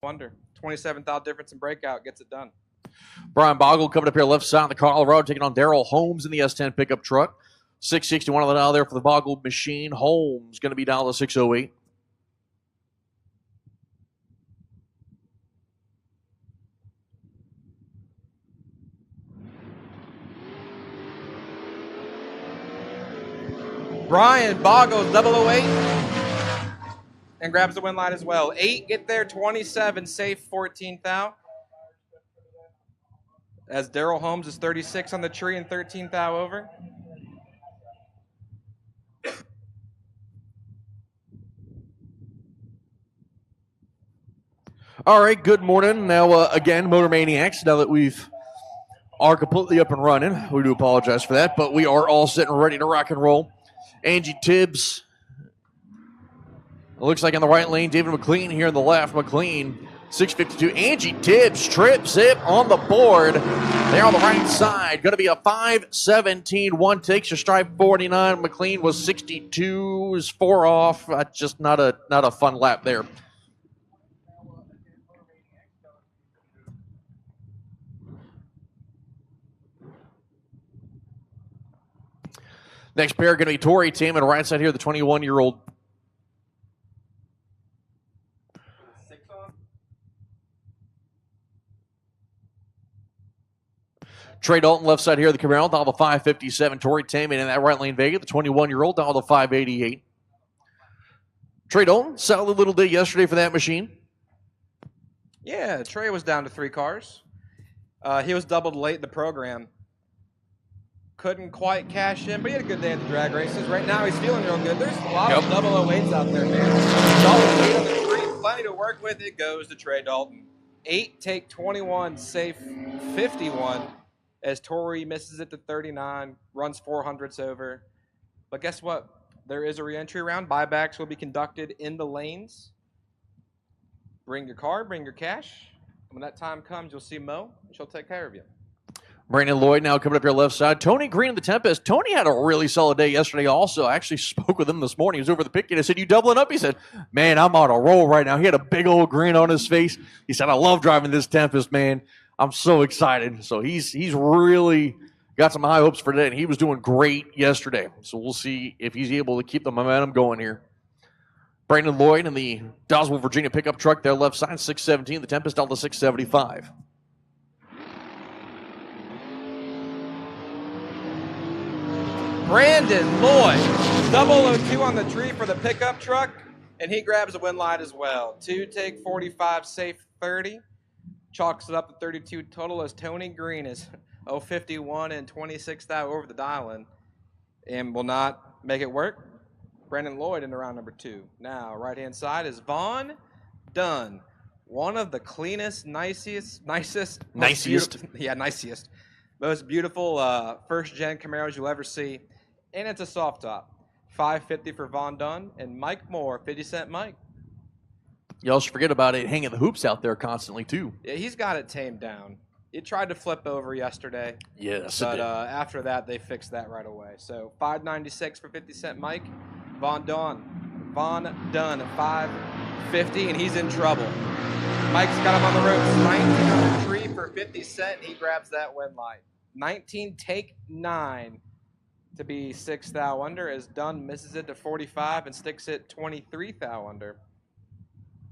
Wonder. 27th out difference in breakout gets it done. Brian Bogle coming up here left side of the Colorado, taking on Daryl Holmes in the S10 pickup truck. 661 on the dial there for the Bogle machine. Holmes going to be down to 608. Brian Boggles 008 and grabs the win line as well. 8 get there, 27 safe, 14th out. As Daryl Holmes is 36 on the tree and 13th out over. All right, good morning. Now, again, Motor Maniacs, now that we've are completely up and running, we do apologize for that, but we are all set and ready to rock and roll. Angie Tibbs, it looks like in the right lane, David McLean here in the left. McLean, 652. Angie Tibbs trips it on the board. There on the right side. Going to be a 5:17. One takes your stripe 49. McLean was 62, is 4 off. Just not a fun lap there. Next pair going to be Tori Tam on the right side here, the 21-year-old. Trey Dalton left side here, the Camaro, down to 557. Tori Tam in that right lane Vega, the 21-year-old, down to 588. Trey Dalton, solid little day yesterday for that machine. Yeah, Trey was down to 3 cars. He was doubled late in the program. Couldn't quite cash in, but he had a good day at the drag races. Right now, he's feeling real good. There's a lot of 008s out there, man. Dalton 8 on the tree, plenty to work with. It goes to Trey Dalton. 8 take 21, safe 51. As Tori misses it to 39, runs 400s over. But guess what? There is a re-entry round. Buybacks will be conducted in the lanes. Bring your car, bring your cash. When that time comes, you'll see Mo. She'll take care of you. Brandon Lloyd now coming up here left side. Tony Green in the Tempest. Tony had a really solid day yesterday also. I actually spoke with him this morning. He was over the pit gate. I said, you doubling up? He said, man, I'm on a roll right now. He had a big old grin on his face. He said, I love driving this Tempest, man. I'm so excited. So he's really got some high hopes for today, and he was doing great yesterday. So we'll see if he's able to keep the momentum going here. Brandon Lloyd in the Doswell, Virginia pickup truck there left side, 617. The Tempest down to 675. Brandon Lloyd, 002 on the tree for the pickup truck, and he grabs the win line as well. 2 take 45, safe 30. Chalks it up to 32 total as Tony Green is 051 and 26th out over the dial-in and will not make it work. Brandon Lloyd in the round number 2. Now, right-hand side is Vaughn Dunn, one of the cleanest, nicest. Yeah, nicest. Most beautiful first-gen Camaros you'll ever see. And it's a soft top. 550 for Vaughn Dunn and Mike Moore, 50 Cent Mike. You also forget about it hanging the hoops out there constantly, too. Yeah, he's got it tamed down. It tried to flip over yesterday. Yes, but after that, they fixed that right away. So 596 for 50 Cent Mike. Vaughn Dunn, 550, and he's in trouble. Mike's got him on the ropes. 19 on the tree for 50 Cent. He grabs that win line. 19 take 9 to be 6th thou under as Dunn misses it to 45 and sticks it 23 thou under.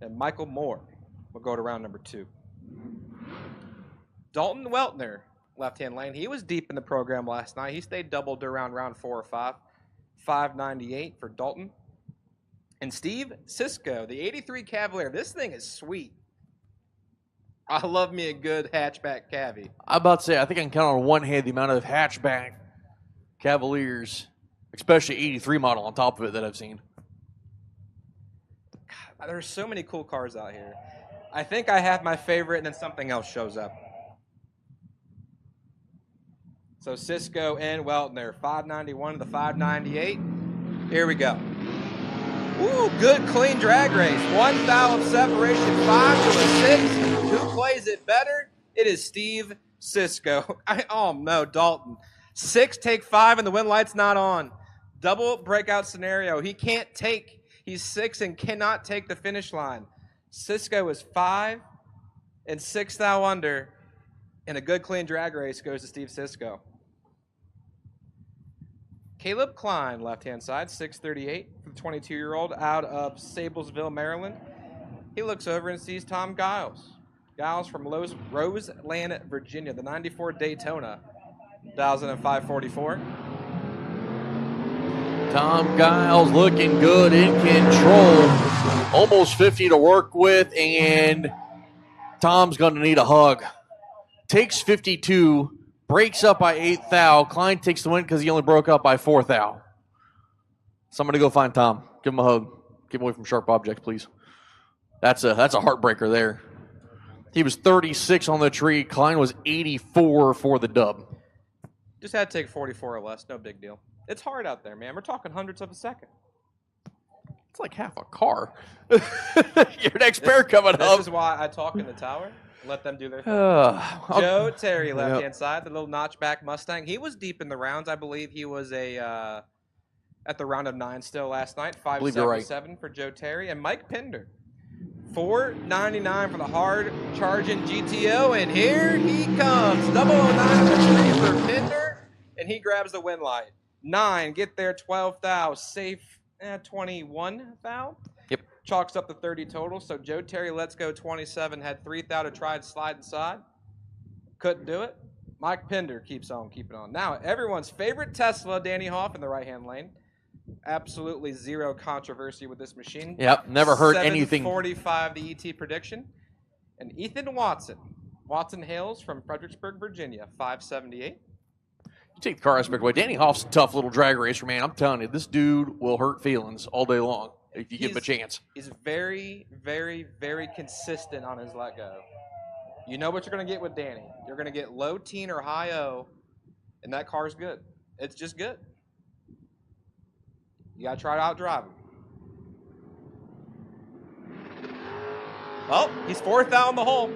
And Michael Moore will go to round number 2. Dalton Weltner, left-hand lane. He was deep in the program last night. He stayed doubled around round 4 or 5. 598 for Dalton. And Steve Cisco, the 83 Cavalier. This thing is sweet. I love me a good hatchback Cavy. I'm about to say, I think I can count on one hand the amount of hatchback Cavaliers, especially 83 model on top of it that I've seen. God, there's so many cool cars out here. I think I have my favorite, and then something else shows up. So Cisco and Weltner, 591 to the 598. Here we go. Ooh, good clean drag race. 1 thou of separation, 5 to a 6. Who plays it better? It is Steve Cisco. Oh no, Dalton. 6 take 5 and the win light's not on. Double breakout scenario. He can't take. He's 6 and cannot take the finish line. Cisco was 5 and 6 thou under, and a good clean drag race goes to Steve Cisco. Caleb Klein, left-hand side, 638 for the 22-year-old out of Sablesville, Maryland. He looks over and sees Tom Giles. Giles from Roseland, Virginia, the 94 Daytona, 1,544. Tom Giles looking good, in control. Almost 50 to work with, and Tom's going to need a hug. Takes 52, breaks up by 8 thou. Klein takes the win because he only broke up by 4 thou. Somebody go find Tom. Give him a hug. Keep him away from sharp objects, please. That's a heartbreaker there. He was 36 on the tree. Klein was 84 for the dub. Just had to take 44 or less. No big deal. It's hard out there, man. We're talking hundredths of a second. It's like half a car. Your next pair coming up. This is why I talk in the tower. Let them do their thing. Joe Terry, left-hand side, the little notchback Mustang. He was deep in the rounds. I believe he was at the round of 9 still last night. 577 right for Joe Terry. And Mike Pinder, $4.99 for the hard charging GTO. And here he comes. 009 for Pinder. And he grabs the win light. 9, get there, 12 thou. Safe 21 thou. Yep. Chalks up to 30 total. So Joe Terry, let's go 27. Had 3 thou to try to slide inside. Couldn't do it. Mike Pinder keeps on keeping on. Now, everyone's favorite Tesla, Danny Hoff in the right-hand lane. Absolutely zero controversy with this machine. Yep, never heard anything. 745 the ET prediction. And Ethan Watson. Watson Hills from Fredericksburg, Virginia, 578. You take the car aspect away. Danny Hoff's a tough little drag racer, man. I'm telling you, this dude will hurt feelings all day long if you give him a chance. He's very, very, very consistent on his let go. You know what you're going to get with Danny. You're going to get low teen or high O, and that car's good. It's just good. You got to try to outdrive him. Oh, he's 4th out in the hole.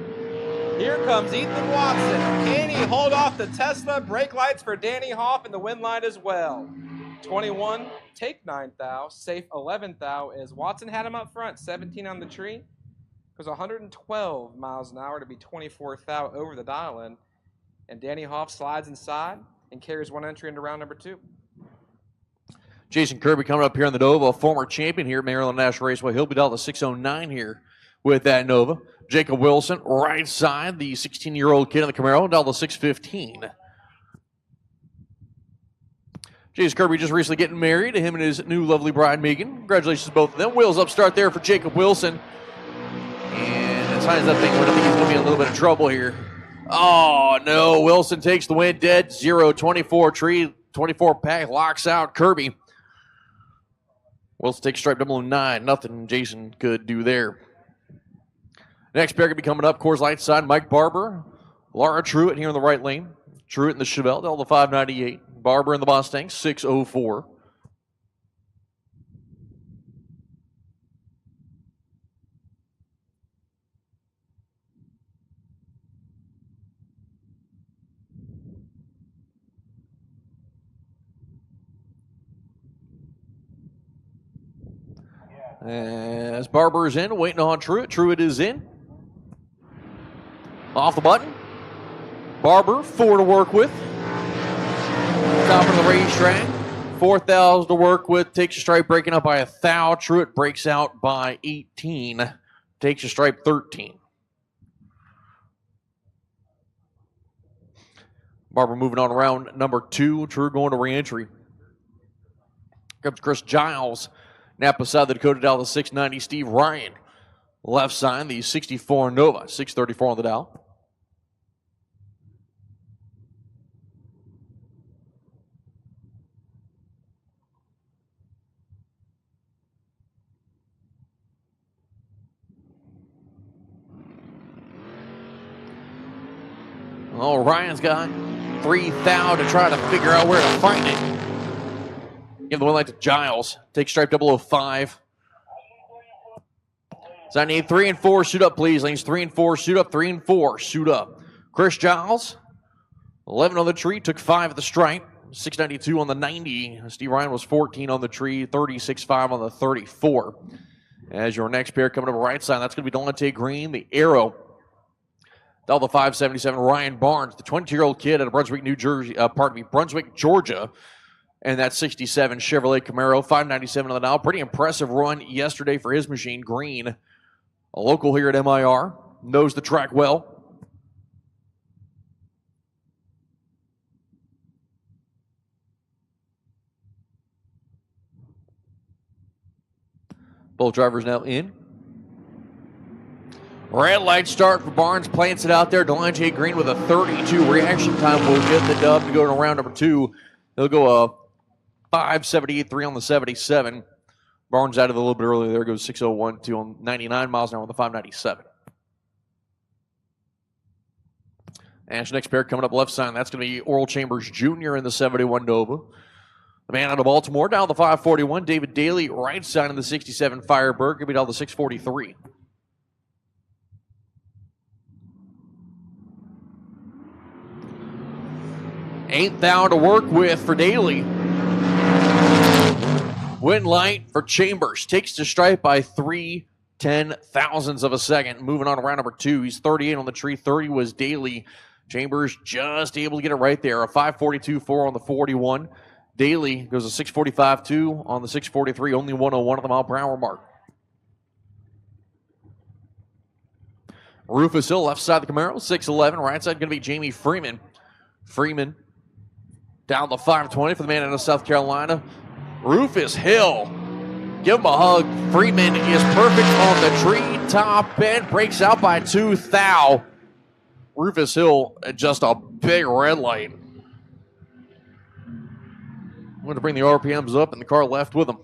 Here comes Ethan Watson. Can he hold off the Tesla? Brake lights for Danny Hoff in the win line as well. 21, take 9 thou. Safe 11 thou as Watson had him up front. 17 on the tree. Goes 112 miles an hour to be 24 thou over the dial-in. And Danny Hoff slides inside and carries 1 entry into round number 2. Jason Kirby coming up here in the Nova, a former champion here at Maryland International Raceway. He'll be down to 609 here with that Nova. Jacob Wilson, right side, the 16-year-old kid in the Camaro, down to 615. Jason Kirby just recently getting married to him and his new lovely bride, Megan. Congratulations to both of them. Wheels up start there for Jacob Wilson. And it signs that thing where I think he's going to be in a little bit of trouble here. Oh, no. Wilson takes the win dead. 0-24 tree, 24 pack, locks out Kirby. Wilson takes stripe 009. Nothing Jason could do there. Next pair going to be coming up, Coors Light side, Mike Barber, Laura Truitt here in the right lane. Truitt in the Chevelle, down to 598. Barber in the Mustang, 604. As Barber is in, waiting on Truitt. Truitt is in. Off the button. Barber, 4 to work with. Top of the racetrack. 4,000 to work with. Takes a stripe, breaking up by 1 thou. Truitt breaks out by 18. Takes a stripe, 13. Barber moving on around number 2. Truitt going to re-entry. Comes Chris Giles. Napa side, the Dakota Dow, the 690. Steve Ryan. Left side, the 64 Nova. 634 on the Dow. Oh, Ryan's got 3 thou to try to figure out where to find it. Give the one light to Giles. Take stripe 005. So I need 3 and 4. Shoot up, please. Lanes 3 and 4. Shoot up. 3 and 4. Shoot up. Chris Giles, 11 on the tree. Took 5 at the stripe. 692 on the 90. Steve Ryan was 14 on the tree. 36.5 on the 34. As your next pair coming up right side, that's going to be Delonte Green, the Arrow. Down the 577, Ryan Barnes, the 20-year-old kid out of Brunswick, Brunswick, Georgia. And that 67 Chevrolet Camaro, 597 on the dial. Pretty impressive run yesterday for his machine. Green, a local here at MIR, knows the track well. Both drivers now in. Red light start for Barnes, plants it out there. Delonte Green with a 32 reaction time will get the dub to go to round number 2. He'll go a 5.78.3 on the 77. Barnes out of it a little bit earlier. There goes 6.01.2 on 99 miles an hour on the 597. And next pair coming up left side. That's going to be Oral Chambers Jr. in the 71 Nova. The man out of Baltimore down the 541. David Daly right side in the 67 Firebird. Going to be down the 643. Eighth down to work with for Daly. Win light for Chambers. Takes the stripe by 3/10,000ths of a second. Moving on to round number 2. He's 38 on the tree. 30 was Daly. Chambers just able to get it right there. A 5.42.4 on the 41. Daly goes a 6.45.2 on the 6.43. Only 101 at the mile per hour mark. Rufus Hill, left side of the Camaro, 6'11". Right side going to be Jamie Freeman. Freeman down the 520 for the man out of South Carolina. Rufus Hill, give him a hug. Freeman is perfect on the tree top end, breaks out by 2 thou. Rufus Hill, just a big red light. Wanted to bring the RPMs up, and the car left with him.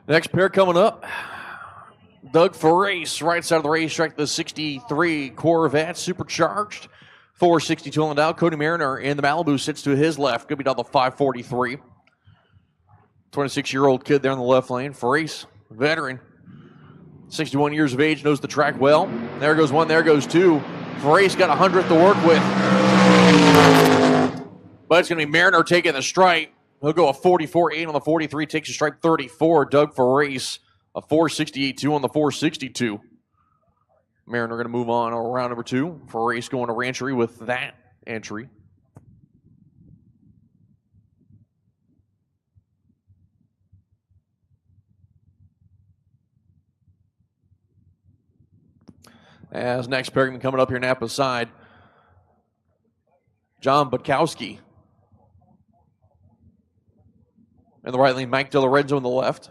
Next pair coming up, Doug Ferrace, right side of the racetrack, the 63 Corvette Supercharged, 462 on the dial. Cody Mariner in the Malibu sits to his left, going to be down the 543. 26-year-old kid there in the left lane. Ferrace, veteran, 61 years of age, knows the track well. There goes 1, there goes 2. Ferrace got 100th to work with. But it's going to be Mariner taking the stripe. He'll go a 44.8 on the 43, takes a stripe 34. Doug Ferrace, a 4.68.2 on the 4.62. Mariner going to move on to round number 2. Ferrace going to Ranchery with that entry. As next pair coming up here, Napa side, John Budkowski. In the right lane, Mike DeLorenzo in the left.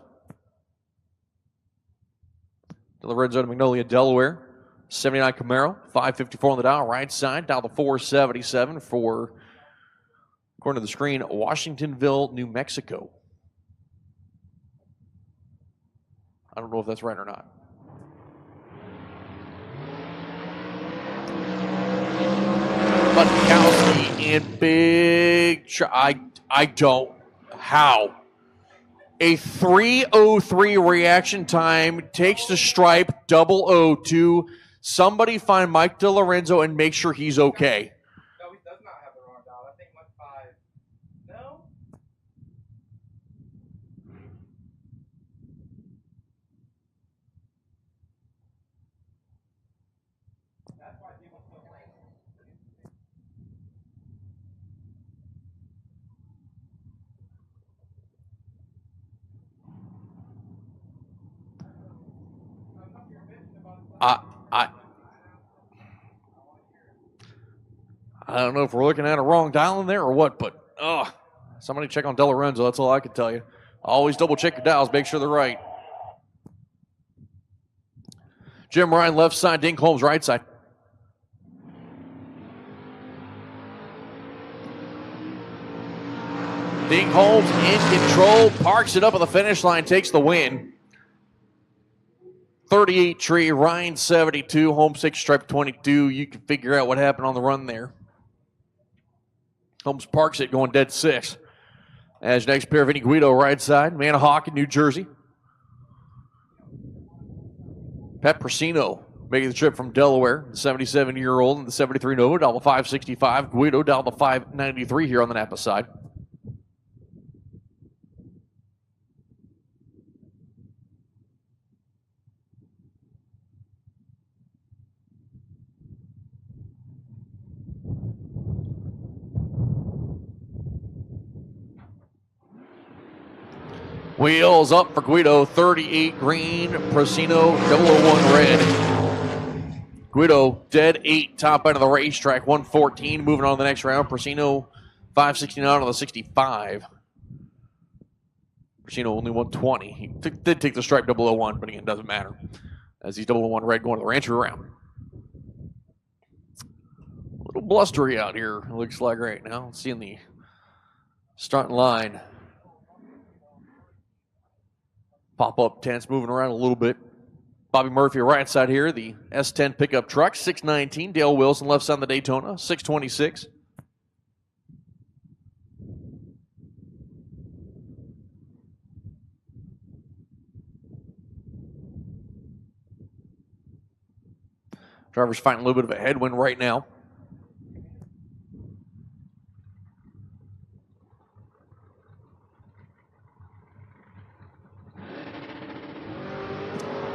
DeLorenzo to Magnolia, Delaware. 79 Camaro, 554 on the dial, right side, down to 477 for, according to the screen, Washingtonville, New Mexico. I don't know if that's right or not. Budkowski in big, I don't, how? A 3:03 reaction time, takes the stripe, 002. Somebody find Mike DeLorenzo and make sure he's okay. No, he does not have the wrong dial. I think 1.5. No? That's why people still play. I don't know if we're looking at a wrong dial in there or what, but somebody check on DeLorenzo. That's all I can tell you. Always double check your dials, make sure they're right. Jim Ryan left side, Dink Holmes right side. Dink Holmes in control, parks it up at the finish line, takes the win. 38 tree, Ryan 72, Holmes 6 stripe 22. You can figure out what happened on the run there. Holmes parks it going dead 6. As next pair, Vinny Guido right side, Manahawkin, New Jersey. Pep Persino making the trip from Delaware, the 77-year-old, and the 73 Nova, down the 565. Guido down the 593 here on the Napa side. Wheels up for Guido, 38 green, Persino 001 red. Guido dead 8, top end of the racetrack, 114. Moving on to the next round, Persino 569 on the 65. Persino only 120. He did take the stripe 001, but again, doesn't matter. As he's 001 red going to the Rancher round. A little blustery out here, it looks like right now. Seeing the starting line. Pop-up tents moving around a little bit. Bobby Murphy right side here, the S10 pickup truck, 619. Dale Wilson left side of the Daytona, 626. Driver's fighting a little bit of a headwind right now.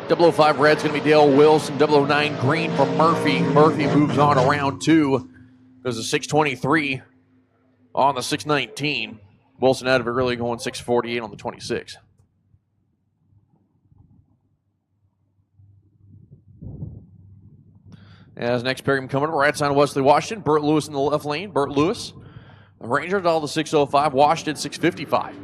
.005 red's going to be Dale Wilson. .009 green for Murphy. Murphy moves on to round 2. Goes to 623 on the 619. Wilson out of it really going 648 on the 26. As next pairing coming up, right side of Wesley Washington. Burt Lewis in the left lane. Burt Lewis. Rangers all the 605. Washington 655.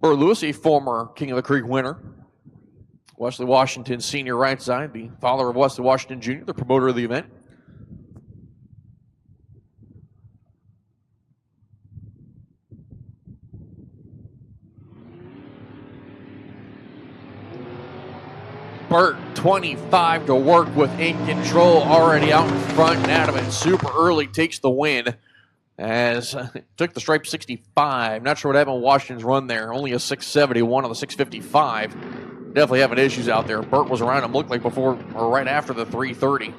Burt Lewis, a former King of the Creek winner. Wesley Washington, senior right side, the father of Wesley Washington Jr., the promoter of the event. Burt, 25 to work with in control, already out in front. Adamant super early takes the win. As took the stripe 65. Not sure what happened with Washington's run there. Only a 671 on the 655. Definitely having issues out there. Burt was around him, looked like before or right after the 330.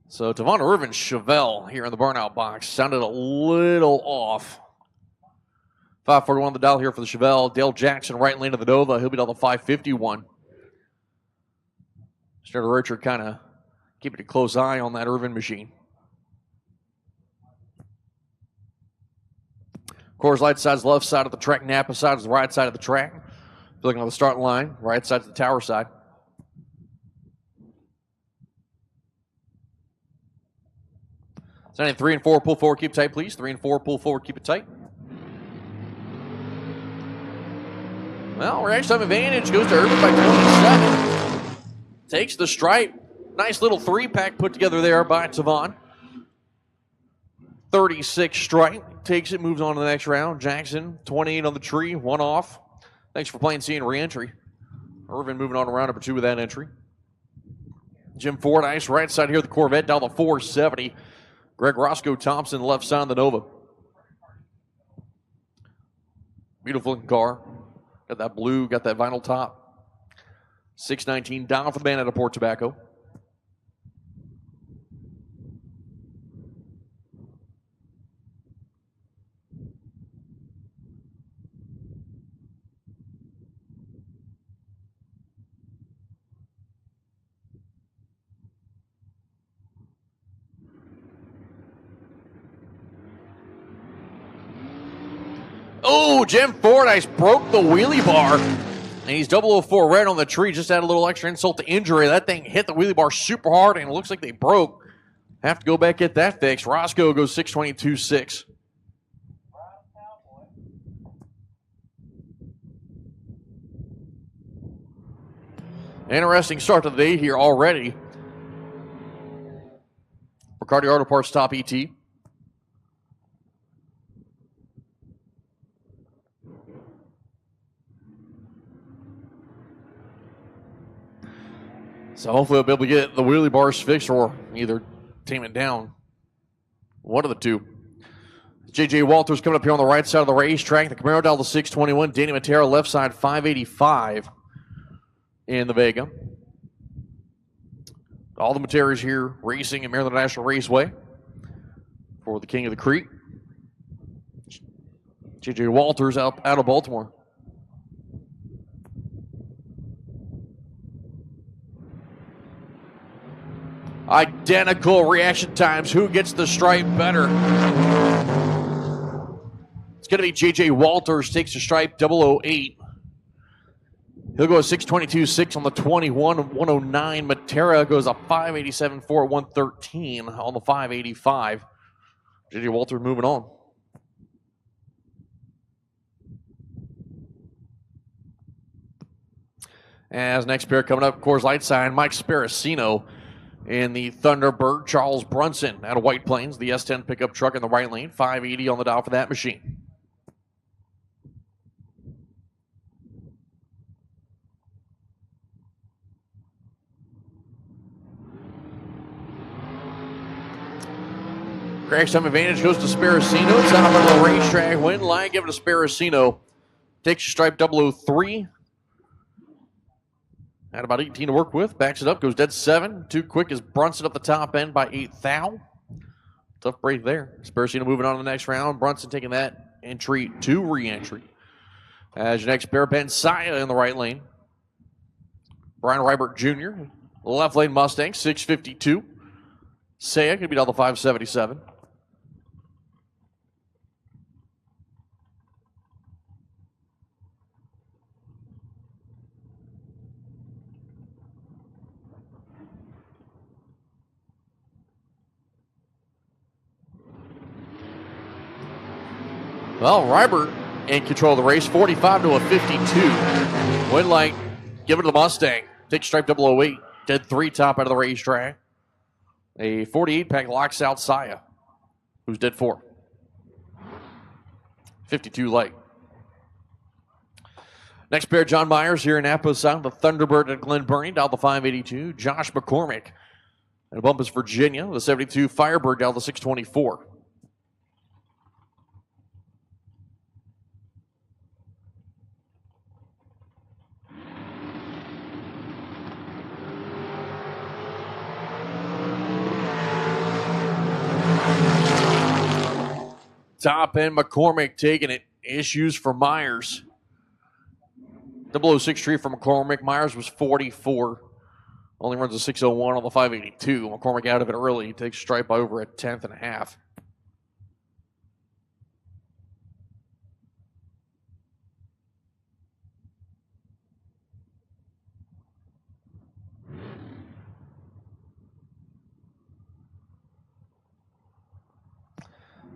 So Tavon Irvin Chevelle here in the burnout box sounded a little off. 541 on the dial here for the Chevelle. Dale Jackson right lane of the Nova. He'll be down the 551. Starter Richard kind of keeping a close eye on that Irvin machine. Coors Light side's left side of the track. Napa side is the right side of the track. Looking on the starting line. Right side's the tower side. Signing 3 and 4, pull forward, keep tight, please. 3 and 4, pull forward, keep it tight. Well, race time advantage goes to Irvin by 27. Takes the stripe. Nice little 3-pack put together there by Tavon. 36 stripe. Takes it, moves on to the next round. Jackson, 28 on the tree, 1 off. Thanks for playing C and re-entry. Irvin moving on to round number 2 with that entry. Jim Fordyce, right side here, the Corvette, down the 470. Greg Roscoe Thompson, left side of the Nova. Beautiful looking car. Got that blue, got that vinyl top. 619 down for the band out of Port Tobacco. Oh, Jim Fordyce broke the wheelie bar. And he's 004 red on the tree. Just add a little extra insult to injury. That thing hit the wheelie bar super hard, and it looks like they broke. Have to go back get that fixed. Roscoe goes 622.6. Interesting start to the day here already. Riccardi Auto Parts top ET. So hopefully they'll be able to get the wheelie bars fixed or either tame it down. One of the two. J.J. Walters coming up here on the right side of the racetrack. The Camaro down to 621. Danny Matera left side 585 in the Vega. All the Materas here racing at Maryland International Raceway for the King of the Creek. J.J. Walters out of Baltimore. Identical reaction times. Who gets the stripe better? It's going to be J.J. Walters takes the stripe 008. He'll go a 6:22.6 on the 21.109. Matera goes a 5:87.4 at 113 on the 5:85. J.J. Walters moving on. As next pair coming up, Coors Light sign, Mike Sparacino in the Thunderbird. Charles Brunson out of White Plains, the S10 pickup truck in the right lane. 580 on the dial for that machine. Crash time advantage goes to Sparacino. Top of the racetrack. Win line, give it to Sparacino. Takes your stripe 003. Had about 18 to work with. Backs it up. Goes dead 7. Too quick is Brunson up the top end by 8 thou. Tough break there. Sparacino moving on to the next round. Brunson taking that entry to re-entry. As your next pair, Ben Saya in the right lane. Brian Rybert Jr. Left lane Mustang, 652. Saya going to be down the 577. Well, Rybert in control of the race, 45 to a 52. Win light, give it to the Mustang. Take stripe 008, dead 3 top out of the racetrack. A 48 pack locks out Saya, who's dead 4. 52 light. Next pair, John Myers here in Napa Sound, the Thunderbird at Glen Burnie, down the 582. Josh McCormick at Bumpus, Virginia, the 72 Firebird down the 624. Top end, McCormick taking it. Issues for Myers. 006 tree for McCormick. Myers was 44. Only runs a 601 on the 582. McCormick out of it early. He takes stripe over at 10th and a half.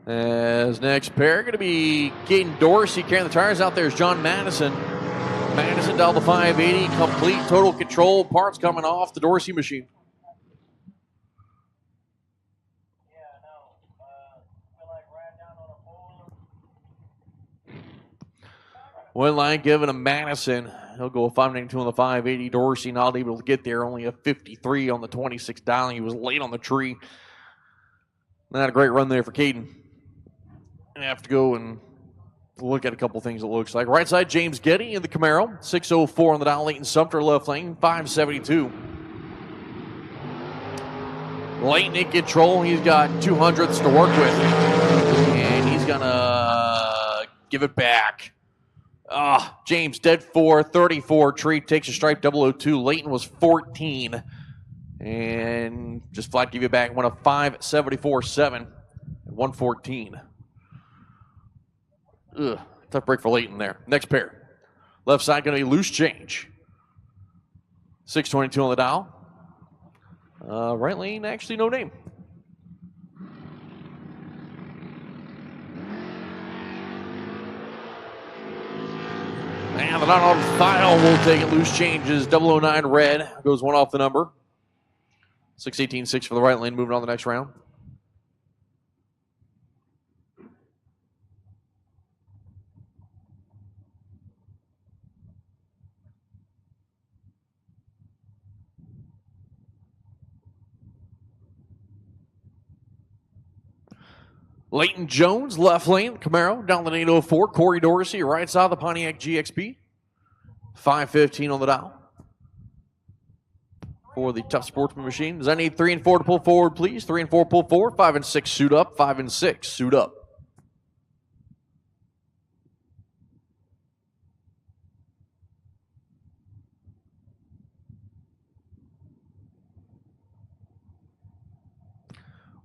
As next pair, going to be Caden Dorsey carrying the tires. Out there is John Madison. Madison down the 580, complete total control. Parts coming off the Dorsey machine. One line given to Madison. He'll go a 592 on the 580. Dorsey not able to get there. Only a 53 on the 26 dialing. He was late on the tree. Not a great run there for Caden. I have to go and look at a couple things it looks like. Right side, James Getty in the Camaro. 604 on the dial. Leighton Sumter left lane. 572. Leighton in control. He's got 200ths to work with. And he's going to give it back. James dead 4. 34 tree. Takes a stripe 002. Leighton was 14. And just flat give you back. Went a 574.7. 114. Tough break for Leighton there. Next pair. Left side going to be loose change. 622 on the dial. Right lane, actually no name. And the not on file will take it. Loose changes. 009 red. Goes one off the number. 618.6 for the right lane. Moving on the next round. Leighton Jones, left lane, Camaro, down the 804. Corey Dorsey, right side of the Pontiac GXP. 5:15 on the dial for the Tough Sportsman machine. Does I need 3 and 4 to pull forward, please? 3 and 4 pull forward. 5 and 6 suit up. 5 and 6 suit up.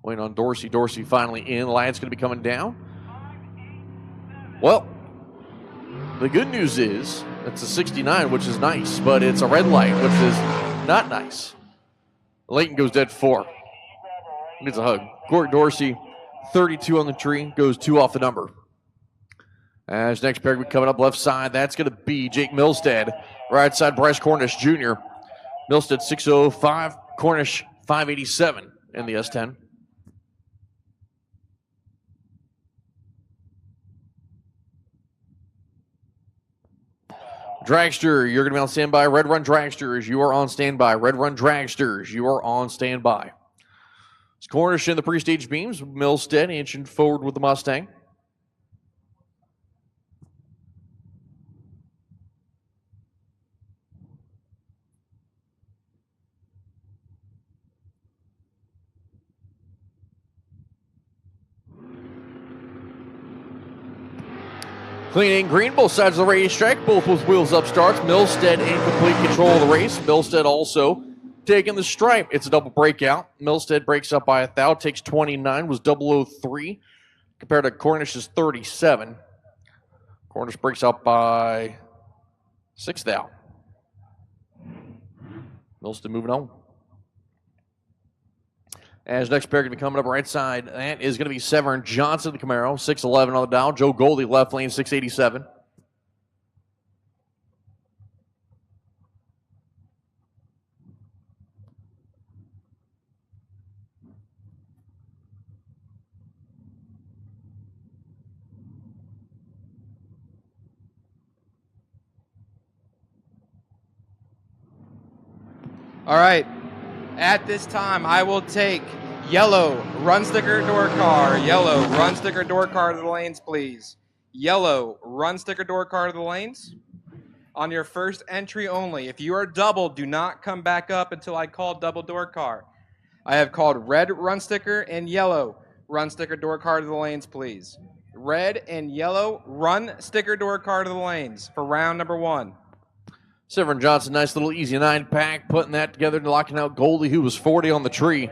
Waiting on Dorsey. Dorsey finally in. Ladd's going to be coming down. Well, the good news is it's a 69, which is nice, but it's a red light, which is not nice. Leighton goes dead 4. Needs a hug. Corey Dorsey, 32 on the tree, goes 2 off the number. As next pair coming up left side, that's going to be Jake Milstead. Right side, Bryce Cornish Jr. Milstead 605, Cornish 587 in the S10. Dragster, you're going to be on standby. Red Run Dragsters, you are on standby. Red Run Dragsters, you are on standby. It's Cornish in the pre-stage beams. Milstead inching forward with the Mustang. Clean and green, both sides of the racetrack, both with wheels up starts. Milstead in complete control of the race. Milstead also taking the stripe. It's a double breakout. Milstead breaks up by 1 thou, takes 29, was 003 compared to Cornish's 37. Cornish breaks up by 6 thou. Milstead moving on. As next pair going to be coming up right side, that is going to be Severn Johnson, the Camaro, 611 on the dial. Joe Goldie, left lane, 687. All right. At this time, I will take yellow run sticker door car. Yellow run sticker door car to the lanes, please. Yellow run sticker door car to the lanes. On your first entry only. If you are double, do not come back up until I call double door car. I have called red run sticker and yellow run sticker door car to the lanes, please. Red and yellow run sticker door car to the lanes for round number 1. Severn Johnson, nice little easy 9-pack, putting that together and locking out Goldie, who was 40 on the tree.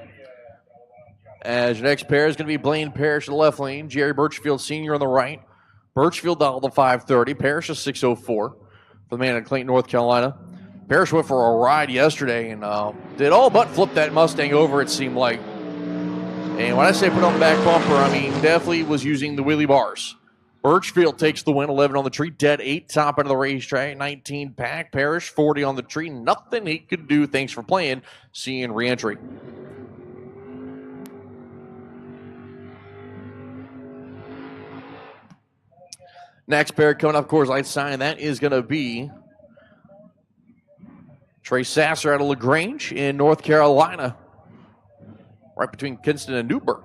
As your next pair is going to be Blaine Parrish in the left lane, Jerry Birchfield Sr. on the right. Birchfield down to 530, Parrish is 604 for the man in Clayton, North Carolina. Parrish went for a ride yesterday and did all but flip that Mustang over, it seemed like. And when I say put on the back bumper, I mean definitely was using the wheelie bars. Birchfield takes the win, 11 on the tree, dead 8, top end of the racetrack, 19 pack. Parrish, 40 on the tree, nothing he could do, thanks for playing, seeing re-entry. Next pair coming up, Coors Light sign, that is going to be Trey Sasser out of LaGrange in North Carolina, right between Kinston and Newburgh.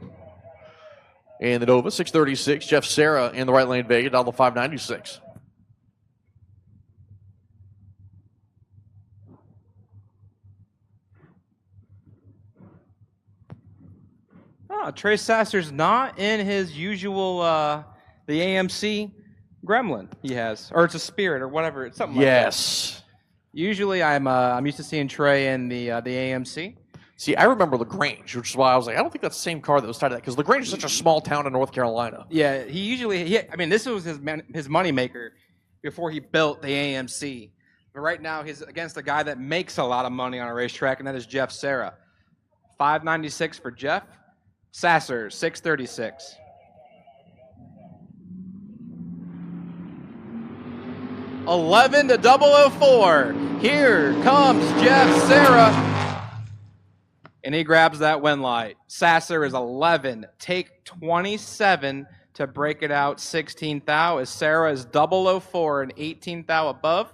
And the Nova, 636. Jeff Serra in the right lane, Vega, down to 596. Oh, Trey Sasser's not in his usual, the AMC Gremlin he has. Or it's a Spirit or whatever. It's something like that. Yes. Usually I'm used to seeing Trey in the AMC. See, I remember LaGrange, which is why I was like, I don't think that's the same car that was tied to that, because LaGrange is such a small town in North Carolina. Yeah, this was his money maker before he built the AMC. But right now he's against a guy that makes a lot of money on a racetrack, and that is Jeff Serra. 596 for Jeff. Sasser, 636. $11 to 004. Here comes Jeff Serra. And he grabs that win light. Sasser is 11. Take 27 to break it out 16 thou. As Serra is 004 and 18 thou above.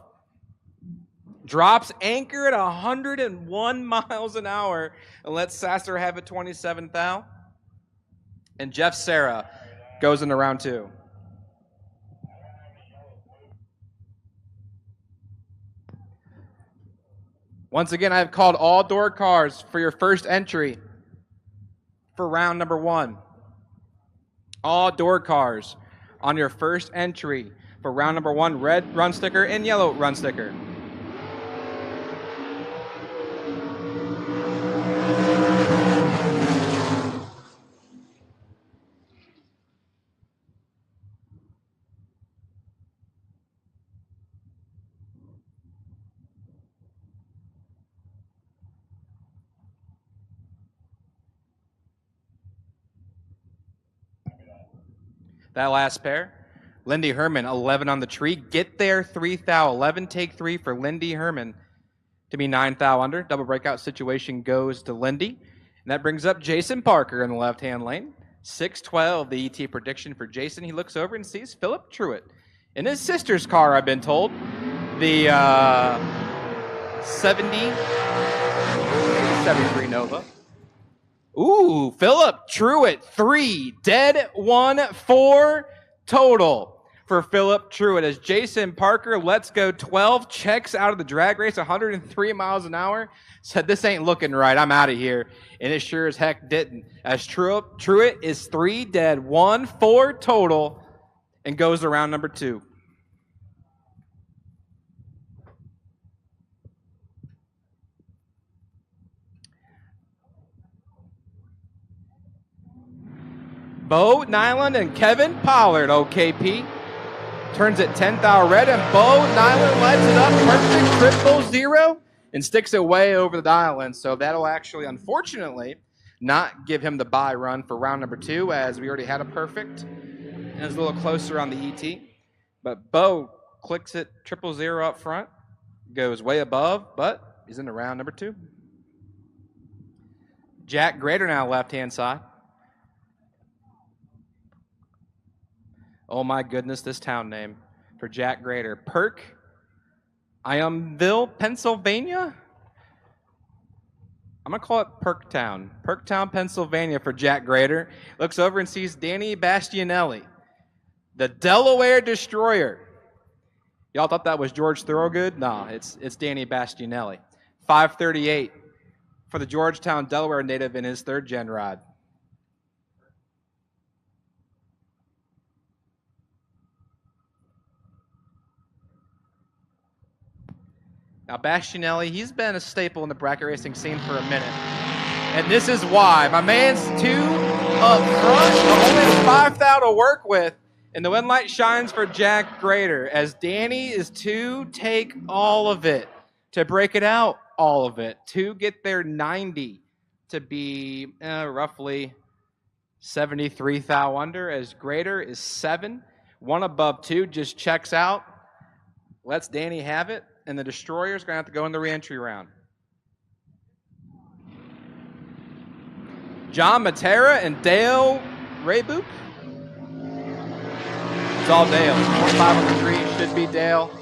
Drops anchor at 101 miles an hour and lets Sasser have it 27 thou. And Jeff Serra goes into round 2. Once again, I've called all door cars for your first entry for round number 1. All door cars on your first entry for round number 1, red run sticker and yellow run sticker. That last pair, Lindy Herman, 11 on the tree. Get there, 3 thou. 11, take 3 for Lindy Herman to be 9 thou under. Double breakout situation goes to Lindy. And that brings up Jason Parker in the left-hand lane. 6-12, the ET prediction for Jason. He looks over and sees Philip Truitt in his sister's car, I've been told. The 73 Nova. Ooh, Philip Truitt, 3, dead 1, 4 total for Philip Truitt as Jason Parker lets go 12, checks out of the drag race, 103 miles an hour, said this ain't looking right, I'm out of here, and it sure as heck didn't, as Truitt is 3, dead 1, 4 total, and goes to round number 2. Bo Nyland and Kevin Pollard, OKP. Turns it 10 thou red, and Bo Nyland lets it up. Perfect 000 and sticks it way over the dial in. So that'll actually, unfortunately, not give him the bye run for round number 2, as we already had a perfect. And it's a little closer on the ET. But Bo clicks it 000 up front, goes way above, but he's into round number 2. Jack Grader now left-hand side. Oh my goodness, this town name for Jack Grader. Perk, Iamville, Pennsylvania? I'm going to call it Perktown. Perktown, Pennsylvania for Jack Grader. Looks over and sees Danny Bastianelli, the Delaware Destroyer. Y'all thought that was George Thorogood? No, it's Danny Bastianelli. 538 for the Georgetown, Delaware native in his 3rd-gen ride. Now, Bastianelli, he's been a staple in the bracket racing scene for a minute. And this is why. My man's 2 up front, only has 5 thou to work with. And the win light shines for Jack Grader, as Danny is 2, take all of it. To break it out, all of it. 2 get their 90 to be roughly 73 thou under, as Grader is 7. 1 above 2 just checks out. Lets Danny have it. And the Destroyer's going to have to go in the reentry round. John Matera and Dale Raybook. It's all Dale. 25 on the tree should be Dale.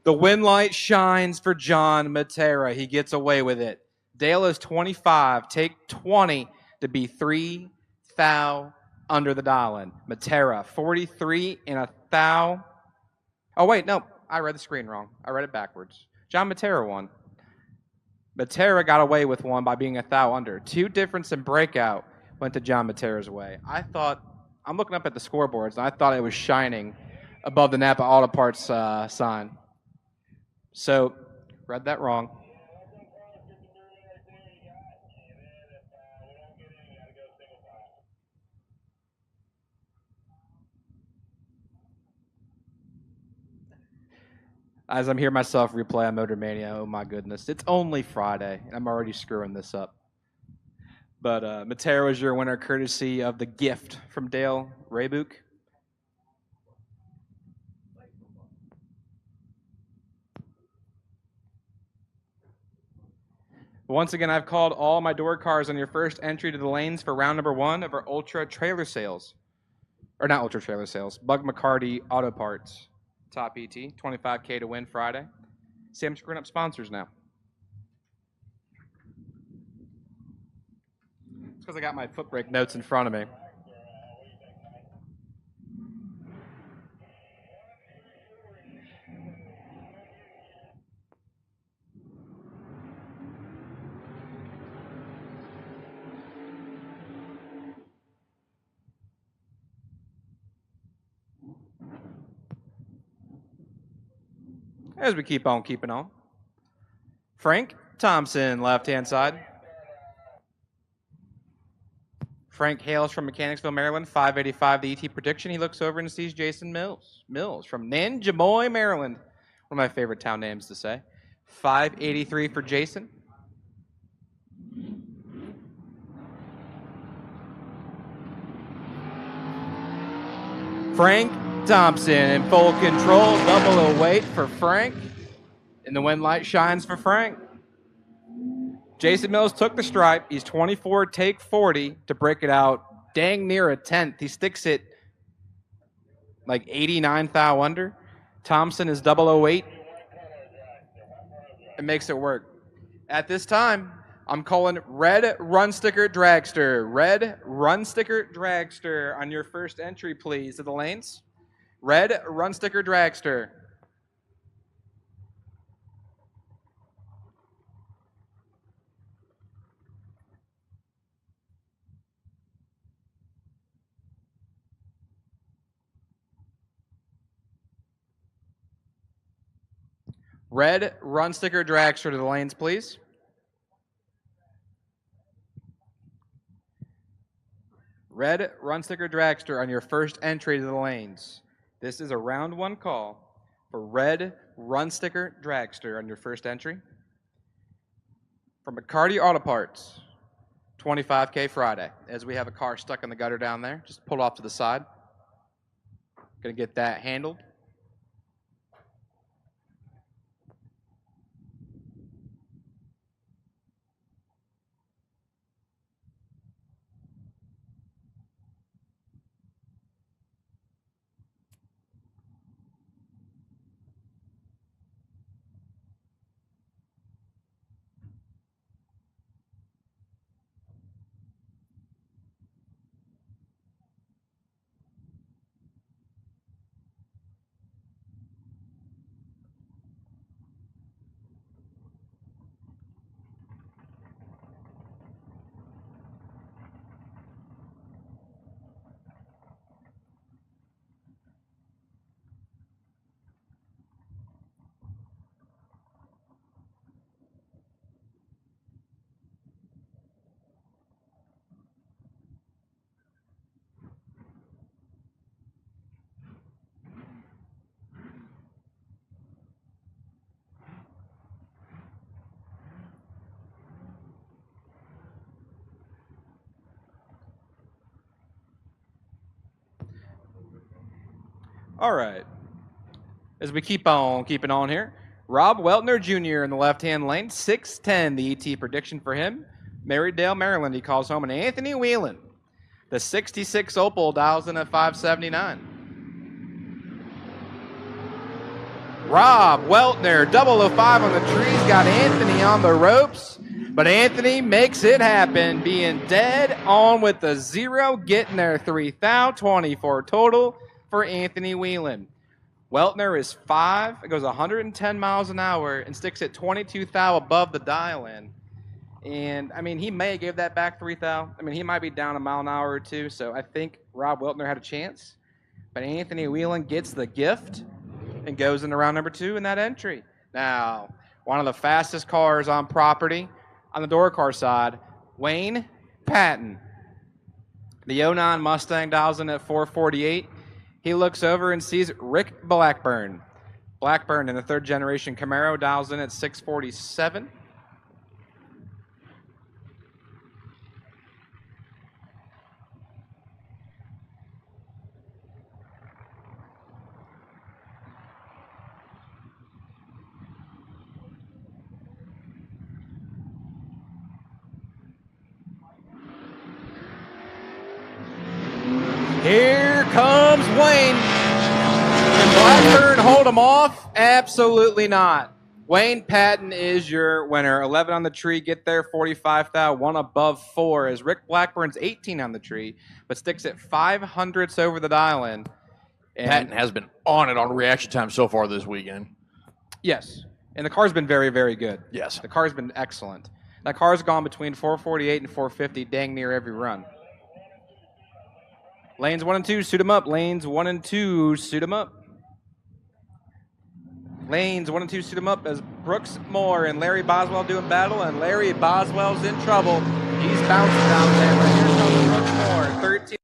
The win light shines for John Matera. He gets away with it. Dale is 25. Take 20 to be 3 thou under the dial-in. Matera, 43 and a thou. Oh, wait, no. I read the screen wrong. I read it backwards. John Matera won. Matera got away with 1 by being a thou under. 2 difference in breakout went to John Matera's way. I'm looking up at the scoreboards, and I thought it was shining above the Napa Auto Parts sign. So, read that wrong. As I'm hearing myself replay on Motor Mania, oh my goodness. It's only Friday, and I'm already screwing this up. But Matera was your winner courtesy of the gift from Dale Raybook. Once again, I've called all my door cars on your first entry to the lanes for round number 1 of our Ultra Trailer Sales. Or not Ultra Trailer Sales, Bug McCarty Auto Parts. Top ET, $25K to win Friday. See, I'm screwing up sponsors now. It's because I got my Footbrake notes in front of me. As we keep on keeping on. Frank Thompson, left-hand side. Frank hails from Mechanicsville, Maryland, 585 the ET prediction. He looks over and sees Jason Mills from Nanjemoy, Maryland. One of my favorite town names to say. 583 for Jason. Frank Thompson in full control, 008 for Frank. And the wind light shines for Frank. Jason Mills took the stripe. He's 24, take 40 to break it out. Dang near a 10th. He sticks it like 89 thou under. Thompson is 008. It makes it work. At this time, I'm calling red run sticker dragster. Red run sticker dragster on your first entry, please, to the lanes. Red run sticker dragster. Red run sticker dragster to the lanes, please. Red run sticker dragster on your first entry to the lanes. This is a round one call for red run sticker dragster on your first entry. From McCarty Auto Parts, 25K Friday. As we have a car stuck in the gutter down there, just pull off to the side. Gonna get that handled. All right. As we keep on keeping on here, Rob Weltner Jr. in the left-hand lane, 6'10", the ET prediction for him. Marydale, Maryland, he calls home. And Anthony Whelan, the 66 Opal, dials in at 579. Rob Weltner, 005 on the trees, got Anthony on the ropes. But Anthony makes it happen, being dead on with the 0, getting there 3,024 total for Anthony Whelan. Weltner is 5. It goes 110 miles an hour and sticks at 22 thou above the dial-in. And, I mean, he may have gave that back 3 thou. I mean, he might be down a mile an hour or two, so I think Rob Weltner had a chance. But Anthony Whelan gets the gift and goes into round number 2 in that entry. Now, one of the fastest cars on property on the door car side, Wayne Patton. The 09 Mustang dials in at 448. He looks over and sees Rick Blackburn. Blackburn in the 3rd generation Camaro dials in at 647. Here comes Wayne. Can Blackburn hold him off? Absolutely not. Wayne Patton is your winner. 11 on the tree, get there, 45 thou, 1 above 4. As Rick Blackburn's 18 on the tree, but sticks at 500ths over the dial-in. Patton has been on it on reaction time so far this weekend. Yes, and the car's been very, very good. Yes. The car's been excellent. That car's gone between 448 and 450 dang near every run. Lanes 1 and 2, suit them up. Lanes 1 and 2, suit them up. Lanes 1 and 2 suit him up as Brooks Moore and Larry Boswell doing battle, and Larry Boswell's in trouble. He's bouncing down there, but here comes Brooks Moore, 13.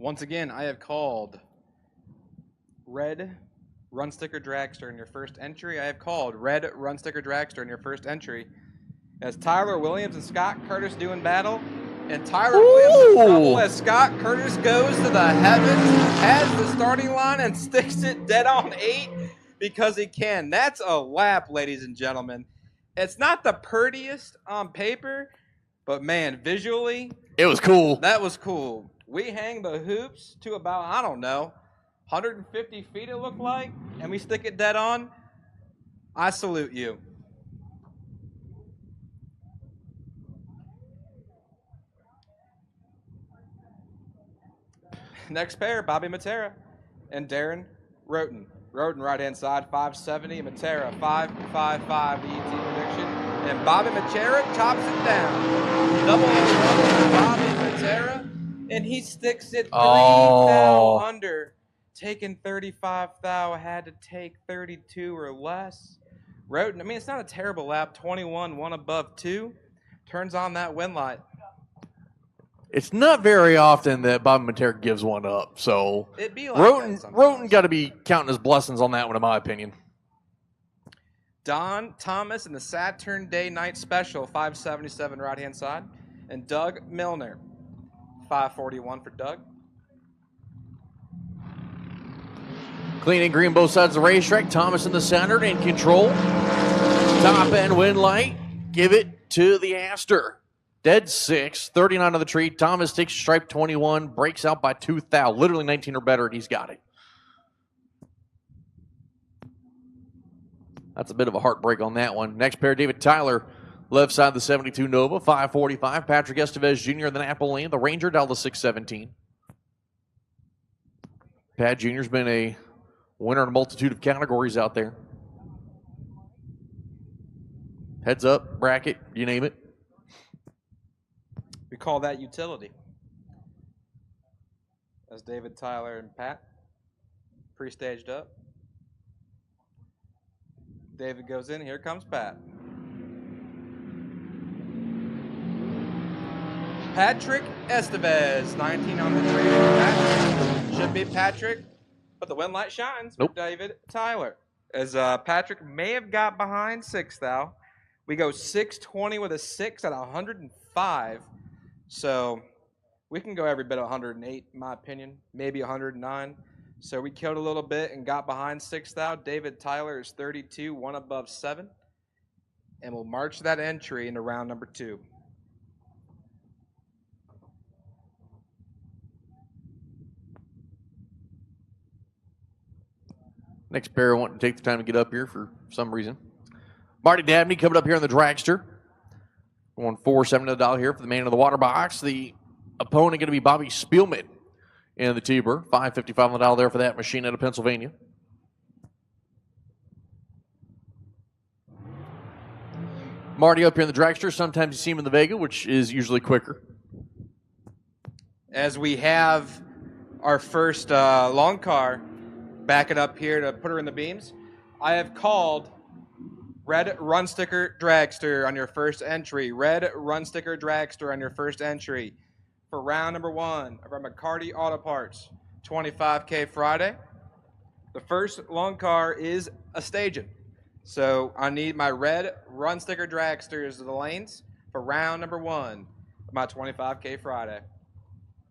Once again, I have called Red Run Sticker Dragster in your first entry. I have called Red Run Sticker Dragster in your first entry. As Tyler Williams and Scott Curtis doing battle. And Tyler Williams in trouble as Scott Curtis goes to the heavens, has the starting line, and sticks it dead on 8 because he can. That's a lap, ladies and gentlemen. It's not the prettiest on paper, but man, visually, It was cool. that was cool. We hang the hoops to about, I don't know, 150 feet it looked like, and we stick it dead on. I salute you. Next pair, Bobby Matera and Darren Roten. Roten right-hand side, 570. Matera, 555, the ET prediction. And Bobby Matera chops it down. Double for Bobby Matera. And he sticks it 3 thou under. Taking 35 thou, had to take 32 or less. Roten, I mean, it's not a terrible lap. 21, 1 above 2. Turns on that win light. It's not very often that Bob Matera gives one up, so It'd be like Roten got to be counting his blessings on that one, in my opinion. Don Thomas in the Saturn Day Night Special, 577 right-hand side. And Doug Milner, 541 for Doug. Clean and green both sides of the racetrack. Thomas in the center in control. Top end wind light. Give it to the Aster. Dead 6, 39 on the tree. Thomas takes stripe 21, breaks out by 2 thou. Literally 19 or better, and he's got it. That's a bit of a heartbreak on that one. Next pair, David Tyler, left side of the 72 Nova, 545. Patrick Estevez Jr. in the Napoleon, the Ranger, down to 617. Pat Jr.'s been a winner in a multitude of categories out there. Heads up, bracket, you name it. We call that utility. That's David, Tyler, and Pat. Pre-staged up. David goes in. Here comes Pat. Patrick Estevez, 19 on the tree. Patrick. Should be Patrick, but the wind light shines for David Tyler. As Patrick may have got behind 6 thou. We go 620 with a 6 at 105. So we can go every bit of 108, in my opinion, maybe 109. So we killed a little bit and got behind 6 thou. David Tyler is 32, 1 above 7. And we'll march that entry into round number 2. Next pair, I want to take the time to get up here for some reason. Marty Dabney coming up here in the Dragster. Going $4.70 here for the man in the water box. The opponent going to be Bobby Spielman in the T-Bird. $5.55 on the dial there for that machine out of Pennsylvania. Marty up here in the Dragster. Sometimes you see him in the Vega, which is usually quicker. As we have our first long car, back it up here to put her in the beams. I have called red run sticker dragster on your first entry. Red run sticker dragster on your first entry for round number 1 of our McCarty Auto Parts 25K Friday. The first long car is a staging. So I need my red run sticker dragsters to the lanes for round number 1 of my 25K Friday.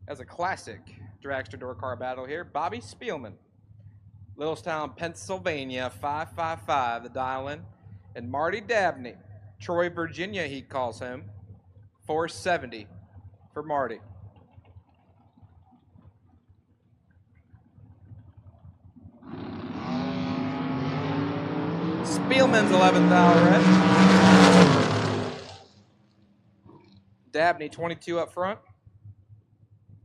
As a classic dragster door car battle here, Bobby Spielman. Littlestown, Pennsylvania, 555, the dial-in. And Marty Dabney, Troy, Virginia, he calls home, 470 for Marty. Spielman's 11th hour red. Dabney, 22 up front.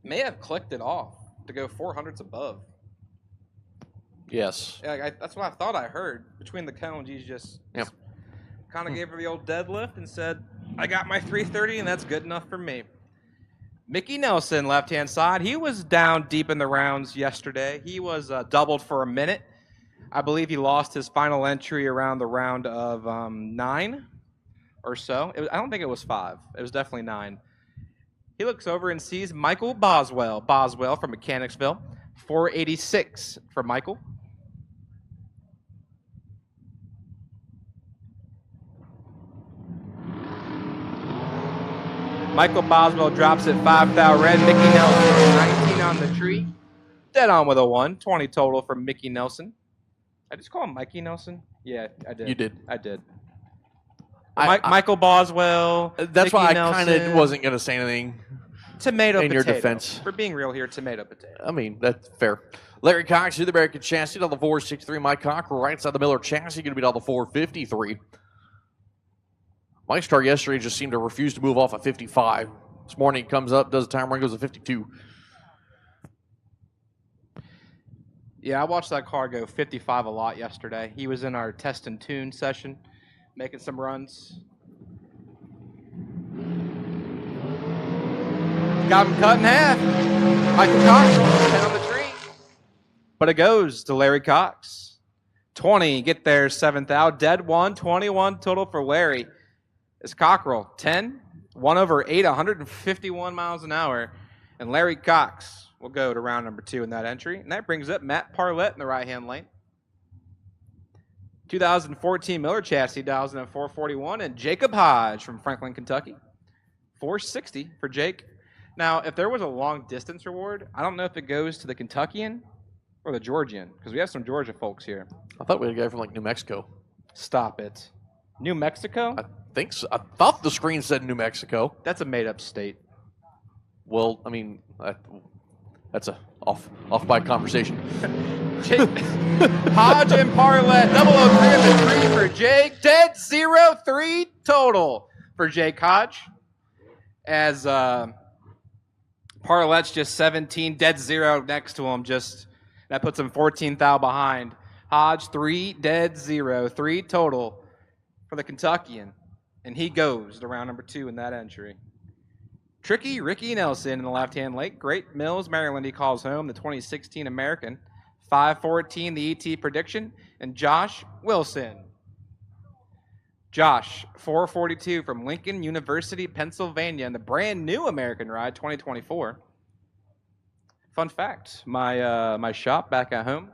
May have clicked it off to go 400s above. Yes. Yeah, that's what I thought I heard. Between the cones, he's just kind of gave her the old deadlift and said, I got my 330, and that's good enough for me. Mickey Nelson, left-hand side. He was down deep in the rounds yesterday. He was doubled for a minute. I believe he lost his final entry around the round of 9 or so. I don't think it was 5. It was definitely 9. He looks over and sees Michael Boswell. Boswell from Mechanicsville. 486 for Michael. Michael Boswell drops at 5 thou red. Mickey Nelson, 19 on the tree. Dead on with a 1. 20 total from Mickey Nelson. I just call him Mikey Nelson? Yeah, I did. You did. I did. Michael Boswell. That's Mickey why I Nelson. kind of wasn't going to say anything. Tomato in potato. your defense. For being real here, tomato potato. I mean, that's fair. Larry Cox through the American chassis on the 463. Mike Cockrell right side the Miller chassis going to be on the 453. Mike's car yesterday just seemed to refuse to move off at 55. This morning he comes up, does a time run, goes to 52. Yeah, I watched that car go 55 a lot yesterday. He was in our test and tune session, making some runs. Got him cut in half. Michael Cox, 10 on the tree. But it goes to Larry Cox. 20, get there, 7th out. Dead 1, 21 total for Larry. It's Cockrell, 10, 1 over 8, 151 miles an hour. And Larry Cox will go to round number 2 in that entry. And that brings up Matt Parlett in the right-hand lane. 2014 Miller chassis dials in at 441. And Jacob Hodge from Franklin, Kentucky. 460 for Jake. Now, if there was a long-distance reward, I don't know if it goes to the Kentuckian or the Georgian? Because we have some Georgia folks here. I thought we had a guy from like New Mexico. Stop it. New Mexico? I think so. I thought the screen said New Mexico. That's a made-up state. Well, I mean, that's a off-bike conversation. Hodge and Parlett, 003 on the tree for Jake. Dead 0-3 total for Jake Hodge. As Parlett's just 17, dead 0 next to him. That puts him 14 thou behind. Hodge 3, dead 0, 3 total for the Kentuckian. And he goes to round number 2 in that entry. Tricky Ricky Nelson in the left-hand lane. Great Mills, Maryland, he calls home, the 2016 American. 5:14, the ET prediction. And Josh Wilson. Josh, 4:42 from Lincoln University, Pennsylvania, in the brand new American Ride 2024. Fun fact, my shop back at home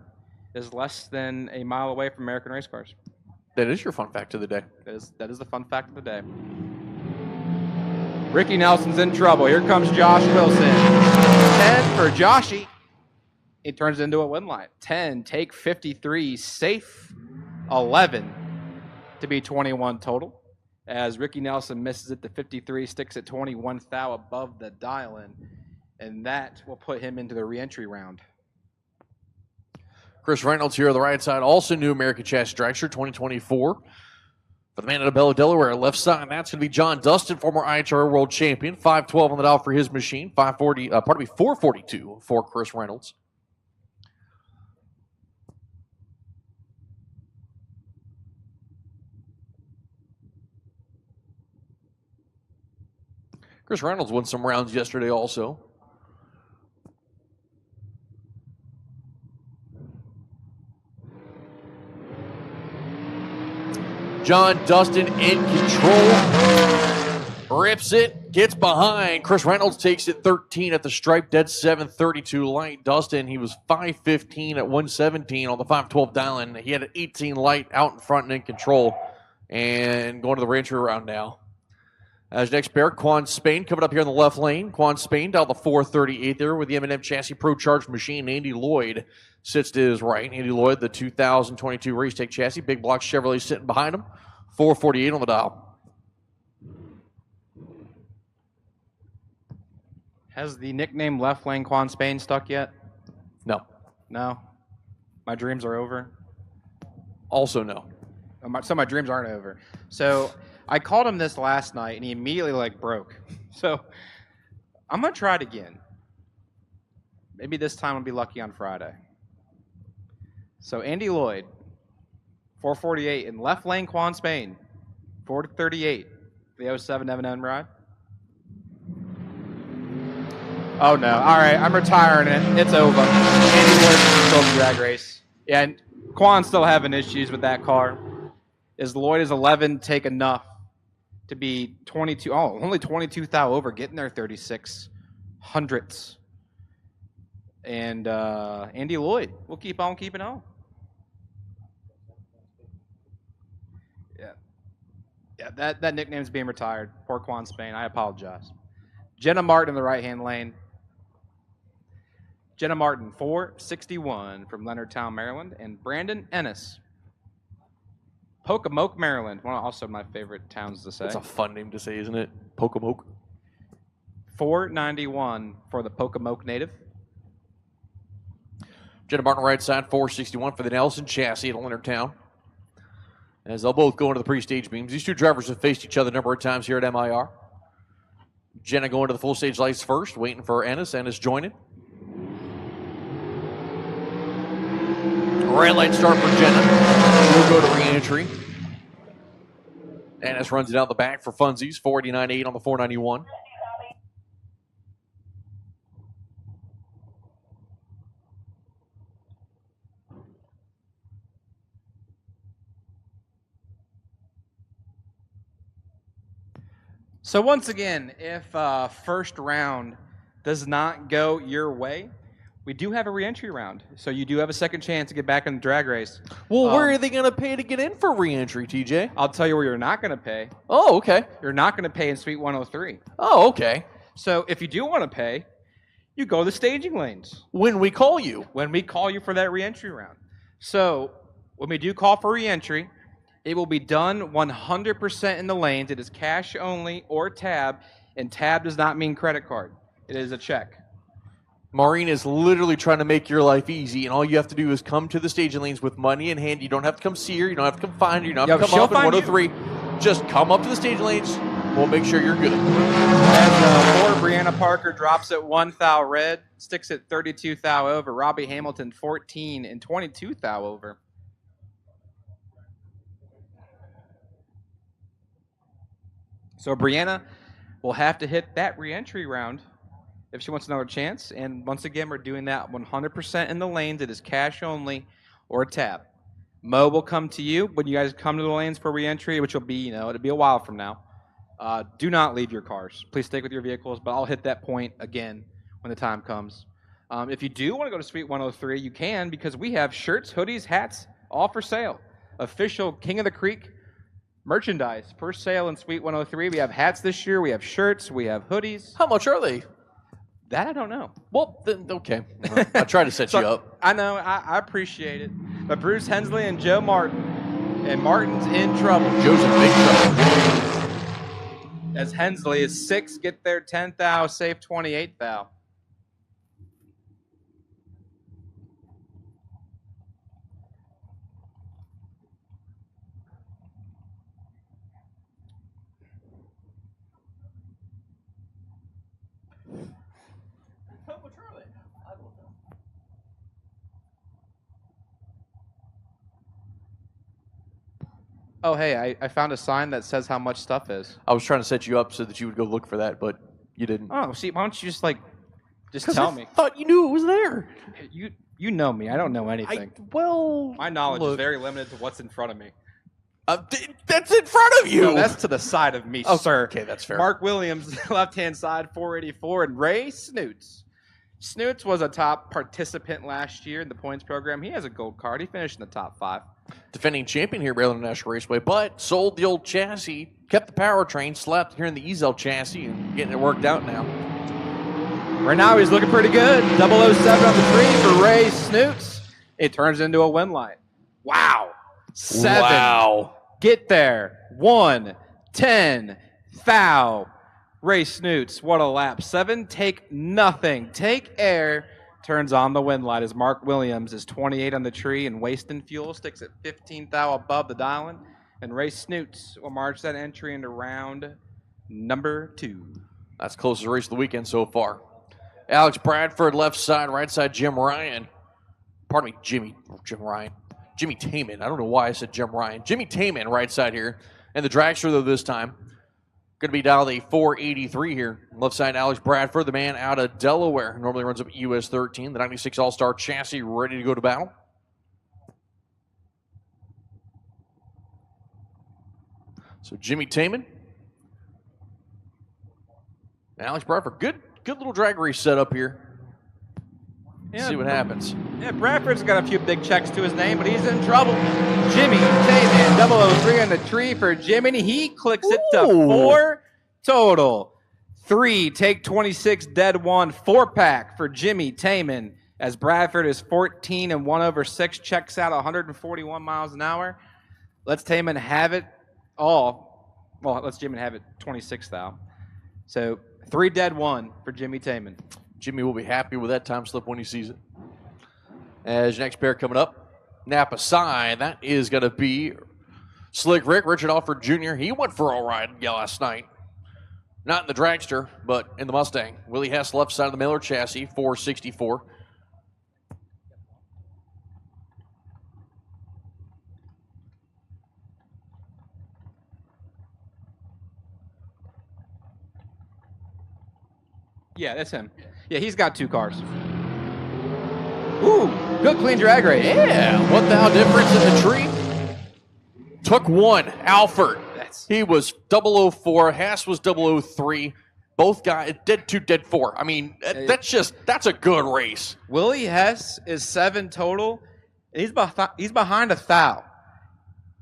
is less than a mile away from American race cars. That is your fun fact of the day. That is the fun fact of the day. Ricky Nelson's in trouble. Here comes Josh Wilson. 10 for Joshy. He turns it into a win line. 10, take 53, safe 11 to be 21 total. As Ricky Nelson misses it to 53, sticks at 21 thou above the dial-in. And that will put him into the re-entry round. Chris Reynolds here on the right side, also new American Chassis Dragster 2024. For the man at Bella, Delaware, left side, that's going to be John Dustin, former IHR World Champion. 5:12 on the dial for his machine. 4:42 for Chris Reynolds. Chris Reynolds won some rounds yesterday also. John Dustin in control. Rips it, gets behind. Chris Reynolds takes it 13 at the stripe, dead 7:32 light. Dustin, he was 5:15 at 1:17 on the 5:12 dial-in. He had an 18 light out in front and in control. And going to the rancher round now. As next pair, Quan Spain coming up here in the left lane. Quan Spain down the 438 there with the M&M Chassis Pro Charged machine. Andy Lloyd sits to his right. Andy Lloyd, the 2022 Race Tech Chassis. Big block Chevrolet sitting behind him. 448 on the dial. Has the nickname left lane Quan Spain stuck yet? No. No? My dreams are over? Also no. So my dreams aren't over. So I called him this last night, and he immediately, broke. So I'm going to try it again. Maybe this time I'll be lucky on Friday. So Andy Lloyd, 448, in left lane Quan Spain, 438, the 07 M&M ride. Oh, no. All right, I'm retiring it. It's over. Andy Lloyd still the drag race. Yeah, and Quan's still having issues with that car. Is Lloyd is 11 take enough to be 22? Oh, only 22 thou over, getting there 36 hundredths. And Andy Lloyd will keep on keeping on. Yeah, that nickname's being retired. Poor Quan Spain. I apologize. Jenna Martin in the right-hand lane. Jenna Martin, 461 from Leonardtown, Maryland. And Brandon Ennis, Pocomoke, Maryland. One of also my favorite towns to say. That's a fun name to say, isn't it? Pocomoke. 491 for the Pocomoke native. Jenna Martin right side, 461 for the Nelson chassis at Leonardtown. As they'll both go into the pre-stage beams. These two drivers have faced each other a number of times here at MIR. Jenna going to the full stage lights first, waiting for Ennis. Ennis joining. Red light start for Jenna. She'll go to re-entry. Ennis runs it out the back for funsies. 489.8 on the 491. So once again, if first round does not go your way, we do have a re-entry round. So you do have a second chance to get back in the drag race. Well, where are they going to pay to get in for re-entry, TJ? I'll tell you where you're not going to pay. Oh, okay. You're not going to pay in Suite 103. Oh, okay. So if you do want to pay, You go to the staging lanes When we call you. when we call you for that reentry round. So when we do call for reentry, it will be done 100% in the lanes. It is cash only or tab, and tab does not mean credit card. It is a check. Maureen is literally trying to make your life easy, and all you have to do is come to the staging lanes with money in hand. You don't have to come see her. You don't have to come find her. You don't have to come up in 103. Just come up to the staging lanes. We'll make sure you're good. As Brianna Parker drops at 1 thou red, sticks at 32 thou over. Robbie Hamilton 14 and 22 thou over. So Brianna will have to hit that reentry round if she wants another chance. And once again, we're doing that 100% in the lanes. It is cash only or tab. Mo will come to you when you guys come to the lanes for reentry, which will be, it'll be a while from now. Do not leave your cars. Please stick with your vehicles, but I'll hit that point again when the time comes. If you do want to go to Suite 103, you can, because we have shirts, hoodies, hats, all for sale. Official King of the Creek merchandise for sale in Suite 103. We have hats this year. We have shirts. We have hoodies. How much are they? That I don't know. Well, then, okay. I tried to set you up. I know. I appreciate it. But Bruce Hensley and Joe Martin. And Martin's in trouble. Joe's in big trouble. As Hensley is 6, get there 10 thou, safe 28 thou. Oh, hey, I found a sign that says how much stuff is. I was trying to set you up so that you would go look for that, but you didn't. Oh, see, why don't you just tell me? I thought you knew it was there. You know me. I don't know anything. My knowledge is very limited to what's in front of me. That's in front of you. No, that's to the side of me, sir. Okay, that's fair. Mark Williams, left-hand side, 484, and Ray Snoots. Snoots was a top participant last year in the points program. He has a gold card. He finished in the top 5. Defending champion here at Maryland International Raceway, but sold the old chassis, kept the powertrain, slapped here in the Ezel chassis, and getting it worked out now. Right now, he's looking pretty good. 007 on the tree for Ray Snoots. It turns into a win line. Wow. 7. Wow. Get there. 1. 10. Thou. Ray Snoots. What a lap. 7. Take nothing. Take air. Turns on the wind light as Mark Williams is 28 on the tree and wasting fuel. Sticks at 15 thou above the dialing. And Ray Snoots will march that entry into round number 2. That's the closest race of the weekend so far. Alex Bradford, left side, right side, Jim Ryan. Pardon me, Jimmy Ryan. Jimmy Taman. I don't know why I said Jim Ryan. Jimmy Taman, right side here. And the dragster, though, this time, going to be down a 483 here. Left side, Alex Bradford, the man out of Delaware. Normally runs up US 13, the 96 All-Star chassis, ready to go to battle. So Jimmy Taman. Alex Bradford. Good little drag race setup here. Yeah, see what happens. Yeah, Bradford's got a few big checks to his name, but he's in trouble. Jimmy Taman, 003 on the tree for Jimmy. He clicks it to 4 total. 3, take 26, dead 1, 4-pack for Jimmy Taman as Bradford is 14 and 1/6, checks out 141 miles an hour. Let's Taman have it all. Well, let's Jimmy have it 26 thou. So 3 dead 1 for Jimmy Taman. Jimmy will be happy with that time slip when he sees it. As your next pair coming up, Napa side, that is going to be Slick Rick, Richard Alford Jr. He went for a ride last night. Not in the dragster, but in the Mustang. Willie Hess, left side of the Miller chassis, 464. Yeah, that's him. Yeah, he's got 2 cars. Ooh, good clean drag race. Yeah, 1 thou difference in the tree. Took 1, Alford. He was 004. Haas was 003. Both guys, dead 2, dead 4. I mean, that's a good race. Willie Hess is 7 total. He's behind a thou.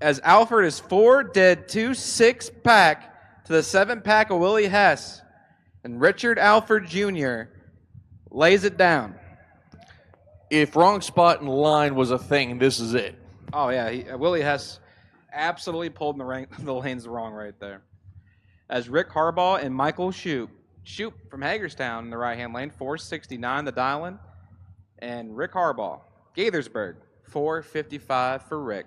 As Alford is 4, dead 2, 6-pack to the 7-pack of Willie Hess. And Richard Alford Jr. Lays it down. If wrong spot in line was a thing, this is it. Oh, yeah. Willie Hess absolutely pulled in the lanes wrong right there. As Rick Harbaugh and Michael Shoup from Hagerstown in the right-hand lane, 469 the dial-in. And Rick Harbaugh, Gaithersburg, 455 for Rick.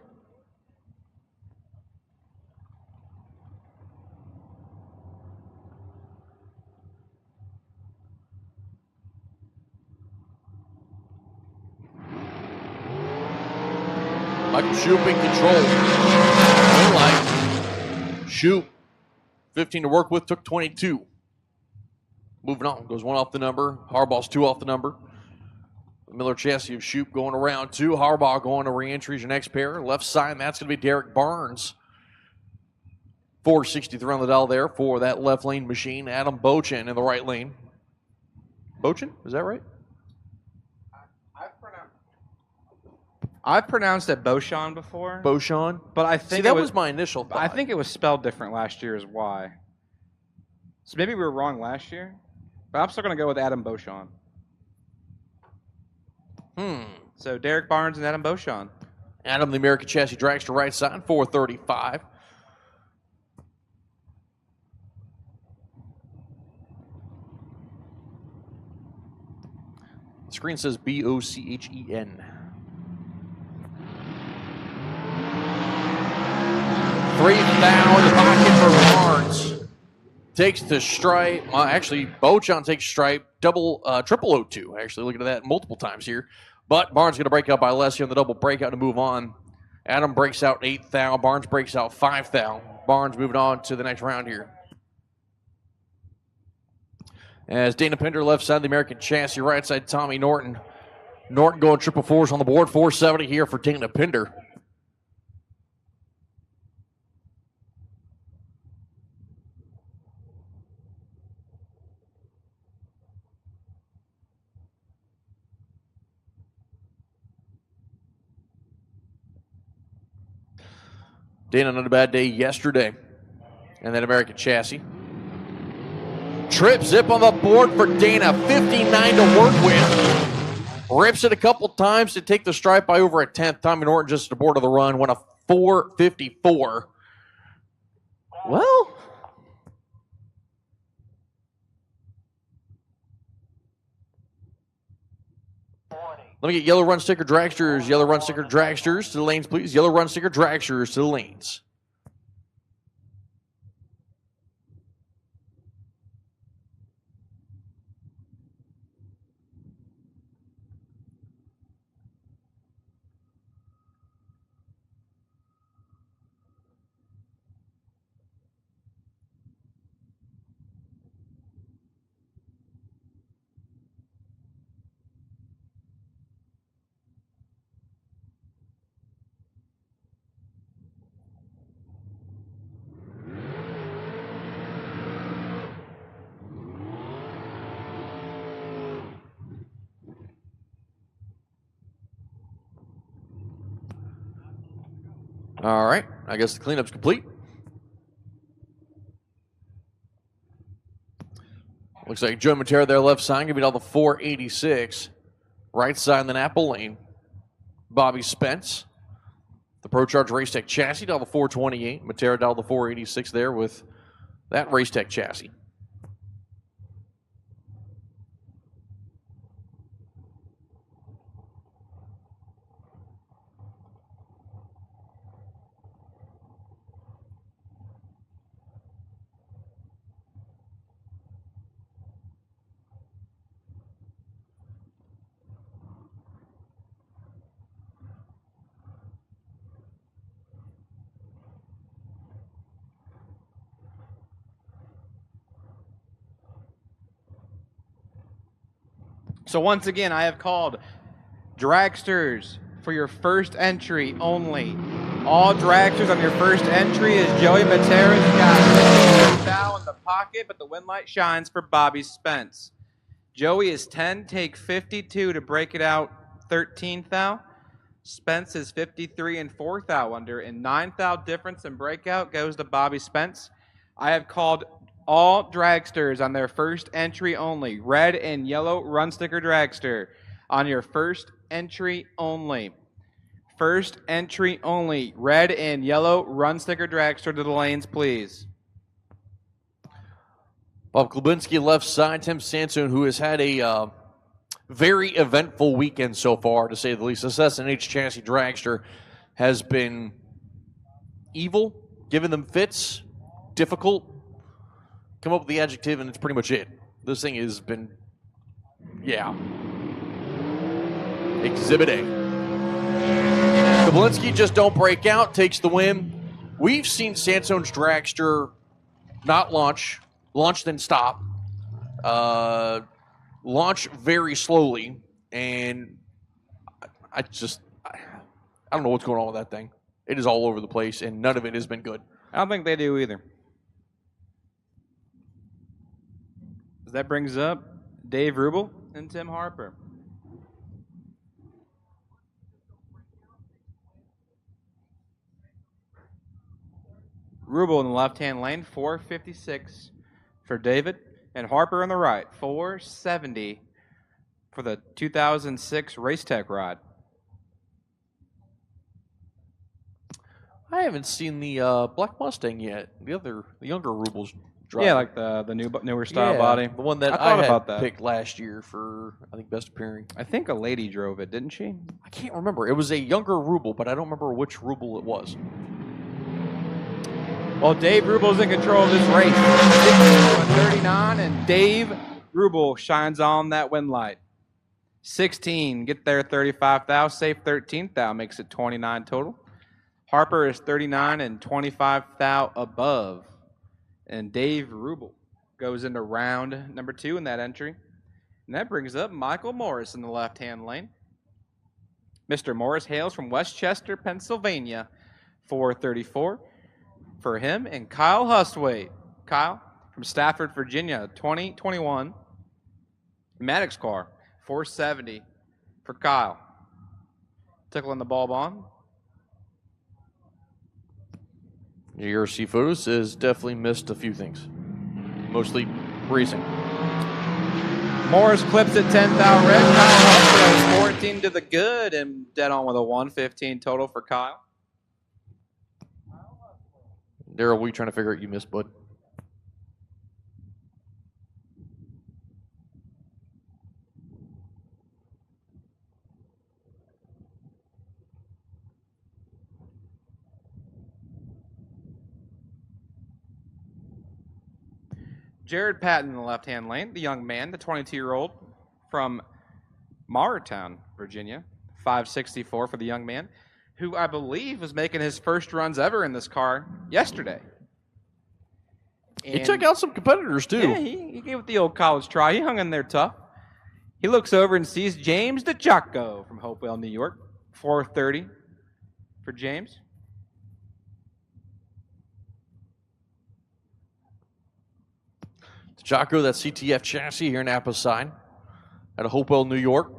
Michael Shoup in control. Green light. Shoup, 15 to work with, took 22. Moving on, goes 1 off the number. Harbaugh's 2 off the number. The Miller chassis of Shoup going around 2. Harbaugh going to re-entries your next pair. Left side, that's going to be Derek Barnes. 463 on the dial there for that left lane machine. Adam Bochin in the right lane. Bochin, is that right? I've pronounced it Beauchamp before. Beauchamp? But I think that was my initial thought. I think it was spelled different last year is why. So maybe we were wrong last year. But I'm still going to go with Adam Beauchamp. So Derek Barnes and Adam Beauchamp. Adam, the American Chassis Dragster, right side, 435. The screen says Bochen. 3,000 in the pocket for Barnes. Takes the stripe. Actually, Beauchamp takes stripe. Triple O2. Actually, looking at that multiple times here. But Barnes going to break out by less here on the double breakout to move on. Adam breaks out 8,000. Barnes breaks out 5,000. Barnes moving on to the next round here. As Dana Pinder left side of the American Chassis, right side Tommy Norton. Norton going triple fours on the board. 470 here for Dana Pinder. Dana on a bad day yesterday. And that American Chassis. Trip zip on the board for Dana. 59 to work with. Rips it a couple times to take the stripe by over a tenth. Tommy Norton just aboard of the run. Went a 454. Well, let me get yellow run sticker dragsters. Yellow run sticker dragsters to the lanes, please. Yellow run sticker dragsters to the lanes. All right, I guess the cleanup's complete. Looks like Joe Matera there left side, giving it all the 486. Right side in the Apple lane. Bobby Spence. The Pro Charge Race Tech chassis, dial the 428. Matera dial the 486 there with that Race Tech chassis. So once again, I have called dragsters for your first entry only. All dragsters on your first entry is Joey Matera's got $1 in the pocket, but the win light shines for Bobby Spence. Joey is 10, take 52 to break it out 13 thou. Spence is 53 and 4 thou under, and 9 thou difference in breakout goes to Bobby Spence. I have called All dragsters on their first entry only. Red and yellow run sticker dragster on your first entry only. First entry only. Red and yellow run sticker dragster to the lanes, please. Bob Klubinski left side. Tim Sansone, who has had a very eventful weekend so far, to say the least. This SNH chassis dragster has been evil, giving them fits, difficult. Come up with the adjective, and it's pretty much it. This thing has been, Exhibit A. Kablinski just don't break out, takes the win. We've seen Sansone's dragster not launch then stop, launch very slowly, and I don't know what's going on with that thing. It is all over the place, and none of it has been good. I don't think they do either. That brings up Dave Rubel and Tim Harper. Rubel in the left-hand lane, 456 for David, and Harper on the right, 470 for the 2006 Race Tech ride. I haven't seen the Black Mustang yet. The younger Rubel's drive. Yeah, like the newer style body. The one that I thought had about that. picked last year for, I think, best appearing. I think a lady drove it, didn't she? I can't remember. It was a younger Rubel, but I don't remember which Rubel it was. Well, Dave Rubel's in control of this race. 39, and Dave Rubel shines on that win light. 16, get there 35 thou, safe 13th thou, makes it 29 total. Harper is 39 and 25 thou above. And Dave Rubel goes into round number 2 in that entry. And that brings up Michael Morris in the left-hand lane. Mr. Morris hails from Westchester, Pennsylvania, 434 for him. And Kyle Hustwaite. Kyle from Stafford, Virginia, 2021 Maddox car, 470 for Kyle. Tickling the bulb on. Your ERC photos says definitely missed a few things, mostly racing. Morris clips at 10 thou red. Kyle Hustwaite 14 to the good and dead on with a 115 total for Kyle. Daryl, what are you trying to figure out you missed, bud? Jared Patton in the left-hand lane, the young man, the 22-year-old from Morristown, Virginia, 564 for the young man, who I believe was making his first runs ever in this car yesterday. He took out some competitors, too. Yeah, he gave it the old college try. He hung in there tough. He looks over and sees James DeJacco from Hopewell, New York, 430 for James. Jocko, that CTF chassis here in Napa sign out of Hopewell, New York.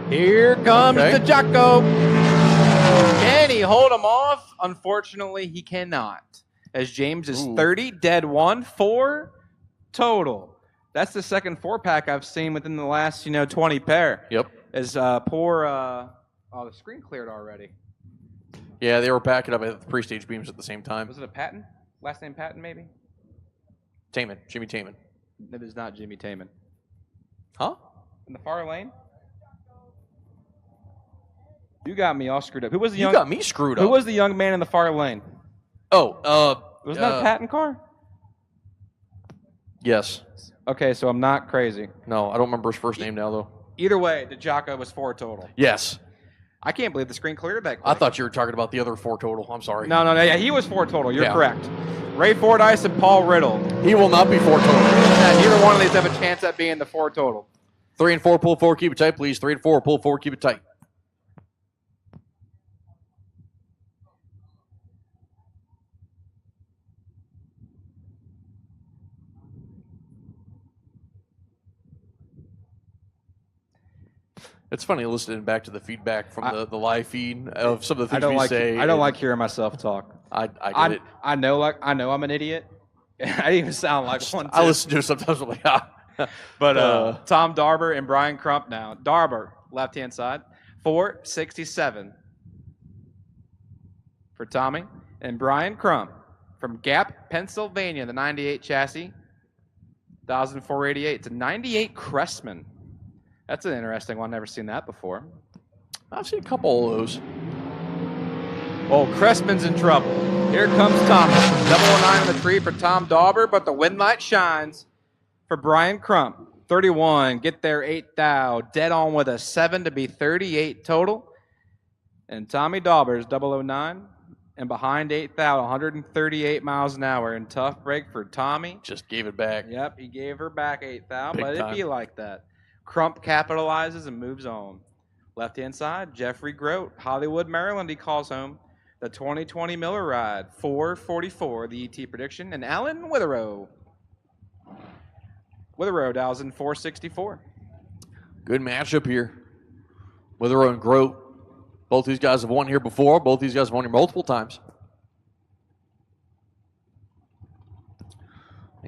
Here comes the Jocko. Can he hold him off? Unfortunately, he cannot. As James is 30, dead 1, 4 total. That's the second 4-pack I've seen within the last, 20 pair. Yep. As the screen cleared already. Yeah, they were packing up at the pre-stage beams at the same time. Was it a Patton? Last name Patton, maybe? Taman, Jimmy Taman. It is not Jimmy Taman. Huh? In the far lane? You got me all screwed up. Who was the You got me screwed up. Who was the young man in the far lane? Was that a Patton car? Yes. Okay, so I'm not crazy. No, I don't remember his first name now, though. Either way, DeJacco was 4 total. Yes. I can't believe the screen cleared that quick. I thought you were talking about the other 4 total. I'm sorry. No, yeah, he was 4 total. You're correct. Ray Fordyce and Paul Riddle. He will not be 4 total. Yeah, neither one of these have a chance at being the 4 total. 3 and 4, pull forward, keep it tight, please. 3 and 4, pull forward, keep it tight. It's funny listening back to the feedback from the live feed of some of the things we say. I don't like hearing myself talk. I get it. I know I'm an idiot. I didn't even sound like one. I listen to it sometimes. I'm like, But Tom Dauber and Brian Crump now. Dauber, left-hand side, 467 for Tommy. And Brian Crump from Gap, Pennsylvania, the 98 chassis, 1,488 to 98 Cressman. That's an interesting one. Never seen that before. I've seen a couple of those. Oh, Cressman's in trouble. Here comes Tommy. 009 on the tree for Tom Dauber, but the wind light shines for Brian Crump. 31, get there 8 thou. Dead on with a 7 to be 38 total. And Tommy Dauber's 009. And behind 8 thou, 138 miles an hour. And tough break for Tommy. Just gave it back. Yep, he gave her back 8 thou, but time. it'd be like that. Crump capitalizes and moves on. Left-hand side, Jeffrey Grote, Hollywood, Maryland, he calls home. The 2020 Miller Ride, 444, the ET prediction. And Alan Witherow. Witherow dials in 464. Good matchup here. Witherow and Grote. Both these guys have won here before. Both these guys have won here multiple times.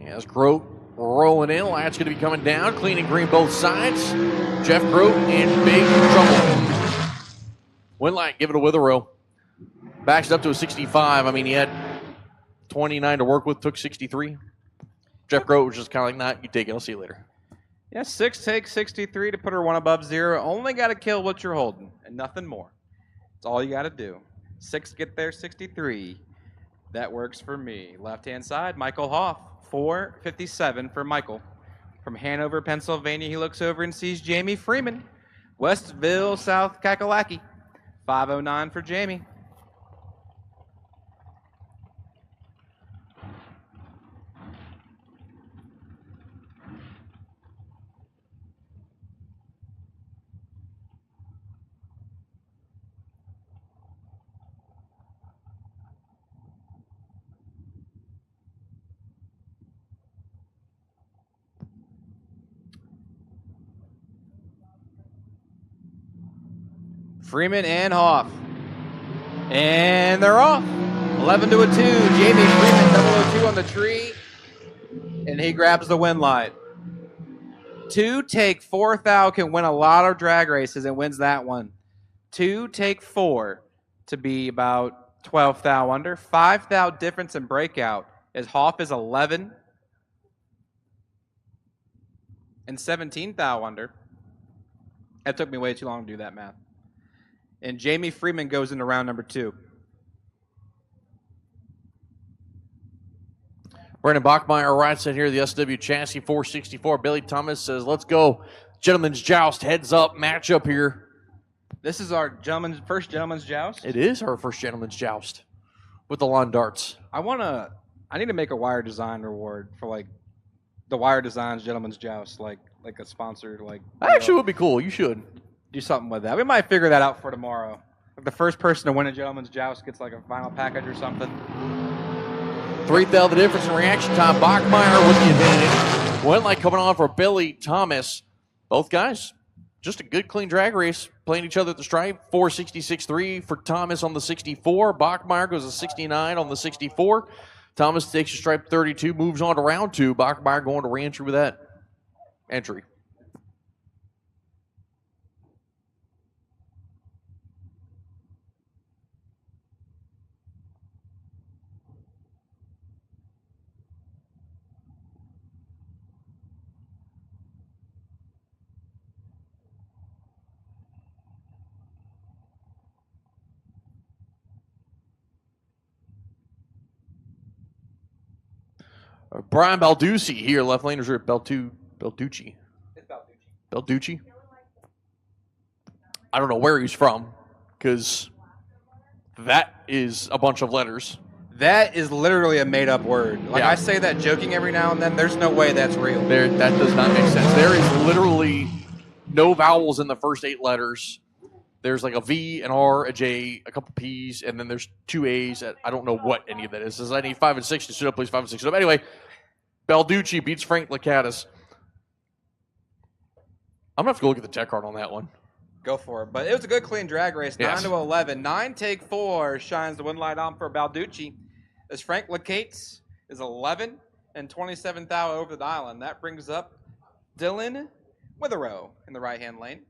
As Grote rolling in, Latch going to be coming down, clean and green both sides. Jeff Grote in big trouble. Winlight give it to Witherow. Backs it up to a 65. I mean, he had 29 to work with, took 63. Jeff Grote was just kind of like, nah, you take it, I'll see you later. Yeah, 6 takes 63 to put her one above 0. Only got to kill what you're holding and nothing more. That's all you got to do. 6 get there, 63. That works for me. Left-hand side, Michael Hoff. 457 for Michael. From Hanover, Pennsylvania, he looks over and sees Jamie Freeman. Westville, South Kakalaki. 509 for Jamie. Freeman and Hoff. And they're off. 11 to a 2. Jamie Freeman, 002 on the tree. And he grabs the win light. 2 take 4 thou can win a lot of drag races and wins that one. 2 take 4 to be about 12 thou under. 5 thou difference in breakout as Hoff is 11 and 17 thou under. That took me way too long to do that math. And Jamie Freeman goes into round number 2. Brandon Bachmeyer rides in here, the SW chassis 464. Billy Thomas says, let's go. Gentleman's Joust, heads up matchup here. This is our first gentleman's joust. It is our first gentleman's joust with the lawn darts. I need to make a wire design reward for like the wire designs gentleman's joust, like a sponsor. Like that actually would be cool. You should do something with that. We might figure that out for tomorrow. Like the first person to win a gentleman's joust gets like a vinyl package or something. 3 thou the difference in reaction time. Bachmeyer with the advantage. Winlight coming on for Billy Thomas. Both guys, just a good, clean drag race. Playing each other at the stripe. 466.3 for Thomas on the 64. Bachmeyer goes to 69 on the 64. Thomas takes a stripe 32, moves on to round 2. Bachmeyer going to re-entry with that entry. Brian Balducci here, left laners are at Balducci. Balducci. I don't know where he's from, because that is a bunch of letters. That is literally a made-up word. Like I say that joking every now and then. There's no way that's real. That does not make sense. There is literally no vowels in the first 8 letters. There's like a V, an R, a J, a couple P's, and then there's 2 A's. I don't know what any of that is. Says I need 5 and 6 to shoot up, please 5 and 6 shoot up. Anyway, Balducci beats Frank Lacatus. I'm going to have to go look at the tech card on that one. go for it. But it was a good, clean drag race. Yes. 9 to 11. 9 take 4 shines the win light on for Balducci. As Frank Lacates is 11 and 27 thou over the dial. And that brings up Dylan Witherow in the right-hand lane.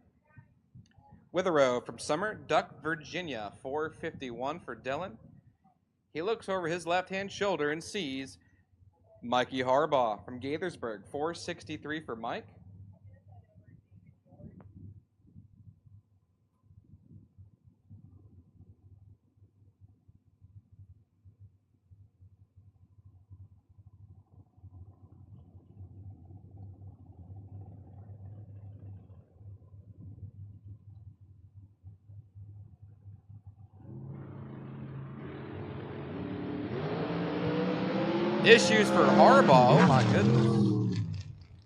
Witherow from Summer Duck, Virginia. 451 for Dylan. He looks over his left-hand shoulder and sees Mikey Harbaugh from Gaithersburg. 463 for Mike. Issues for Harbaugh. Oh, my goodness.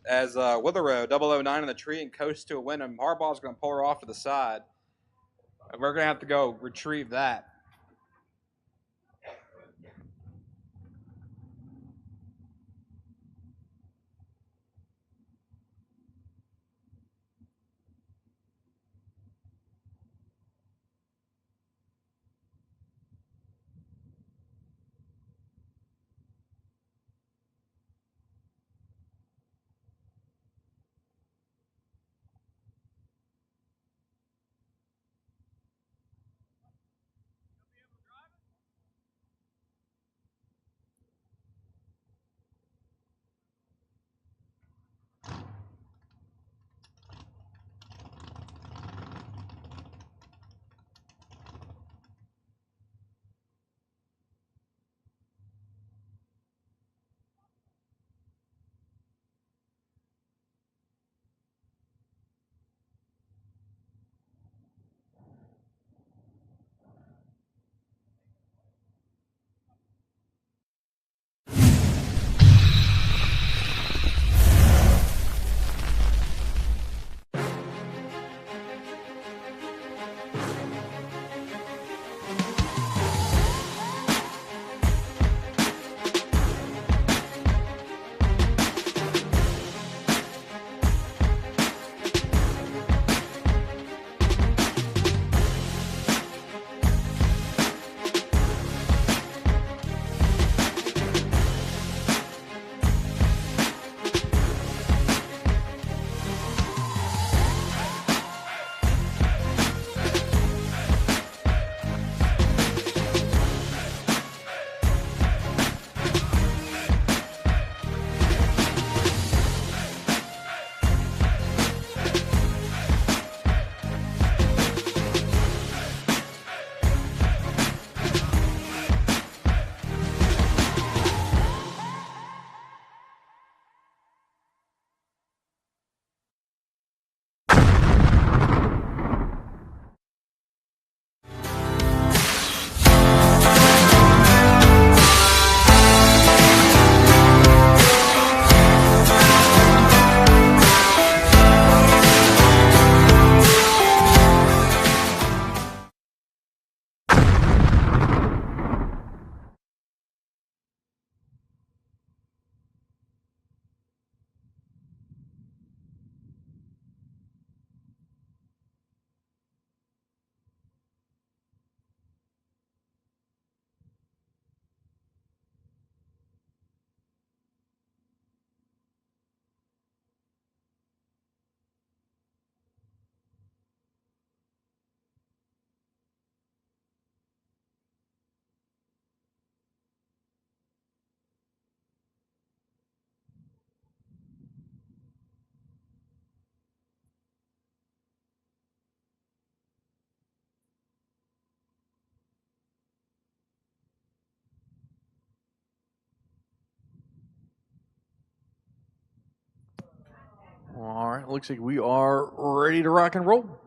As Witherow, 009 in the tree and coast to a win, and Harbaugh's going to pull her off to the side. We're going to have to go retrieve that. All right, looks like we are ready to rock and roll.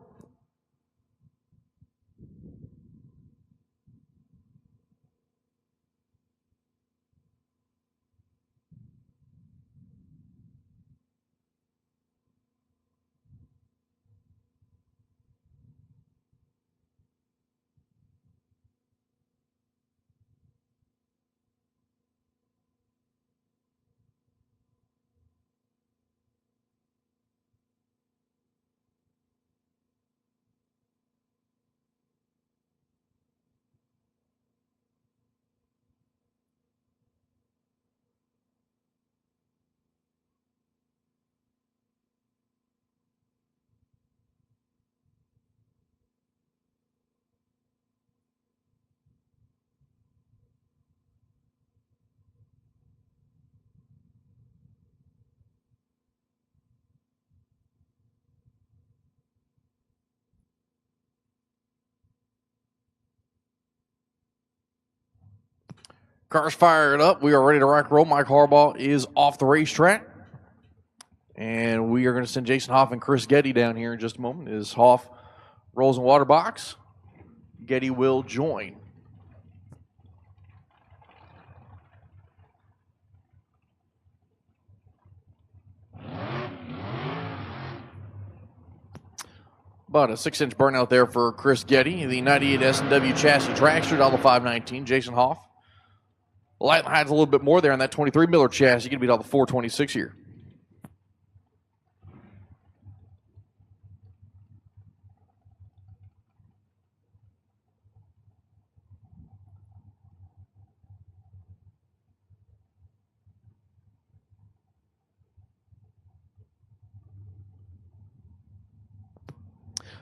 Cars fired up. We are ready to rock and roll. Mike Harbaugh is off the racetrack. And we are going to send Jason Hoff and Chris Getty down here in just a moment. As Hoff rolls in water box, Getty will join. About a 6-inch burnout there for Chris Getty. The 98 S&W chassis dragster down the 519. Jason Hoff. Light hides a little bit more there on that 23 Miller chassis. Going to beat all the 426 here.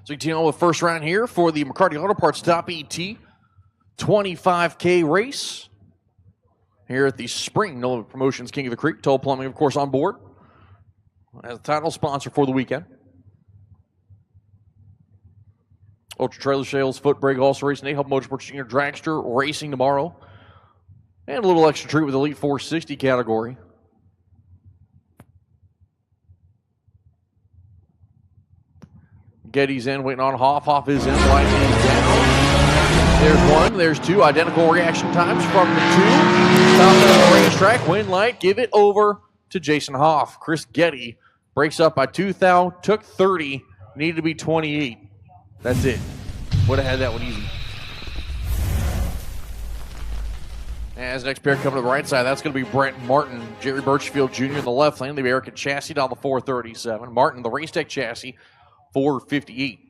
So you continue on with first round here for the McCarty Auto Parts Top ET 25K race here at the Spring Nova Promotions King of the Creek. Toll Plumbing, of course, on board as a title sponsor for the weekend. Ultra Trailer Sales, Footbrake also racing. They help Motorsports Jr Dragster racing tomorrow. And a little extra treat with the Elite 460 category. Getty's in, waiting on Hoff. Hoff is in, light is down. There's one, there's two. Identical reaction times from the two. Top of the racetrack, win light, give it over to Jason Hoff. Chris Getty breaks up by 2 thou, took 30, needed to be 28. That's it. Would have had that one easy. As the next pair coming to the right side, that's going to be Brent Martin. Jerry Birchfield Jr. in the left lane, the American chassis down the 437. Martin, the Race Tech chassis, 458.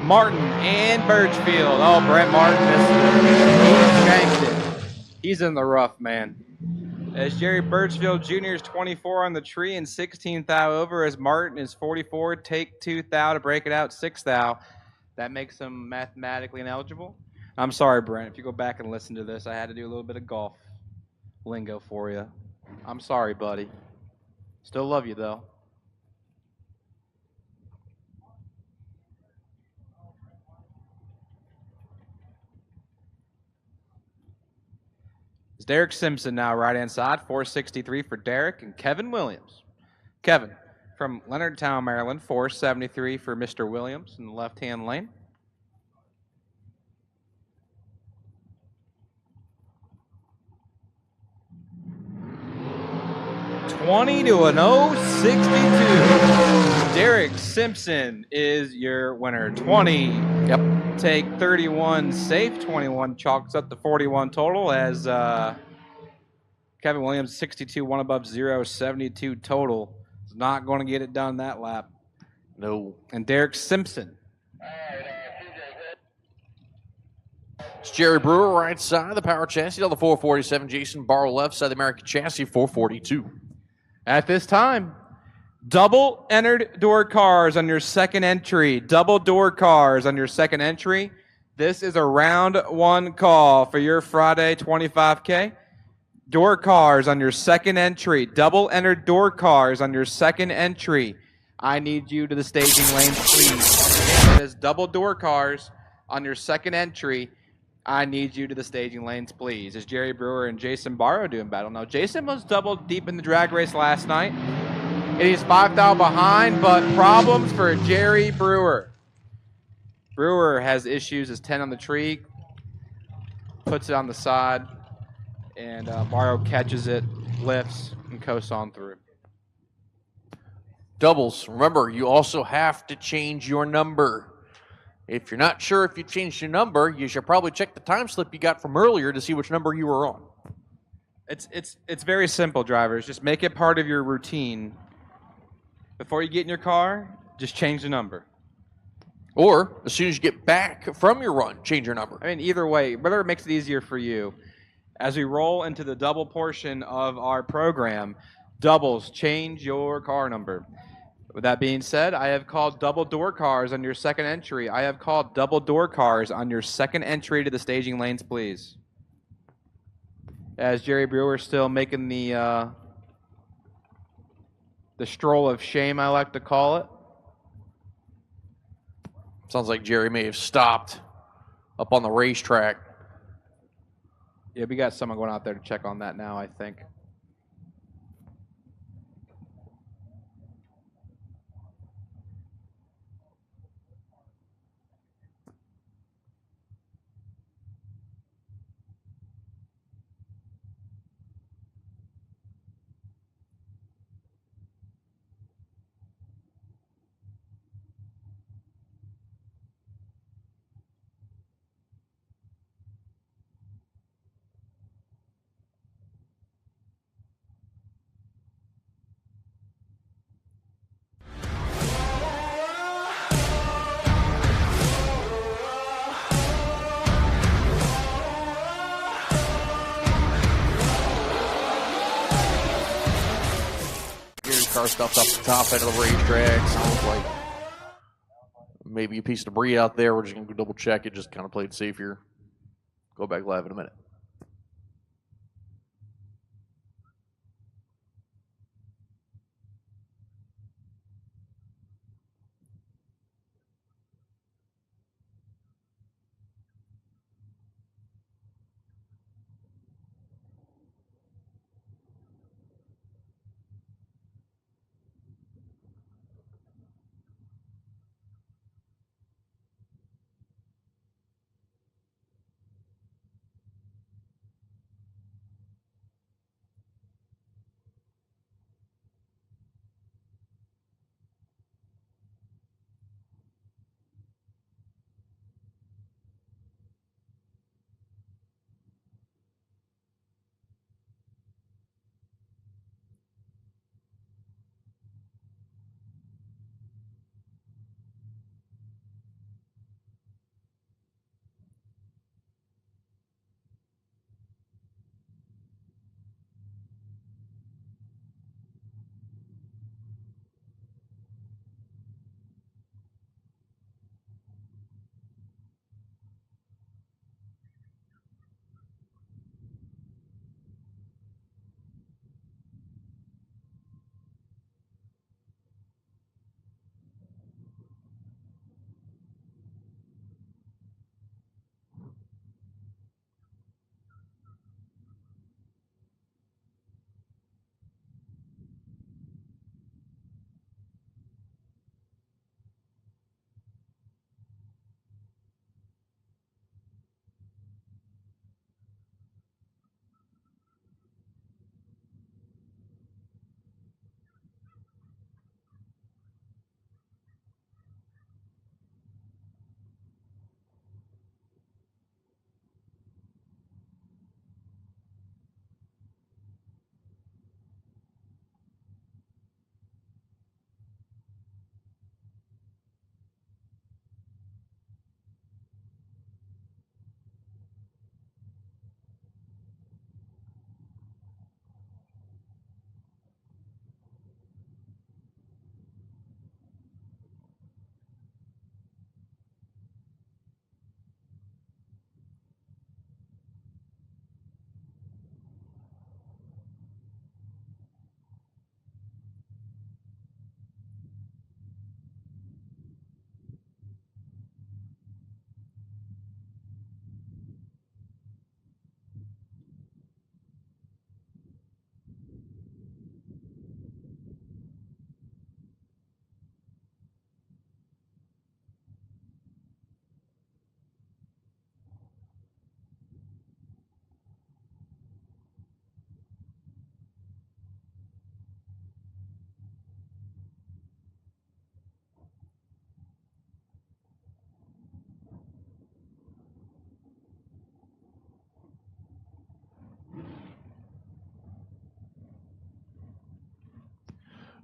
Martin and Birchfield. Oh, Brent Martin missed it. He shanked it. He's in the rough, man. As Jerry Birchfield Jr. is 24 on the tree and 16 thou over, as Martin is 44, take 2 thou to break it out, 6 thou. That makes him mathematically ineligible. I'm sorry, Brent. If you go back and listen to this, I had to do a little bit of golf lingo for you. I'm sorry, buddy. Still love you, though. It's Derek Simpson now, right-hand side, 463 for Derek, and Kevin Williams. Kevin from Leonardtown, Maryland, 473 for Mr. Williams in the left-hand lane. $20 to an 062. Derek Simpson is your winner. 20. Yep. Take 31 safe. 21 chalks up to 41 total as Kevin Williams 62, one above 0, 72 total. Is not going to get it done that lap. No. And Derek Simpson. It's Jerry Brewer, right side, the power chassis on the 447. Jason Barrow, left side, the American chassis, 442. At this time, double entered door cars on your second entry. Double door cars on your second entry. This is a round one call for your Friday 25K. Door cars on your second entry. Double entered door cars on your second entry. I need you to the staging lanes, please. It is double door cars on your second entry. I need you to the staging lanes, please. Is Jerry Brewer and Jason Barrow doing battle? Now, Jason was double deep in the drag race last night. It is 5 thou behind, but problems for Jerry Brewer. Brewer has issues as 10 on the tree, puts it on the side, and Barrow catches it, lifts, and coasts on through. Doubles. Remember, you also have to change your number. If you're not sure if you changed your number, you should probably check the time slip you got from earlier to see which number you were on. It's very simple, drivers. Just make it part of your routine. Before you get in your car, just change the number. Or, as soon as you get back from your run, change your number. I mean, either way, whether it makes it easier for you. As we roll into the double portion of our program, doubles, change your car number. With that being said, I have called double door cars on your second entry. I have called double door cars on your second entry to the staging lanes, please. As Jerry Brewer still making the stroll of shame, I like to call it. Sounds like Jerry may have stopped up on the racetrack. Yeah, we got someone going out there to check on that now, I think. Car stuffed up the top end of the racetrack. Sounds like maybe a piece of debris out there. We're just going to double check it, just kind of play it safe here. Go back live in a minute.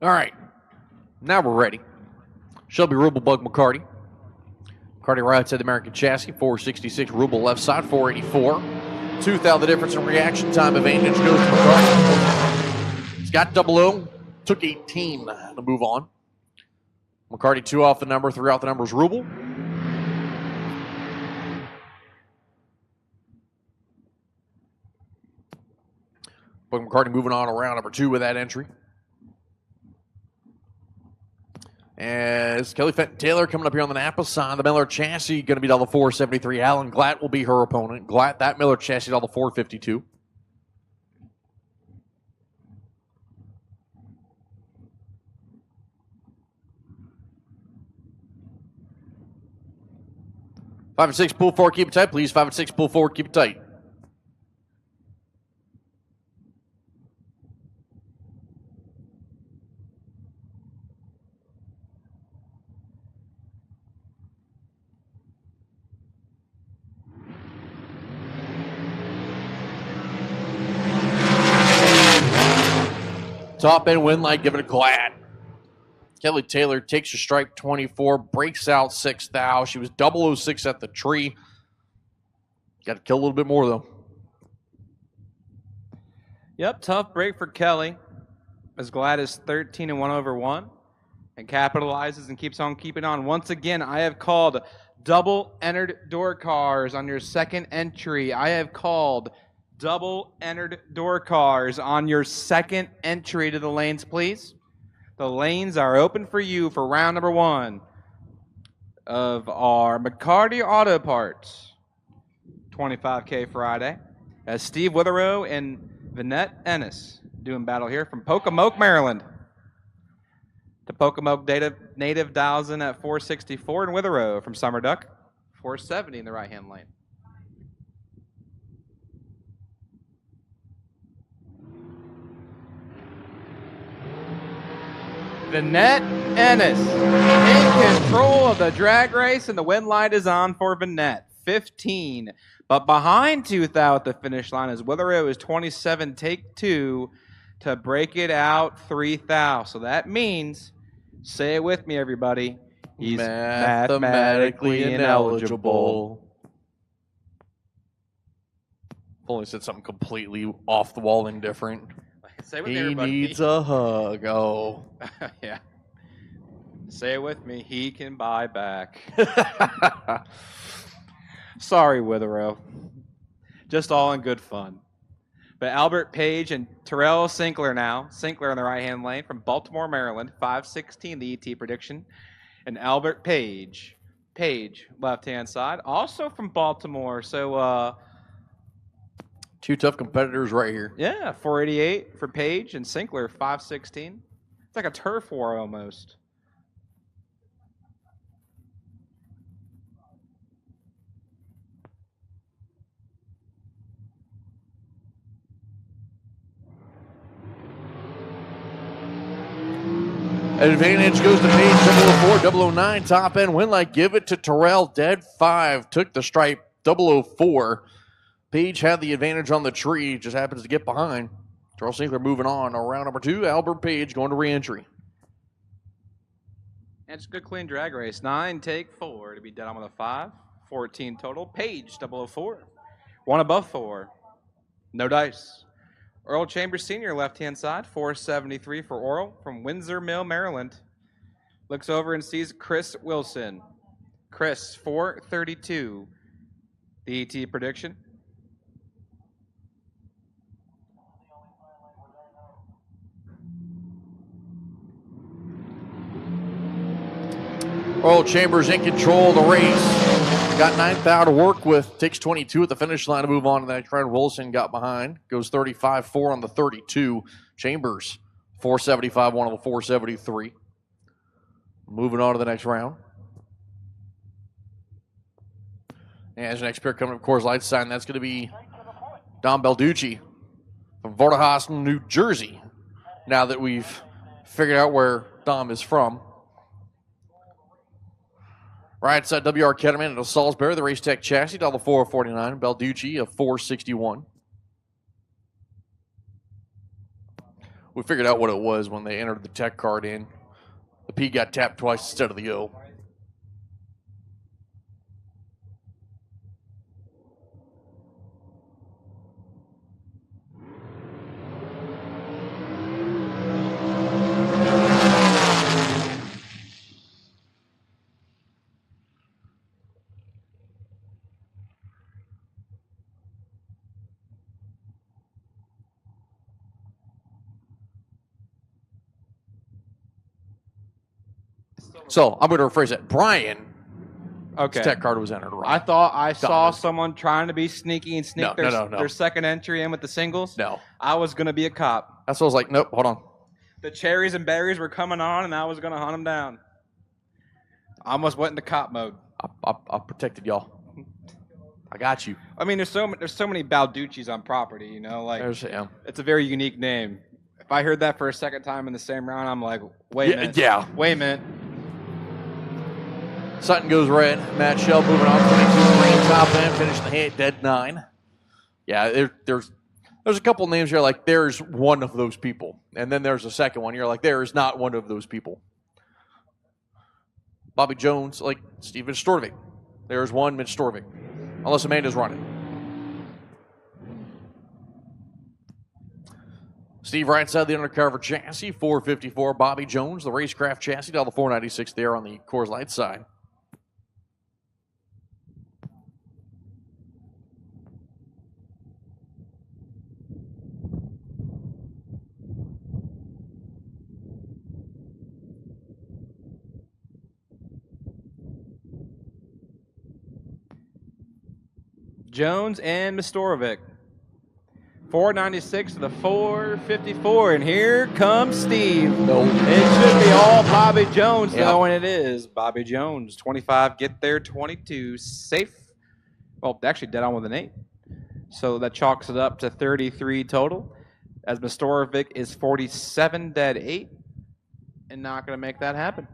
All right. Now we're ready. Shelby Rubel, Bug McCarty. McCarty right side the American chassis, 466. Rubel left side, 484. 2,000 the difference in reaction time. Advantage goes to McCarty. He's got 00. Took 18 to move on. McCarty 2 off the number, 3 off the number is Rubel. But McCarty moving on around number 2 with that entry. As Kelly Fenton Taylor coming up here on the Napa side, the Miller chassis going to be down to 473. Alan Glatt will be her opponent. Glatt, that Miller chassis down to 452. Five and 6, pull forward, keep it tight, please. 5 and 6, pull forward, keep it tight. Top end wind light, give it a Glatt. Kelly Taylor takes her strike 24, breaks out 6 thou. She was 006 at the tree. Got to kill a little bit more, though. Yep, tough break for Kelly. As Glad is 13 and 1 over 1 and capitalizes and keeps on keeping on. Once again, I have called double entered door cars on your second entry. I have called double entered door cars on your second entry to the lanes, please. The lanes are open for you for round number 1 of our McCarty Auto Parts 25K Friday. As Steve Witherow and Vinette Ennis doing battle here from Pocomoke, Maryland. The Pocomoke native dials in at 464, and Witherow from Summer Duck 470 in the right-hand lane. Vinette Ennis in control of the drag race, and the win light is on for Vinette. 15. But behind 2 thou at the finish line is Witherow is 27, take 2 to break it out 3 thou. So that means, say it with me, everybody, he's mathematically ineligible. If only said something completely off the wall and different. Say it with he everybody. Needs a hug. Oh. Yeah. Say it with me. He can buy back. Sorry, Witherow. Just all in good fun. But Albert Page and Terrell Sinkler now. Sinkler in the right-hand lane from Baltimore, Maryland. 516, the ET prediction. And Albert Page. Page, left-hand side. Also from Baltimore. So, 2 tough competitors right here. yeah, 488 for Page and Sinkler, 516. It's like a turf war almost. Advantage goes to Page, 004, 009, top end win light. Give it to Terrell, dead 5. Took the stripe, 004. Page had the advantage on the tree, just happens to get behind. Charles Sinkler moving on. Round number 2, Albert Page going to re-entry. And it's a good clean drag race. 9, take 4 to be dead on with a 5. 14 total. Page, 004. 1 above 4. No dice. Earl Chambers Sr., left-hand side, 473 for Earl from Windsor Mill, Maryland. Looks over and sees Chris Wilson. Chris, 432. The ET prediction. Earl Chambers in control of the race. Got 9 thou to work with. Takes 22 at the finish line to move on to the next round. Wilson got behind. Goes 35-4 on the 32. Chambers, 475, one of the 473. Moving on to the next round. And as the next pair coming up, Coors Light sign, that's going to be Don Belducci from Vortehaus, New Jersey. Now that we've figured out where Dom is from. Right side, WR Ketterman at Salisbury, the Race Tech chassis, $449. Belducci, a 461. We figured out what it was when they entered the tech card in. The P got tapped twice instead of the O. So I'm going to rephrase that. Brian's Okay. tech card was entered wrong. I thought I saw Dominant. someone trying to be sneaky and sneak No. their second entry in with the singles. No. I was going to be a cop. That's what I was like, nope, hold on. The cherries and berries were coming on, and I was going to hunt them down. I almost went into cop mode. I protected y'all. I got you. I mean, there's so many Balducci's on property, you know, like Yeah. it's a very unique name. If I heard that for a second time in the same round, I'm like, wait a minute. Yeah. Wait a minute. Sutton goes red. Matt Shell moving on 22 green top end, finishing the hit dead 9. Yeah, there's a couple names here like there's one of those people, and then there's a second one. You're like there is not one of those people. Bobby Jones, like Steven Storvik. There's one Mitch Storvik, unless Amanda's running. Steve right side the undercover chassis, 454. Bobby Jones, the racecraft chassis, down the 496 there on the Coors Light side. Jones and Mistorovic. 496 to the 454, and here comes Steve. No. It should be all Bobby Jones, Yep. though, and it is. Bobby Jones, 25, get there, 22, safe. Well, actually dead on with an 8. So that chalks it up to 33 total, as Mistorovic is 47, dead 8, and not going to make that happen.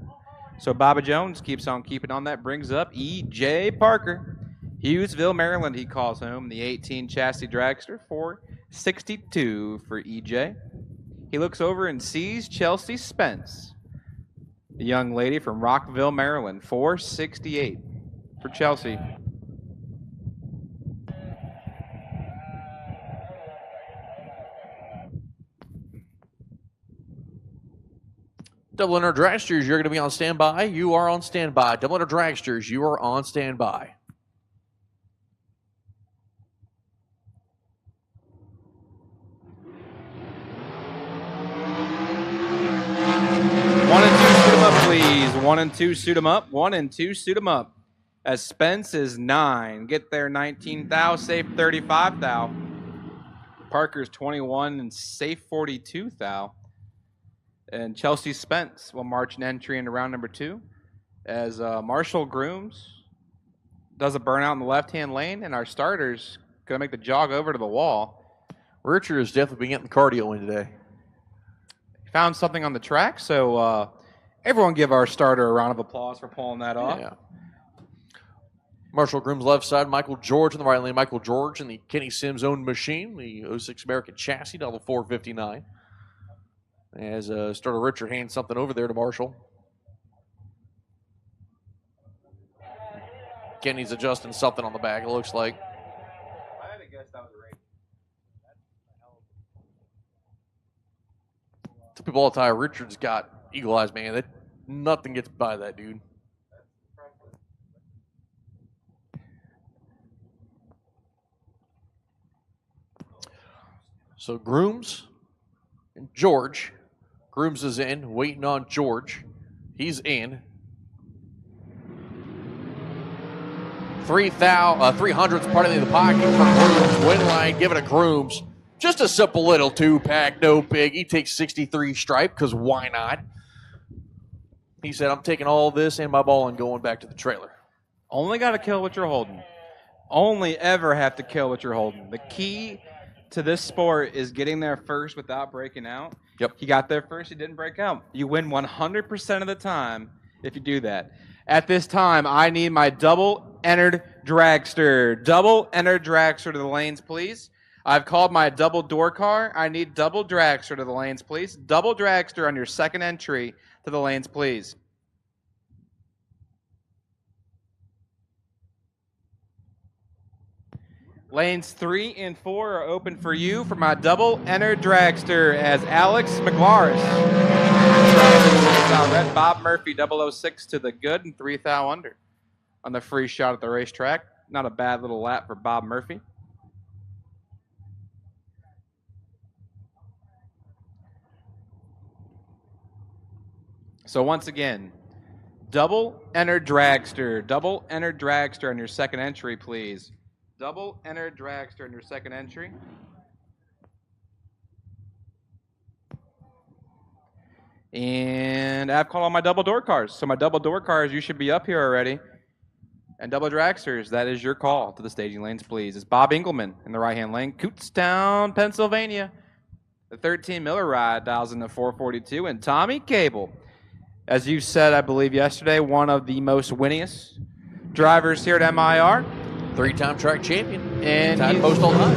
So Bobby Jones keeps on keeping on. That brings up E.J. Parker. Hughesville, Maryland, he calls home. The 18 chassis dragster, 462 for EJ. He looks over and sees Chelsea Spence, the young lady from Rockville, Maryland, 468 for Chelsea. Double Enter Dragsters, you're going to be on standby. You are on standby. Double Enter Dragsters, you are on standby. One and two, suit 'em up, please. 1 and 2, suit 'em up. 1 and 2, suit 'em up. As Spence is 9. Get there, 19 thou, safe 35 thou. Parker's 21 and safe 42 thou. And Chelsea Spence will march an entry into round number 2 as Marshall Grooms does a burnout in the left-hand lane, and our starter's going to make the jog over to the wall. Richard has definitely been getting cardio in today. Found something on the track, so everyone give our starter a round of applause for pulling that off. Yeah. Marshall Groom's left side, Michael George in the right lane. Michael George in the Kenny Sims owned machine, the 06 American chassis, down to 459. As starter Richard hands something over there to Marshall. Kenny's adjusting something on the back, it looks like. I had to guess that was a race. To people all the time, Richard's got eagle eyes, man. Nothing gets by that dude. So Grooms and George. Grooms is in, waiting on George. He's in. 300's parting in the pocket for Grooms. Win line, give it a Grooms. Just a simple little 2-pack, no big. He takes 63 stripe, because why not? He said, I'm taking all this and my ball and going back to the trailer. Only got to kill what you're holding. Only ever have to kill what you're holding. The key to this sport is getting there first without breaking out. Yep. He got there first, he didn't break out. You win 100% of the time if you do that. At this time, I need my double-entered dragster. Double-entered dragster to the lanes, please. I've called my double door car. I need double dragster to the lanes, please. Double dragster on your second entry to the lanes, please. Lanes 3 and 4 are open for you for my double-entered dragster as Alex McLaris. Red Bob Murphy 006 to the good and 3 thou under on the free shot at the racetrack. Not a bad little lap for Bob Murphy. So once again, Double enter dragster. Double enter dragster on your second entry, please. Double enter dragster on your second entry. And I've called on my double door cars. So my double door cars, you should be up here already. And double dragsters, that is your call to the staging lanes, please. It's Bob Engelman in the right-hand lane, Kutztown, Pennsylvania. The 13 Miller ride dials in the 442. And Tommy Cable, as you said, I believe yesterday, one of the most winningest drivers here at MIR. Three-time track champion. And Tied most all time.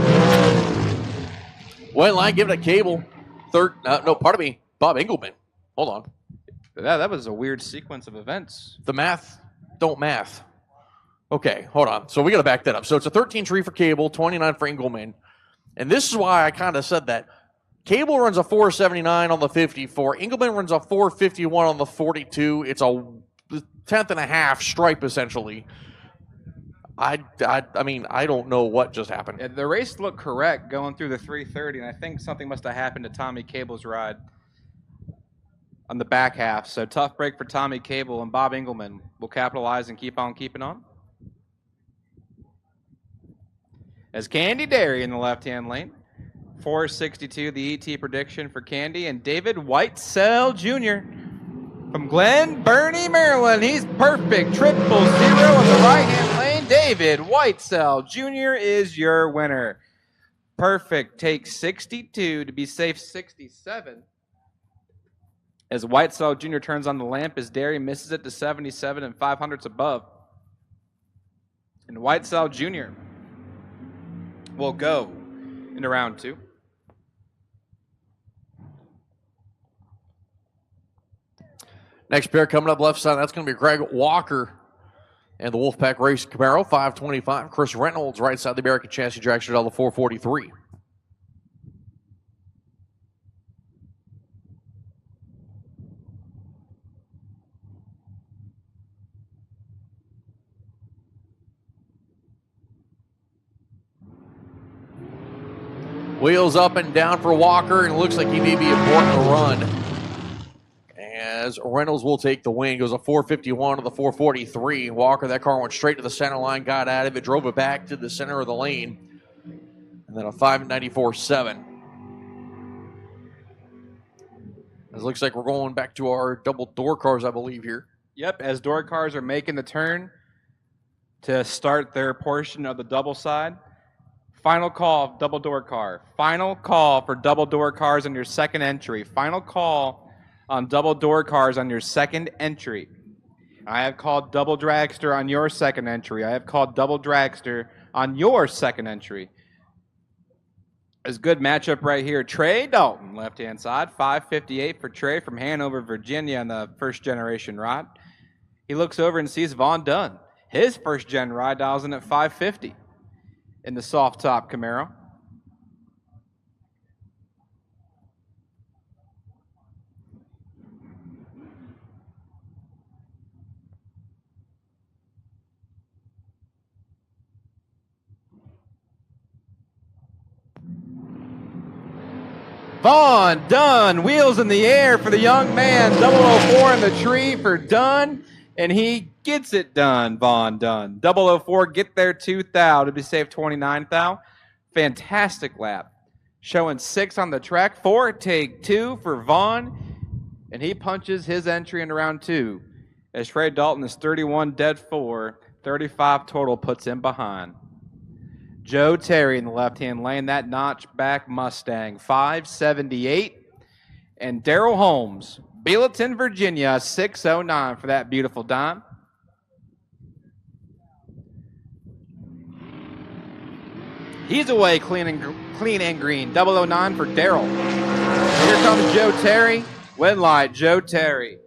Went line, give it a Cable. Bob Engelman. Hold on. That was a weird sequence of events. The math don't math. Okay, hold on. So we got to back that up. So it's a 13 tree for Cable, 29 for Engelman. And this is why I kind of said that. Cable runs a 479 on the 54. Engelman runs a 451 on the 42. It's a tenth and a half stripe, essentially. I mean, I don't know what just happened. Yeah, the race looked correct going through the 330, and I think something must have happened to Tommy Cable's ride on the back half. So tough break for Tommy Cable, and Bob Engelman will capitalize and keep on keeping on. As Candy Dairy in the left-hand lane. 462, the ET prediction for Candy. And David Whitesell Jr. from Glen Burnie, Maryland. He's perfect. 000 in the right-hand lane. David Whitesell Jr. is your winner. Perfect. Takes 62 to be safe 67. As Whitesell Jr. turns on the lamp, as Dairy misses it to 77 and 500s above. And Whitesell Jr. will go into round two. Next pair coming up left side, that's going to be Greg Walker and the Wolfpack Race Camaro, 525. Chris Reynolds, right side, the American Chassis Dragsters, the 443. Wheels up and down for Walker, and it looks like he may be important to run. As Reynolds will take the win, goes a 451 to the 443. Walker, that car went straight to the center line, got out of it, drove it back to the center of the lane. And then a 594.7. It looks like we're going back to our double door cars, I believe, here. Yep, as door cars are making the turn to start their portion of the double side. Final call, double door car. Final call for double door cars on your second entry. Final call on double door cars on your second entry. I have called double dragster on your second entry. I have called double dragster on your second entry. It's a good matchup right here. Trey Dalton, left-hand side, 558 for Trey from Hanover, Virginia on the first-generation ride. He looks over and sees Vaughn Dunn. His first-gen ride dials in at 550 in the soft-top Camaro. Vaughn Dunn, wheels in the air for the young man. 004 in the tree for Dunn, and he gets it done, Vaughn Dunn. 004, get there 2 thou to be safe 29 thou. Fantastic lap. Showing 6 on the track. 4, take 2 for Vaughn, and he punches his entry into round 2. As Trey Dalton is 31 dead 4, 35 total puts him behind. Joe Terry in the left-hand lane, that notchback Mustang, 578. And Darrell Holmes, Bealeton, Virginia, 609 for that beautiful dime. He's away clean and green, 009 for Darrell. Here comes Joe Terry, win light, Joe Terry.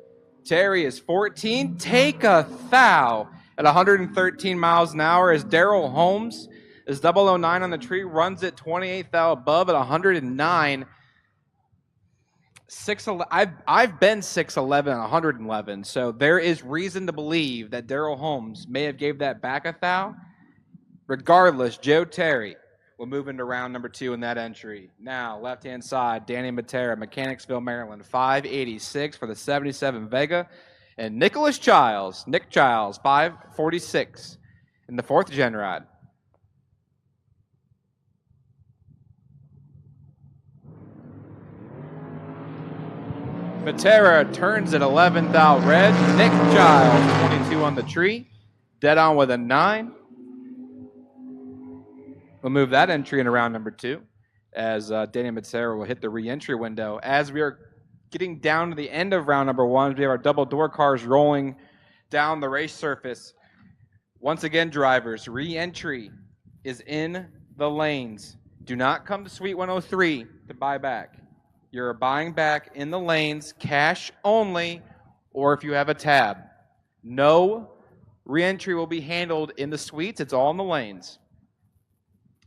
Terry is 14, take a thou at 113 miles an hour as Darrell Holmes is 009 on the tree, runs it 28 thou above at 109. I've been 6'11 and 111, so there is reason to believe that Darrell Holmes may have gave that back a thou. Regardless, Joe Terry will move into round number 2 in that entry. Now, left-hand side, Danny Matera, Mechanicsville, Maryland, 586 for the 77 Vega. And Nick Childs, 546 in the 4th gen ride. Matera turns at 11th out red. Nick Childs, 22 on the tree. Dead on with a 9. We'll move that entry into round number 2 as Danny Matera will hit the re-entry window. As we are getting down to the end of round number 1, we have our double door cars rolling down the race surface. Once again, drivers, re-entry is in the lanes. Do not come to Suite 103 to buy back. You're buying back in the lanes, cash only, or if you have a tab. No re-entry will be handled in the suites. It's all in the lanes.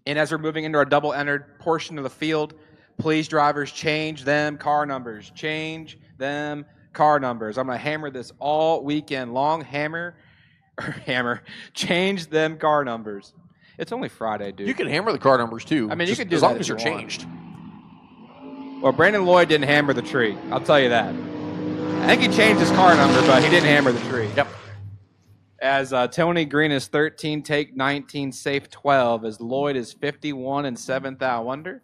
And as we're moving into our double-entered portion of the field, please, drivers, change them car numbers. Change them car numbers. I'm going to hammer this all weekend long. Change them car numbers. It's only Friday, dude. You can hammer the car numbers, too. I mean, you can do as that long as if they're you want. changed. Well, Brandon Lloyd didn't hammer the tree. I'll tell you that. I think he changed his car number, but he didn't hammer the tree. Yep. As Tony Green is 13, take 19, safe 12. As Lloyd is 51 and 7th out under.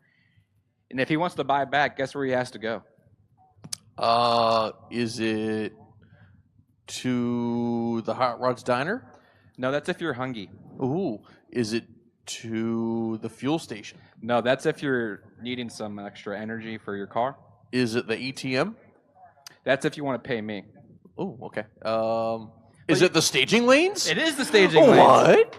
And if he wants to buy back, guess where he has to go? Is it to the Hot Rods Diner? No, that's if you're hungry. Ooh. Is it to the fuel station? No, that's if you're needing some extra energy for your car. Is it the ATM? That's if you want to pay me. Oh, okay. Is it the staging lanes? It is the staging lanes. What?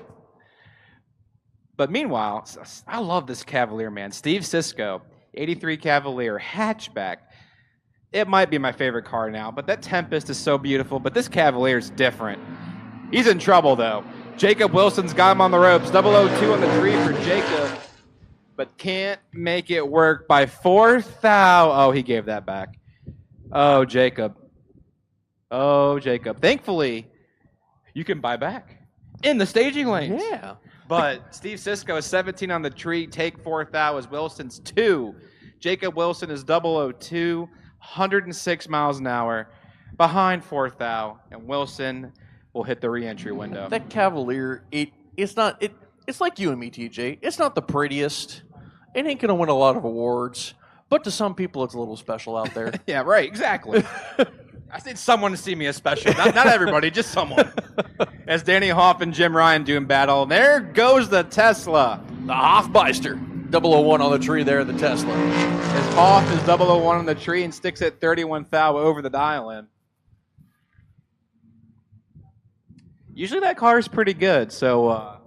But meanwhile, I love this Cavalier, man. Steve Sisko, 83 Cavalier hatchback. It might be my favorite car now, but that Tempest is so beautiful. But this Cavalier is different. He's in trouble, though. Jacob Wilson's got him on the ropes. 002 on the tree for Jacob, but can't make it work by 4th out. Oh, he gave that back. Oh, Jacob. Oh, Jacob. Thankfully, you can buy back in the staging lanes. Yeah. But Steve Sisko is 17 on the tree. Take 4th out as Wilson's 2. Jacob Wilson is 002, 106 miles an hour behind 4th out, and Wilson will hit the re-entry window. That Cavalier, it's like you and me, TJ. It's not the prettiest. It ain't going to win a lot of awards. But to some people, it's a little special out there. Yeah, right, exactly. I need someone to see me as special. Not everybody, just someone. As Danny Hoff and Jim Ryan doing battle. There goes the Tesla. The Hofmeister. 001 on the tree there, the Tesla. As Hoff is 001 on the tree and sticks at 31 thou over the dial-in. Usually that car is pretty good, so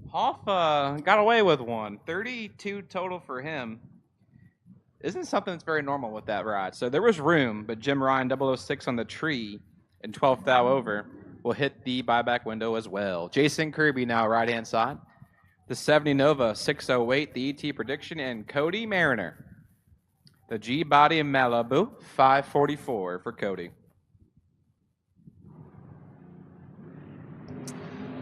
Hoff got away with one. 32 total for him. Isn't something that's very normal with that ride. So there was room, but Jim Ryan, 006 on the tree and 12th thou over will hit the buyback window as well. Jason Kirby now right-hand side. The 70 Nova, 608, the ET prediction, and Cody Mariner. The G-Body Malibu, 544 for Cody.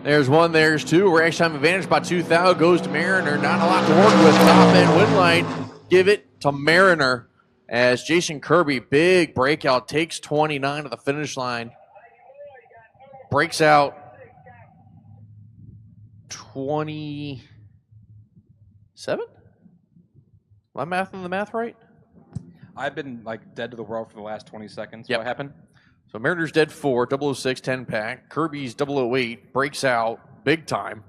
There's one, there's two. Race time advantage by 2 thou goes to Mariner. Not a lot to work with. Top end win line. Give it to Mariner as Jason Kirby, big breakout, takes 29 to the finish line. Breaks out 27? Am I mathing the math right? I've been like dead to the world for the last 20 seconds. Yep. What happened? So Mariner's dead 4, 006, 10-pack. Kirby's 008, breaks out big time.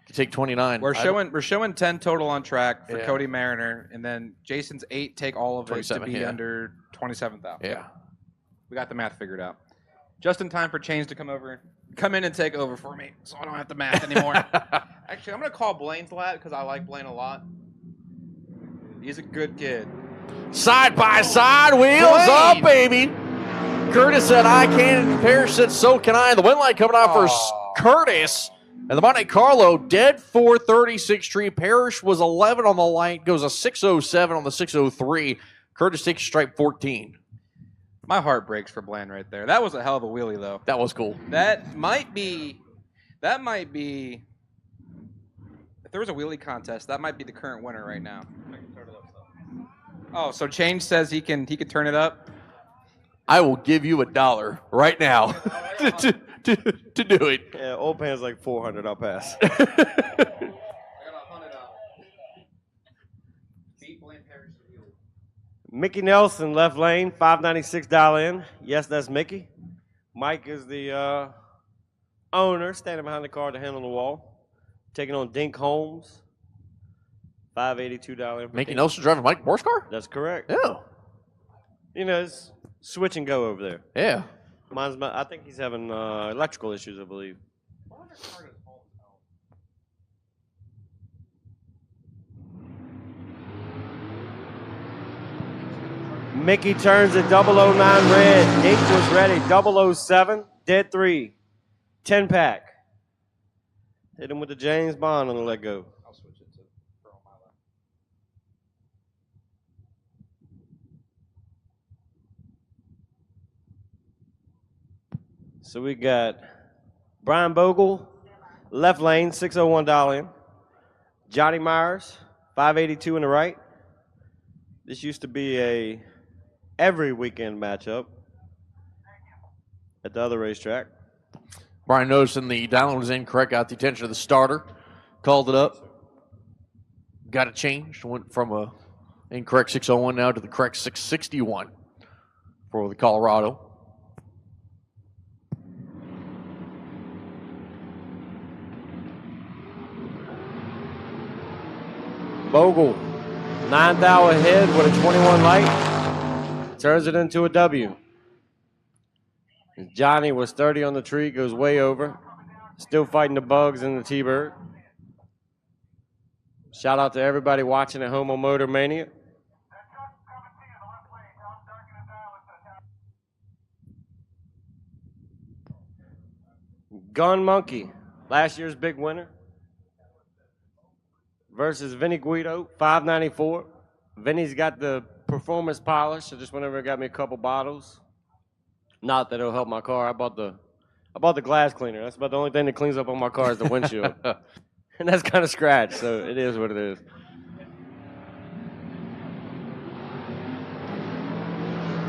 To take 29. We're showing 10 total on track for Yeah. Cody Mariner, and then Jason's 8 take all of it to 27, be yeah. under 27,000. Yeah. We got the math figured out. Just in time for Chains to come in and take over for me, so I don't have to math anymore. Actually, I'm going to call Blaine's lap because I like Blaine a lot. He's a good kid. Side by side, wheels Blaine! up, baby. Curtis said, I can, and Parrish said, so can I. The win line coming out for Curtis. And the Monte Carlo, dead 436 tree. Parrish was 11 on the light, goes a 607 on the 603. Curtis takes stripe 14. My heart breaks for Blaine right there. That was a hell of a wheelie, though. That was cool. That might be, if there was a wheelie contest, that might be the current winner right now. Oh, so Change says he can turn it up? I will give you $1 right now to do it. Yeah, old pan's like 400. I'll pass. Mickey Nelson, left lane, $596 in. Yes, that's Mickey. Mike is the owner, standing behind the car to handle the wall. Taking on Dink Holmes, $582 in. Mickey Nelson driving Mike Moore's car? That's correct. Yeah. You know, it's switch and go over there. Yeah. I think he's having electrical issues, I believe. Mickey turns at 009 red. Dink was ready. 007, dead 3. 10-pack. Hit him with the James Bond on the let go. I'll switch it to on my left. So we got Brian Bogle, left lane, $601 in. Johnny Myers, $582 in the right. This used to be a every weekend matchup at the other racetrack. Brian noticing the dial was incorrect, got the attention of the starter, called it up, got it changed, went from a incorrect 601 now to the correct 661 for the Colorado. Bogle, 9th thou ahead with a 21 light. Turns it into a W. Johnny was 30 on the tree, goes way over. Still fighting the bugs in the T-Bird. Shout out to everybody watching at home on Motor Mania. Gun Monkey, last year's big winner, versus Vinny Guido, $594. Vinny's got the performance polish. I just went over and got me a couple bottles. Not that it'll help my car. I bought the glass cleaner. That's about the only thing that cleans up on my car is the windshield. And that's kind of scratched, so it is what it is.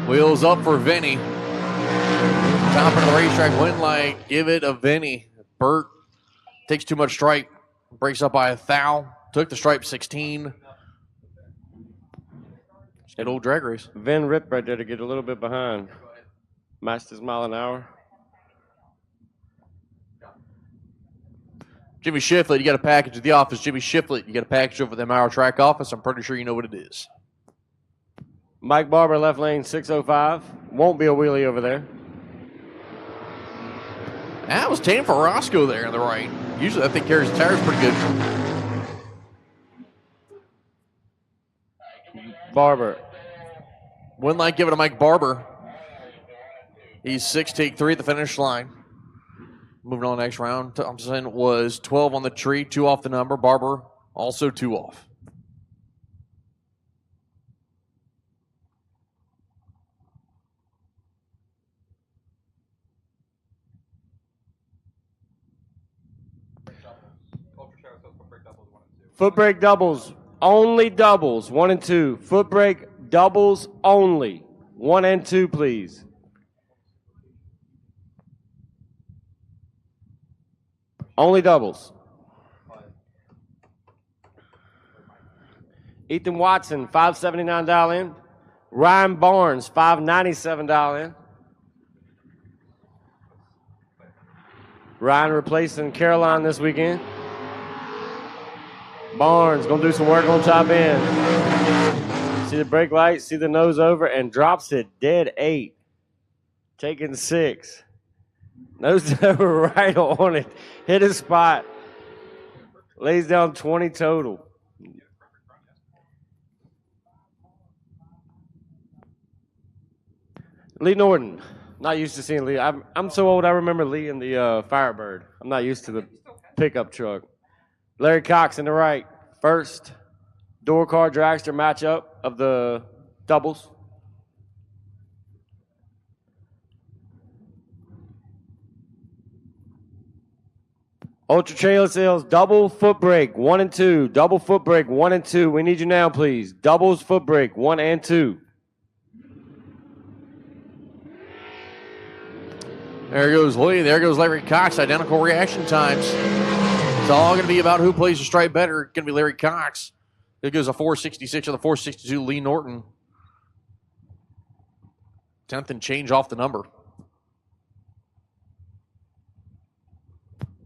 Wheels up for Vinny. Top of the racetrack, win light, give it a Vinny. Burt takes too much stripe, breaks up by 1,000, took the stripe 16. Good old drag race. Vin ripped right there to get a little bit behind. Matched his mile an hour. Jimmy Shiflett, you got a package at the office. Jimmy Shiflett, you got a package over at the Mile Track office. I'm pretty sure you know what it is. Mike Barber, left lane, 605. Won't be a wheelie over there. That was tame for Roscoe there on the right. Usually that thing carries the tires pretty good. Barber. Wouldn't like giving to Mike Barber. He's 6, take 3 at the finish line. Moving on next round. Thompson was 12 on the tree, 2 off the number. Barber also 2 off. Footbrake doubles. Only doubles. 1 and 2. Footbrake doubles only. 1 and 2, please. Only doubles. Ethan Watson, $579 in. Ryan Barnes, $597 in. Ryan replacing Caroline this weekend. Barnes gonna do some work on top end. See the brake light, see the nose over, and drops it dead 8. Taking 6. Nose over right on it. Hit his spot. Lays down 20 total. Lee Norton. Not used to seeing Lee. I'm so old I remember Lee in the Firebird. I'm not used to the pickup truck. Larry Cox in the right. First door car dragster matchup of the doubles. Ultra Trailer Sales, double foot brake, 1 and 2. Double foot brake, 1 and 2. We need you now, please. Doubles foot brake, 1 and 2. There goes Lee. There goes Larry Cox. Identical reaction times. It's all going to be about who plays the stripe better. Going to be Larry Cox. There goes a 466 or the 462 Lee Norton. 10th and change off the number.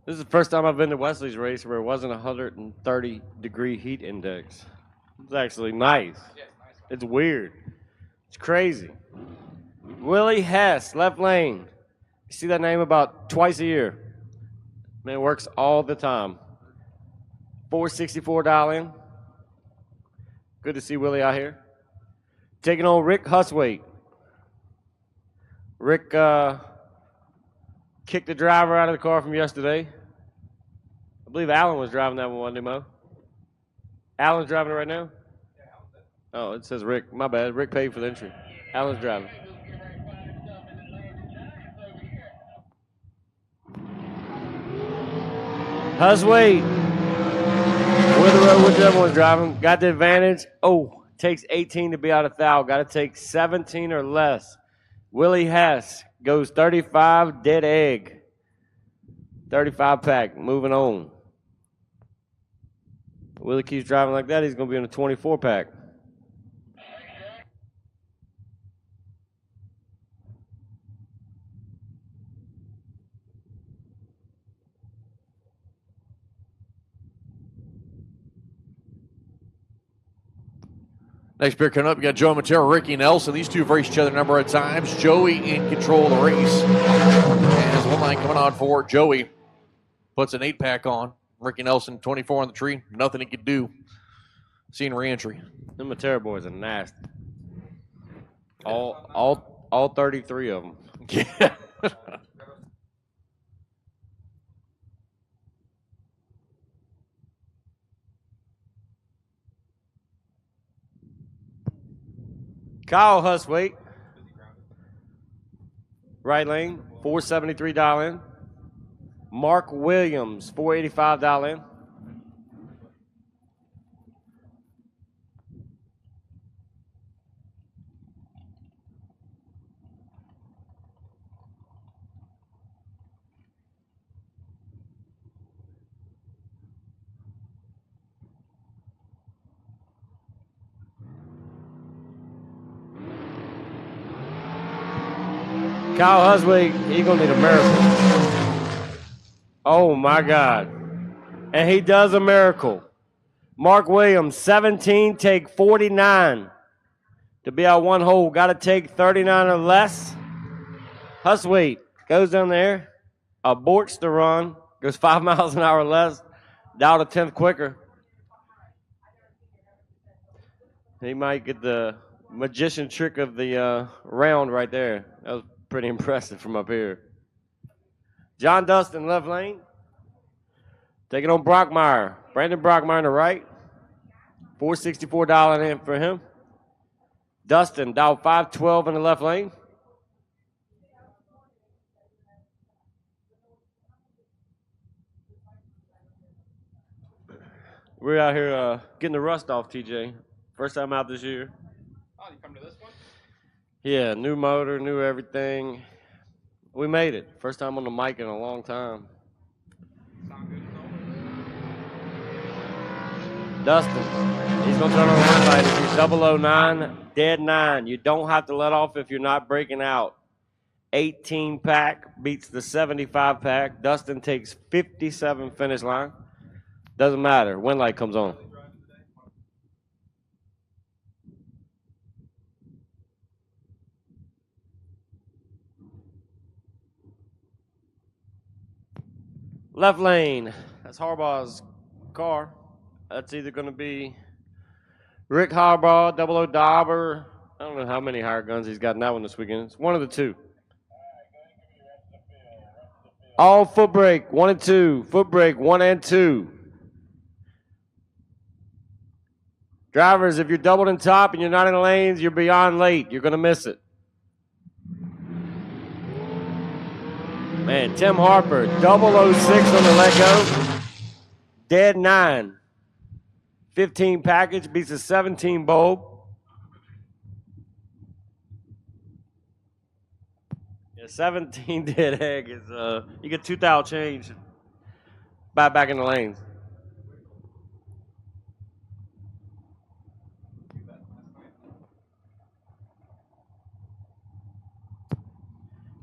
This is the first time I've been to Wesley's race where it wasn't a 130-degree heat index. It's actually nice. It's weird. It's crazy. Willie Hess, left lane. You see that name about twice a year. Man, works all the time. 464 dial in. Good to see Willie out here. Taking on Rick Huswaite. Rick kicked the driver out of the car from yesterday. I believe Alan was driving that one, wasn't he, Mo? Alan's driving it right now? Oh, it says Rick. My bad. Rick paid for the entry. Alan's driving. Huswaite. With the road, whichever one's driving. Got the advantage. Oh, takes 18 to be out of foul. Got to take 17 or less. Willie Hess goes 35, dead egg. 35 pack, moving on. Willie keeps driving like that, he's going to be in a 24 pack. Next pair coming up, you got Joe Matera, Ricky Nelson. These two have raced each other a number of times. Joey in control of the race. And there's one line coming on for Joey. Puts an 8-pack on. Ricky Nelson, 24 on the tree. Nothing he could do. Seeing re-entry. The Matera boys are nasty. All 33 of them. Yeah. Kyle Huswaite. Right lane, 473 dial in. Mark Williams, 485 dial in. Kyle Huswaite, he's going to need a miracle. Oh, my God. And he does a miracle. Mark Williams, 17, take 49. To be out one hole, got to take 39 or less. Huswaite goes down there, aborts the run, goes 5 miles an hour less, down a 10th quicker. He might get the magician trick of the round right there. That was pretty impressive from up here. John Dustin, left lane. Taking on Brockmeyer. Brandon Brockmeyer on the right. $464 in for him. Dustin, dial 512 in the left lane. We're out here getting the rust off, TJ. First time out this year. Oh, you come to this one? Yeah, new motor, new everything. We made it. First time on the mic in a long time. Sound good? Dustin, he's going to turn on the red light. If you're 009, dead 9. You don't have to let off if you're not breaking out. 18 pack beats the 75 pack. Dustin takes 57 finish line. Doesn't matter. When light comes on. Left lane. That's Harbaugh's car. That's either going to be Rick Harbaugh, 00 Dauber. I don't know how many higher guns he's got in that one this weekend. It's one of the two. All Footbrake, 1 and 2. Footbrake, 1 and 2. Drivers, if you're doubled in top and you're not in the lanes, you're beyond late. You're going to miss it. Man, Tim Harper, 006 on the let go. Dead 9. 15 package beats a 17 bulb. Yeah, Yeah, 17 dead egg is you get 2,000 change. Back in the lanes.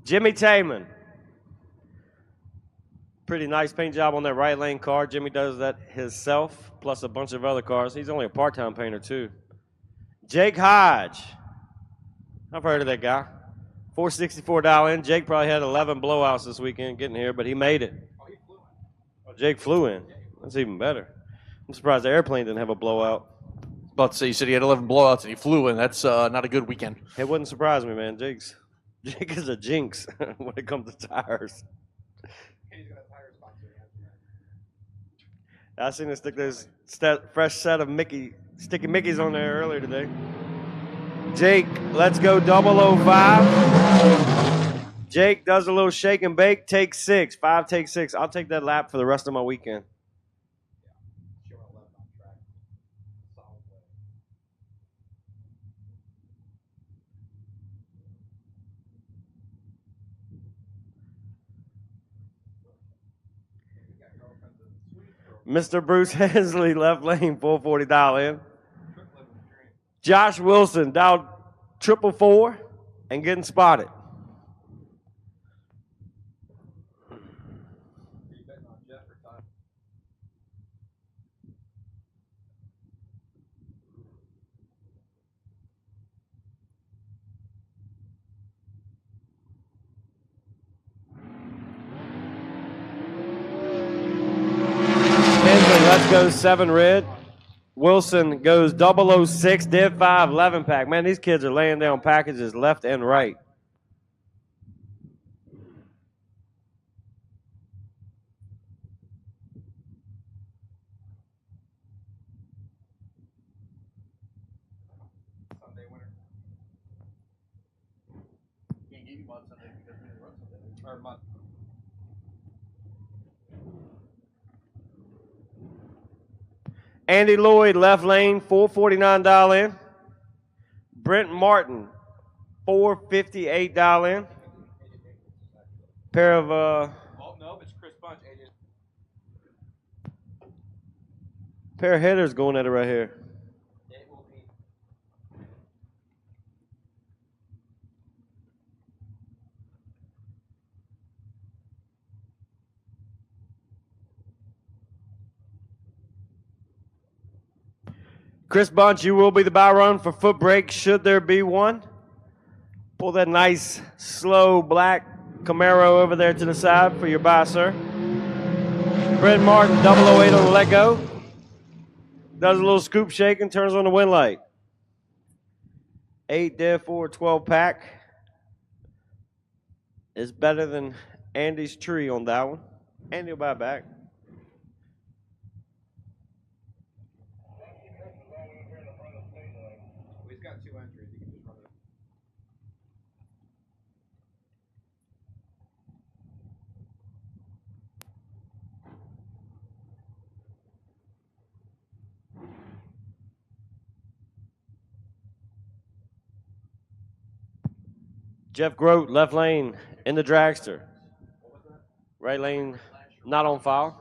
Jimmy Taman. Pretty nice paint job on that right lane car. Jimmy does that himself, plus a bunch of other cars. He's only a part-time painter, too. Jake Hodge. I've heard of that guy. $464 in. Jake probably had 11 blowouts this weekend getting here, but he made it. Oh, Jake flew in. That's even better. I'm surprised the airplane didn't have a blowout. About to say, you said he had 11 blowouts and he flew in. That's not a good weekend. It wouldn't surprise me, man. Jake is a jinx when it comes to tires. I seen him stick this fresh set of sticky Mickeys on there earlier today. Jake, let's go 005. Jake does a little shake and bake, take 6. 5 take 6. I'll take that lap for the rest of my weekend. Mr. Bruce Hensley, left lane, $440 in. Josh Wilson, dialed 444 and getting spotted. Let's go 7 red. Wilson goes 006, Div 5, 11 pack. Man, these kids are laying down packages left and right. Sunday winner. Can't give you one Sunday because we didn't run Sunday. Or month. Andy Lloyd, left lane, $449 in. Brent Martin, $458 in. Pair of Oh no, it's Chris Bunch. pair of headers going at it right here. It will be. Chris Bunch, you will be the buy run for Footbrake, should there be one. Pull that nice, slow black Camaro over there to the side for your buy, sir. Brent Martin, 008 on the let go. Does a little scoop shake and turns on the wind light. 8 Div 4, 12 pack. Is better than Andy's tree on that one. Andy will buy back. He's got 2 entries. You can just run it. Jeff Grote, left lane in the dragster. Right lane, not on file.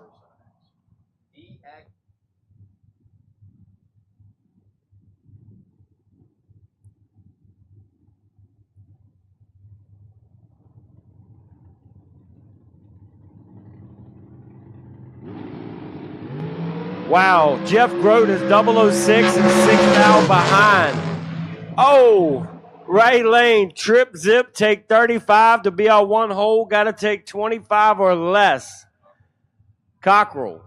Wow, Jeff Grote is 006 and 6 now behind. Oh, right lane, trip, zip, take 35 to be on 1 hole. Got to take 25 or less. Cockrell.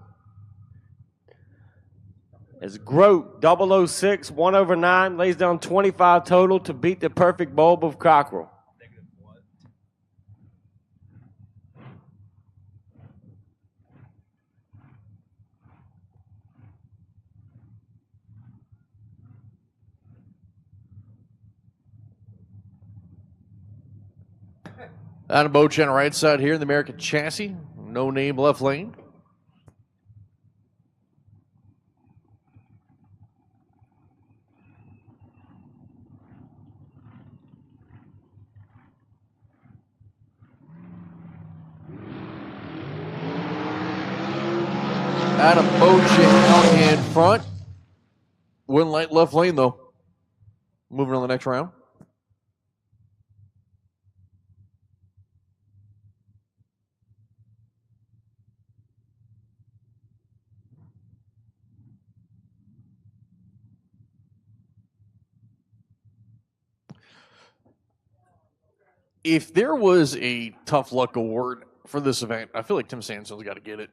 As Grote, 006, 1/9, lays down 25 total to beat the perfect bulb of Cockrell. Adam Boche on the right side here in the American chassis. No name left lane. Adam Bogle out in front. Wouldn't light left lane, though. Moving on the next round. If there was a tough luck award for this event, I feel like Tim Sanson's got to get it.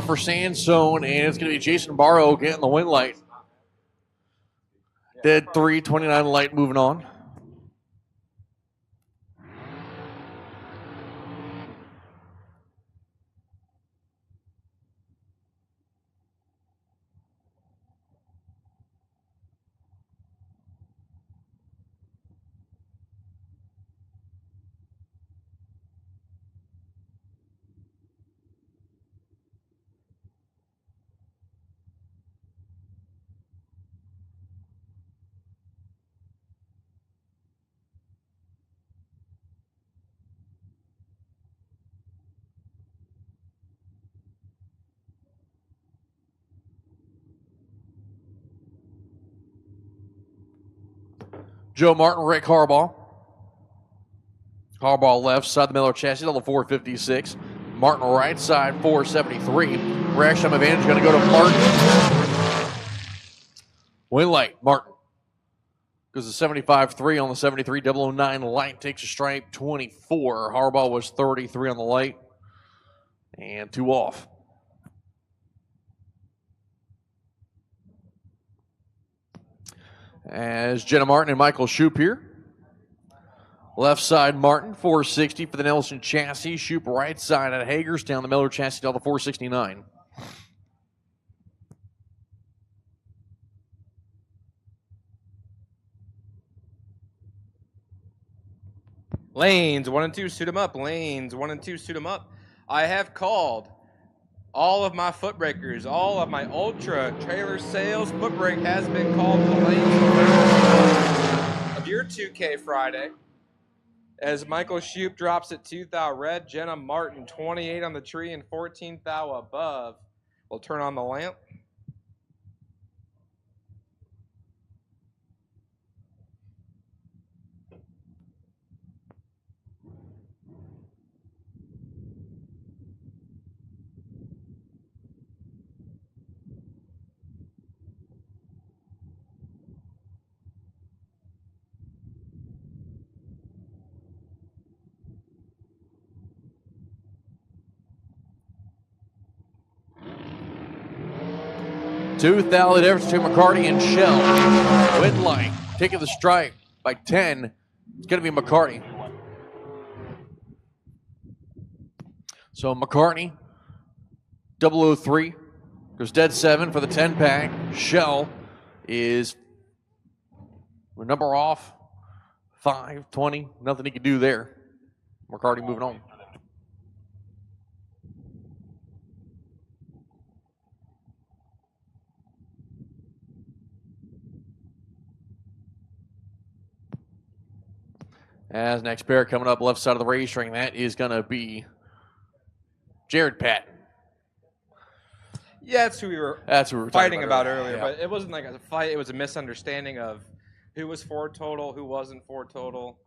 For Sansone, and it's going to be Jason Barrow getting the win light. Dead 329 light moving on. Joe Martin, Rick Harbaugh. Harbaugh left side, the Miller chassis, level 456. Martin right side, 473. Reaction time advantage going to go to Martin. Win light, Martin. Goes to 75.3 on the 73. 009 light takes a stripe, 24. Harbaugh was 33 on the light. And 2 off. As Jenna Martin and Michael Shoup here. Left side, Martin, 460 for the Nelson chassis. Shoup right side at Hagerstown, the Miller chassis down to 469. Lanes 1 and 2 suit them up. Lanes 1 and 2 suit them up. I have called all of my foot breakers, all of my ultra trailer sales. Footbrake has been called the lanes of your 2K Friday. As Michael Shoup drops at 2,000 red, Jenna Martin 28 on the tree and 14,000 above. We'll turn on the lamp. $2,000 difference between McCarty and Shell. Win light, taking the stripe by 10. It's going to be McCarty. So McCartney, 003, goes dead 7 for the 10-pack. Shell is a number off, 5, 20. Nothing he can do there. McCarty moving on. As next pair coming up left side of the racetrack, that is going to be Jared Patton. Yeah, that's who we were fighting about earlier. Yeah. But it wasn't like a fight. It was a misunderstanding of who was for total, who wasn't for total.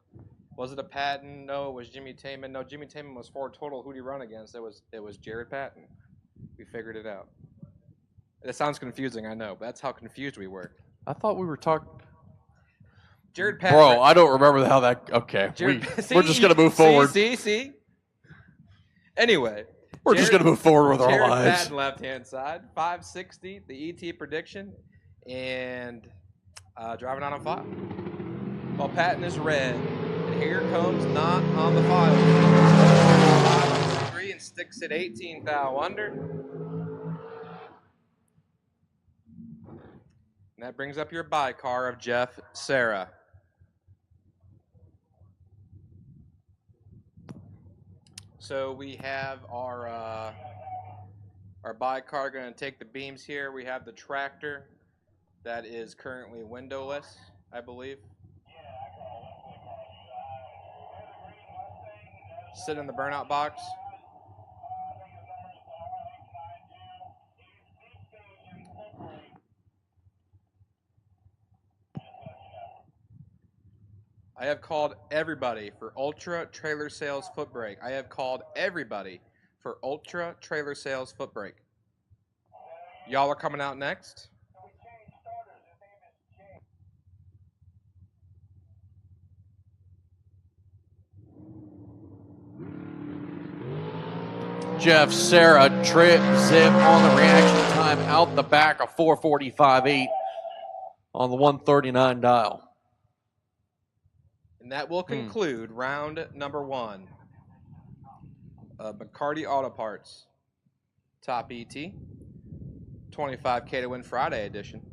Was it a Patton? No, it was Jimmy Taman. No, Jimmy Taman was for total. Who did he run against? It was Jared Patton. We figured it out. It sounds confusing, I know, but that's how confused we were. I thought we were talking. Jared Patton. Bro, I don't remember how that. Okay, we're just going to move forward. See. Anyway. We're just going to move forward with our Jared lives. Patton, left-hand side, 560, the ET prediction, and driving out on file. Well, Patton is red, and here comes not on the file. 5 and sticks at 18 thou under. And that brings up your bye car of Jeff Serra. So we have our bye car going to take the beams here. We have the tractor that is currently windowless, I believe. Sit in the burnout box. I have called everybody for Ultra Trailer Sales Footbrake. I have called everybody for Ultra Trailer Sales Footbrake. Y'all are coming out next. Jeff Serra trip zip on the reaction time out the back of 4:45.8 on the 139 dial. And that will conclude round number 1 of McCarty Auto Parts Top ET 25K to Win Friday edition.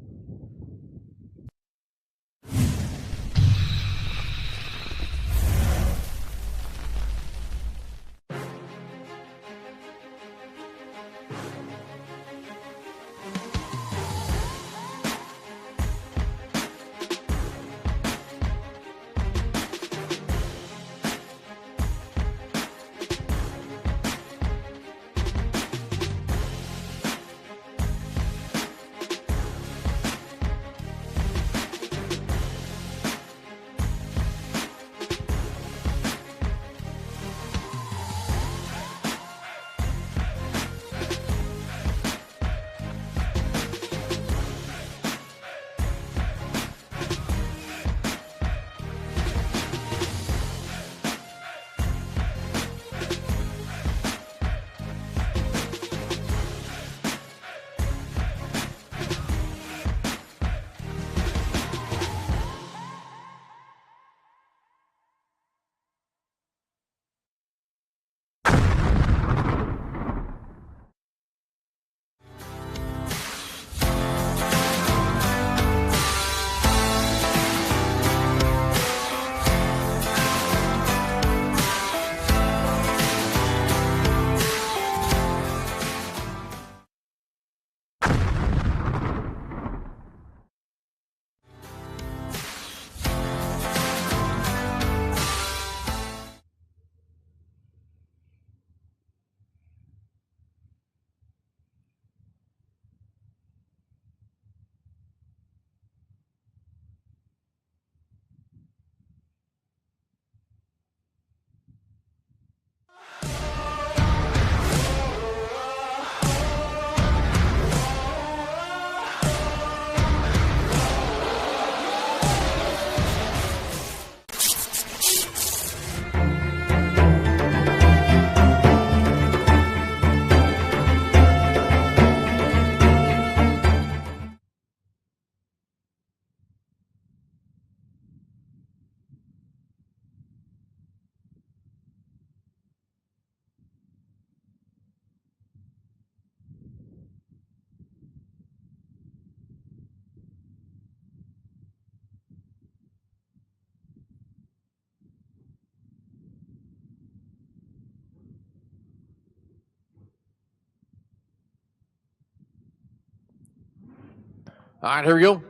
All right, here we go.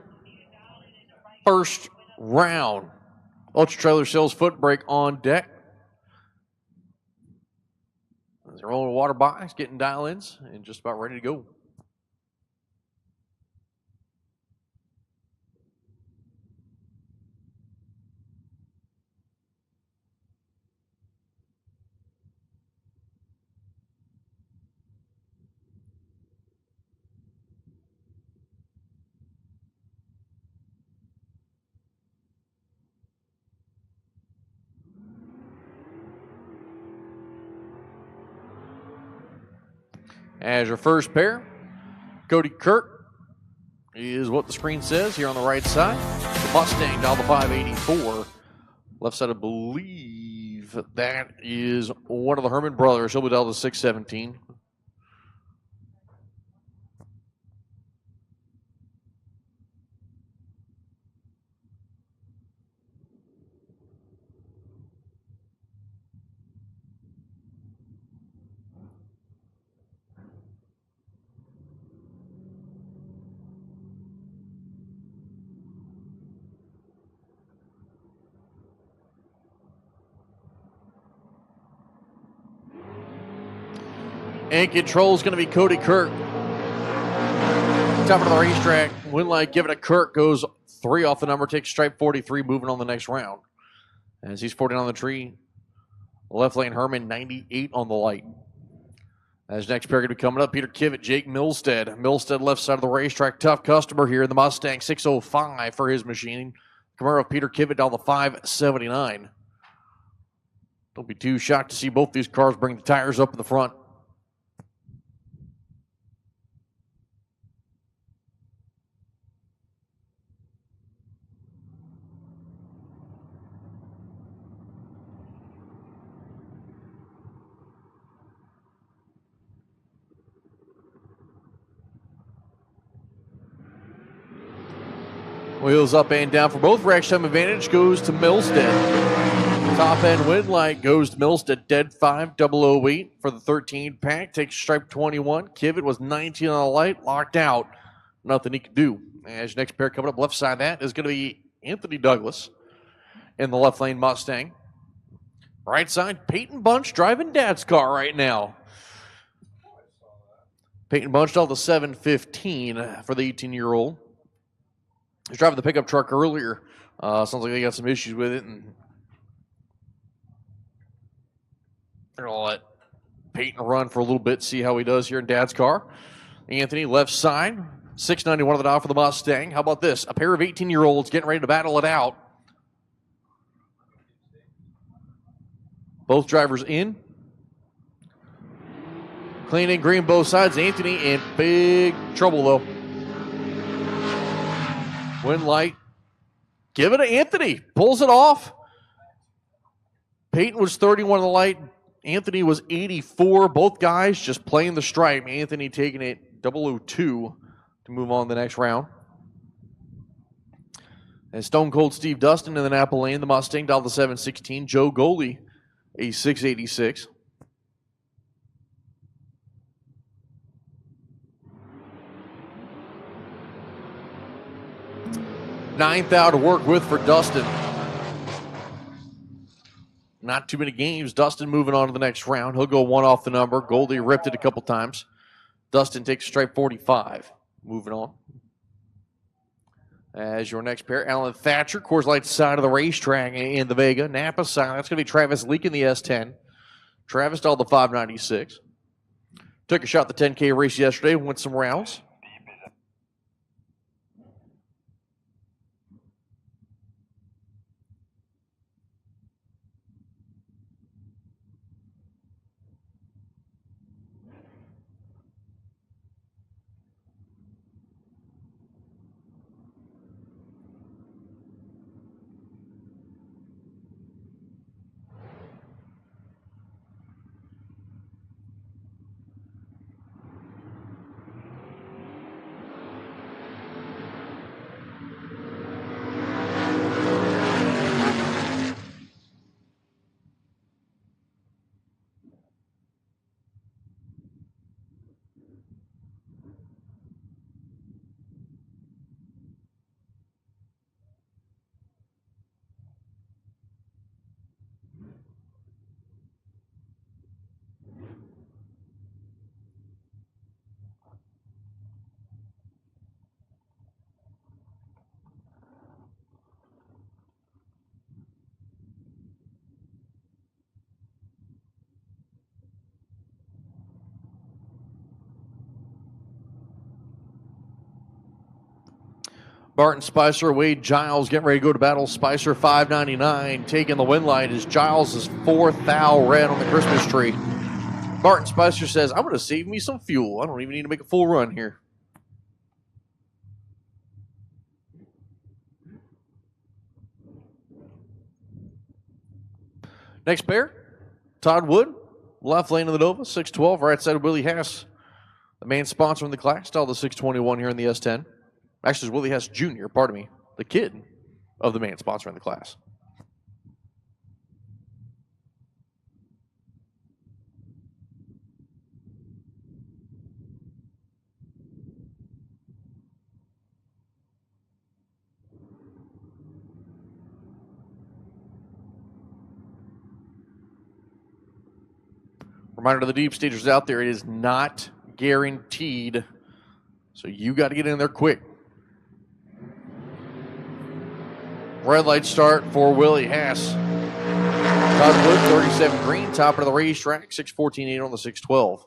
First round Ultra Trailer Sales Footbrake on deck. They're rolling water box, getting dial-ins, and just about ready to go. As your first pair, Cody Kirk is what the screen says here on the right side. The Mustang down the 584. Left side, I believe that is one of the Herman brothers. He'll be down to 617. And control is going to be Cody Kirk. Top of the racetrack. Winlight giving it a Kirk. Goes 3 off the number. Takes stripe 43. Moving on the next round. As he's 14 on the tree. Left lane Herman 98 on the light. As next pair going to be coming up. Peter Kivitt, Jake Milstead. Milstead left side of the racetrack. Tough customer here in the Mustang 605 for his machine. Camaro of Peter Kivitt down the 579. Don't be too shocked to see both these cars bring the tires up in the front. Wheels up and down for both. Rack time advantage goes to Milstead. Top end wind light goes to Milstead. Dead 5008 for the 13 pack. Takes stripe 21. Kivitt was 19 on the light. Locked out. Nothing he could do. As next pair coming up left side, that is going to be Anthony Douglas in the left lane Mustang. Right side, Peyton Bunch driving Dad's car right now. Peyton Bunch all the 715 for the 18-year-old. He was driving the pickup truck earlier. Sounds like they got some issues with it. And they're going to let Peyton run for a little bit, see how he does here in Dad's car. Anthony, left side, 691 of the dial for the Mustang. How about this? A pair of 18-year-olds getting ready to battle it out. Both drivers in. Clean and green both sides. Anthony in big trouble, though. Wind light. Give it to Anthony. Pulls it off. Peyton was 31 on the light. Anthony was 84. Both guys just playing the stripe. Anthony taking it 002 to move on to the next round. And Stone Cold Steve Dustin in the Napa lane. The Mustang down the 716. Joe Goley, a 686. Ninth out to work with for Dustin. Not too many games. Dustin moving on to the next round. He'll go 1 off the number. Goldie ripped it a couple times. Dustin takes stripe 45. Moving on. As your next pair, Alan Thatcher, Coors Light side of the racetrack in the Vega. Napa side, that's going to be Travis Leak in the S10. Travis all the 596. Took a shot at the 10K race yesterday, went some rounds. Barton Spicer, Wade Giles getting ready to go to battle. Spicer 599 taking the win line as Giles is 4th thou red on the Christmas tree. Barton Spicer says, I'm going to save me some fuel. I don't even need to make a full run here. Next pair, Todd Wood, left lane of the Nova, 612, right side of Willie Hess, the main sponsor in the class, still the 621 here in the S10. Actually, it's Willie Hess Jr., pardon me, the kid of the main sponsor in the class. Reminder to the deep stagers out there, it is not guaranteed, so you got to get in there quick. Red light start for Willie Hess. Todd Wood, 37 green, top of the racetrack, 6:14.8 on the 612.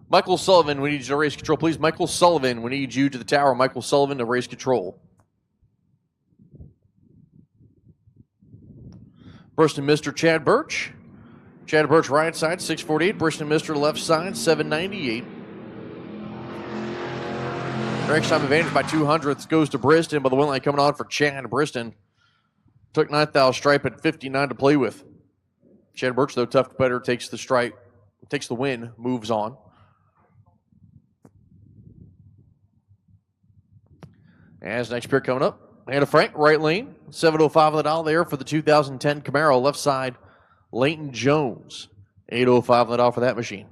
Michael Sullivan, we need you to race control, please. Michael Sullivan, we need you to the tower. Michael Sullivan to race control. Bristol Mr. Chad Birch. Chad Birch right side, 648. Bristol Mr. left side, 798. Next time advantage by 200ths goes to Briston, but the win line coming on for Chad. Briston took 9th thou stripe at 59 to play with. Chad Birch, though, tough competitor, takes the stripe, takes the win, moves on. As next pair coming up, Hannah Frank, right lane, 705 on the dial there for the 2010 Camaro. Left side, Leighton Jones, 805 on the dial for that machine.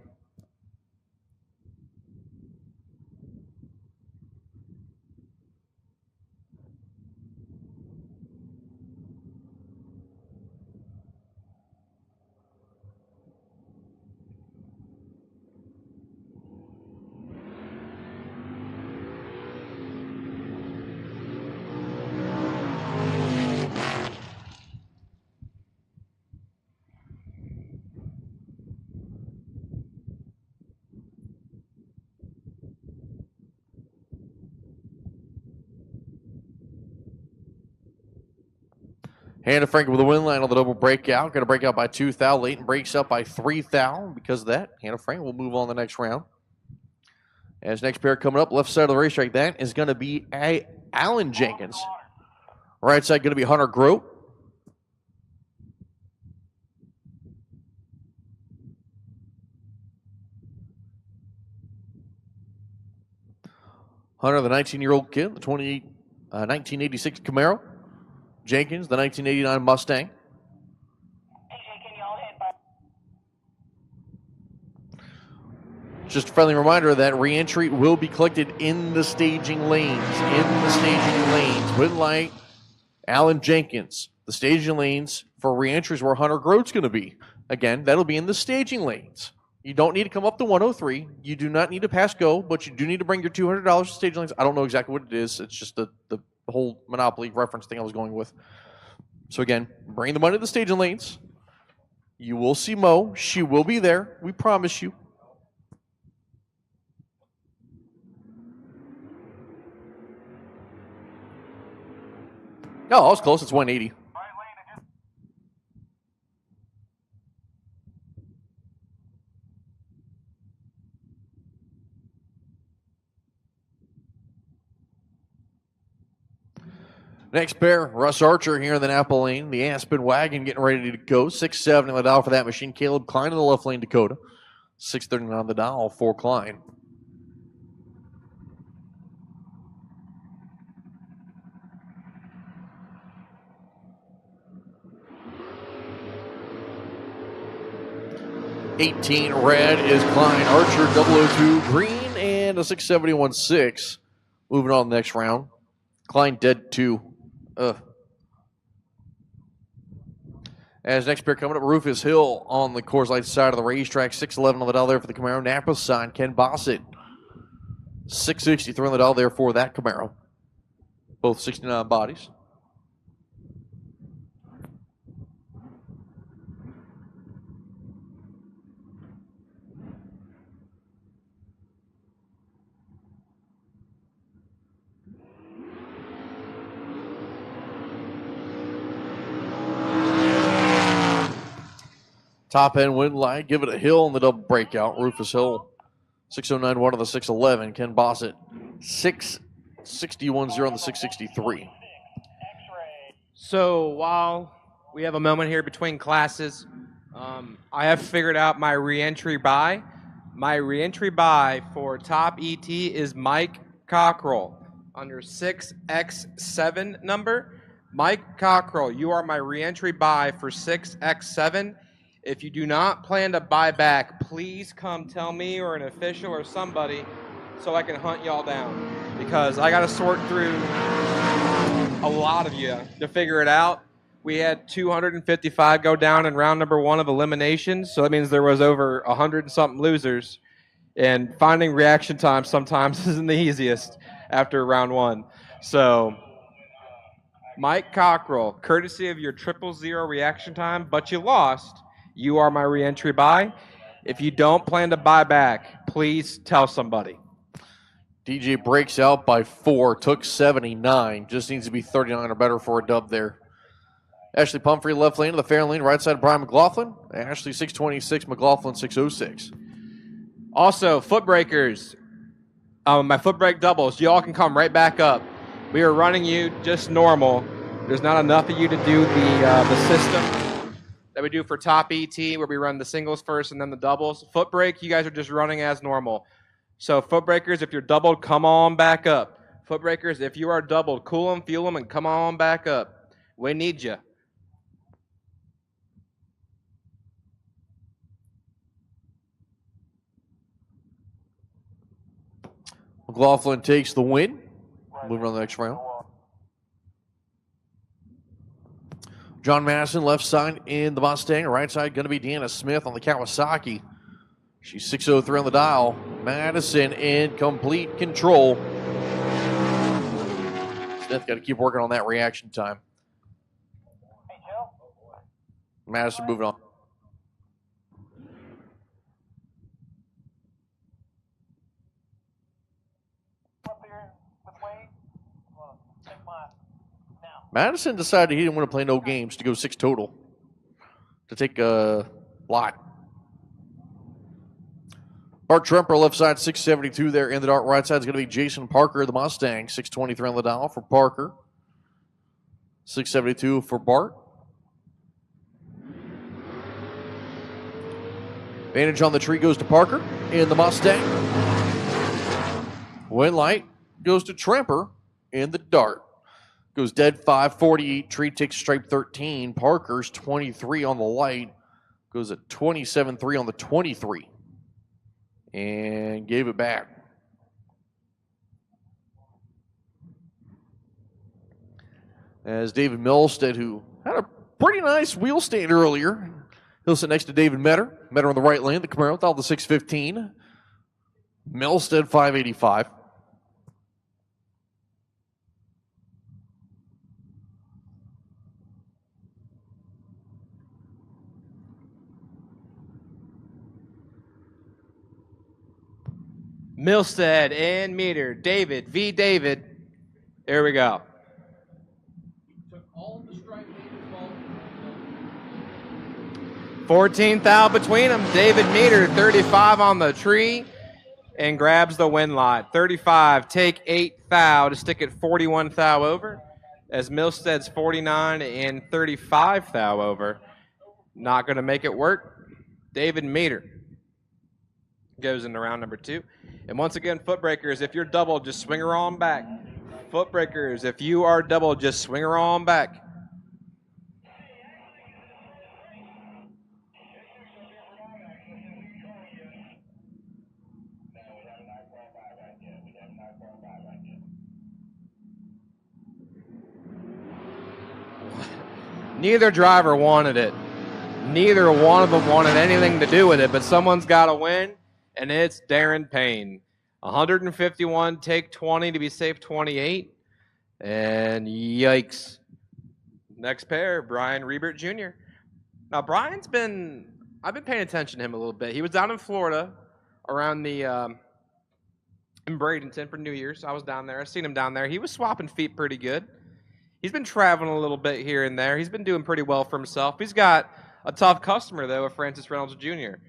Hannah Frank with a win line on the double breakout. Going to break out by 2 thou. Leighton breaks up by 3 thou. Because of that, Hannah Frank will move on the next round. As next pair coming up, left side of the racetrack, that is going to be Alan Jenkins. Right side going to be Hunter Grote. Hunter, the 19-year-old kid, the 1986 Camaro. Jenkins, the 1989 Mustang. Just a friendly reminder that re-entry will be collected in the staging lanes. Win light, Alan Jenkins. The staging lanes for re-entries where Hunter Grote's going to be. Again, that'll be in the staging lanes. You don't need to come up to 103. You do not need to pass go, but you do need to bring your $200 to staging lanes. I don't know exactly what it is. It's just the whole Monopoly reference thing I was going with. So again, bring the money to the staging lanes. You will see Mo. She will be there. We promise you. No, I was close. It's 180. Next pair, Russ Archer here in the Napa lane. The Aspen Wagon getting ready to go. 6.70 on the dial for that machine. Caleb Klein in the left lane, Dakota. 6.39 on the dial for Klein. $18 red is Klein. Archer 002 green and a 671.6. Moving on to the next round. Klein dead 2. As next pair coming up, Rufus Hill on the Coors Light side of the racetrack. 6.11 on the dial there for the Camaro. Napa sign, Ken Bossett. 663 on the dial there for that Camaro. Both 69 bodies. Top end wind light, give it a hill on the double breakout. Rufus Hill, 609.1 on the 611. Ken Bossett, 661.0 on the 663. So while we have a moment here between classes, I have figured out my re-entry buy. My re-entry buy for top ET is Mike Cockrell under 6X7 number. Mike Cockrell, you are my re-entry buy for 6X7. If you do not plan to buy back, please come tell me or an official or somebody so I can hunt y'all down, because I got to sort through a lot of you to figure it out. We had 255 go down in round number 1 of eliminations, so that means there was over 100 and something losers, and finding reaction time sometimes isn't the easiest after round 1. So Mike Cockrell, courtesy of your 000 reaction time, but you lost. You are my re-entry buy. If you don't plan to buy back, please tell somebody. DJ breaks out by 4, took 79. Just needs to be 39 or better for a dub there. Ashley Pumphrey, left lane to the fair lane, right side of Brian McLaughlin. Ashley, 626, McLaughlin, 606. Also, Footbreakers, my Footbrake doubles, y'all can come right back up. We are running you just normal. There's not enough of you to do the system that we do for top ET, where we run the singles first and then the doubles. Footbrake, you guys are just running as normal. So Footbreakers, if you're doubled, come on back up. Footbreakers, if you are doubled, cool them, fuel them, and come on back up. We need you. McLaughlin takes the win. Moving on to the next round. John Madison, left side in the Mustang. Right side going to be Deanna Smith on the Kawasaki. She's 603 on the dial. Madison in complete control. Smith got to keep working on that reaction time. Madison moving on. Madison decided he didn't want to play no games to go 6 total. To take a lot. Bart Tremper, left side, 672 there in the dark. Right side is going to be Jason Parker, the Mustang, 623 on the dial for Parker. 672 for Bart. Advantage on the tree goes to Parker in the Mustang. Wind light goes to Tremper in the dart. Goes dead 548. Tree takes stripe 13. Parker's 23 on the light. Goes at 27.3 on the 23. And gave it back. As David Milstead, who had a pretty nice wheel stand earlier, he'll sit next to David Metter. Metter on the right lane, the Camaro with all the 615. Milstead 585. Milstead and Meter. David, V. David. There we go. Took all the strike 14th out between them. David Meter, 35 on the tree, and grabs the win lot. 35, take 8 thou to stick at 41 thou over, as Milstead's 49 and 35 thou over. Not going to make it work. David Meter goes into round number 2. And once again, Footbreakers, if you're double, just swing her on back. Footbreakers, if you are double, just swing her on back. Neither driver wanted it. Neither one of them wanted anything to do with it, but someone's got to win, and it's Darren Payne. 151, take 20 to be safe 28. And yikes. Next pair, Brian Rebert Jr. Now, I've been paying attention to him a little bit. He was down in Florida around the, in Bradenton for New Year's. I was down there. I seen him down there. He was swapping feet pretty good. He's been traveling a little bit here and there. He's been doing pretty well for himself. He's got a tough customer, though, with Francis Reynolds Jr.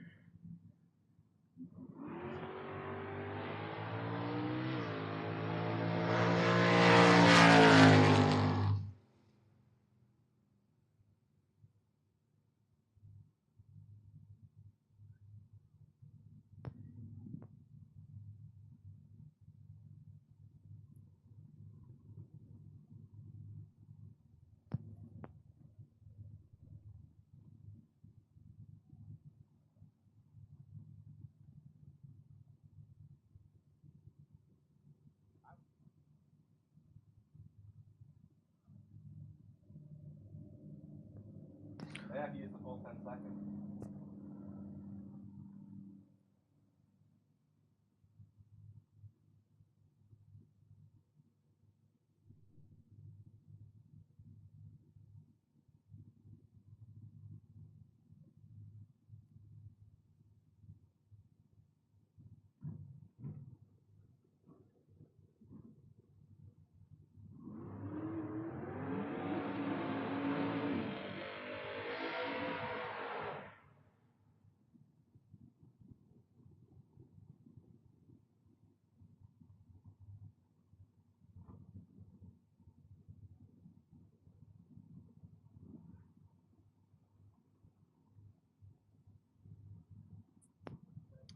They have to use the full 10 seconds.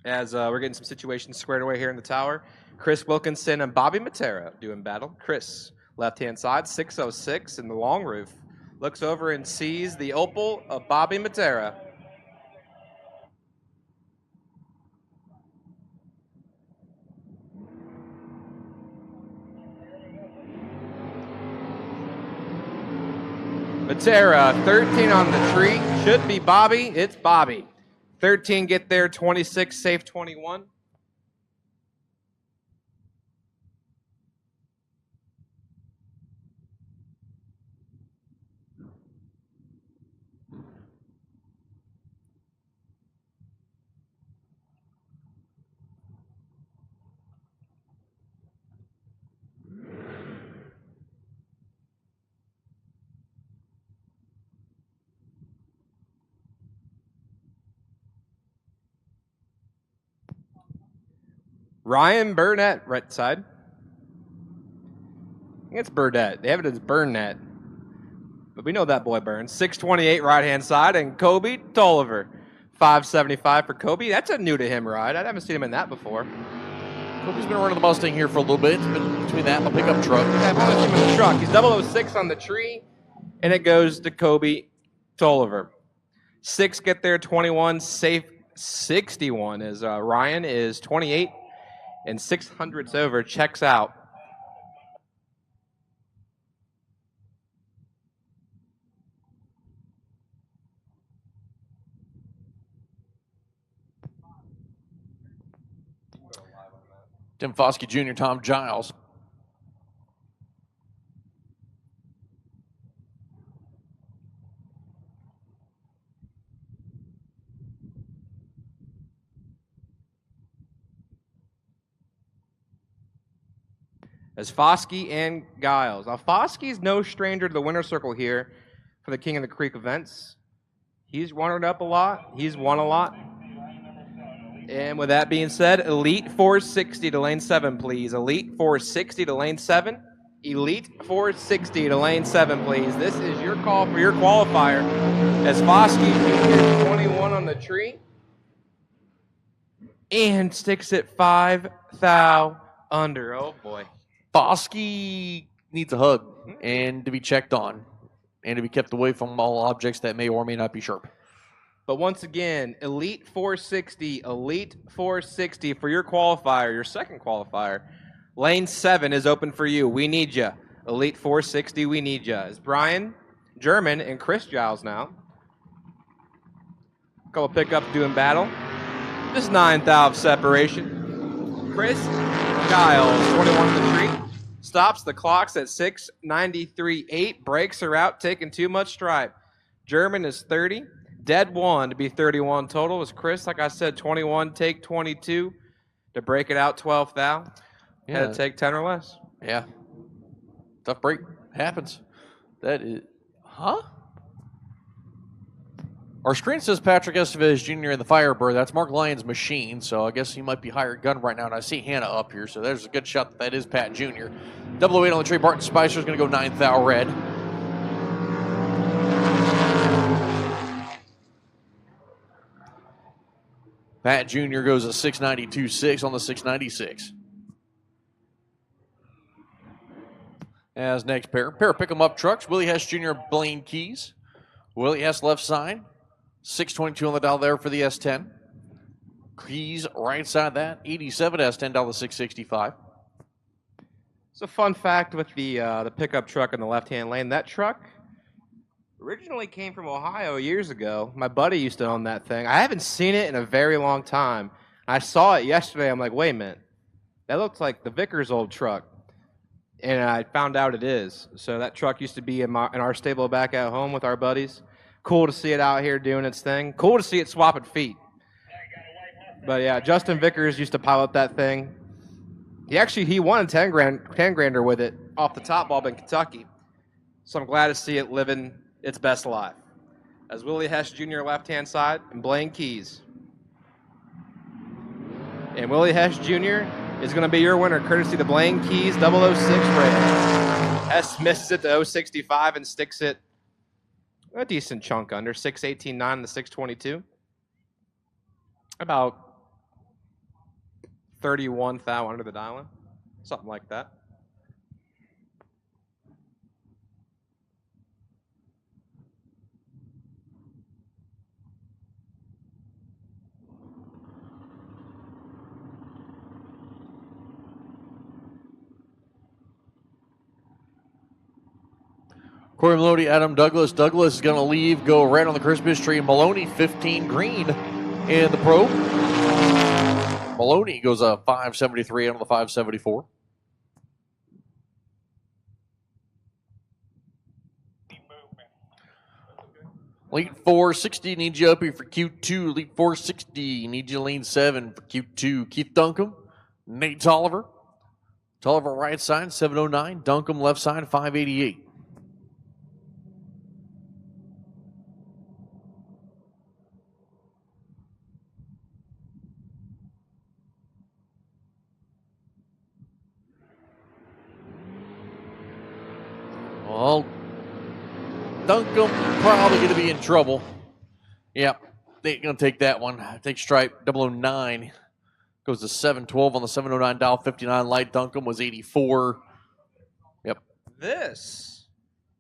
As we're getting some situations squared away here in the tower, Chris Wilkinson and Bobby Matera doing battle. Chris, left-hand side, 606 in the long roof. Looks over and sees the opal of Bobby Matera. Matera, 13 on the tree. Should be Bobby. It's Bobby. 13 get there, 26 safe 21. Ryan Burnett, right side. I think it's Burnett. They have it as Burnett. But we know that boy burns. 628 right-hand side. And Kobe Toliver, 575 for Kobe. That's a new to him ride. I haven't seen him in that before. Kobe's been running the Mustang here for a little bit. It's been between that and the pickup truck. Yeah, I've only seen him in the truck. He's 006 on the tree. And it goes to Kobe Toliver. 6 get there, 21. Safe 61 as Ryan is 28. And 600's over, checks out. Tim Foskey Jr., Tom Giles. As Foskey and Giles. Now, Foskey's no stranger to the winner's circle here for the King of the Creek events. He's runnered up a lot. He's won a lot. And with that being said, Elite 460 to lane 7, please. Elite 460 to lane 7. Elite 460 to lane 7, please. This is your call for your qualifier. As Foskey gets 21 on the tree and sticks it 5 thou under. Oh, boy. Foskey needs a hug and to be checked on and to be kept away from all objects that may or may not be sharp. But once again, Elite 460 for your qualifier, your second qualifier. Lane 7 is open for you. We need you. Elite 460, we need you. It's Brian German and Chris Giles now. Couple pickups doing battle. Just 9 thou of separation. Chris Giles, 21 in the tree. Stops the clocks at 6:93.8. Brakes are out, taking too much stripe. German is 30. Dead one to be 31 total. Is Chris, like I said, 21, take 22 to break it out 12th thou. Yeah. Had to take 10 or less. Yeah. Tough break. Happens. That is. Huh? Our screen says Patrick Estevez Jr. in the Firebird. That's Mark Lyons' machine, so I guess he might be hired gun right now. And I see Hannah up here, so there's a good shot that is Pat Jr. 008 on the tree. Barton Spicer is going to go 9th thou red. Pat Jr. goes a 692.6 on the 696. As next pair of pick-em-up trucks, Willie Hess Jr. Blaine Keys. Willie Hess left side. 622 on the dial there for the S10. Keys right side of that. 87 S10 down to 665. It's a fun fact with the pickup truck in the left-hand lane. That truck originally came from Ohio years ago. My buddy used to own that thing. I haven't seen it in a very long time. I saw it yesterday. I'm like, wait a minute. That looks like the Vickers' old truck. And I found out it is. So that truck used to be in our stable back at home with our buddies. Cool to see it out here doing its thing. Cool to see it swapping feet. But yeah, Justin Vickers used to pilot that thing. He won a 10 grander with it off the top bulb in Kentucky. So I'm glad to see it living its best life. As Willie Hess Jr. left-hand side and Blaine Keys. And Willie Hess Jr. is going to be your winner, courtesy the Blaine Keys 006 race. Hess misses it to 065 and sticks it a decent chunk under, 618.9 and the 622. About 31 thou under the dial-in, something like that. Corey Maloney, Adam Douglas. Douglas is going to leave, go red on the Christmas tree. Maloney, 15 green in the Pro. Maloney goes a 573 on the 574. Lead 460, need you up here for Q2. Lead 460, need you lane 7 for Q2. Keith Duncombe, Nate Toliver. Toliver right side, 709. Duncombe left side, 588. Well, Duncombe probably going to be in trouble. Yep, they're going to take that one. Take stripe 009. Goes to 712 on the 709 dial, 59 light. Duncombe was 84. Yep. This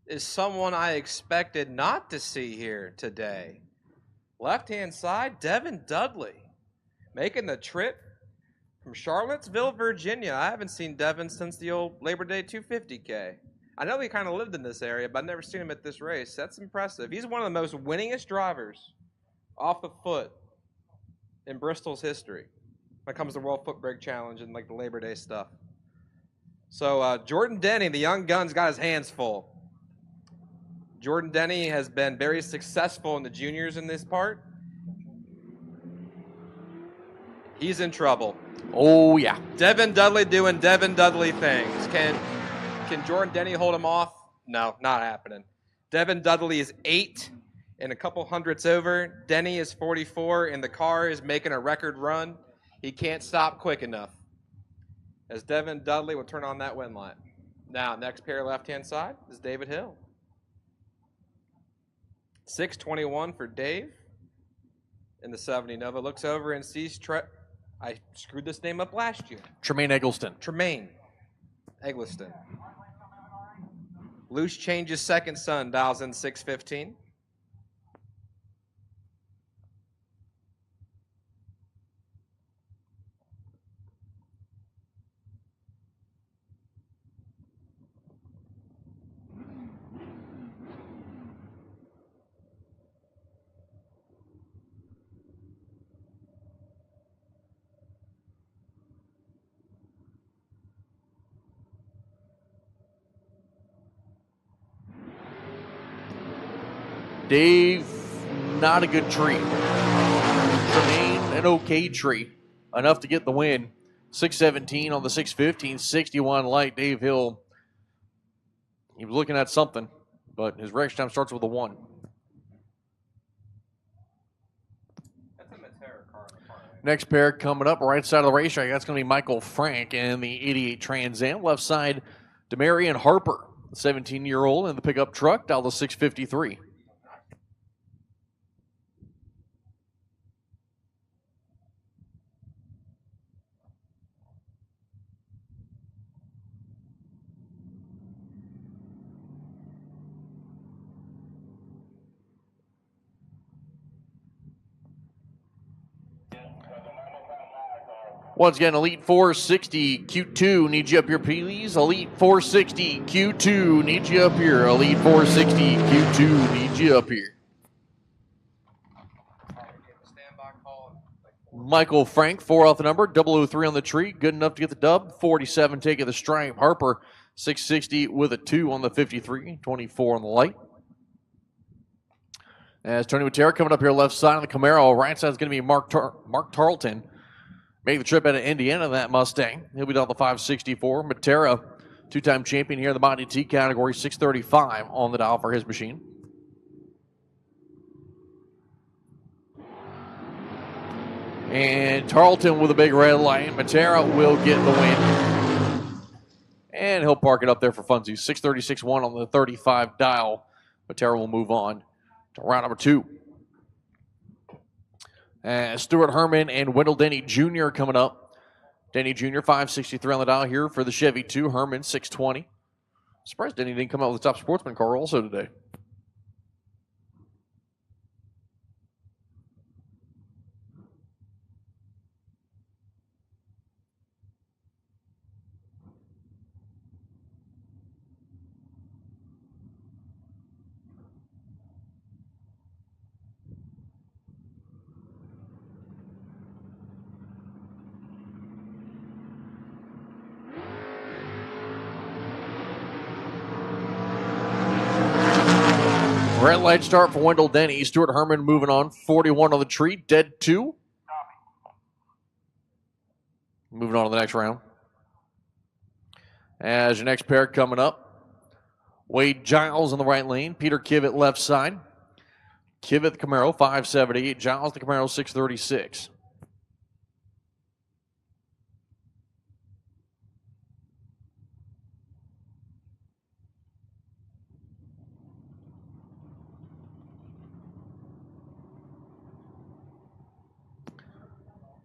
is someone I expected not to see here today. Left-hand side, Devin Dudley. Making the trip from Charlottesville, Virginia. I haven't seen Devin since the old Labor Day 250K. I know he kind of lived in this area, but I've never seen him at this race. That's impressive. He's one of the most winningest drivers off the foot in Bristol's history when it comes to World Footbrake Challenge and like the Labor Day stuff. So Jordan Denny, the young gun's got his hands full. Jordan Denny has been very successful in the juniors in this part. He's in trouble. Oh, yeah. Devin Dudley doing Devin Dudley things. Can Jordan Denny hold him off? No, not happening. Devin Dudley is 8 and a couple hundredths over. Denny is 44, and the car is making a record run. He can't stop quick enough. As Devin Dudley will turn on that win light. Now, next pair left-hand side is David Hill. 621 for Dave in the 70 Nova. Looks over and sees I screwed this name up last year. Tremaine Eggleston. Tremaine Eggleston. Loose changes second son, dials in 615. Dave, not a good tree. Tremaine, an okay tree. Enough to get the win. 6:17 on the 6:15, 61 light. Dave Hill, he was looking at something, but his race time starts with a 1. Next pair coming up, right side of the racetrack. That's going to be Michael Frank in the 88 Trans Am. Left side, Demarion Harper, the 17-year-old in the pickup truck, down to 653. Once again, Elite 460 Q2, need you up here, please. Elite 460 Q2, need you up here. Elite 460 Q2, need you up here. Michael Frank, 4 off the number, 003 on the tree, good enough to get the dub. 47 taking the stripe. Harper, 660 with a 2 on the 53, 24 on the light. As Tony Matera coming up here left side on the Camaro, right side is going to be Mark Tarleton. Make the trip out of Indiana, that Mustang. He'll be down the 564. Matera, 2-time champion here in the Body T category, 635 on the dial for his machine. And Tarleton with a big red light. Matera will get the win. And he'll park it up there for funsies. 636-1 on the 35 dial. Matera will move on to round number 2. Stuart Herman and Wendell Denny Jr. coming up. Denny Jr. 563 on the dial here for the Chevy 2. Herman 620. Surprised Denny didn't come out with the top sportsman car also today. Red light start for Wendell Denny. Stuart Herman moving on. 41 on the tree. Dead 2. Moving on to the next round. As your next pair coming up, Wade Giles in the right lane. Peter Kivett left side. Kivett the Camaro 578. Giles the Camaro 636.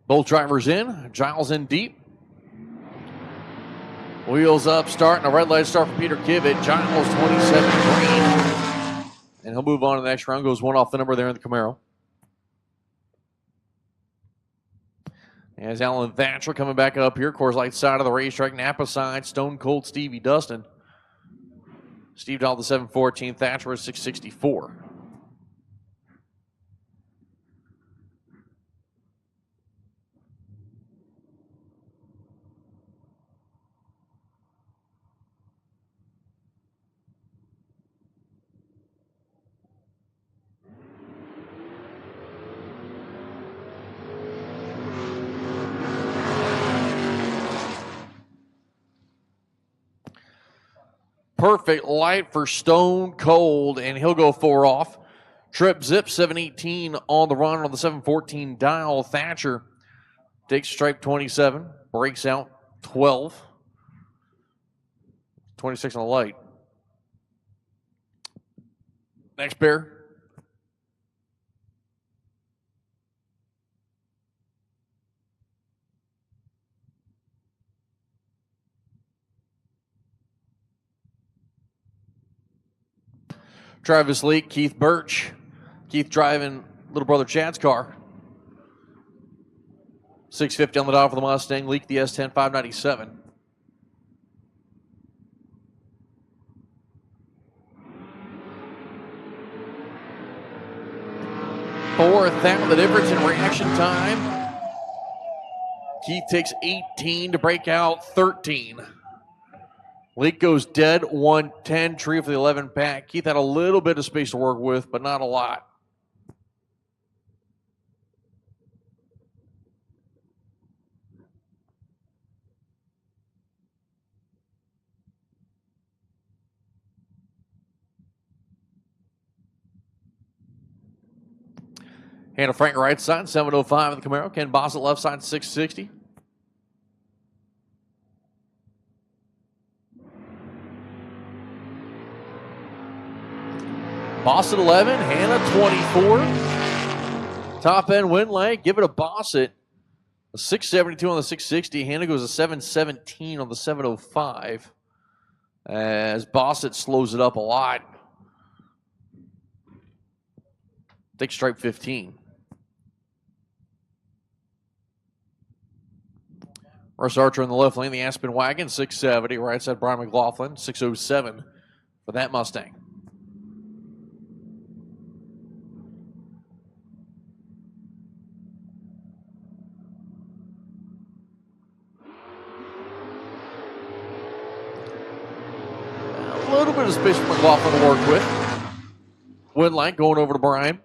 Both drivers in. Giles in deep. Wheels up, starting a red light start for Peter Kivett. Giles 27 green. And he'll move on to the next round. Goes 1 off the number there in the Camaro. As Alan Thatcher coming back up here. Coors Light side of the racetrack. Napa side. Stone Cold Stevie Dustin. Steve Dahl the 714. Thatcher is 664. Perfect light for Stone Cold, and he'll go 4 off. Trip Zip 718 on the run on the 714 dial. Thatcher takes stripe 27, breaks out 12. 26 on the light. Next pair. Travis Leake, Keith Birch. Keith driving little brother Chad's car. 650 on the dial for the Mustang. Leake the S10 597. Fourth down, the difference in reaction time. Keith takes 18 to break out 13. Leak goes dead, 110. Tree for the 11 pack. Keith had a little bit of space to work with, but not a lot. Hannah Frank right side, 705 in the Camaro. Ken Bossett left side, 660. Bossett 11, Hannah 24. Top end wind lag, give it a Bossett. A 672 on the 660. Hannah goes a 717 on the 705. As Bossett slows it up a lot. Take stripe 15. Russ Archer in the left lane, the Aspen Wagon, 670. Right side, Brian McLaughlin, 607 for that Mustang. A little bit of space for McLaughlin to work with. Wind line going over to Brian.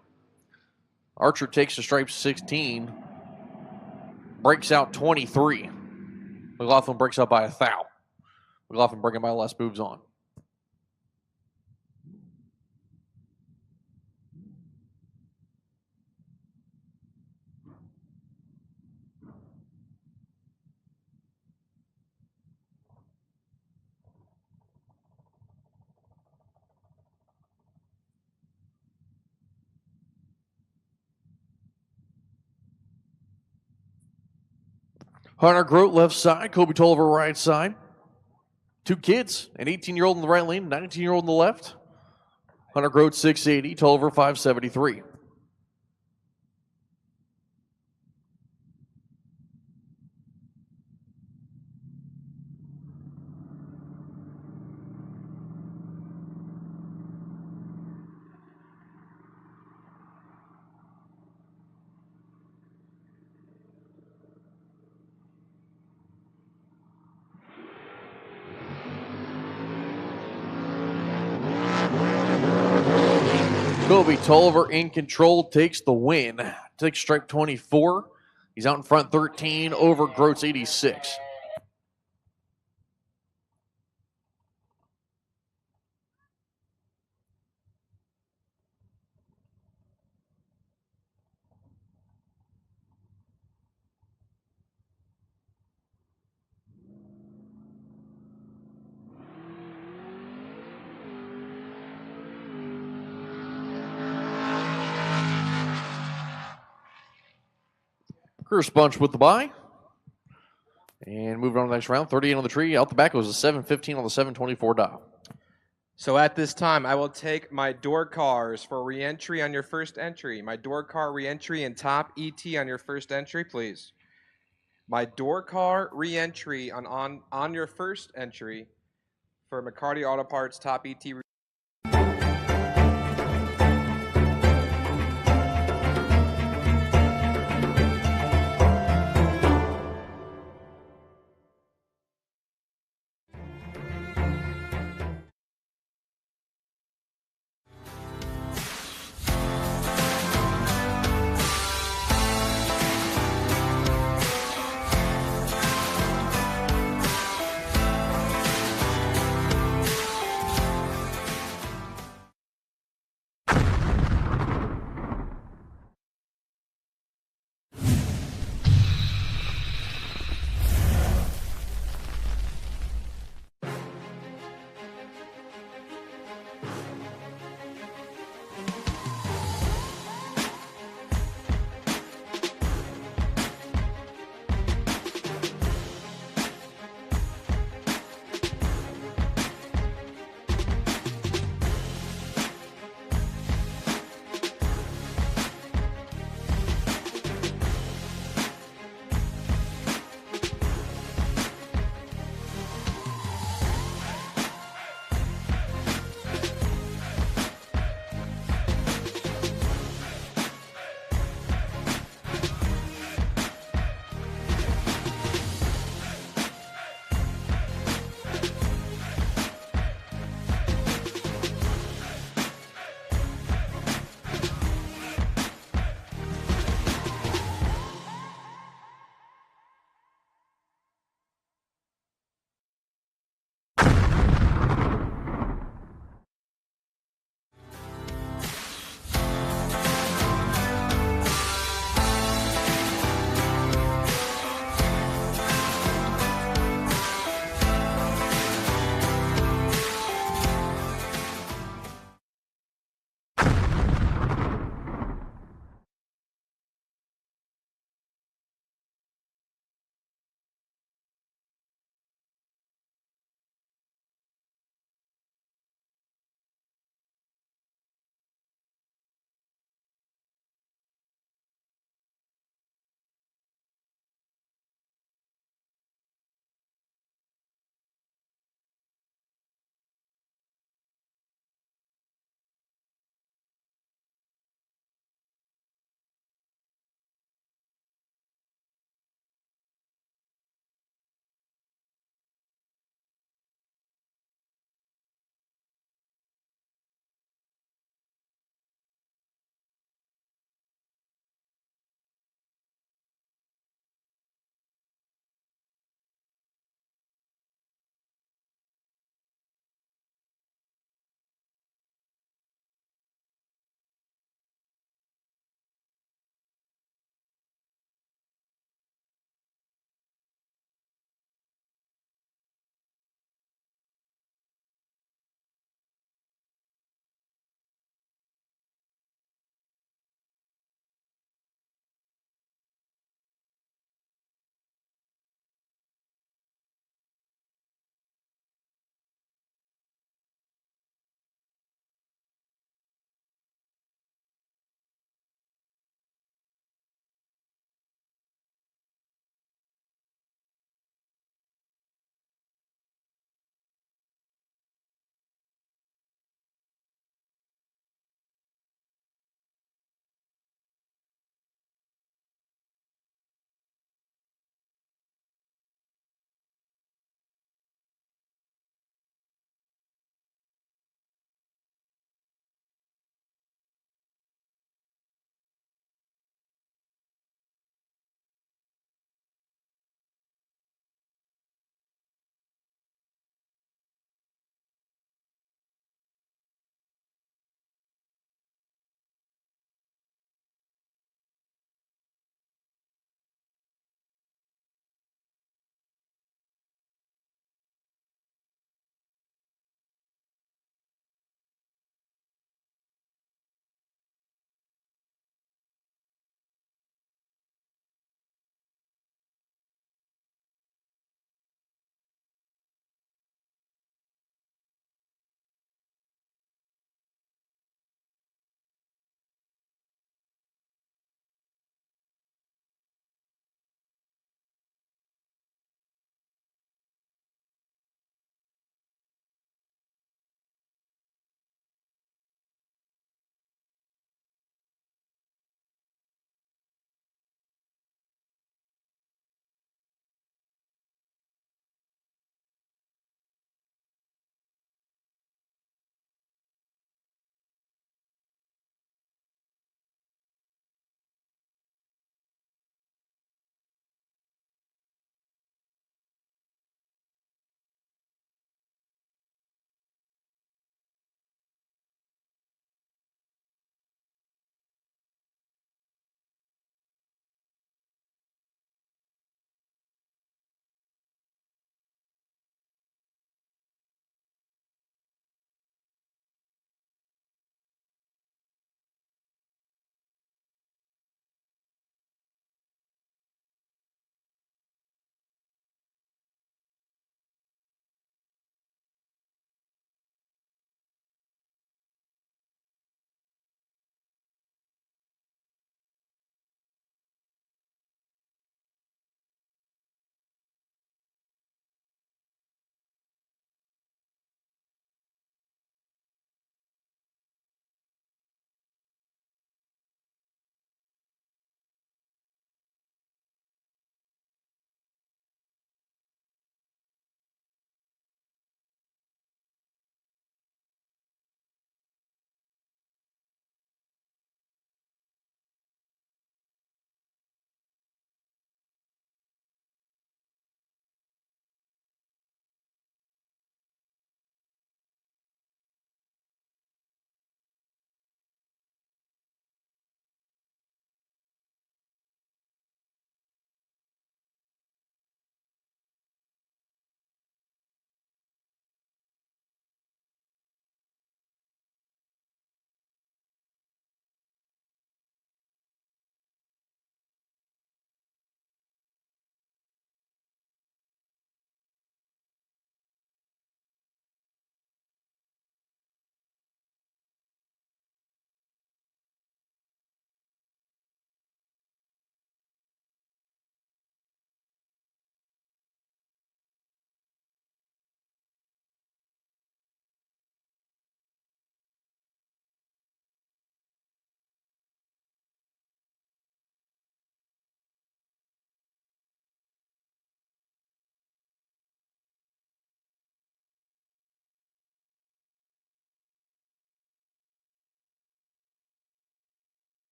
Archer takes the stripe 16. Breaks out 23. McLaughlin breaks out by 1,000. McLaughlin breaking by less moves on. Hunter Grote left side, Kobe Toliver right side. Two kids, an 18-year-old in the right lane, 19-year-old in the left. Hunter Grote 680, Toliver 573. Kobe Toliver in control, takes the win. Takes stripe 24. He's out in front 13 over Grote's 86. Curse Bunch with the bye. And moving on to the next round, 38 on the tree. Out the back, it was a 715 on the 724 dial. So at this time, I will take my door cars for re-entry on your first entry. My door car re-entry and top ET on your first entry, please. My door car re-entry on your first entry for McCarty Auto Parts top ET.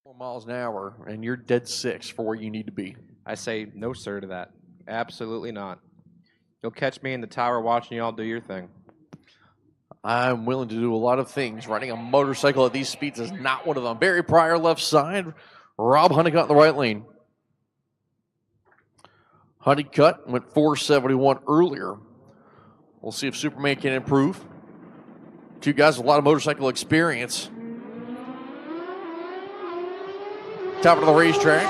4 miles an hour, and you're dead 6 for where you need to be. I say no, sir, to that. Absolutely not. You'll catch me in the tower watching y'all do your thing. I'm willing to do a lot of things. Riding a motorcycle at these speeds is not one of them. Barry Pryor left side. Rob Honeycutt in the right lane. Honeycutt went 471 earlier. We'll see if Superman can improve. Two guys with a lot of motorcycle experience. Top of the racetrack.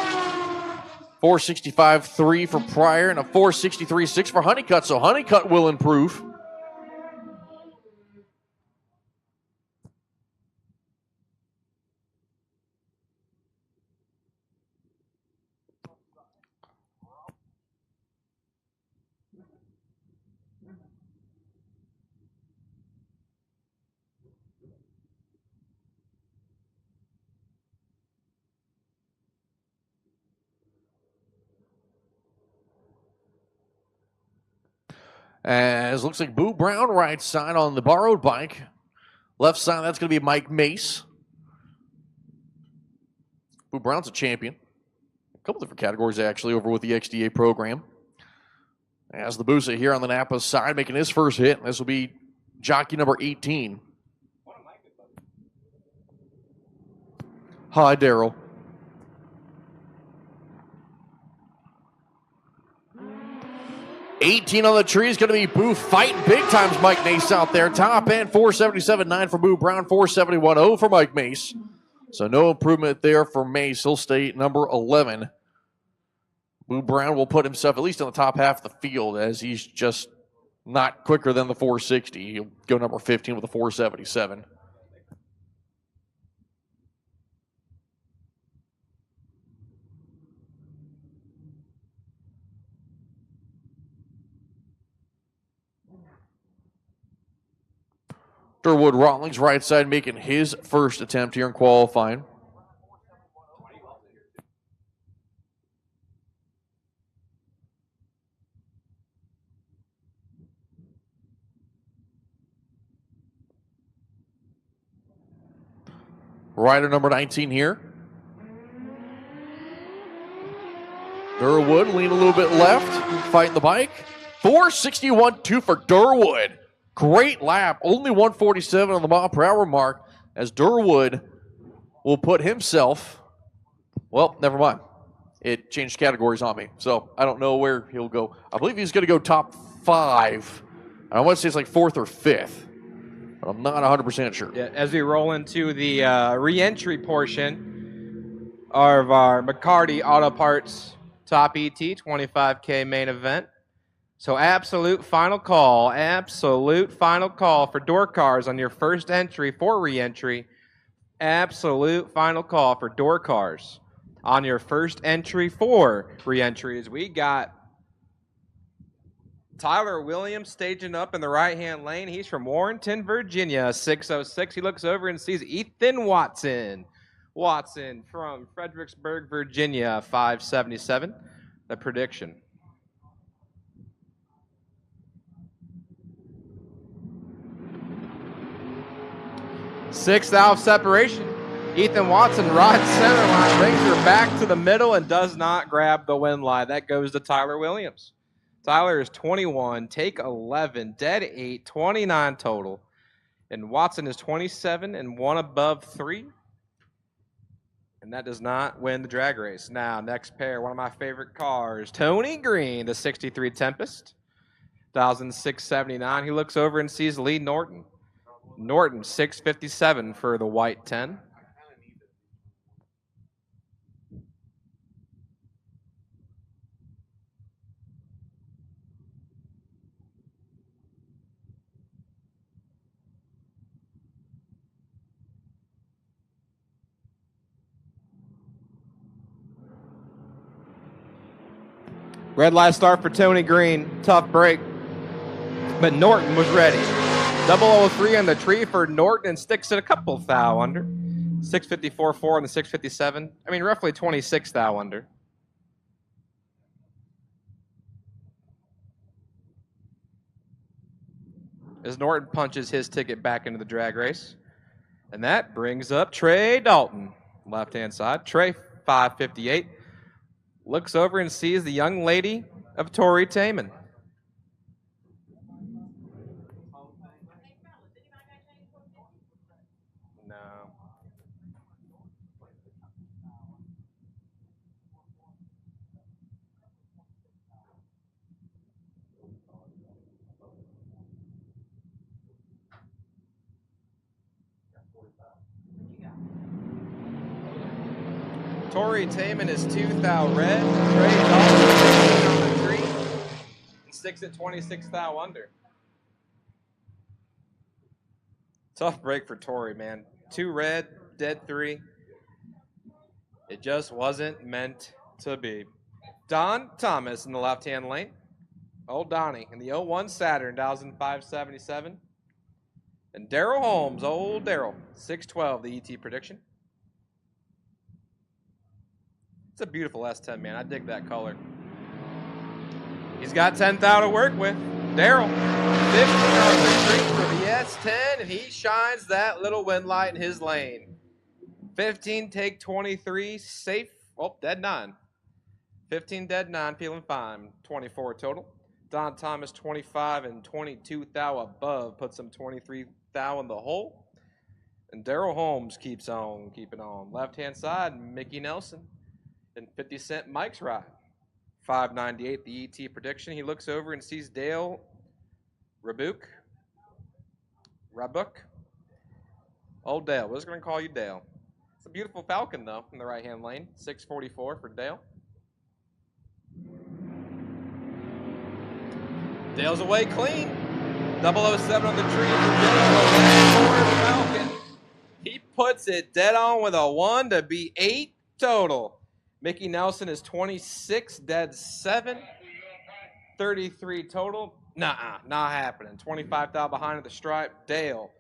465.3 for Pryor and a 463.6 for Honeycutt. So Honeycutt will improve. As looks like Boo Brown right side on the borrowed bike. Left side, that's going to be Mike Mace. Boo Brown's a champion. A couple different categories, actually, over with the XDA program. As the Boosa here on the Napa side, making his first hit. This will be jockey number 18. Hi, Daryl. $18 on the tree is going to be Boo fighting big times. Mike Mace out there. Top end 477.9 for Boo Brown, 471.0 for Mike Mace. So no improvement there for Mace. He'll stay number 11. Boo Brown will put himself at least in the top half of the field as he's just not quicker than the 460. He'll go number 15 with a 477. Durwood Rawlings right side making his first attempt here in qualifying. Rider number 19 here. Durwood lean a little bit left, fighting the bike. 461.2 for Durwood. Great lap, only 147 on the mile per hour mark as Durwood will put himself, well, never mind. It changed categories on me, so I don't know where he'll go. I believe he's going to go top 5. I want to say it's like 4th or 5th, but I'm not 100% sure. Yeah, as we roll into the re-entry portion of our McCarty Auto Parts Top ET 25K main event. So absolute final call for door cars on your first entry for re-entry. Absolute final call for door cars on your first entry for re-entry. As we got Tyler Williams staging up in the right-hand lane. He's from Warrenton, Virginia, 606. He looks over and sees Ethan Watson. Watson from Fredericksburg, Virginia, 577. The prediction. 6th out of separation. Ethan Watson rides center line, brings her back to the middle, and does not grab the win line. That goes to Tyler Williams. Tyler is 21, take 11, dead 8, 29 total. And Watson is 27 and 1 above 3. And that does not win the drag race. Now, next pair, one of my favorite cars, Tony Green, the 63 Tempest, 1,679. He looks over and sees Lee Norton. Norton, 657 for the white 10. Red light start for Tony Green. Tough break. But Norton was ready. 003 on the tree for Norton and sticks it a couple thou under. 654.4 on the 657. I mean, roughly 26 thou under. As Norton punches his ticket back into the drag race. And that brings up Trey Dalton. Left-hand side. Trey, 558. Looks over and sees the young lady of Tori Taman. No. Tori Taman is 2,000 red. Trey Dauber on the tree and sticks at 26,000 under. Tough break for Tori, man. 2 red, dead 3. It just wasn't meant to be. Don Thomas in the left-hand lane. Old Donnie in the 01 Saturn, 1,577. And Daryl Holmes, old Daryl, 612, the ET prediction. It's a beautiful S10, man. I dig that color. He's got 10,000 to work with. Daryl, 50 on the street for the S10, and he shines that little wind light in his lane. 15, take 23, safe. Oh, dead 9. 15, dead 9, feeling fine. 24 total. Don Thomas, 25 and 22,000 above, puts him 23,000 in the hole. And Daryl Holmes keeps on keeping on. Left-hand side, Mickey Nelson. And 50 Cent Mike's ride. 598, the ET prediction. He looks over and sees Dale Rabuk. Old Dale. We're just going to call you Dale. It's a beautiful Falcon, though, in the right-hand lane. 644 for Dale. Dale's away clean. 007 on the tree for Dale. Falcon. He puts it dead on with a 1 to be 8 total. Mickey Nelson is 26, dead 7. 33 total. Nuh-uh, not happening. 25,000 behind at the stripe. Dale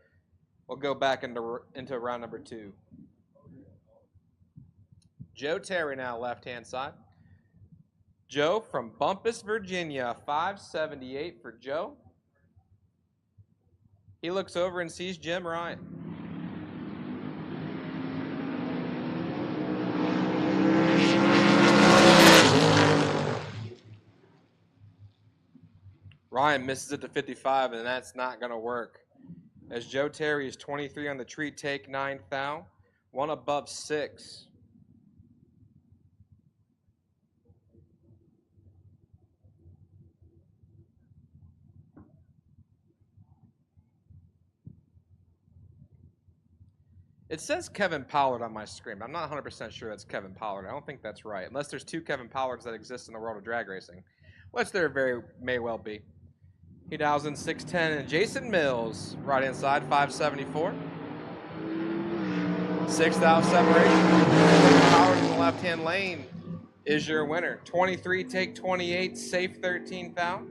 will go back into round number 2. Joe Terry now, left-hand side. Joe from Bumpus, Virginia, 578 for Joe. He looks over and sees Jim Ryan. Ryan misses it to 55, and that's not going to work. As Joe Terry is 23 on the tree, take 9,000. 1 above 6. It says Kevin Pollard on my screen. I'm not 100% sure that's Kevin Pollard. I don't think that's right, unless there's 2 Kevin Pollards that exist in the world of drag racing, which there may well be. He dials in 610, and Jason Mills, right-hand side, 574. 6,000 separation. Pollard in the left-hand lane is your winner. 23, take 28, safe 13,000.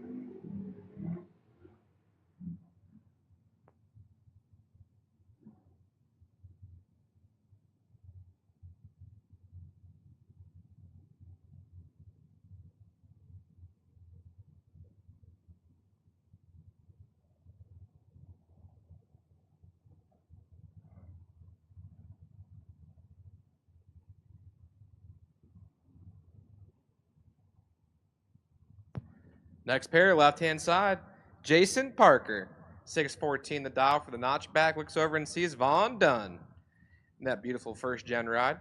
Next pair, left-hand side, Jason Parker, 614 the dial for the notchback. Looks over and sees Vaughn Dunn in that beautiful first-gen ride.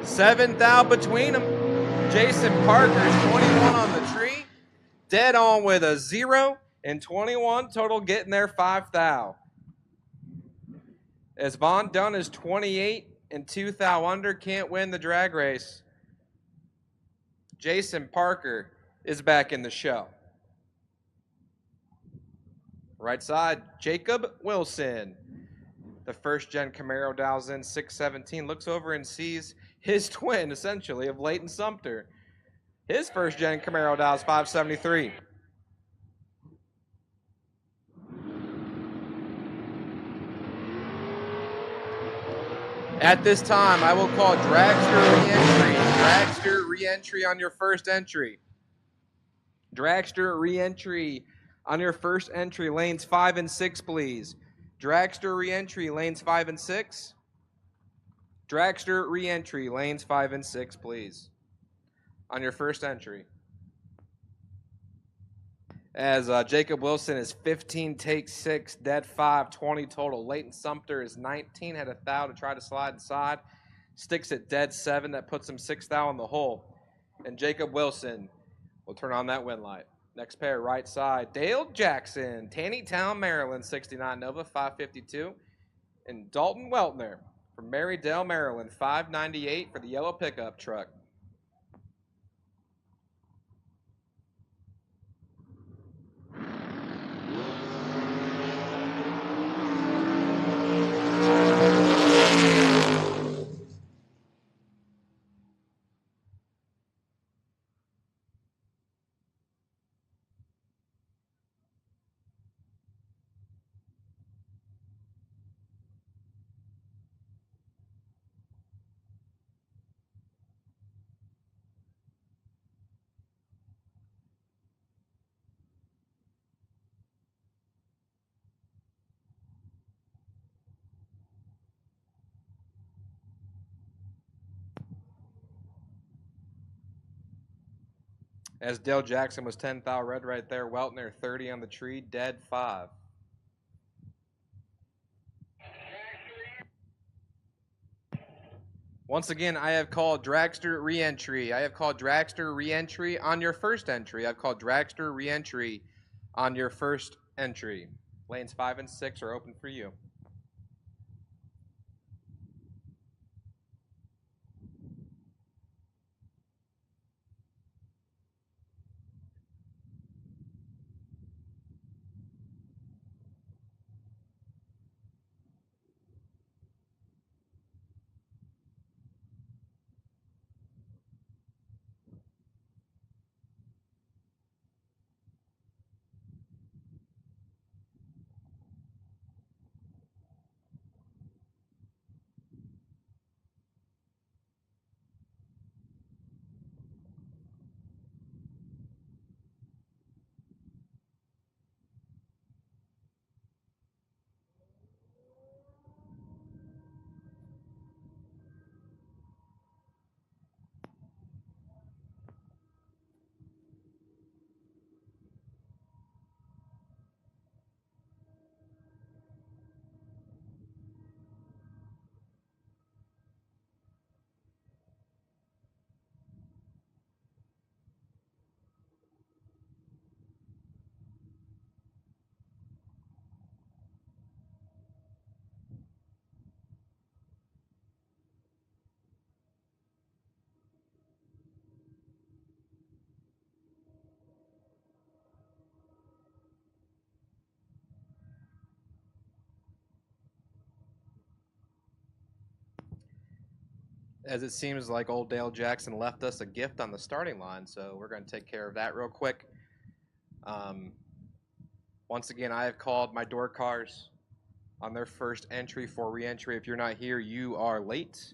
$7,000 between them. Jason Parker is 21 on the tree, dead on with a 0, and 21 total getting there, 5,000. As Vaughn Dunn is 28 and 2,000 under, can't win the drag race. Jason Parker is back in the show. Right side, Jacob Wilson. The first-gen Camaro dials in 617, looks over and sees his twin, essentially, of Leighton Sumter. His first-gen Camaro dials 573. At this time, I will call Dragster re-entry. Dragster re-entry on your first entry. Dragster re-entry On your first entry, lanes 5 and 6, please. Dragster re-entry, lanes 5 and 6. Dragster re-entry, lanes 5 and 6, please. On your first entry. As Jacob Wilson is 15, takes 6, dead 5, 20 total. Leighton Sumter is 19, had a thou to try to slide inside. Sticks at dead 7, that puts him 6 thou in the hole. And Jacob Wilson will turn on that win light. Next pair, right side, Dale Jackson, Taneytown, Maryland, 69 Nova, 552. And Dalton Weltner from Marydale, Maryland, 598 for the yellow pickup truck. As Dale Jackson was 10 thou red right there. Weltner 30 on the tree, dead 5. Once again, I have called Dragster re-entry. I have called Dragster re-entry on your first entry. I've called Dragster re-entry on your first entry. Lanes 5 and 6 are open for you. As it seems like old Dale Jackson left us a gift on the starting line, so we're going to take care of that real quick. Once again, I have called my door cars on their first entry for re-entry. If you're not here, you are late.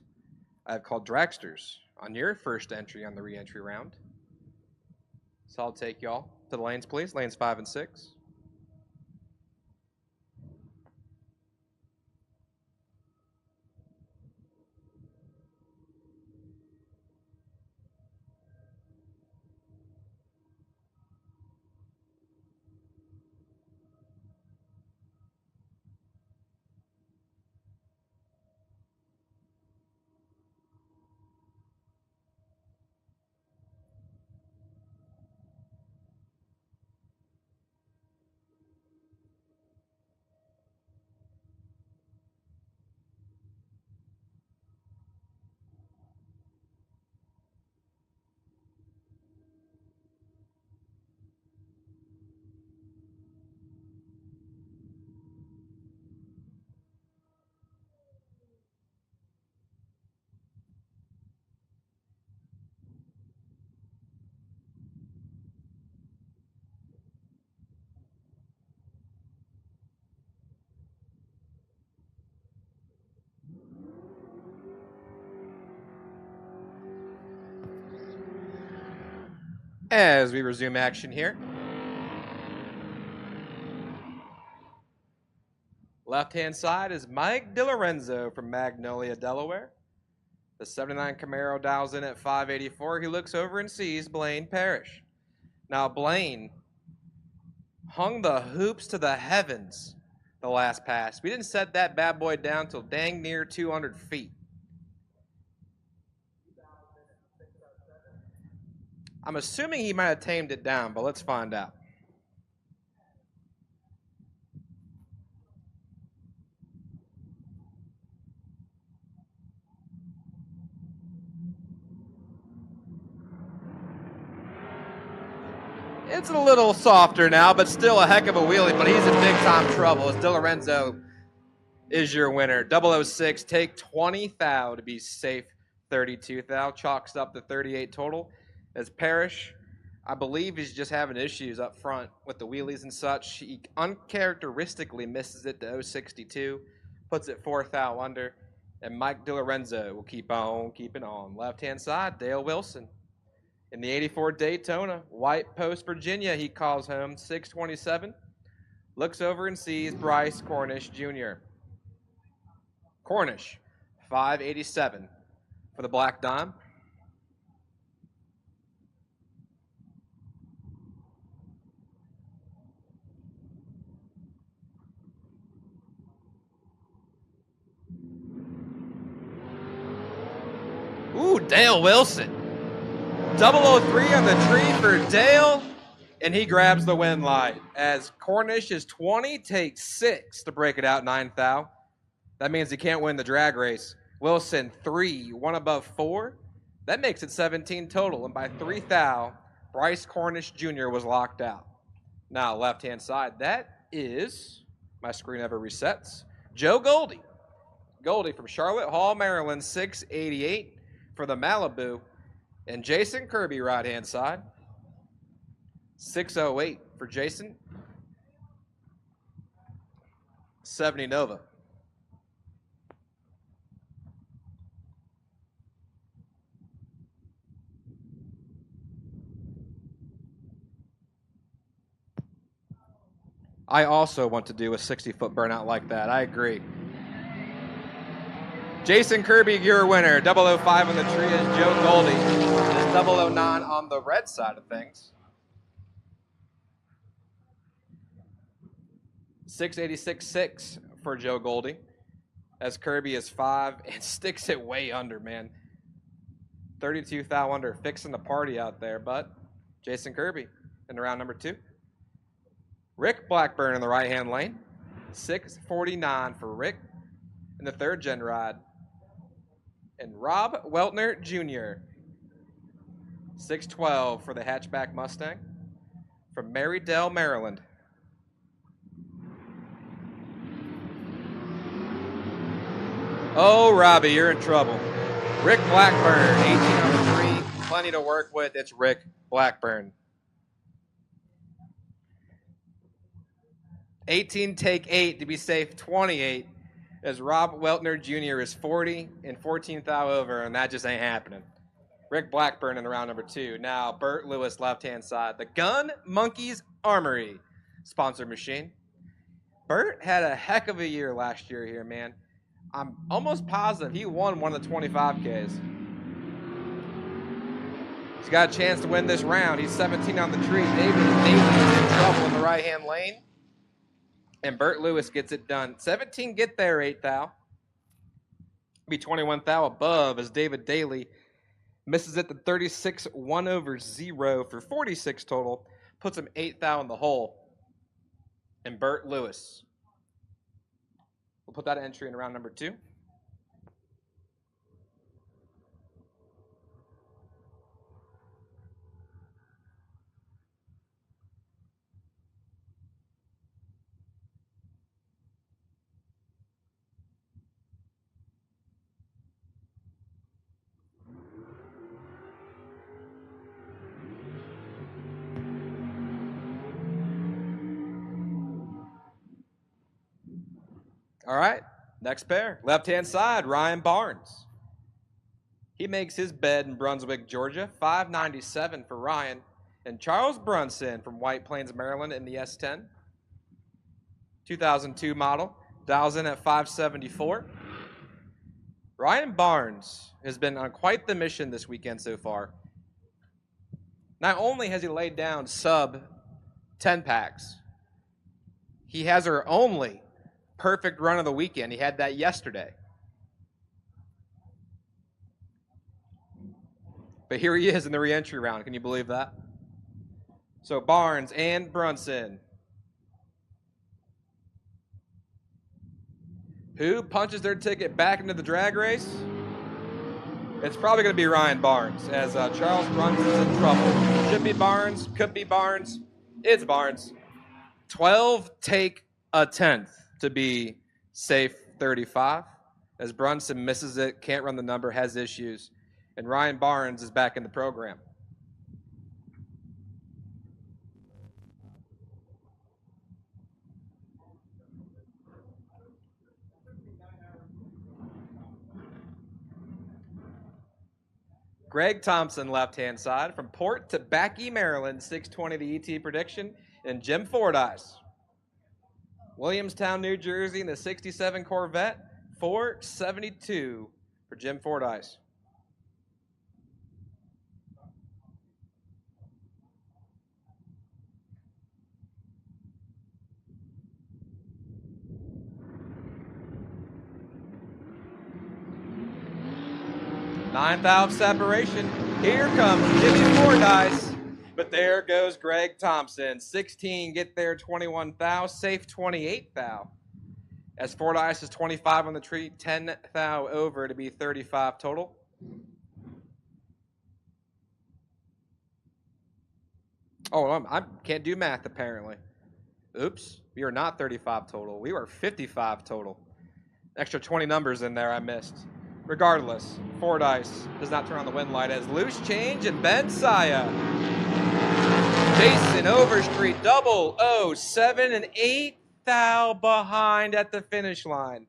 I have called Dragsters on your first entry on the re-entry round. So I'll take y'all to the lanes, please. Lanes 5 and 6. As we resume action here, left-hand side is Mike DiLorenzo from Magnolia, Delaware. The 79 Camaro dials in at 584. He looks over and sees Blaine Parrish. Now, Blaine hung the hoops to the heavens the last pass. We didn't set that bad boy down till dang near 200 feet. I'm assuming he might have tamed it down, but let's find out. It's a little softer now, but still a heck of a wheelie, but he's in big-time trouble as DiLorenzo is your winner. 006, take 20 thou to be safe 32 thou. Chalks up to 38 total. As Parrish, I believe he's just having issues up front with the wheelies and such. He uncharacteristically misses it to 062, puts it 4 thou under, and Mike DiLorenzo will keep on keeping on. Left-hand side, Dale Wilson. In the 84 Daytona, White Post, Virginia, he calls home 627. Looks over and sees Bryce Cornish, Jr. Cornish, 587 for the Black Dime. Ooh, Dale Wilson. 003 on the tree for Dale, and he grabs the win light as Cornish is 20, takes 6 to break it out 9 thou. That means he can't win the drag race. Wilson 3, 1 above 4. That makes it 17 total, and by 3 thou, Bryce Cornish Jr. was locked out. Now, left-hand side, that is, my screen ever resets, Joe Goldie. Goldie from Charlotte Hall, Maryland, 688 for the Malibu. And Jason Kirby, right-hand side, 608 for Jason, 70 Nova. I also want to do a 60-foot burnout like that. I agree. Jason Kirby, your winner. 005 on the tree is Joe Goldie. It is 009 on the red side of things. 686.6 for Joe Goldie, as Kirby is 5 and sticks it way under, man. 32 thou under, fixing the party out there, but Jason Kirby in round number 2. Rick Blackburn in the right-hand lane. 649 for Rick in the third-gen ride. And Rob Weltner Jr., 612 for the hatchback Mustang from Marydale, Maryland. Oh, Robbie, you're in trouble. Rick Blackburn, 18 on the 3, plenty to work with. It's Rick Blackburn. 18, take 8 to be safe, 28. As Rob Weltner Jr. is 40 and 14 thou over, and that just ain't happening. Rick Blackburn in round number 2. Now, Burt Lewis, left-hand side. The Gun Monkeys Armory sponsor machine. Burt had a heck of a year last year here, man. I'm almost positive he won one of the 25Ks. He's got a chance to win this round. He's 17 on the tree. David is in trouble in the right-hand lane. And Burt Lewis gets it done. 17 get there, 8 thou. Be 21 thou above as David Daly misses it to 36, 1 over 0 for 46 total. Puts him 8 thou in the hole. And Burt Lewis. We'll put that entry in round number 2. All right, next pair. Left-hand side, Ryan Barnes. He makes his bed in Brunswick, Georgia. 597 for Ryan. And Charles Brunson from White Plains, Maryland in the S10. 2002 model. Dials in at 574. Ryan Barnes has been on quite the mission this weekend so far. Not only has he laid down sub 10 packs, he has our only perfect run of the weekend. He had that yesterday. But here he is in the re-entry round. Can you believe that? So Barnes and Brunson. Who punches their ticket back into the drag race? It's probably going to be Ryan Barnes, as Charles Brunson's in trouble. Should be Barnes, could be Barnes. It's Barnes. 12 take a 10th to be safe 35. As Brunson misses it, can't run the number, has issues. And Ryan Barnes is back in the program. Greg Thompson, left-hand side, from Port to Backey, Maryland, 620 the ET prediction, and Jim Fordyce. Williamstown, New Jersey, in the 67 Corvette, 472 for Jim Fordyce. Ninth separation. Here comes Jimmy Fordyce. But there goes Greg Thompson. 16, get there, 21 thou. Safe 28 thou. As Fordyce is 25 on the tree, 10 thou over to be 35 total. Oh, I can't do math apparently. Oops, we are not 35 total. We were 55 total. Extra 20 numbers in there I missed. Regardless, Fordyce does not turn on the wind light as loose change and Ben Saya. Jason Overstreet, 007 and 8 thou behind at the finish line.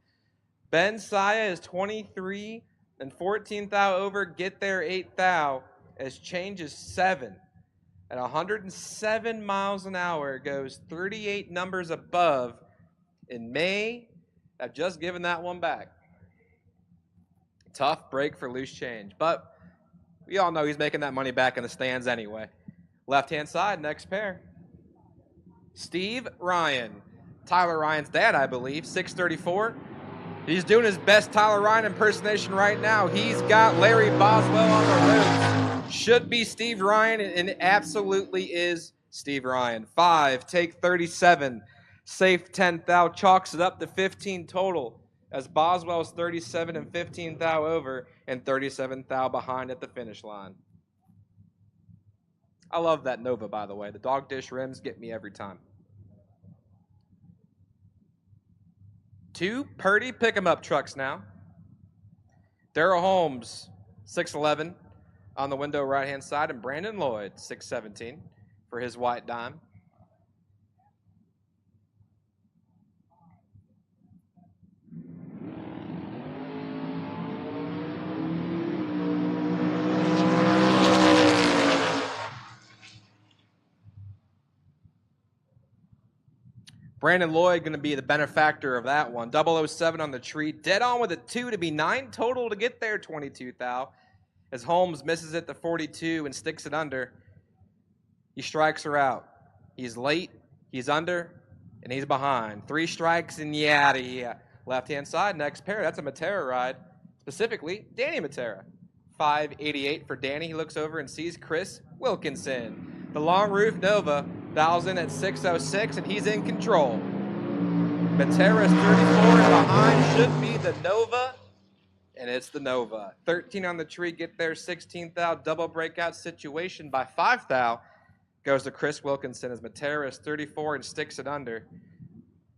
Ben Saya is 23 and 14 thou over, get there 8 thou as change is 7. At 107 miles an hour, goes 38 numbers above in May. I've just given that one back. Tough break for loose change, but we all know he's making that money back in the stands anyway. Left-hand side, next pair. Steve Ryan. Tyler Ryan's dad, I believe, 634. He's doing his best Tyler Ryan impersonation right now. He's got Larry Boswell on the ropes. Should be Steve Ryan, and it absolutely is Steve Ryan. 5, take 37. Safe 10 thou, chalks it up to 15 total. As Boswell's 37 and 15 thou over and 37 thou behind at the finish line. I love that Nova, by the way. The dog dish rims get me every time. 2 Purdy pick-em-up trucks now. Darrell Holmes, 6'11", on the window right-hand side, and Brandon Lloyd, 6'17", for his white dime. Brandon Lloyd going to be the benefactor of that one. 007 on the tree. Dead on with a 2 to be 9 total to get there, 22 thou. As Holmes misses it to 42 and sticks it under, he strikes her out. He's late, he's under, and he's behind. 3 strikes and yada. Left-hand side, next pair. That's a Matera ride. Specifically, Danny Matera. 588 for Danny. He looks over and sees Chris Wilkinson. The long roof Nova. Dials in at 606, and he's in control. Matera's 34 and behind should be the Nova, and it's the Nova. 13 on the tree, get there, 16 thou, double breakout situation by 5 thou. Goes to Chris Wilkinson as Matera is 34 and sticks it under.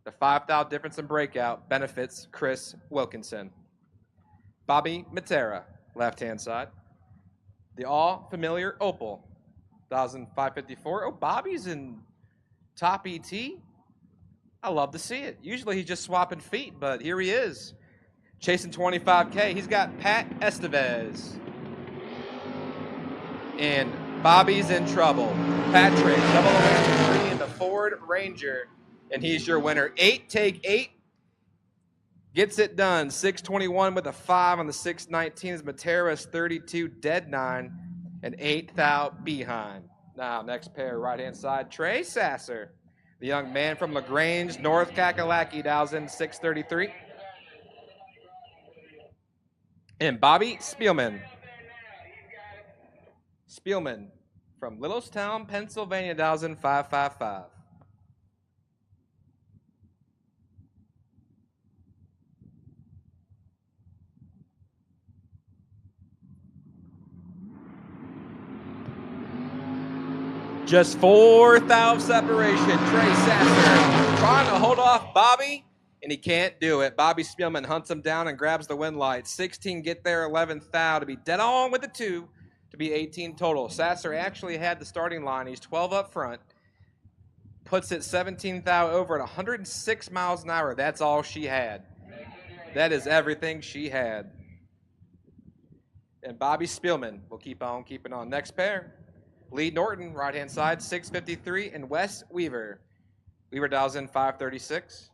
The 5 thou difference in breakout benefits Chris Wilkinson. Bobby Matera, left-hand side. The all-familiar Opal. 1,554. Oh, Bobby's in top ET. I love to see it. Usually he's just swapping feet, but here he is. Chasing 25K. He's got Pat Estevez. And Bobby's in trouble. Patrick, double away in the Ford Ranger. And he's your winner. 8, take 8. Gets it done. 621 with a 5 on the 619 is Materas 32, dead 9, and 8 thou behind. Now, next pair, right-hand side, Trey Sasser. The young man from LaGrange, North Kakalaki, dials in 633. And Bobby Spielman. Spielman from Littlestown, Pennsylvania, dials in 555. Just 4 thou separation. Trey Sasser trying to hold off Bobby, and he can't do it. Bobby Spielman hunts him down and grabs the win light. 16 get there, 11 thou to be dead on with the 2 to be 18 total. Sasser actually had the starting line. He's 12 up front. Puts it 17 thou over at 106 miles an hour. That's all she had. That is everything she had. And Bobby Spielman will keep on keeping on. Next pair. Lee Norton, right-hand side, 653, and Wes Weaver. Weaver dials in 536.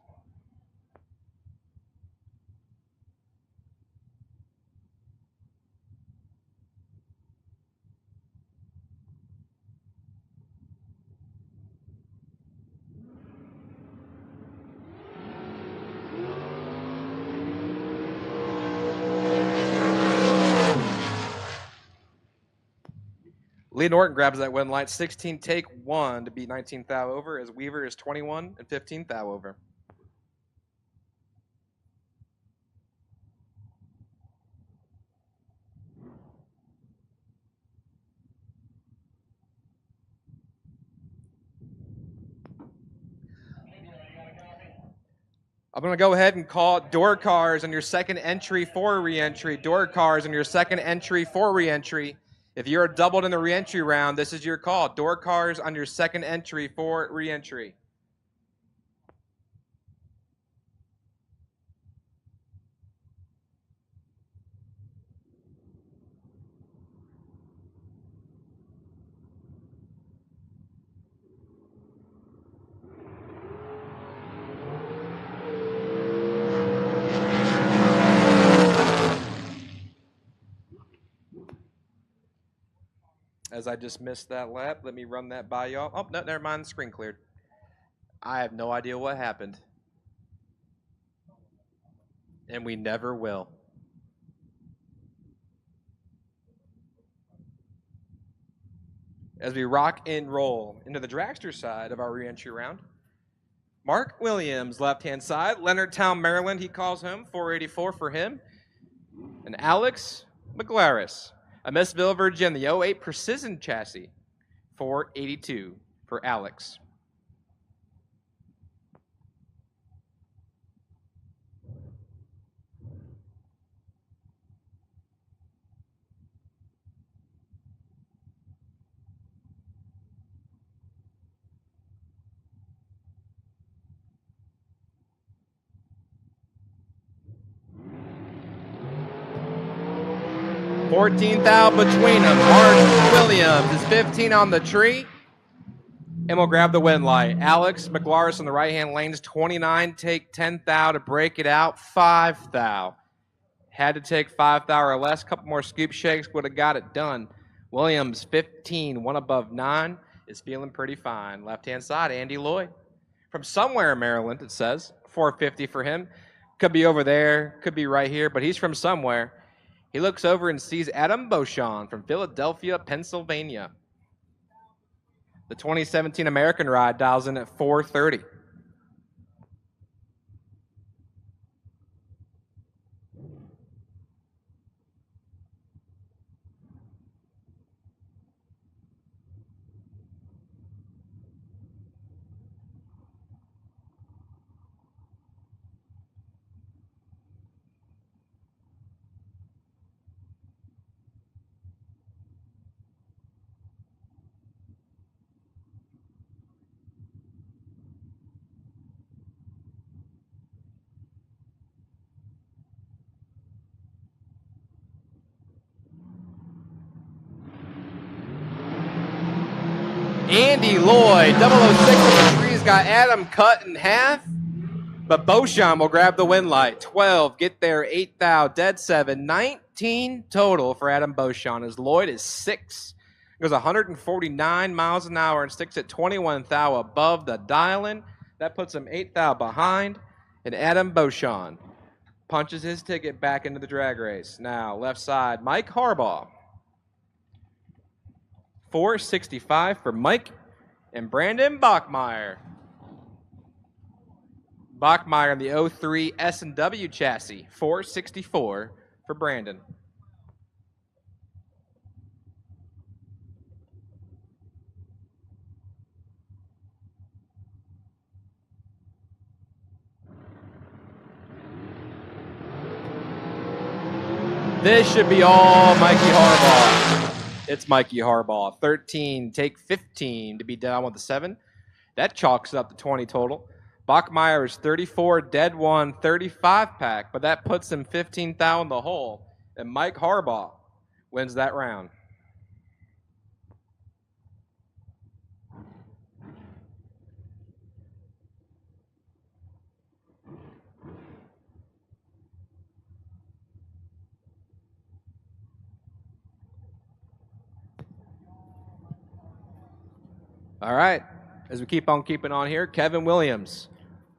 Lee Norton grabs that win light. 16 take 1 to beat 19 thou over, as Weaver is 21 and 15 thou over. I'm going to go ahead and call door cars on your second entry for re-entry. Door cars on your second entry for re-entry. If you're doubled in the re-entry round, this is your call. Door cars on your second entry for re-entry. As I just missed that lap, let me run that by y'all. Oh, no, never mind, the screen cleared. I have no idea what happened. And we never will. As we rock and roll into the dragster side of our re-entry round. Mark Williams, left-hand side. Leonardtown, Maryland, he calls home. 484 for him. And Alex McGlaris. Amissville, Virginia, the 08 Precision Chassis, 482 for Alex. $14 thou between them. Mark Williams is 15 on the tree. And we'll grab the win light. Alex McGlaris on the right-hand lanes, 29. Take 10 thou to break it out. 5 thou. Had to take 5 thou or less. Couple more scoop shakes would have got it done. Williams, 15. One above 9. Is feeling pretty fine. Left-hand side, Andy Lloyd. From somewhere in Maryland, it says. 450 for him. Could be over there. Could be right here. But he's from somewhere. He looks over and sees Adam Beauchamp from Philadelphia, Pennsylvania. The 2017 American Ride dials in at 430. Andy Lloyd, 006 on the tree's got Adam cut in half. But Beauchamp will grab the win light. 12, get there, 8 thou, dead 7, 19 total for Adam Beauchamp. As Lloyd is 6. Goes 149 miles an hour and sticks at 21 thou above the dial-in. That puts him 8 thou behind. And Adam Beauchamp punches his ticket back into the drag race. Now, left side, Mike Harbaugh. 465 for Mike and Brandon Bachmeyer. Bachmeyer in the 03 S&W chassis. 464 for Brandon. This should be all Mikey Harbaugh. It's Mikey Harbaugh. 13, take 15 to be down with the 7. That chalks up to 20 total. Bachmeyer is 34, dead 1, 35 pack, but that puts him 15 thou in the hole. And Mike Harbaugh wins that round. All right, as we keep on keeping on here, Kevin Williams,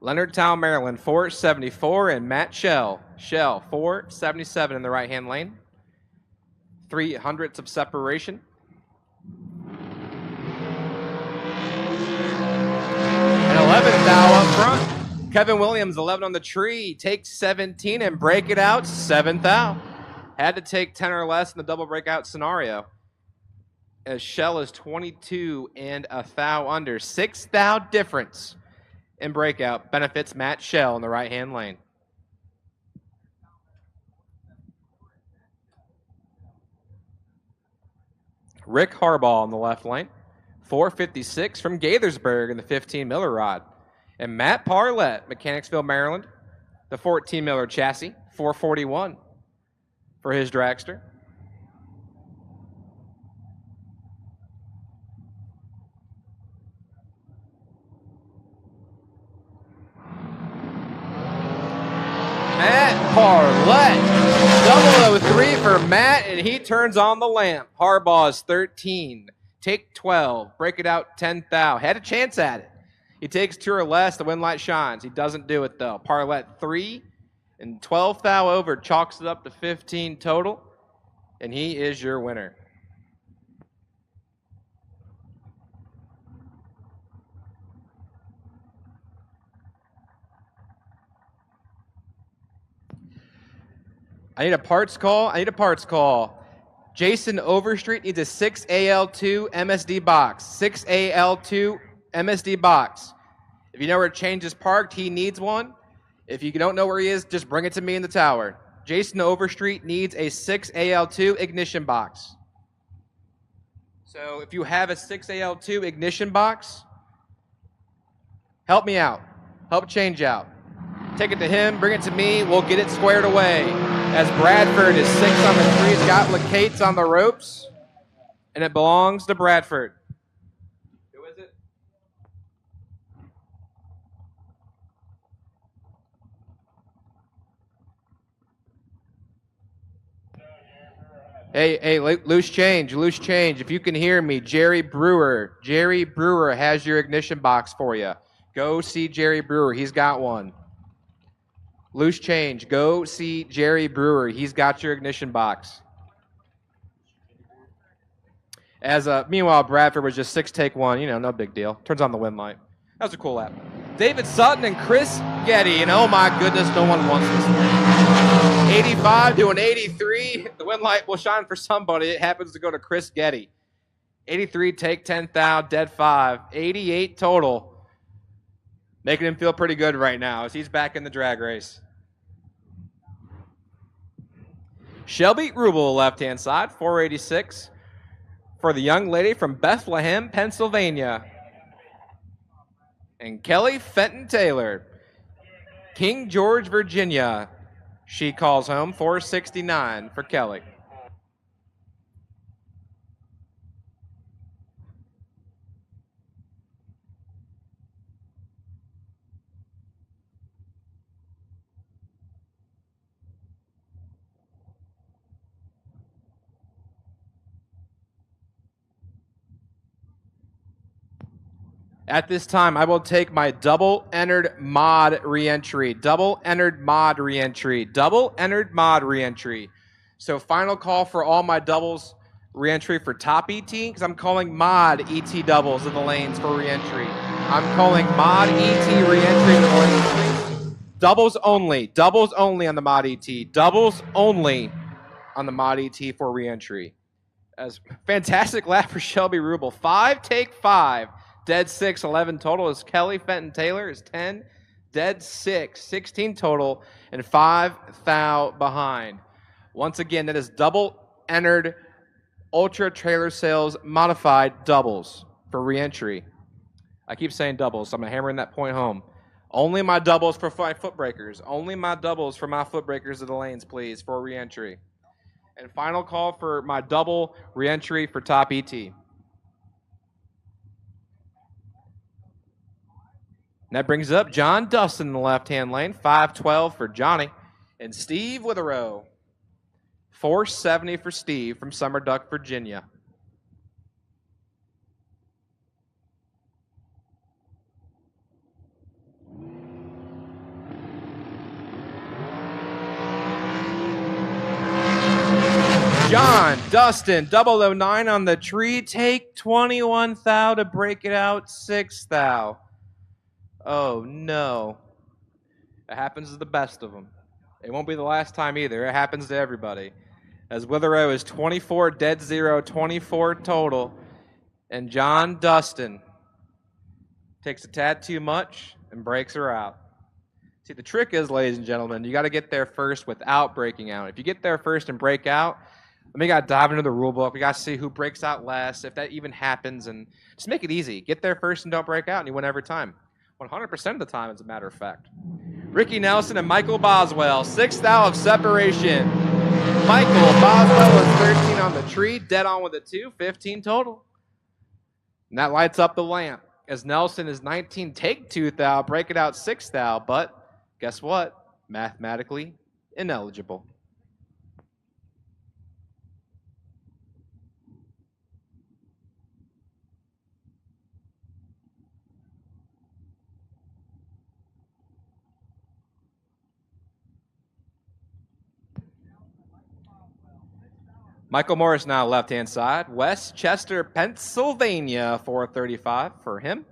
Leonardtown, Maryland, 474, and Matt Shell, 477 in the right-hand lane. 300ths of separation. And 11 thou up front. Kevin Williams, 11 on the tree, takes 17 and break it out, 7 thou. Had to take 10 or less in the double breakout scenario. As Shell is 22 and a thou under. 6 thou difference in breakout benefits Matt Shell in the right-hand lane. Rick Harbaugh in the left lane. 456 from Gaithersburg in the 15 Miller rod. And Matt Parlett, Mechanicsville, Maryland, the 14 Miller chassis. 441 for his dragster. Matt Parlett, 003 for Matt, and he turns on the lamp. Harbaugh's 13, take 12, break it out 10 thou. Had a chance at it. He takes 2 or less, the win light shines. He doesn't do it though. Parlett 3 and 12 thou over, chalks it up to 15 total, and he is your winner. I need a parts call. Jason Overstreet needs a 6AL2 MSD box. 6AL2 MSD box. If you know where Change is parked, he needs one. If you don't know where he is, just bring it to me in the tower. Jason Overstreet needs a 6AL2 ignition box. So if you have a 6AL2 ignition box, help me out. Help Change out. Take it to him, bring it to me, we'll get it squared away. As Bradford is 6 on the tree, he's got Lacates on the ropes, and it belongs to Bradford. Who is it? Hey, loose change. If you can hear me, Jerry Brewer has your ignition box for you. Go see Jerry Brewer, he's got one. Loose change. Go see Jerry Brewer. He's got your ignition box. Meanwhile, Bradford was just 6 take 1. No big deal. Turns on the win light. That was a cool lap. David Sutton and Chris Getty. And oh my goodness, no one wants this. 85 to an 83. The win light will shine for somebody. It happens to go to Chris Getty. 83, take 10 thou, dead 5. 88 total. Making him feel pretty good right now as he's back in the drag race. Shelby Rubel, left-hand side, 486 for the young lady from Bethlehem, Pennsylvania. And Kelly Fenton Taylor, King George, Virginia. She calls home, 469 for Kelly. At this time, I will take my double entered mod reentry. Double entered mod reentry. Double entered mod reentry. So final call for all my doubles reentry for top ET, because I'm calling mod ET doubles in the lanes for reentry. I'm calling mod ET reentry in the lanes. Doubles only. Doubles only on the mod ET. Doubles only on the mod ET for reentry. As fantastic lap for Shelby Rubel. 5, take 5. Dead 6, 11 total is Kelly. Fenton Taylor is 10. Dead 6, 16 total, and 5 thou behind. Once again, that is double entered Ultra Trailer Sales modified doubles for reentry. I keep saying doubles, so I'm going to hammer in that point home. Only my doubles for my foot breakers. Only my doubles for my foot breakers of the lanes, please, for reentry. And final call for my double reentry for top ET. And that brings up John Dustin in the left-hand lane, 512 for Johnny. And Steve Witherow, 470 for Steve from Summer Duck, Virginia. John Dustin, 009 on the tree. Take 21 thou to break it out, 6 thou. Oh, no. It happens to the best of them. It won't be the last time either. It happens to everybody. As Witherow is 24, dead 0, 24 total. And John Dustin takes a tad too much and breaks her out. See, the trick is, ladies and gentlemen, you got to get there first without breaking out. If you get there first and break out, we got to dive into the rule book. We got to see who breaks out last, if that even happens, and just make it easy. Get there first and don't break out, and you win every time. 100% of the time, as a matter of fact. Ricky Nelson and Michael Boswell, 6 thou of separation. Michael Boswell is 13 on the tree, dead on with a 2, 15 total. And that lights up the lamp. As Nelson is 19, take 2 thou, break it out 6 thou, but guess what? Mathematically ineligible. Michael Morris now left-hand side. West Chester, Pennsylvania, 435 for him.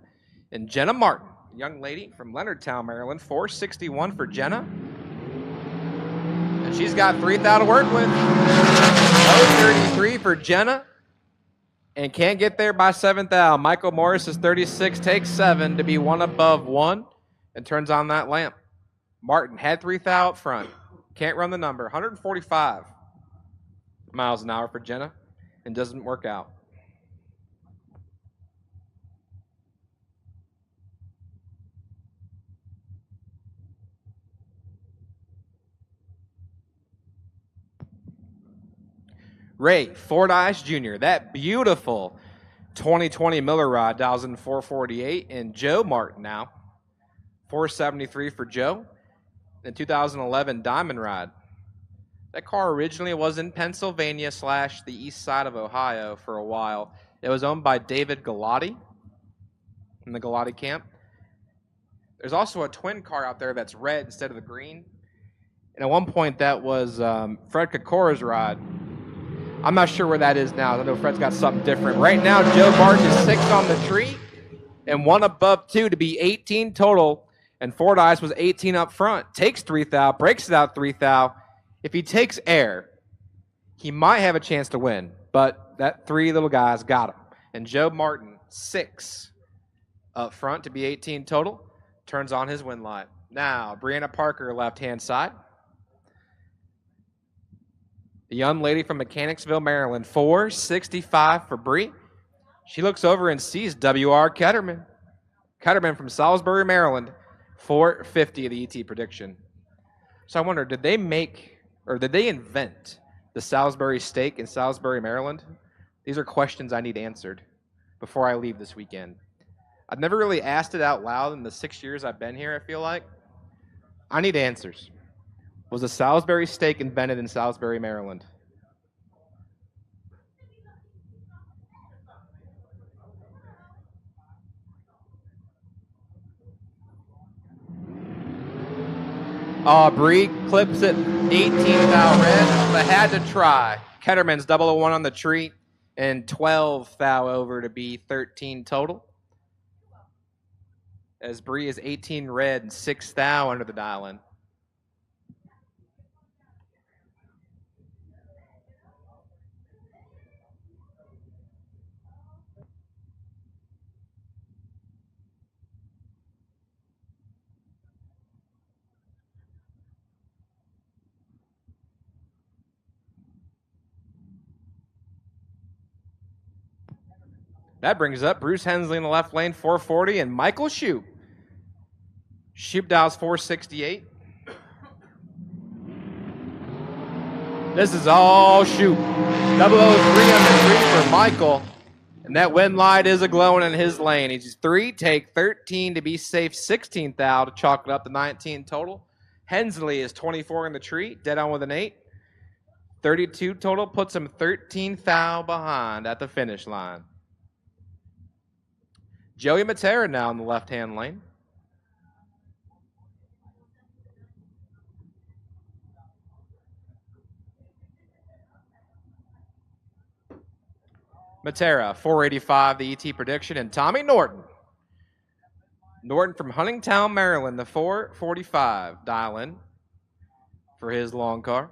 And Jenna Martin, young lady from Leonardtown, Maryland, 461 for Jenna. And she's got 3 thou to work with. 033 for Jenna. And can't get there by 7 thou. Michael Morris is 36, takes 7 to be 1 above 1 and turns on that lamp. Martin had 3 thou up front. Can't run the number. 145 miles an hour for Jenna, and doesn't work out. Ray Fordyce Jr., that beautiful 2020 Miller rod, dials in 448, and Joe Martin now, 473 for Joe, and 2011 Diamond Rod. That car originally was in Pennsylvania / the east side of Ohio for a while. It was owned by David Galati in the Galati camp. There's also a twin car out there that's red instead of the green. And at one point, that was Fred Kokora's rod. I'm not sure where that is now. I know Fred's got something different. Right now, Joe Martin is 6 on the tree and 1 above 2 to be 18 total. And Fordyce was 18 up front. Takes 3 thou, breaks it out 3 thou. If he takes air, he might have a chance to win, but that 3 little guys got him. And Joe Martin, 6 up front to be 18 total, turns on his win light. Now, Brianna Parker, left-hand side. The young lady from Mechanicsville, Maryland, 465 for Bree. She looks over and sees W.R. Ketterman. Ketterman from Salisbury, Maryland, 450 the ET prediction. So I wonder, did they invent the Salisbury steak in Salisbury, Maryland? These are questions I need answered before I leave this weekend. I've never really asked it out loud in the 6 years I've been here, I feel like. I need answers. Was a Salisbury steak invented in Salisbury, Maryland? Bree clips it 18 thou red, but had to try. Ketterman's 001 on the treat and 12 thou over to be 13 total. As Bree is 18 red and 6 thou under the dial-in. That brings up Bruce Hensley in the left lane, 440, and Michael Shoup. Shoup dials 468. This is all Shoup. 003 on the three for Michael. And that wind light is a-glowing in his lane. He's 3, take 13 to be safe, 16 thou to chalk it up to 19 total. Hensley is 24 in the tree, dead on with an 8. 32 total, puts him 13 thou behind at the finish line. Joey Matera now in the left-hand lane. Matera, 485, the ET prediction, and Tommy Norton. Norton from Huntingtown, Maryland, the 445 dial-in for his long car.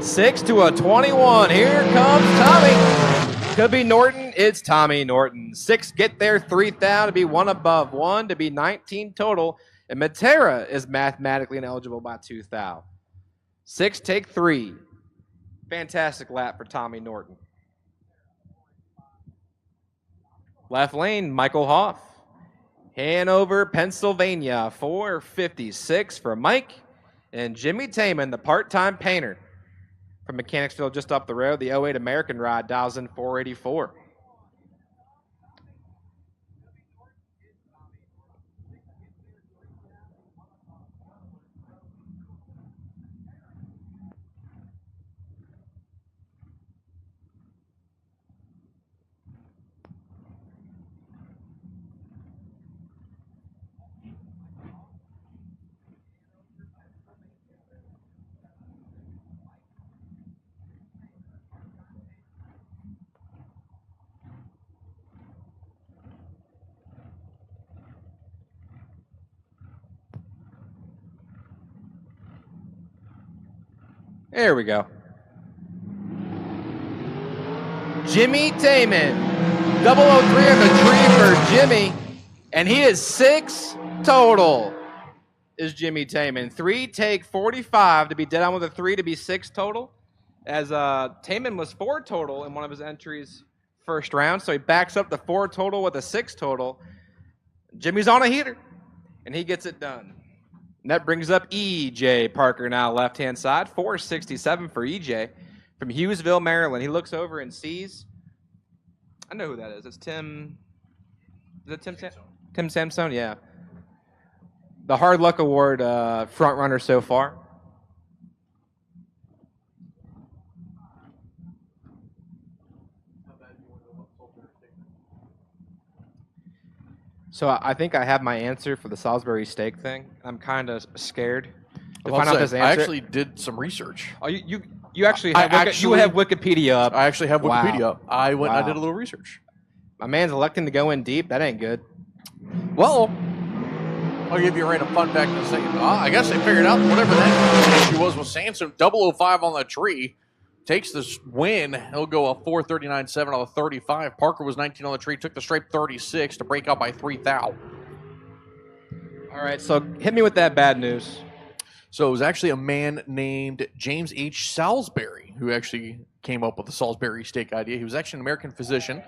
6 to a 21. Here comes Tommy. Could be Norton. It's Tommy Norton. 6 get there, 3 thou to be 1 above 1 to be 19 total. And Matera is mathematically ineligible by 2 thou. 6 take 3. Fantastic lap for Tommy Norton. Left lane, Michael Hoff. Hanover, Pennsylvania, 456 for Mike. And Jimmy Taman, the part-time painter. From Mechanicsville just up the road, the 08 American ride dials in 484. There we go. Jimmy Taman. 003 on the tree for Jimmy. And he is 6 total, is Jimmy Taman. 3 take 45 to be dead on with a 3 to be 6 total. As Taman was 4 total in one of his entries first round. So he backs up the 4 total with a 6 total. Jimmy's on a heater. And he gets it done. And that brings up E.J. Parker now left-hand side. 467 for E.J. from Hughesville, Maryland. He looks over and sees. I know who that is. It's Tim. Is it Tim Samsone? Yeah. The Hard Luck Award front runner so far. So I think I have my answer for the Salisbury steak thing. I'm kind of scared to find out this answer. I actually did some research. Oh, you actually have you have Wikipedia up. I actually have Wikipedia Wow. up. I went. Wow. I did a little research. My man's electing to go in deep. That ain't good. Well, I'll give you a random fun fact in a second. I guess they figured out whatever that issue was with Sanson. 005 on the tree. Takes this win. He'll go a 439.7 on the 35. Parker was 19 on the tree. Took the stripe 36 to break out by 3 thou. All right, so hit me with that bad news. So it was actually a man named James H. Salisbury who actually came up with the Salisbury steak idea. He was actually an American physician.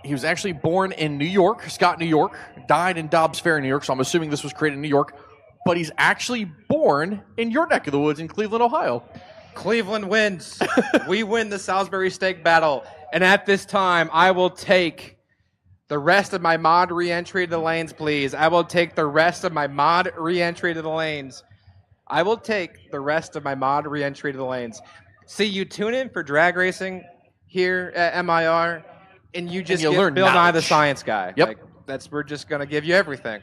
He was actually born in New York, Scott, New York. Died in Dobbs Ferry, New York. So I'm assuming this was created in New York. But he's actually born in your neck of the woods in Cleveland, Ohio. Cleveland wins. We win the Salisbury steak battle. And at this time, I will take the rest of my mod re-entry to the lanes, please. I will take the rest of my mod re-entry to the lanes. I will take the rest of my mod re-entry to the lanes. See, you tune in for drag racing here at MIR, and you just get learn Bill Nye the knowledge. Science Guy. Yep. Like, we're just going to give you everything.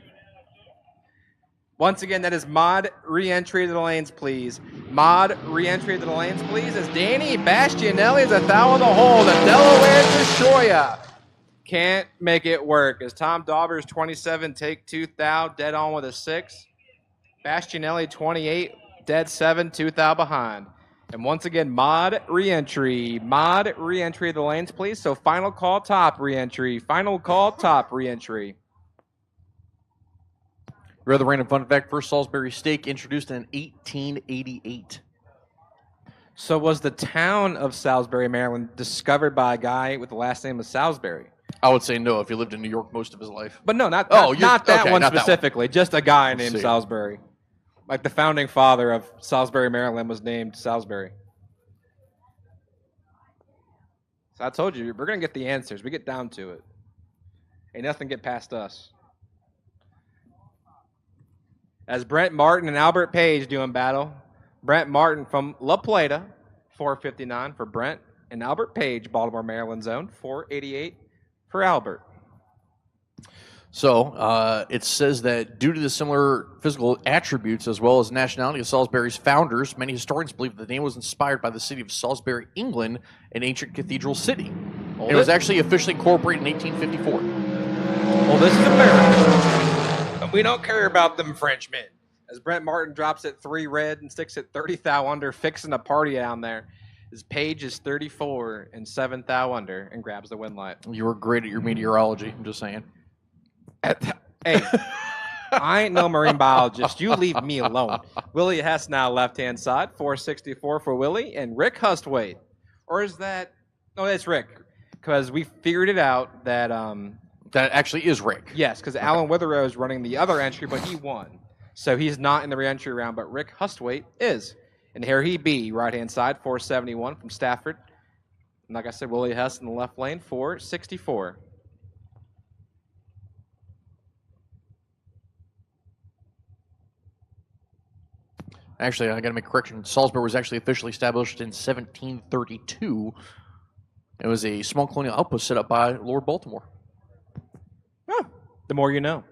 Once again, that is mod re-entry to the lanes, please. Mod re-entry to the lanes, please. As Danny Bastianelli is a thou in the hole. The Delaware Destroyer can't make it work. As Tom Dauber's 27, take 2 thou, dead on with a 6. Bastianelli 28, dead 7, 2 thou behind. And once again, mod re-entry to the lanes, please. So final call, top re-entry. Final call, top re-entry. Rather random fun fact, first Salisbury steak introduced in 1888. So was the town of Salisbury, Maryland, discovered by a guy with the last name of Salisbury? I would say no if he lived in New York most of his life. But no, not Oh, that okay, one not that specifically. Just a guy Let's named see. Salisbury. Like the founding father of Salisbury, Maryland was named Salisbury. So I told you, we're going to get the answers. We get down to it. Ain't nothing get past us. As Brent Martin and Albert Page do in battle. Brent Martin from La Plata, 459 for Brent. And Albert Page, Baltimore, Maryland zone, 488 for Albert. So it says that due to the similar physical attributes as well as nationality of Salisbury's founders, many historians believe the name was inspired by the city of Salisbury, England, an ancient cathedral city. It was actually officially incorporated in 1854. Well, this is America. We don't care about them Frenchmen. As Brent Martin drops it 3 red and sticks it 30 thou under, fixing a party down there. His Page is 34 and 7 thou under and grabs the win light. You were great at your meteorology, I'm just saying. Hey, I ain't no marine biologist. You leave me alone. Willie Hess now left-hand side, 464 for Willie, and Rick Hustwaite. Or is that... No, that's Rick. Because we figured it out that... That actually is Rick. Yes, because Alan Witherow is running the other entry, but he won. So he's not in the re-entry round, but Rick Hustwaite is. And here he be, right-hand side, 471 from Stafford. And like I said, Willie Hess in the left lane, 464. Actually, I got to make a correction. Salisbury was actually officially established in 1732. It was a small colonial outpost set up by Lord Baltimore. Oh, the more you know.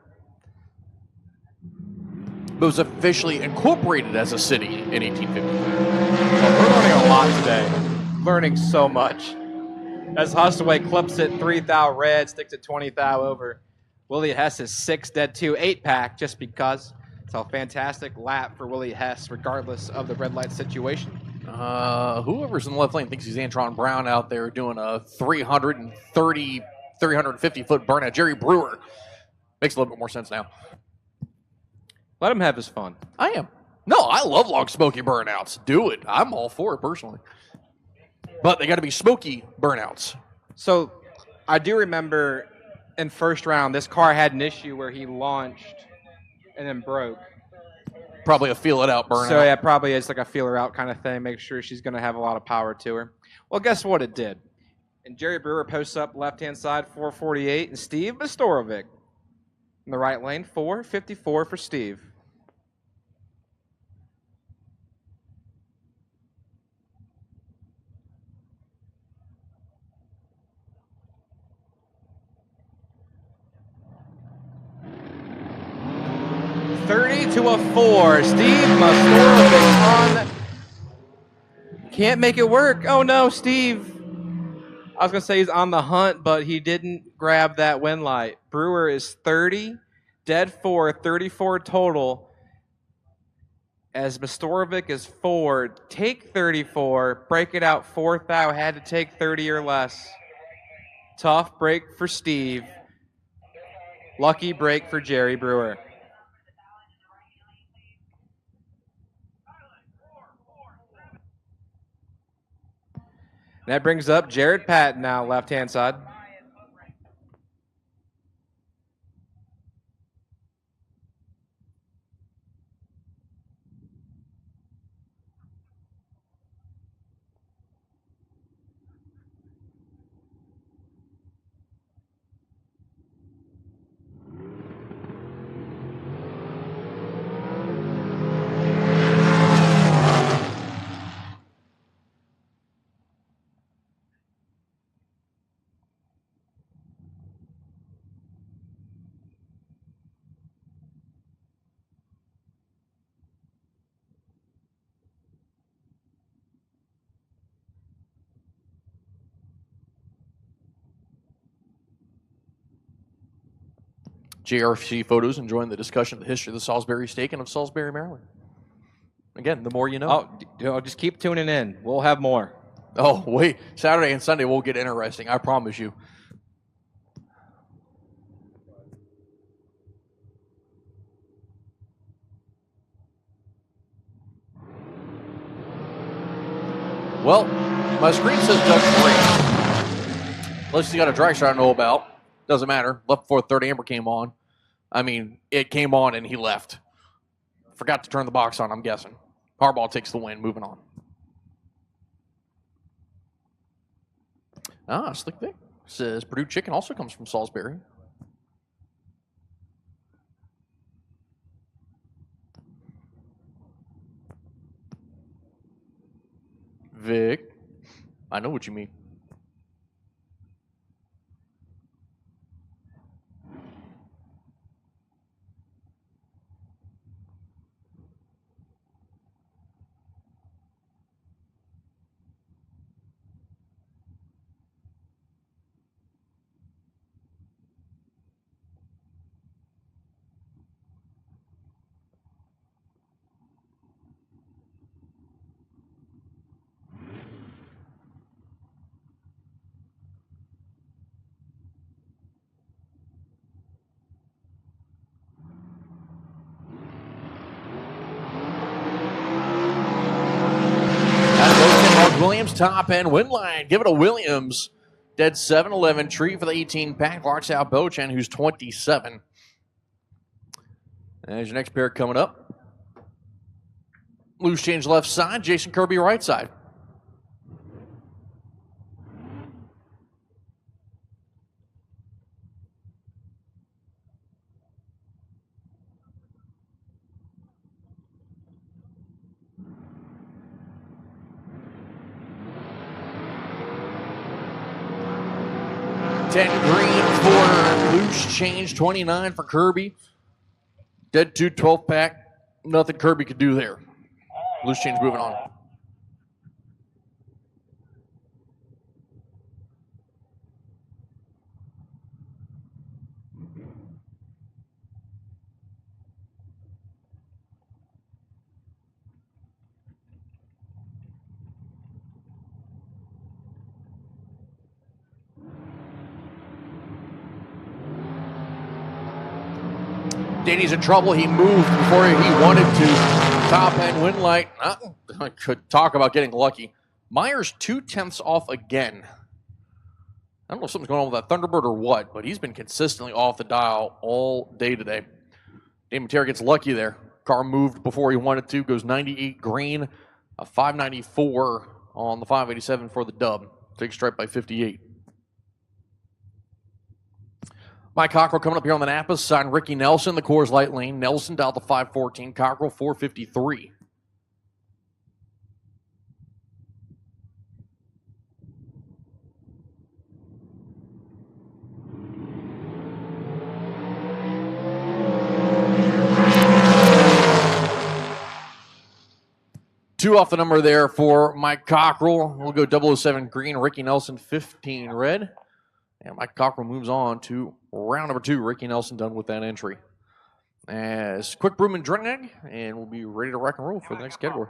But it was officially incorporated as a city in 1850. Well, we're learning a lot today. Learning so much. As Hustaway clips it 3 thou red, sticks it 20 thou over. Willie Hess is 6 dead 2, 8-pack just because. It's a fantastic lap for Willie Hess, regardless of the red light situation. Whoever's in the left lane thinks he's Antron Brown out there doing a 350-foot burnout. Jerry Brewer. Makes a little bit more sense now. Let him have his fun. I am. No, I love long smoky burnouts. Do it. I'm all for it personally. But they got to be smoky burnouts. So I do remember in first round, this car had an issue where he launched and then broke. Probably a feel it out burnout. So yeah, probably it's like a feeler out kind of thing. Make sure she's going to have a lot of power to her. Well, guess what it did? And Jerry Brewer posts up left-hand side, 448, and Steve Mastorovic in the right lane, 454 for Steve. To a 4. Steve Mastorovic on. Can't make it work. Oh no, Steve. I was going to say he's on the hunt, but he didn't grab that win light. Brewer is 30, dead 4, 34 total. As Mastorovic is 4, take 34, break it out 4 thou, had to take 30 or less. Tough break for Steve. Lucky break for Jerry Brewer. That brings up Jared Patton now, left-hand side. JRC Photos enjoying the discussion of the history of the Salisbury steak and of Salisbury, Maryland. Again, the more you know. Oh, just keep tuning in. We'll have more. Oh, wait. Saturday and Sunday will get interesting. I promise you. Well, my screen says Doug Green. Unless you got a dragster I know about. Doesn't matter. Left before third amber came on. I mean, it came on and he left. Forgot to turn the box on, I'm guessing. Harbaugh takes the win. Moving on. Slick Vic says Purdue Chicken also comes from Salisbury. Vic, I know what you mean. Williams top end win line. Give it a Williams. Dead 7-11. Treat for the 18 pack. Larks out Bochan, who's 27. There's your next pair coming up. Loose change left side. Jason Kirby right side. Green for loose change, 29 for Kirby. Dead 2 12 pack. Nothing Kirby could do there. Loose change moving on. Danny's in trouble. He moved before he wanted to. Top end win light. I could talk about getting lucky. Myers 2/10 off again. I don't know if something's going on with that Thunderbird or what, but he's been consistently off the dial all day today. Damon Terry gets lucky there. Car moved before he wanted to. Goes 98 green. A 594 on the 587 for the dub. Takes strike by 58. Mike Cockrell coming up here on the Napa side. Ricky Nelson, the Coors Light lane. Nelson down to 514. Cockrell 453. Two off the number there for Mike Cockrell. We'll go 007 green. Ricky Nelson 15 red. And Mike Cockrell moves on to round number 2. Ricky Nelson done with that entry. As quick broom and drag, and we'll be ready to rock and roll for the next category.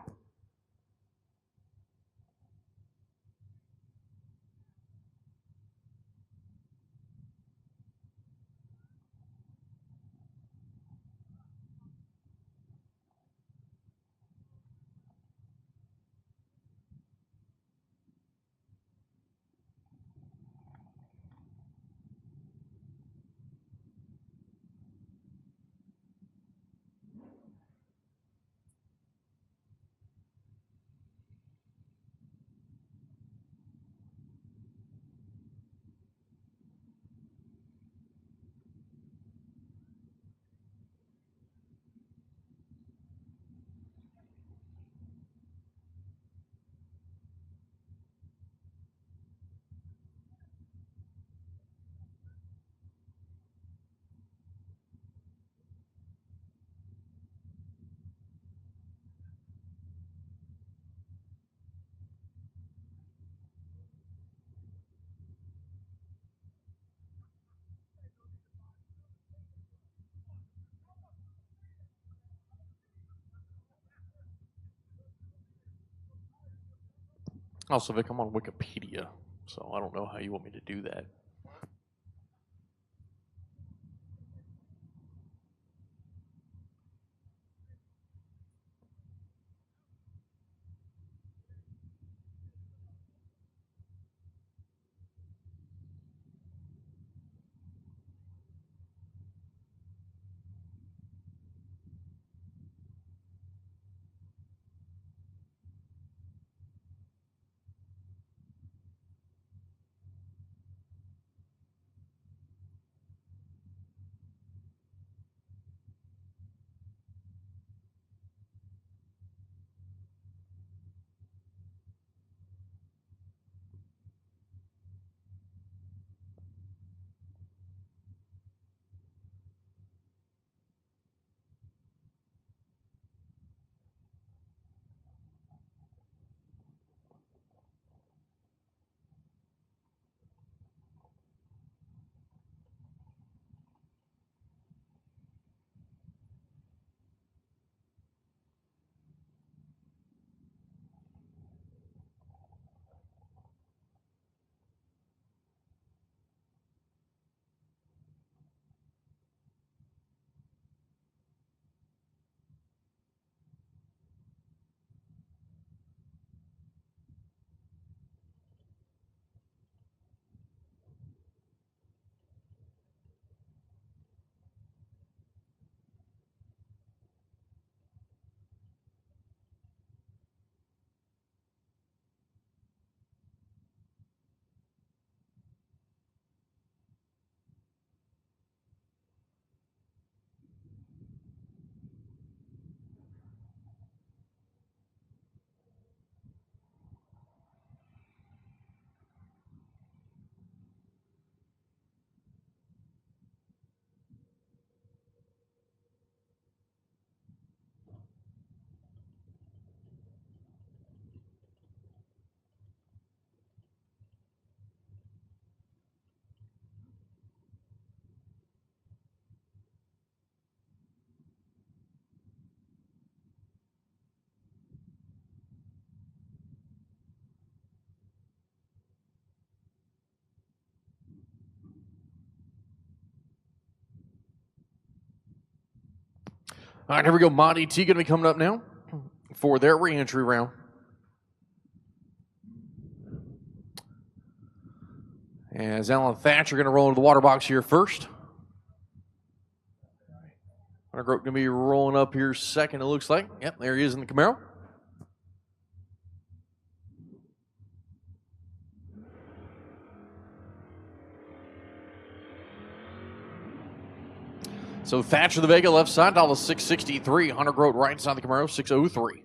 Also, Vic, I'm on Wikipedia, so I don't know how you want me to do that. All right, here we go. Mod ET going to be coming up now for their re-entry round. As Alan Thatcher going to roll into the water box here first. Hunter Grote going to be rolling up here second, it looks like. Yep, there he is in the Camaro. So Thatcher the Vega left side, down to 663. Hunter Grote right side of the Camaro, 603.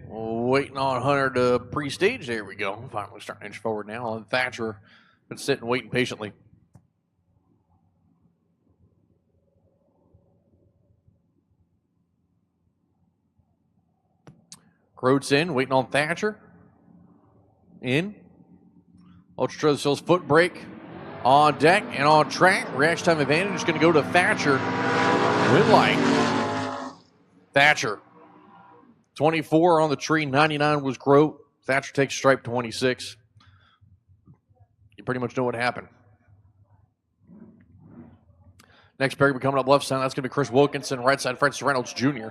Waiting on Hunter to pre-stage. There we go. Finally starting to inch forward now. And Thatcher been sitting waiting patiently. Grote's in, waiting on Thatcher. In. Ultra Trailer Sales Footbrake on deck and on track. Reaction time advantage is going to go to Thatcher. Win light. Thatcher. 24 on the tree, 99 was Grote. Thatcher takes stripe 26. You pretty much know what happened. Next pair will be coming up left side. That's going to be Chris Wilkinson. Right side, Francis Reynolds Jr.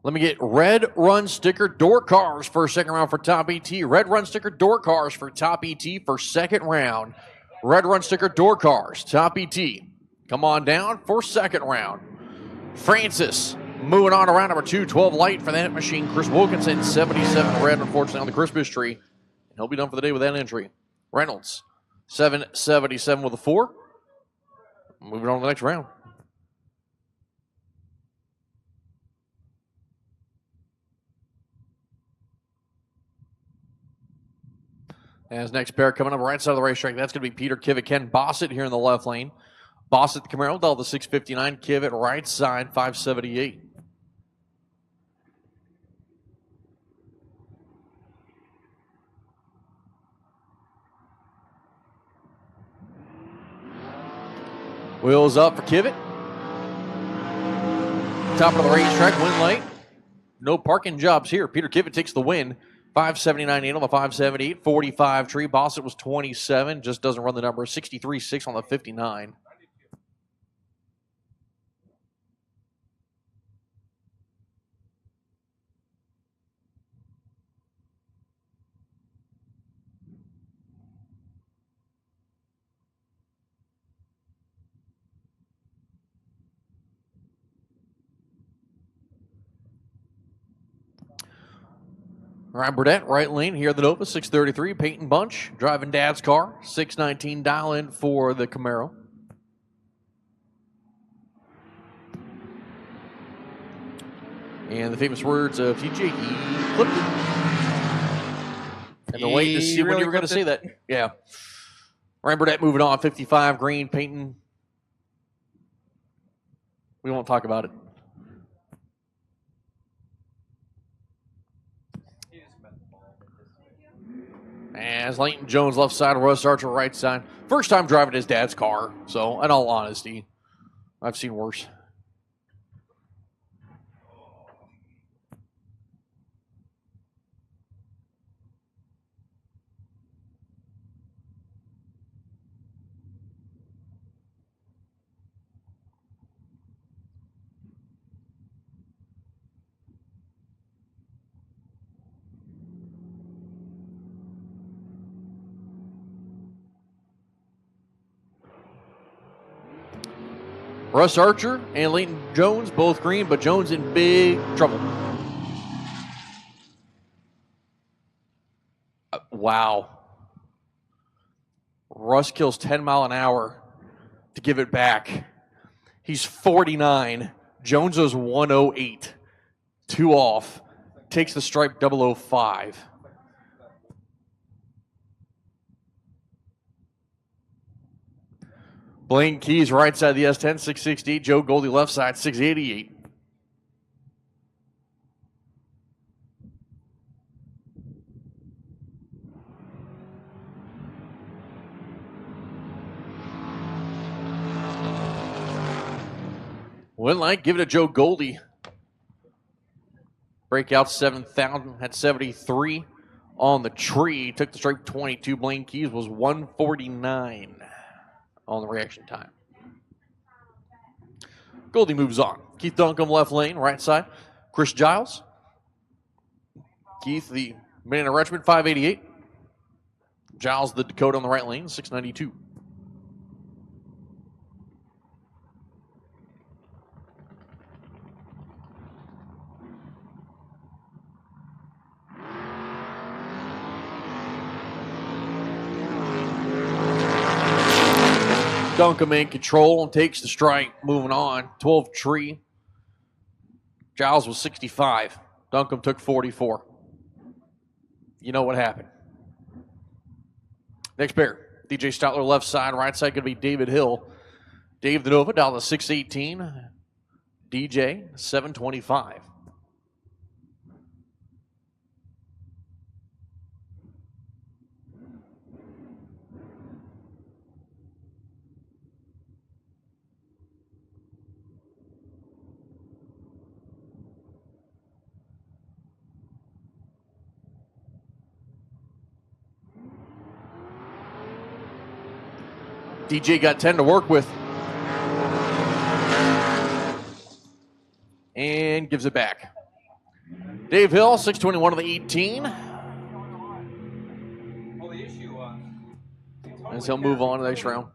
Let me get red run sticker door cars for second round for Top ET. Red run sticker door cars for Top ET for second round. Red run sticker door cars, Top ET. Come on down for second round. Francis Moving on to round number 2, 12 light for that machine. Chris Wilkinson, 77 red, unfortunately, on the Christmas tree. And he'll be done for the day with that entry. Reynolds, 777 with a 4. Moving on to the next round. As next pair coming up right side of the racetrack, that's going to be Peter Kivitt, Ken Bossett here in the left lane. Bossett, the Camaro, Delta 659. Kivitt, right side, 578. Wheels up for Kivitt. Top of the racetrack, win late. No parking jobs here. Peter Kivitt takes the win. 579.8 on the 578, 45 tree. Bossett was 27, just doesn't run the number. 63.6 on the 59. Ryan Burdett, right lane here at the Nova, 633. Peyton Bunch, driving Dad's car, 619 dial-in for the Camaro. And the famous words of TJ, he clipped it. And the wait to see when you were going to say that. Yeah. Ryan Burdett moving on, 55 green. Peyton, we won't talk about it. As Leighton Jones left side, Russ Archer right side. First time driving his dad's car, so in all honesty, I've seen worse. Russ Archer and Leighton Jones both green, but Jones in big trouble. Wow. Russ kills 10 mile an hour to give it back. He's 49. Jones is 108. 2 off. Takes the stripe 005. Blaine Keys, right side of the S10, 668. Joe Goldie, left side, 688. Wouldn't like, give it to Joe Goldie. Breakout 7,000, had 73 on the tree. Took the stripe 22. Blaine Keys was 149. On the reaction time. Goldie moves on. Keith Duncombe, left lane, right side. Chris Giles. Keith, the man in Richmond, 588. Giles, the Dakota, on the right lane, 692. Duncombe in control and takes the strike. Moving on. 12 tree. Giles was 65. Duncombe took 44. You know what happened. Next pair. DJ Stoutler left side. Right side going to be David Hill. Dave the Nova down to 618. DJ 725. DJ got 10 to work with. And gives it back. Dave Hill, 621 of the 18. As he'll move on to the next round.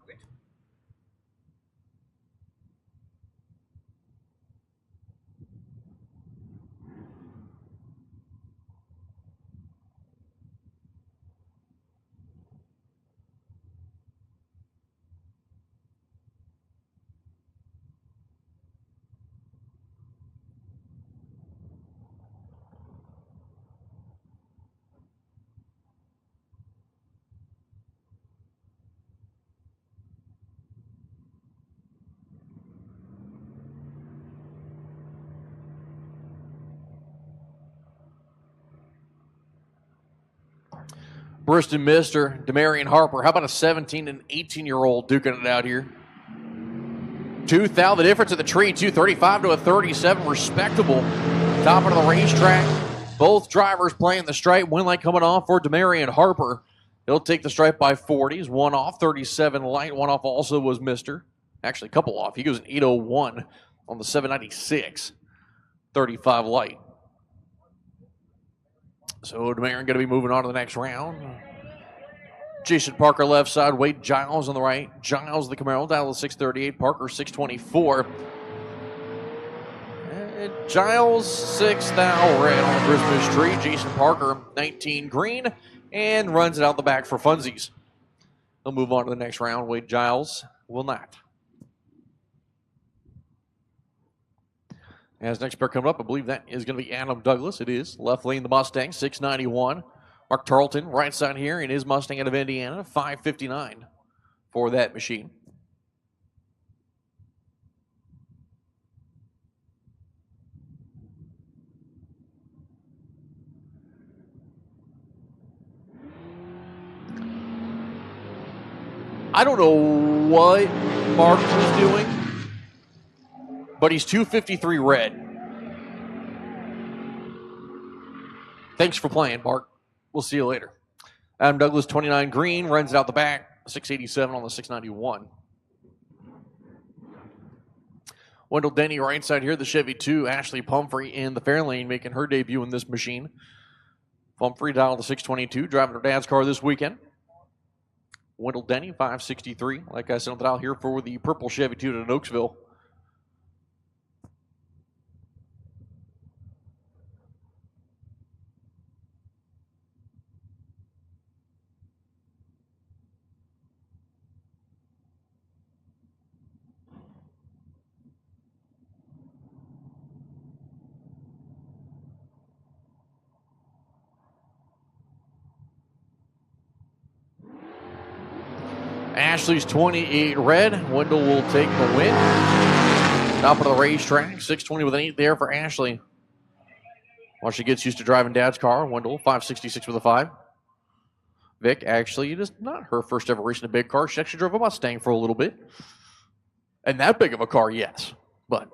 Bristol Mister, Demarion Harper. How about a 17 and 18-year-old duking it out here? 2,000, the difference of the tree, 235 to a 37, respectable. Top of the racetrack. Both drivers playing the stripe. Win light coming off for Demarion Harper. He'll take the stripe by 40s. One off, 37 light. One off also was Mister. Actually, a couple off. He goes an 801 on the 796. 35 light. So Demarion going to be moving on to the next round. Jason Parker left side, Wade Giles on the right. Giles the Camaro down to 638, Parker 624. And Giles 6,000 red on the Christmas tree. Jason Parker 19 green and runs it out the back for funsies. He'll move on to the next round. Wade Giles will not. As next pair coming up, I believe that is going to be Adam Douglas. It is. Left lane, the Mustang, 691. Mark Tarleton, right side here in his Mustang out of Indiana, 559 for that machine. I don't know what Mark was doing, but he's 253 red. Thanks for playing, Mark. We'll see you later. Adam Douglas, 29 green, runs it out the back, 687 on the 691. Wendell Denny, right side here, the Chevy 2. Ashley Pumphrey in the Fairlane making her debut in this machine. Pumphrey down to 622, driving her dad's car this weekend. Wendell Denny, 563. Like I sent it out here for the purple Chevy 2 to Oaksville. Ashley's 28 red. Wendell will take the win. Top of the racetrack. 620 with an 8 there for Ashley. While she gets used to driving dad's car, Wendell 566 with a 5. Vic, actually, it is not her first ever racing a big car. She actually drove a Mustang for a little bit. And that big of a car, yes. But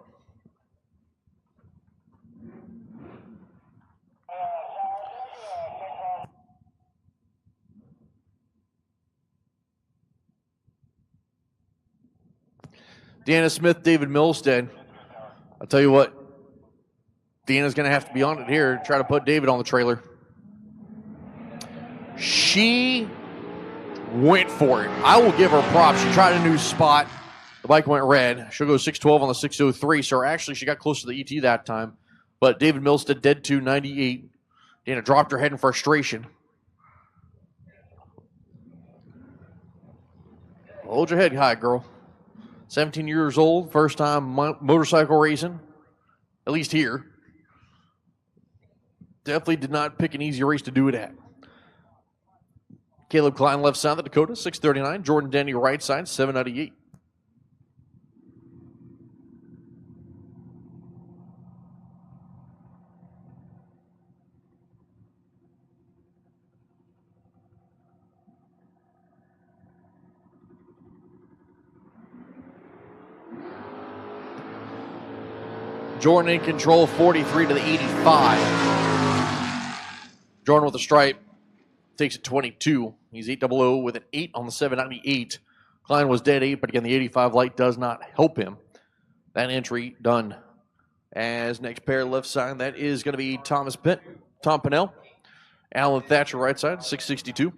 Deanna Smith, David Milstead. I'll tell you what, Deanna's going to have to be on it here, try to put David on the trailer. She went for it. I will give her props. She tried a new spot. The bike went red. She'll go 612 on the 603. So actually, she got close to the ET that time. But David Milstead dead to 98. Deanna dropped her head in frustration. Hold your head high, girl. 17 years old, first time motorcycle racing, at least here. Definitely did not pick an easy race to do it at. Caleb Klein left side of the Dakota, 639. Jordan Denny right side, 798. Jordan in control, 43 to the 85. Jordan with a stripe takes it 22. He's 800 with an 8 on the 798. Klein was dead 8, but again, the 85 light does not help him. That entry done. As next pair left side, that is going to be Tom Pinnell. Alan Thatcher right side, 662.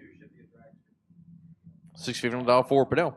$650 for Pinnell.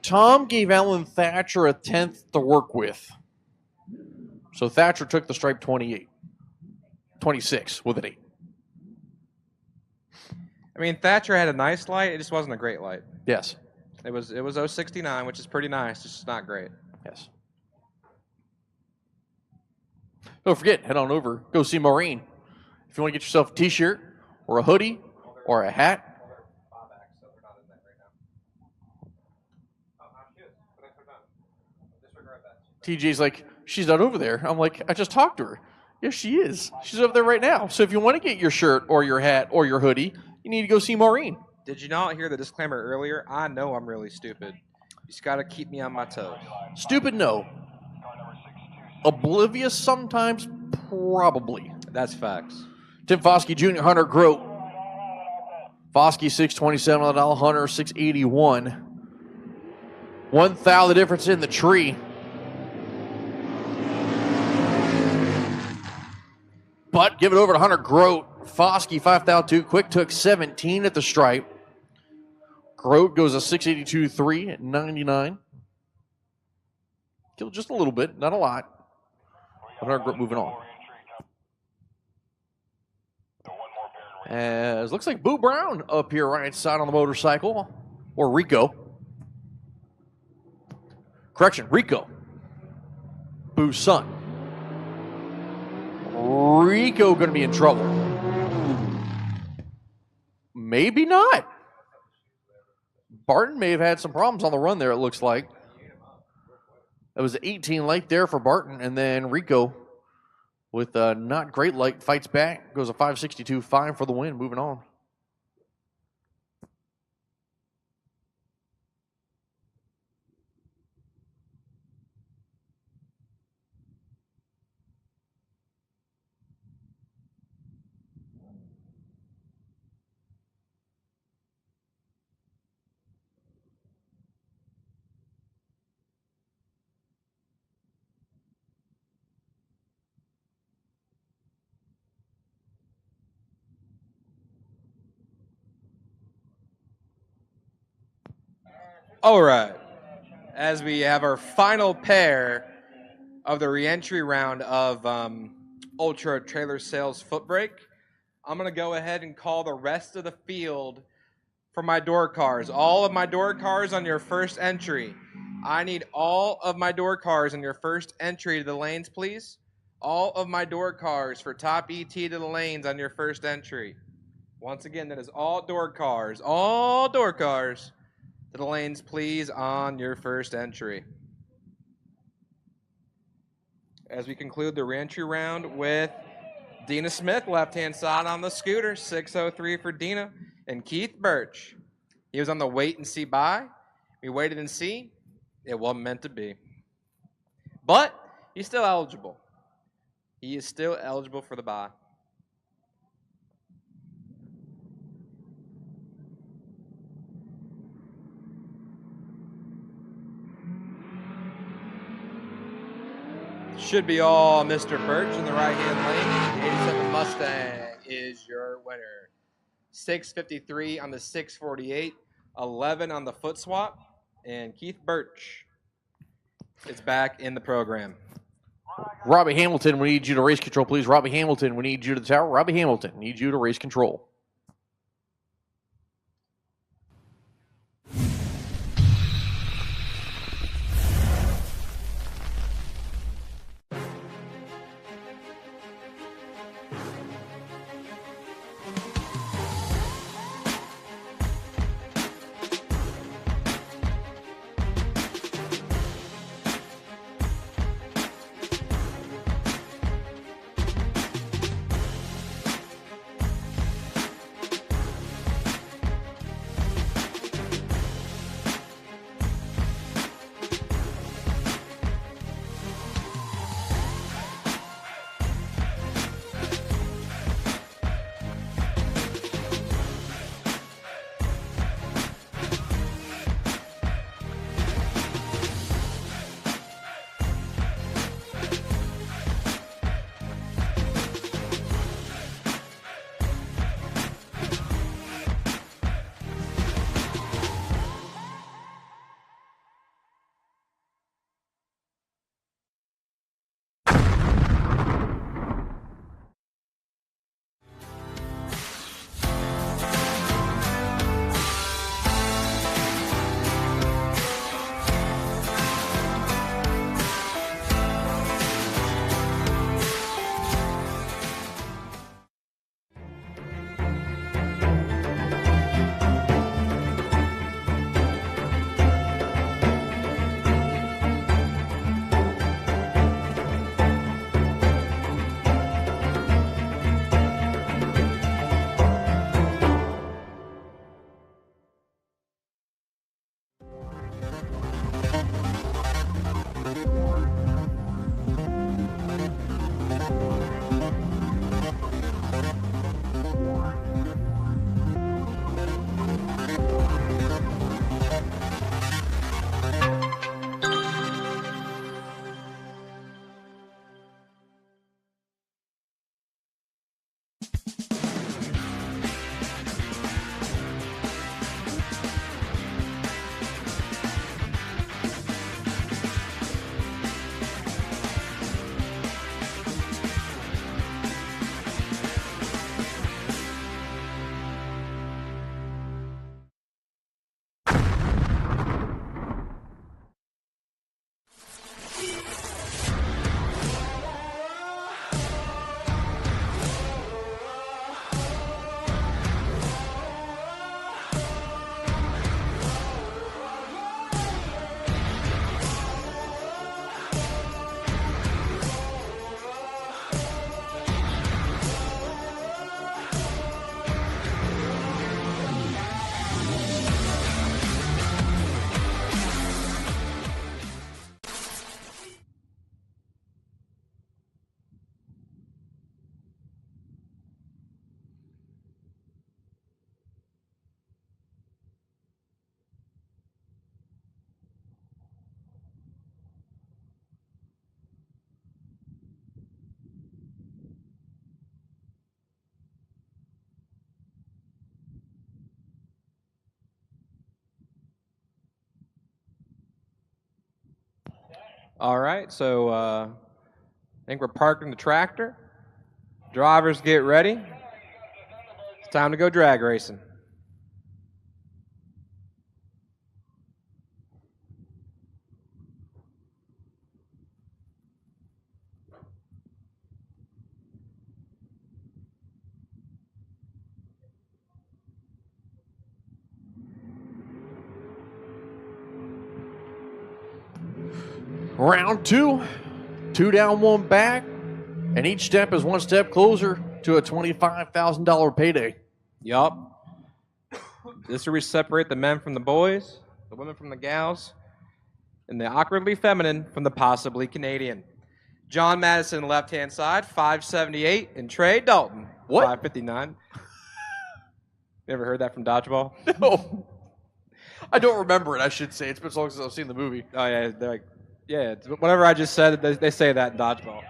Tom gave Alan Thatcher a 10th to work with. So Thatcher took the stripe 26 with an 8. I mean, Thatcher had a nice light. It just wasn't a great light. Yes. It was 069, which is pretty nice. It's just not great. Yes. Don't forget, head on over. Go see Maureen. If you want to get yourself a T-shirt or a hoodie or a hat. TJ's like, she's not over there. I'm like, I just talked to her. Yes, she is. She's over there right now. So if you want to get your shirt or your hat or your hoodie, you need to go see Maureen. Did you not hear the disclaimer earlier? I know I'm really stupid. You just got to keep me on my toes. Stupid, no. Oblivious sometimes, probably. That's facts. Tim Foskey Jr., Hunter Grote. Foskey, 627 on the dollar, Hunter, 681. 1 thou the difference in the tree. But give it over to Hunter Grote. Foskey, 5,002. Quick took 17 at the stripe. Grote goes a 682.3 at 99. Killed just a little bit, not a lot. But Hunter Grote moving on. As looks like Boo Brown up here right side on the motorcycle. Or Rico. Correction, Rico. Boo's son. Rico going to be in trouble. Maybe not. Barton may have had some problems on the run there, it looks like. It was 18 light there for Barton, and then Rico with a not great light fights back, goes a 562.5 for the win, moving on. All right. As we have our final pair of the reentry round of Ultra Trailer Sales Footbrake, I'm going to go ahead and call the rest of the field for my door cars. All of my door cars on your first entry. I need all of my door cars on your first entry to the lanes, please. All of my door cars for top ET to the lanes on your first entry. Once again, that is all door cars to the lanes, please, on your first entry. As we conclude the reentry round with Dina Smith, left-hand side on the scooter, 603 for Dina, and Keith Birch. He was on the wait and see buy. We waited and see. It wasn't meant to be. But he's still eligible. He is still eligible for the buy. Should be all Mr. Birch in the right-hand lane. The 87 Mustang is your winner. 653 on the 648, 11 on the foot swap, and Keith Birch is back in the program. Robbie Hamilton, we need you to race control, please. Robbie Hamilton, we need you to the tower. Robbie Hamilton, need you to race control. All right, so I think we're parking the tractor. Drivers get ready. It's time to go drag racing. Round two, 2 down, 1 back, and each step is 1 step closer to a $25,000 payday. Yup. This is where we separate the men from the boys, the women from the gals, and the awkwardly feminine from the possibly Canadian. John Madison, left-hand side, 578, and Trey Dalton, What? 559. You ever heard that from Dodgeball? No. I don't remember it, I should say. It's been so long since I've seen the movie. Oh, yeah, they're like, yeah, whatever I just said, they say that in Dodgeball.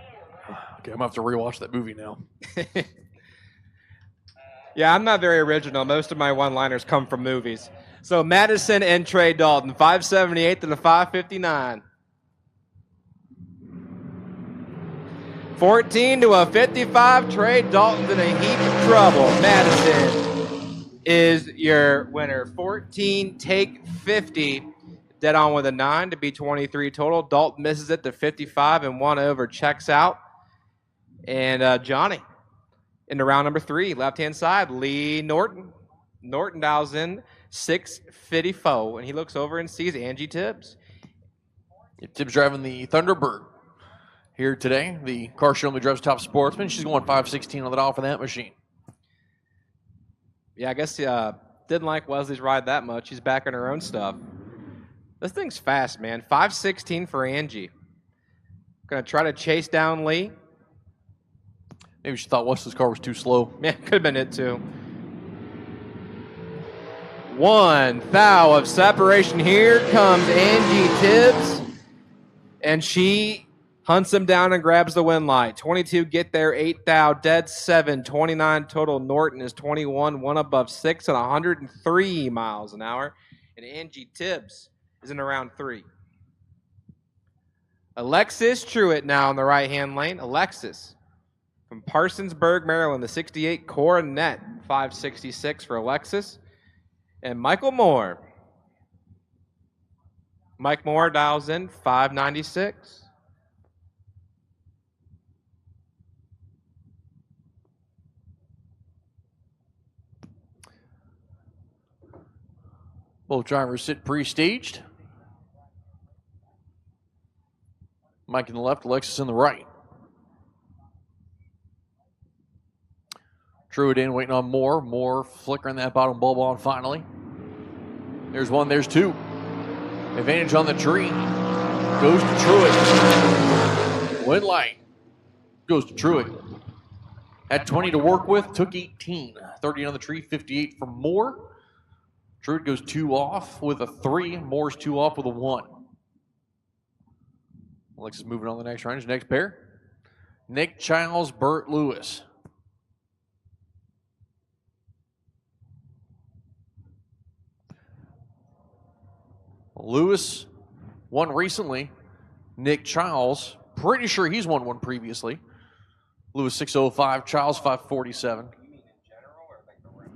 Okay, I'm going to have to rewatch that movie now. Yeah, I'm not very original. Most of my one-liners come from movies. So Madison and Trey Dalton, 578 to the 559. 14 to a 55. Trey Dalton's in a heap of trouble. Madison is your winner. 14, take 50. Dead on with a 9 to be 23 total. Dalton misses it to 55 and 1 over. Checks out. And Johnny into round number 3, left-hand side, Lee Norton. Norton dials in 654, and he looks over and sees Angie Tibbs. Tibbs driving the Thunderbird here today. The car she only drives Top Sportsman. She's going 516 on the dial for that machine. Yeah, I guess didn't like Wesley's ride that much. She's back on her own stuff. This thing's fast, man. 516 for Angie. Gonna try to chase down Lee. Maybe she thought Wesley's car was too slow. Yeah, could have been it too. 1 thou of separation. Here comes Angie Tibbs. And she hunts him down and grabs the win light. 22 get there, 8 thou, dead 7, 29 total. Norton is 21, 1 above 6 at 103 miles an hour. And Angie Tibbs is in around 3. Alexis Truitt now in the right-hand lane. Alexis from Parsonsburg, Maryland, the 68 Coronet, 566 for Alexis. And Michael Moore. Mike Moore dials in 596. Both drivers sit pre-staged. Mike in the left, Alexis in the right. Truitt in, waiting on Moore. Moore flickering that bottom bulb on finally. There's 1, there's 2. Advantage on the tree. Goes to Truitt. Win light. Goes to Truitt. Had 20 to work with, took 18. 30 on the tree, 58 for Moore. Truitt goes 2 off with a 3. Moore's 2 off with a 1. Alexis moving on the next range. Next pair. Nick Childs, Burt Lewis. Lewis won recently. Nick Childs, pretty sure he's won one previously. Lewis 605, Childs 547. You mean in general or like the round?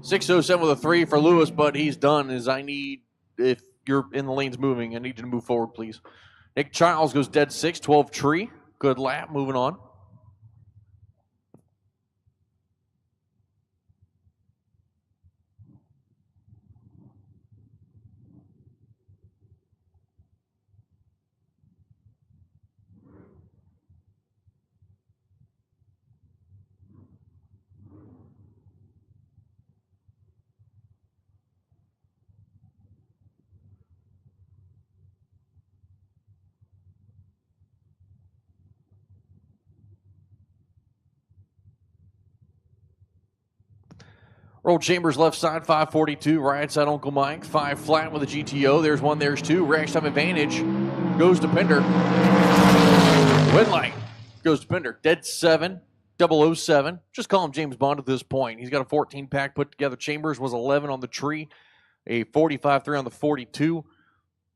607 with a 3 for Lewis, but he's done. If you're in the lanes moving, I need you to move forward, please. Nick Childs goes dead 6, 12 tree. Good lap, moving on. Roll Chambers left side, 542. Right side, Uncle Mike. 5 flat with a GTO. There's 1, there's 2. Rash time advantage goes to Pinder. Win light goes to Pinder. Dead 7, 007. Just call him James Bond at this point. He's got a 14 pack put together. Chambers was 11 on the tree, a 45-3 on the 42.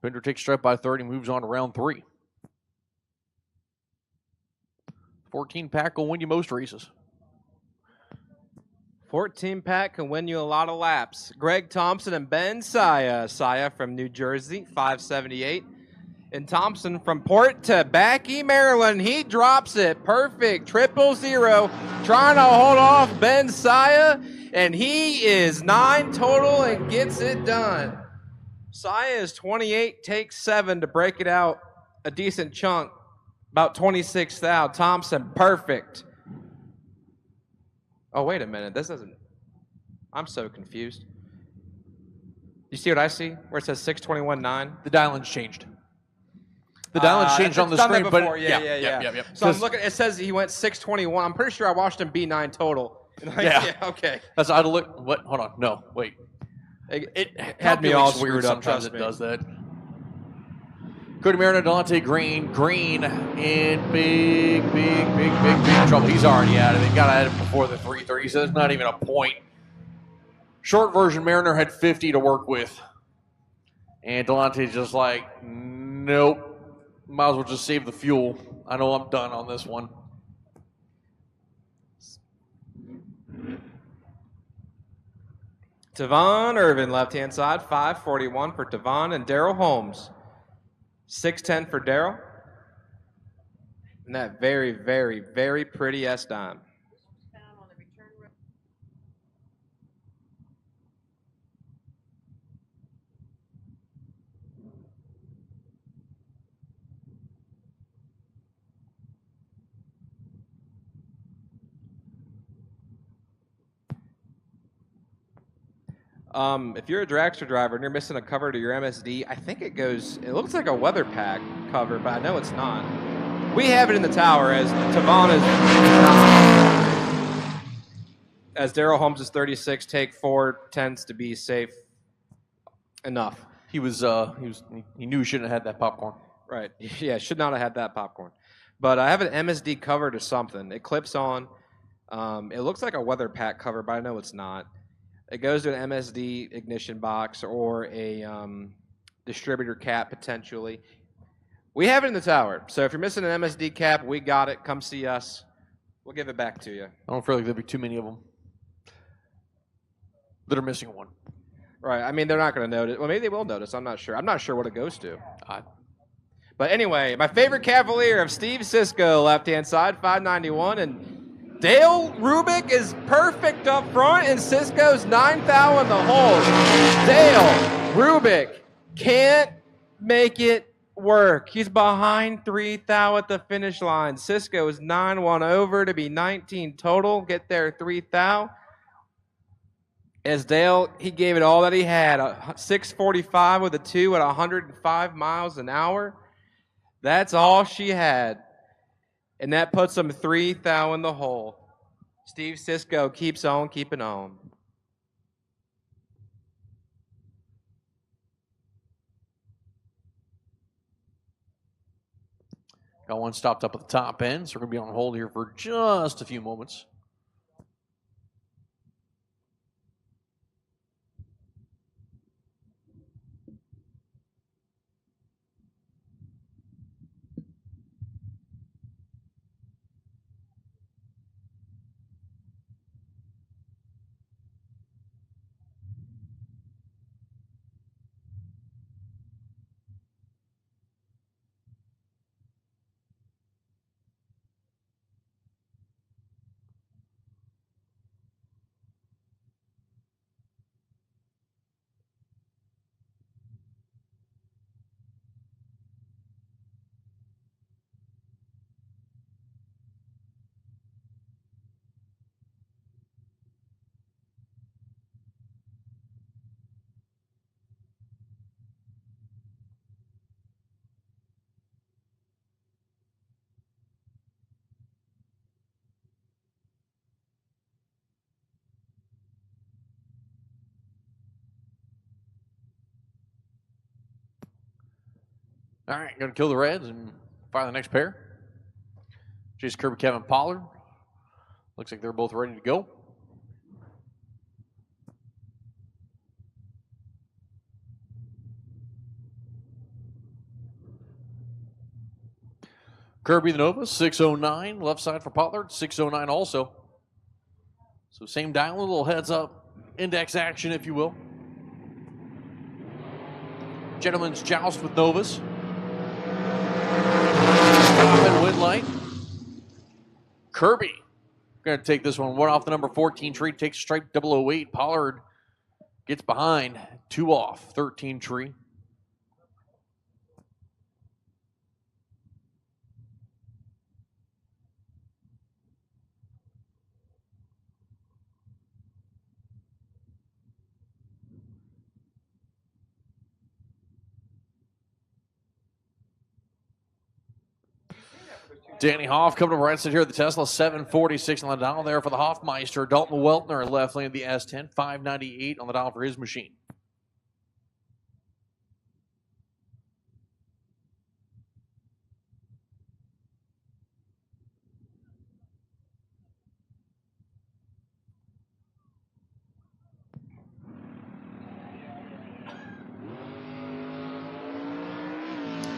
Pinder takes stripe by 30, moves on to round 3. 14 pack will win you most races. 14 pack can win you a lot of laps. Greg Thompson and Ben Saya. Saya from New Jersey, 578. And Thompson from Port Tobacco, Maryland. He drops it. Perfect. 000. Trying to hold off Ben Saya. And he is 9 total and gets it done. Saya is 28, takes 7 to break it out a decent chunk. About 26,000. Thompson, perfect. Oh, wait a minute. This doesn't... I'm so confused. You see what I see? Where it says 621.9? The dial-in's changed. The dial-in's changed on the screen, but yeah. So I'm looking. It says he went 621. I'm pretty sure I watched him be 9 total. Yeah. Okay. That's I'd look. What? Hold on. No, wait. It had me all weird screwed up. Sometimes it does that. Cody Mariner, Delonte Green. Green in big trouble. He's already out of it. He got out of it before the 330, so there's not even a point. Short version, Mariner had 50 to work with. And Delonte's just like, nope. Might as well just save the fuel. I know I'm done on this one. Tavon Irvin, left-hand side, 541 for Tavon, and Daryl Holmes, 610 for Daryl. And that very, very, very pretty S-Dime. If you're a dragster driver and you're missing a cover to your MSD, I think it looks like a weather pack cover, but I know it's not. We have it in the tower as Tavon as Daryl Holmes is 36, take 4 tends to be safe enough. He knew he shouldn't have had that popcorn. Right. Yeah, should not have had that popcorn. But I have an MSD cover to something. It clips on. It looks like a weather pack cover, but I know it's not. It goes to an MSD ignition box or a distributor cap, potentially. We have it in the tower. So if you're missing an MSD cap, we got it. Come see us. We'll give it back to you. I don't feel like there'll be too many of them that are missing one. Right. I mean, they're not going to notice. Well, maybe they will notice. I'm not sure. I'm not sure what it goes to. But anyway, my favorite Cavalier of Steve Sisko, left-hand side, 591. And Dale Rubik is perfect up front, and Sisko's 9 thou in the hole. Dale Rubik can't make it work. He's behind 3 thou at the finish line. Sisko is 9-1 over to be 19 total. Get there 3 thou. As Dale, he gave it all that he had. 645 with a 2 at 105 miles an hour. That's all she had. And that puts him 3 thou in the hole. Steve Sisko keeps on keeping on. Got one stopped up at the top end, so we're going to be on hold here for just a few moments. All right, going to kill the Reds and fire the next pair. Chase Kirby, Kevin Pollard. Looks like they're both ready to go. Kirby the Nova, 609. Left side for Pollard, 609 also. So same dial, a little heads up, index action, if you will. Gentlemen's joust with Novas. Stop and win light. Kirby going to take this one off the number 14 tree, takes stripe 008. Pollard gets behind, 2 off, 13 tree. Danny Hoff coming over right side here at the Tesla, 746 on the dial there for the Hoffmeister. Dalton Weltner left lane of the S10, 598 on the dial for his machine.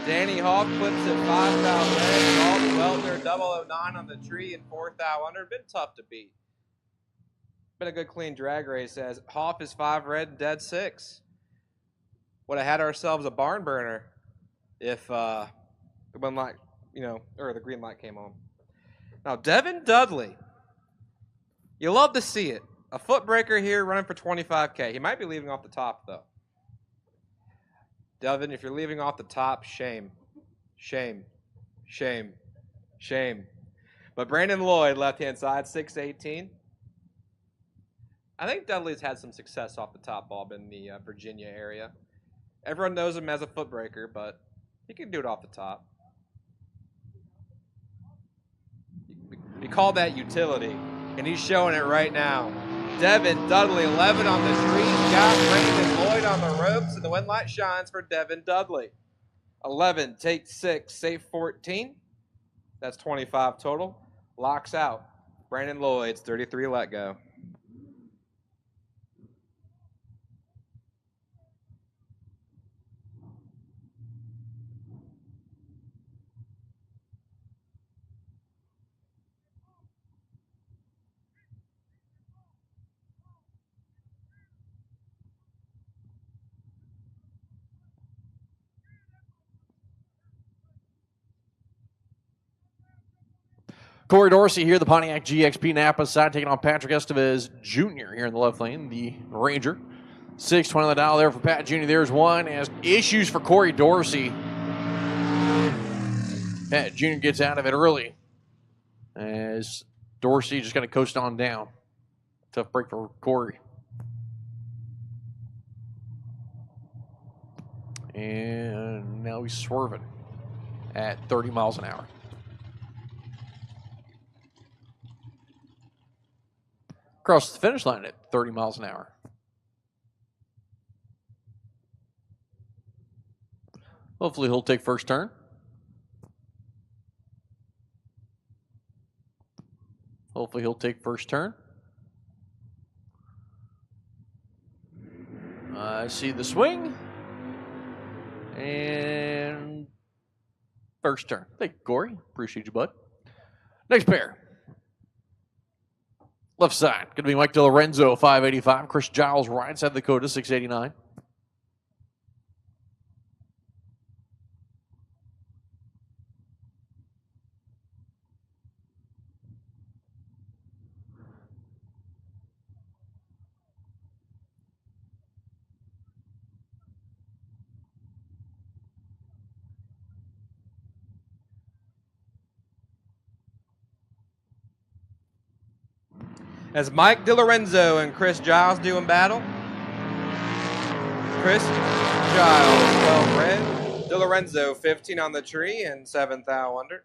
Danny Hoff clips at 5 thou red. Weltner 009 on the tree and 4 thou under. Been tough to beat. Been a good clean drag race as Hoff is 5 red and dead 6. Would have had ourselves a barn burner if the one light, or the green light came on. Now Devin Dudley, you love to see it. A footbreaker here running for 25K. He might be leaving off the top though. Devin, if you're leaving off the top, shame. Shame. Shame. Shame. But Brandon Lloyd, left-hand side, 618. I think Dudley's had some success off the top bulb in the Virginia area. Everyone knows him as a footbreaker, but he can do it off the top. We call that utility, and he's showing it right now. Devin Dudley, 11 on the tree. Got Brandon Lloyd on the ropes, and the win light shines for Devin Dudley. 11, take 6, save 14. That's 25 total. Locks out. Brandon Lloyd's 33 let go. Corey Dorsey here, the Pontiac GXP Napa side, taking on Patrick Estevez Jr. here in the left lane, the Ranger. 620 on the dial there for Pat Jr. There's one. As issues for Corey Dorsey. Pat Jr. gets out of it early. As Dorsey just going to coast on down. Tough break for Corey. And now he's swerving at 30 miles an hour. Across the finish line at 30 miles an hour. Hopefully he'll take first turn. Hopefully he'll take first turn. I see the swing. And first turn. Thank you, Corey. Appreciate you, bud. Next pair. Left side. Going to be Mike DiLorenzo, 585. Chris Giles, right side Dakota, 689. As Mike DiLorenzo and Chris Giles do in battle. Chris Giles, 12 red. DiLorenzo, 15 on the tree and 7 thou under.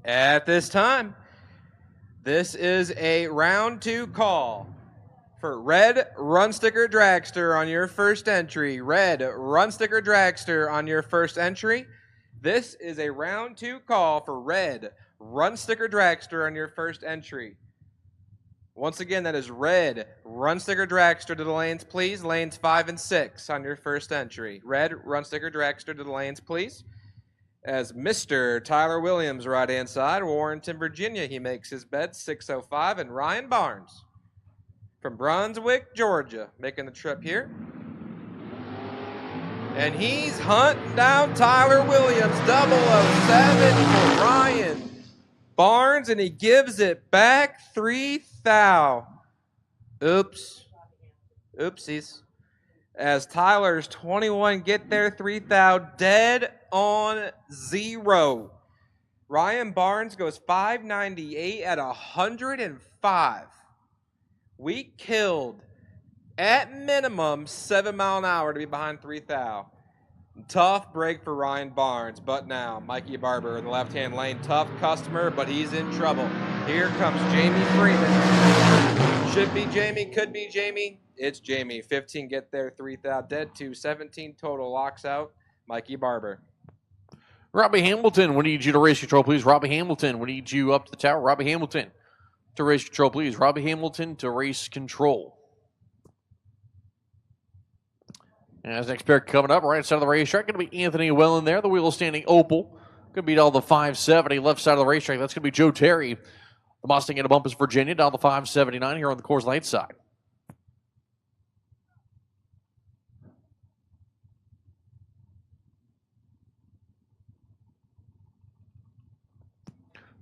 At this time, this is a round 2 call for Red Run Sticker Dragster on your first entry. Red Run Sticker Dragster on your first entry. This is a round 2 call for Red Run Sticker Dragster on your first entry. Once again, that is Red Run Sticker Dragster to the lanes, please. Lanes 5 and 6 on your first entry. Red Run Sticker Dragster to the lanes, please. As Mr. Tyler Williams, right-hand side, Warrenton, Virginia. He makes his bed, 605. And Ryan Barnes from Brunswick, Georgia, making the trip here. And he's hunting down Tyler Williams, 007 for Ryan Barnes, and he gives it back 3 thou. Oops. Oopsies. As Tyler's 21 get there, 3 thou, dead on 0. Ryan Barnes goes 598 at 105. We killed, at minimum, 7 mile an hour to be behind 3 thou. Tough break for Ryan Barnes, but now Mikey Barber in the left-hand lane. Tough customer, but he's in trouble. Here comes Jamie Freeman. Should be Jamie, could be Jamie. It's Jamie. 15 get there, 3 thou, dead to 17 total, locks out Mikey Barber. Robbie Hamilton, we need you to race control, please. Robbie Hamilton, we need you up to the tower. Robbie Hamilton to race control, please. Robbie Hamilton to race control. As next pair coming up, right side of the racetrack, going to be Anthony Wellen there, the wheel standing Opal. Going to beat all the 570, left side of the racetrack. That's going to be Joe Terry. The Mustang in a Bumpus, Virginia, down the 579 here on the Coors Light side.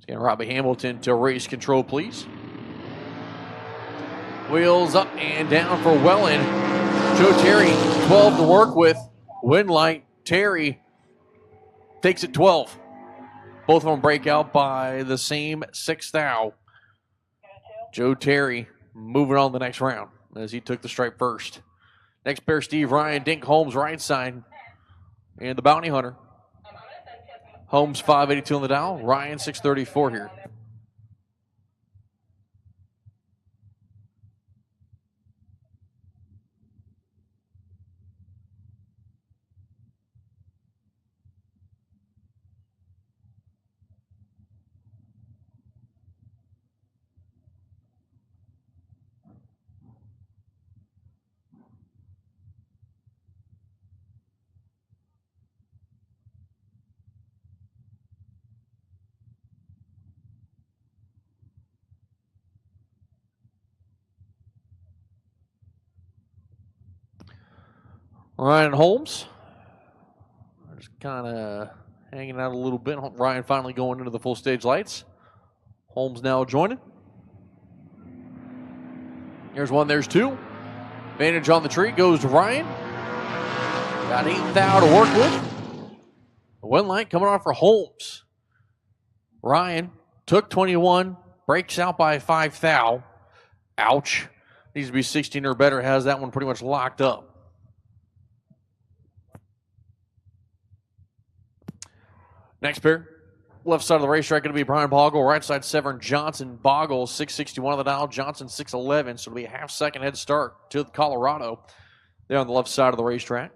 Again, Robbie Hamilton to race control, please. Wheels up and down for Wellen. Joe Terry, 12 to work with. Winlight, Terry takes it 12. Both of them break out by the same 6 thou. Joe Terry moving on the next round as he took the stripe first. Next pair, Steve Ryan, Dink Holmes, right side. And the Bounty Hunter. Holmes 582 on the dial. Ryan 634 here. Ryan Holmes, just kind of hanging out a little bit. Ryan finally going into the full stage lights. Holmes now joining. Here's one, there's two. Advantage on the tree goes to Ryan. Got 8 thou to work with. One light coming on for Holmes. Ryan took 21, breaks out by 5 thou. Ouch. Needs to be 16 or better. Has that one pretty much locked up. Next pair, Left side of the racetrack going to be Brian Bogle. Right side, Severn Johnson. Bogle, 661 on the dial. Johnson, 611. So it'll be a half-second head start to Colorado there on the left side of the racetrack.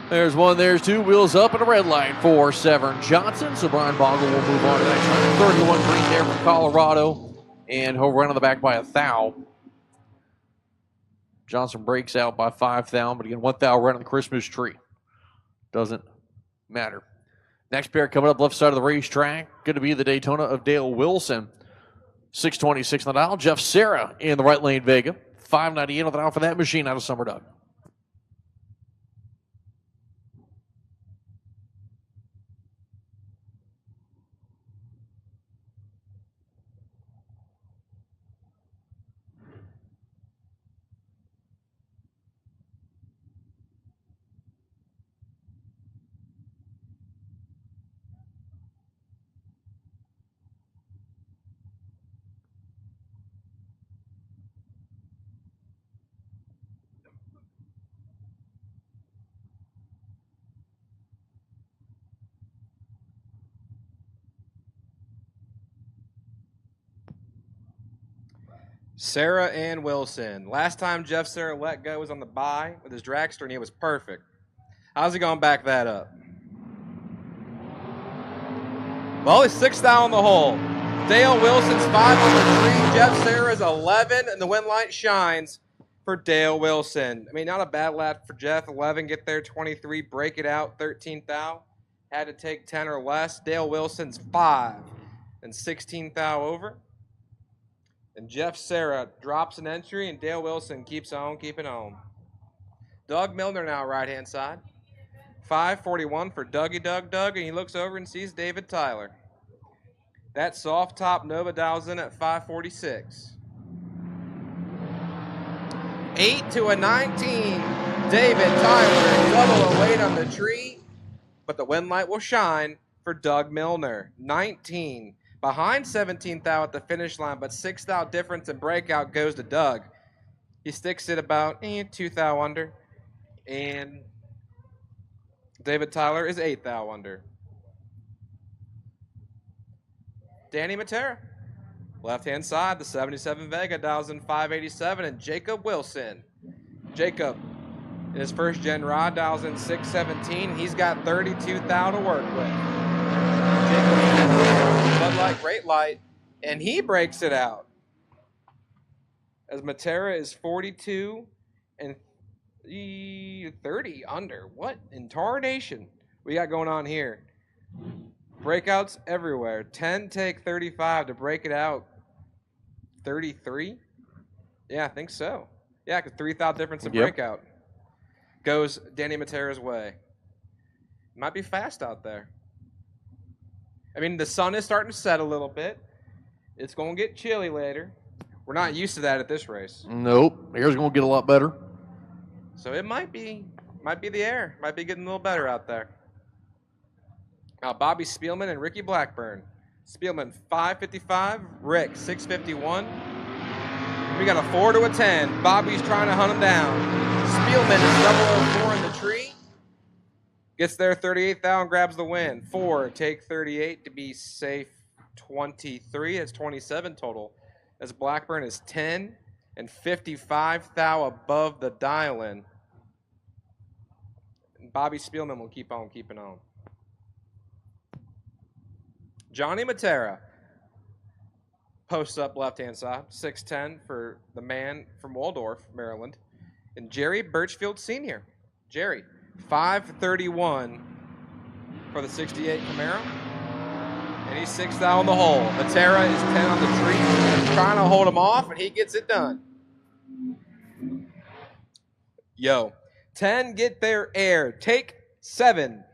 There's one, there's two, wheels up and a red light for Severn Johnson. So Brian Bogle will move on to the next one. 31 green there from Colorado, and he'll run on the back by 1 thou. Johnson breaks out by 5 thou, but again, 1 thou right on the Christmas tree. Doesn't matter. Next pair coming up left side of the racetrack, going to be the Daytona of Dale Wilson. 626 on the dial. Jeff Serra in the right lane, Vega. 598 on the dial for that machine out of Summer Duck. Serra and Wilson. Last time Jeff Serra let go was on the bye with his dragster, and he was perfect. How's he going to back that up? Well, he's 6 thou in the hole. Dale Wilson's 5 on the tree. Jeff Serra's 11, and the win light shines for Dale Wilson. I mean, not a bad lap for Jeff. 11, get there, 23, break it out, 13 thou. Had to take 10 or less. Dale Wilson's 5 and 16 thou over. And Jeff Serra drops an entry, and Dale Wilson keeps on keeping on. Doug Milner now right-hand side. 541 for Dougie Doug, and he looks over and sees David Tyler. That soft top Nova dials in at 546. 8 to a 19. David Tyler, double a weight on the tree, but the win light will shine for Doug Milner. 19. Behind 17 thou at the finish line, but 6 thou difference in breakout goes to Doug. He sticks it about 2 thou under, and David Tyler is 8 thou under. Danny Matera, left-hand side, the 77 Vega dials in 587, and Jacob Wilson. Jacob, in his first-gen rod, dials in 617. He's got 32 thou to work with. Jacob, Bud Light, great light, and he breaks it out. As Matera is 42 and 30 under. What in tarnation we got going on here? Breakouts everywhere. 10 take 35 to break it out. 33? Yeah, I think so. Yeah, because 3 thou difference in breakout goes Danny Matera's way. Might be fast out there. I mean, the sun is starting to set a little bit. It's going to get chilly later. We're not used to that at this race. Nope. Air's going to get a lot better. So it might be the air. Might be getting a little better out there. Now, Bobby Spielman and Ricky Blackburn. Spielman, 555. Rick, 651. We got a 4 to a 10. Bobby's trying to hunt him down. Spielman is 004 in the tree. Gets there 38 thou and grabs the win. 4, take 38 to be safe 23. That's 27 total. As Blackburn is 10 and 55 thou above the dial-in. And Bobby Spielman will keep on keeping on. Johnny Matera posts up left-hand side. 6'10 for the man from Waldorf, Maryland. And Jerry Birchfield Sr. Jerry. 531 for the 68 Camaro. And he's 6 thou in the hole. Matera is 10 on the tree. Trying to hold him off, and he gets it done. Yo. 10 get their air. Take 7.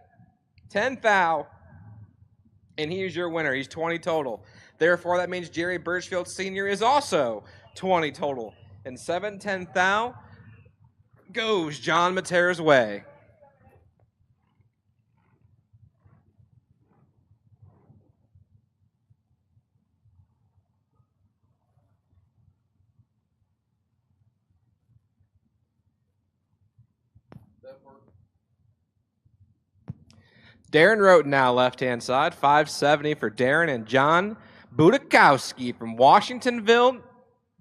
10 thou. And he is your winner. He's 20 total. Therefore, that means Jerry Birchfield Sr. is also 20 total. And 7, 10 thou goes John Matera's way. Darren Roten now left-hand side, 570 for Darren, and John Budakowski from Washingtonville,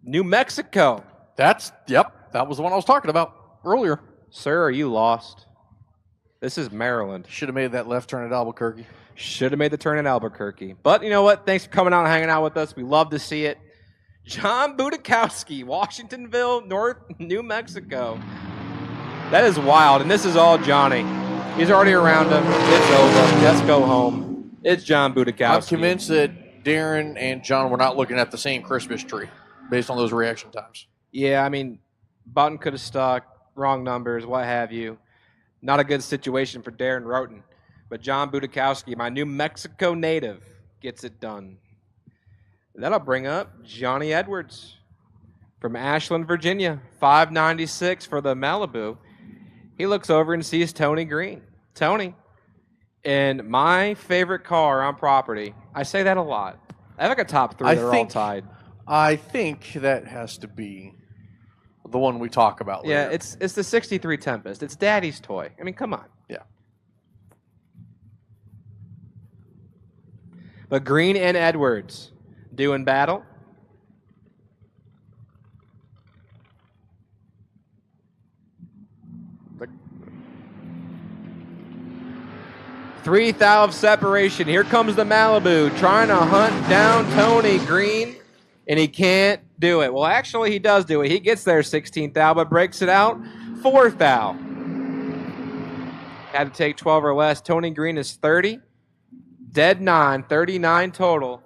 New Mexico. Yep, that was the one I was talking about earlier. Sir, are you lost? This is Maryland. Should have made that left turn at Albuquerque. Should have made the turn at Albuquerque. But you know what? Thanks for coming out and hanging out with us. We love to see it. John Budakowski, Washingtonville, New Mexico. That is wild, and this is all Johnny. He's already around him. It's over. Let's go home. It's John Budakowski. I'm convinced that Darren and John were not looking at the same Christmas tree based on those reaction times. Yeah, I mean, button could have stuck, wrong numbers, what have you. Not a good situation for Darren Roten. But John Budakowski, my New Mexico native, gets it done. That'll bring up Johnny Edwards from Ashland, Virginia, 596 for the Malibu. He looks over and sees Tony Green. Tony, in my favorite car on property, I say that a lot. I have like a top three. They're all tied. I think that has to be the one we talk about later. Yeah, it's the 63 Tempest. It's Daddy's toy. I mean, come on. Yeah. But Green and Edwards doing battle. Three thou of separation. Here comes the Malibu trying to hunt down Tony Green, and he can't do it. Well, actually, he does do it. He gets there 16th thou, but breaks it out 4th thou. Had to take 12 or less. Tony Green is 30. Dead 9, 39 total.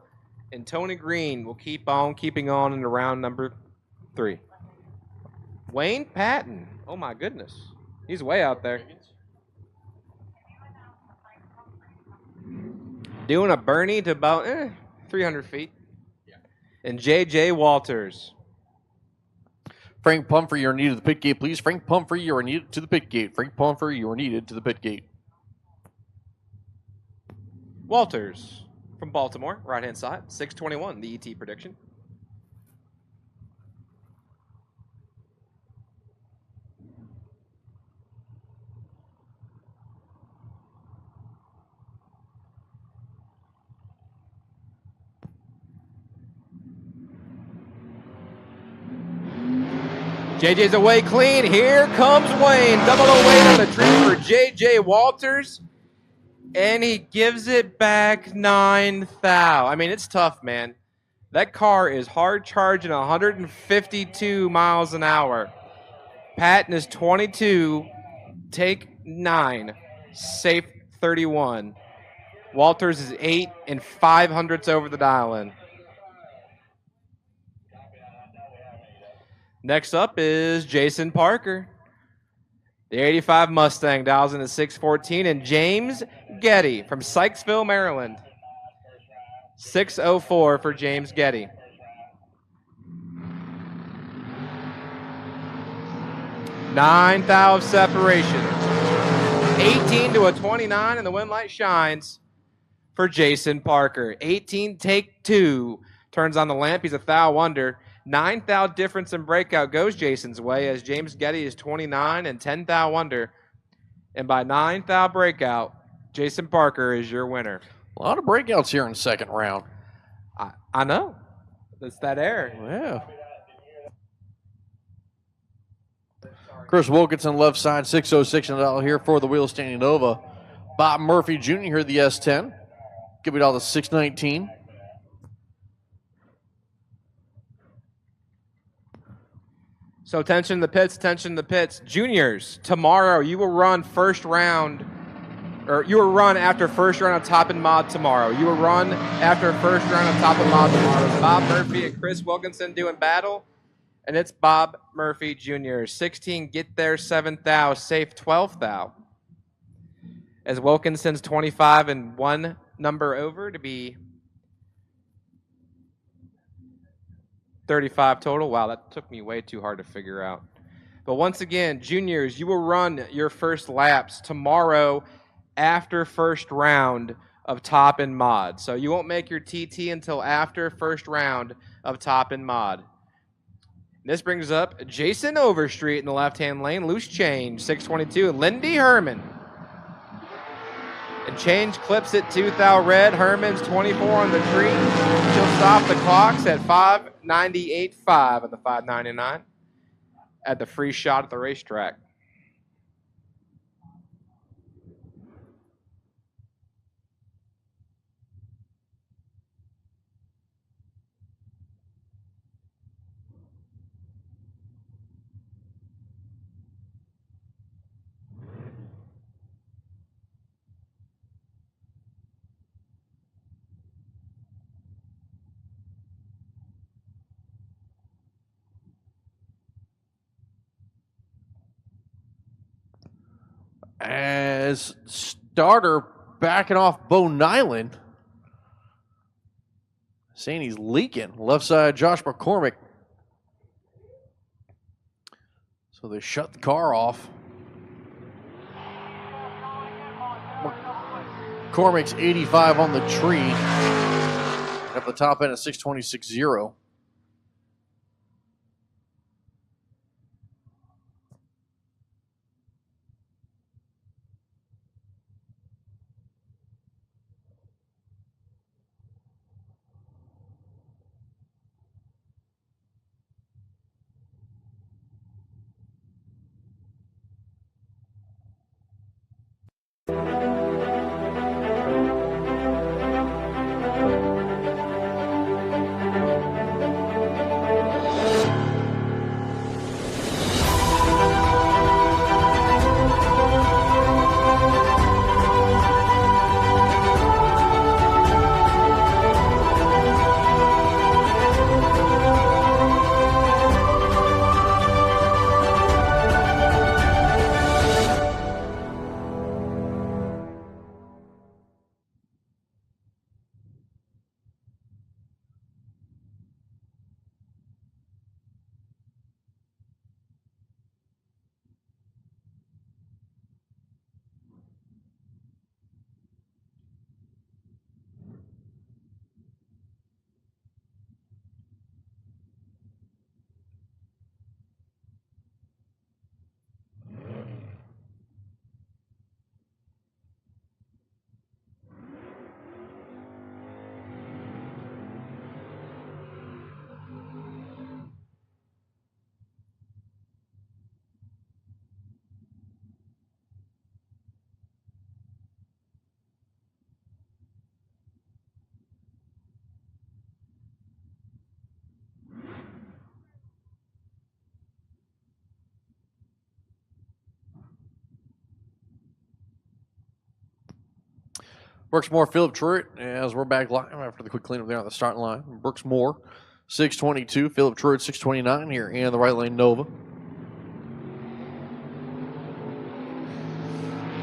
And Tony Green will keep on keeping on in the round number 3. Wayne Patton. Oh, my goodness. He's way out there. Doing a Bernie to about 300 feet. Yeah. And J.J. Walters. Frank Pumphrey, you're needed to the pit gate, please. Frank Pumphrey, you are needed to the pit gate. Frank Pumphrey, you are needed to the pit gate. Walters from Baltimore, right-hand side, 621, the ET prediction. JJ's away clean. Here comes Wayne. Double away on the tree for JJ Walters. And he gives it back 9 thou. I mean, it's tough, man. That car is hard charging 152 miles an hour. Patton is 22. Take 9. Safe 31. Walters is 8 and 5/100ths over the dial-in. Next up is Jason Parker. The 85 Mustang dials in at 614. And James Getty from Sykesville, Maryland. 604 for James Getty. Nine thou of separation. 18 to a 29, and the win light shines for Jason Parker. 18 take 2. Turns on the lamp. He's a thou under. 9 thou difference in breakout goes Jason's way as James Getty is 29 and 10 thou under. And by 9 thou breakout, Jason Parker is your winner. A lot of breakouts here in the second round. I know. That's that air. Yeah. Chris Wilkinson, left side, 606 and here for the wheel standing Nova. Bob Murphy Jr. here, the S10. Give it all to 619. So attention to the pits, attention to the pits. Juniors, tomorrow you will run first round, or you will run after first round of Top and Mod tomorrow. You will run after first round of Top and Mod tomorrow. It's Bob Murphy and Chris Wilkinson doing battle, and it's Bob Murphy Jr. 16 get there, 7 thou, safe 12 thou. As Wilkinson's 25 and 1 number over to be 35 total. Wow, that took me way too hard to figure out. But once again, juniors, you will run your first laps tomorrow after first round of Top and Mod. So you won't make your TT until after first round of Top and Mod. This brings up Jason Overstreet in the left-hand lane. Loose change, 622, Lindy Herman. And change clips it to Thou Red. Herman's 24 on the tree. She'll stop the clocks at 598.5 of the 599 at the free shot at the racetrack. As starter backing off Bo Nyland, saying he's leaking. Left side, Josh McCormick. So they shut the car off. McCormick's 85 on the tree. At the top end at 626.0. Brooks Moore, Philip Truitt, as we're back live after the quick cleanup there on the starting line. Brooks Moore, 622. Philip Truitt, 629 here in the right lane Nova.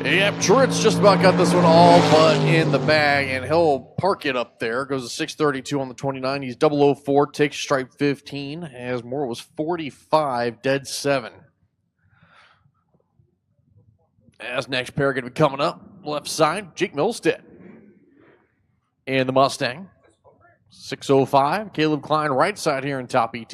Yep, Truitt's just about got this one all but in the bag, and he'll park it up there. Goes to 632 on the 29. He's 004, takes stripe 15, as Moore was 45, dead 7. As next pair going to be coming up, left side, Jake Milstead. And the Mustang, 605. Caleb Klein, right side here in top ET.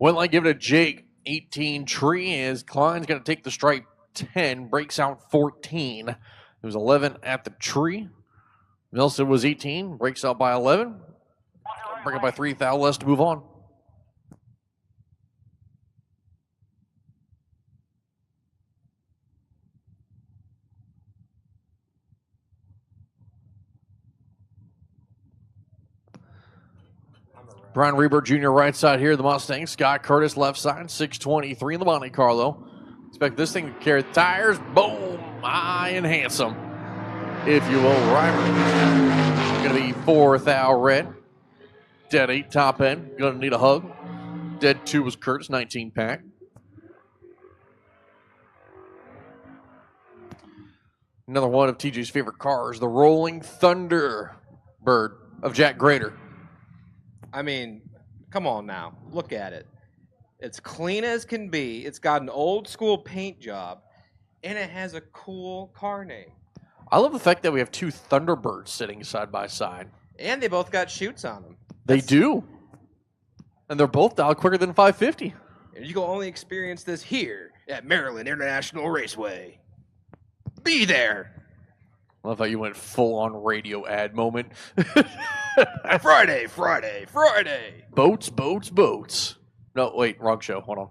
Wentline giving it to Jake, 18 tree, as Klein's going to take the stripe 10, breaks out 14. It was 11 at the tree. Nelson was 18, breaks out by 11. Bring it by 3, thou less to move on. Brian Reber Jr. right side here, the Mustang. Scott Curtis left side, 623 in the Monte Carlo. Expect this thing to carry the tires. Boom! High and handsome, if you will. Reimer going to be 4 thou red. Dead 8 top end. Going to need a hug. Dead 2 was Curtis, 19 pack. Another one of TJ's favorite cars, the Rolling Thunderbird of Jack Grader. I mean, come on now. Look at it. It's clean as can be. It's got an old school paint job, and it has a cool car name. I love the fact that we have 2 Thunderbirds sitting side by side. And they both got chutes on them. They do. And they're both dialed quicker than 550. And you can only experience this here at Maryland International Raceway. Be there. I love how you went full-on radio ad moment. Friday, Friday, Friday. Boats, boats, boats. No, wait, wrong show. Hold on.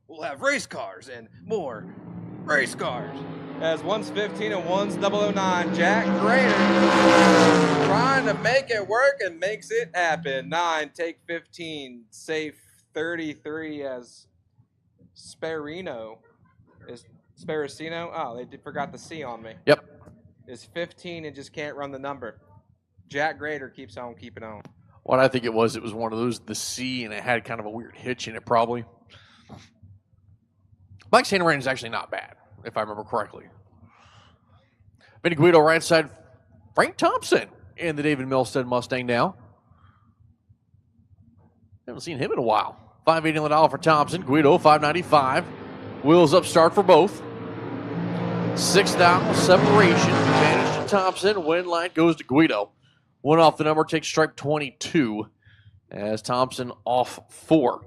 We'll have race cars and more race cars. As one's 15 and one's 009, Jack Grader trying to make it work and makes it happen. 9, take 15, safe 33 as Sparino. Is Sparacino? Oh, they forgot the C on me. Yep. Is 15 and just can't run the number. Jack Grader keeps on keeping on. What I think it was one of those, the C, and it had kind of a weird hitch in it probably. Mike's handwriting is actually not bad, if I remember correctly. Vinny Guido right side, Frank Thompson in the David Milstead Mustang now. Haven't seen him in a while. $580 on the dollar for Thompson. Guido, $595. Wheels up start for both. 6th out, separation. Advantage to Thompson. Win line goes to Guido. One off the number, takes stripe 22 as Thompson off 4.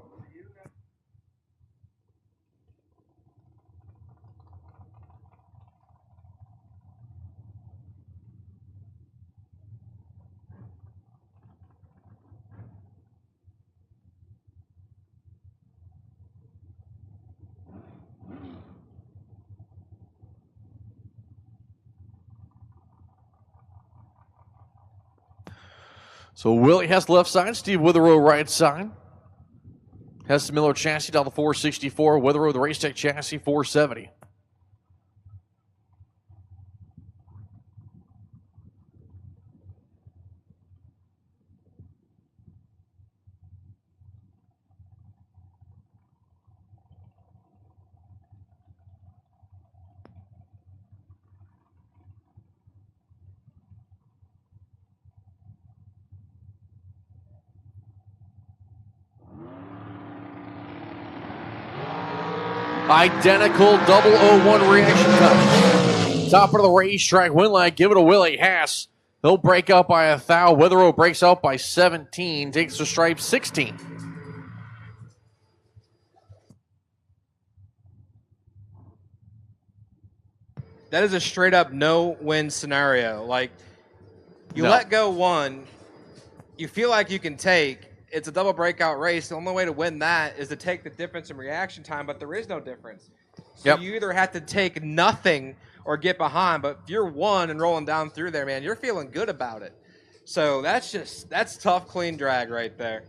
So Willie Hess left side, Steve Witherow right side. Hess Miller chassis down the 464, Witherow the Racetech chassis 470. Identical 001 reaction time. Top of the racetrack, win line, give it to Willie Hess. He'll break out by 1,000. Witherow breaks out by 17, takes the stripe 16. That is a straight up no-win scenario. Like, you No. let go one, you feel like you can take. It's a double breakout race. The only way to win that is to take the difference in reaction time, but there is no difference. So Yep. you either have to take nothing or get behind. But if you're 1 and rolling down through there, man, you're feeling good about it. So that's tough, clean drag right there.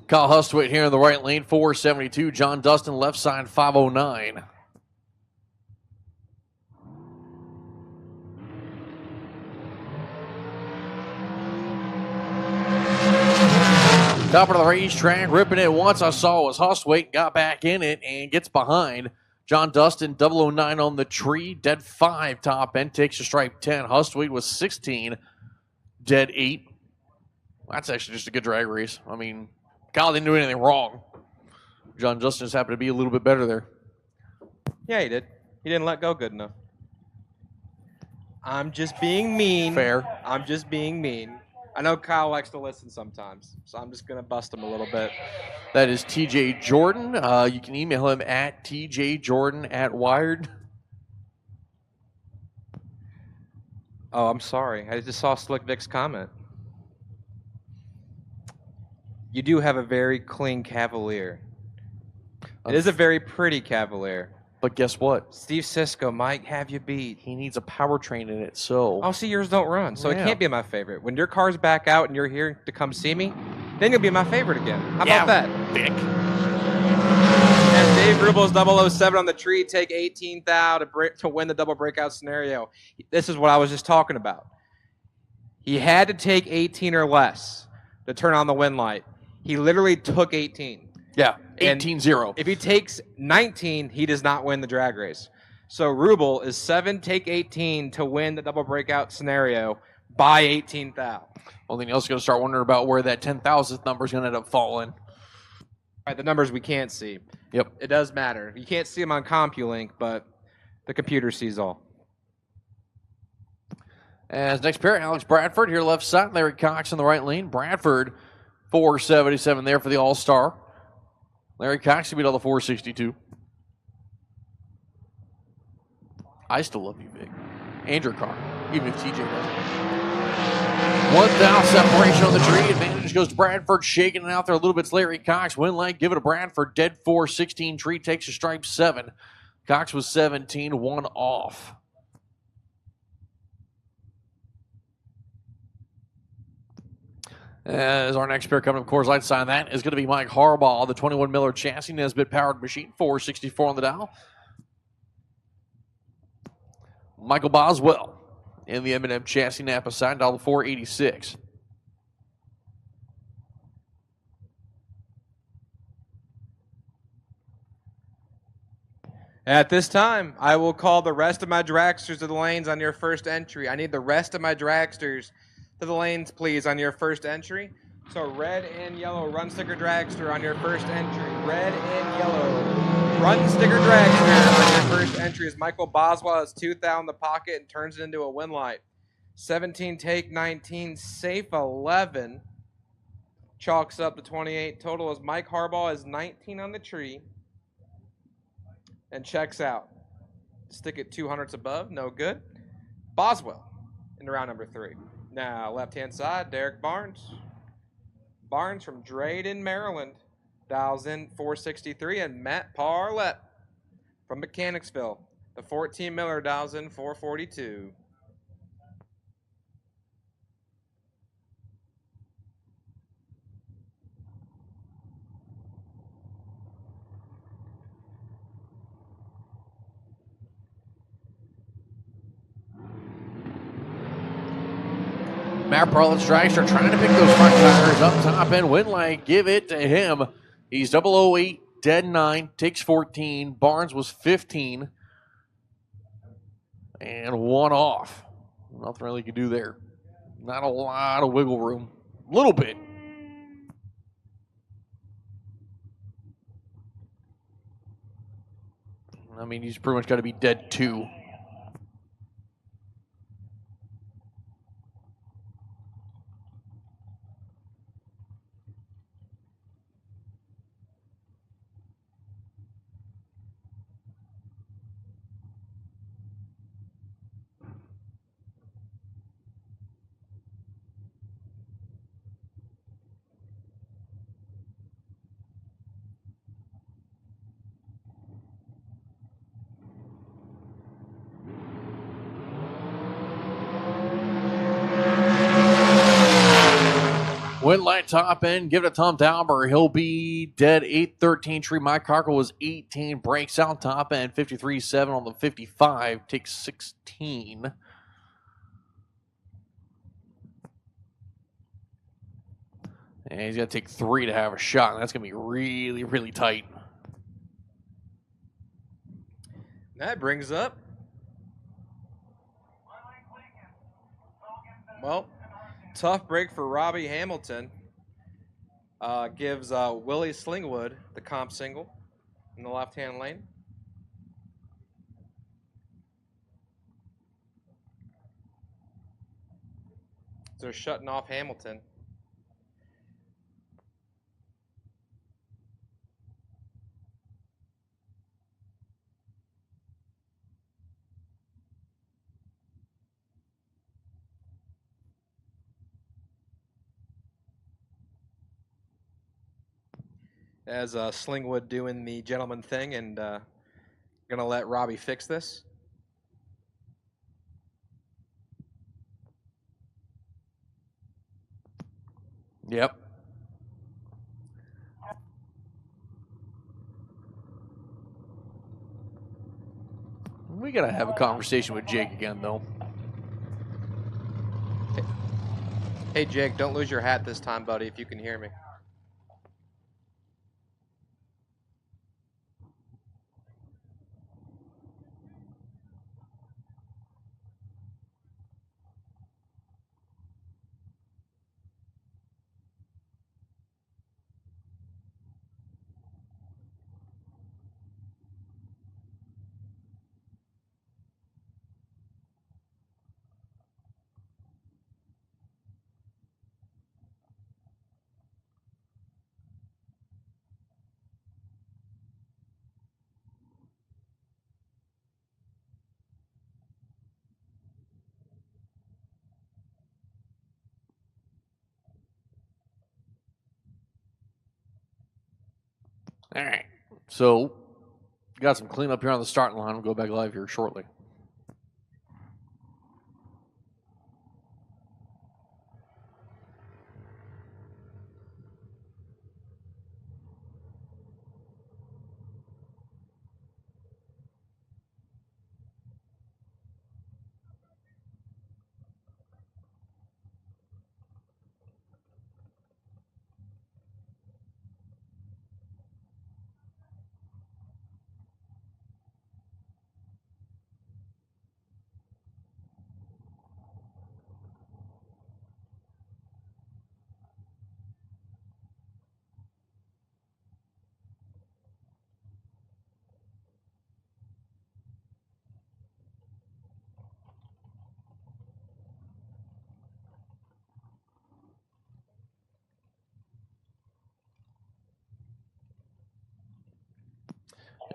Kyle Hustwaite here in the right lane, 472. John Dustin left side, 509. Top of the racetrack, ripping it once. I saw was Hustwaite, got back in it and gets behind. John Dustin, 009 on the tree, dead 5 top end, takes a stripe 10. Hustwaite was 16, dead 8. That's actually just a good drag race. I mean, Kyle didn't do anything wrong. John Dustin just happened to be a little bit better there. Yeah, he did. He didn't let go good enough. I'm just being mean. Fair. I'm just being mean. I know Kyle likes to listen sometimes, so I'm just going to bust him a little bit. That is TJ Jordan. You can email him at tjjordan@wired. Oh, I'm sorry. I just saw Slick Vic's comment. You do have a very clean Cavalier. It is a very pretty Cavalier. But guess what? Steve Sisko might have you beat. He needs a powertrain in it, so... Oh, see, yours don't run, so it Yeah. can't be my favorite. When your car's back out and you're here to come see me, then you'll be my favorite again. How about that? Vic. And Dave Rubel's 007 on the tree, take 18th to win the double breakout scenario. This is what I was just talking about. He had to take 18 or less to turn on the win light. He literally took 18. Yeah, And 18-0. If he takes 19, he does not win the drag race. So Rubel is 7, take 18 to win the double breakout scenario by 18th out. Well, then you're also going to start wondering about where that 10,000th number is going to end up falling. Right, the numbers we can't see. Yep. It does matter. You can't see them on CompuLink, but the computer sees all. As next pair, Alex Bradford here left side, Larry Cox in the right lane. Bradford 477 there for the All-Star. Larry Cox beat all the 462. I still love you, Vic. And your car, even if TJ doesn't. 1 down separation on the tree. Advantage goes to Bradford, shaking it out there a little bit. It's Larry Cox. Win leg, give it to Bradford. Dead 416. Tree takes a stripe 7. Cox was 17, 1 off. As our next pair coming up, Coors Light sign that is going to be Mike Harbaugh, the 21 Miller chassis, Nesbitt powered machine, 464 on the dial. Michael Boswell in the M&M chassis Napa side, $486. At this time, I will call the rest of my dragsters to the lanes on your first entry. I need the rest of my dragsters to the lanes, please, on your first entry. So red and yellow run sticker dragster on your first entry. Red and yellow run sticker dragster on your first entry is Michael Boswell. Has 2 thou in the pocket and turns it into a win light. 17 take 19, safe 11. Chalks up to 28. Total is Mike Harbaugh is 19 on the tree. And checks out. Stick it 200s above, no good. Boswell in round number 3. Now, left-hand side, Derek Barnes. Barnes from Drayton, Maryland. Dials in 463. And Matt Parlett from Mechanicsville. The 14 Miller dials in 442. Matt Parlett's dragster trying to pick those front tires up top and win leg. Give it to him. He's 008, dead 9, takes 14. Barnes was 15. And 1 off. Nothing really you can do there. Not a lot of wiggle room. A little bit. I mean, he's pretty much got to be dead 2. Went light top end, give it to Tom Dauber. He'll be dead 8-13 tree. Mike Harkle was 18, breaks out top end 53-7 on the 55, takes 16. And he's got to take 3 to have a shot, and that's going to be really, really tight. That brings up, well, tough break for Robbie Hamilton. Gives Willie Slingwood the comp single in the left-hand lane. So they're shutting off Hamilton. As Slingwood doing the gentleman thing and going to let Robbie fix this. Yep. We got to have a conversation with Jake again, though. Hey, Jake, don't lose your hat this time, buddy, if you can hear me. All right. So, got some cleanup here on the starting line. We'll go back live here shortly.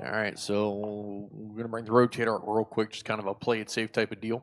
All right, so we're going to bring the rotator up real quick, just kind of a play it safe type of deal.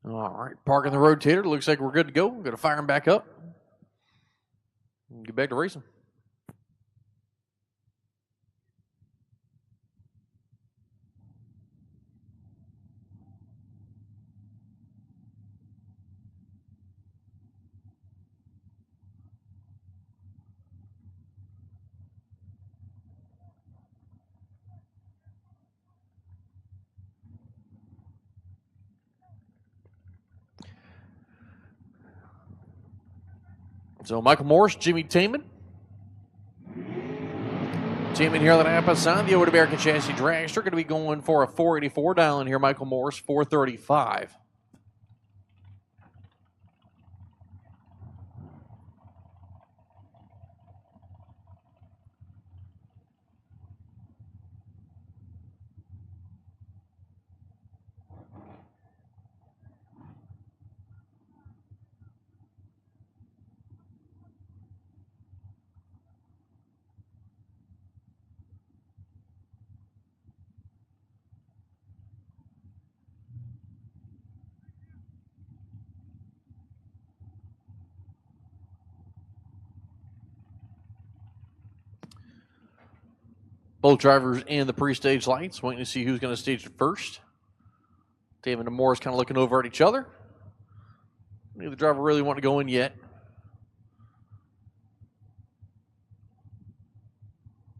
All right, parking the rotator. Looks like we're good to go. We're going to fire him back up. Get back to racing. So Michael Morris, Jimmy Taman. Taman here on the Napa side. The American Chassis Dragster going to be going for a 484 dial in here. Michael Morris, 435. Both drivers in the pre-stage lights, waiting to see who's going to stage it first. David and Morris kind of looking over at each other. Neither driver really want to go in yet.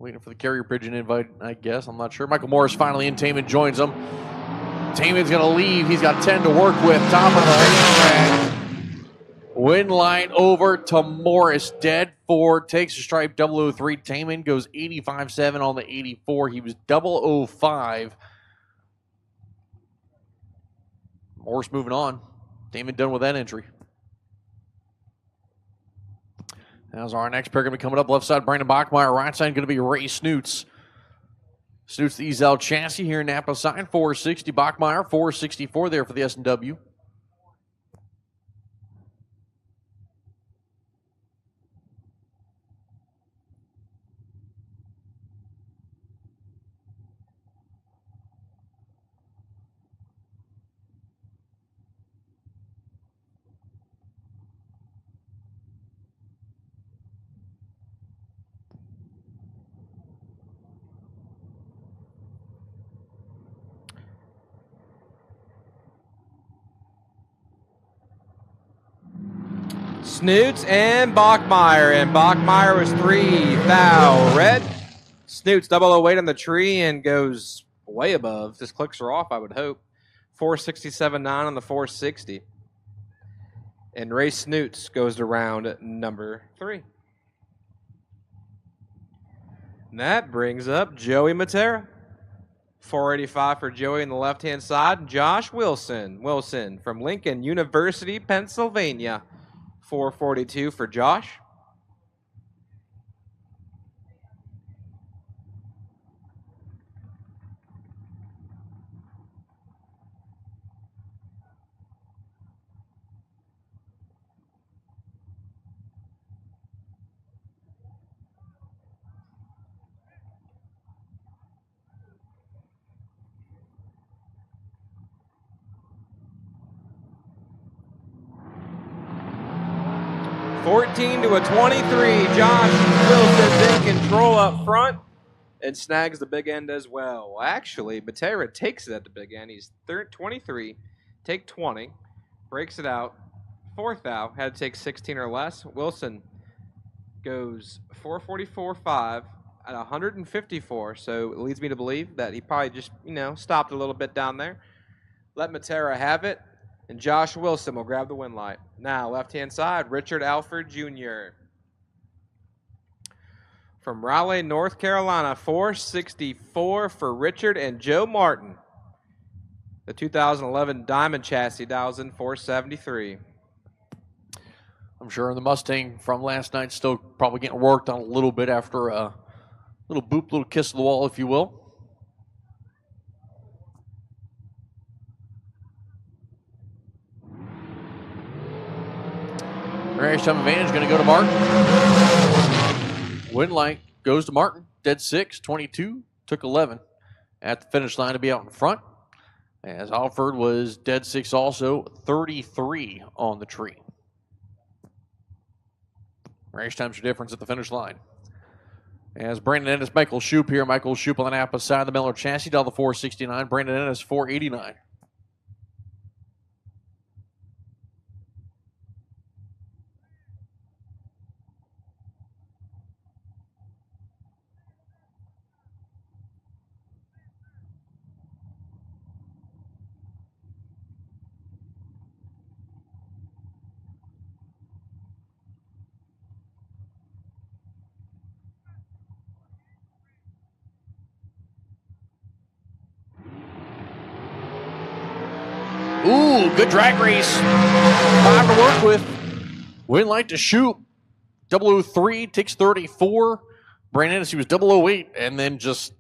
Waiting for the carrier pigeon invite, I guess. I'm not sure. Michael Morris finally in. Taman joins him. Taman's going to leave. He's got 10 to work with. Top of the racetrack. Win line over to Morris. Dead 4. Takes a stripe. 003. Taman goes 85.7 on the 84. He was 005. Morris moving on. Taman done with that entry. How's our next pair going to be coming up? Left side, Brandon Bachmeyer. Right side, going to be Ray Snoots. Snoots, the Ezel chassis here in Napa sign. 460. Bachmeyer, 464 there for the S&W. Snoots and Bachmeyer was 3 thou red. Snoots 008 on the tree and goes way above. His clicks are off, I would hope. 467.9 on the 460. And Ray Snoots goes to round number 3. And that brings up Joey Matera. 485 for Joey on the left-hand side. Josh Wilson from Lincoln University, Pennsylvania. 442 for Josh. $14 to a 23. Josh Wilson's in control up front and snags the big end as well. Actually, Matera takes it at the big end. He's 23, take 20, breaks it out. Fourth out, had to take 16 or less. Wilson goes 444.5 at 154, so it leads me to believe that he probably just, stopped a little bit down there. Let Matera have it. And Josh Wilson will grab the win light. Now, left-hand side, Richard Alford, Jr. From Raleigh, North Carolina, 464 for Richard and Joe Martin. The 2011 Diamond chassis dials in 473. I'm sure the Mustang from last night still probably getting worked on a little bit after a little boop, little kiss of the wall, if you will. Race time advantage going to go to Martin. Win light goes to Martin. Dead 6, 22, took 11 at the finish line to be out in front. As Alford was dead 6 also, 33 on the tree. Race times your difference at the finish line. As Brandon Ennis, Michael Shoup here. Michael Shoup on the Napa side of the Miller chassis, down the 469. Brandon Ennis, 489. Ooh, good drag race. 5 to work with. Win light to Shoup. 003 takes 34. Brandon Ennis, he was 008, and then just,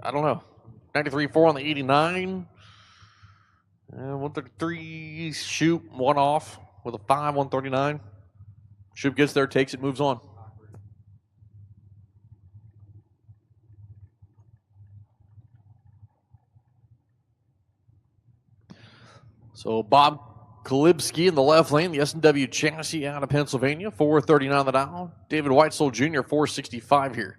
93.4 on the 89. 133, Shoup, 1 off with a 5, 139. Shoup gets there, takes it, moves on. So Bob Kalibski in the left lane, the S&W chassis out of Pennsylvania, 439 on the dial. David Whitesell Jr., 465 here.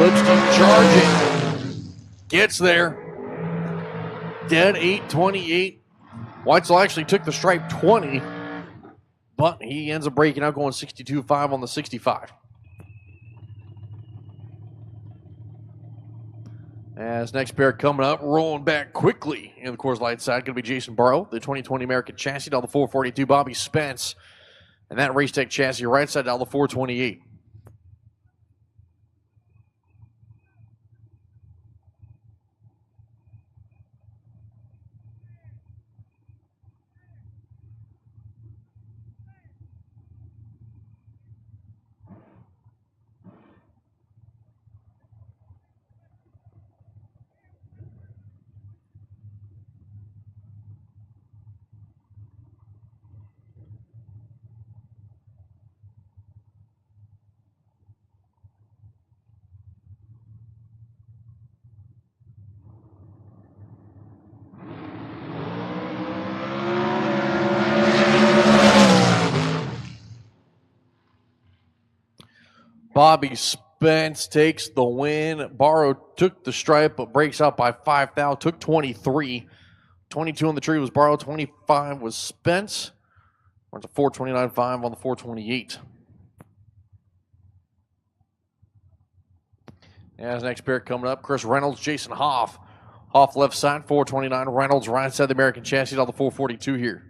Lipstein charging. Gets there. Dead 8:28. Weitzel actually took the stripe 20, but he ends up breaking out going 62.5 on the 65. As next pair coming up, rolling back quickly in the Coors Light side, going to be Jason Burrow, the 2020 American chassis down the 442, Bobby Spence, and that Race Tech chassis right side down the 428. Bobby Spence takes the win. Barrow took the stripe, but breaks out by 5 thou. Took 23. 22 on the tree was Barrow. 25 was Spence. Runs a 429.5 on the 428. As next pair coming up, Chris Reynolds, Jason Hoff. Hoff left side, 429. Reynolds right side, the American chassis on the 442 here.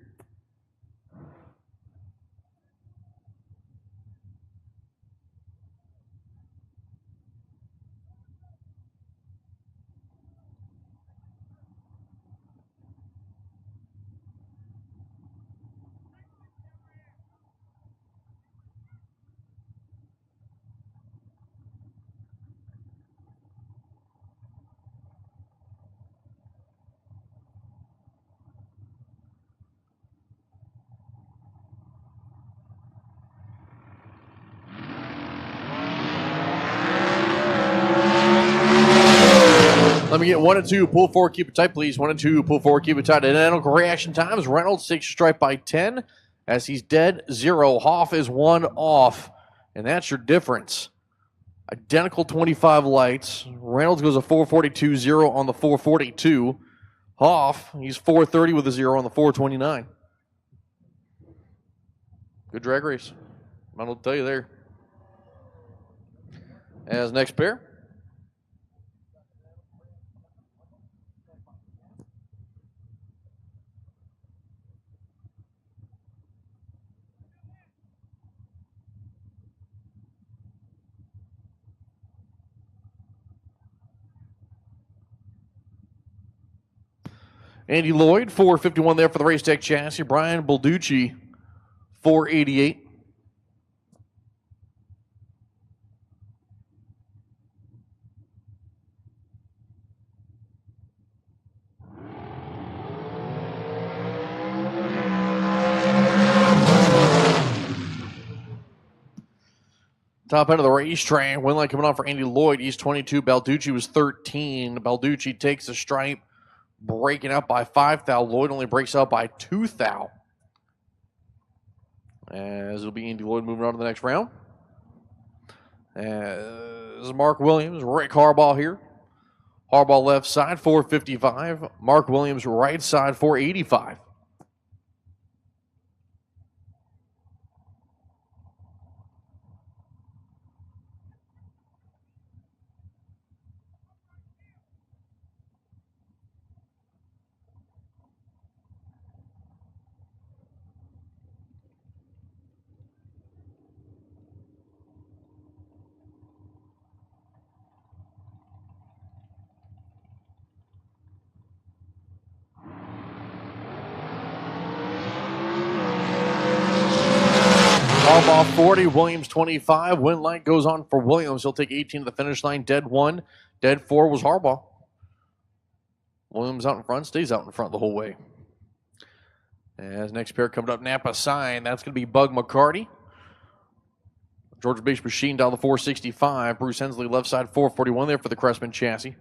Let me get 1 and 2. Pull forward, keep it tight, please. 1 and 2. Pull forward, keep it tight. Identical reaction times. Reynolds takes a stripe by 10 as he's dead 0. Hoff is 1 off, and that's your difference. Identical 25 lights. Reynolds goes a 442.0 on the 442. Hoff, he's 430 with a 0 on the 429. Good drag race. I don't tell you there. As next pair. Andy Lloyd, 451 there for the Race Tech chassis. Brian Balducci, 488. Top end of the racetrack. Win light coming on for Andy Lloyd. He's 22. Balducci was 13. Balducci takes a stripe, breaking out by 5 thou. Lloyd only breaks out by 2 thou. As it'll be Andy Lloyd moving on to the next round. As Mark Williams, Rick Harbaugh here. Harbaugh left side, 455. Mark Williams right side, 485. Harbaugh 40, Williams 25. Win light goes on for Williams. He'll take 18 to the finish line. Dead 1. Dead 4 was Harbaugh. Williams out in front, stays out in front the whole way. As next pair coming up, Napa sign. That's going to be Bug McCarty. Georgia-based machine down the 465. Bruce Hensley left side 441 there for the Cressman chassis.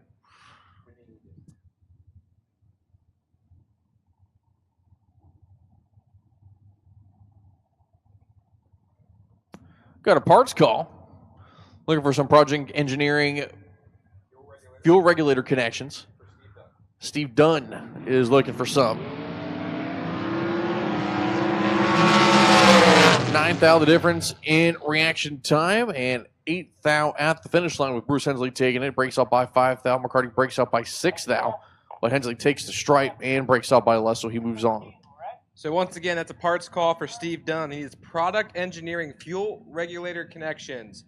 Got a parts call. Looking for some project engineering fuel regulator connections. Steve Dunn is looking for some. 9th thou the difference in reaction time, and 8th thou at the finish line with Bruce Hensley taking it. Breaks up by 5th thou. McCarty breaks up by 6th thou, but Hensley takes the stripe and breaks up by less, so he moves on. So once again, that's a parts call for Steve Dunn. He's product engineering fuel regulator connections.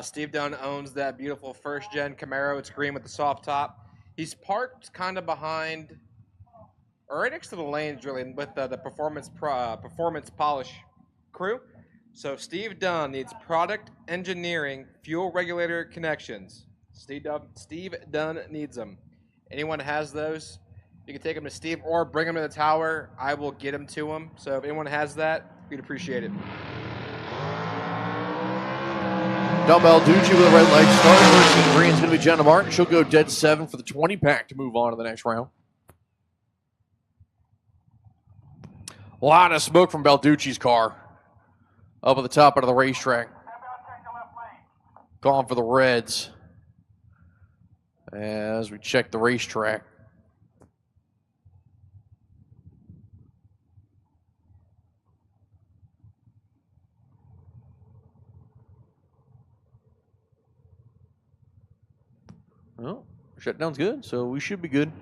Steve Dunn owns that beautiful first-gen Camaro. It's green with the soft top. He's parked kind of behind, or right next to the lanes, really, with the performance polish crew. So Steve Dunn needs product engineering fuel regulator connections. Steve Dunn needs them. Anyone has those, you can take them to Steve or bring them to the tower. I will get them to him. So if anyone has that, we'd appreciate it. Del Balducci with a red light start. First in green is going to be Jenna Martin. She'll go dead 7 for the 20-pack to move on to the next round. A lot of smoke from Balducci's car up at the top of the racetrack. Calling for the Reds as we check the racetrack. Well, shutdown's good, so we should be good.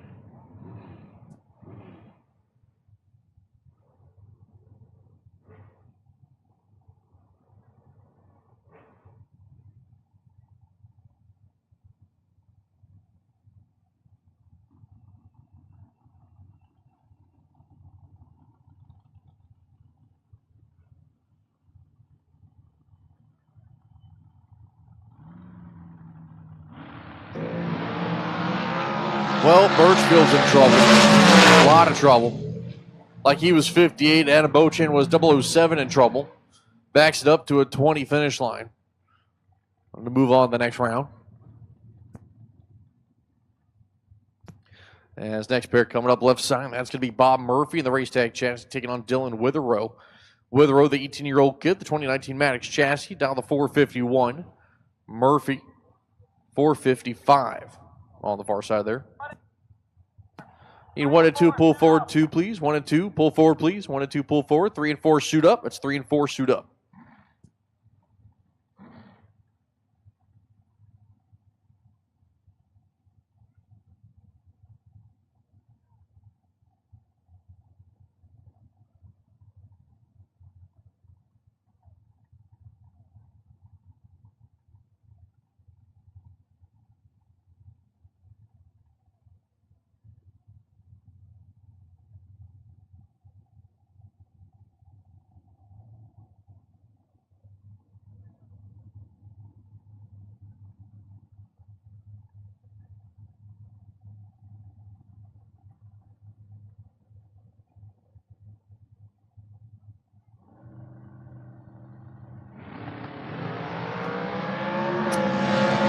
Well, Birchfield's in trouble. A lot of trouble. Like he was 58, Adam Bochin was 007 in trouble. Backs it up to a 20 finish line. I'm going to move on to the next round. As next pair coming up left side, that's going to be Bob Murphy in the race tag chassis taking on Dylan Witherow. Witherow, the 18-year-old kid, the 2019 Maddox chassis, down to 451. Murphy, 455 on the far side there. Need 1 and 2, pull forward 2, please. 1 and 2, pull forward, please. 1 and 2, pull forward. 3 and 4, suit up. That's 3 and 4, suit up.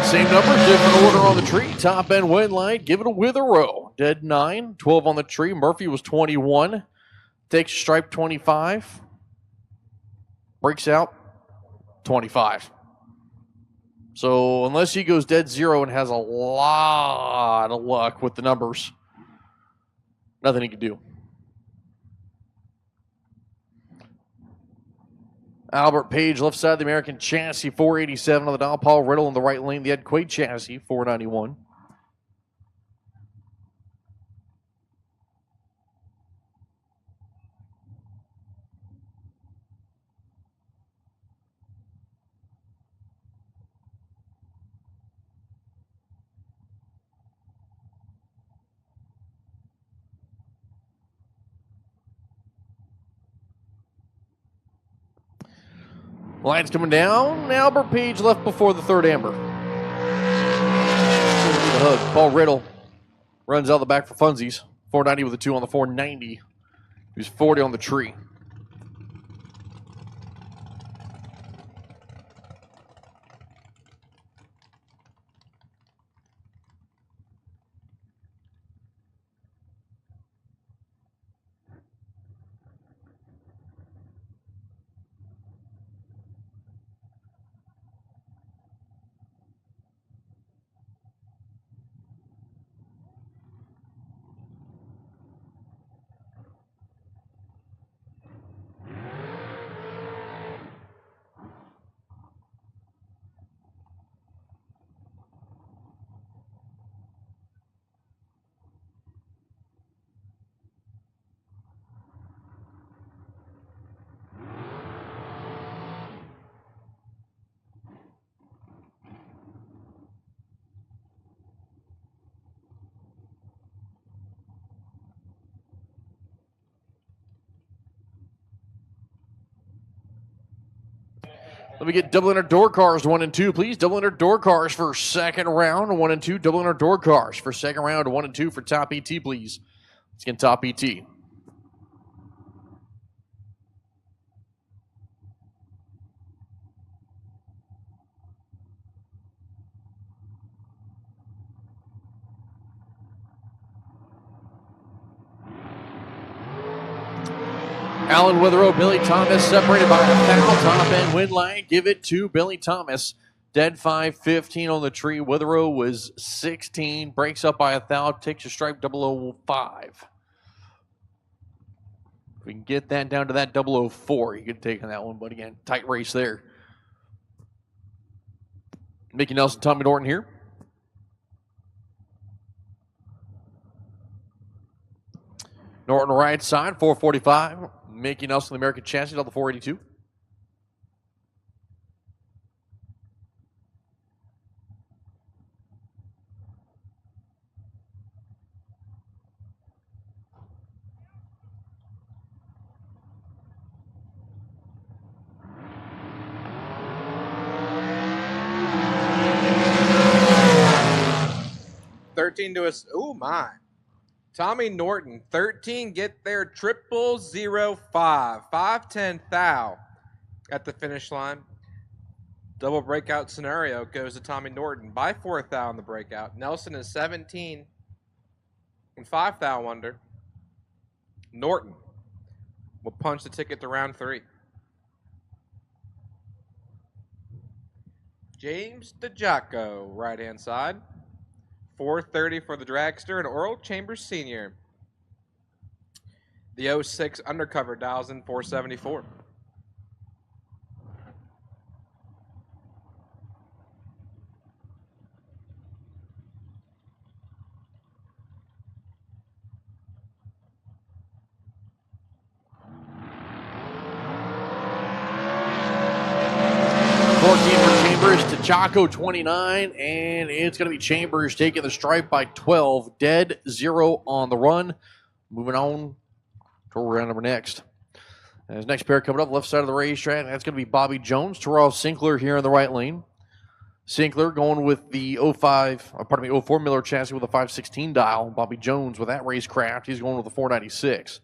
Same number, different order on the tree. Top end win light, give it a Witherow. Dead 9, 12 on the tree. Murphy was 21. Takes stripe 25. Breaks out 25. So unless he goes dead 0 and has a lot of luck with the numbers, nothing he can do. Albert Page, left side of the American chassis, 487 on the dial. Paul Riddle in the right lane, the Ed Quaid chassis, 491. Lights coming down. Albert Page left before the third amber. The hook. Paul Riddle runs out the back for funsies. 490 with a 2 on the 490. He was 40 on the tree. Let me get double inner door cars 1 and 2, please. Double inner door cars for second round 1 and 2. Double inner door cars for second round 1 and 2 for top ET, please. Let's get top ET. Alan Witherow, Billy Thomas separated by a foul. Top end win line. Give it to Billy Thomas. Dead 5-15 on the tree. Witherow was 16. Breaks up by a foul. Takes a stripe 005. If we can get that down to that 004, you can take on that one. But again, tight race there. Mickey Nelson, Tommy Norton here. Norton right side, 445. Mickey Nelson, the American chassis, double 482. Oh my. Tommy Norton, 13, get there, 0005. 510 thou at the finish line. Double breakout scenario goes to Tommy Norton by 4 thou in the breakout. Nelson is 17 and 5 thou under. Norton will punch the ticket to round 3. James DeJacco, right-hand side. 430 for the Dragster and Oral Chambers Sr. The 06 undercover dials in 474. To Chaco 29, and it's going to be Chambers taking the stripe by 12. Dead 0 on the run. Moving on to round number next. His next pair coming up, left side of the racetrack. That's going to be Bobby Jones. Terrell Sinkler here in the right lane. Sinkler going with the 04 Miller chassis with a 516 dial. Bobby Jones with that racecraft. He's going with a 496.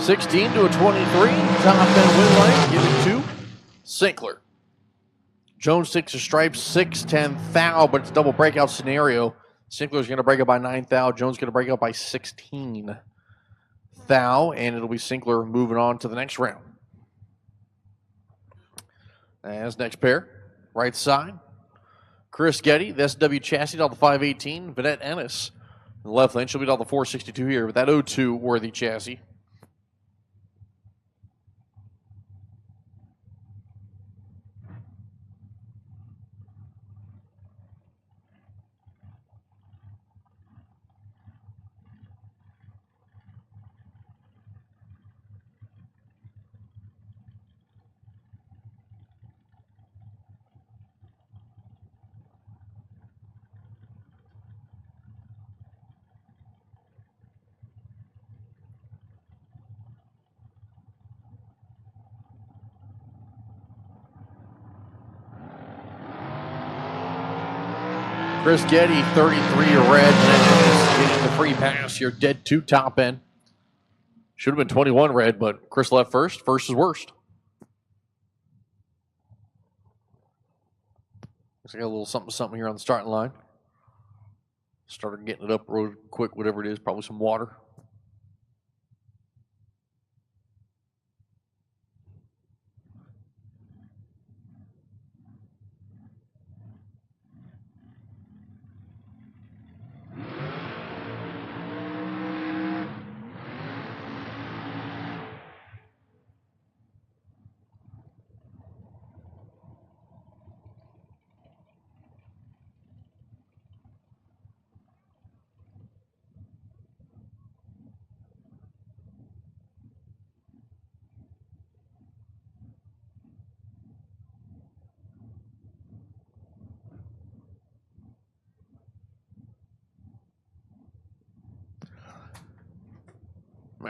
16 to a 23. Top end win line. Give it to Sinkler. Jones takes a stripe, 6-10 thou, but it's a double breakout scenario. Sinkler's going to break up by 9 thou. Jones going to break up by 16 thou, and it'll be Sinkler moving on to the next round. As next pair, right side, Chris Getty, the SW chassis, down the 518. Vanette Ennis, in the left lane. She'll be down the 462 here with that 02 worthy chassis. Chris Getty, 33 red, getting the free pass here, dead 2 top end. Should have been 21 red, but Chris left first. First is worst. Looks like a little something here on the starting line. Started getting it up real quick, whatever it is, probably some water.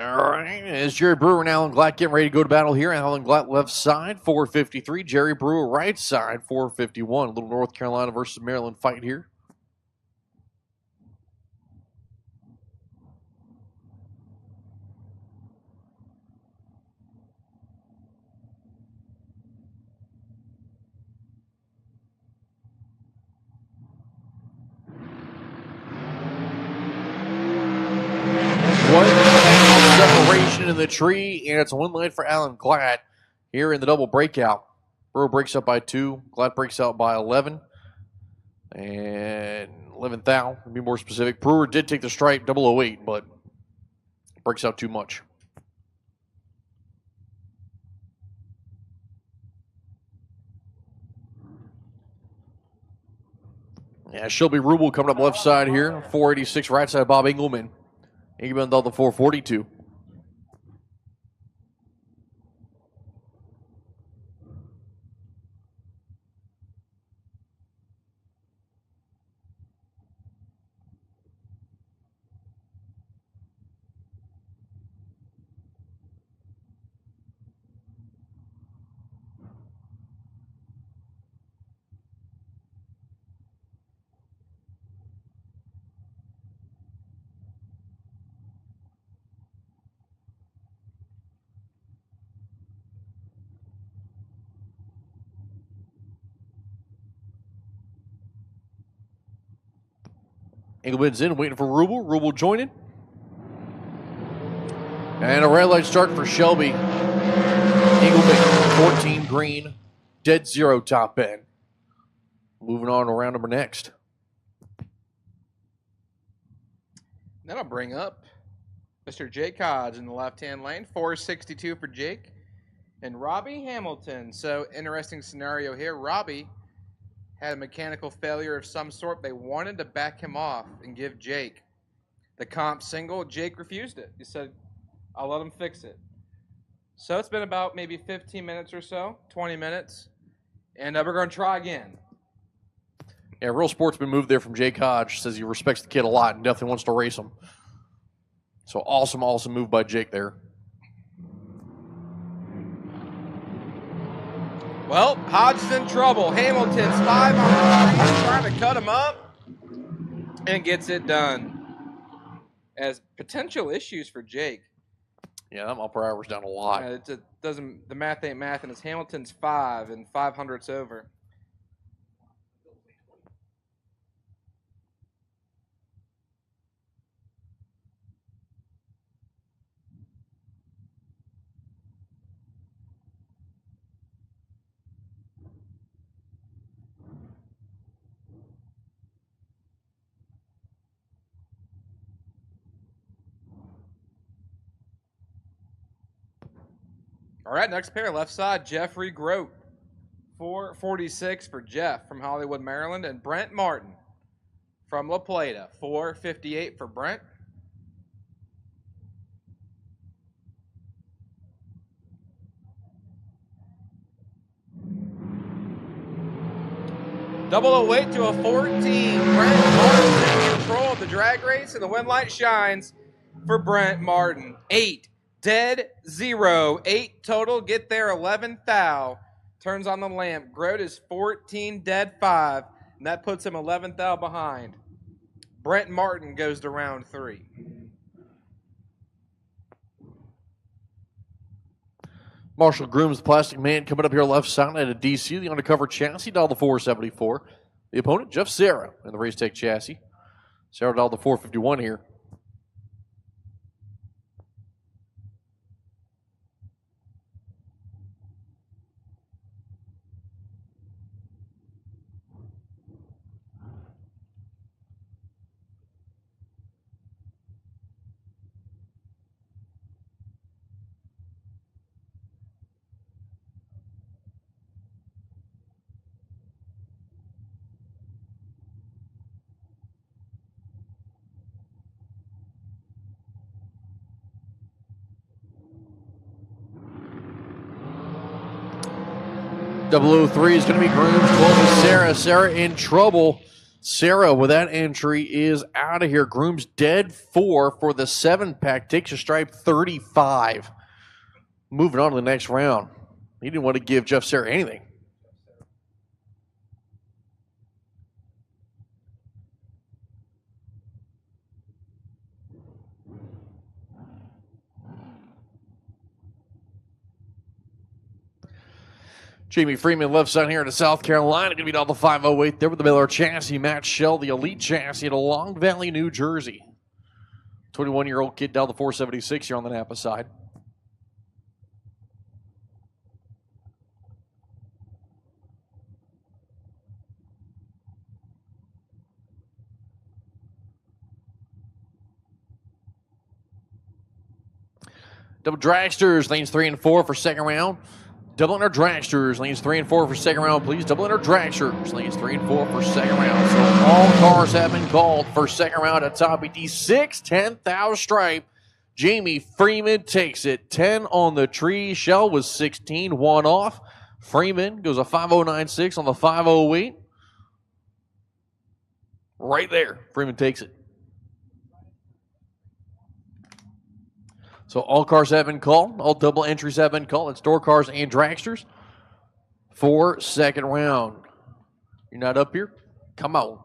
All right, as Jerry Brewer and Alan Glatt getting ready to go to battle here. Alan Glatt left side, 453. Jerry Brewer right side, 451. A little North Carolina versus Maryland fight here. Separation in the tree, and it's a win light for Alan Glatt here in the double breakout. Brewer breaks up by 2. Glatt breaks out by 11. And 11th thou, to be more specific. Brewer did take the stripe, 008, but breaks out too much. Yeah, Shelby Rubel coming up left side here. 486 right side, Bob Engelman. Engelman down the 442. Engelman's in, waiting for Rubel. Rubel joining. And a red light start for Shelby. Engelman, 14 green, dead 0 top end. Moving on to round number next. That'll bring up Mr. Jake Hodge in the left-hand lane, 462 for Jake. And Robbie Hamilton. So, interesting scenario here. Robbie had a mechanical failure of some sort. They wanted to back him off and give Jake the comp single. Jake refused it. He said, I'll let him fix it. So it's been about maybe 15 minutes or so, 20 minutes, and we're going to try again. Yeah, real sportsman move there from Jake Hodge. Says he respects the kid a lot and definitely wants to race him. So awesome move by Jake there. Well, Hodge is in trouble. Hamilton's 5 on the street, trying to cut him up, and gets it done. As potential issues for Jake. Yeah, that mile per hour was down a lot. It doesn't. The math ain't math, and it's Hamilton's 5 and 500's over. All right, next pair, left side, Jeffrey Grote. 446 for Jeff from Hollywood, Maryland, and Brent Martin from La Plata. 458 for Brent. Double weight to a 14. Brent Martin in control of the drag race, and the win light shines for Brent Martin. 8. Dead 0, 8 total, get there 11th thou. Turns on the lamp. Grote is 14, dead 5, and that puts him 11th thou behind. Brent Martin goes to round 3. Marshall Grooms, the Plastic Man, coming up here left side at a DC, the undercover chassis, dial the 474. The opponent, Jeff Serra, in the Race Tech chassis. Serra dialed the 451 here. .003 is going to be Grooms. 12 is Sarah. Sarah in trouble. Sarah, with that entry, is out of here. Groom's dead 4 for the 7-pack. Takes a stripe 35. Moving on to the next round. He didn't want to give Jeff Sarah anything. Jamie Freeman, left side here to South Carolina. Going to be all the 508 there with the Miller chassis. Matt Shell, the Elite chassis at Long Valley, New Jersey. 21-year-old kid down the 476 here on the Napa side. Double Dragsters, lanes 3 and 4 for second round. Double Inner Dragsters, lanes 3 and 4 for second round, please. Double Inner Dragsters, lanes 3 and 4 for second round. So all cars have been called for second round at top ET. 10,000 stripe. Jamie Freeman takes it. 10 on the tree. Shell was 16, 1 off. Freeman goes a 5.096 on the 5.08. Right there. Freeman takes it. So all cars have been called. All double entries have been called. It's door cars and dragsters for second round. You're not up here? Come on.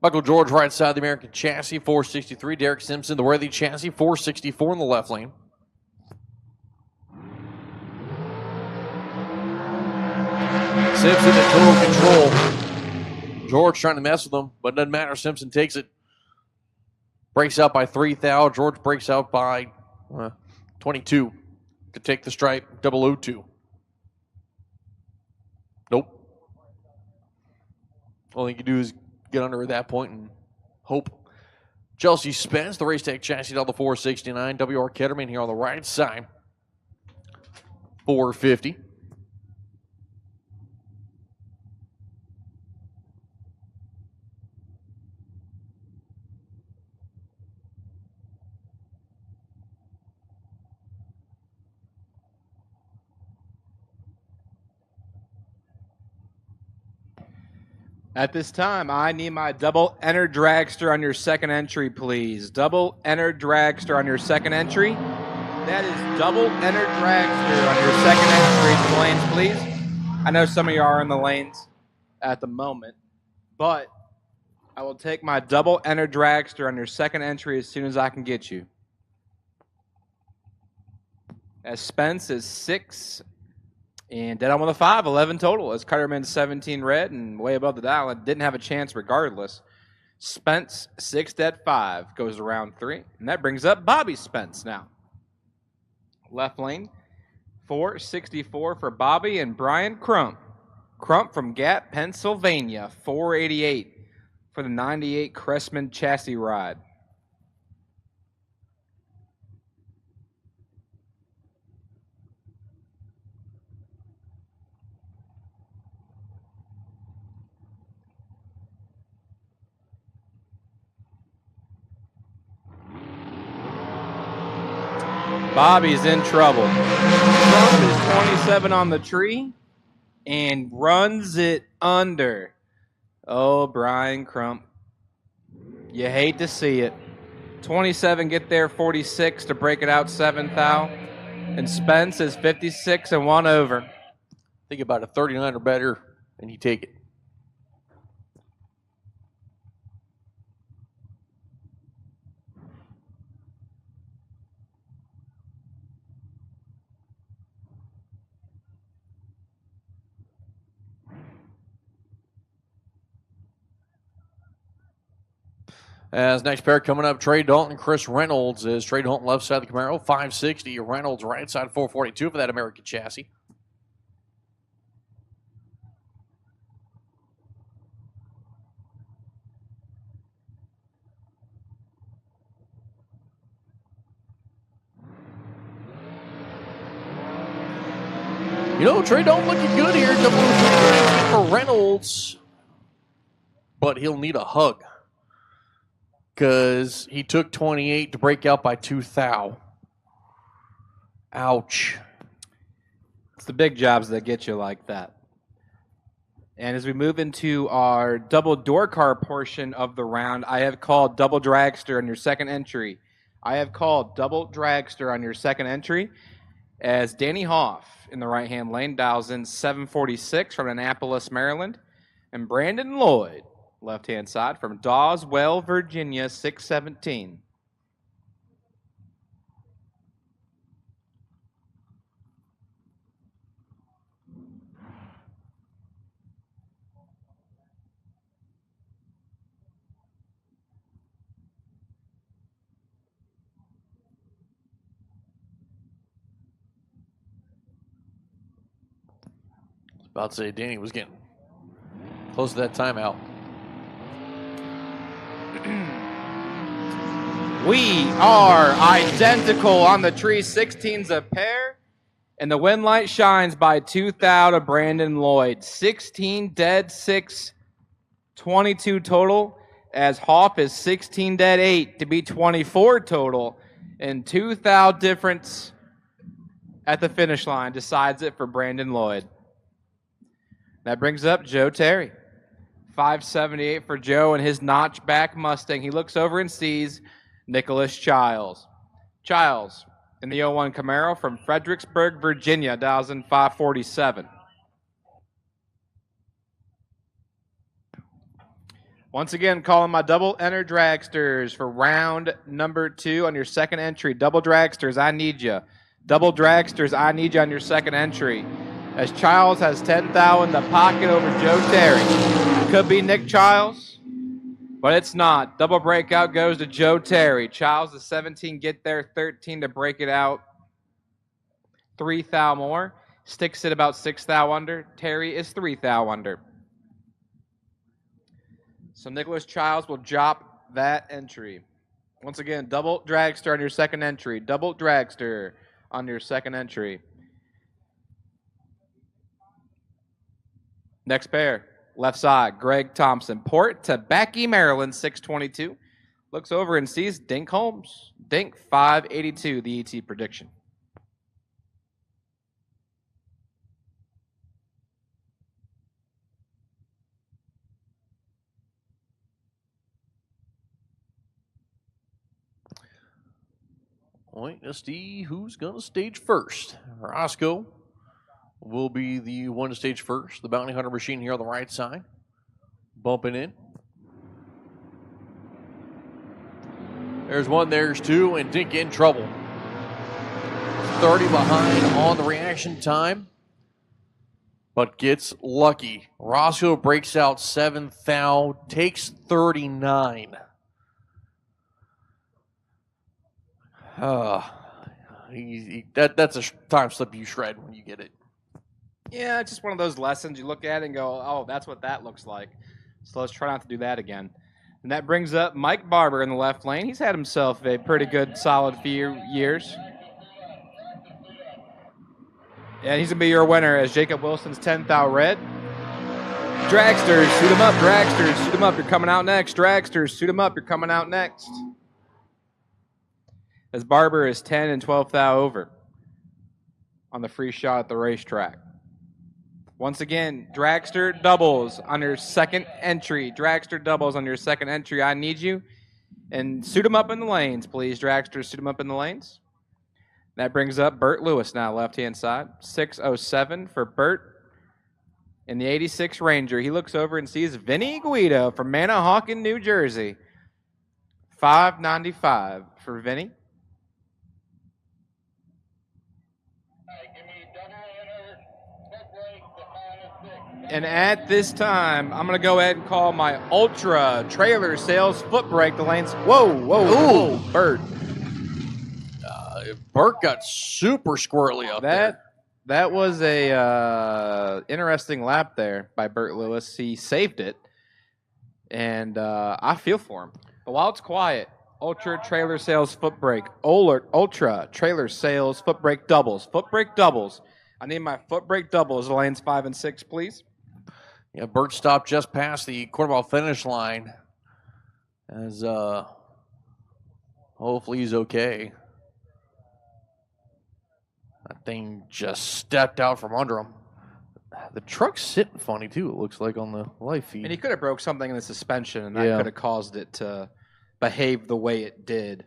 Michael George, right side of the American chassis, 463. Derek Simpson, the Worthy chassis, 464 in the left lane. Simpson in total control. George trying to mess with him, but it doesn't matter. Simpson takes it. Breaks out by 3 thou. George breaks out by 22 to take the stripe. 002. Nope. All you can do is get under at that point and hope. Chelsea Spence, the Race Tech chassis down the 469. W.R. Ketterman here on the right side. 450. At this time, I need my double enter dragster on your second entry, please. Double enter dragster on your second entry. That is double enter dragster on your second entry. The lanes, please. I know some of you are in the lanes at the moment, but I will take my double enter dragster on your second entry as soon as I can get you. As Spence is 6. And dead on with a 5, 11 total. As Cutterman's 17 red and way above the dial. It didn't have a chance regardless. Spence, 6 dead 5, goes around 3. And that brings up Bobby Spence now. Left lane, 464 for Bobby and Brian Crump. Crump from Gap, Pennsylvania, 488 for the 98 Cressman chassis ride. Bobby's in trouble. Crump is 27 on the tree and runs it under. Oh, Brian Crump. You hate to see it. 27 get there, 46 to break it out 7 thou. And Spence is 56 and 1 over. Think about a 39 or better, and you take it. As next pair coming up, Trey Dalton, Chris Reynolds. Is Trey Dalton left side of the Camaro, 560. Reynolds right side, 442 for that American chassis. You know, Trey Dalton looking good here. Double for Reynolds, but he'll need a hug. because he took 28 to break out by 2 thou. Ouch. It's the big jobs that get you like that. And as we move into our double door car portion of the round, I have called double dragster on your second entry. I have called double dragster on your second entry as Danny Hoff in the right-hand lane dials in 746 from Annapolis, Maryland, and Brandon Lloyd, left-hand side, from Daweswell, Virginia, 617. About to say Danny was getting close to that timeout. We are identical on the tree, 16's a pair, and the win light shines by 2 thou to Brandon Lloyd. 16 dead, 6, 22 total, as Hoff is 16 dead, 8 to be 24 total, and 2 thou difference at the finish line decides it for Brandon Lloyd. That brings up Joe Terry. 578 for Joe and his notchback Mustang. He looks over and sees Nicholas Childs. Childs in the 01 Camaro from Fredericksburg, Virginia, dials in 547. Once again, calling my double enter dragsters for round number 2 on your second entry. Double dragsters, I need you. Double dragsters, I need you on your second entry. As Childs has 10 thou in the pocket over Joe Terry. Could be Nick Childs, but it's not. Double breakout goes to Joe Terry. Childs is 17, get there, 13 to break it out. 3 thou more. Sticks it about 6 thou under. Terry is 3 thou under. So Nicholas Childs will drop that entry. Once again, double dragster on your second entry. Double dragster on your second entry. Next pair, left side, Greg Thompson. Port to Becky, Maryland, 622. Looks over and sees Dink Holmes. Dink, 582, the ET prediction. Wait, let's see who's going to stage first. Roscoe will be the one to stage first. The Bounty Hunter machine here on the right side. Bumping in. There's one, there's two, and Dink in trouble. 30 behind on the reaction time, but gets lucky. Roscoe breaks out 7 thou, takes 39. That's a time slip you shred when you get it. Yeah, it's just one of those lessons you look at and go, oh, that's what that looks like. So let's try not to do that again. And that brings up Mike Barber in the left lane. He's had himself a pretty good, solid few years. And he's going to be your winner as Jacob Wilson's 10 thou red. Dragsters, suit him up. Dragsters, suit him up. You're coming out next. Dragsters, suit him up. You're coming out next. As Barber is 10 and 12 thou over on the free shot at the racetrack. Once again, Dragster doubles on your second entry. Dragster doubles on your second entry. I need you. And suit them up in the lanes, please. Dragster, suit them up in the lanes. That brings up Bert Lewis now, left-hand side. 607 for Bert in the 86 Ranger. He looks over and sees Vinny Guido from Manahawkin, New Jersey. 595 for Vinny. And at this time, I'm going to go ahead and call my Ultra Trailer Sales Footbrake. The lanes. Whoa, Bert. Bert got super squirrely up there. That was a interesting lap there by Bert Lewis. He saved it, and I feel for him. But while it's quiet, Ultra Trailer Sales Footbrake. Ultra Trailer Sales Footbrake doubles. Footbrake doubles. I need my Footbrake doubles. The lanes 5 and 6, please. Yeah, Bert stopped just past the quarter mile finish line as Hopefully he's okay. That thing just stepped out from under him. The truck's sitting funny, too, it looks like, on the live feed. And he could have broke something in the suspension, and that Yeah. could have caused it to behave the way it did.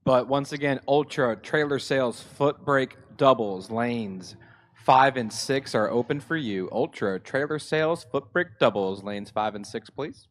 But once again, Ultra Trailer Sales Footbrake doubles lanes 5 and 6 are open for you. Ultra Trailer Sales Footbrake doubles lanes 5 and 6, please.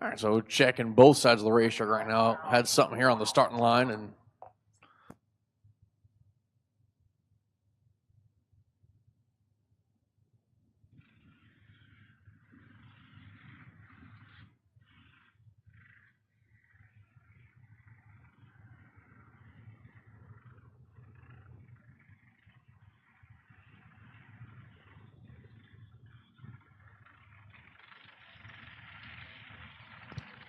All right, so checking both sides of the racetrack right now. Had something here on the starting line, and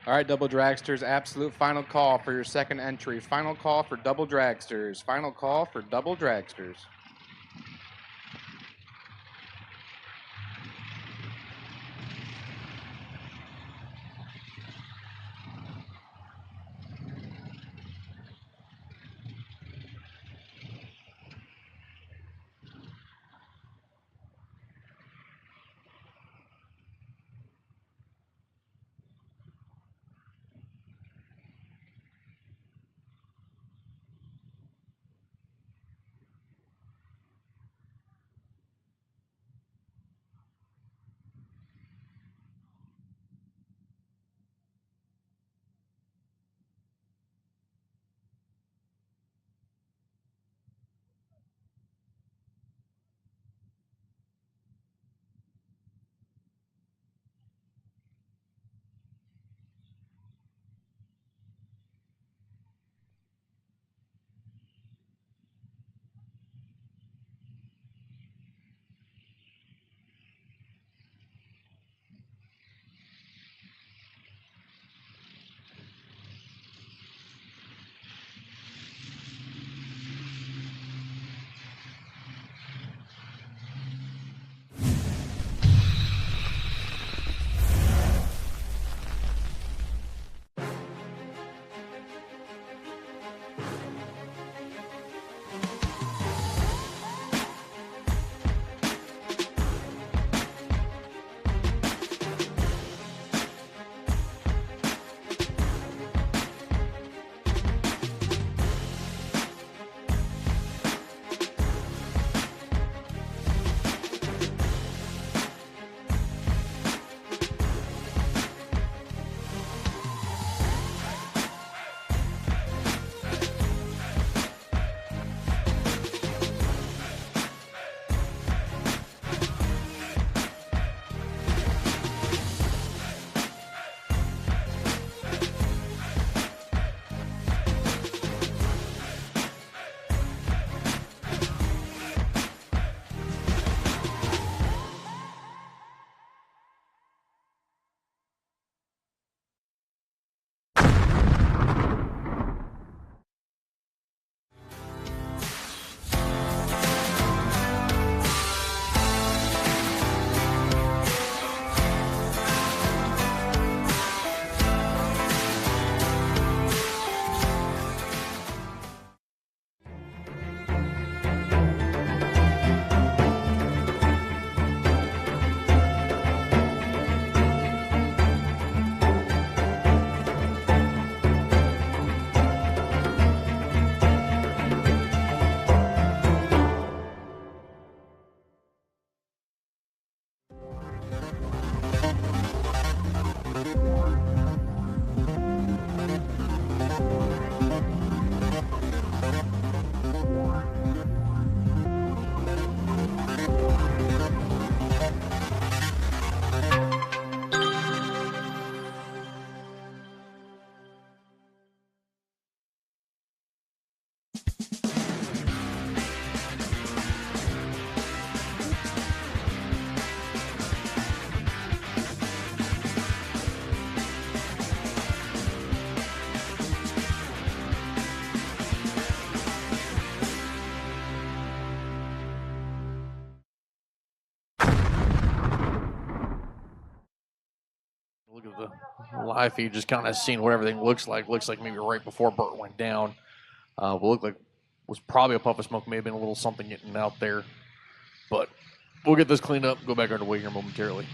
All right, Double Dragsters, absolute final call for your second entry. Final call for Double Dragsters. Final call for Double Dragsters. Look at the live feed, just kind of seeing what everything looks like. Looks like maybe right before Burt went down. Will look like was probably a puff of smoke, may have been a little something getting out there. But we'll get this cleaned up, go back underway here momentarily.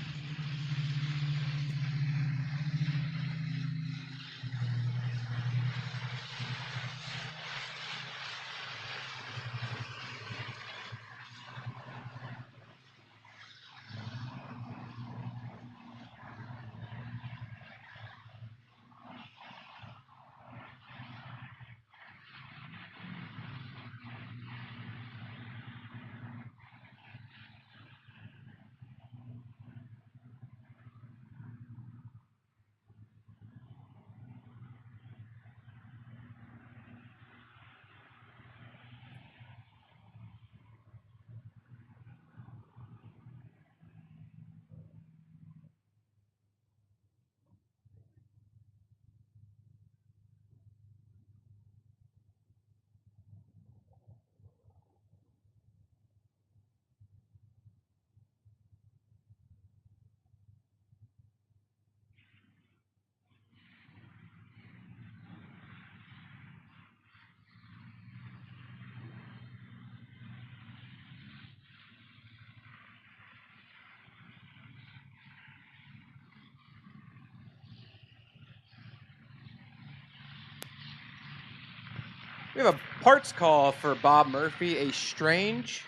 We have a parts call for Bob Murphy, a strange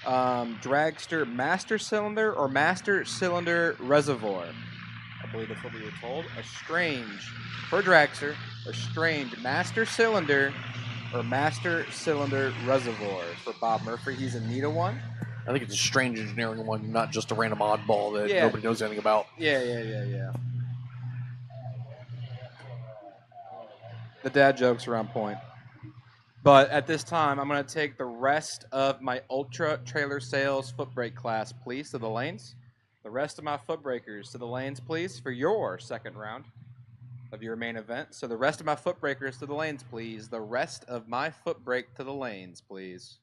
dragster master cylinder or master cylinder reservoir. I believe that's what we were told. A strange, for dragster, a strange master cylinder or master cylinder reservoir for Bob Murphy. He's in need of one. I think it's a strange engineering one, not just a random oddball that nobody knows anything about. Yeah. The dad jokes are on point. But at this time, I'm going to take the rest of my Ultra Trailer Sales Footbrake class, please, to the lanes. The rest of my Footbreakers to the lanes, please, for your second round of your main event. So the rest of my Footbreakers to the lanes, please. The rest of my Footbrake to the lanes, please.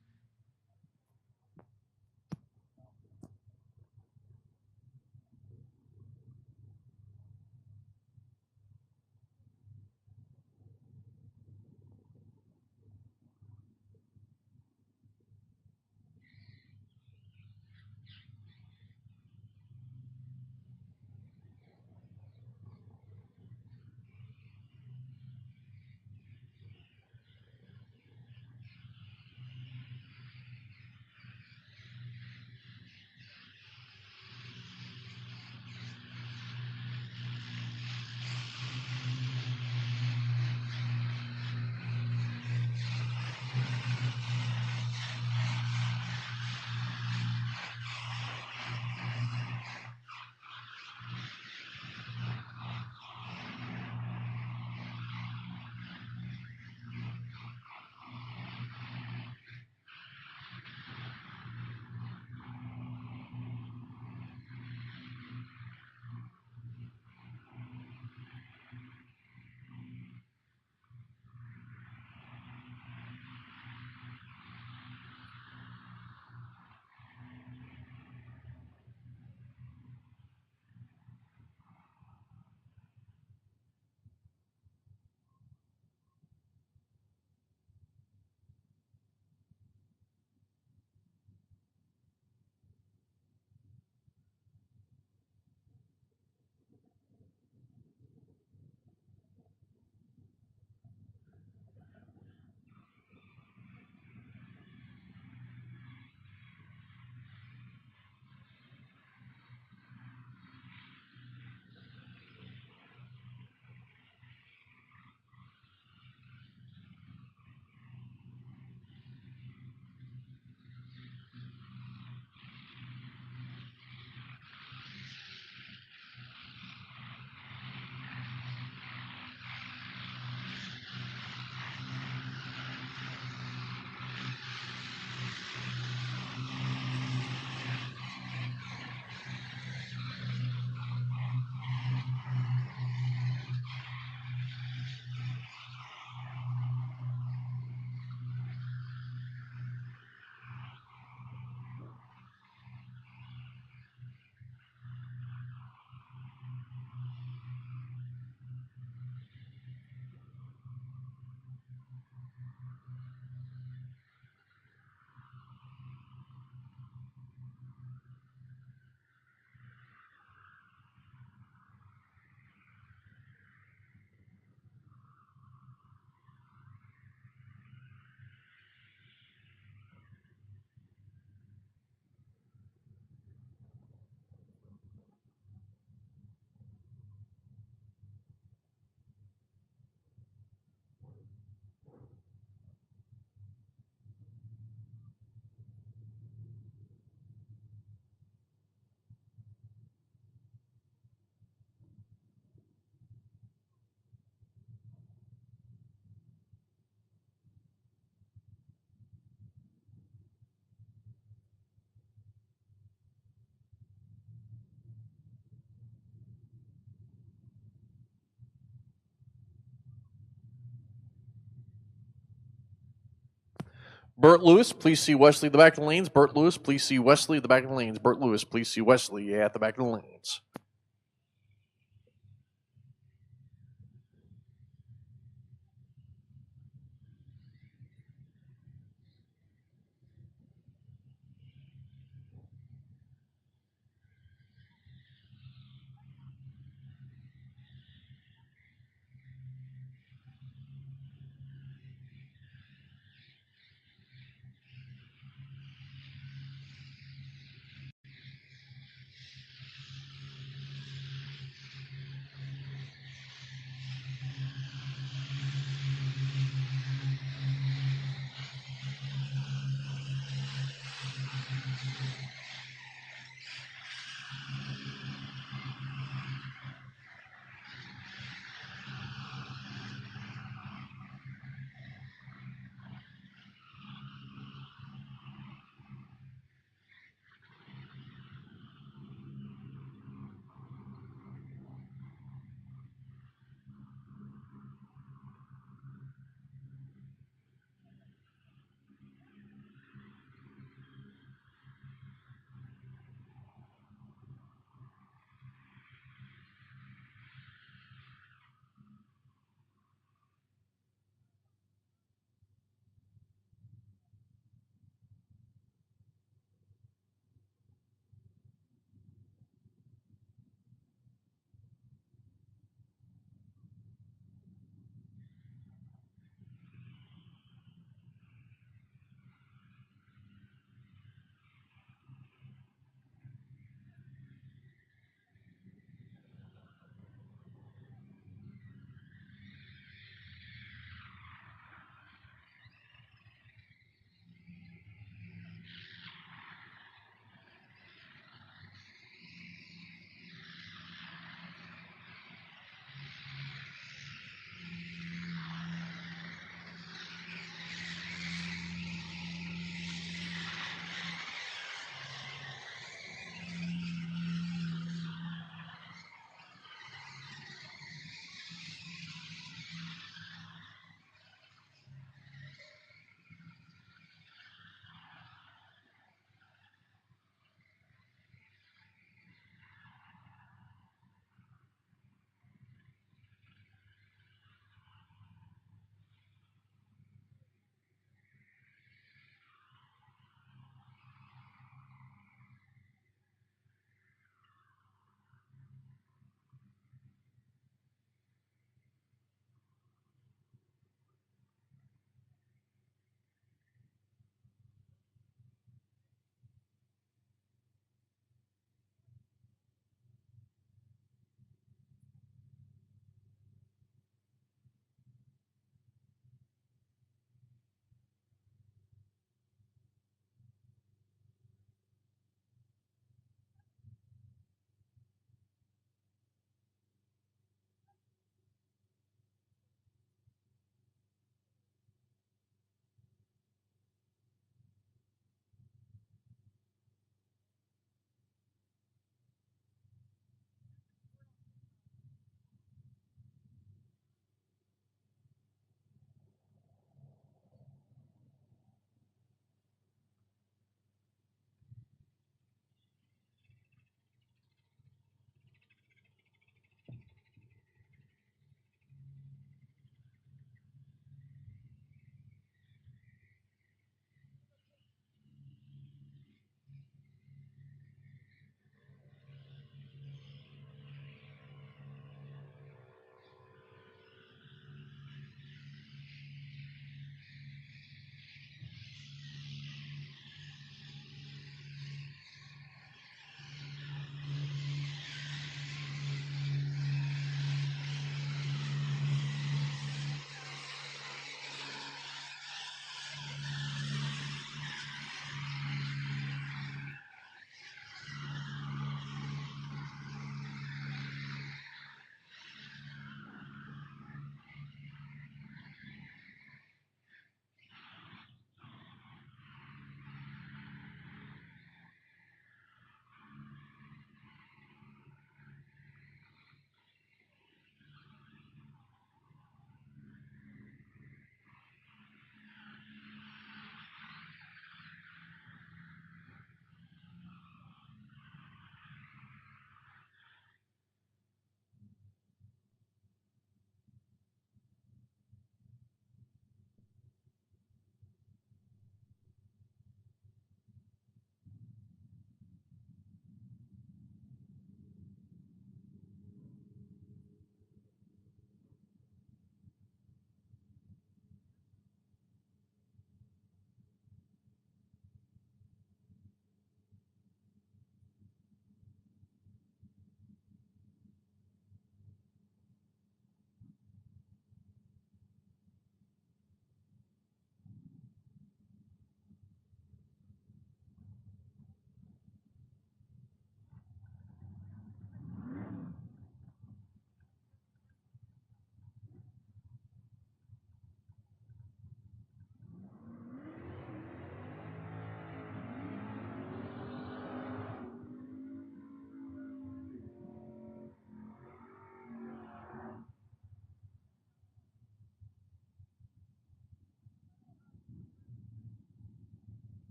Burt Lewis, please see Wesley at the back of the lanes. Burt Lewis, please see Wesley at the back of the lanes. Burt Lewis, please see Wesley at the back of the lanes.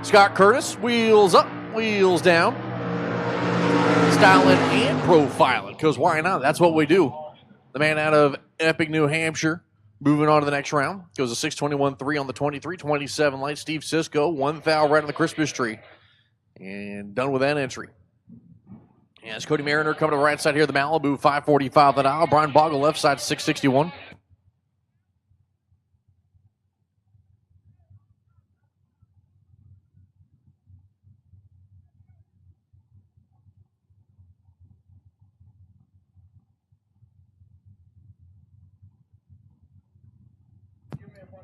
Scott Curtis, wheels up, wheels down. Styling and profiling, because why not? That's what we do. The man out of Epic, New Hampshire, moving on to the next round. Goes a 6:21.3 on the 23:27 light. Steve Cisco, 1 thou right on the Christmas tree. And done with that entry. As Cody Mariner coming to the right side here, the Malibu, 545 the dial. Brian Bogle, left side, 661.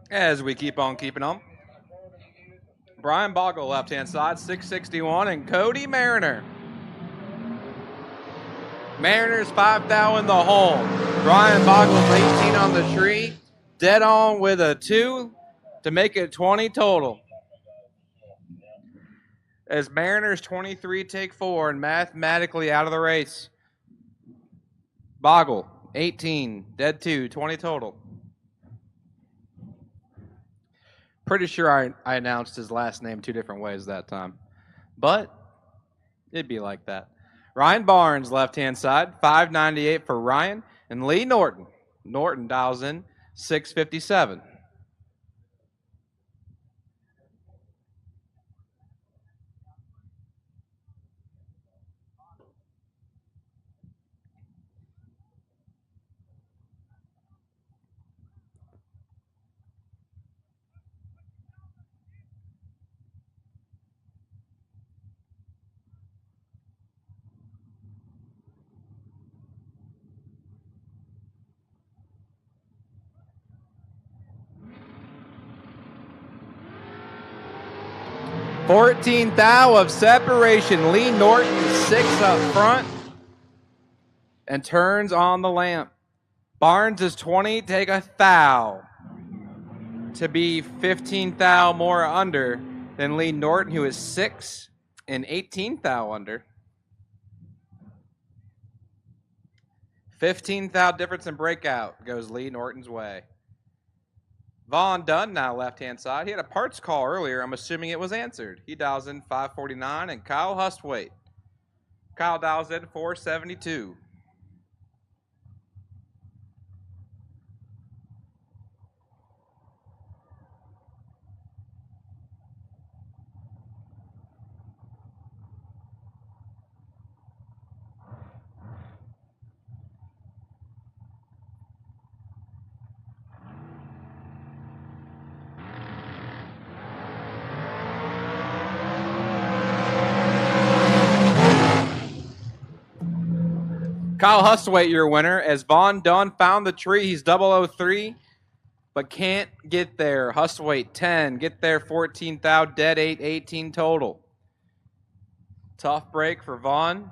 As we keep on keeping on. Brian Bogle, left-hand side, 661, and Cody Mariner. Mariners 5 thou in the hole. Brian Bogle's 18 on the tree. Dead on with a 2 to make it 20 total. As Mariners 23 take 4 and mathematically out of the race. Bogle, 18, dead 2, 20 total. Pretty sure I announced his last name 2 different ways that time. But it'd be like that. Ryan Barnes, left-hand side, 598 for Ryan. And Lee Norton. Norton dials in 657. $14 thou of separation. Lee Norton 6 up front and turns on the lamp. Barnes is 20, take a thou to be 15 thou more under than Lee Norton, who is 6 and 18 thou under. 15 thou difference in breakout goes Lee Norton's way. Vaughn Dunn now left-hand side. He had a parts call earlier. I'm assuming it was answered. He dials in 549, and Kyle Hustwaite. Kyle dials in 472. Kyle Hustwaite, your winner, as Vaughn Dunn found the tree. He's 003, but can't get there. Hustwaite, 10. Get there, 14 thou. Dead 8, 18 total. Tough break for Vaughn,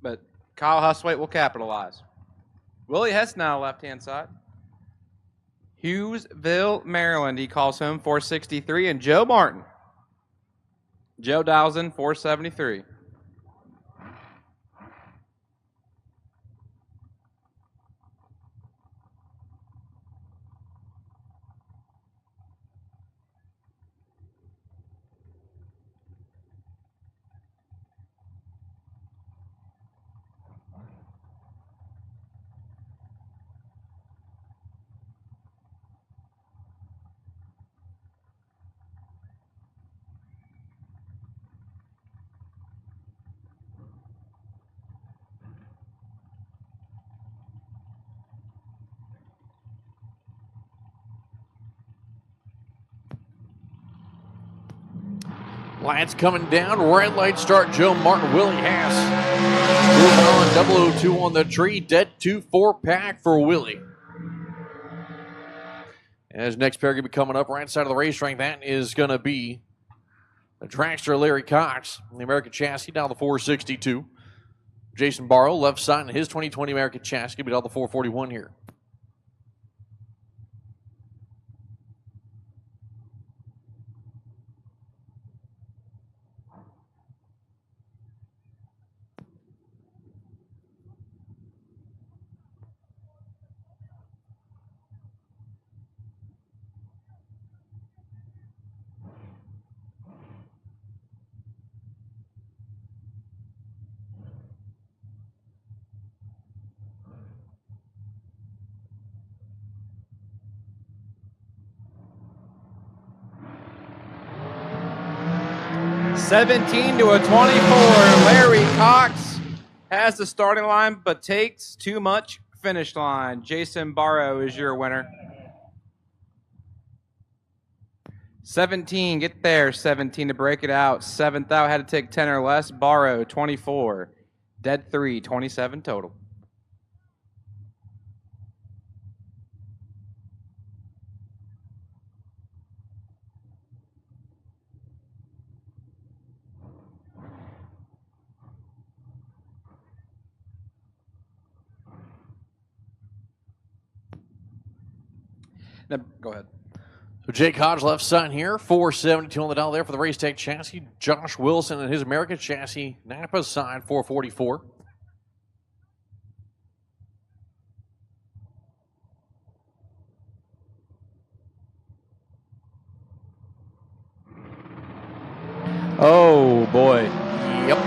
but Kyle Hustwaite will capitalize. Willie Hess now left-hand side. Hughesville, Maryland. He calls home 463, and Joe Martin. Joe dials in 473. Lights coming down. Red light start. Joe Martin, Willie Hess. Moving on. 002 on the tree. Dead 2 4-pack for Willie. As next pair going to be coming up right side of the racetrack, that is going to be the dragster Larry Cox, the American chassis, down the 462. Jason Barrow, left side in his 2020 American chassis, going to be down the 441 here. 17 to a 24. Larry Cox has the starting line, but takes too much finish line. Jason Barrow is your winner. 17, get there. 17 to break it out. 7th out, had to take 10 or less. Barrow, 24. Dead 3, 27 total. No, go ahead. So Jake Hodge left side here, 472 on the dial there for the Race Tech chassis. Josh Wilson and his American chassis, Napa side, 444. Oh, boy. Yep.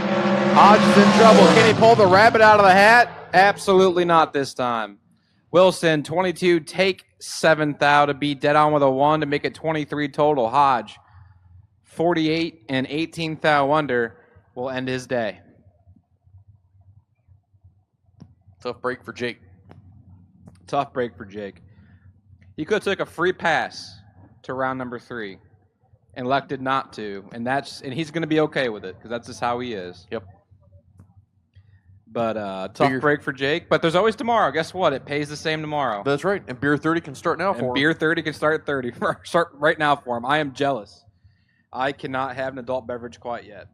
Hodge is in trouble. Can he pull the rabbit out of the hat? Absolutely not this time. Wilson, 22, take 7th out to be dead on with a 1 to make it 23 total. Hodge, 48 and 18th out under will end his day. Tough break for Jake. Tough break for Jake. He could have took a free pass to round number 3 and elected not to, and he's going to be okay with it because that's just how he is. Yep. But tough break for Jake. But there's always tomorrow. Guess what? It pays the same tomorrow. That's right. And Beer 30 can start now for him. Beer 30 can start at 30. Start right now for him. I am jealous. I cannot have an adult beverage quite yet.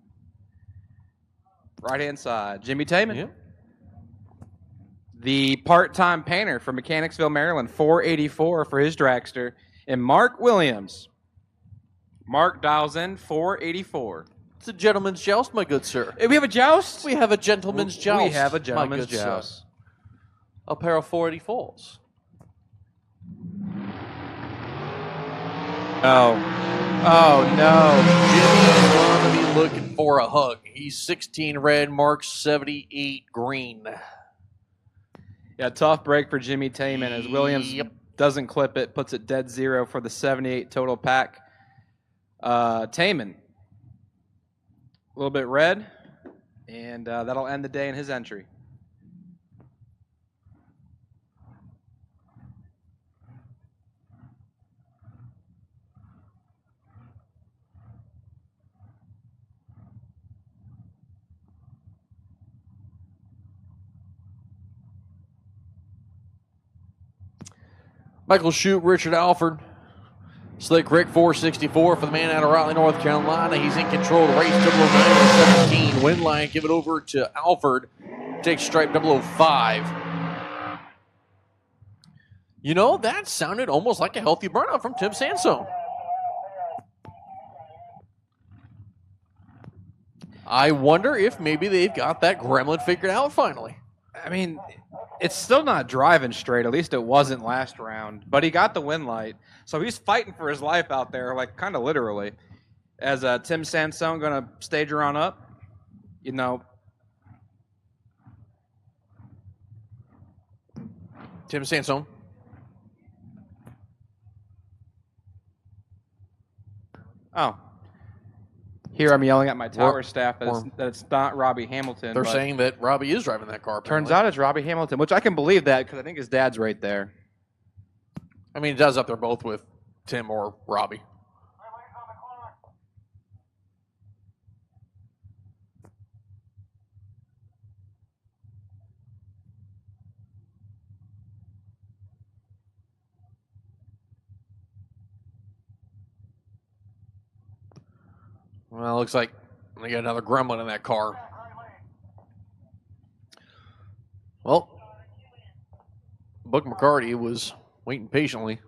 Right-hand side, Jimmy Taman. Yep. The part-time painter from Mechanicsville, Maryland, 484 for his dragster. And Mark Williams. Mark dials in 484. It's a gentleman's joust, my good sir. We have a joust? We have a gentleman's joust. We have a gentleman's joust. Sir. A pair of 484s. Oh, no. Jimmy's going to be looking for a hug. He's 16 red, Mark's 78 green. Yeah, tough break for Jimmy Taman as Williams doesn't clip it, puts it dead 0 for the 78 total pack. Taman. A little bit red, and that'll end the day in his entry. Michael Shute, Richard Alford. Slick Rick, 464 for the man out of Raleigh, North Carolina. He's in control of the race, 009-17. Win line, give it over to Alford. Takes stripe 005. You know, that sounded almost like a healthy burnout from Tim Sansone. I wonder if maybe they've got that gremlin figured out finally. I mean, it's still not driving straight. At least it wasn't last round. But he got the win light. So he's fighting for his life out there, like kind of literally. As Tim Sansone going to stage her on up, you know. Tim Sansone. Oh. Here I'm yelling at my tower staff that it's not Robbie Hamilton. They're saying that Robbie is driving that car. Turns out it's Robbie Hamilton, which I can believe that because I think his dad's right there. I mean, it does up there both with Tim or Robbie. Well, it looks like they got another gremlin in that car. Well, Buck McCarty was waiting patiently.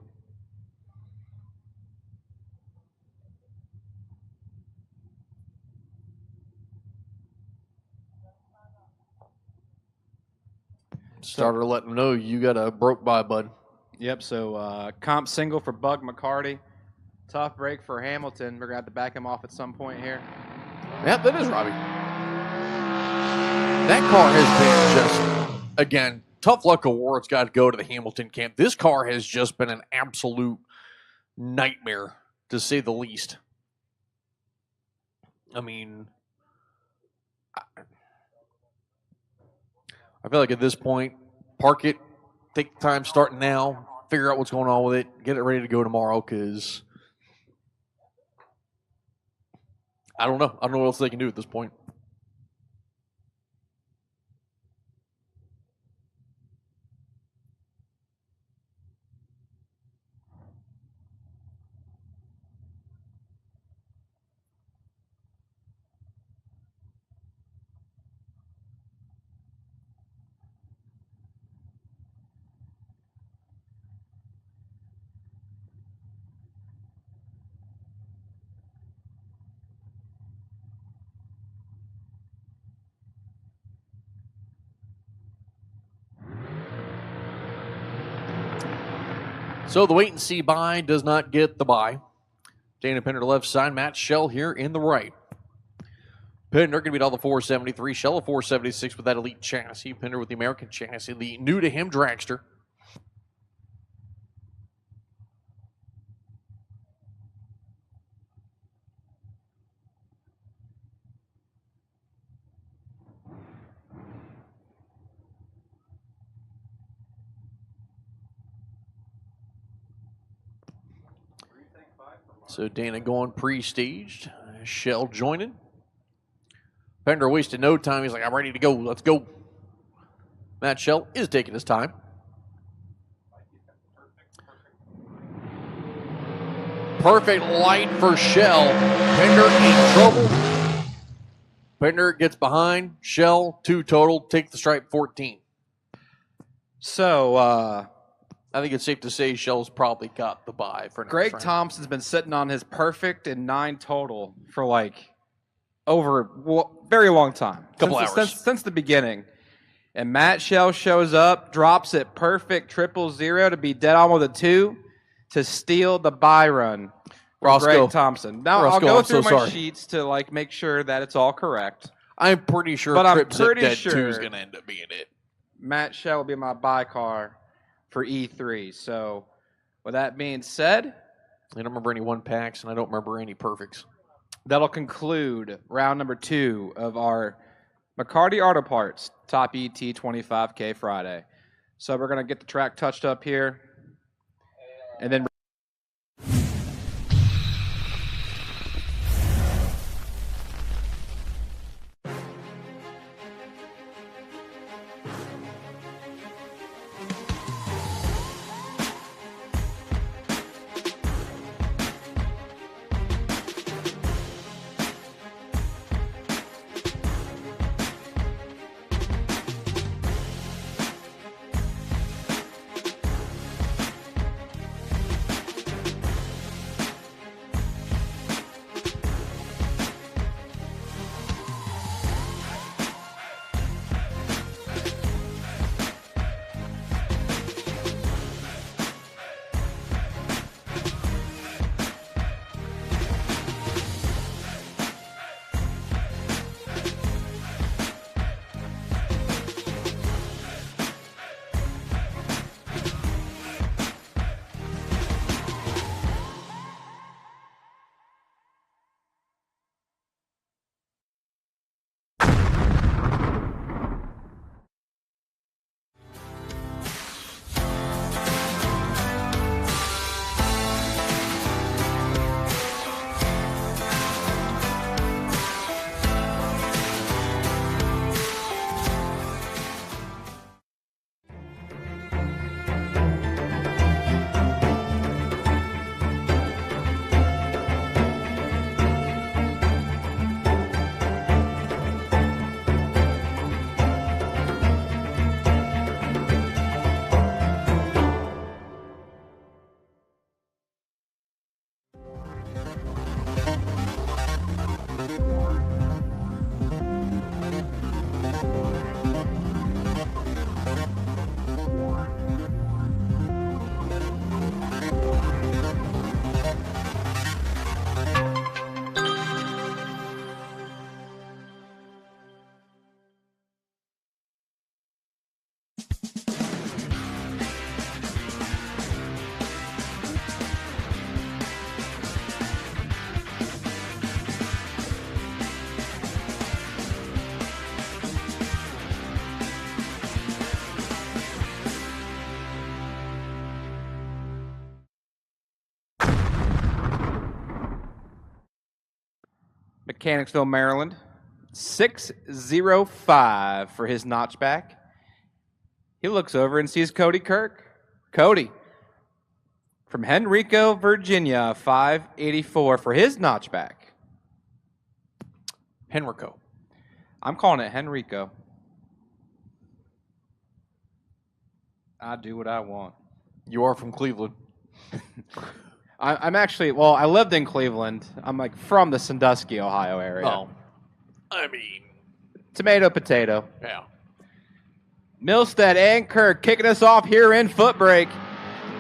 Starter letting him know you got a broke by, bud. Yep, so comp single for Bug McCarty. Tough break for Hamilton. We're going to have to back him off at some point here. Yep, that is Robbie. That car has been just, again, tough luck awards got to go to the Hamilton camp. This car has just been an absolute nightmare, to say the least. I mean, I feel like at this point, park it, take the time starting now, figure out what's going on with it, get it ready to go tomorrow, because I don't know. I don't know what else they can do at this point. So the wait and see buy does not get the buy. Dana Pinder left side, Matt Shell here in the right. Pinder going to beat all the 473, Shell a 476 with that elite chassis. Pinder with the American chassis, the new to him dragster. So Dana going pre-staged. Shell joining. Pinder wasted no time. He's like, I'm ready to go. Let's go. Matt Shell is taking his time. Perfect light for Shell. Pinder in trouble. Pinder gets behind. Shell, 2 total. Take the stripe, 14. So, I think it's safe to say Shell's probably got the bye for next Greg round. Thompson's been sitting on his perfect and 9 total for like over very long time. Couple hours. Since the beginning. And Matt Shell shows up, drops it perfect 000 to be dead on with a 2 to steal the bye run from Roscoe. Greg Thompson. Now Roscoe, I'll go I'm through so my sorry. sheets to like make sure that it's all correct. I'm pretty sure But I'm Trip Zip pretty Dead sure 2 is going to end up being it. Matt Shell will be my bye car for E3. So with that being said, I don't remember any 1 packs, and I don't remember any perfects. that'll conclude round number 2 of our McCarty Auto Parts Top ET 25K Friday. So we're going to get the track touched up here. And then Mechanicsville, Maryland. 605 for his notchback. He looks over and sees Cody Kirk. Cody from Henrico, Virginia, 584 for his notchback. Henrico. I'm calling it Henrico. I do what I want. You are from Cleveland. I'm actually, well, I lived in Cleveland. I'm like from the Sandusky, Ohio area. Oh. I mean. Tomato, potato. Yeah. Milstead and Kirk kicking us off here in Footbrake.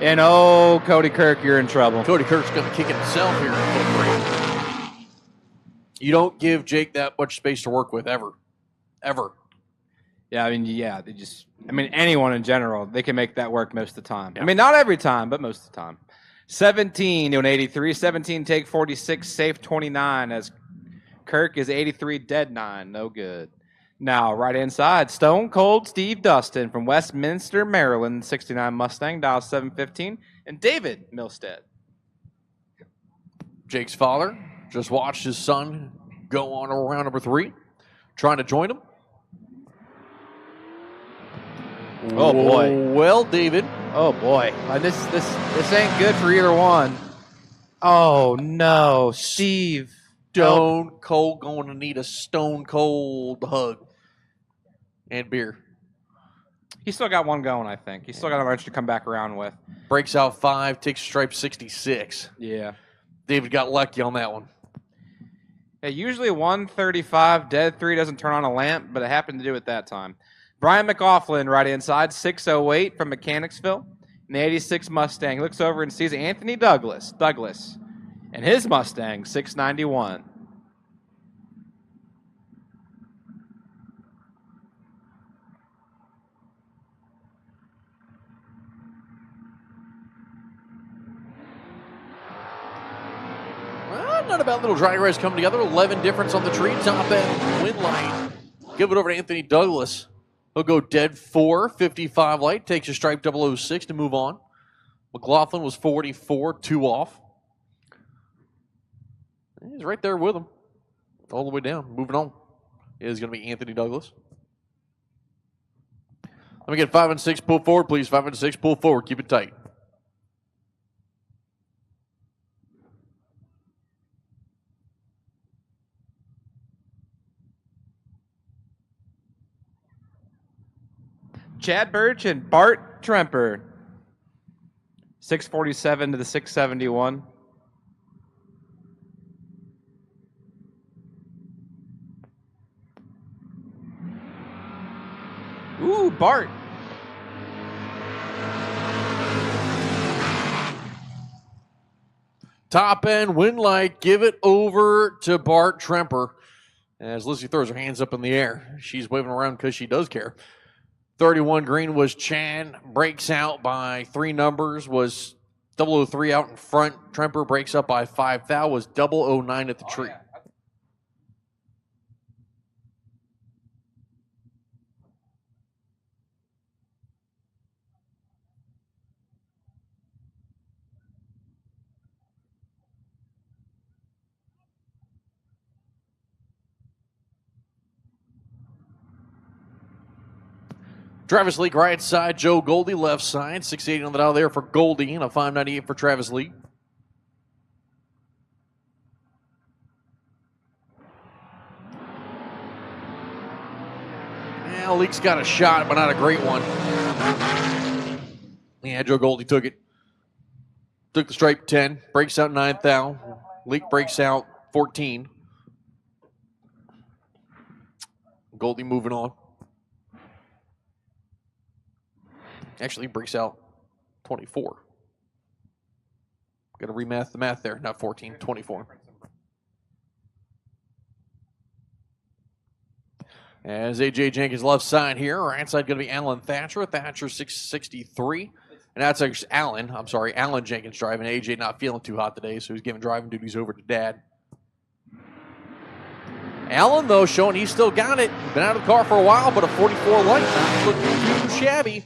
And oh, Cody Kirk, you're in trouble. Cody Kirk's going to kick it himself here in Footbrake. You don't give Jake that much space to work with ever. Ever. Yeah, I mean, anyone in general, they can make that work most of the time. Yeah. I mean, not every time, but most of the time. 17 to an 83. 17 take 46, safe 29 as Kirk is 83, dead 9. No good. Now, right inside, Stone Cold Steve Dustin from Westminster, Maryland, 69 Mustang, dial 715, and David Milstead. Jake's father just watched his son go on around number 3, trying to join him. Oh, boy. Well, David. Oh, boy. This ain't good for either one. Oh, no. Steve. Stone Cold going to need a Stone Cold hug and beer. He's still got one going, I think. He's still got a bunch to come back around with. Breaks out 5, takes stripe 66. Yeah. David got lucky on that one. Hey, usually 135, dead 3 doesn't turn on a lamp, but it happened to do it that time. Brian McLaughlin right inside, 608 from Mechanicsville. In the 86 Mustang. He looks over and sees Anthony Douglas, and his Mustang, 691. Well, not a bad little drag race coming together. 11 difference on the tree. Top end, win light. Give it over to Anthony Douglas. He'll go dead 4, 55 light. Takes a stripe 006 to move on. McLaughlin was 44, 2 off. He's right there with him. All the way down. Moving on is going to be Anthony Douglas. Let me get 5 and 6. Pull forward, please. 5 and 6. Pull forward. Keep it tight. Chad Birch and Bart Tremper. 647 to the 671. Ooh, Bart. Top end, win light. Give it over to Bart Tremper. As Lizzie throws her hands up in the air. She's waving around because she does care. 31 green was Chan. Breaks out by 3 numbers. Was 003 out in front. Tremper breaks up by 5 thou. Was 009 at the tree. Travis Leak right side, Joe Goldie left side. 680 on the dial there for Goldie and a 598 for Travis Leak. Yeah, Leak's got a shot, but not a great one. Yeah, Joe Goldie took it. Took the stripe 10, breaks out 9 thou. Leak breaks out 14. Goldie moving on. Actually, breaks out 24. Got to remath the math there. Not 14, 24. As A.J. Jenkins left side here. Right side going to be Alan Thatcher. Thatcher 663. And that's actually Alan. I'm sorry, Alan Jenkins driving. A.J. not feeling too hot today, so he's giving driving duties over to Dad. Alan, though, showing he's still got it. Been out of the car for a while, but a 44 light. Not looking too shabby.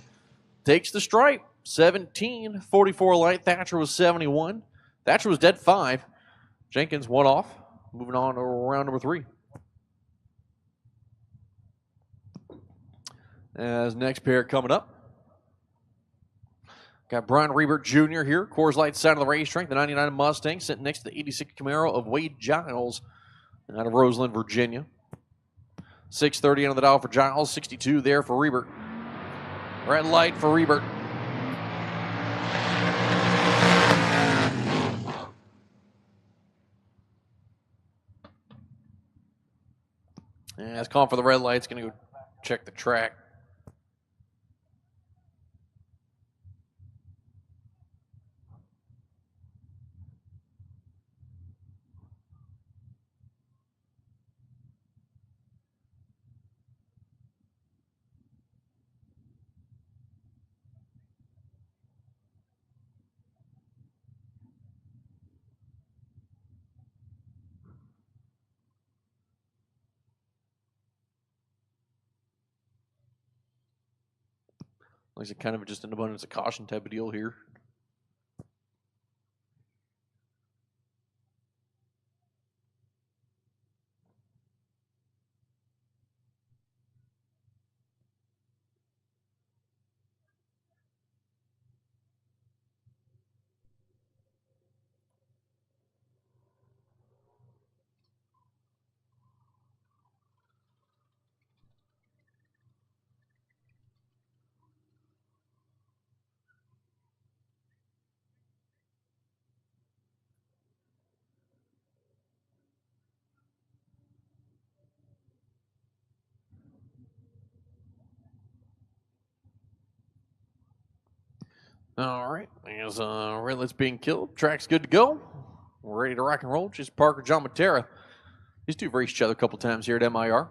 Takes the stripe. 17, 44 light. Thatcher was 71. Thatcher was dead 5. Jenkins 1 off. Moving on to round number 3. As next pair coming up. Got Brian Reibert Jr. here. Coors Light side of the racetrack. The 99 Mustang sitting next to the 86 Camaro of Wade Giles out of Roseland, Virginia. 6:30 on the dial for Giles. 62 there for Reibert. Red light for Reibert. And it's calling for the red light. It's going to go check the track. Like it's kind of just an abundance of caution type of deal here. All right, as red light's being killed, track's good to go. We're ready to rock and roll. Just Parker, John Matera. These two have raced each other a couple times here at MIR.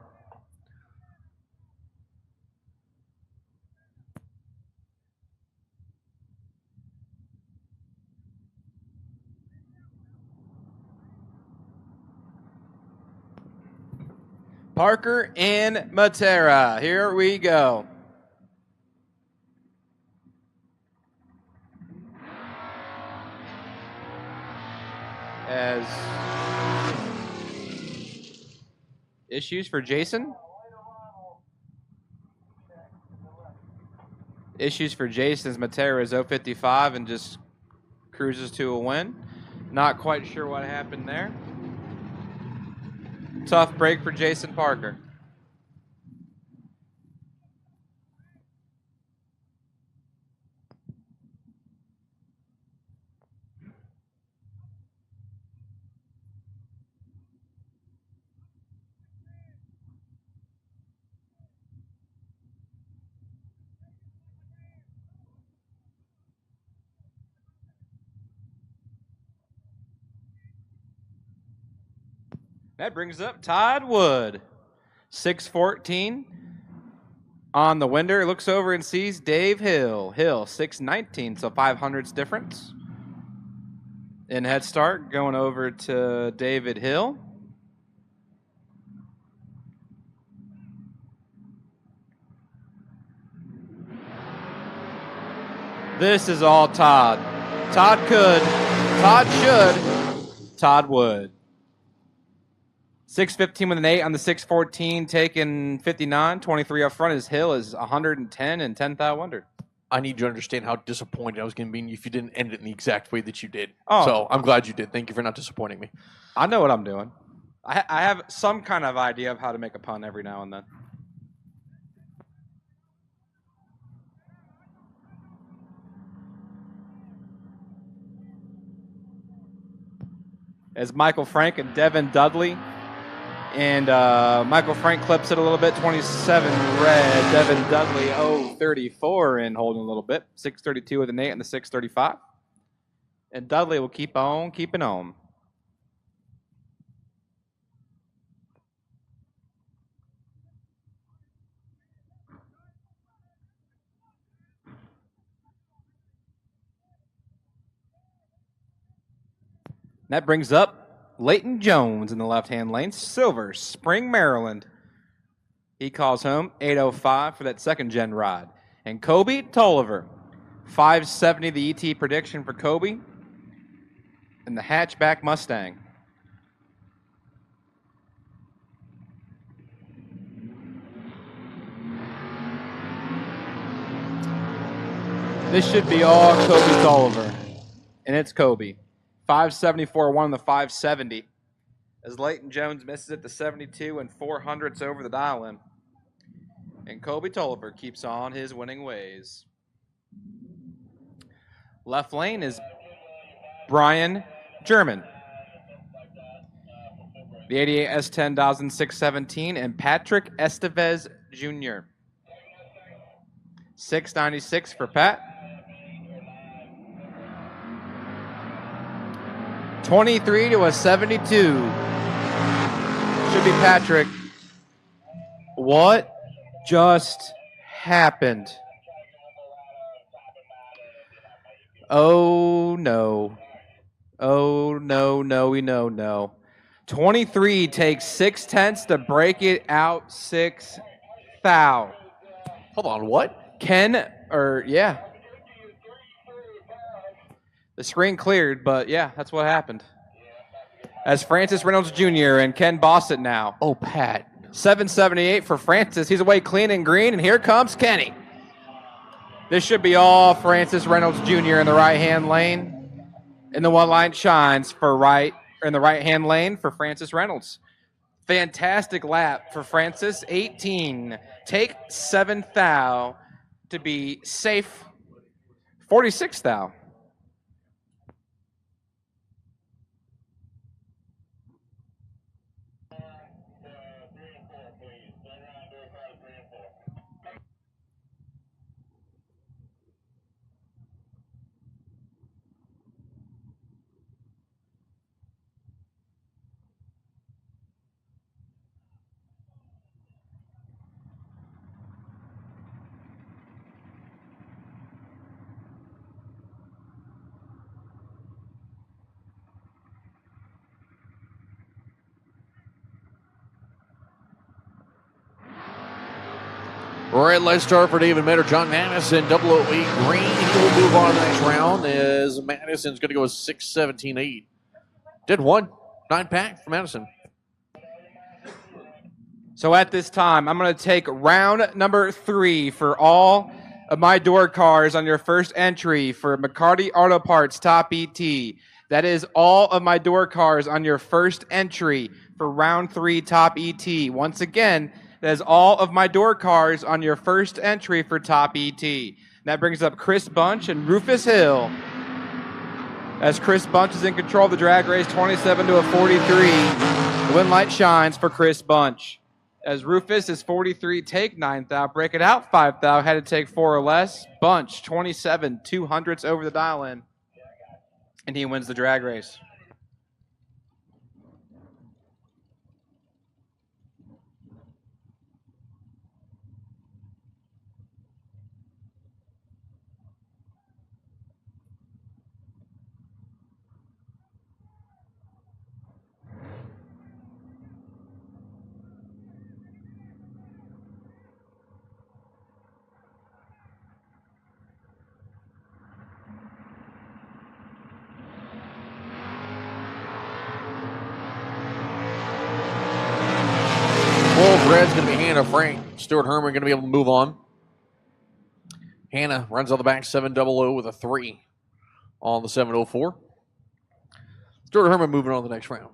Parker and Matera. Here we go. As issues for Jason. Issues for Jason as Matera is 055 and just cruises to a win. Not quite sure what happened there. Tough break for Jason Parker. That brings up Todd Wood. 614 on the window. Looks over and sees Dave Hill. Hill, 619, so 500ths difference. In head start, going over to David Hill. This is all Todd. Todd could. Todd should. Todd would. 615 with an 8 on the 614, taking 59. 23 up front. His Hill is 110 and 10th out wonder. I need you to understand how disappointed I was going to be if you didn't end it in the exact way that you did. Oh. So I'm glad you did. Thank you for not disappointing me. I know what I'm doing. I have some kind of idea of how to make a pun every now and then. As Michael Frank and Devin Dudley. And Michael Frank clips it a little bit, 27 red. Devin Dudley, 34 in holding a little bit. 632 with an 8 and the 635. And Dudley will keep on keeping on. That brings up Leighton Jones in the left-hand lane. Silver, Spring, Maryland. He calls home 8:05 for that second-gen ride. And Kobe Toliver, 570 the ET prediction for Kobe. And the hatchback Mustang. This should be all Kobe Toliver. And it's Kobe. 574 won the 570. As Leighton Jones misses at the 72 and 400s over the dial-in. And Kobe Toliver keeps on his winning ways. Left lane is Brian German. The 88 S10,617 and Patrick Estevez Jr. 696 for Pat. 23 to a 72. Should be Patrick. What just happened? Oh, no. Oh, no, no. 23 takes 6/10 to break it out 6 thou. Hold on, what? The screen cleared, but yeah, that's what happened. As Francis Reynolds Jr. and Ken Bossett now. Oh, Pat. 778 for Francis. He's away clean and green, and here comes Kenny. This should be all Francis Reynolds Jr. in the right-hand lane. And the one line shines in the right-hand lane for Francis Reynolds. Fantastic lap for Francis. 18. Take 7 thou to be safe. 46 thou. Red light start for David Metter. John Madison, 008 green. He will move on to the next round as Madison's going to go with 6:17.8. Did 9 pack for Madison. So at this time, I'm going to take round number 3 for all of my door cars on your first entry for McCarty Auto Parts Top ET. That is all of my door cars on your first entry for round 3 Top ET. Once again, that is all of my door cars on your first entry for Top ET. That brings up Chris Bunch and Rufus Hill. As Chris Bunch is in control of the drag race, 27 to a 43. The win light shines for Chris Bunch. As Rufus is 43, take 9 thou, break it out 5 thou, had to take 4 or less. Bunch, 27, 200s over the dial-in. And he wins the drag race. Red's going to be Hannah Frank. Stuart Herman going to be able to move on. Hannah runs on the back 700 with a 3 on the 704. Stuart Herman moving on to the next round.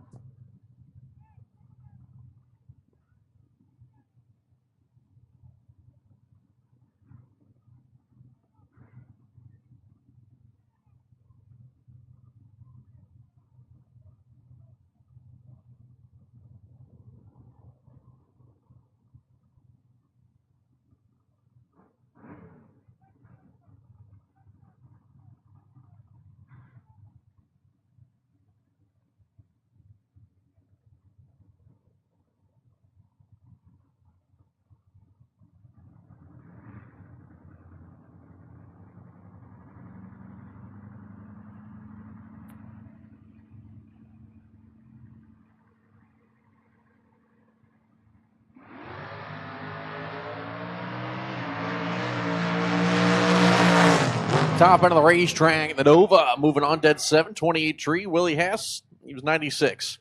Top end of the racetrack, the Nova moving on, dead 7, 28 tree. Willie Hess, he was 96.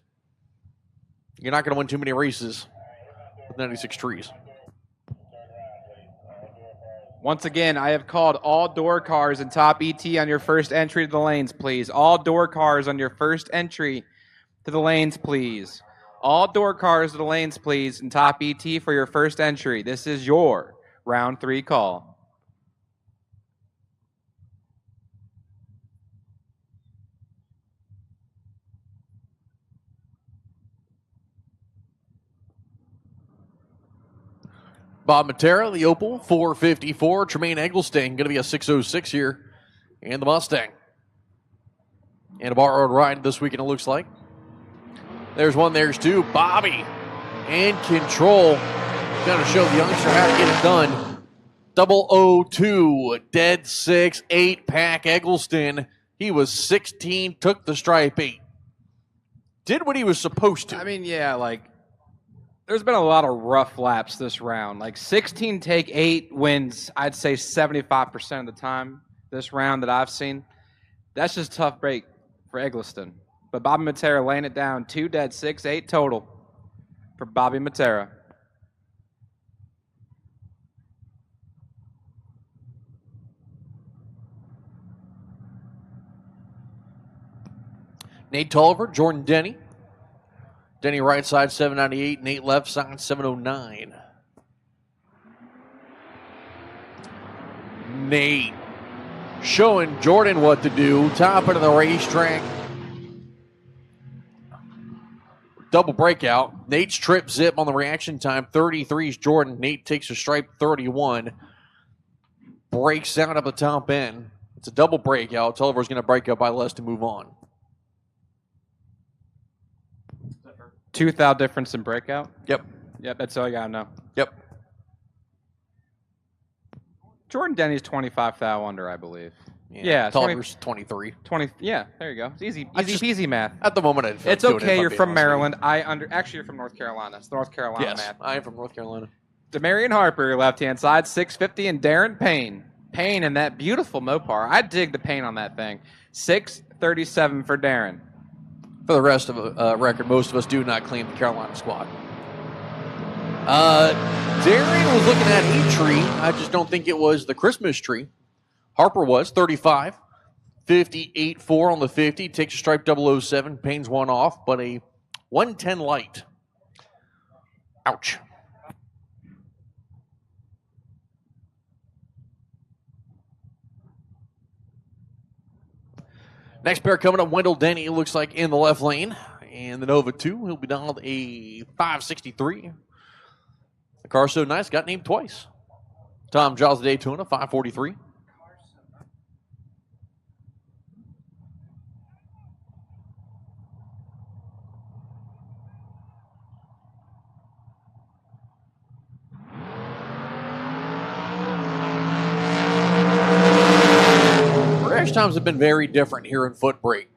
You're not going to win too many races with 96 trees. Once again, I have called all door cars and top ET on your first entry to the lanes, please. All door cars on your first entry to the lanes, please. All door cars to the lanes, please, and top ET for your first entry. This is your round 3 call. Bob Matera, the Opel, 454. Tremaine Eggleston, going to be a 606 here. And the Mustang. And a borrowed ride this weekend, it looks like. There's one, there's two. Bobby in control. Going to show the youngster how to get it done. 002, dead 6, 8-pack Eggleston. He was 16, took the stripe 8. Did what he was supposed to. I mean, yeah, like, there's been a lot of rough laps this round. Like 16 take 8 wins, I'd say 75% of the time this round that I've seen. That's just tough break for Eggleston. But Bobby Matera laying it down, 2 dead, 6, 8 total for Bobby Matera. Nate Toliver, Jordan Denny. Denny right side 798, Nate left side 709. Nate showing Jordan what to do. Top of the racetrack. Double breakout. Nate's trip zip on the reaction time. 33's Jordan. Nate takes a stripe 31. Breaks out of the top end. It's a double breakout. Toliver's going to break out by less to move on. 2 thou difference in breakout? Yep. Yep, that's all you gotta know. Yep. Jordan Denny's 25 thou under, I believe. Yeah, Toliver's 23. 20. Yeah, there you go. It's easy peasy math. At the moment, It's okay. You're from Maryland. Actually, you're from North Carolina. It's North Carolina yes, math. I am from North Carolina. Demarion Harper, your left-hand side, 650, and Darren Payne. Payne in that beautiful Mopar. I dig the paint on that thing. 637 for Darren. For the rest of the record, most of us do not claim the Carolina squad. Darren was looking at a tree. I just don't think it was the Christmas tree. Harper was 35, 58.4 on the 50. Takes a stripe 007. Payne's one off, but a 110 light. Ouch. Next pair coming up, Wendell Denny looks like in the left lane. And the Nova 2, he'll be down a 563. The car's so nice, got named twice. Tom Giles Daytona, 543. Crash times have been very different here in Footbrake.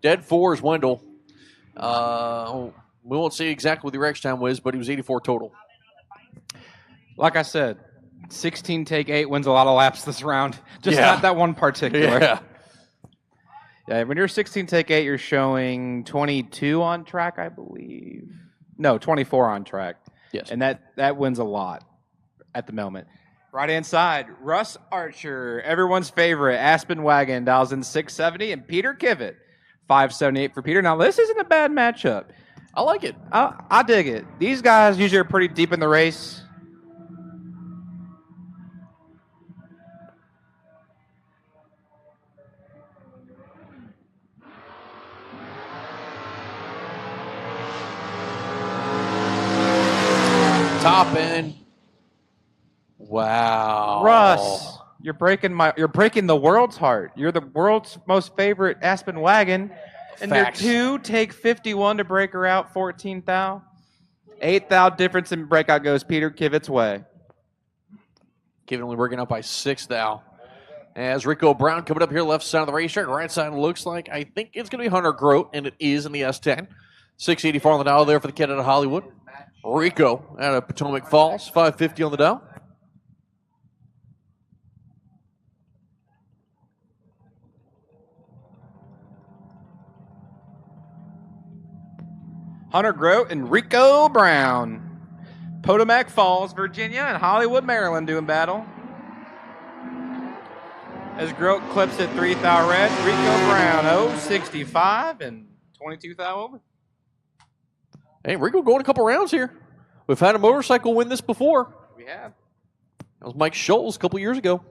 Dead 4 is Wendell. We won't say exactly what the wreck time was, but he was 84 total. Like I said, 16 take 8 wins a lot of laps this round. Just not that one particular. Yeah, when you're 16 take 8, you're showing 22 on track, I believe. No, 24 on track. Yes. And that wins a lot at the moment. Right-hand side, Russ Archer, everyone's favorite, Aspen Wagon, dials in 670, and Peter Kivett, 578 for Peter. Now, this isn't a bad matchup. I like it. I dig it. These guys usually are pretty deep in the race. Top end. Wow. Russ, you're breaking the world's heart. You're the world's most favorite Aspen Wagon. And Facts. your 2 take 51 to break her out, 14 thou. 8 thou difference in breakout goes Peter Kivett's way. Kivett only breaking up by 6 thou. As Rico Brown coming up here, left side of the racetrack. Right side looks like, I think it's going to be Hunter Grote, and it is in the S10. 684 on the dial there for the kid out of Hollywood. Rico out of Potomac Falls, 550 on the dial. Hunter Grote and Rico Brown. Potomac Falls, Virginia, and Hollywood, Maryland doing battle. As Grote clips it 3 thou red, Rico Brown 065 and 22 thou over. Hey, Rico going a couple rounds here. We've had a motorcycle win this before. We have. That was Mike Scholes a couple years ago.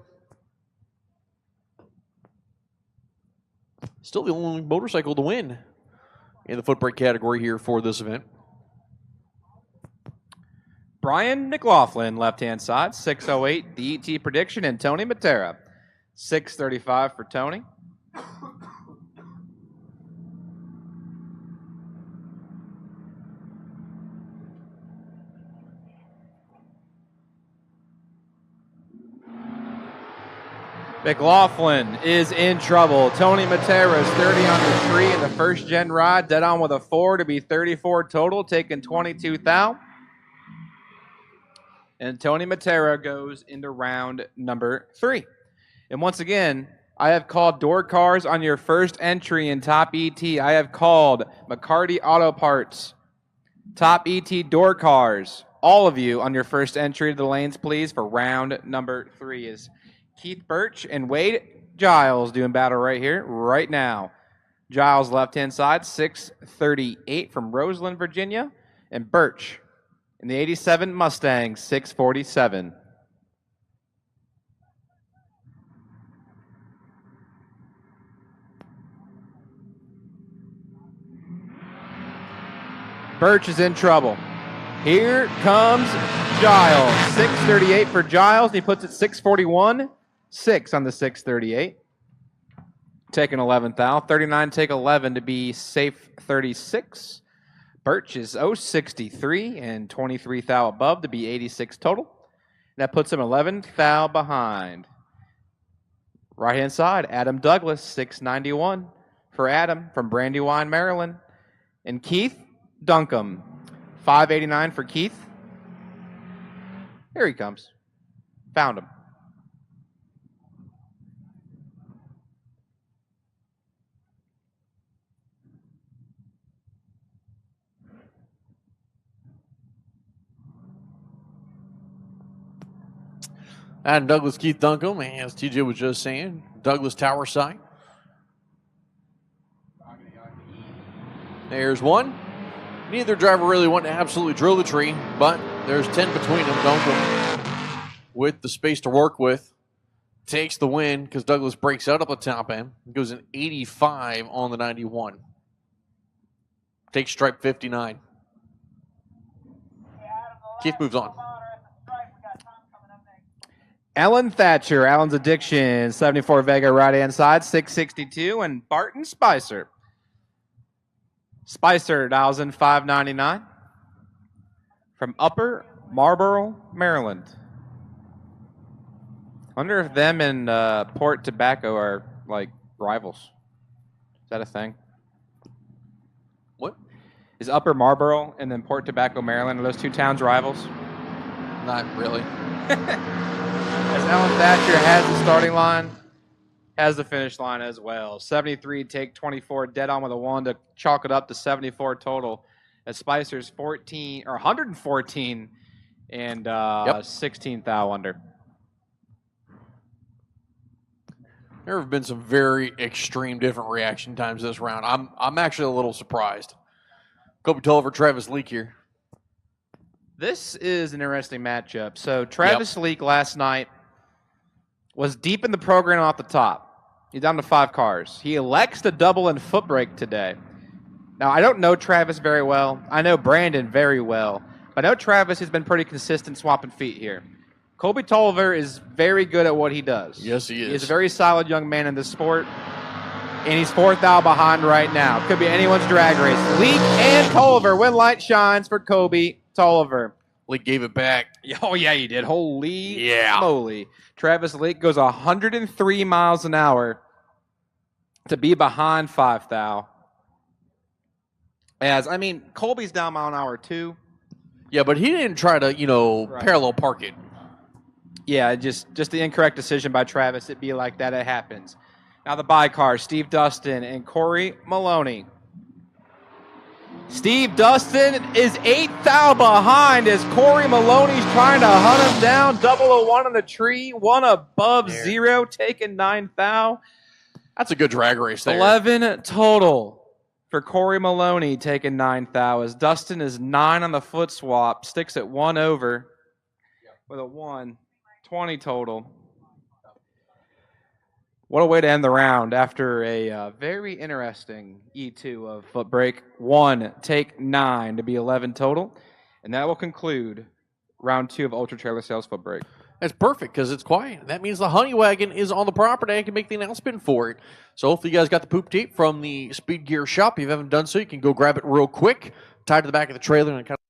Still the only motorcycle to win in the Footbrake category here for this event. Brian McLaughlin, left-hand side, 608, DET prediction, and Tony Matera, 635 for Tony. McLaughlin is in trouble. Tony Matera is 30 on the tree in the first gen ride, dead on with a 4 to be 34 total, taking 22 thou. And Tony Matera goes into round number 3. And once again, I have called door cars on your first entry in Top ET. I have called McCarty Auto Parts, Top ET door cars. All of you on your first entry to the lanes, please, for round number 3 is Keith Birch and Wade Giles doing battle right here, right now. Giles left-hand side, 638 from Roseland, Virginia. And Birch in the 87 Mustang, 647. Birch is in trouble. Here comes Giles. 638 for Giles. And he puts it 641. 6 on the 638. Taking 11th out. 39 take 11 to be safe 36. Birch is 063 and 23 thou above to be 86 total. That puts him 11 thou behind. Right-hand side, Adam Douglas, 691 for Adam from Brandywine, Maryland. And Keith Duncombe, 589 for Keith. Here he comes. Found him. And Douglas Keith Duncombe, as TJ was just saying, Douglas Tower side. There's one. Neither driver really wanted to absolutely drill the tree, but there's 10 between them. Duncombe, with the space to work with, takes the win because Douglas breaks out up the top end. Goes an 85 on the 91. Takes stripe 59. Keith moves on. Alan Thatcher, Alan's Addiction, 74 Vega right-hand side, 662. And Barton Spicer. Spicer, 1,599 from Upper Marlboro, Maryland. Wonder if them and Port Tobacco are like rivals. Is that a thing? What? Is Upper Marlboro and then Port Tobacco, Maryland, are those two towns rivals? Not really. As Alan Thatcher has the starting line, has the finish line as well. 73 take 24, dead on with a 1 to chalk it up to 74 total. As Spicer's 14 or 114 and 16 thou under. There have been some very extreme different reaction times this round. I'm actually a little surprised. Kobe Toliver, Travis Leak here. This is an interesting matchup. So Travis Leak last night was deep in the program off the top. He's down to 5 cars. He elects to double in Footbrake today. Now, I don't know Travis very well. I know Brandon very well. But I know Travis has been pretty consistent swapping feet here. Kobe Toliver is very good at what he does. Yes, he is. He's a very solid young man in this sport. And he's 4th thou behind right now. Could be anyone's drag race. Leak and Toliver. When light shines for Kobe Toliver. Leak gave it back. Oh, yeah, he did. Holy Yeah. moly. Travis Leak goes 103 miles an hour to be behind 5 thou. Colby's down mile an hour too. Yeah, but he didn't try to, parallel park it. Yeah, just the incorrect decision by Travis. It'd be like that. It happens. Now the by car, Steve Dustin and Corey Maloney. Steve Dustin is 8 thou behind as Corey Maloney's trying to hunt him down. 001 on the tree, 1 above 0, taking 9 thou. That's a good drag race there. 11 total for Corey Maloney, taking 9 thou as Dustin is 9 on the foot swap, sticks at 1 over with a 1. 20 total. What a way to end the round after a very interesting E2 of Footbrake. 1, take 9 to be 11 total. And that will conclude round 2 of Ultra Trailer Sales Footbrake. That's perfect because it's quiet. That means the Honey Wagon is on the property. I can make the announcement for it. So hopefully you guys got the poop tape from the Speed Gear shop. If you haven't done so, you can go grab it real quick, tied to the back of the trailer, and kind of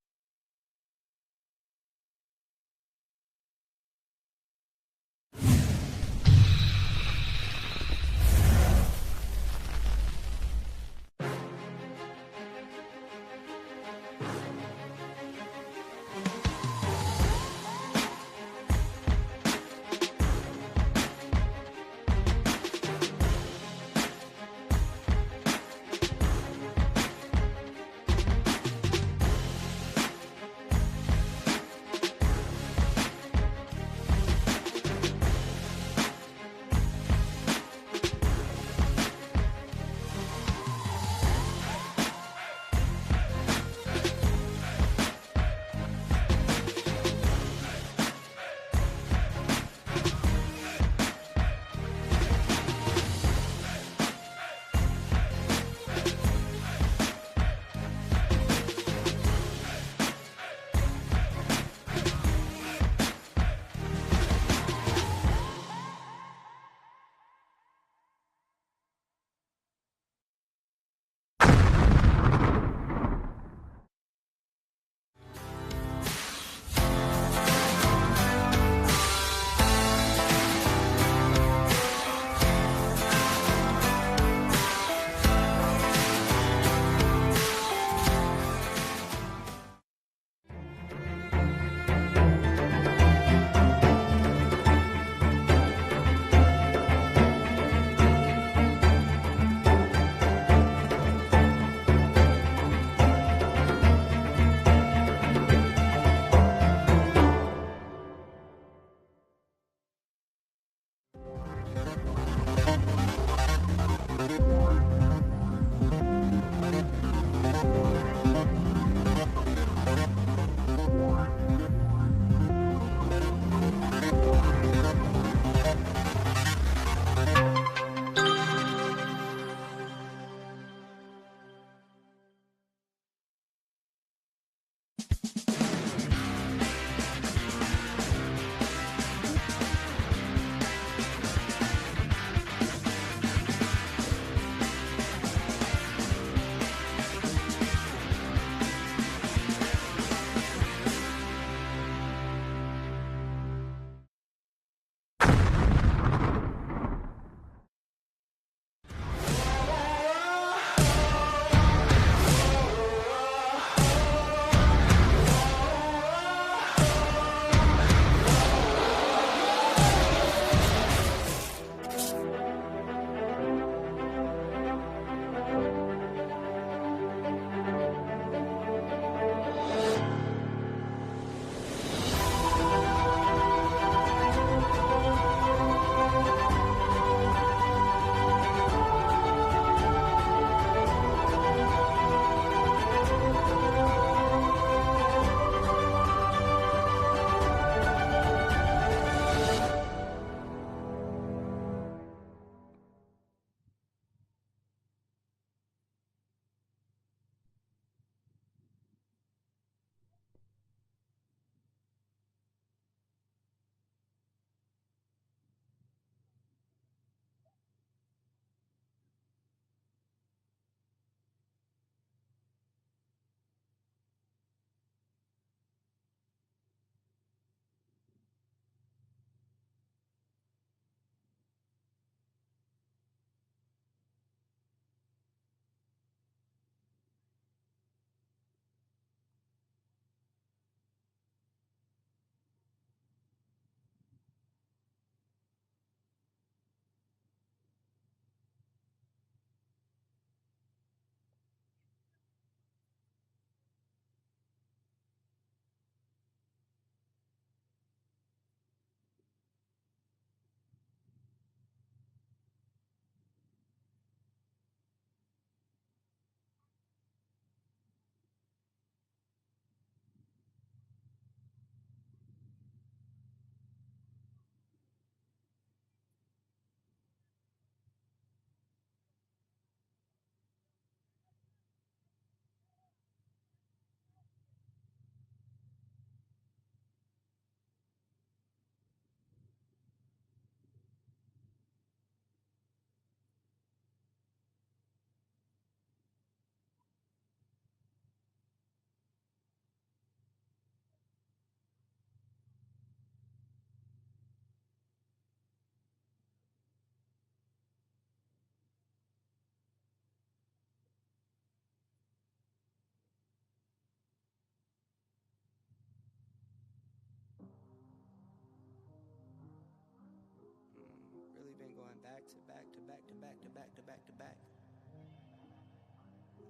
back to back to back.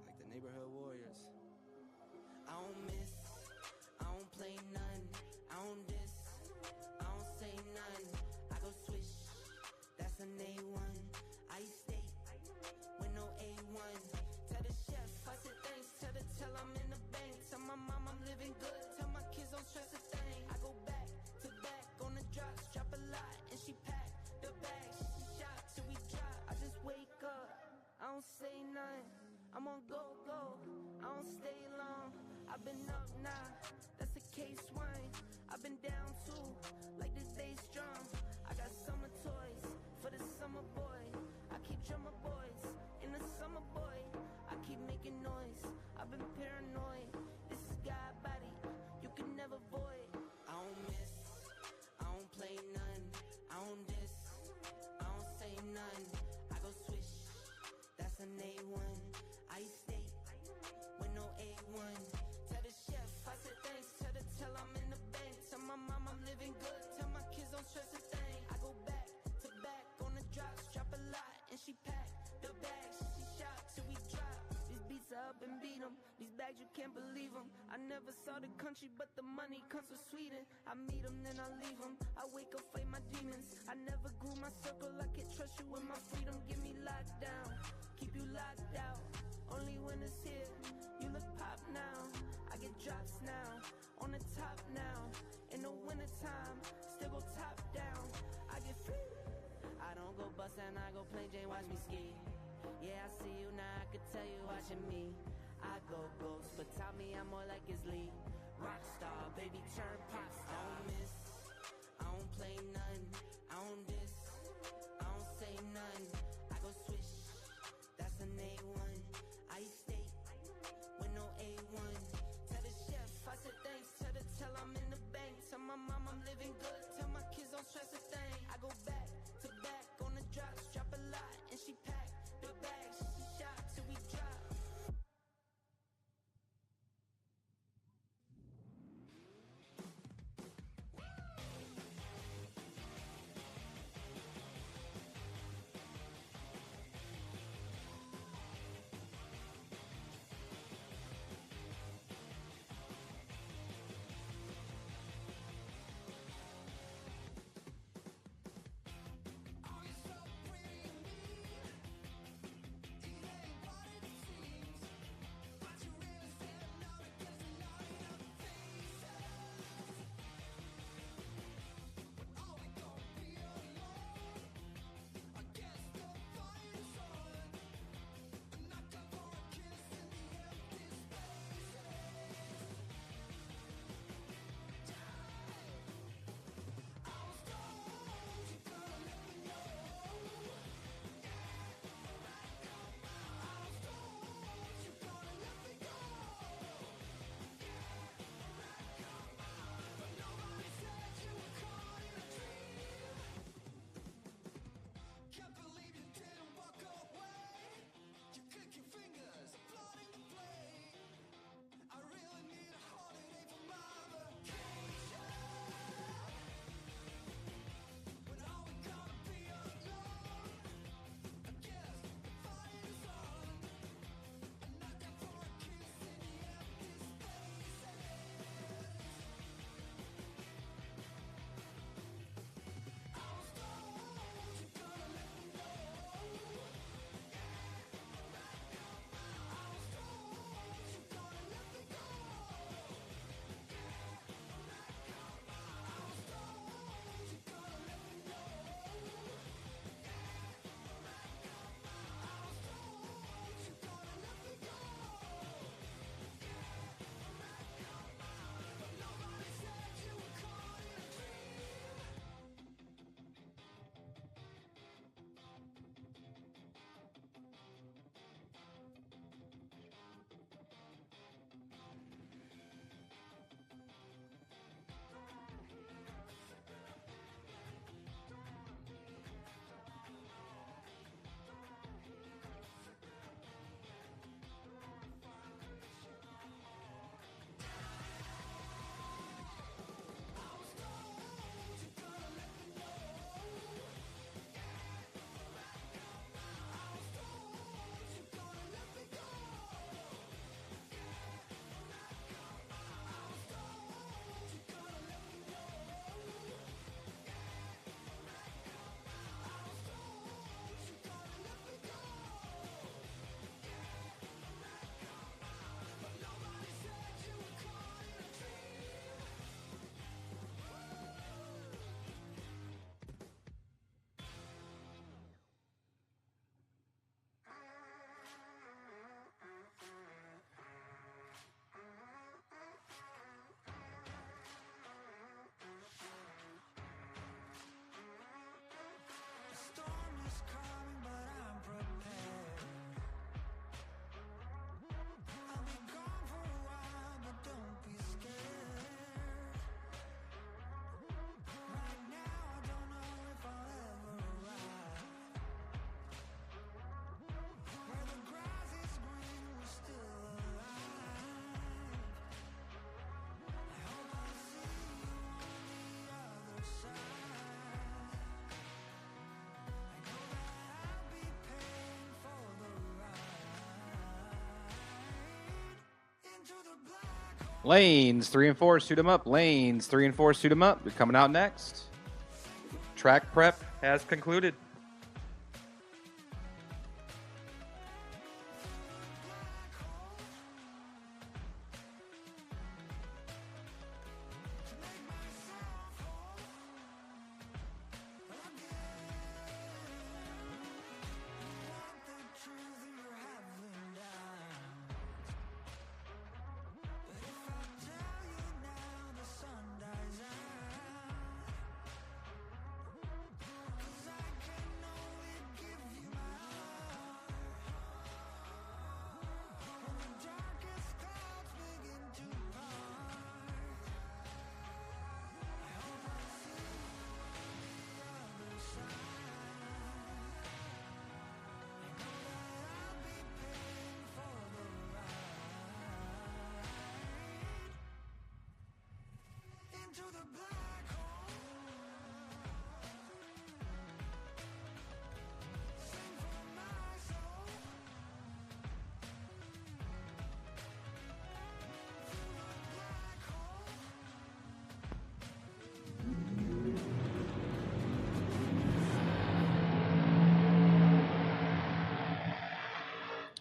Like the neighborhood warriors. I don't miss, I don't play none, I don't diss, I don't say none. I go swish, that's an A1. I state with no A1. Tell the chef, I said thanks, tell I'm in the bank. Tell my mom I'm living good, tell my kids don't stress a thing. I go back to back on the drops, drop a lot, and she pack the bag. She shot till we drop. I just wake up, I don't say nothing. I'm on go, I don't stay long. I've been up now, that's a case wine. I've been down too, like this day strong. I got summer toys for the summer boy. I keep drummer boys in the summer boy. I keep making noise, I've been paranoid. This is God body, you can never void. I don't miss, I don't play none, I don't diss, I don't say none. I go swish, that's an A1. I state with no A1. Tell the chef, I said thanks, tell I'm in the bank. Tell my mom I'm living good, tell my kids don't stress a thing. I go back to back on the drops, drop a lot, and she pack the bags. She shot till we drop. These beats are up and beat 'em. These bags, you can't believe them. I never saw the country, but the money comes from Sweden. I meet 'em, then I leave 'em. I wake up, fight my demons. I never grew my circle, I can't trust you with my freedom. Give me locked down, keep you locked out. Only when it's here, you look pop now. I get drops now, on the top now. In the wintertime, still go top down. I get free. I don't go bust and I go plain Jane, watch me ski. Yeah, I see you now, I could tell you watching me. I go ghost, but tell me I'm more like his lead. Rockstar, baby, turn pop star. I don't miss, I don't play none, I don't diss, I don't say none. I go swish, that's an A1. I state with no A1. Tell the chef, I said thanks, tell I'm in the bank. Tell my mom I'm living good, tell my kids don't stress a thing. I go back to back on the drops, drop a lot, and she pack the bags. She shot till we drop. Lanes 3 and 4, suit 'em up. Lanes 3 and 4, suit 'em up. You're coming out next. Track prep has concluded.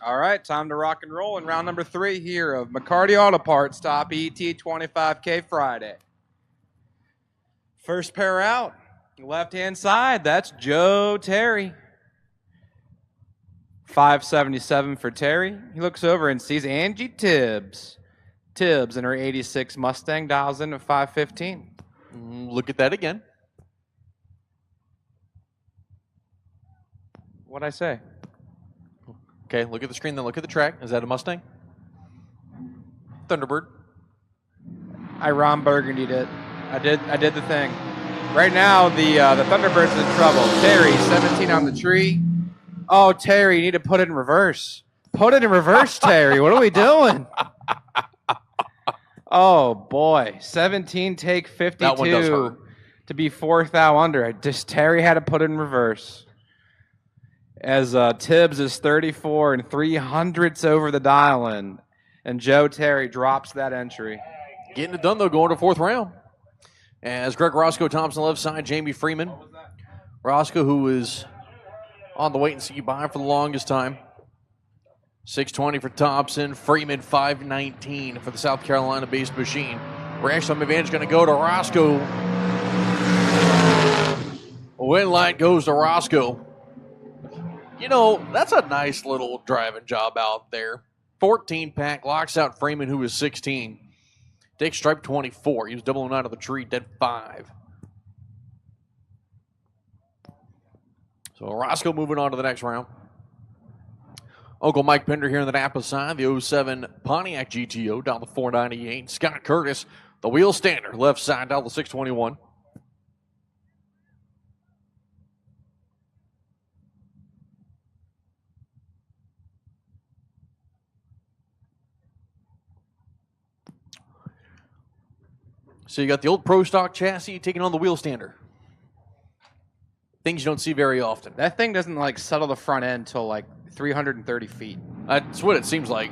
All right, time to rock and roll in round number 3 here of McCarty Auto Parts Top ET 25K Friday. First pair out, left-hand side, that's Joe Terry. 577 for Terry. He looks over and sees Angie Tibbs. Tibbs in her 86 Mustang dials in at 515. Look at that again. What'd I say? Okay, look at the screen, then look at the track. Is that a Mustang? Thunderbird. I Ron Burgundied it. I did the thing. Right now, the Thunderbird's in trouble. Terry, 17 on the tree. Oh, Terry, you need to put it in reverse. Put it in reverse, Terry. What are we doing? Oh, boy. 17, take 52 That one does hurt. to be 4th thou under. Terry had to put it in reverse. As Tibbs is 34 and 300ths over the dial-in. And Joe Terry drops that entry. Getting it done, though, going to 4th round. As Greg Roscoe, Thompson left side, Jamie Freeman. Roscoe, who was on the wait-and-see buy for the longest time. 620 for Thompson. Freeman, 519 for the South Carolina-based machine. Reaction advantage going to go to Roscoe. Win light goes to Roscoe. You know, that's a nice little driving job out there. 14 pack, locks out Freeman, who is 16. Takes stripe 24. He was doubling out of the tree, dead 5. So Roscoe moving on to the next round. Uncle Mike Pender here on the Napa side. The 07 Pontiac GTO down to 498. Scott Curtis, the wheel stander, left side down to 621. So you got the old Pro Stock chassis taking on the wheel stander. Things you don't see very often. That thing doesn't like settle the front end till like 330 feet. That's what it seems like.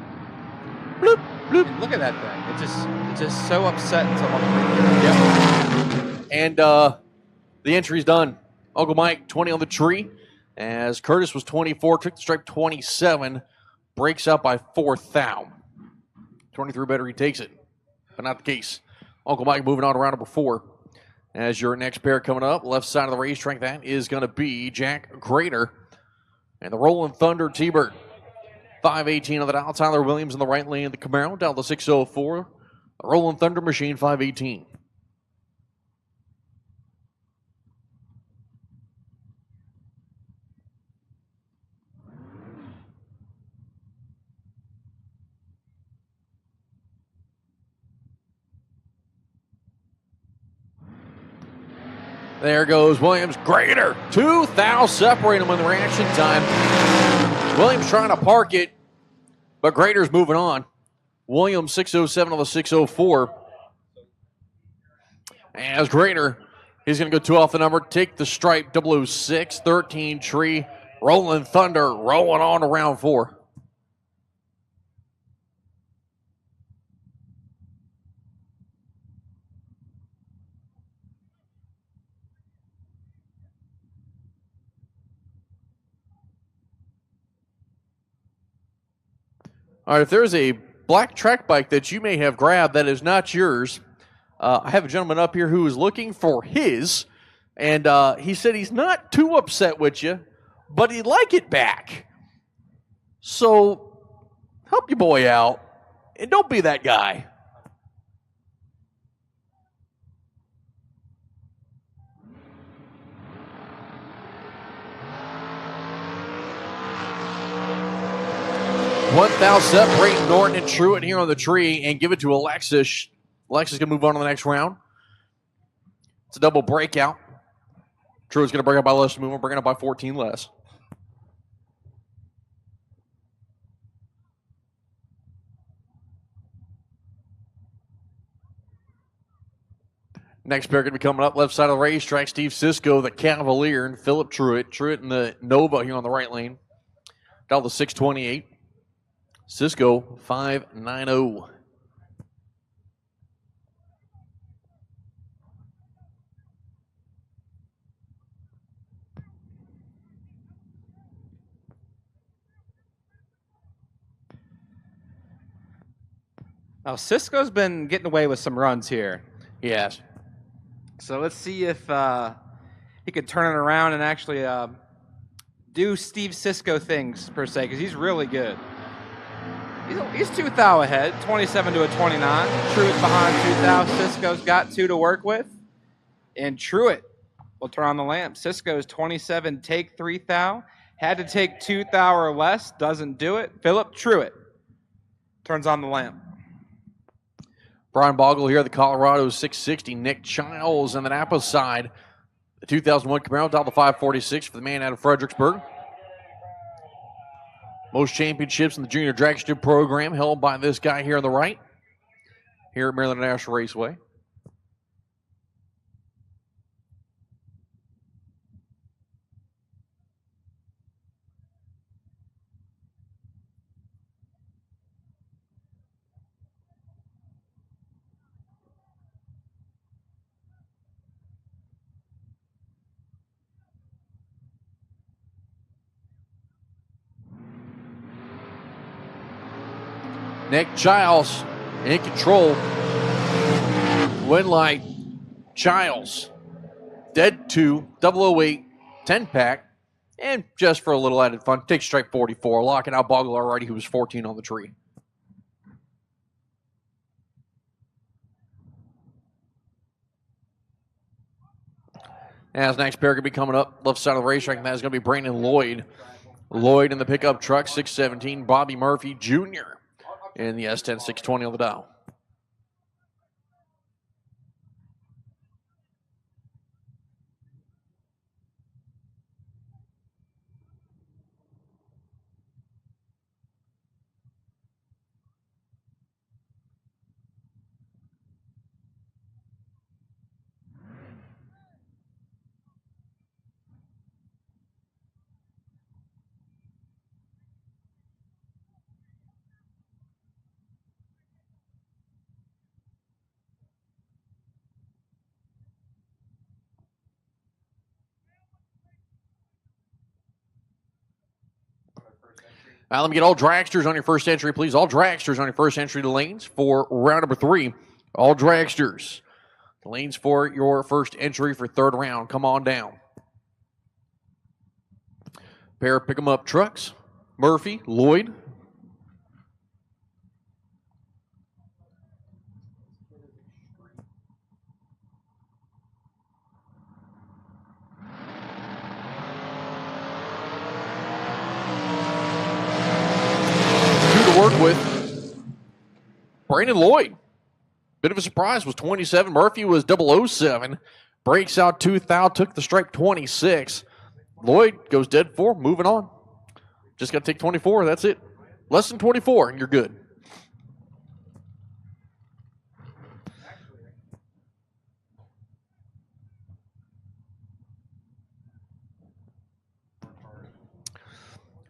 Bloop, bloop. Look at that thing. It's just so upset until 130. Yep. And the entry's done. Uncle Mike 20 on the tree, as Curtis was 24, took the stripe 27, breaks out by 4th thou. 23 better, he takes it, but not the case. Uncle Mike moving on to round number 4. As your next pair coming up, left side of the racetrack, that is going to be Jack Grader and the Rolling Thunder T-Bird. 518 on the dial. Tyler Williams in the right lane of the Camaro, down to 604. The Rolling Thunder machine, 518. There goes Williams. Grader. 2 thou separate them in the reaction time. Williams trying to park it, but Grader's moving on. Williams 607 on the 604. As Grader, he's going to go 2 off the number, take the stripe, 006, 13 tree, Rolling Thunder, rolling on to round 4. All right, if there's a black track bike that you may have grabbed that is not yours, I have a gentleman up here who is looking for his, and he said he's not too upset with you, but he'd like it back. So help your boy out, and don't be that guy. Separate Norton and Truitt here on the tree and give it to Alexis. Alexis going to move on to the next round. It's a double breakout. Truitt's going to break up by less to move on, bringing up by 14 less. Next pair going to be coming up left side of the racetrack. Steve Cisco, the Cavalier, and Philip Truitt. Truitt in the Nova here on the right lane. Down to 628. Cisco 590. Now, Cisco's been getting away with some runs here. Yes. So let's see if he could turn it around and actually do Steve Cisco things, per se, because he's really good. He's 2 thou ahead, 27 to a 29. Truitt's behind 2 thou. Cisco's got 2 to work with. And Truitt will turn on the lamp. Cisco's 27, take 3 thou. Had to take 2 thou or less, doesn't do it. Philip Truitt turns on the lamp. Brian Bogle here, the Colorado 660. Nick Childs on the Napa side. The 2001 Camaro, top of 546 for the man out of Fredericksburg. Most championships in the Junior Dragster program held by this guy here on the right, here at Maryland International Raceway. Nick Childs in control. Win light. Childs. Dead 2, 008, 10-pack. And just for a little added fun, take strike 44. Locking out Bogle already, who was 14 on the tree. As next pair going to be coming up, left side of the racetrack, and that is going to be Brandon Lloyd. Lloyd in the pickup truck, 617. Bobby Murphy Jr. in the S10 620 on the dial. Let me get all dragsters on your first entry, please. All dragsters on your first entry to lanes for round number 3. All dragsters. The lanes for your first entry for third round. Come on down. Pair of pick-em-up trucks. Murphy, Lloyd. Work with Brandon Lloyd. Bit of a surprise, was 27. Murphy was 007. Breaks out 2 thou, took the stripe 26. Lloyd goes dead 4, moving on. Just got to take 24, that's it. Less than 24, and you're good.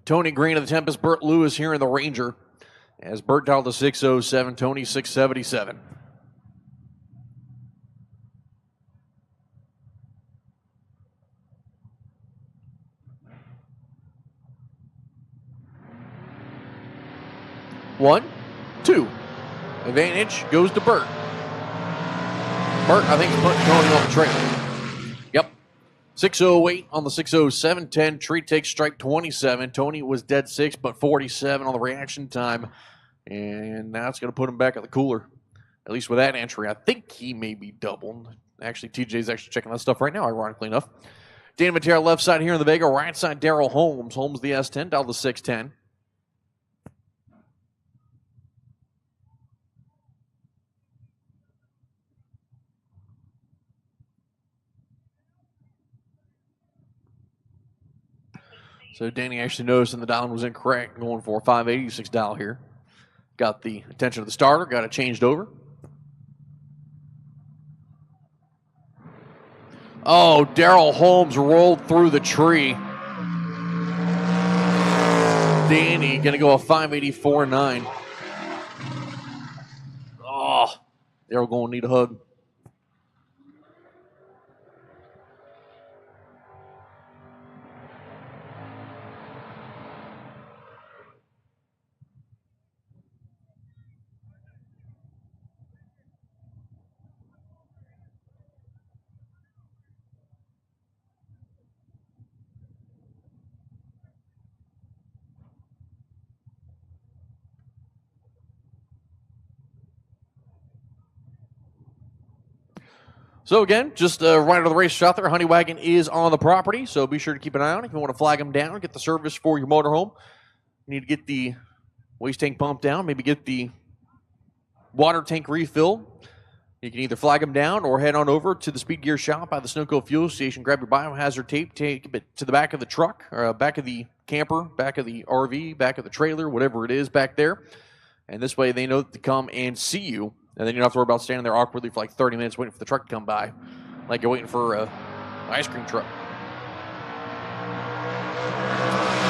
Tony Green of the Tempest, Burt Lewis here in the Ranger. As Burt dialed to 607, Tony 677. 1, 2. Advantage goes to Burt. Burt, I think, is putting Tony on the trailer. Yep. 6:08 on the 6:07. 10. Tree takes strike 27. Tony was dead 6, but 47 on the reaction time. And now it's going to put him back at the cooler. At least with that entry. I think he may be doubled. Actually, TJ's actually checking that stuff right now, ironically enough. Dan Matera left side here in the Vega. Right side, Daryl Holmes. Holmes the S10, down to 610. So Danny actually noticed and the dial was incorrect, going for a 586 dial here. Got the attention of the starter, got it changed over. Oh, Daryl Holmes rolled through the tree. Danny going to go a 584.9. Oh, Daryl going to need a hug. So again, just right out of the race out there, Honey Wagon is on the property, so be sure to keep an eye on it. If you want to flag them down, get the service for your motorhome. You need to get the waste tank pump down, maybe get the water tank refill. You can either flag them down or head on over to the Speed Gear shop by the Sunoco fuel station, grab your biohazard tape, take it to the back of the truck, or back of the camper, back of the RV, back of the trailer, whatever it is back there. And this way they know to come and see you. And then you don't have to worry about standing there awkwardly for like 30 minutes waiting for the truck to come by, like you're waiting for an ice cream truck.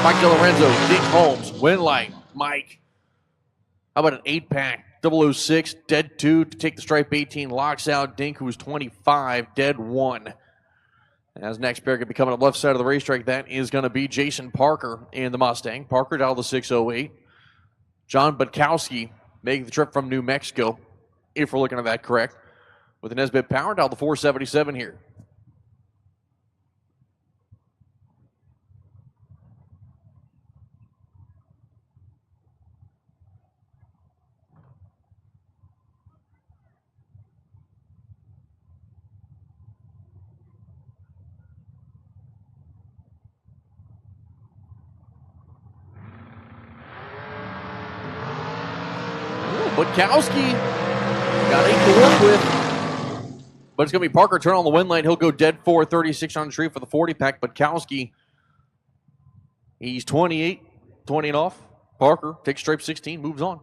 Mike DeLorenzo, Dink Holmes, Winlight, Mike. How about an 8-pack? 006, dead 2 to take the stripe 18, locks out Dink, who's 25, dead 1. And as next pair going to be coming up left side of the racetrack, that is going to be Jason Parker in the Mustang. Parker dialed the 608. John Budkowski making the trip from New Mexico, if we're looking at that correct, with an Nesbitt power dial the 477 here. Budkowski got 8 to work with. But it's going to be Parker turn on the wind light. He'll go dead 436 on the street for the 40-pack. Budkowski, he's 28, 20 and off. Parker takes stripe 16, moves on.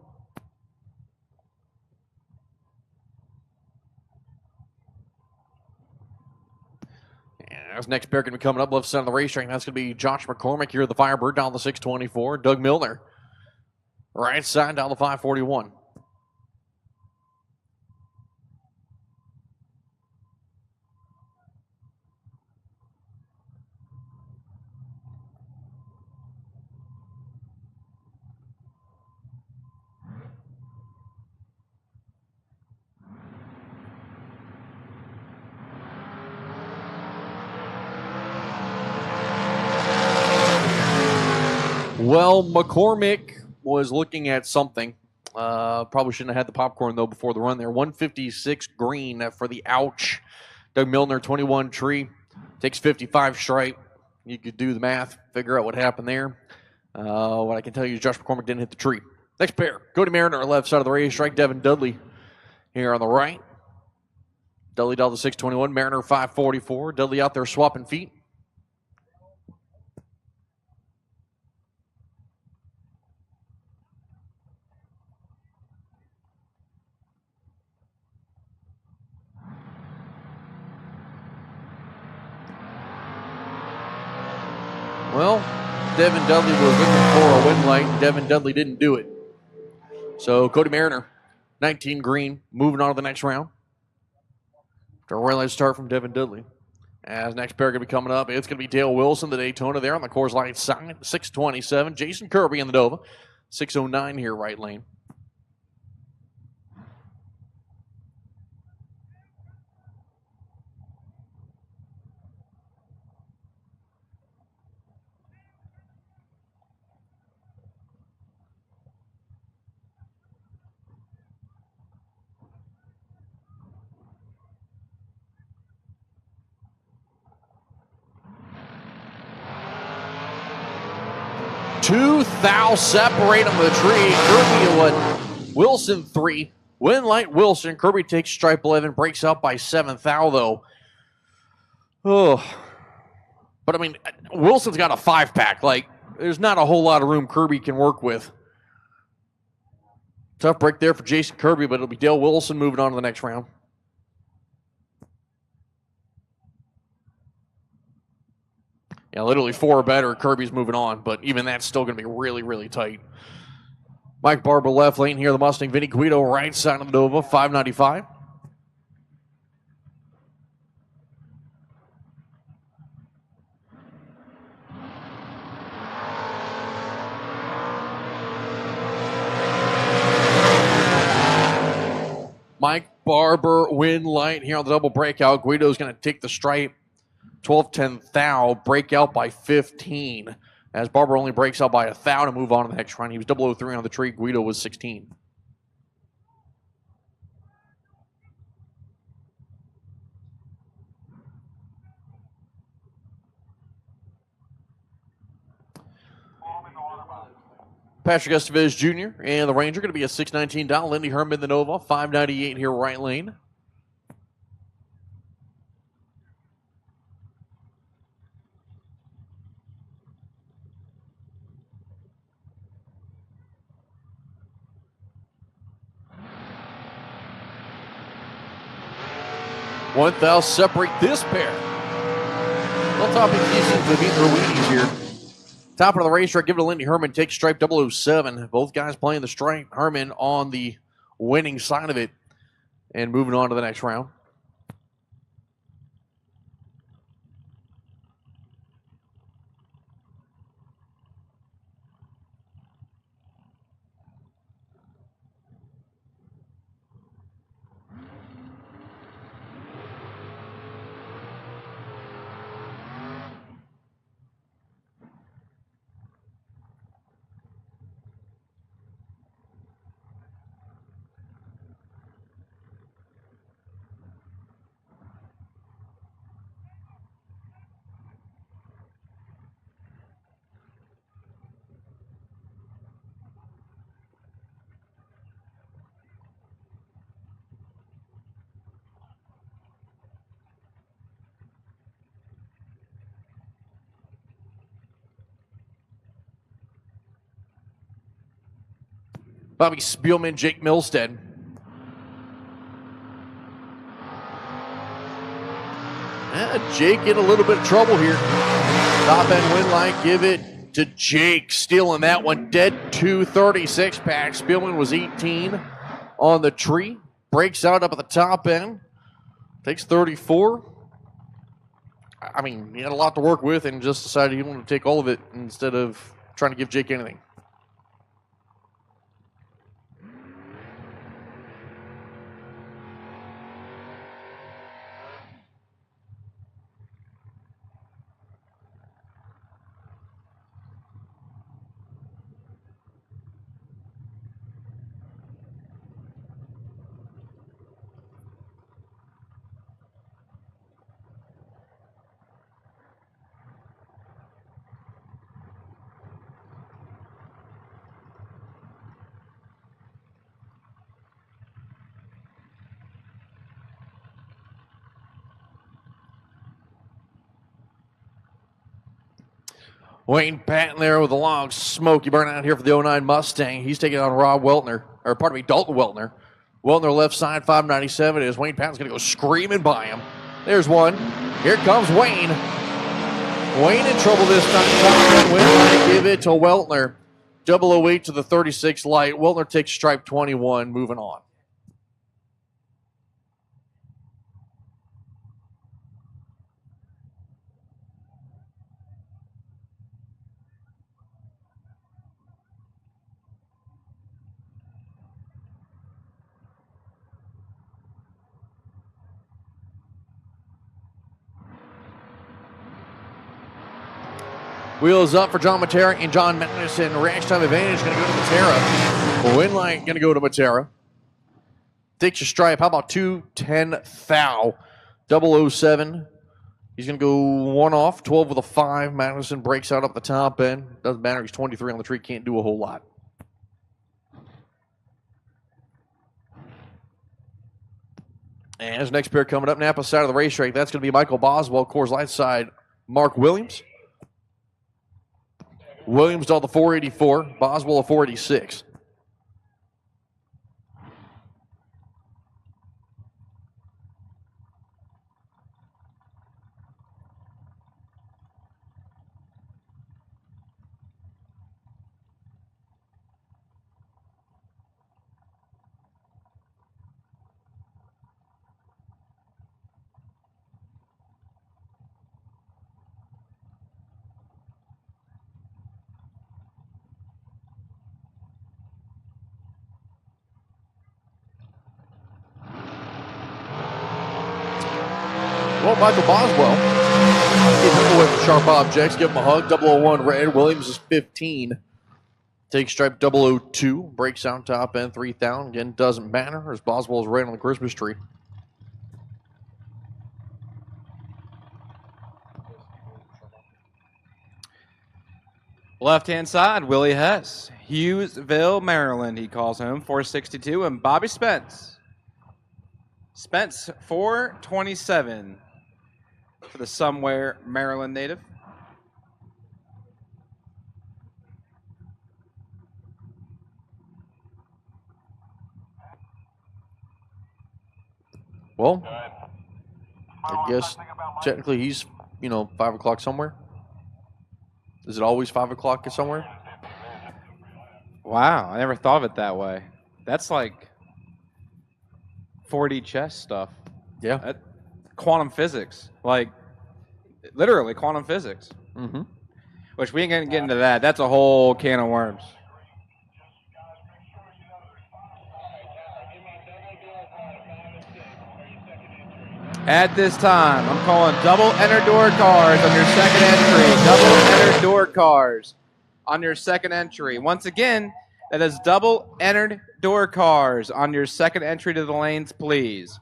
And this next pair going to be coming up left side of the racetrack. That's going to be Josh McCormick here, the Firebird, down the 624. Doug Milner, right side, down the 541. Well, McCormick was looking at something. Probably shouldn't have had the popcorn, though, before the run there. 156 green for the ouch. Doug Milner, 21 tree. Takes 55 stripe. You could do the math, figure out what happened there. What I can tell you is Josh McCormick didn't hit the tree. Next pair, Cody Mariner, left side of the racetrack. Devin Dudley here on the right. Dudley down the 621. Mariner 544. Dudley out there swapping feet. Well, Devin Dudley was looking for a win light. Devin Dudley didn't do it. So Cody Mariner, 19 green, moving on to the next round. After a red light start from Devin Dudley. As next pair going to be coming up, it's going to be Dale Wilson, the Daytona there on the Coors Light side, 627. Jason Kirby in the Nova, 609 here, right lane. 2 thou separate them with the tree. Kirby 1, Wilson 3. Winlight Wilson. Kirby takes stripe 11, breaks out by 7 thou though. Oh. But I mean, Wilson's got a 5-pack. Like, there's not a whole lot of room Kirby can work with. Tough break there for Jason Kirby, but it'll be Dale Wilson moving on to the next round. Yeah, literally 4 or better. Kirby's moving on, but even that's still going to be really, really tight. Mike Barber left lane here. The Mustang. Vinny Guido right side of the Nova. 595. Mike Barber, win light here on the double breakout. Guido's going to take the stripe. 12-10 thou, breakout by 15. As Barber only breaks out by 1 thou to move on to the next round. He was 003 on the tree. Guido was 16. Patrick Estevez Jr. and the Ranger going to be a 619 down. Lindy Herman, the Nova, 598 here right lane. One thou separate this pair. Well, top of season to beat their weenies here. Top of the racetrack, give it to Lindy Herman. Takes stripe 007. Both guys playing the stripe. Herman on the winning side of it. And moving on to the next round. Bobby Spielman, Jake Milstead. Jake in a little bit of trouble here. Top end win line, give it to Jake. Stealing that one. Dead 236 pack. Spielman was 18 on the tree. Breaks out up at the top end. Takes 34. I mean, he had a lot to work with and just decided he wanted to take all of it instead of trying to give Jake anything. Wayne Patton there with a long smoky burn out here for the 09 Mustang. He's taking on Dalton Weltner. Weltner left side, 597 is Wayne Patton's going to go screaming by him. There's one. Here comes Wayne. Wayne in trouble this time. Wayne give it to Weltner. 008 to the 36 light. Weltner takes stripe 21, moving on. Wheels up for John Matera and John Madison. Reaction time advantage going to go to Matera. Win line going to go to Matera. Takes your stripe. How about 210 thou? 007 He's going to go one off, 12 with a 5. Madison breaks out up the top end. Doesn't matter. He's 23 on the tree. Can't do a whole lot. And his next pair coming up, Napa side of the racetrack. That's going to be Michael Boswell, Coors Light side, Mark Williams. Williams to the 484. Boswell a 486. Well, Michael Boswell, keeping away from sharp objects. Give him a hug. 001 red. Williams is 15. Takes stripe 002. Breaks out top end 3,000. Again, doesn't matter as Boswell's right on the Christmas tree. Left-hand side, Willie Hess. Hughesville, Maryland, he calls home, 462. And Bobby Spence. Spence, 427 for the Somewhere, Maryland native. Well, I guess technically he's, 5 o'clock somewhere. Is it always 5 o'clock somewhere? Wow, I never thought of it that way. That's like 4D chess stuff. Yeah. Quantum physics. Like, literally quantum physics. Mm-hmm. Which we ain't going to get into that. That's a whole can of worms. At this time, I'm calling double enter door cars on your second entry. Double enter door cars on your second entry. Once again, that is double entered door cars on your second entry to the lanes, please.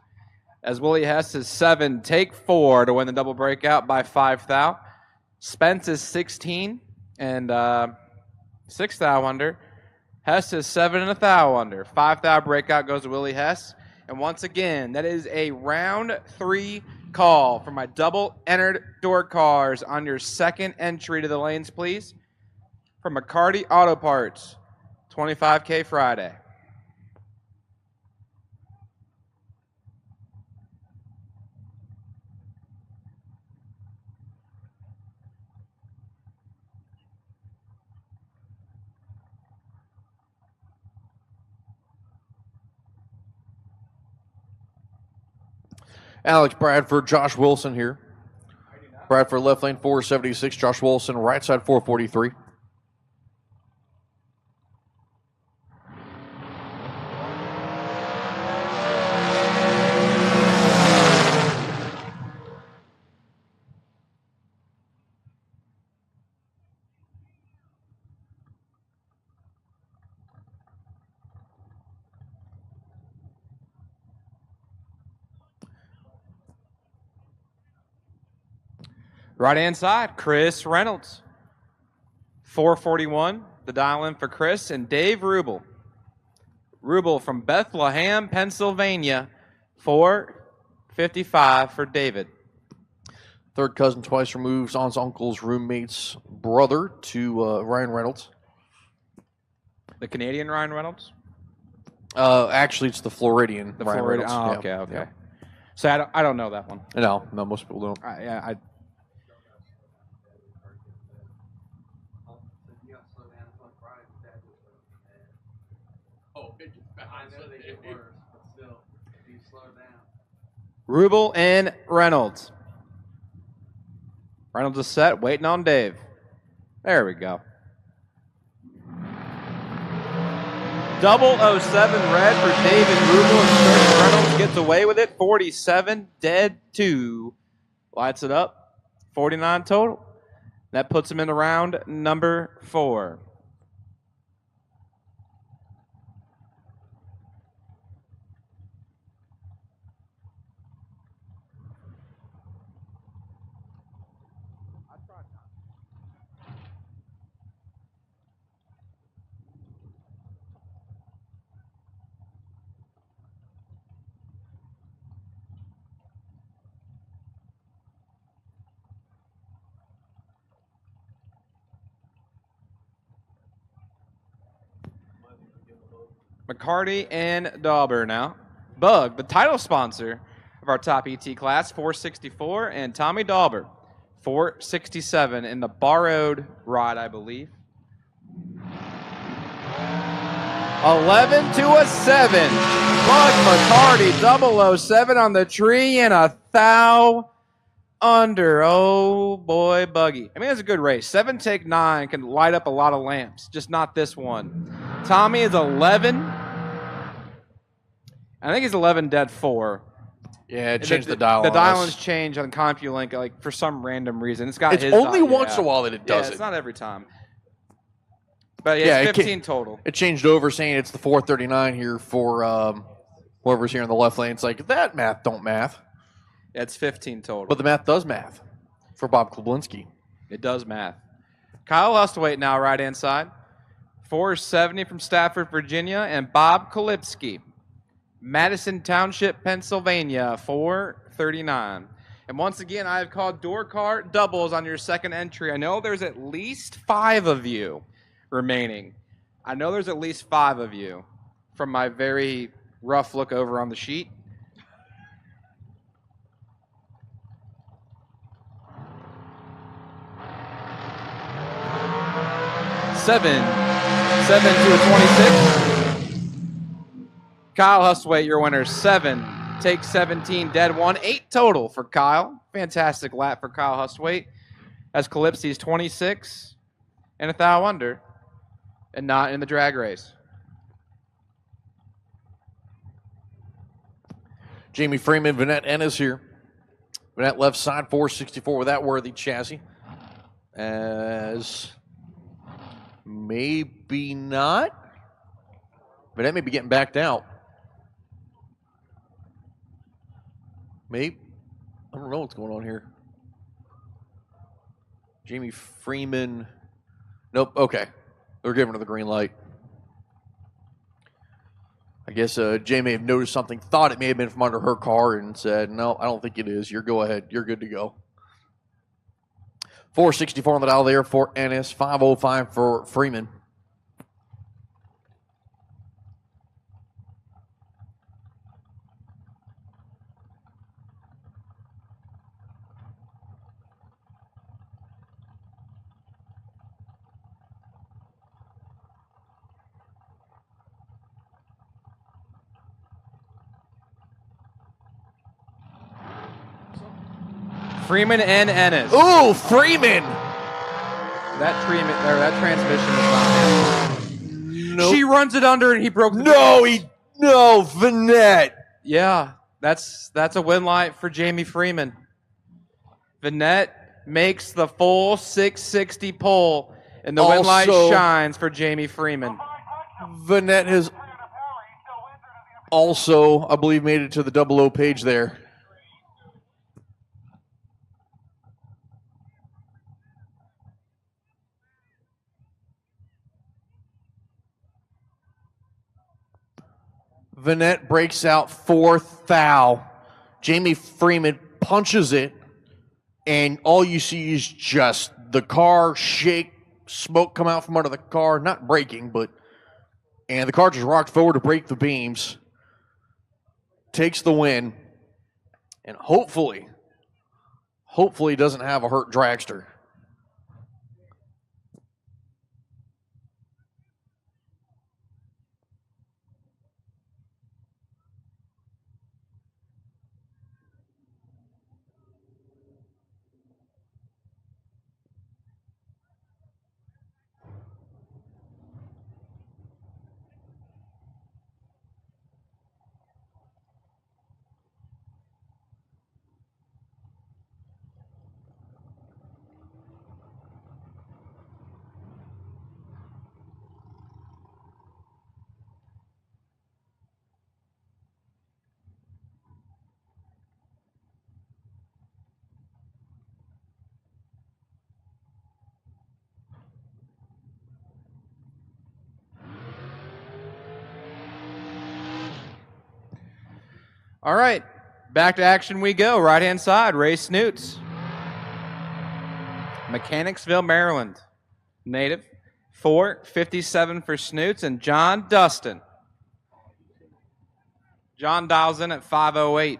As Willie Hess is 7, take 4 to win the double breakout by 5 thou. Spence is 16 and 6 thou under. Hess is 7 and a thou under. 5 thou breakout goes to Willie Hess. And once again, that is a round 3 call for my double entered door cars on your second entry to the lanes, please. From McCarty Auto Parts, 25K Friday. Alex Bradford, Josh Wilson here. Bradford left lane 476, Josh Wilson right side 443. Right-hand side, Chris Reynolds. 441, the dial-in for Chris, and Dave Rubel. Rubel from Bethlehem, Pennsylvania. 455 for David. Third cousin twice removed, aunt's uncle's roommate's brother to Ryan Reynolds. The Canadian Ryan Reynolds? Actually, it's the Floridian The Ryan Florida. Reynolds. Oh, Yeah, okay. yeah. So I don't know that one. No, most people don't. I Rubel and Reynolds. Reynolds is set, waiting on Dave. There we go. 007 red for David Rubel, and Reynolds gets away with it. 47, dead 2. Lights it up. 49 total. That puts him in round number 4. McCarty and Dauber now. Bug, the title sponsor of our top ET class, 464, and Tommy Dauber, 467 in the borrowed rod, I believe. 11 to a 7. Bug McCarty, 007 on the tree, and a thou under. Oh boy, Buggy. I mean, it's a good race. 7 take 9 can light up a lot of lamps, just not this one. Tommy is 11. I think he's 11 dead 4. Yeah, it changed the dial. The on dial-ins us. changed on CompuLink like for some random reason. It's got It's his only dial- once yeah. in a while that it does Yeah, it. it's not every time. But Yeah, it's it 15 total. It changed over, saying it's the 439 here for whoever's here in the left lane. It's like, that math don't math. Yeah, it's 15 total. But the math does math for Bob Klublinski. It does math. Kyle Hustwaite now right-hand side. 470 from Stafford, Virginia. And Bob Kolipski, Madison Township, Pennsylvania, 439. And once again, I have called door cart doubles on your second entry. I know there's at least 5 of you remaining. I know there's at least 5 of you from my very rough look over on the sheet. Seven to a 26. Kyle Hustwaite, your winner. 7, take 17, dead 1. 8 total for Kyle. Fantastic lap for Kyle Hustwaite. As Calypsy's 26 and a thou under, and not in the drag race. Jamie Freeman, Vanette Ennis here. Vanette left side, 464 with that worthy chassis. As maybe not. Vanette may be getting backed out. Maybe. I don't know what's going on here. Jamie Freeman. Nope. Okay. They're giving her the green light. I guess Jay may have noticed something, thought it may have been from under her car, and said, no, I don't think it is. Go ahead. You're good to go. 464 on the dial there for Ennis. 505 for Freeman. Freeman and Ennis. Ooh, Freeman! That transmission is not Nope. She runs it under and he broke the No, Vanette. Yeah, that's a win light for Jamie Freeman. Vanette makes the full 660 pole, and the win light Also- shines for Jamie Freeman. Vanette has also, I believe, made it to the 00 page there. Vanette breaks out 4th thou. Jamie Freeman punches it, and all you see is just the car shake, smoke come out from under the car, not breaking, and the car just rocked forward to break the beams. Takes the win, and hopefully doesn't have a hurt dragster. All right, back to action we go. Right-hand side, Ray Snoots. Mechanicsville, Maryland. Native. 457 for Snoots, and John Dustin, John dials in at 508.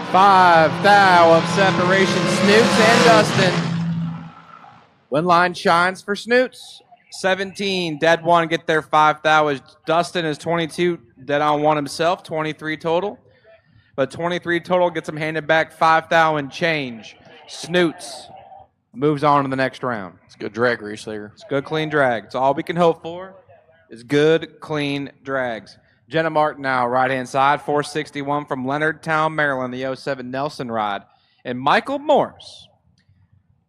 Five thou of separation, Snoots and Dustin. One line shines for Snoots. 17, dead one, get their 5 thou as Dustin is 22, dead on one himself, 23 total. But 23 total gets him handed back 5 thou and change. Snoots moves on to the next round. It's a good drag race there. It's good, clean drag. It's all we can hope for is good, clean drags. Jenna Martin now, right-hand side, 461 from Leonardtown, Maryland, the 07 Nelson ride. And Michael Morse,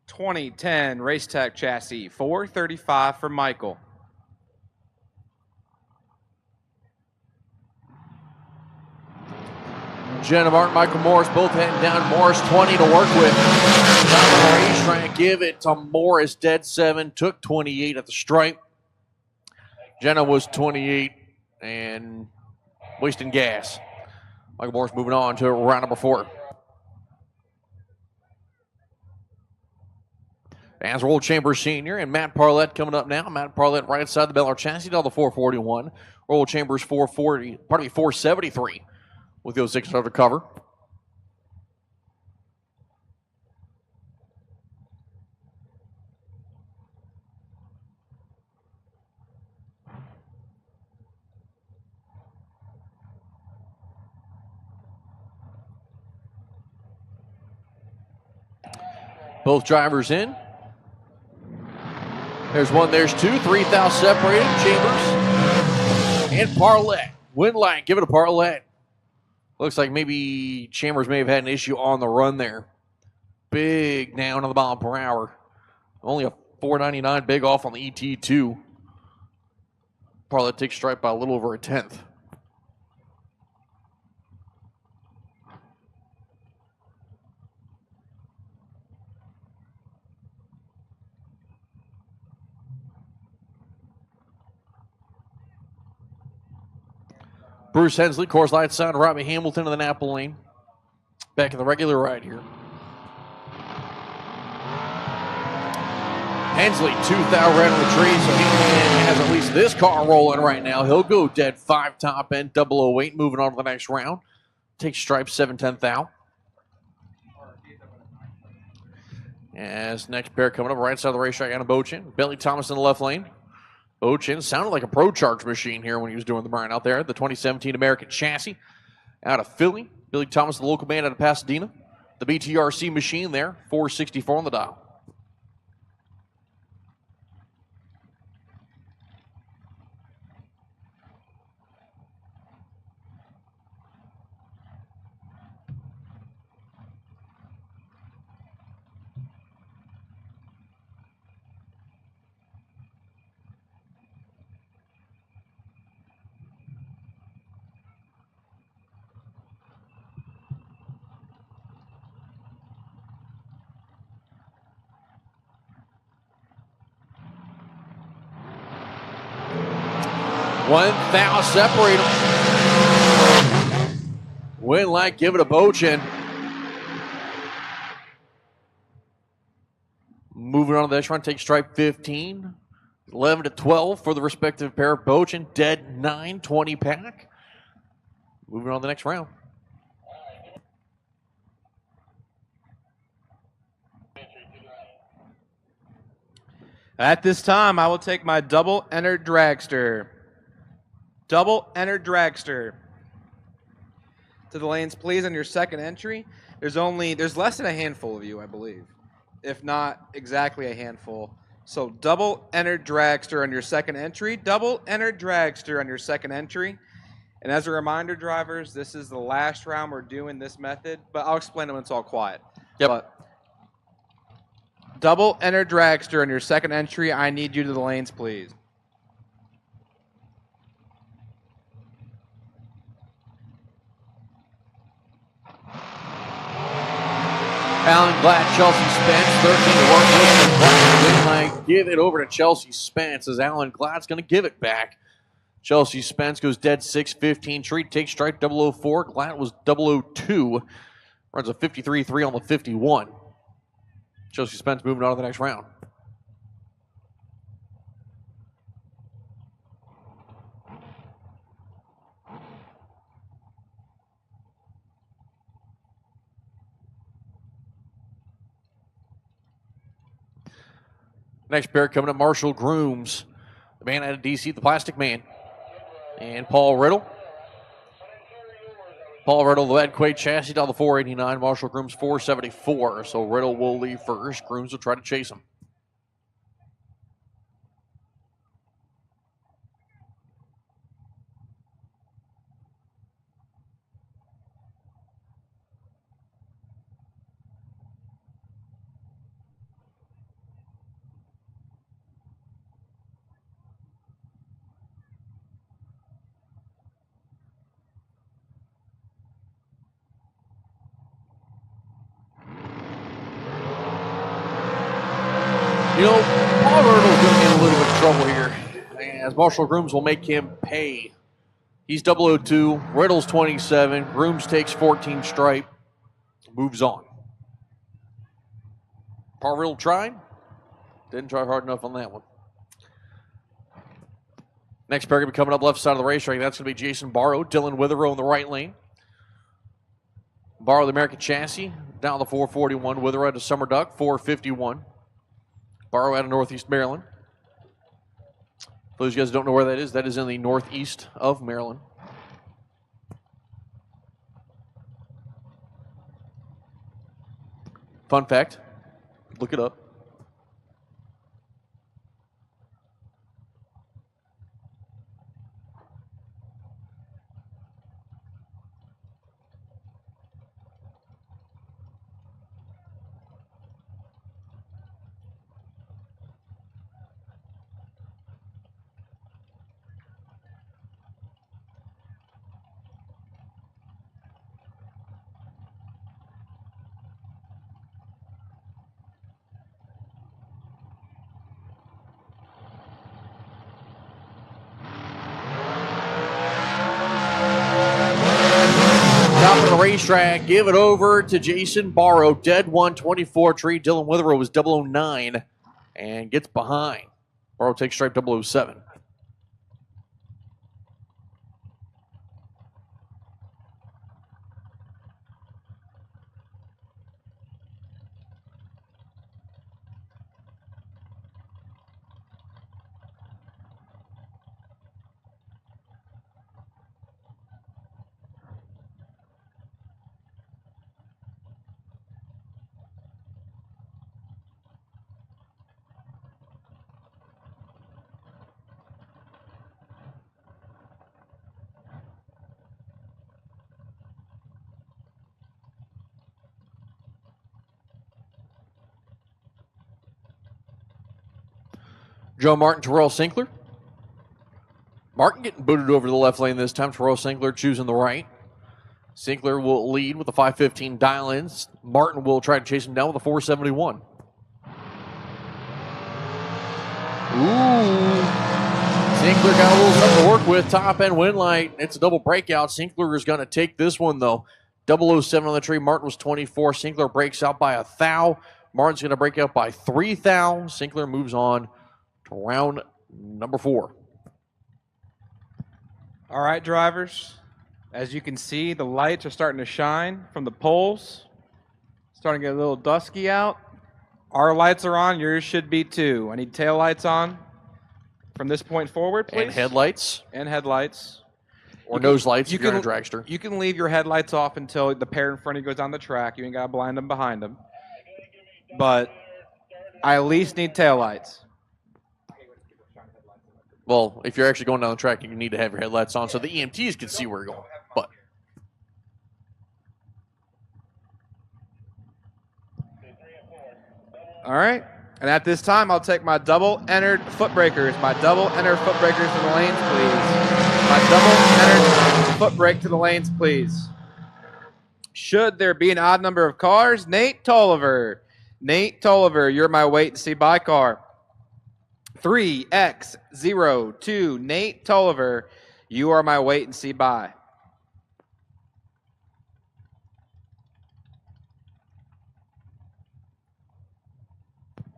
2010 Race Tech chassis, 435 for Michael. Jenna Martin, Michael Morris, both heading down. Morris 20 to work with. He's trying to give it to Morris. Dead 7, took 28 at the stripe. Jenna was 28 and wasting gas. Michael Morris moving on to round number 4. As Roll Chambers Sr. and Matt Parlett coming up now. Matt Parlett right side the Bel Air chassis down the 441. Roll Chambers 473 with those 6 under cover. Both drivers in. There's 1, there's 2, 3 thou separated. Chambers and Parlett. Win line, give it a Parlett. Looks like maybe Chambers may have had an issue on the run there. Big down on the mile per hour. Only a 499 big off on the ET2. Parlett takes stripe by a little over a tenth. Bruce Hensley, course light side, Robbie Hamilton in the Napa lane. Back in the regular ride here. Hensley, 2 thou red on the tree, so he has at least this car rolling right now. He'll go dead 5 top end, 008, moving on to the next round. Takes stripe 710 thou. As next pair coming up, right side of the racetrack, Anna Bochin. Billy Thomas in the left lane. Bochin sounded like a Pro Charge machine here when he was doing the burn out there. The 2017 American chassis out of Philly. Billy Thomas, the local band out of Pasadena. The BTRC machine there, 464 on the dial. One thou separate them. Win like, give it a Bochin. Moving on to the next round, take stripe 15. 11 to 12 for the respective pair. Bochin, dead 9, 20 pack. Moving on to the next round. At this time, I will take my double entered dragster. Double entered dragster. To the lanes, please, on your second entry. There's less than a handful of you, I believe. If not exactly a handful. So double entered dragster on your second entry. Double entered dragster on your second entry. And as a reminder, drivers, this is the last round we're doing this method, but I'll explain it when it's all quiet. Yep. But Double enter Dragster in your second entry. I need you to the lanes, please. Alan Glatt, Chelsea Spence, 13 to work with. Glatt might give it over to Chelsea Spence as Alan Glatt's going to give it back. Chelsea Spence goes dead 6-15. Treat takes strike 004. Glatt was 002. Runs a 53-3 on the 51. Chelsea Spence moving on to the next round. Next pair coming up, Marshall Grooms. The man out of DC, the Plastic Man. And Paul Riddle. Paul Riddle, the Ed Quaid chassis down the 489. Marshall Grooms 474. So Riddle will leave first. Grooms will try to chase him. You know, Paul Riddle's going to get a little bit of trouble here, as Marshall Grooms will make him pay. He's 002, Riddle's 27, Grooms takes 14 stripe, moves on. Paul Riddle tried, didn't try hard enough on that one. Next pair going to be coming up left side of the racetrack. That's going to be Jason Barrow, Dylan Witherow in the right lane. Barrow, the American chassis, down the 441. Witherow at a Summer Duck, 451. Barrow out of Northeast Maryland. For those of you guys who don't know where that is in the northeast of Maryland. Fun fact, look it up. Top of the racetrack, give it over to Jason Barrow. Dead 124 tree. Dylan Witherow was 009 and gets behind. Barrow takes stripe 007. Joe Martin, Terrell Sinkler. Martin getting booted over to the left lane this time. Terrell Sinkler choosing the right. Sinkler will lead with the 515 dial-ins. Martin will try to chase him down with a 471. Ooh. Sinkler got a little something to work with. Top end wind light. It's a double breakout. Sinkler is going to take this one, though. 007 on the tree. Martin was 24. Sinkler breaks out by a thou. Martin's going to break out by 3 thou. Sinkler moves on to round number 4. All right, drivers. As you can see, the lights are starting to shine from the poles. Starting to get a little dusky out. Our lights are on. Yours should be too. I need tail lights on from this point forward, please. And headlights. And headlights. Or nose lights if you're in a dragster. You can leave your headlights off until the pair in front of you goes down the track. You ain't got to blind them behind them. But I at least need tail lights. Well, if you're actually going down the track, you need to have your headlights on so the EMTs can see where you're going. But All right. And at this time, I'll take my double entered foot breakers. My double entered foot breakers to the lanes, please. My double entered foot brake to the lanes, please. Should there be an odd number of cars? Nate Toliver. Nate Toliver, you're my wait and see by car. 3X02, Nate Toliver, you are my wait and see by.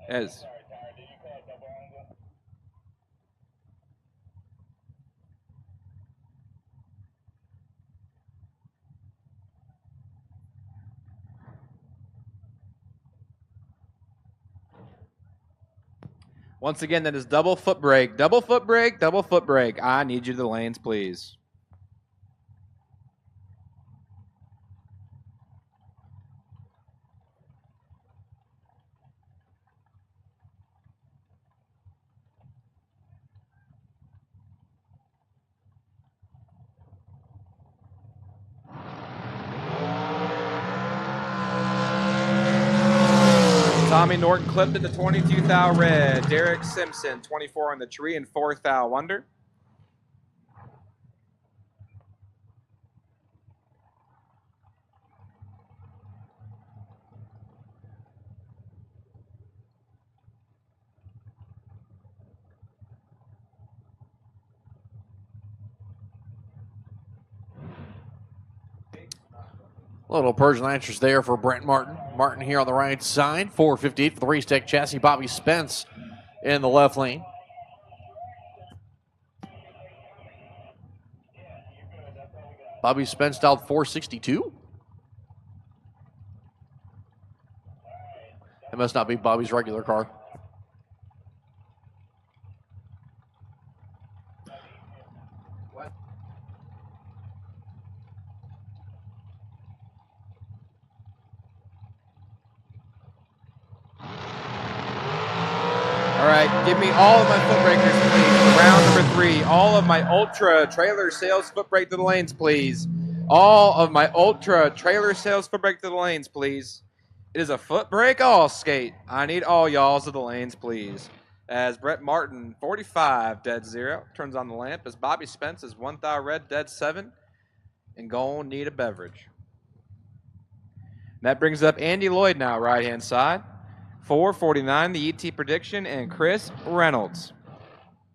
As once again, that is double foot brake, double foot brake, double foot brake. I need you to the lanes, please. Tommy Norton clipped into 22 thou red. Derek Simpson, 24 on the tree and 4 thou under. Little Persian nitrous there for Brent Martin. Martin here on the right side. 458 for the Race Tech chassis. Bobby Spence in the left lane. Bobby Spence dialed 462. That must not be Bobby's regular car. All right, give me all of my foot breakers, please. Round number 3. All of my Ultra trailer sales foot brake to the lanes, please. All of my Ultra trailer sales foot brake to the lanes, please. It is a foot brake all skate. I need all y'alls to the lanes, please. As Brett Martin, 45, dead 0, turns on the lamp. As Bobby Spence is 1 thou red, dead 7, and gonna need a beverage. That brings up Andy Lloyd now, right-hand side. 449, the ET prediction, and Chris Reynolds.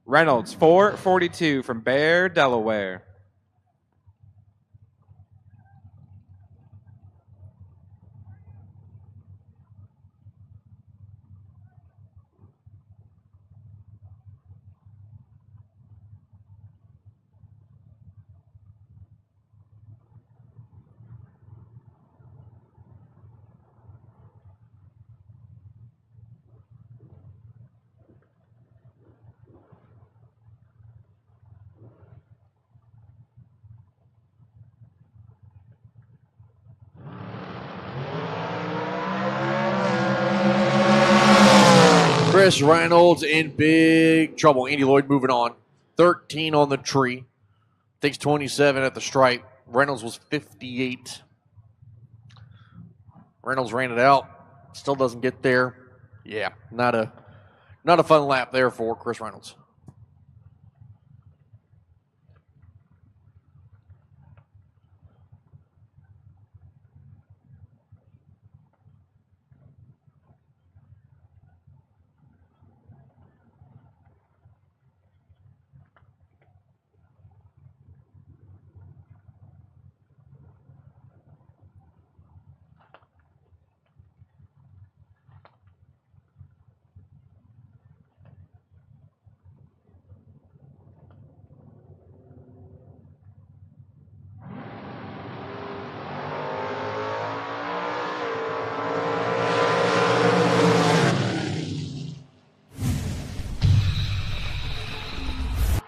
Reynolds, 442 from Bear, Delaware. Chris Reynolds in big trouble. Andy Lloyd moving on. 13 on the tree. Takes 27 at the stripe. Reynolds was 58. Reynolds ran it out. Still doesn't get there. Yeah, not a fun lap there for Chris Reynolds.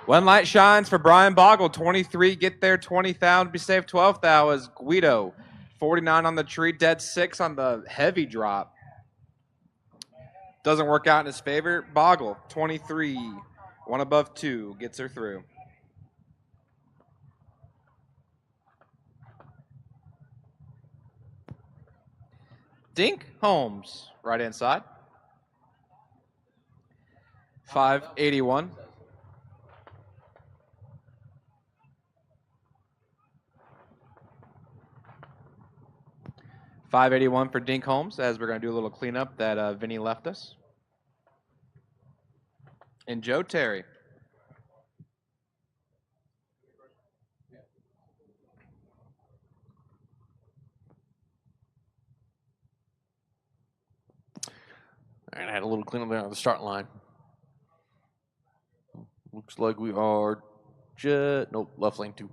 One light shines for Brian Bogle, 23, get there, 20,000, be safe, 12,000 is Guido. 49 on the tree, dead 6 on the heavy drop. Doesn't work out in his favor. Bogle, 23, 1 above 2, gets her through. Dink Holmes, right hand side. 581. $581 for Dink Holmes, as we're going to do a little cleanup that Vinny left us. And Joe Terry. All right, I had a little cleanup there on the starting line. Looks like we are nope, left lane 2.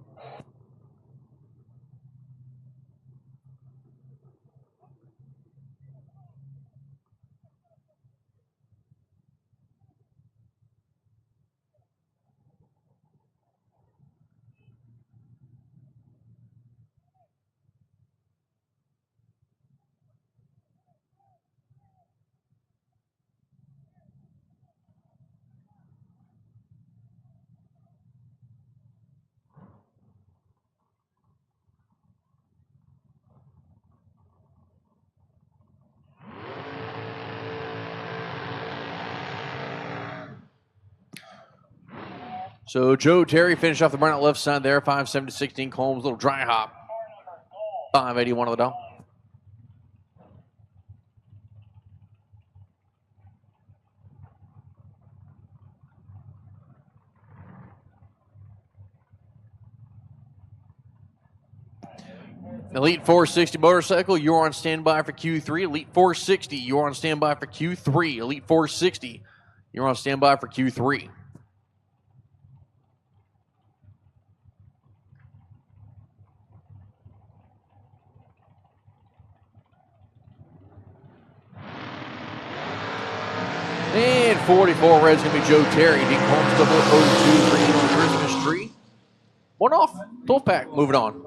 So Joe Terry finished off the burnout left side there, 570-16. Combs, little dry hop. 581 on the down. Elite 460 motorcycle, you're on standby for Q3. Elite 460, you're on standby for Q3. Elite 460, you're on standby for Q3. And 44 red's going to be Joe Terry. Dink Holmes double 02 green on the Christmas tree. One off. 12 pack. Moving on.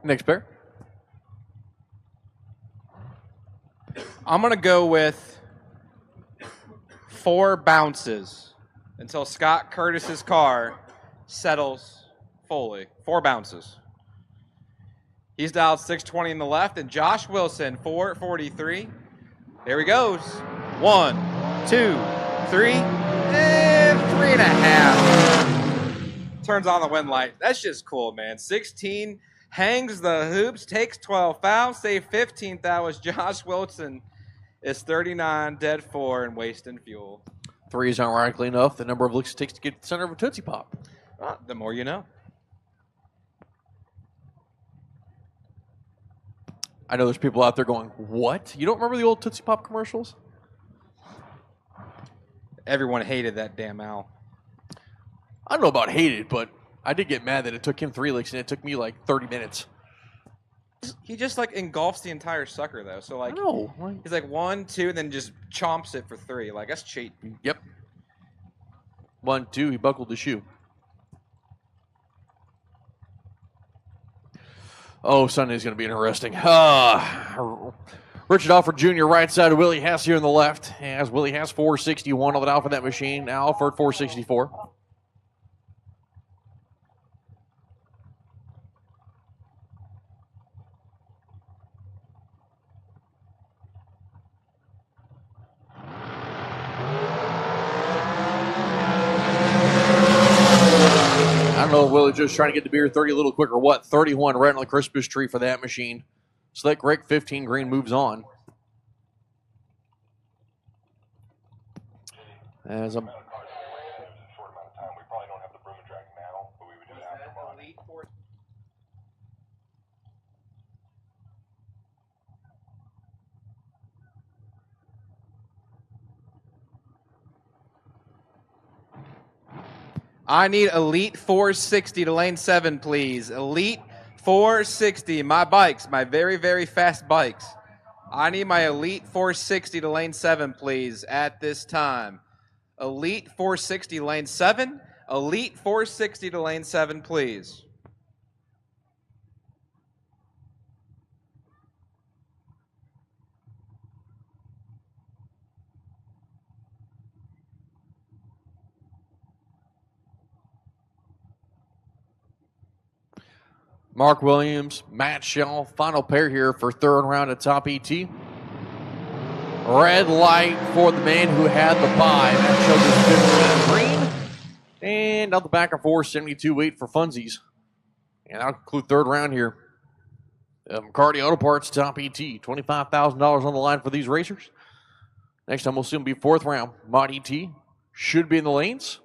Next pair. I'm going to go with 4 bounces until Scott Curtis's car settles fully. 4 bounces. He's dialed 620 in the left, and Josh Wilson, 443. There he goes. 1, 2, 3, and 3.5. Turns on the wind light. That's just cool, man. 16, hangs the hoops, takes 12 fouls, save 15th. That was Josh Wilson. Is 39, dead 4, and wasting fuel. 3 is ironically enough the number of looks it takes to get to the center of a Tootsie Pop. The more you know. I know there's people out there going, what? You don't remember the old Tootsie Pop commercials? Everyone hated that damn owl. I don't know about hated, but I did get mad that it took him 3 licks and it took me like 30 minutes. He just like engulfs the entire sucker though. So like No. he's like 1, 2, and then just chomps it for 3. Like that's cheat. Yep. 1, 2, he buckled the shoe. Oh, Sunday's going to be interesting. Richard Alford Jr. right side of Willie Hess here on the left. As Willie Hess 461 on the dial for that machine. Now Alford 464. I don't know if Willie just trying to get the beer 30 a little quicker. What? 31 right on the Christmas tree for that machine. Slick Rick 15 green moves on. As I'm I need Elite 460 to lane 7, please. Elite 460. My bikes, my very, very fast bikes. I need my Elite 460 to lane 7, please, at this time. Elite 460 lane 7. Elite 460 to lane 7, please. Mark Williams, Matt Shell. Final pair here for third round at top ET. Red light for the man who had the bye. That shows us 15 green. And out the back and forth, 72-8 for funsies. And that'll conclude third round here. McCarty Auto Parts, top ET. $25,000 on the line for these racers. Next time we'll soon be fourth round. Mod ET should be in the lanes.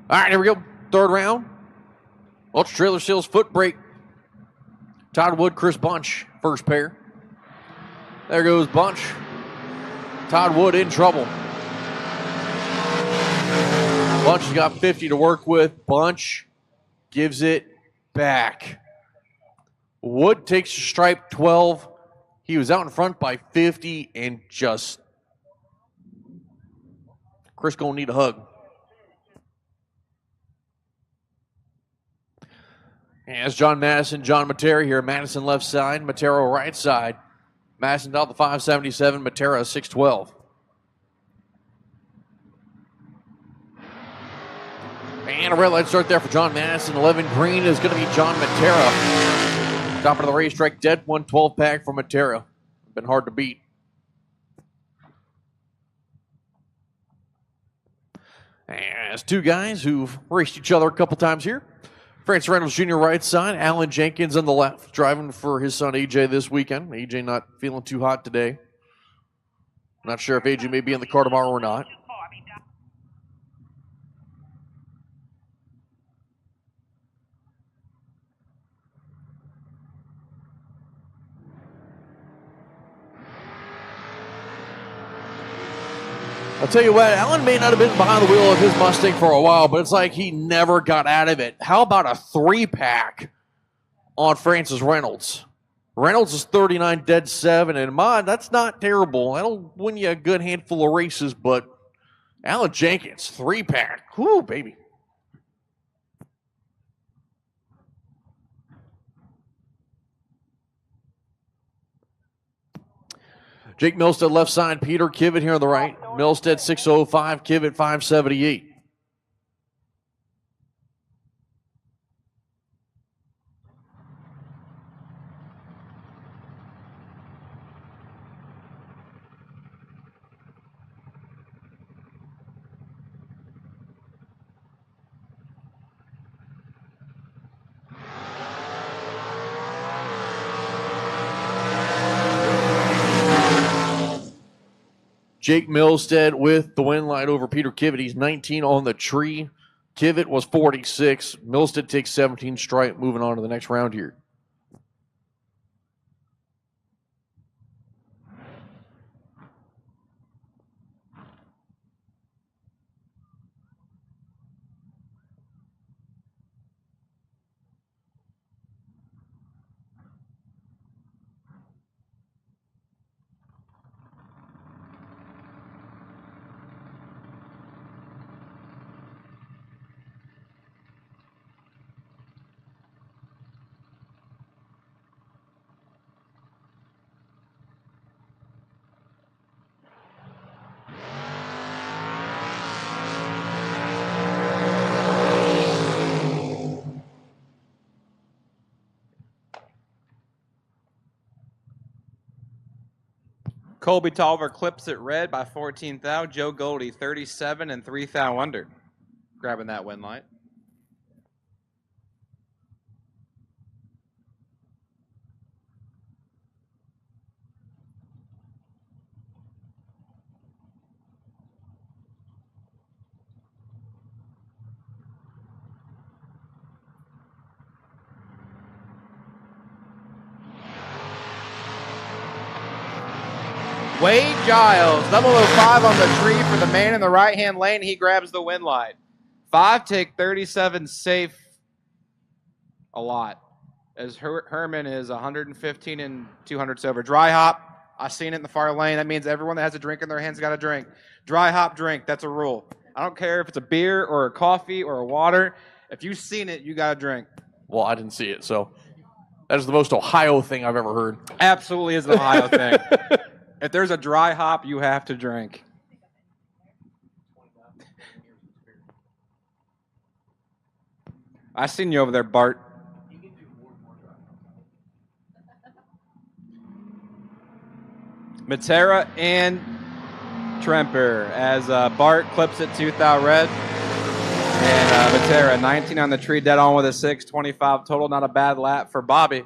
All right, here we go. Third round. Ultra Trailer Sales Footbrake. Todd Wood, Chris Bunch, first pair. There goes Bunch. Todd Wood in trouble. Bunch has got 50 to work with. Bunch gives it back. Wood takes a stripe 12. He was out in front by 50 and just. Chris gonna need a hug. As John Madison, John Matera here. Madison left side, Matera right side. Madison down the 577, Matera 612. And a red light start there for John Madison. 11 green is going to be John Matera. Top of the racetrack, dead 112 pack for Matera. Been hard to beat. And it's two guys who've raced each other a couple times here. Francis Reynolds Jr. right side, Alan Jenkins on the left, driving for his son AJ this weekend. AJ not feeling too hot today. Not sure if AJ may be in the car tomorrow or not. I'll tell you what, Alan may not have been behind the wheel of his Mustang for a while, but it's like he never got out of it. How about a 3-pack on Francis Reynolds? Reynolds is 39, dead 7, and Mod, that's not terrible. That'll win you a good handful of races, but Alan Jenkins, 3-pack. Whoo, baby. Jake Milstead left side, Peter Kivet here on the right. Milstead 605, Kivet 578. Jake Milstead with the win light over Peter Kivet. He's 19 on the tree. Kivet was 46. Milstead takes 17 stripe. Moving on to the next round here. Colby Toliver clips it red by 14 thou. Joe Goldie 37 and 3 thou under. Grabbing that win light. Wade Giles, 005 on the tree for the man in the right-hand lane. He grabs the win light. 5 take 37 safe. A lot. As Herman is 115 and 200 over. Dry hop. I seen it in the far lane. That means everyone that has a drink in their hands got a drink. Dry hop drink. That's a rule. I don't care if it's a beer or a coffee or a water. If you've seen it, you got a drink. Well, I didn't see it, so that is the most Ohio thing I've ever heard. Absolutely is the Ohio thing. If there's a dry hop, you have to drink. I seen you over there, Bart. Matera and Tremper as Bart clips it 2 thou red. And Matera, 19 on the tree, dead on with a 6, 25 total. Not a bad lap for Bobby.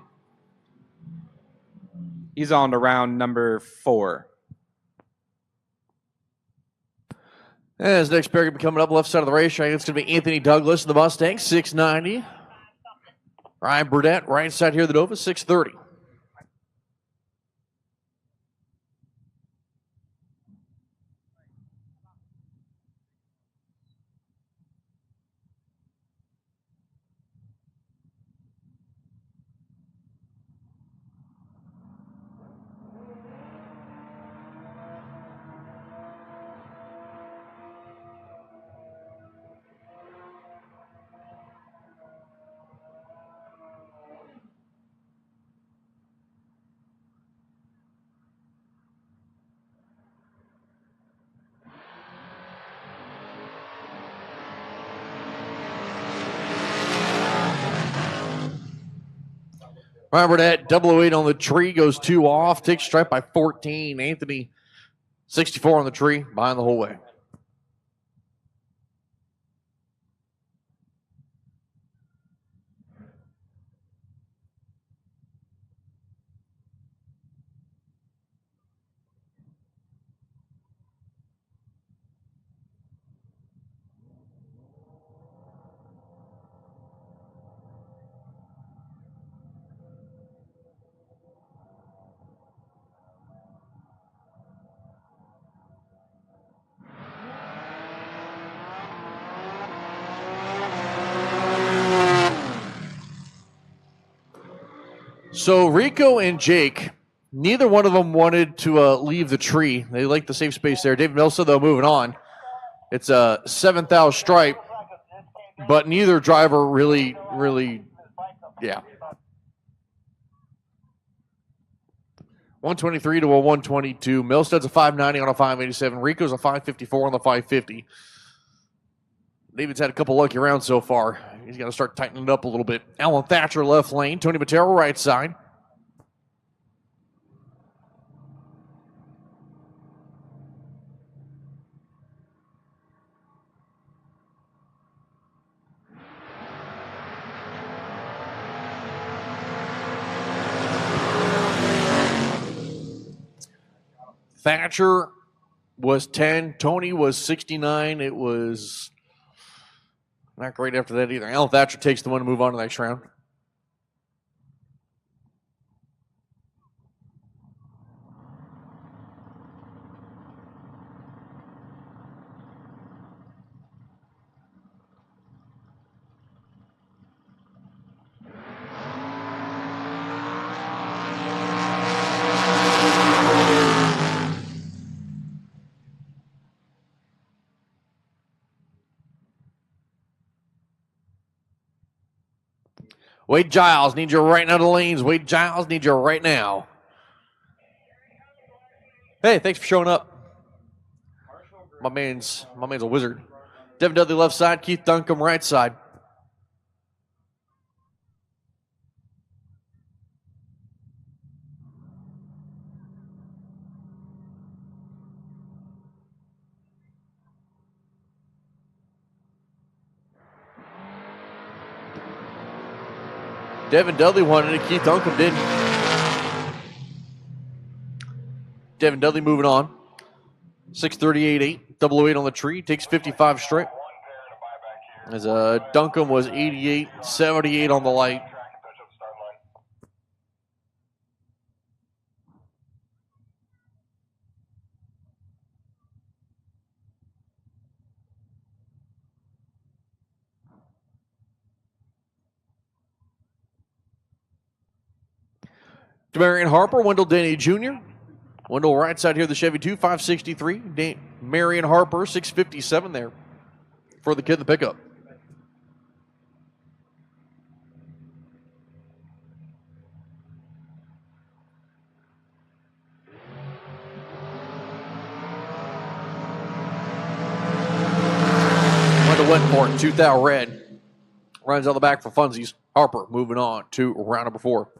He's on to round number 4. As next pair going to be coming up left side of the racetrack, it's going to be Anthony Douglas in the Mustang, 690. Ryan Burdett, right side here, the Nova, 630. Ryan Burdett, 008 on the tree, goes 2 off, takes stripe by 14. Anthony, 64 on the tree, behind the whole way. So Rico and Jake, neither one of them wanted to leave the tree. They liked the safe space there. David Milsa, though, moving on. It's a 7,000 stripe, but neither driver really, yeah. 123 to a 122. Milstead's a 590 on a 587. Rico's a 554 on the 550. David's had a couple lucky rounds so far. He's got to start tightening it up a little bit. Alan Thatcher left lane. Tony Matero right side. Thatcher was 10. Tony was 69. It was not great after that either. Alan Thatcher takes the one to move on to the next round. Wade Giles, need you right now to the lanes. Wade Giles, need you right now. Hey, thanks for showing up. My man's a wizard. Devin Dudley left side, Keith Duncombe right side. Devin Dudley wanted it. Keith Uncombe didn't. Devin Dudley moving on. 638.8, 008 on the tree. Takes 55 straight. As Duncombe was 88, 78 on the light. Marion Harper, Wendell Denny Jr. Wendell right side here, the Chevy 2, 563. Marion Harper, 657 there for the kid in the pickup. Wendell went for it, 2000 red. Runs on the back for funsies. Harper moving on to round number 4.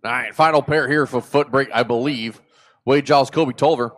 All right, final pair here for Footbrake, I believe. Wade Giles, Kobe Toliver.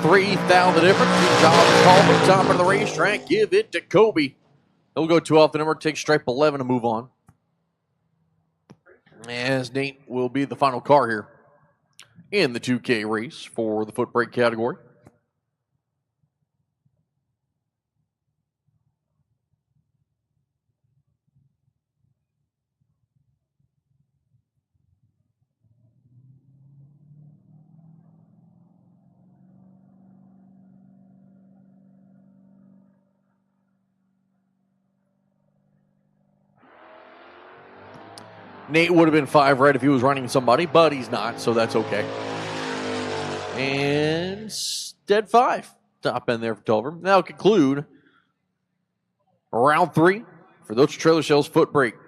$3,000 the difference. Good job, call from the top of the racetrack. Give it to Kobe. He'll go 2 off the number, take stripe 11 to move on. As Nate will be the final car here in the 2K race for the Footbrake category. Nate would have been 5 red if he was running somebody, but he's not, so that's okay. And dead 5. Top end there for Toliver. Now conclude round 3 for those trailer shells Footbrake.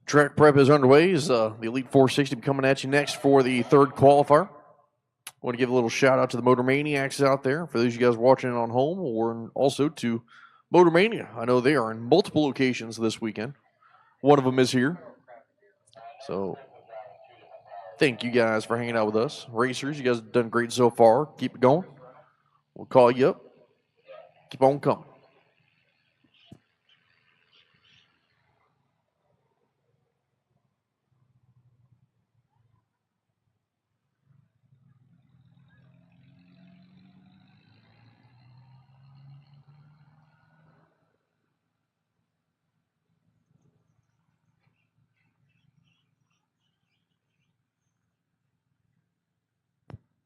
Track prep is underway. The Elite 460 coming at you next for the third qualifier. I want to give a little shout out to the Motor Maniacs out there, for those of you guys watching it on home, or also to Motor Mania. I know they are in multiple locations this weekend. One of them is here. So thank you guys for hanging out with us. Racers, you guys have done great so far. Keep it going. We'll call you up. Keep on coming.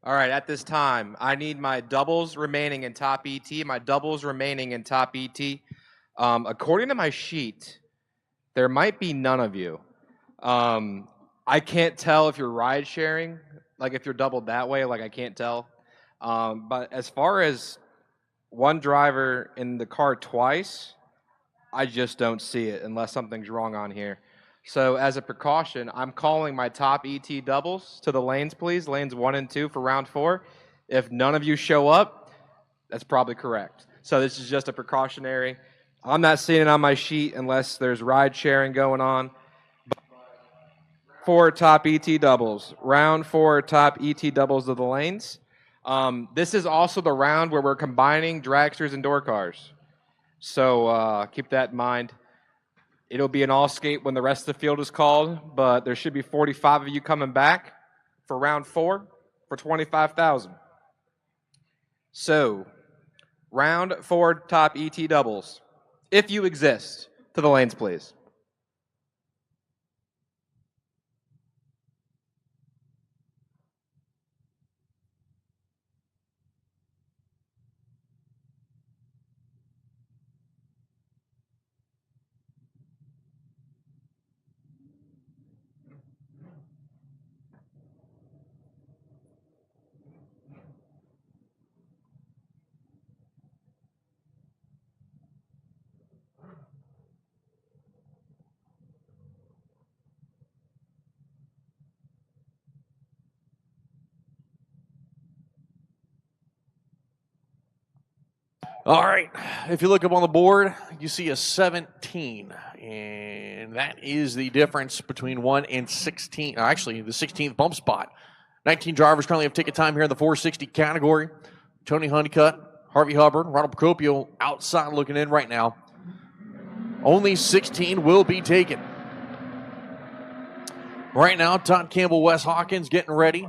All right, at this time, I need my doubles remaining in top ET. My doubles remaining in top ET. According to my sheet, there might be none of you. I can't tell if you're ride sharing, like if you're doubled that way, like I can't tell. But as far as one driver in the car twice, I just don't see it unless something's wrong on here. So as a precaution, I'm calling my top ET doubles to the lanes, please. Lanes 1 and 2 for round 4. If none of you show up, that's probably correct. So this is just a precautionary. I'm not seeing it on my sheet unless there's ride sharing going on. 4 top ET doubles. Round 4 top ET doubles of the lanes. This is also the round where we're combining dragsters and door cars. So keep that in mind. It'll be an all-skate when the rest of the field is called, but there should be 45 of you coming back for round 4 for $25,000. So, round 4 top ET doubles, if you exist, to the lanes, please. All right. If you look up on the board, you see a 17. And that is the difference between 1 and 16. Actually, the 16th bump spot. 19 drivers currently have ticket time here in the 460 category. Tony Honeycutt, Harvey Hubbard, Ronald Procopio outside looking in right now. Only 16 will be taken. Right now, Todd Campbell, Wes Hawkins getting ready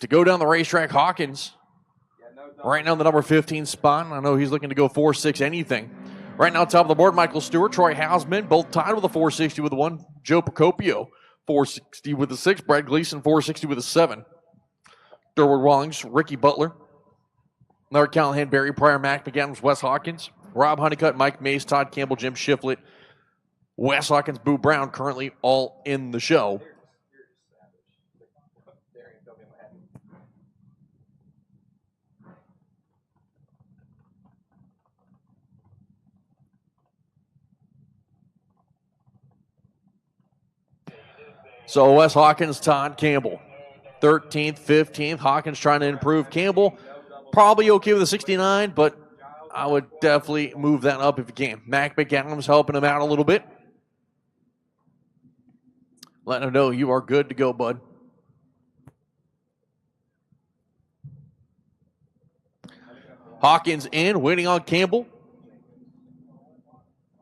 to go down the racetrack. Hawkins right now in the number 15 spot. I know he's looking to go 4.6 anything. Right now, top of the board, Michael Stewart, Troy Hausman, both tied with a 460 with a 1. Joe Procopio, 460 with a 6. Brad Gleason, 460 with a 7. Durwood Rawlings, Ricky Butler, Larry Callahan, Barry Pryor, Mac McAdams, Wes Hawkins, Rob Honeycutt, Mike Mays, Todd Campbell, Jim Shiflett, Wes Hawkins, Boo Brown, currently all in the show. So Wes Hawkins, Todd Campbell, 13th, 15th. Hawkins trying to improve. Campbell probably okay with a 69, but I would definitely move that up if you can. Mac McAdams helping him out a little bit. Letting him know you are good to go, bud. Hawkins in, waiting on Campbell.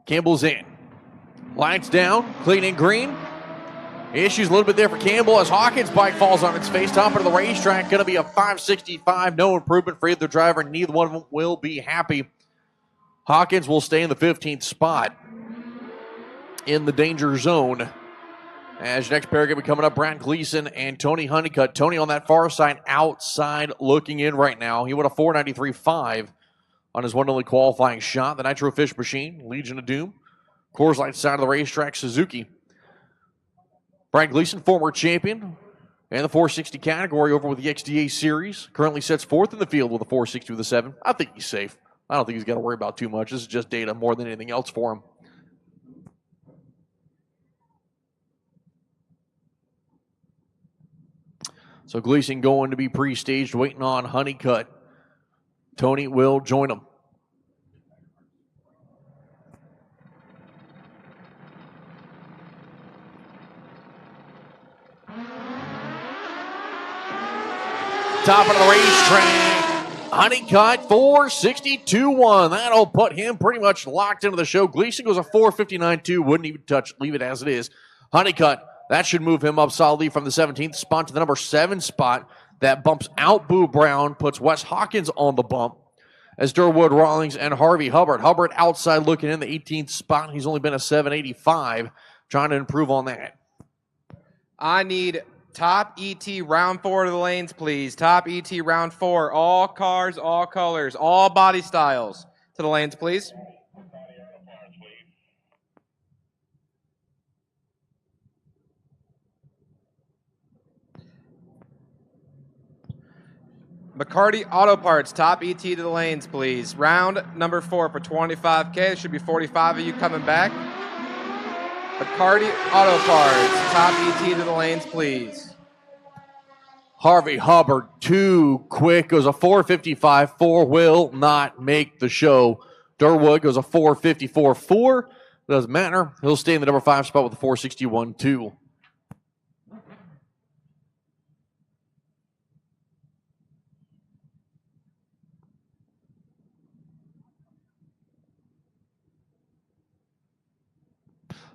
Campbell's in. Lights down, clean and green. Issues a little bit there for Campbell as Hawkins' bike falls on its face. Top of the racetrack, going to be a 565. No improvement for either driver. Neither one of them will be happy. Hawkins will stay in the 15th spot in the danger zone. As your next pair are going to be coming up, Brad Gleason and Tony Honeycutt. Tony on that far side, outside, looking in right now. He won a 493.5 on his one only qualifying shot. The Nitro Fish Machine, Legion of Doom. Coors Light side of the racetrack, Suzuki. Brad Gleason, former champion in the 460 category over with the XDA Series. Currently sits 4th in the field with a 460 with a 7. I think he's safe. I don't think he's got to worry about too much. This is just data more than anything else for him. So Gleason going to be pre-staged, waiting on Honeycutt. Tony will join him. Top of the racetrack, Honeycutt 462.1. That'll put him pretty much locked into the show. Gleason goes a 459.2. Wouldn't even touch, leave it as it is. Honeycutt, that should move him up solidly from the 17th spot to the number 7 spot. That bumps out Boo Brown, puts Wes Hawkins on the bump as Durwood Rawlings and Harvey Hubbard. Hubbard outside looking in the 18th spot. He's only been a 785, trying to improve on that. I need Top ET round 4 to the lanes, please. Top ET round 4. All cars, all colors, all body styles to the lanes, please. McCarty Auto Parts, top ET to the lanes, please. Round number 4 for 25K. There should be 45 of you coming back. McCarty Auto Parts, top ET to the lanes, please. Harvey Hubbard, too quick, goes a 4:55.4, will not make the show. Durwood goes a 4:54.4, doesn't matter. He'll stay in the number 5 spot with a 4:61.2.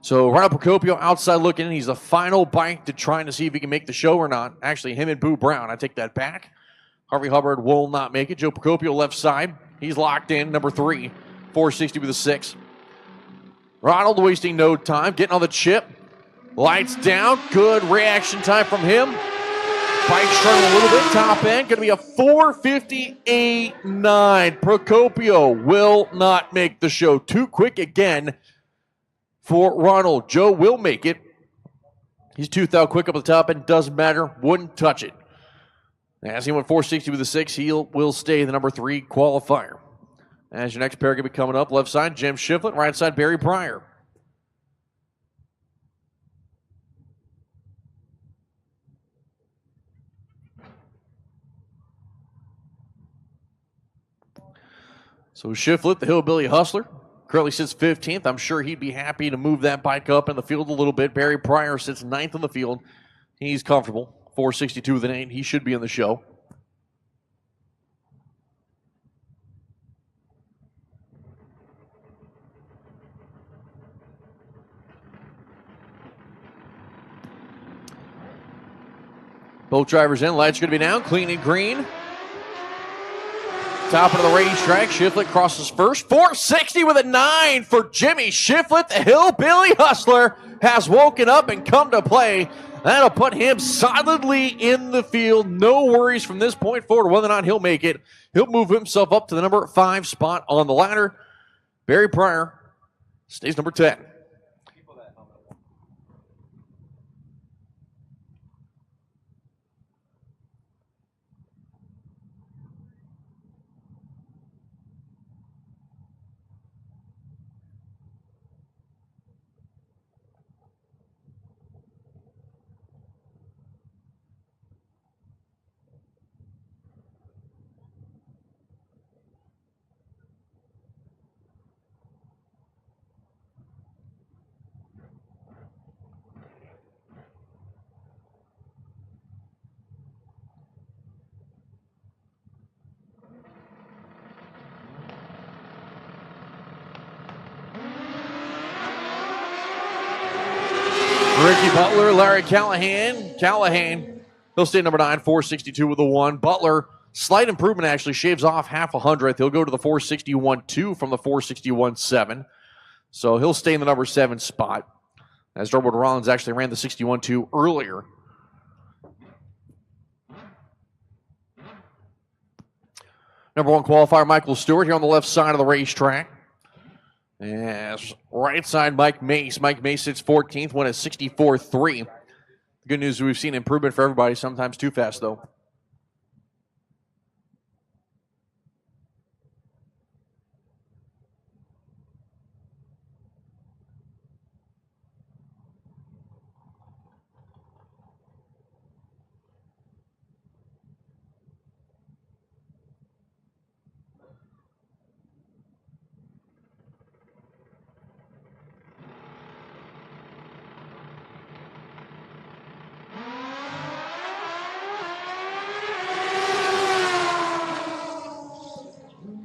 So Ronald Procopio outside looking in. He's the final bike to trying to see if he can make the show or not. Actually, him and Boo Brown. I take that back. Harvey Hubbard will not make it. Joe Procopio left side. He's locked in, number 3. 460 with a 6. Ronald wasting no time. Getting on the chip. Lights down. Good reaction time from him. Bike's turning a little bit. Top end. Going to be a 4:58.9. Procopio will not make the show. Too quick again for Ronald. Joe will make it. He's 2,000 quick up the top and doesn't matter. Wouldn't touch it. As he went 460 with a 6, he will stay the number 3 qualifier. As your next pair going to be coming up, left side, Jim Shiflett, right side, Barry Pryor. So Shiflett, the Hillbilly Hustler, currently sits 15th. I'm sure he'd be happy to move that bike up in the field a little bit. Barry Pryor sits 9th in the field. He's comfortable. 462 with an 8. He should be in the show. Both drivers in. Lights are going to be down. Clean and green. Top of the racetrack. Shiflett crosses first. 460 with a 9 for Jimmy Shiflett. The Hillbilly Hustler has woken up and come to play. That'll put him solidly in the field. No worries from this point forward whether or not he'll make it. He'll move himself up to the number 5 spot on the ladder. Barry Pryor stays number 10. Ricky Butler, Larry Callahan. Callahan, he'll stay number 9, 462 with a 1. Butler, slight improvement actually, shaves off half a hundredth. He'll go to the 461.2 from the 461.7. So he'll stay in the number 7 spot. As Darwood Rollins actually ran the 61.2 earlier. Number 1 qualifier, Michael Stewart, here on the left side of the racetrack. Yes, right side, Mike Mace. Mike Mace sits 14th, won at 64.3. The good news is we've seen improvement for everybody, sometimes too fast, though.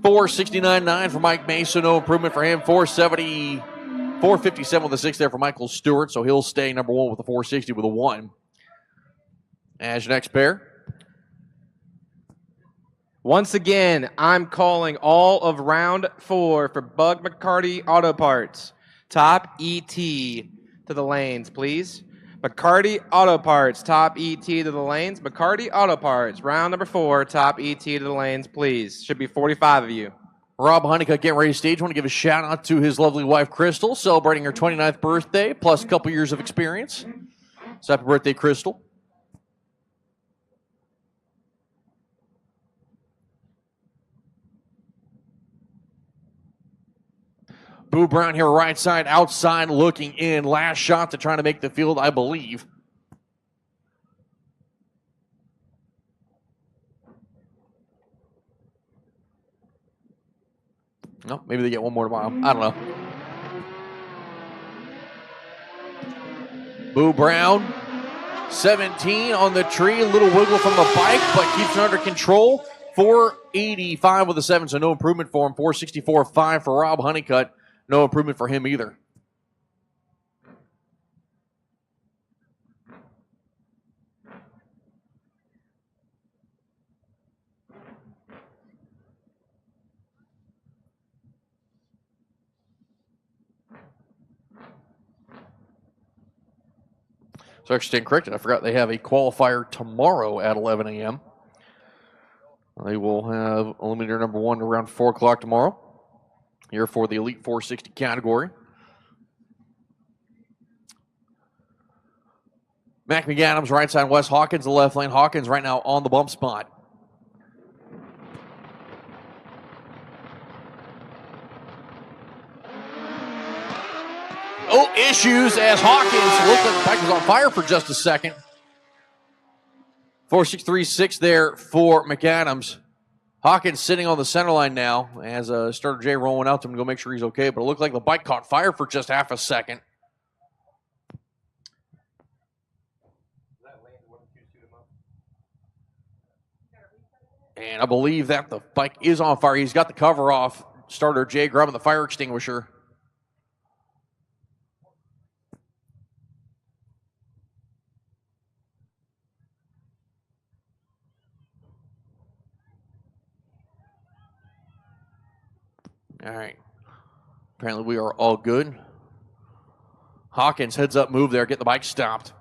$469.9 for Mike Mason. No improvement for him. 457 with a 6 there for Michael Stewart. So he'll stay number 1 with a 460 with a 1. As your next pair. Once again, I'm calling all of round 4 for Bug McCarty Auto Parts. Top ET to the lanes, please. McCarty Auto Parts, top ET to the lanes. McCarty Auto Parts, round number 4, top ET to the lanes, please. Should be 45 of you. Rob Honeycutt getting ready to stage. I want to give a shout out to his lovely wife, Crystal, celebrating her 29th birthday, plus a couple years of experience. So happy birthday, Crystal. Boo Brown here, right side, outside, looking in. Last shot to try to make the field, I believe. No, maybe they get one more tomorrow. I don't know. Boo Brown, 17 on the tree. A little wiggle from the bike, but keeps it under control. 485 with a 7, so no improvement for him. 464.5 for Rob Honeycutt. No improvement for him either. So actually stand corrected. I forgot they have a qualifier tomorrow at 11 a.m. They will have eliminator number 1 around 4 o'clock tomorrow. Here for the Elite 460 category. Mac McAdams, right side, Wes Hawkins, the left lane. Hawkins right now on the bump spot. Oh, issues as Hawkins looked like the bike was on fire for just a second. 4.636 there for McAdams. Hawkins sitting on the center line now as starter Jay rolling out to him to go make sure he's okay, but it looked like the bike caught fire for just half a second. And I believe that the bike is on fire. He's got the cover off. Starter Jay grabbing the fire extinguisher. All right. Apparently we are all good. Hawkins heads up move there, get the bike stopped.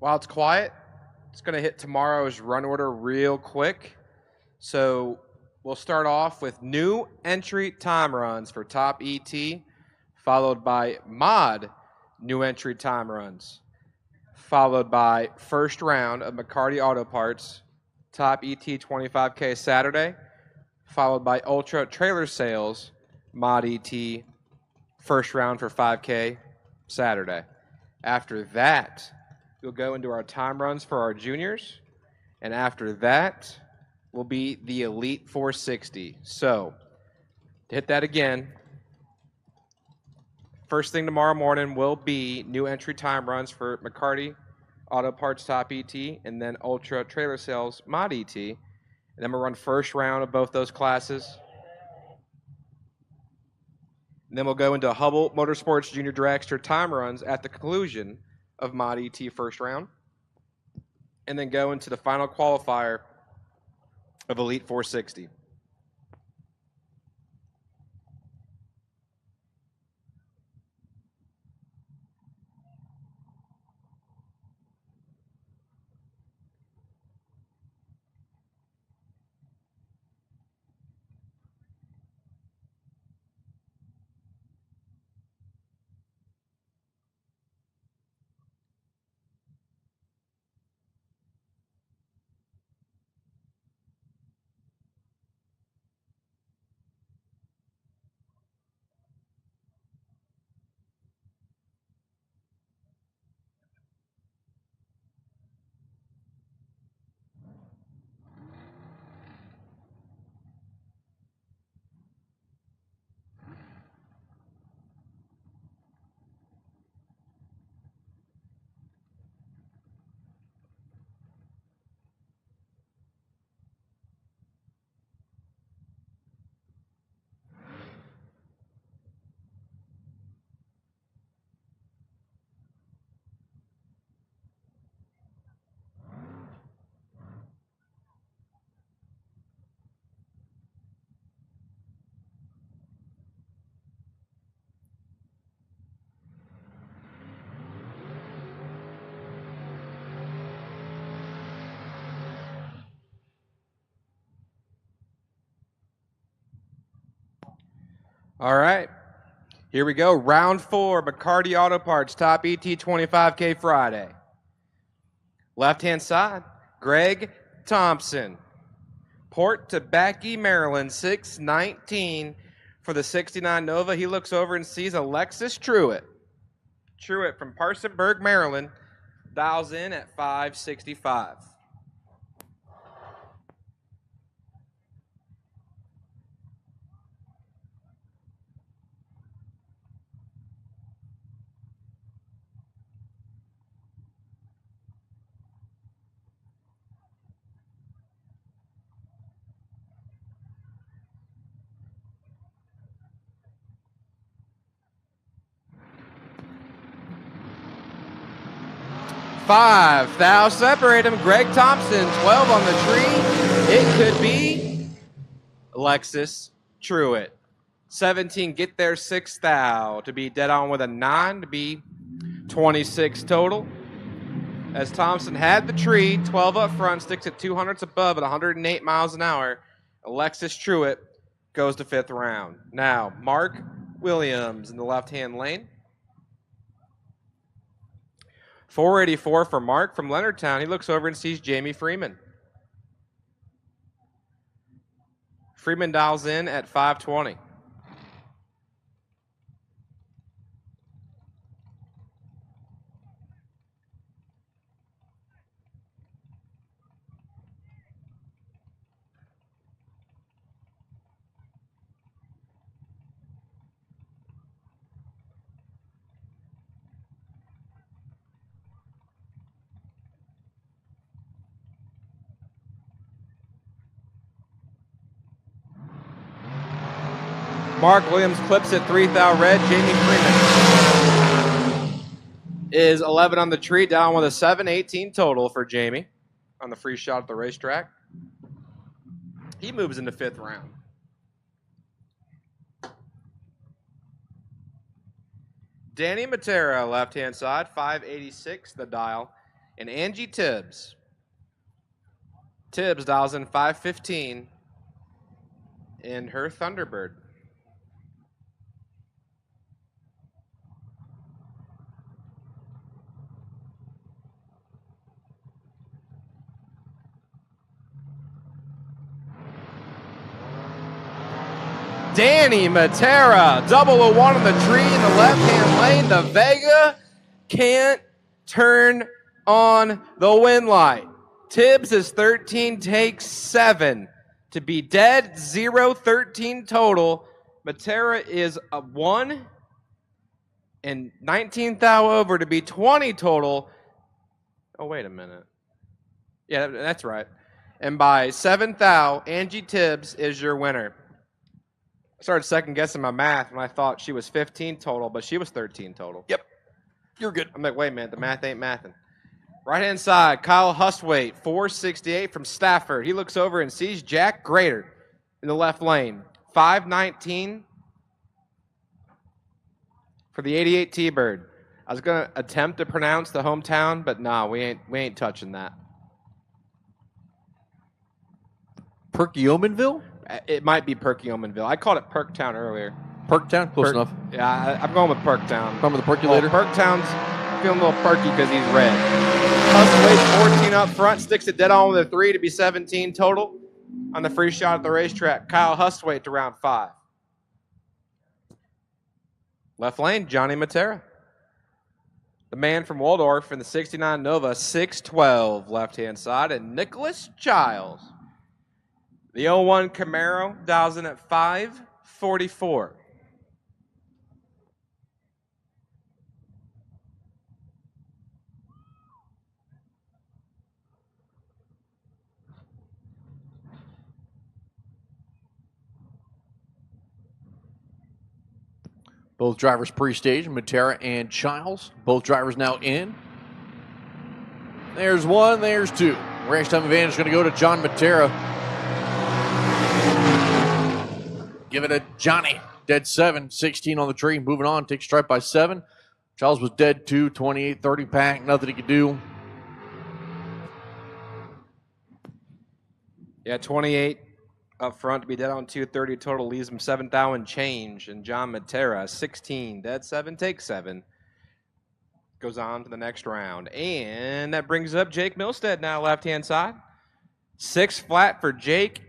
While it's quiet, it's going to hit tomorrow's run order real quick. So we'll start off with new entry time runs for top ET, followed by mod new entry time runs, followed by first round of McCarty Auto Parts, top ET 25K Saturday, followed by Ultra Trailer Sales, mod ET, first round for 5K Saturday. After that, we'll go into our time runs for our juniors, and after that will be the Elite 460. So, to hit that again, First thing tomorrow morning will be new entry time runs for McCarty Auto Parts Top ET and then Ultra Trailer Sales Mod ET. And then we'll run first round of both those classes. And then we'll go into Hubble Motorsports Junior Dragster time runs at the conclusion of Mod ET first round. And then go into the final qualifier of Elite 460. All right. Here we go. Round 4, McCarty Auto Parts, Top ET 25K Friday. Left-hand side, Greg Thompson. Port Tobacco, Maryland, 619 for the 69 Nova. He looks over and sees Alexis Truitt. Truitt from Parsonsburg, Maryland, dials in at 565. Five. Thou separate him. Greg Thompson, 12 on the tree. It could be Alexis Truitt. 17, get there, 6 thou. To be dead on with a 9, to be 26 total. As Thompson had the tree, 12 up front, sticks at 200s above at 108 miles an hour. Alexis Truitt goes to 5th round. Now, Mark Williams in the left-hand lane. 484 for Mark from Leonardtown. He looks over and sees Jamie Freeman. Freeman dials in at 520. Mark Williams clips it 3 thou red. Jamie Freeman is 11 on the tree, down with a 718 total for Jamie on the free shot at the racetrack. He moves into 5th round. Danny Matera, left-hand side, 586, the dial. And Angie Tibbs. Tibbs dials in 515 in her Thunderbird. Danny Matera, 001 on the tree in the left-hand lane. The Vega can't turn on the win light. Tibbs is 13, takes 7. To be dead, 0, 13 total. Matera is a 1, And 19 thou over to be 20 total. Oh, wait a minute. Yeah, that's right. And by 7 thou, Angie Tibbs is your winner. I started second guessing my math when I thought she was 15 total, but she was 13 total. Yep. You're good. I'm like, wait a minute, the math ain't mathing. Right-hand side, Kyle Hustwaite, 468 from Stafford. He looks over and sees Jack Grader in the left lane. 519 for the 88 T-Bird. I was going to attempt to pronounce the hometown, but nah, we ain't touching that. Perkiomenville? It might be Perkiomenville. I called it Perktown earlier. Perktown? Close enough. Yeah, I'm going with Perktown. Remember the percolator? Well, Perktown's feeling a little perky because he's red. Hustwaite, 14 up front, sticks it dead on with a 3 to be 17 total on the free shot at the racetrack. Kyle Hustwaite to round 5. Left lane, Johnny Matera. The man from Waldorf in the 69 Nova, 612 left-hand side, and Nicholas Giles. The 01 Camaro dials in at 544. Both drivers pre-stage, Matera and Childs. Both drivers now in. There's one, there's two. Race time advantage is going to go to John Matera. Give it to Johnny. Dead 7, 16 on the tree. Moving on, takes stripe by 7. Childs was dead 2, 28, 30 pack. Nothing he could do. Yeah, 28 up front to be dead on 230 total leaves him 7,000 change. And John Matera, 16, dead 7, take 7. Goes on to the next round. And that brings up Jake Milstead now, left-hand side. 6 flat for Jake.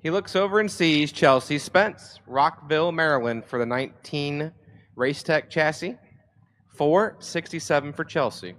He looks over and sees Chelsea Spence, Rockville, Maryland for the 19 Race Tech chassis. 467 for Chelsea.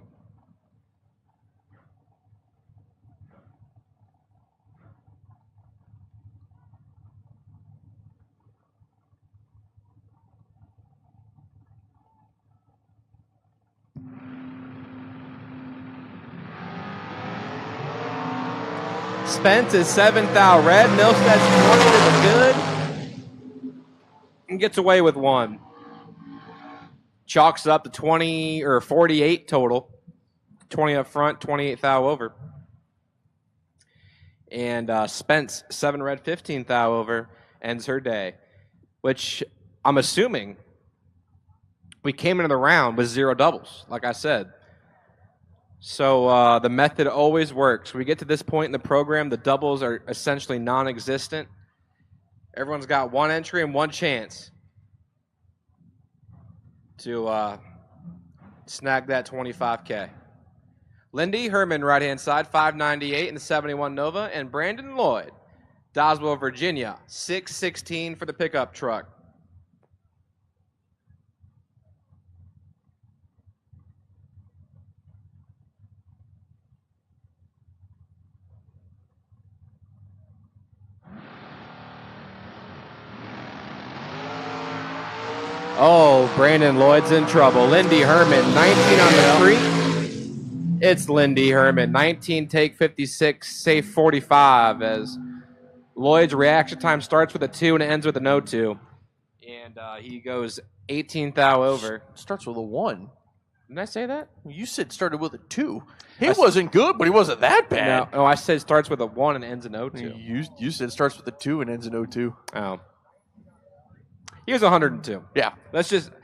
Spence is 7th out red. Milstead's 20 to the good. And gets away with 1. Chalks it up to 20 or 48 total. 20 up front, 28 thou over. And Spence, 7 red, 15 thou over, ends her day. Which I'm assuming we came into the round with 0 doubles, like I said. So the method always works. We get to this point in the program, the doubles are essentially non-existent. Everyone's got 1 entry and 1 chance to snag that 25K. Lindy Herman, right-hand side, 598 in the 71 Nova, and Brandon Lloyd, Doswell, Virginia, 616 for the pickup truck. Oh, Brandon Lloyd's in trouble. Lindy Herman, 19 on the 3. It's Lindy Herman, 19, take 56, save 45, as Lloyd's reaction time starts with a 2 and it ends with a no 2. And he goes 18 thou over. Starts with a 1. Didn't I say that? You said started with a 2. He wasn't good, but he wasn't that bad. No, I said starts with a 1 and ends in 0-2. You said starts with a 2 and ends in 0-2. Oh. He was 102. Yeah.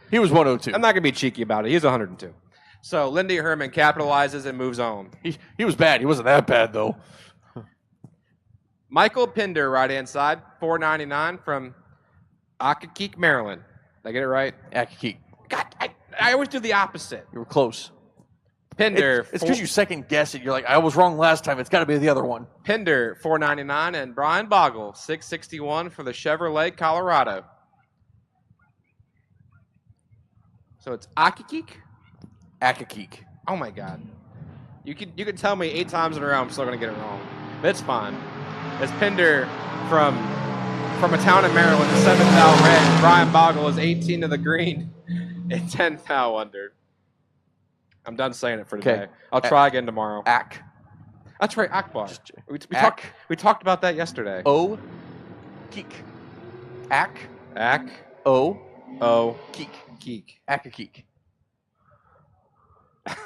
He was 102. I'm not going to be cheeky about it. He was 102. So Lindy Herman capitalizes and moves on. He was bad. He wasn't that bad, though. Michael Pinder, right-hand side, 499 from Occokeek, Maryland. Did I get it right? Occokeek. God, I always do the opposite. You were close. Pinder. It's because you second guess it. You're like, I was wrong last time. It's got to be the other one. Pinder, 499, and Brian Bogle, 661 for the Chevrolet Colorado. So it's Occokeek? Occokeek. Oh my God. You can tell me 8 times in a row, I'm still gonna get it wrong. But it's fine. It's Pinder from a town in Maryland, the 7th out red. Brian Bogle is 18 to the green. a 10 foul under. I'm done saying it for today. Okay. I'll try again tomorrow. Ak. That's right, Akbar. Ak. We talked about that yesterday. O. Keek. Ak. Ak. O. O. Keek. Geek. Akakeek.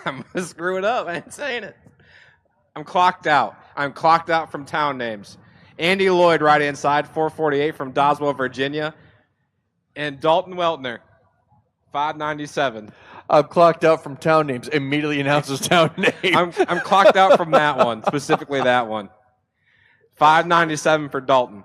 I'm gonna screw it up. I ain't saying it. I'm clocked out. I'm clocked out from town names. Andy Lloyd, right hand side, 448 from Doswell, Virginia, and Dalton Weltner, 597. I'm clocked out from town names. Immediately announces town name. I'm clocked out from that one, specifically that one. 597 for Dalton.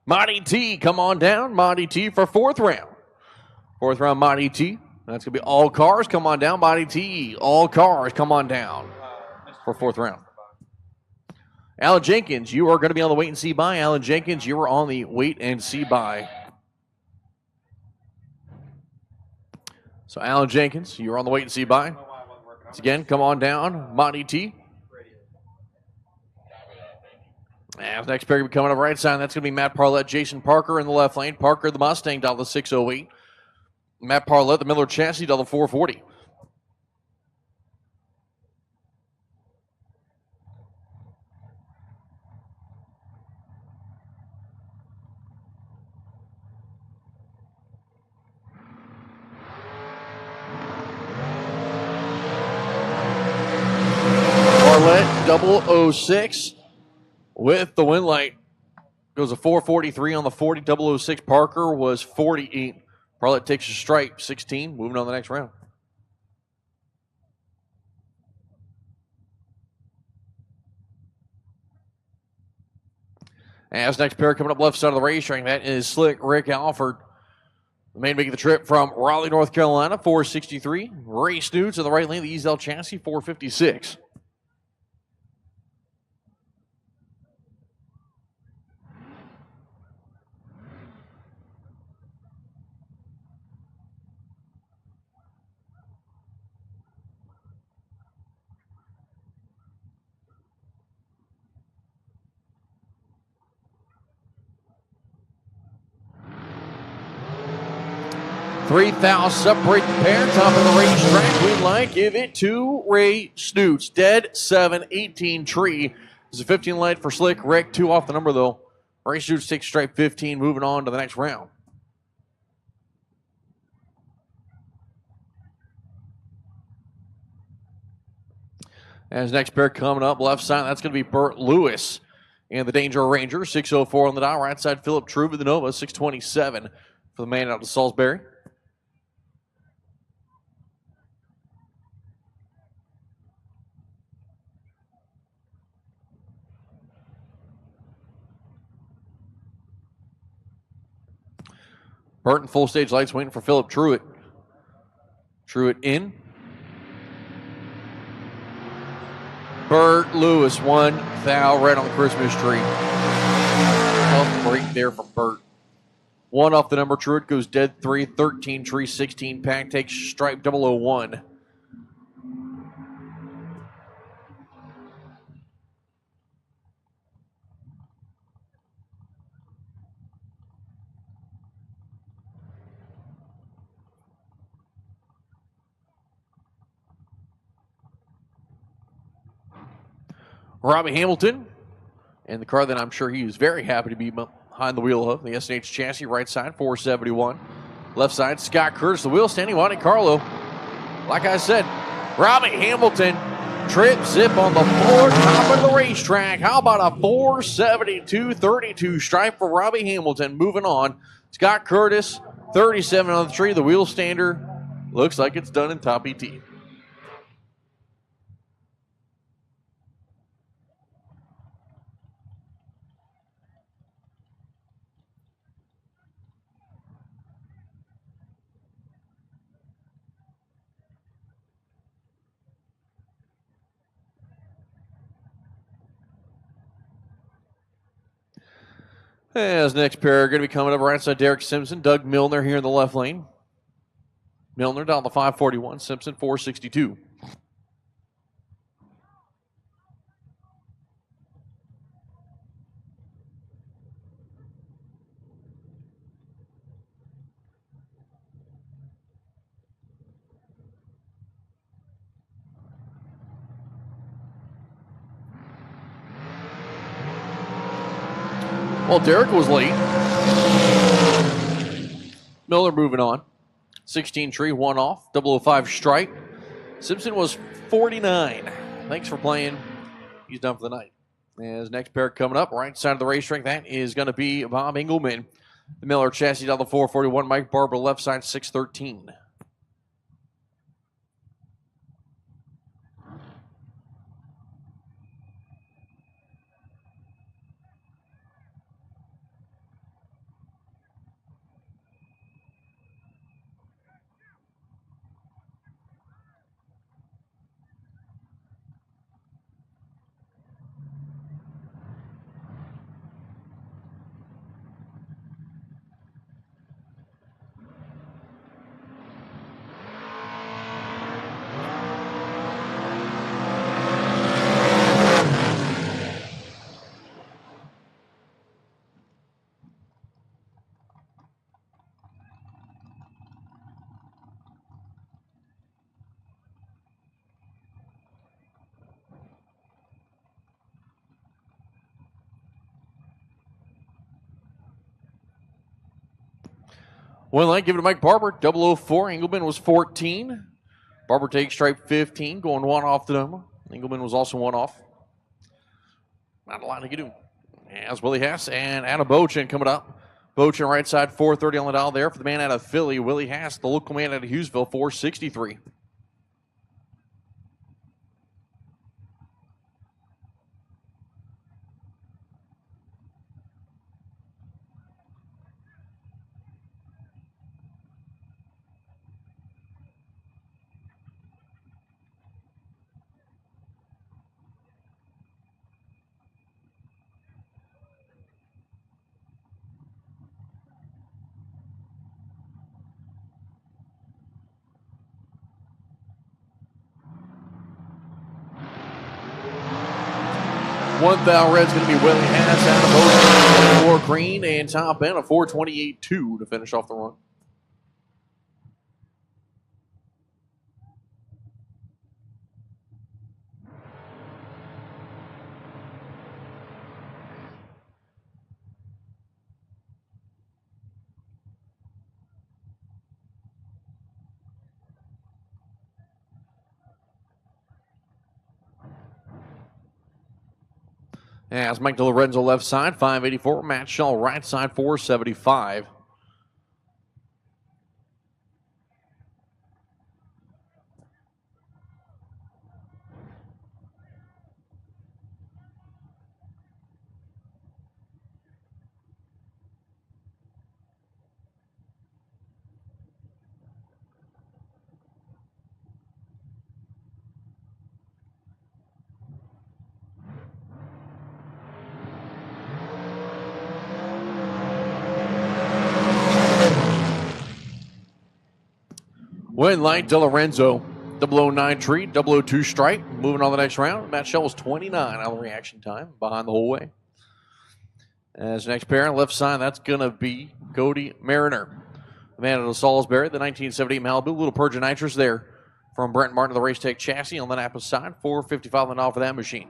Monty T, come on down. Monty T for fourth round. Fourth round, Monty T. That's going to be all cars. Come on down, Monty T. All cars, come on down for fourth round. Alan Jenkins, you are going to be on the wait and see by. Alan Jenkins, you are on the wait and see by. So Alan Jenkins, you're on the wait and see by. Once again, come on down, Monty T. And the next pair coming up right side, that's going to be Matt Parlett, Jason Parker in the left lane. Parker, the Mustang, down the 608. Matt Parlett, the Miller Chassis, down the 440. Parlett, 006. With the win light, goes a 443 on the 40. 006 Parker was 48. Parlett takes a stripe, 16. Moving on to the next round. As next pair coming up left side of the racetrack, that is Slick Rick Alford. The main making the trip from Raleigh, North Carolina, 463. Ray Snoots in the right lane, the Easel Chassis, 456. $3,000 separate the pair, top of the racetrack. We'd like give it to Ray Snoots. Dead 7, 18 tree. There's a 15 light for Slick Rick. 2 off the number though. Ray Snoots takes stripe 15, moving on to the next round. As next pair coming up left side, that's going to be Burt Lewis and the Danger Ranger. 604 on the dial. Right side, Philip Truva, the Nova, 627 for the man out of Salisbury. Burton full stage lights waiting for Philip Truitt. Truitt in. Burt Lewis, 1 foul right on the Christmas tree. Tough break there from Burt. 1 off the number. Truitt goes dead 3, 13 tree, 16 pack. Takes stripe 001. Robbie Hamilton, and the car that I'm sure he was very happy to be behind the wheel of, the SNH chassis, right side, 471. Left side, Scott Curtis, the wheel standing, Monte Carlo. Like I said, Robbie Hamilton, trip zip on the floor, top of the racetrack. How about a 472-32 stripe for Robbie Hamilton? Moving on, Scott Curtis, 37 on the tree, the wheel stander. Looks like it's done in top ET. As next pair going to be coming up right side, Derek Simpson, Doug Milner here in the left lane. Milner down the 541, Simpson 462. Well, Derek was late. Miller moving on. 16 tree, 1 off. 005 strike. Simpson was 49. Thanks for playing. He's done for the night. As next pair coming up, right side of the racetrack, that is going to be Bob Engelman. The Miller chassis down the 441. Mike Barber left side, 613. One line, give it to Mike Barber. 004. Engelman was 14. Barber takes stripe 15, going 1 off the number. Engelman was also 1 off. Not a lot to get to. As Willie Hess and Adam Bochin coming up. Bochin right side, 430 on the dial there for the man out of Philly. Willie Hess, the local man out of Hughesville, 463. One thou red's going to be Willie Hess out of Bogle, 4 green, and top end a 428-2 to finish off the run. As Mike DeLorenzo left side, 584. Matt Shaw right side, 475. Win light, DeLorenzo. 009 tree, 002 strike. Moving on the next round. Matt Shell was 29 on the reaction time behind the whole way. As next pair, left side, that's going to be Cody Mariner. The man out of Salisbury, the 1978 Malibu. Little purge of nitrous there from Brent Martin of the Race Tech chassis on the Napa side. 455 on the dollar for that machine.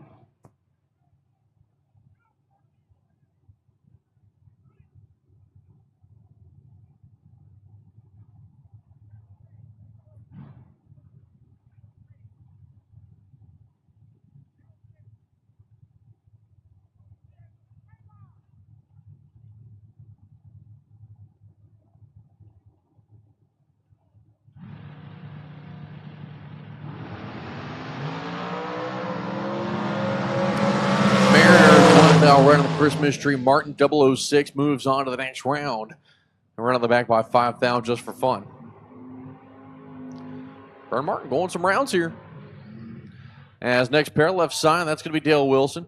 Now right on the Christmas tree. Martin 006 moves on to the next round. And run on the back by 5,000 just for fun. Vern Martin going some rounds here. As next pair left side, that's going to be Dale Wilson.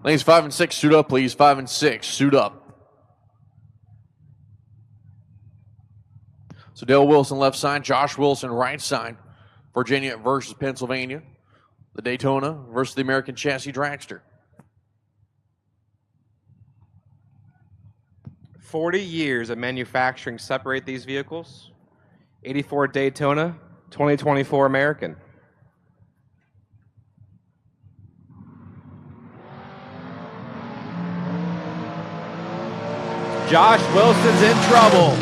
Lanes 5 and 6, suit up, please. 5 and 6, suit up. So Dale Wilson left side, Josh Wilson right side. Virginia versus Pennsylvania. The Daytona versus the American Chassis Dragster. 40 years of manufacturing separate these vehicles. 84 Daytona, 2024 American. Josh Wilson's in trouble.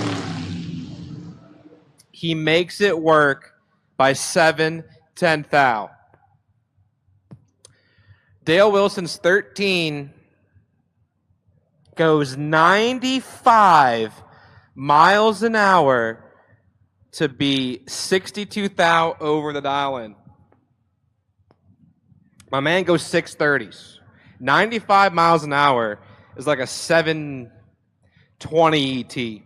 He makes it work by 7/10 thou. Dale Wilson's 13 goes 95 miles an hour to be 62 thou over the dial in. My man goes 630s. 95 miles an hour is like a 720 ET.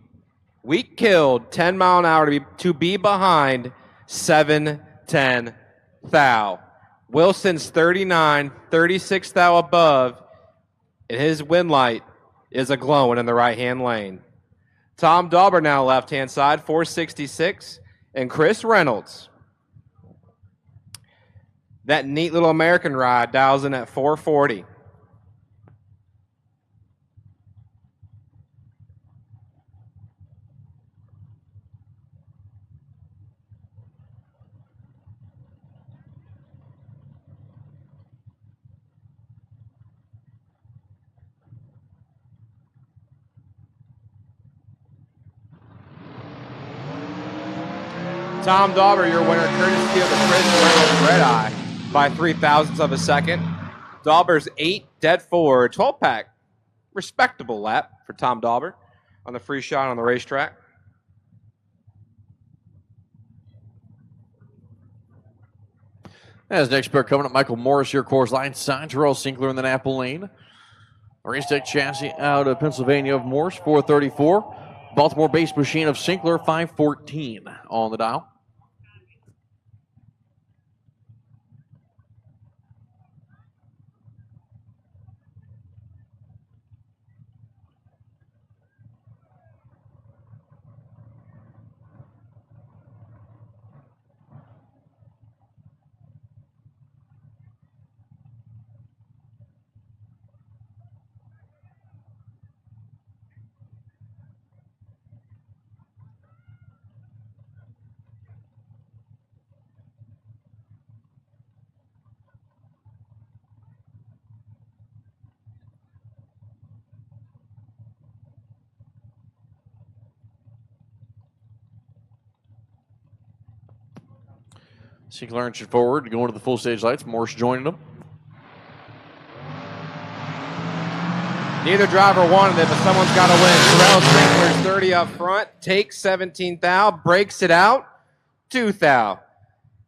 We killed 10 mile an hour to be behind 7/10 thou. Wilson's 39, 36 thou above, and his wind light is a glowing in the right-hand lane. Tom Dauber now left-hand side, 466, and Chris Reynolds. That neat little American ride dials in at 440. Tom Dauber, your winner, courtesy of the Chris Reynolds Red Eye by 0.03 of a second. Dauber's 8 dead forward, 12-pack. Respectable lap for Tom Dauber on the free shot on the racetrack. As next pair coming up, Michael Morris here, course line side. Terrell Sinkler in the Napa lane. Race Tech chassis out of Pennsylvania of Morse, 434. Baltimore based machine of Sinkler, 514 on the dial. Sinkler inching forward, going to the full stage lights. Morse joining them. Neither driver wanted it, but someone's got to win. Terrell Sinkler's 30 up front, takes 17 thou, breaks it out, 2 thou.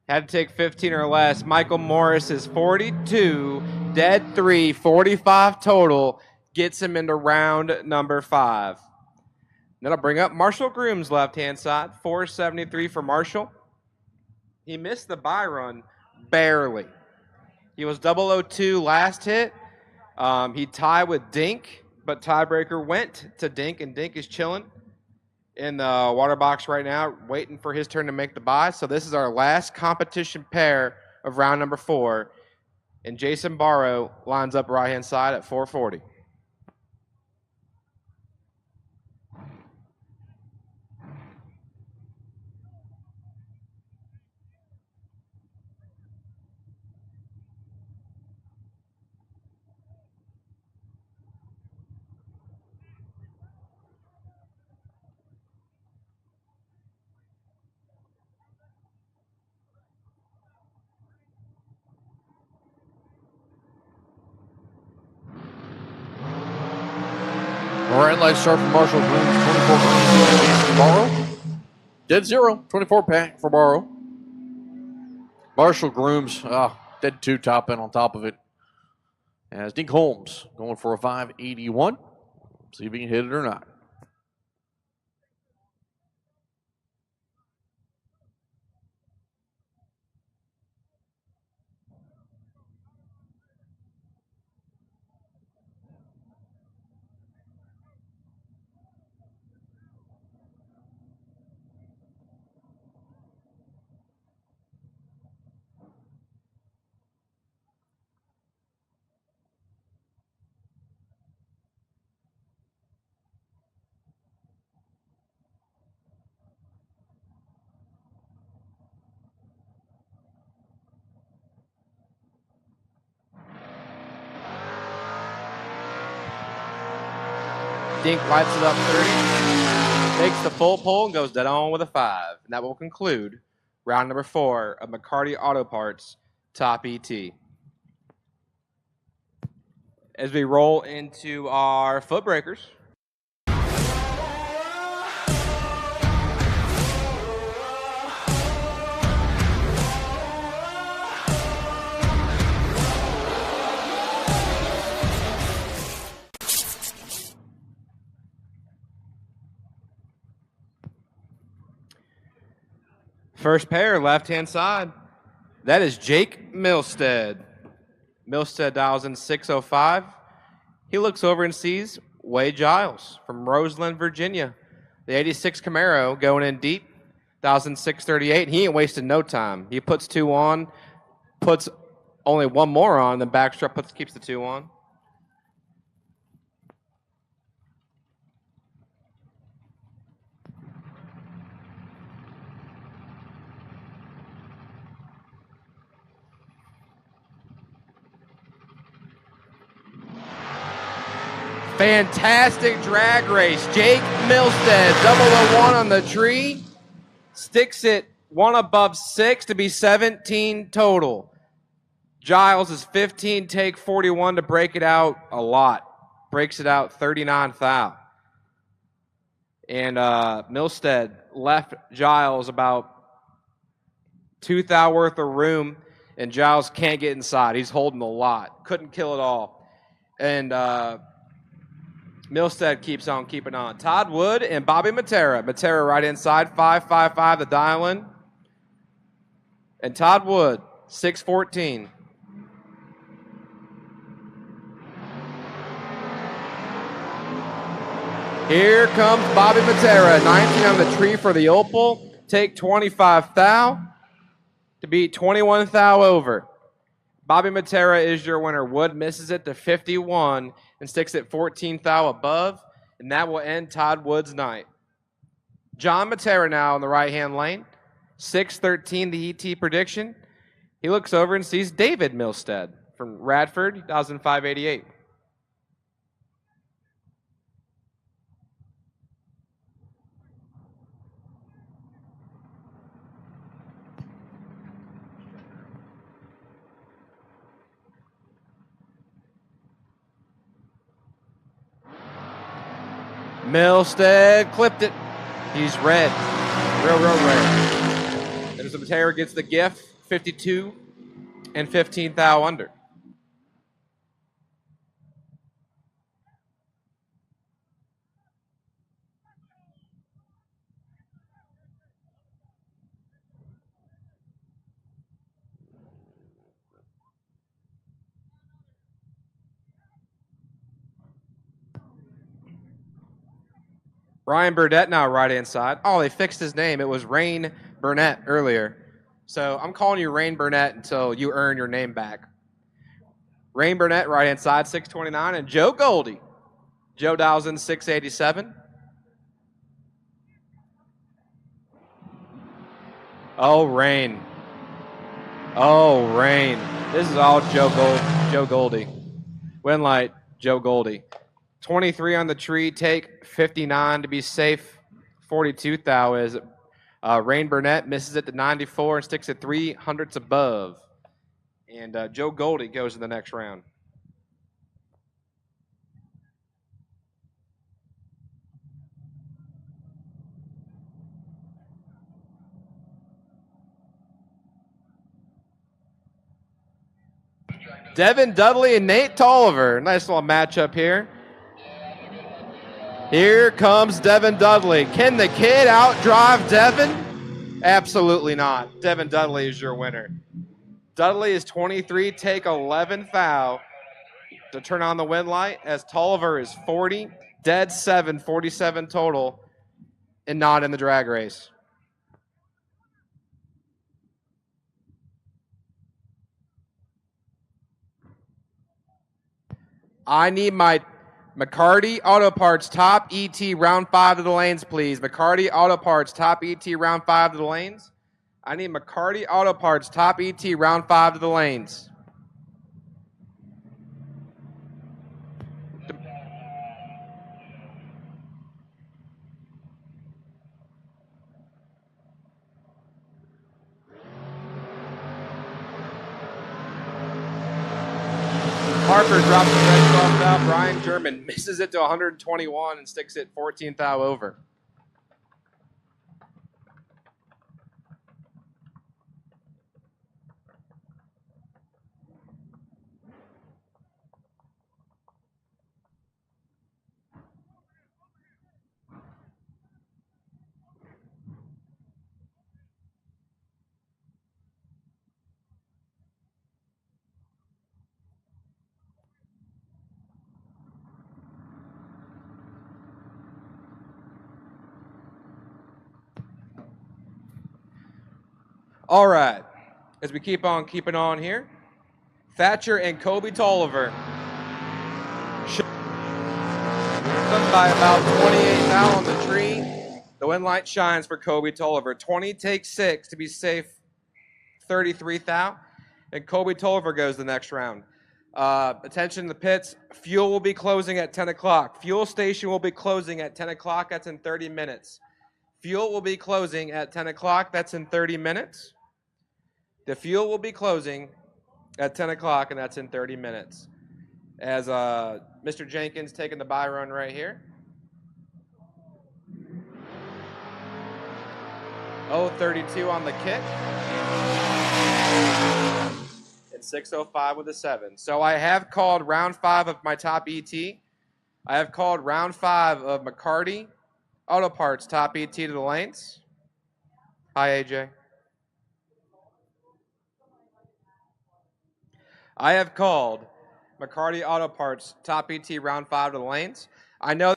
Had to take 15 or less. Michael Morris is 42, dead 3, 45 total, gets him into round number 5. That'll bring up Marshall Groom's left-hand side, 473 for Marshall. He missed the bye run barely. He was 002 last hit. He tied with Dink, but tiebreaker went to Dink, and Dink is chilling in the water box right now, waiting for his turn to make the bye. So this is our last competition pair of round number 4, and Jason Barrow lines up right-hand side at 440. All right, lights start from Marshall Grooms, 24 green for Barrow. Dead 0, 24 pack for Barrow. Marshall Grooms, dead 2 top end on top of it. As Dink Holmes going for a 581. See if he can hit it or not. Dink lights it up 30. Makes the full pull and goes dead on with a 5. And that will conclude round number 4 of McCarty Auto Parts Top ET. As we roll into our Footbreakers. First pair, left-hand side. That is Jake Milstead. Milstead dials in 605. He looks over and sees Wade Giles from Roseland, Virginia. The 86 Camaro going in deep, dials in 638. He ain't wasting no time. He puts 2 on, puts only 1 more on, then backstrap keeps the 2 on. Fantastic drag race. Jake Milstead, 001 on the tree. Sticks it 1 above 6 to be 17 total. Giles is 15, take 41 to break it out a lot. Breaks it out 39 thou. And Milstead left Giles about 2 thou worth of room, and Giles can't get inside. He's holding a lot. Couldn't kill it all. And Milstead keeps on keeping on. Todd Wood and Bobby Matera. Matera right inside, 555 the dial-in. And Todd Wood, 614. Here comes Bobby Matera, 19 on the tree for the Opal. Take 25 thou to beat 21 thou over. Bobby Matera is your winner. Wood misses it to 51 and sticks it 14 thou above, and that will end Todd Wood's night. John Matera now in the right-hand lane. 613 the ET prediction. He looks over and sees David Milstead from Radford, 588. Milstead clipped it. He's red. Real red. And so Matera gets the gift, 52 and 15 thou under. Ryan Burdett now right-hand side. Oh, they fixed his name. It was Rain Burnett earlier. So I'm calling you Rain Burnett until you earn your name back. Rain Burnett right-hand side, 629. And Joe Goldie. Joe dials in 687. Oh, Rain. Oh, Rain. This is all Joe Goldie. Win light, Joe Goldie. 23 on the tree, take 59 to be safe. 42 thou is Rain Burnett misses it to 94 and sticks it 300ths above. And Joe Goldie goes in the next round. Devin Dudley and Nate Toliver. Nice little matchup here. Here comes Devin Dudley. Can the kid outdrive Devin? Absolutely not. Devin Dudley is your winner. Dudley is 23, take 11 thou to turn on the win light, as Toliver is 40, dead 7, 47 total, and not in the drag race. I need my McCarty Auto Parts Top ET round 5 to the lanes, please. McCarty Auto Parts Top ET round 5 to the lanes. I need McCarty Auto Parts Top ET round 5 to the lanes. Harper drops the red 12 thou. Brian German misses it to 121 and sticks it 14 thou over. All right, as we keep on keeping on here, Thatcher and Kobe Toliver. By about 28 thou on the tree. The wind light shines for Kobe Toliver. 20 takes 6 to be safe, 33 thou. And Kobe Toliver goes the next round. Attention in the pits. Fuel will be closing at 10 o'clock. Fuel station will be closing at 10 o'clock. That's in 30 minutes. Fuel will be closing at 10 o'clock. That's in 30 minutes. The fuel will be closing at 10 o'clock, and that's in 30 minutes. As Mr. Jenkins taking the bye run right here. 0.32 on the kick. And 6.05 with a 7. So I have called round 5 of my top ET. I have called round 5 of McCarty Auto Parts top ET to the lanes. Hi, AJ. I have called McCarty Auto Parts top ET round 5 to the lanes. I know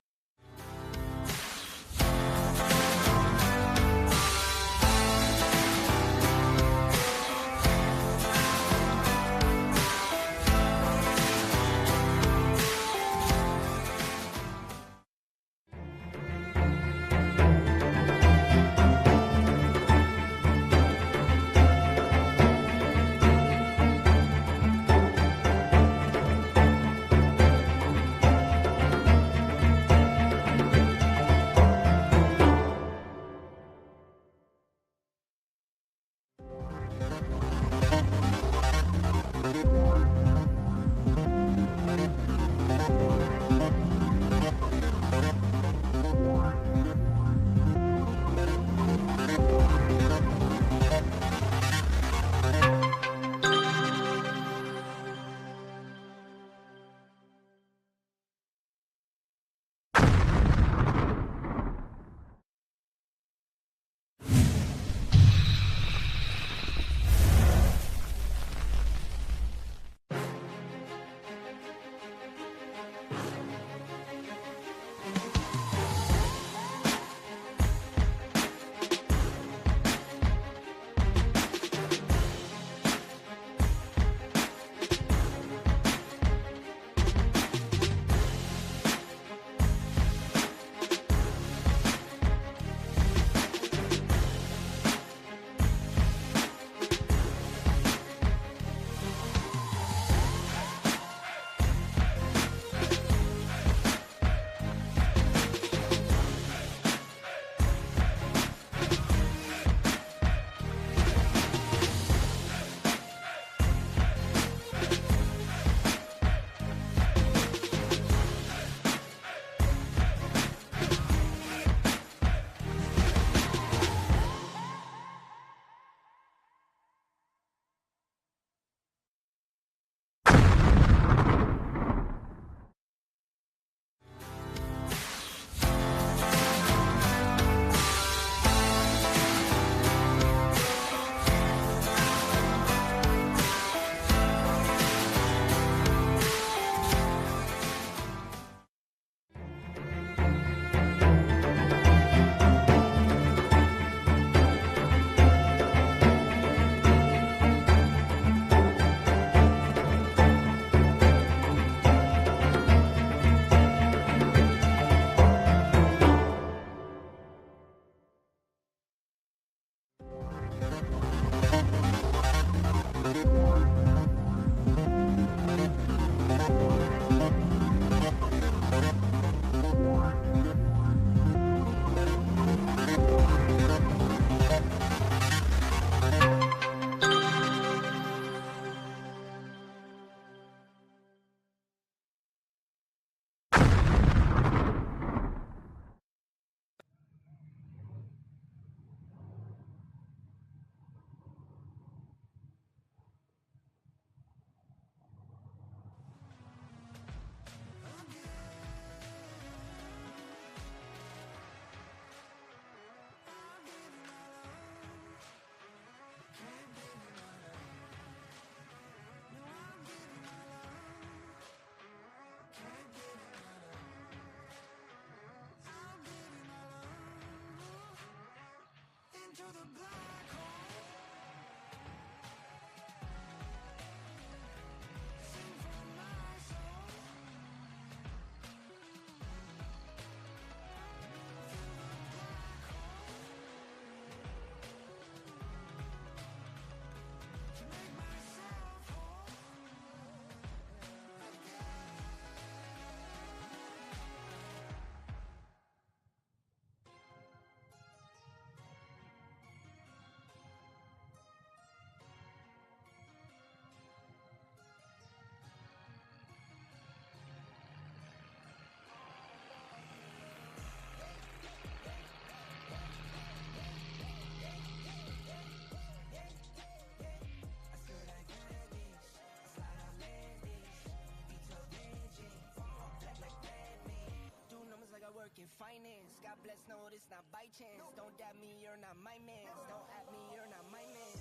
blessed, no, this not by chance. Don't doubt me, you're not my man. Don't at me, you're not my man.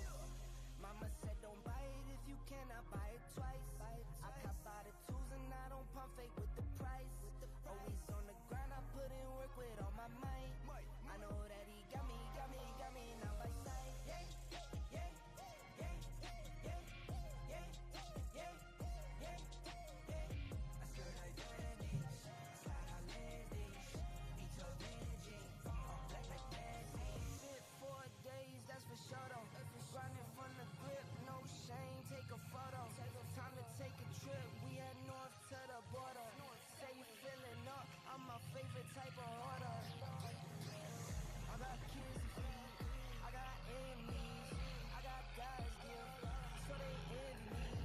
Mama said don't buy it if you cannot buy it twice. I cop by the tools and I don't pump fake with the price. Always on the grind, I put in work with all my might. I know that he got me, not by sight. Yeah, yeah, yeah, yeah, yeah, yeah, yeah, yeah, yeah. I skirt like bandage, I slide on landings, beat your bandaging, all black like bandage. Fit 4 days, that's for sure though. Grinding from the grip, no shame, take a photo. Time to take a trip, we head north to the border. Say you feeling up, I'm my favorite type of order. I got kids to feed, I got enemies, I got guys give, so they envy me.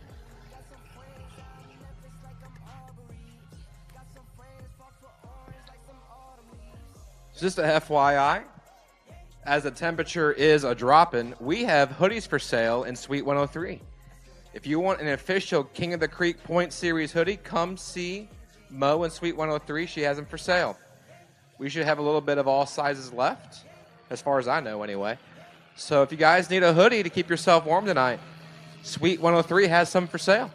Got some friends out in Memphis like I'm Aubrey. Got some friends fought for orange like some autumn leaves. Just a FYI, as the temperature is a dropping, we have hoodies for sale in Suite 103. If you want an official King of the Creek Point Series hoodie, come see Mo in Suite 103. She has them for sale. We should have a little bit of all sizes left, as far as I know anyway. So if you guys need a hoodie to keep yourself warm tonight, Suite 103 has some for sale.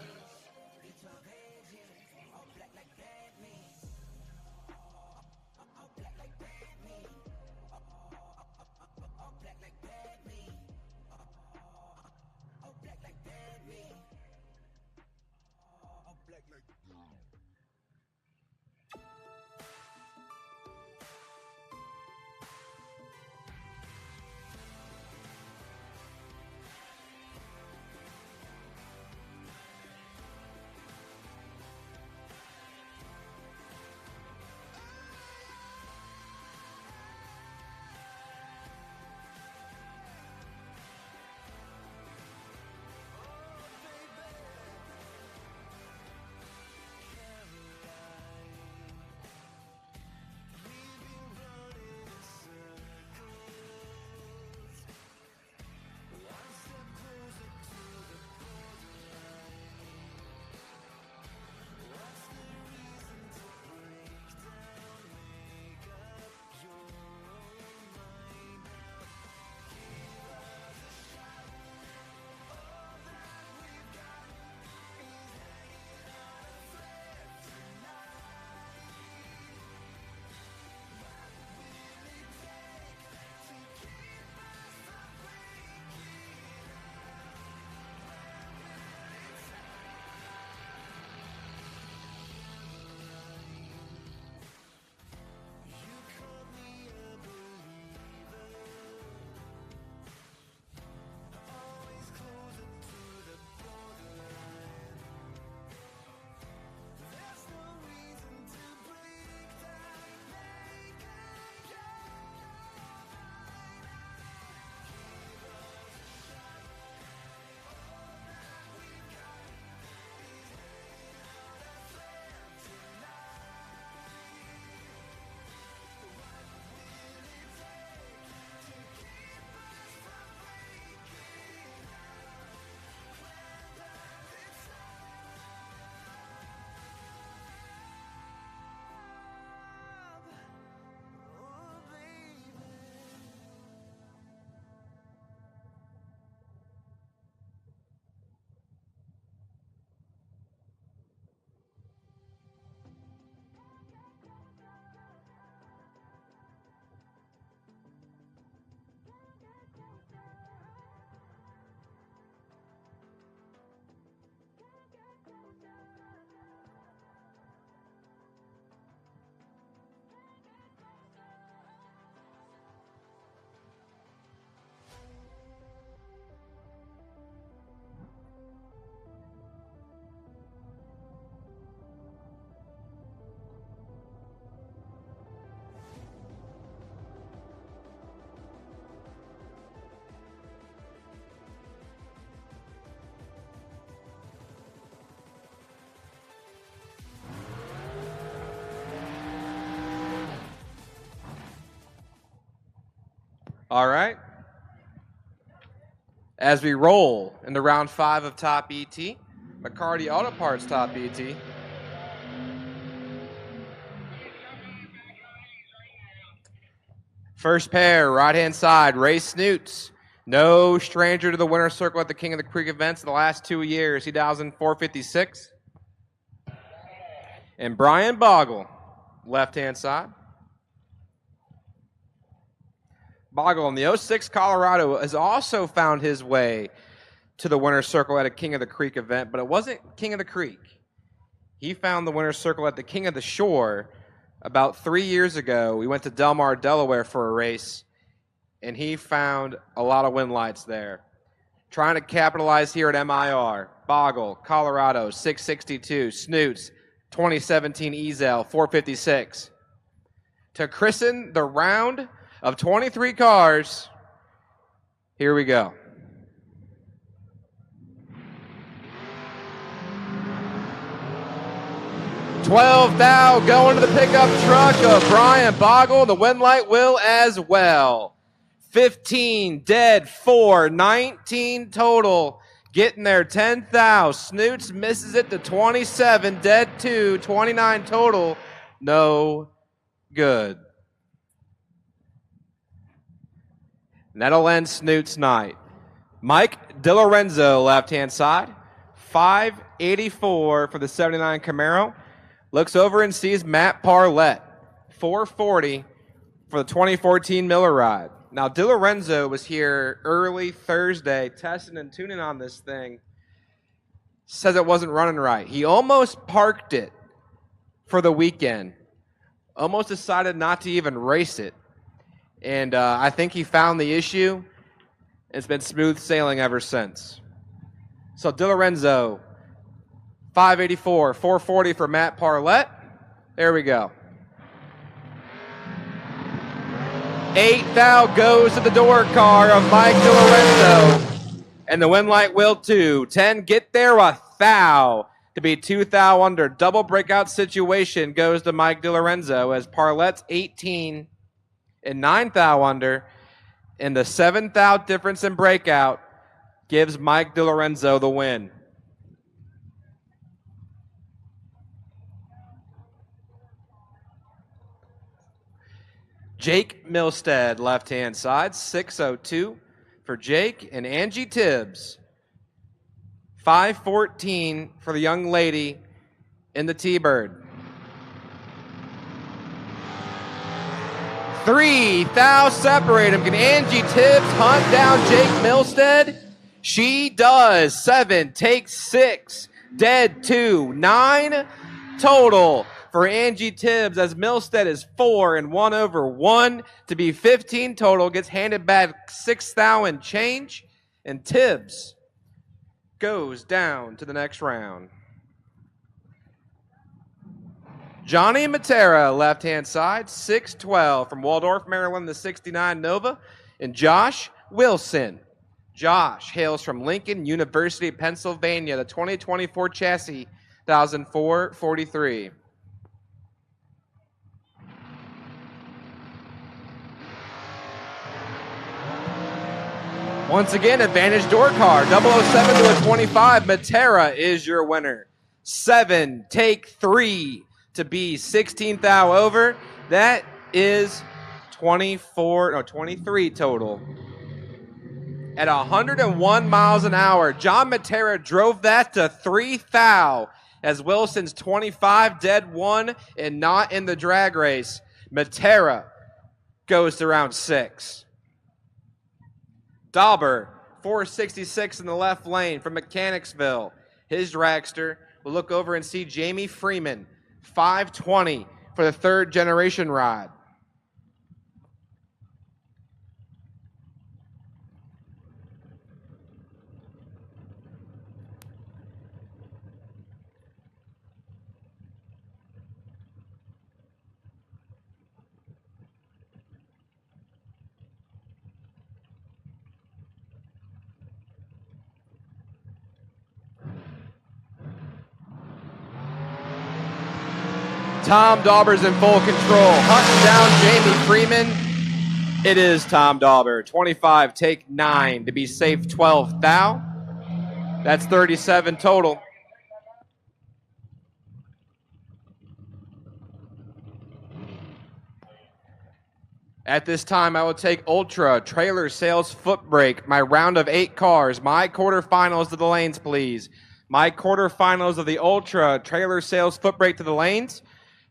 All right. As we roll into round 5 of Top ET, McCarty Auto Parts Top ET. First pair, right-hand side, Ray Snoots. No stranger to the winner's circle at the King of the Creek events in the last 2 years. He dials in 456. And Brian Bogle, left-hand side. Bogle in the 06 Colorado has also found his way to the winner's circle at a King of the Creek event, but it wasn't King of the Creek. He found the winner's circle at the King of the Shore about 3 years ago. We went to Del Mar, Delaware for a race, and he found a lot of win lights there. Trying to capitalize here at MIR. Bogle, Colorado, 662. Snoots, 2017 Ezel, 456. To christen the round of 23 cars, here we go. $12 thou going to the pickup truck of Brian Bogle. The win light will as well. 15 dead, 4, 19 total. Getting there, 10 thou. Snoots misses it to 27, dead 2, 29 total. No good. And that'll end Snoots' night. Mike DiLorenzo, left-hand side. 584 for the 79 Camaro. Looks over and sees Matt Parlett, 440 for the 2014 Miller Ride. Now, DiLorenzo was here early Thursday testing and tuning on this thing. Says it wasn't running right. He almost parked it for the weekend. Almost decided not to even race it. And I think he found the issue. It's been smooth sailing ever since. So DiLorenzo, 584, 440 for Matt Parlett. There we go. 8 thou goes to the door car of Mike DiLorenzo. And the win light will too. 10 get there, a thou to be 2 thou under. Double breakout situation goes to Mike DiLorenzo as Parlett's 18 and 9 thou under. And the 7 thou difference in breakout gives Mike DiLorenzo the win. Jake Milstead, left-hand side, 602 for Jake. And Angie Tibbs, 514 for the young lady in the T-Bird. 3 thou separate him. Can Angie Tibbs hunt down Jake Milstead? She does. 7 takes 6. Dead 2. 9 total for Angie Tibbs as Milstead is 4 and 1 over 1 to be 15 total. Gets handed back 6 thou and change. And Tibbs goes down to the next round. Johnny Matera, left-hand side, 612 from Waldorf, Maryland, the 69 Nova. And Josh Wilson. Josh hails from Lincoln University, Pennsylvania, the 2024 chassis, 1004-43. Once again, advantage door car, 007 to a 25. Matera is your winner. 7 take 3 to be 16 thou over. That is 23 total. At 101 miles an hour, John Matera drove that to 3 thou as Wilson's 25 dead 1 and not in the drag race. Matera goes to round 6. Dauber, 466 in the left lane from Mechanicsville. His dragster will look over and see Jamie Freeman, 520 for the 3rd generation ride. Tom Dauber's in full control. Hunting down Jamie Freeman. It is Tom Dauber. 25, take 9 to be safe 12 thou. That's 37 total. At this time, I will take Ultra Trailer Sales Footbrake, my round of 8 cars, my quarterfinals to the lanes, please. My quarterfinals of the Ultra Trailer Sales Footbrake to the lanes.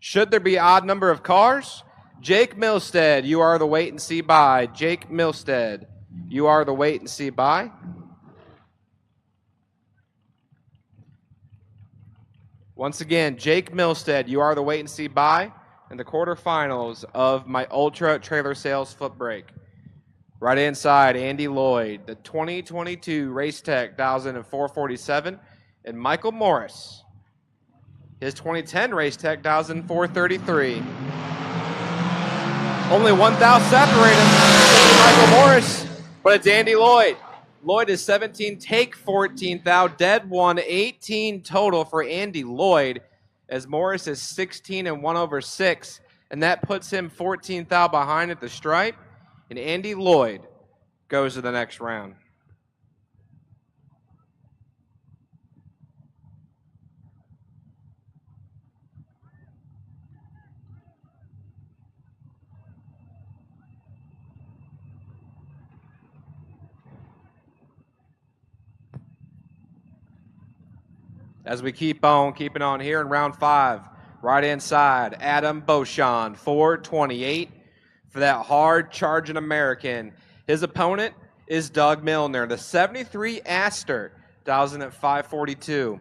Should there be odd number of cars? Jake Milstead, you are the wait and see by. Jake Milstead, you are the wait and see by. Once again, Jake Milstead, you are the wait and see by in the quarterfinals of my Ultra Trailer Sales Footbrake. Right inside, Andy Lloyd, the 2022 Race Tech 447, and Michael Morris, his 2010 Race Tech 433. Only 1 thou separate him. Michael Morris, but it's Andy Lloyd. Lloyd is 17, take 14 thou, dead 1, 18 total for Andy Lloyd, as Morris is 16 and 1/6, and that puts him 14 thou behind at the stripe, and Andy Lloyd goes to the next round. As we keeping on here in round 5, right inside, Adam Beauchamp, 428 for that hard charging American. His opponent is Doug Milner, the 73 Aster, 542.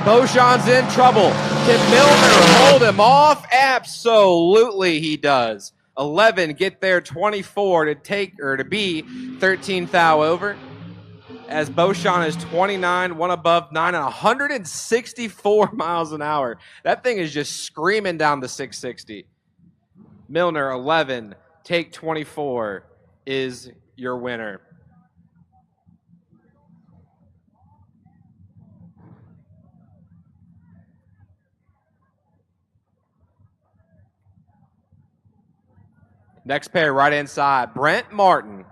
Beauchamp's in trouble. Can Milner hold him off? Absolutely he does. 11 get there, 24 to take or to be 13 thou over. As Beauchamp is 29, 1 above 9, and 164 miles an hour. That thing is just screaming down the 660. Milner 11, take 24 is your winner. Next pair right inside, Brent Martin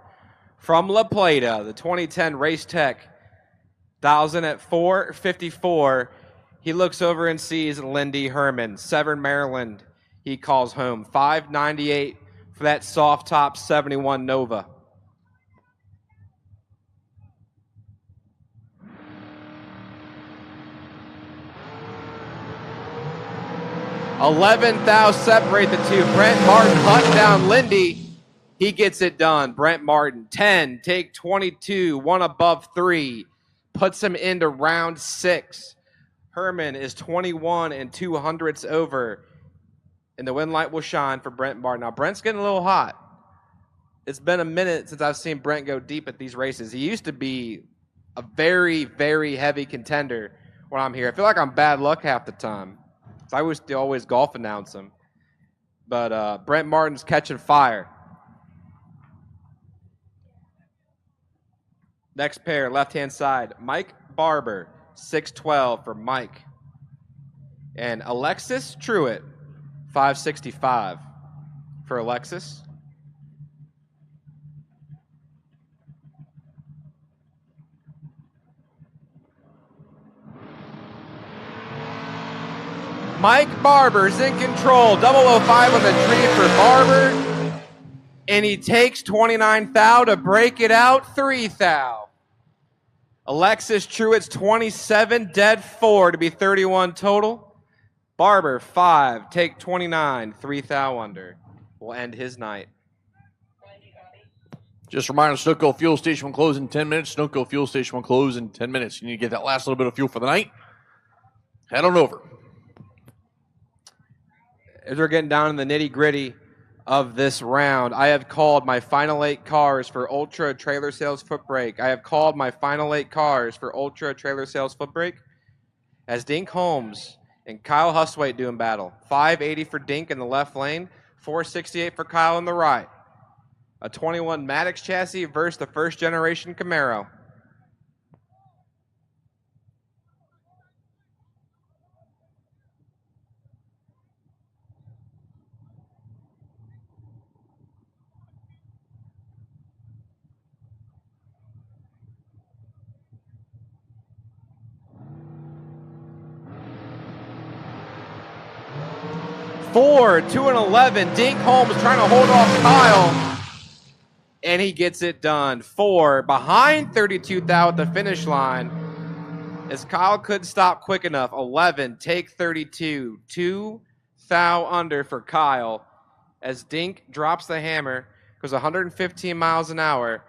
from La Plata, the 2010 Race Tech 454. He looks over and sees Lindy Herman, Severn, Maryland. He calls home 598 for that soft top 71 Nova. $11 thou separate the two. Brent Martin hunting down Lindy. He gets it done. Brent Martin, 10, take 22, 1 above 3. Puts him into round 6. Herman is 21 and 2/100 over. And the win light will shine for Brent Martin. Now, Brent's getting a little hot. It's been a minute since I've seen Brent go deep at these races. He used to be a very, very heavy contender when I'm here. I feel like I'm bad luck half the time. I used to always golf announce him. But Brent Martin's catching fire. Next pair, left-hand side, Mike Barber, 612 for Mike. And Alexis Truitt, 565 for Alexis. Mike Barber's in control. 005 on the tree for Barber. And he takes 29 thou to break it out, 3 thou. Alexis Truitt's 27, dead 4 to be 31 total. Barber, 5, take 29, 3 thou under. Will end his night. Just a reminder, Sunoco Fuel Station will close in 10 minutes. Sunoco Fuel Station will close in 10 minutes. You need to get that last little bit of fuel for the night. Head on over. As we're getting down in the nitty-gritty of this round, I have called my final 8 cars for Ultra Trailer Sales Footbrake. I have called my final 8 cars for Ultra Trailer Sales Footbrake as Dink Holmes and Kyle Huswaite do in battle. 580 for Dink in the left lane, 468 for Kyle in the right. A 21 Maddox chassis versus the first-generation Camaro. 4, 2 and 11. Dink Holmes trying to hold off Kyle, and he gets it done. 4 behind 32 thou at the finish line, as Kyle couldn't stop quick enough. 11 take 32, 2 thou under for Kyle, as Dink drops the hammer, goes 115 miles an hour,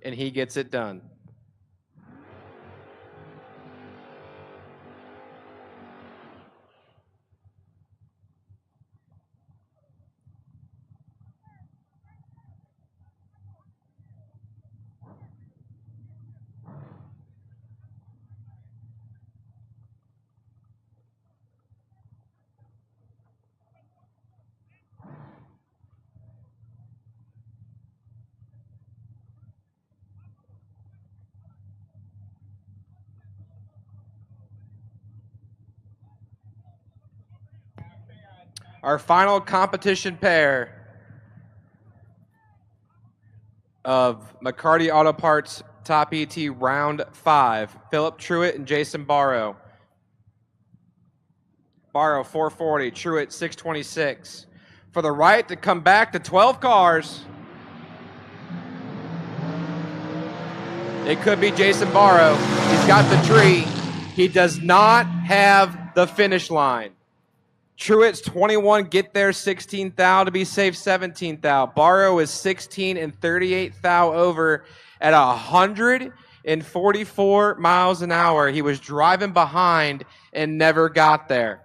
and he gets it done. Our final competition pair of McCarty Auto Parts Top ET Round 5, Philip Truitt and Jason Barrow. Barrow 440, Truitt 626. For the right to come back to 12 cars, it could be Jason Barrow. He's got the tree. He does not have the finish line. Truitt's 21, get there 16 thou to be safe 17 thou. Barrow is 16 and 38 thou over at 144 miles an hour. He was driving behind and never got there.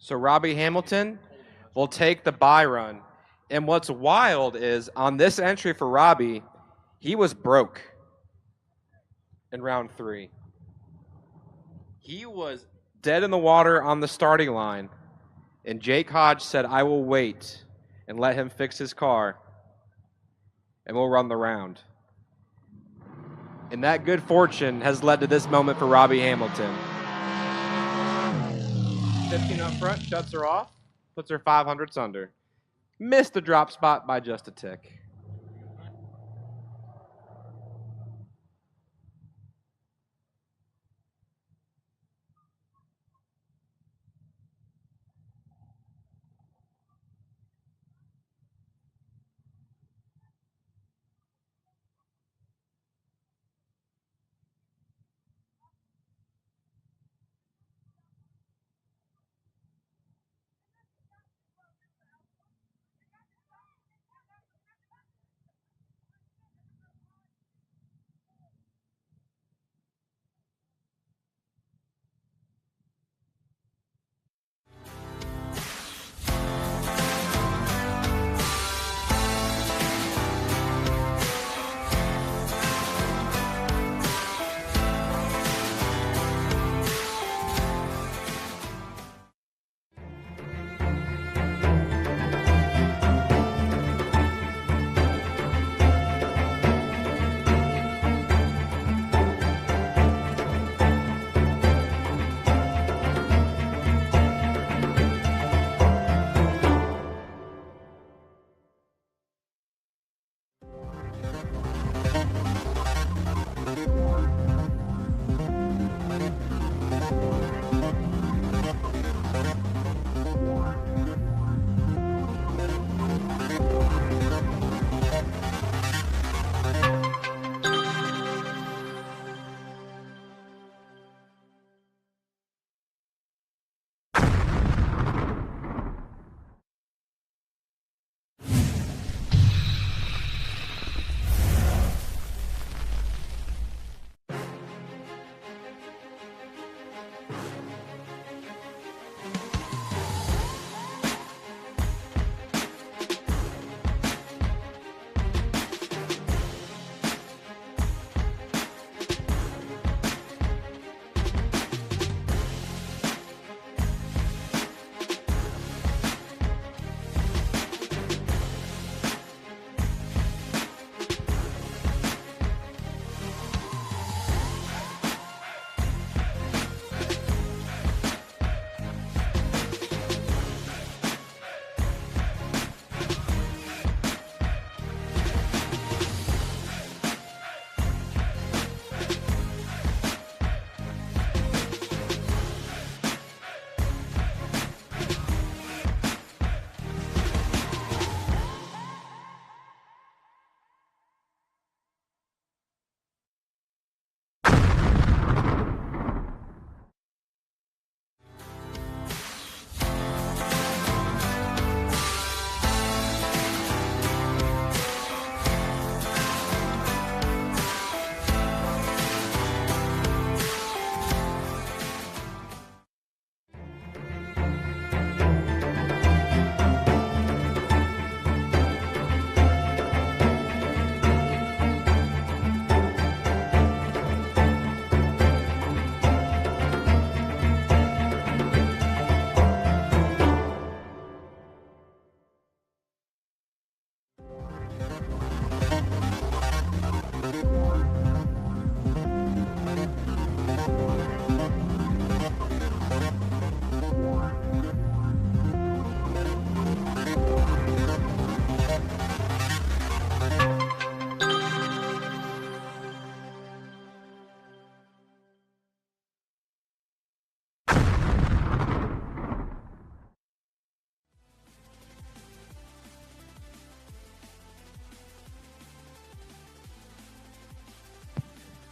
So Robbie Hamilton will take the bye run. And what's wild is on this entry for Robbie, he was broke in round 3. He was dead in the water on the starting line. And Jake Hodge said, I will wait and let him fix his car, and we'll run the round. And that good fortune has led to this moment for Robbie Hamilton. 15 up front, shuts her off, puts her 500s under. Missed the drop spot by just a tick.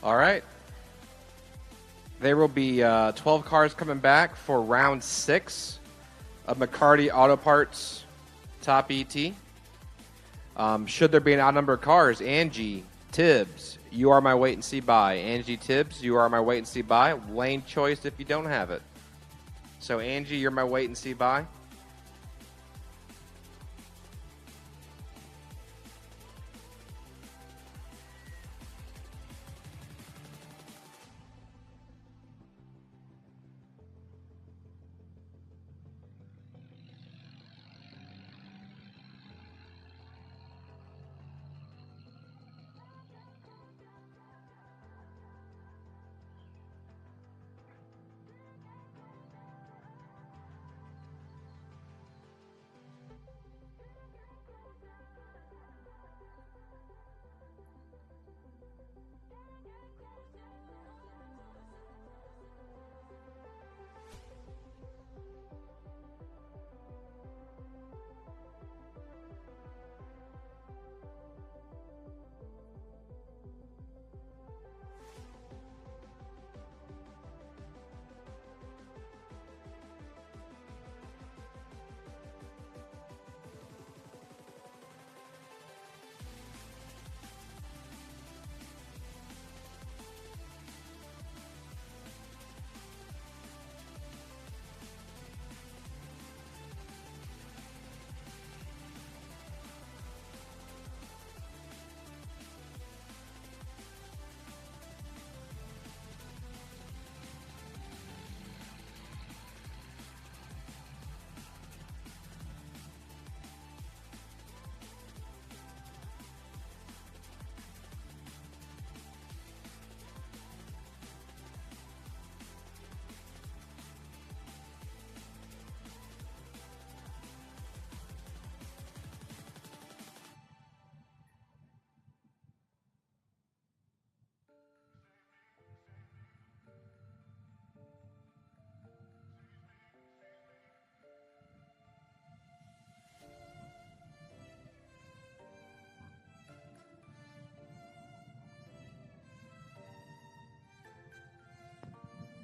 All right. There will be 12 cars coming back for round 6 of McCarty Auto Parts Top ET. Should there be an odd number of cars, Angie Tibbs, you are my wait and see buy. Angie Tibbs, you are my wait and see buy. Lane choice if you don't have it. So Angie, you're my wait and see buy.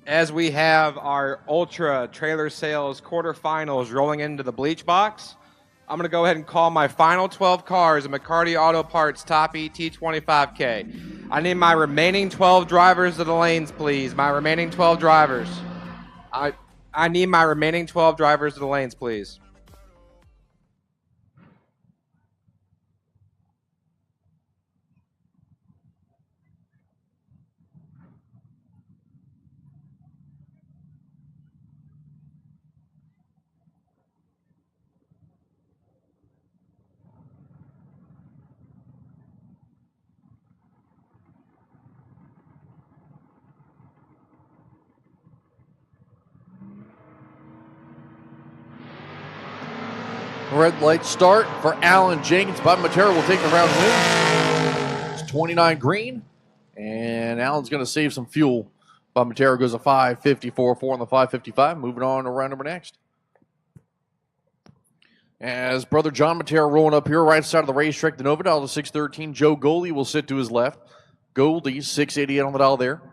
As we have our Ultra Trailer Sales quarterfinals rolling into the bleach box, I'm going to go ahead and call my final 12 cars in McCarty Auto Parts Top ET 25K. I need my remaining 12 drivers to the lanes, please. My remaining 12 drivers. I need my remaining 12 drivers to the lanes, please. Red light start for Alan Jenkins. Bob Matera will take the round win. It's 29 green, and Alan's going to save some fuel. Bob Matera goes a 5.54.4 on the 5.55. Moving on to round number next. As brother John Matera rolling up here, right side of the racetrack, the Nova dial to 613. Joe Goldie will sit to his left. Goldie, 688 on the dial there.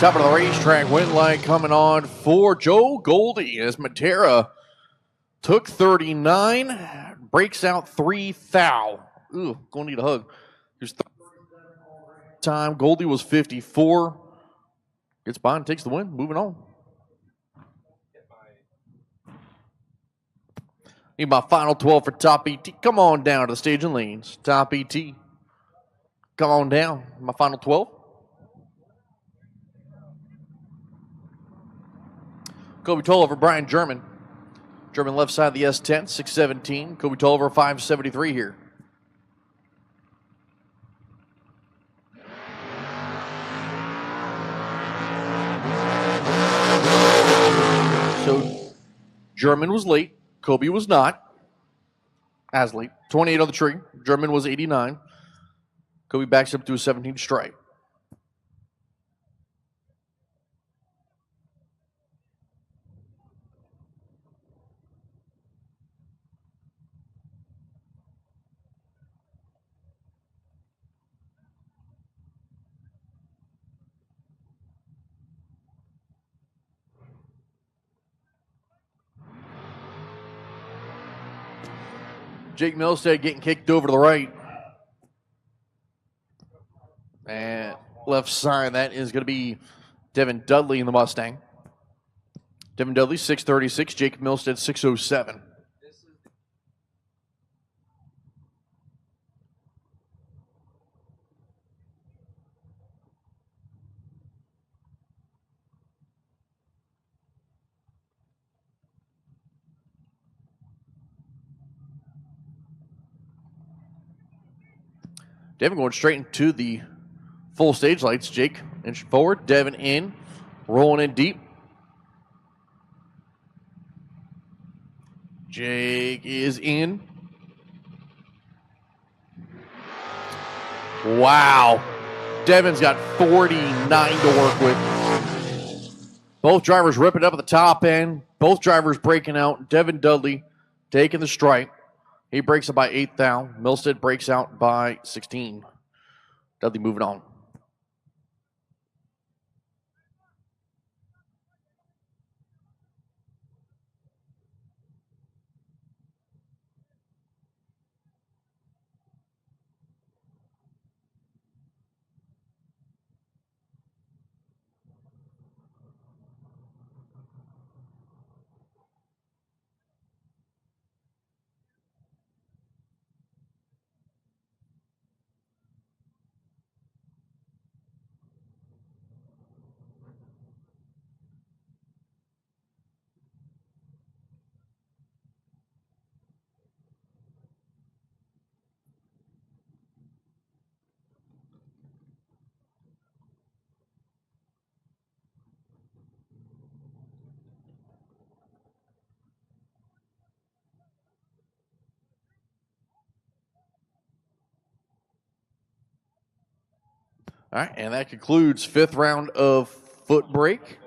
Top of the racetrack, wind light coming on for Joe Goldie as Matera took 39, breaks out 3 thou. Ooh, gonna need a hug. Here's time. Goldie was 54. Gets by and takes the win. Moving on. Need my final 12 for Top ET. Come on down to the stage and lanes. Top ET. Come on down. My final 12. Kobe Toliver, Brian German. German left side of the S10, 617. Kobe Toliver, 573 here. So, German was late. Kobe was not. As late. 28 on the tree. German was 89. Kobe backs up to a 17 stripe. Jake Milstead getting kicked over to the right. And left side, that is going to be Devin Dudley in the Mustang. Devin Dudley, 636. Jake Milstead, 607. Devin going straight into the full stage lights. Jake inching forward. Devin in. Rolling in deep. Jake is in. Wow. Devin's got 49 to work with. Both drivers ripping up at the top end. Both drivers breaking out. Devin Dudley taking the stripe. He breaks it by 8 down. Milstead breaks out by 16. Dudley moving on. All right, and that concludes 5th round of Footbrake.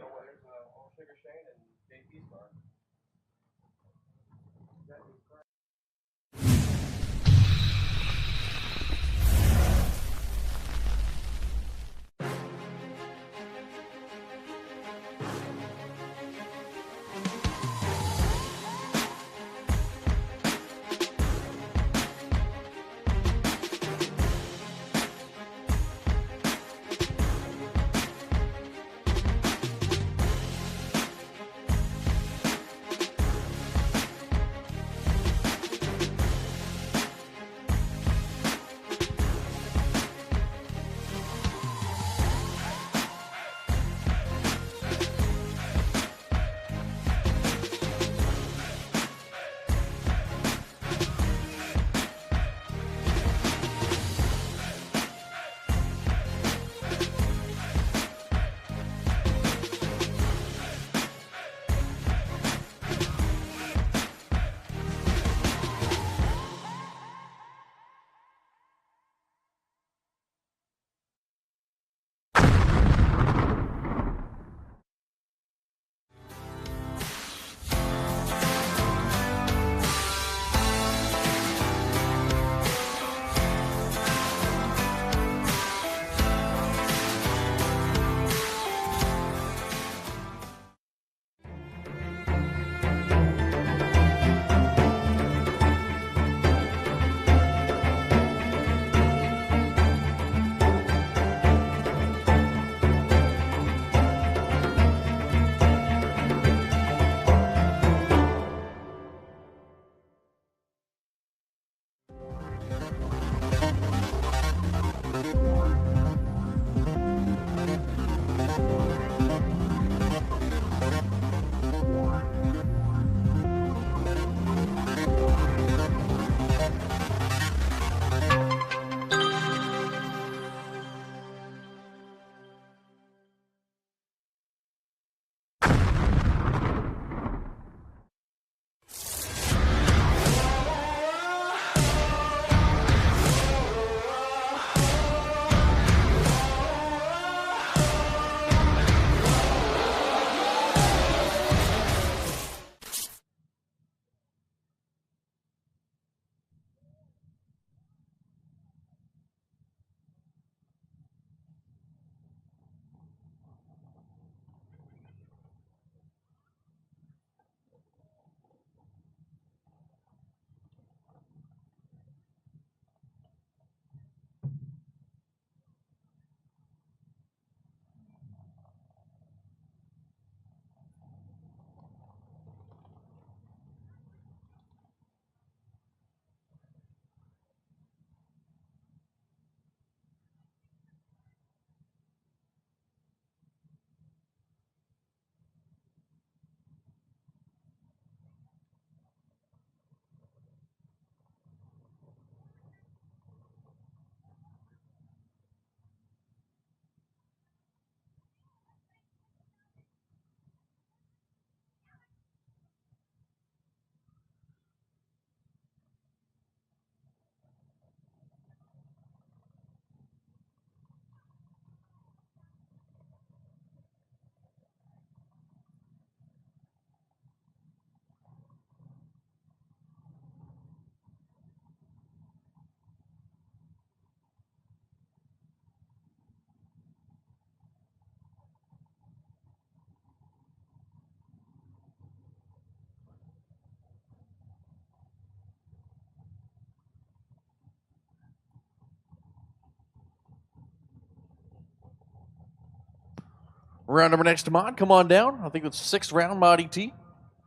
Round number next to Mod, come on down. I think it's 6th round, Mod ET.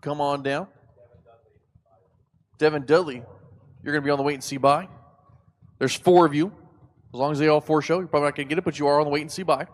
Come on down. Devin Dudley, you're going to be on the wait and see buy. There's 4 of you. As long as they all 4 show, you're probably not going to get it, but you are on the wait and see buy.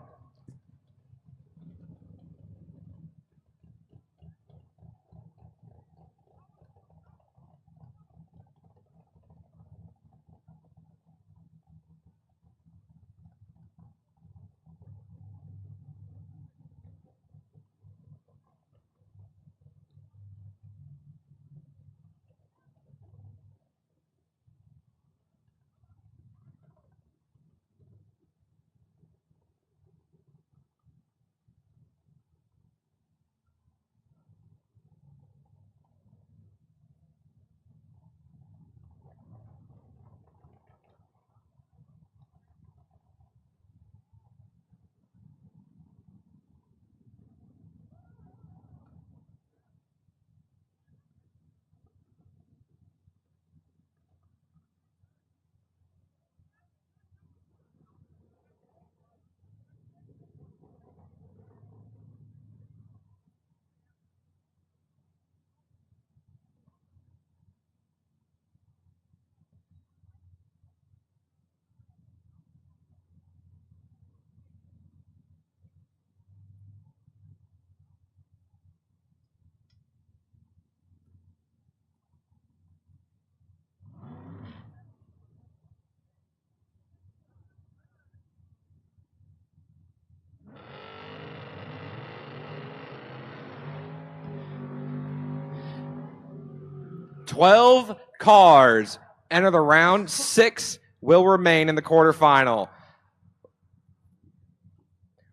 "12 cars enter the round. 6 will remain in the quarterfinal.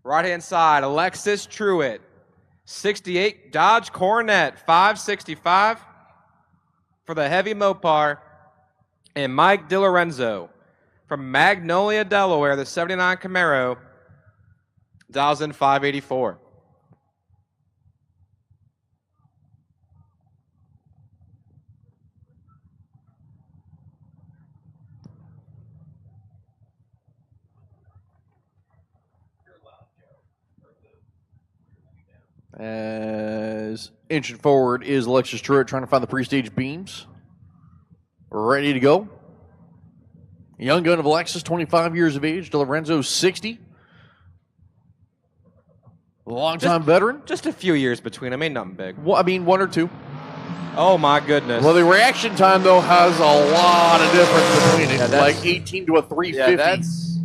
Right-hand side, Alexis Truitt. 68, Dodge Coronet, 565 for the heavy Mopar. And Mike DiLorenzo from Magnolia, Delaware, the 79 Camaro, dials in 584. As inching forward is Alexis Truitt trying to find the pre-stage beams. Ready to go. Young gun of Alexis, 25 years of age. DiLorenzo, 60. Long-time veteran. Just a few years between them, ain't nothing big. Well, I mean, 1 or 2. Oh, my goodness. Well, the reaction time, though, has a lot of difference between it. Yeah, like 18 to a 350. Yeah, that's...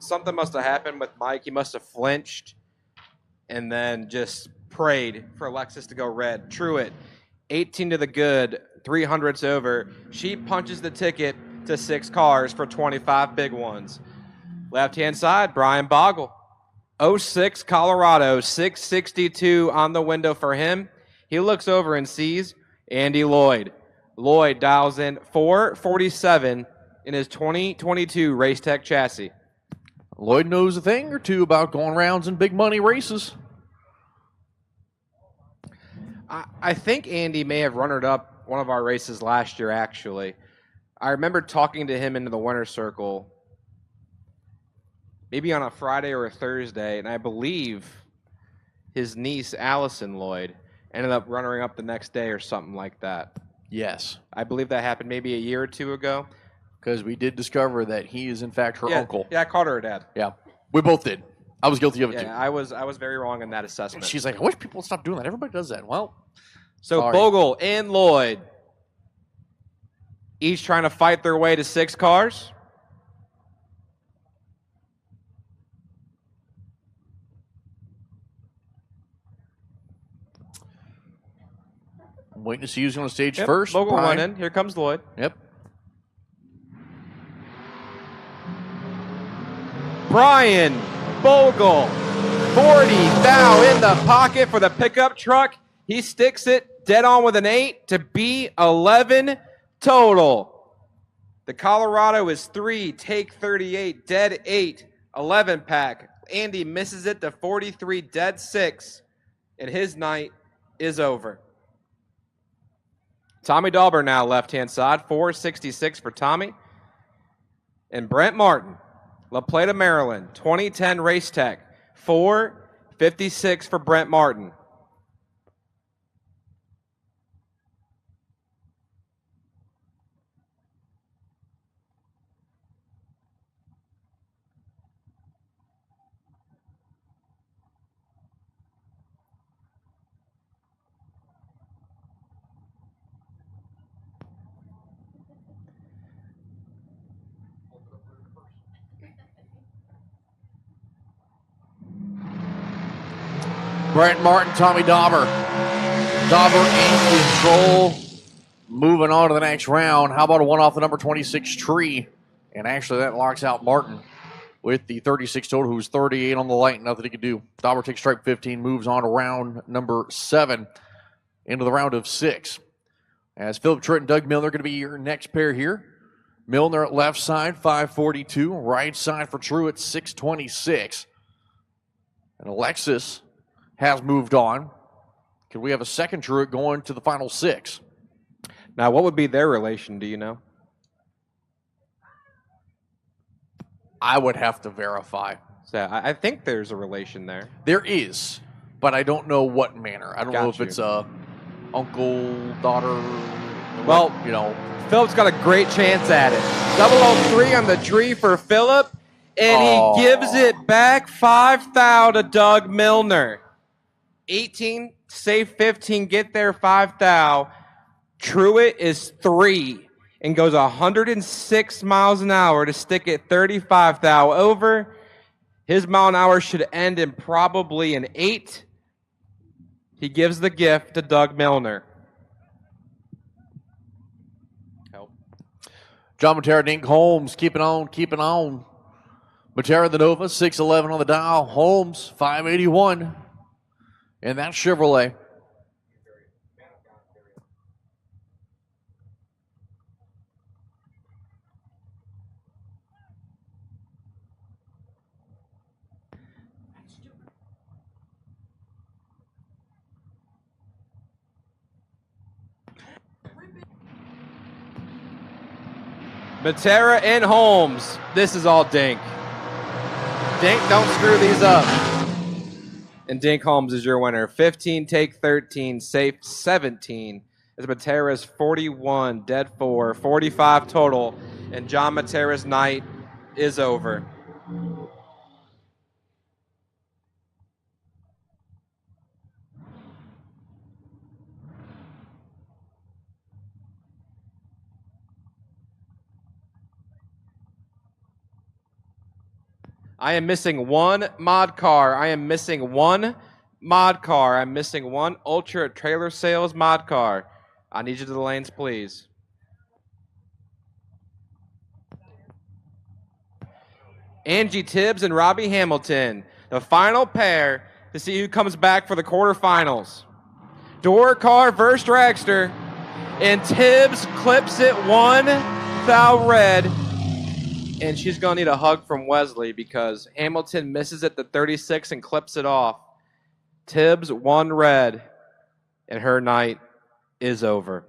Something must have happened with Mike. He must have flinched and then just prayed for Alexis to go red. Truitt, 18 to the good, 300s over. She punches the ticket to 6 cars for 25 big ones. Left-hand side, Brian Bogle. 06 Colorado, 662 on the window for him. He looks over and sees Andy Lloyd. Lloyd dials in 447 in his 2022 Race Tech chassis. Lloyd knows a thing or two about going rounds in big money races. I think Andy may have runnered up one of our races last year, actually. I remember talking to him into the winner's circle, maybe on a Friday or a Thursday, and I believe his niece, Allison Lloyd, ended up runnering up the next day or something like that. Yes. I believe that happened maybe a year or 2 ago. Because we did discover that he is, in fact, her uncle. Yeah, I called her dad. Yeah. We both did. I was guilty of it, too. Yeah, I was very wrong in that assessment. She's like, I wish people would stop doing that. Everybody does that. Well, so sorry. Bogle and Lloyd, each trying to fight their way to 6 cars. I'm waiting to see who's going to stage Yep, first. Bogle Brian. went in. Here comes Lloyd. Yep. Brian Bogle, 40 thou in the pocket for the pickup truck. He sticks it dead on with an 8 to be 11 total. The Colorado is 3, take 38, dead 8, 11 pack. Andy misses it to 43, dead 6, and his night is over. Tommy Dauber now left-hand side, 466 for Tommy. And Brent Martin, La Plata, Maryland, 2010 Race Tech, 56 for Brent Martin. Brent Martin, Tommy Dauber. Dauber in control. Moving on to the next round. How about a one off the number 26 tree? And actually, that locks out Martin with the 36 total, who's 38 on the light. Nothing he can do. Dauber takes stripe 15, moves on to round number 7 into the round of 6. As Philip Tritt and Doug Milner going to be your next pair here. Milner at left side, 542. Right side for Truett, 626. And Alexis has moved on. Could we have a second Truett going to the final 6? Now, what would be their relation, do you know? I would have to verify. So I think there's a relation there. There is, but I don't know what manner. I don't know if it's a uncle, daughter. Well, you know, Philip's got a great chance at it. 003 on the tree for Philip, and he gives it back 5 thou to Doug Milner. 18, save 15, get there 5 thou. Truett is 3 and goes 106 miles an hour to stick it 35 thou over. His mile an hour should end in probably an 8. He gives the gift to Doug Milner. John Matera, Dink Holmes, keeping on. Matera, the Nova, 611 on the dial. Holmes, 581. And that's Chevrolet. Matera and Holmes. This is all Dink. Dink, don't screw these up. And Dink Holmes is your winner. 15, take 13, safe 17. As Matera's 41, dead 4, 45 total. And John Matera's night is over. I am missing one mod car. I'm missing one Ultra Trailer Sales mod car. I need you to the lanes, please. Angie Tibbs and Robbie Hamilton, the final pair to see who comes back for the quarterfinals. Door car versus Dragster, and Tibbs clips it 1 thou red. And she's going to need a hug from Wesley because Hamilton misses at the 36 and clips it off. Tibbs 1 red, and her night is over.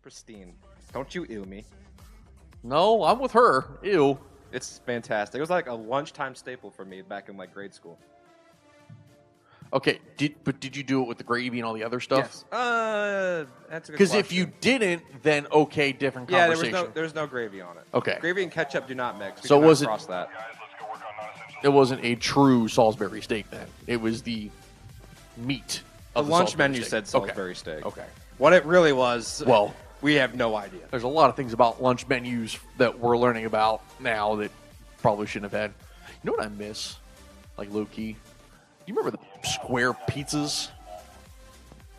Pristine. Don't you ew me. No, I'm with her. Ew. It's fantastic. It was like a lunchtime staple for me back in like grade school. Okay, did you do it with the gravy and all the other stuff? Yes. That's a good Because if question. you didn't, then okay, different Yeah, conversation. there was no gravy on it. Okay. Gravy and ketchup do not mix. We So cannot was it- cross that? It wasn't a true Salisbury steak then. It was the meat The of lunch Salisbury menu steak. said Salisbury steak. Okay. What it really was, Well, we have no idea. there's a lot of things about lunch menus that we're learning about now that probably shouldn't have had. You know what I miss? Like low key. You remember the square pizzas?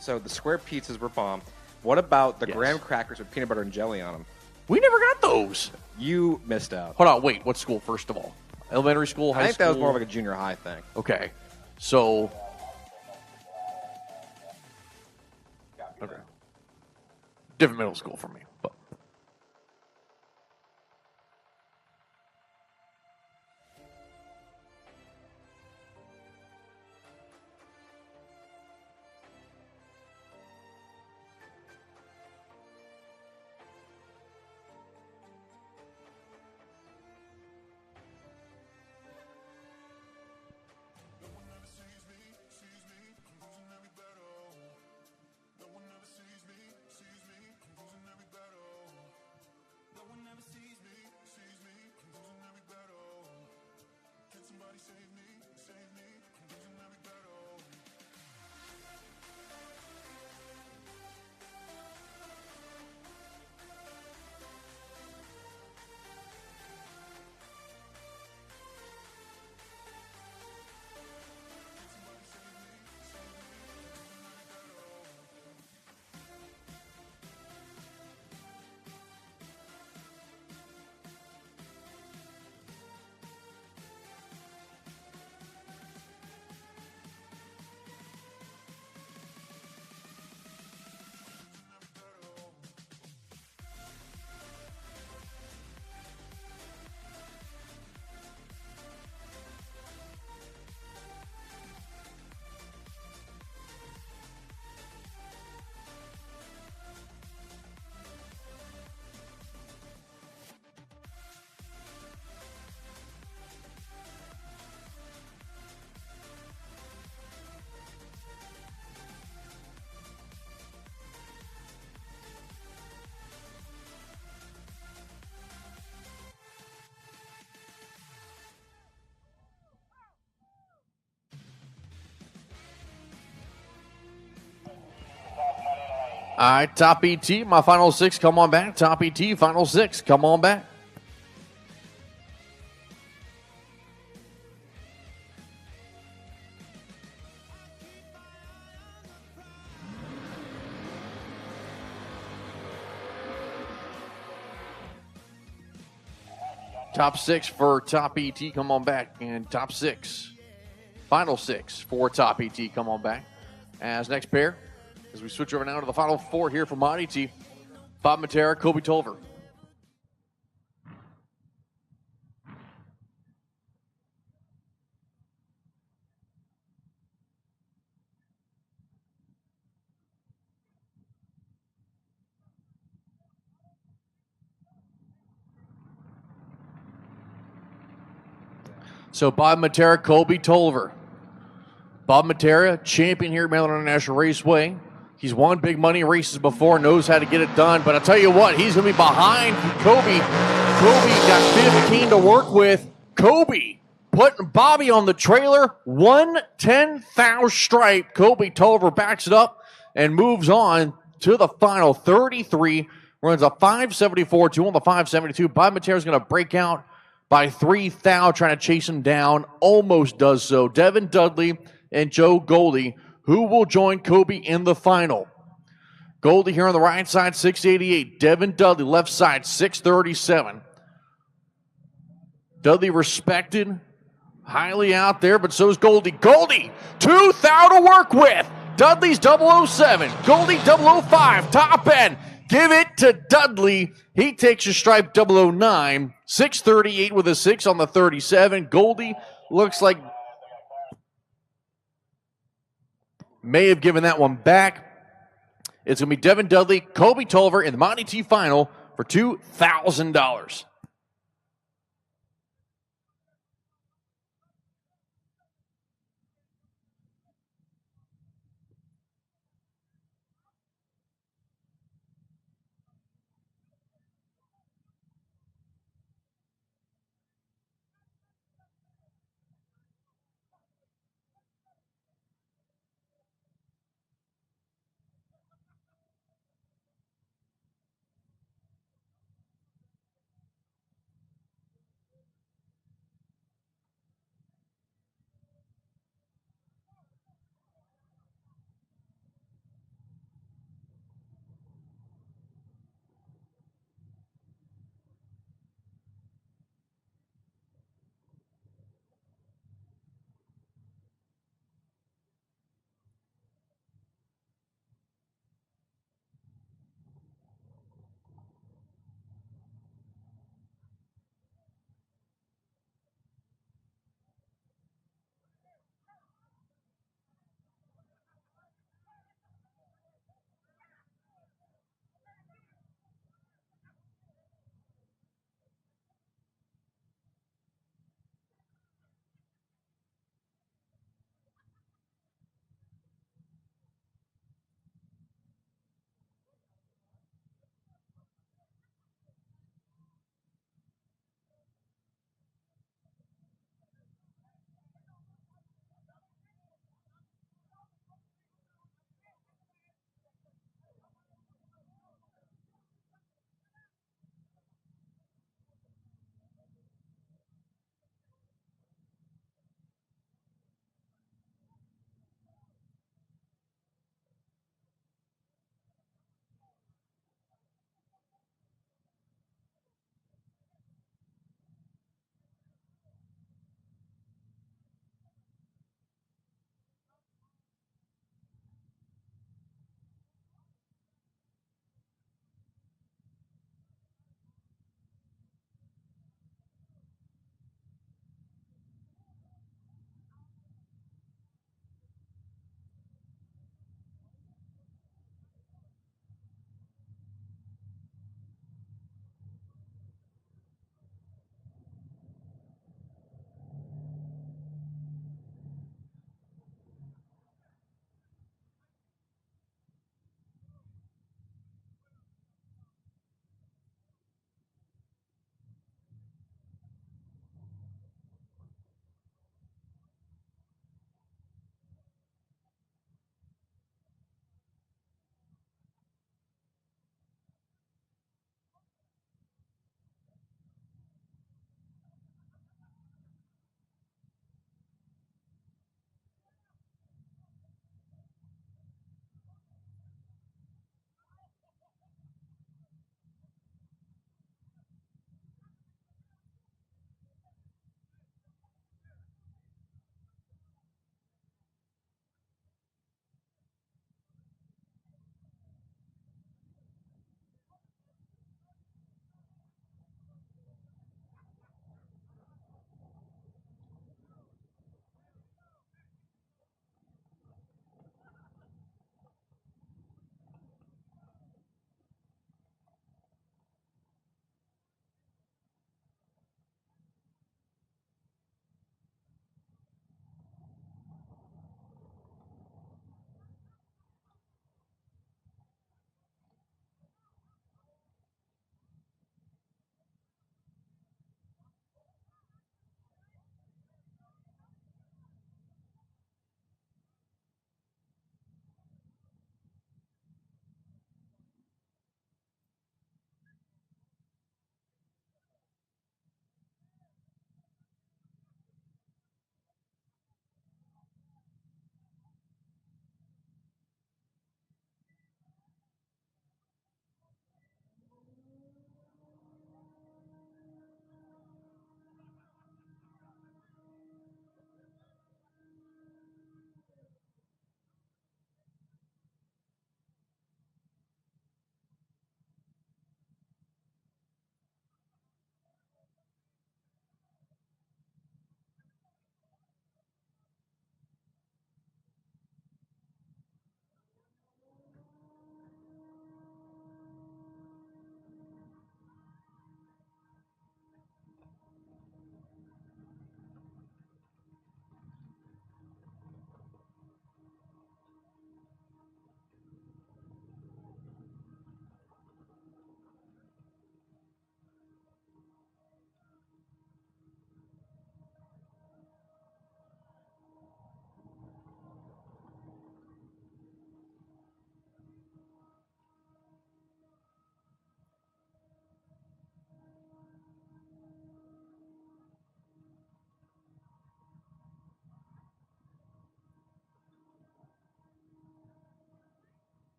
So the square pizzas were bomb. What about the Yes. graham crackers with peanut butter and jelly on them? We never got those. You missed out. Hold on, wait. What school, first of all? Elementary school, high I think school? that was more like a junior high thing. Okay. So. Okay. Different middle school for me. But. All right, top ET, my final six, come on back. Top ET, final six, come on back. Top six for top ET, come on back. And top six, final six for top ET, come on back. As next pair, as we switch over now to the final four here for Mod ET, Bob Matera, Kobe Toliver. So Bob Matera, Kobe Toliver. Bob Matera, champion here at Maryland International Raceway. He's won big money races before, knows how to get it done. But I'll tell you what, he's going to be behind Kobe. Kobe got 15 to work with. Kobe putting Bobby on the trailer. 1/10,000 stripe. Kobe Toliver backs it up and moves on to the final 33. Runs a 574, 2 on the 572. Bob Matera's going to break out by 3,000, trying to chase him down. Almost does so. Devin Dudley and Joe Goldie, who will join Kobe in the final. Goldie here on the right side, 688. Devin Dudley, left side, 637. Dudley respected, highly out there, but so is Goldie. Goldie, 2,000 to work with. Dudley's 007. Goldie 005, top end. Give it to Dudley. He takes a stripe 009. 638 with a 6 on the 37. Goldie looks like may have given that one back. It's going to be Devin Dudley, Kobe Toliver in the Monty T final for $2,000.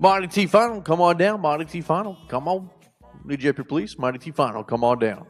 Mighty T Final, come on down. Mighty T Final, come on. Need you up here, please. Mighty T Final, come on down.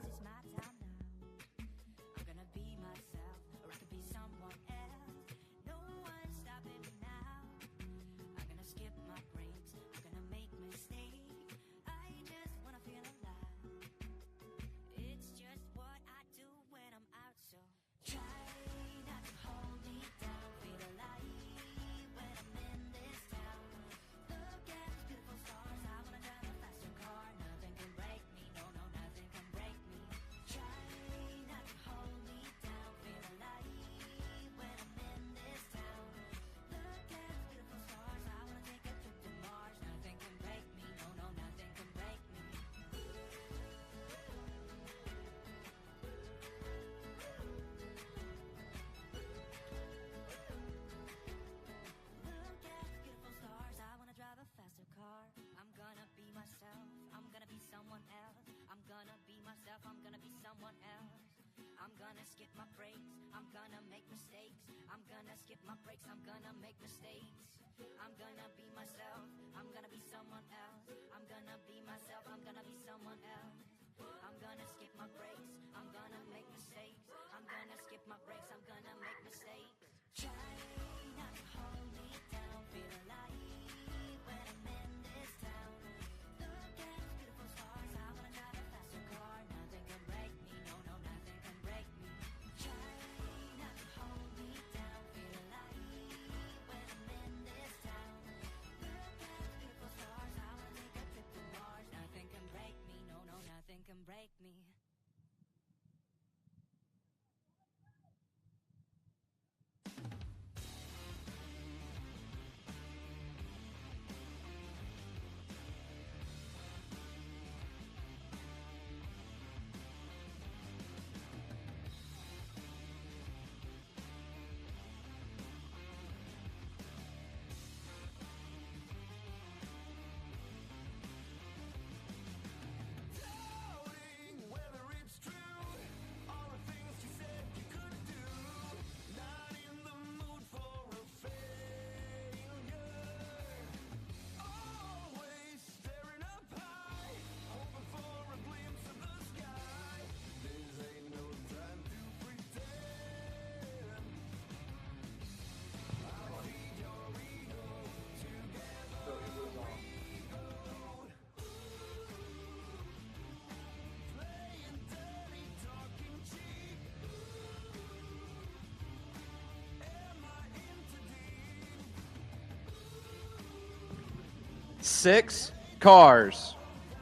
Six cars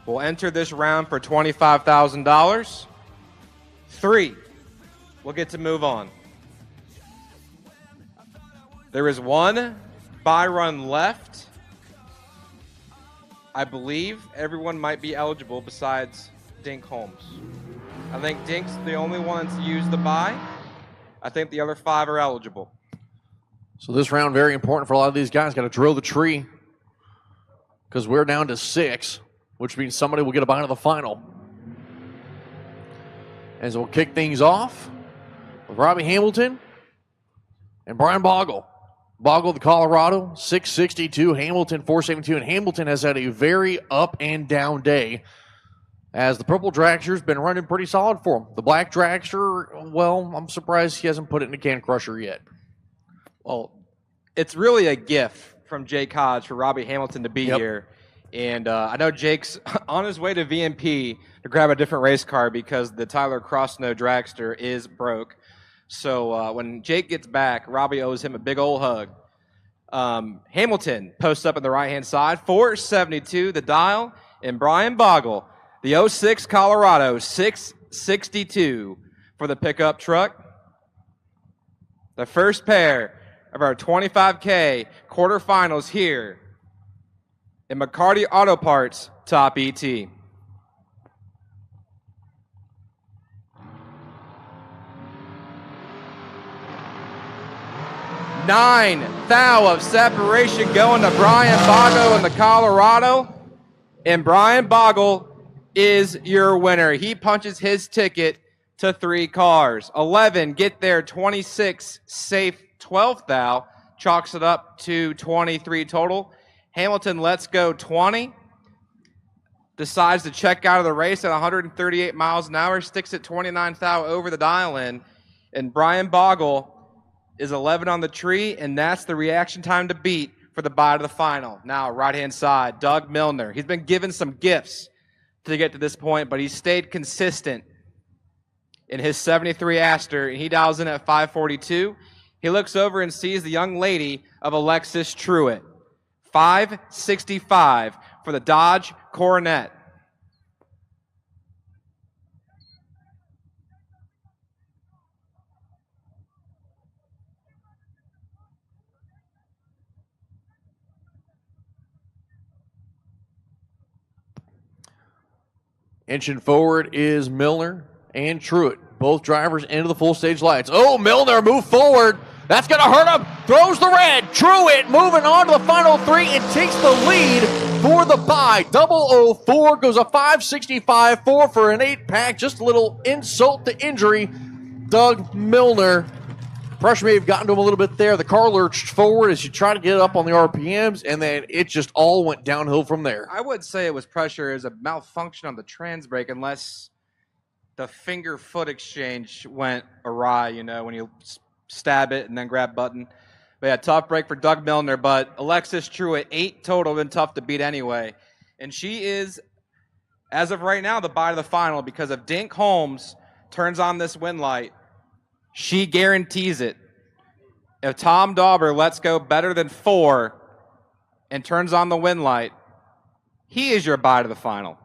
will enter this round for $25,000. 3 will get to move on. There is 1 buy run left. I believe everyone might be eligible besides Dink Holmes. I think Dink's the only one to use the buy. I think the other 5 are eligible. So this round very important for a lot of these guys. Got to drill the tree because we're down to 6, which means somebody will get a bye to the final. As we'll kick things off with Robbie Hamilton and Brian Bogle. Bogle, the Colorado, 662. Hamilton, 472. And Hamilton has had a very up and down day as the purple dragster's been running pretty solid for him. The black dragster, well, I'm surprised he hasn't put it in a can crusher yet. Well, it's really a gift from Jake Hodge for Robbie Hamilton to be here. And I know Jake's on his way to VMP to grab a different race car because the Tyler Crossno dragster is broke. So when Jake gets back, Robbie owes him a big old hug. Hamilton posts up on the right-hand side, 472, the dial, and Brian Bogle, the 06 Colorado, 662 for the pickup truck. The first pair of our 25K quarterfinals here in McCarty Auto Parts Top ET. 9 thou of separation going to Brian Bogle in the Colorado. And Brian Bogle is your winner. He punches his ticket to 3 cars. 11 get there, 26 safe, 12th thou chalks it up to 23 total. Hamilton lets go 20. Decides to check out of the race at 138 miles an hour. Sticks at 29 thou over the dial in. And Brian Bogle is 11 on the tree, and that's the reaction time to beat for the bye to the final. Now, right-hand side, Doug Milner. He's been given some gifts to get to this point, but he stayed consistent in his 73 Aster, and he dials in at 542. He looks over and sees the young lady of Alexis Truitt. 565 for the Dodge Coronet. Inching forward is Milner and Truitt. Both drivers into the full stage lights. Oh, Milner move forward. That's going to hurt him. Throws the red. Truitt moving on to the final three and takes the lead for the bye. 004 goes a 565, 4 for an 8-pack. Just a little insult to injury. Doug Milner. Pressure may have gotten to him a little bit there. The car lurched forward as you try to get up on the RPMs, and then it just all went downhill from there. I would say it was pressure as a malfunction on the trans brake unless the finger-foot exchange went awry, you know, when you stab it and then grab button. But yeah, tough break for Doug Milner, but Alexis Truitt, 8 total, been tough to beat anyway. And she is, as of right now, the bye to the final because if Dink Holmes turns on this win light, she guarantees it. If Tom Dauber lets go better than 4 and turns on the win light, he is your bye to the final.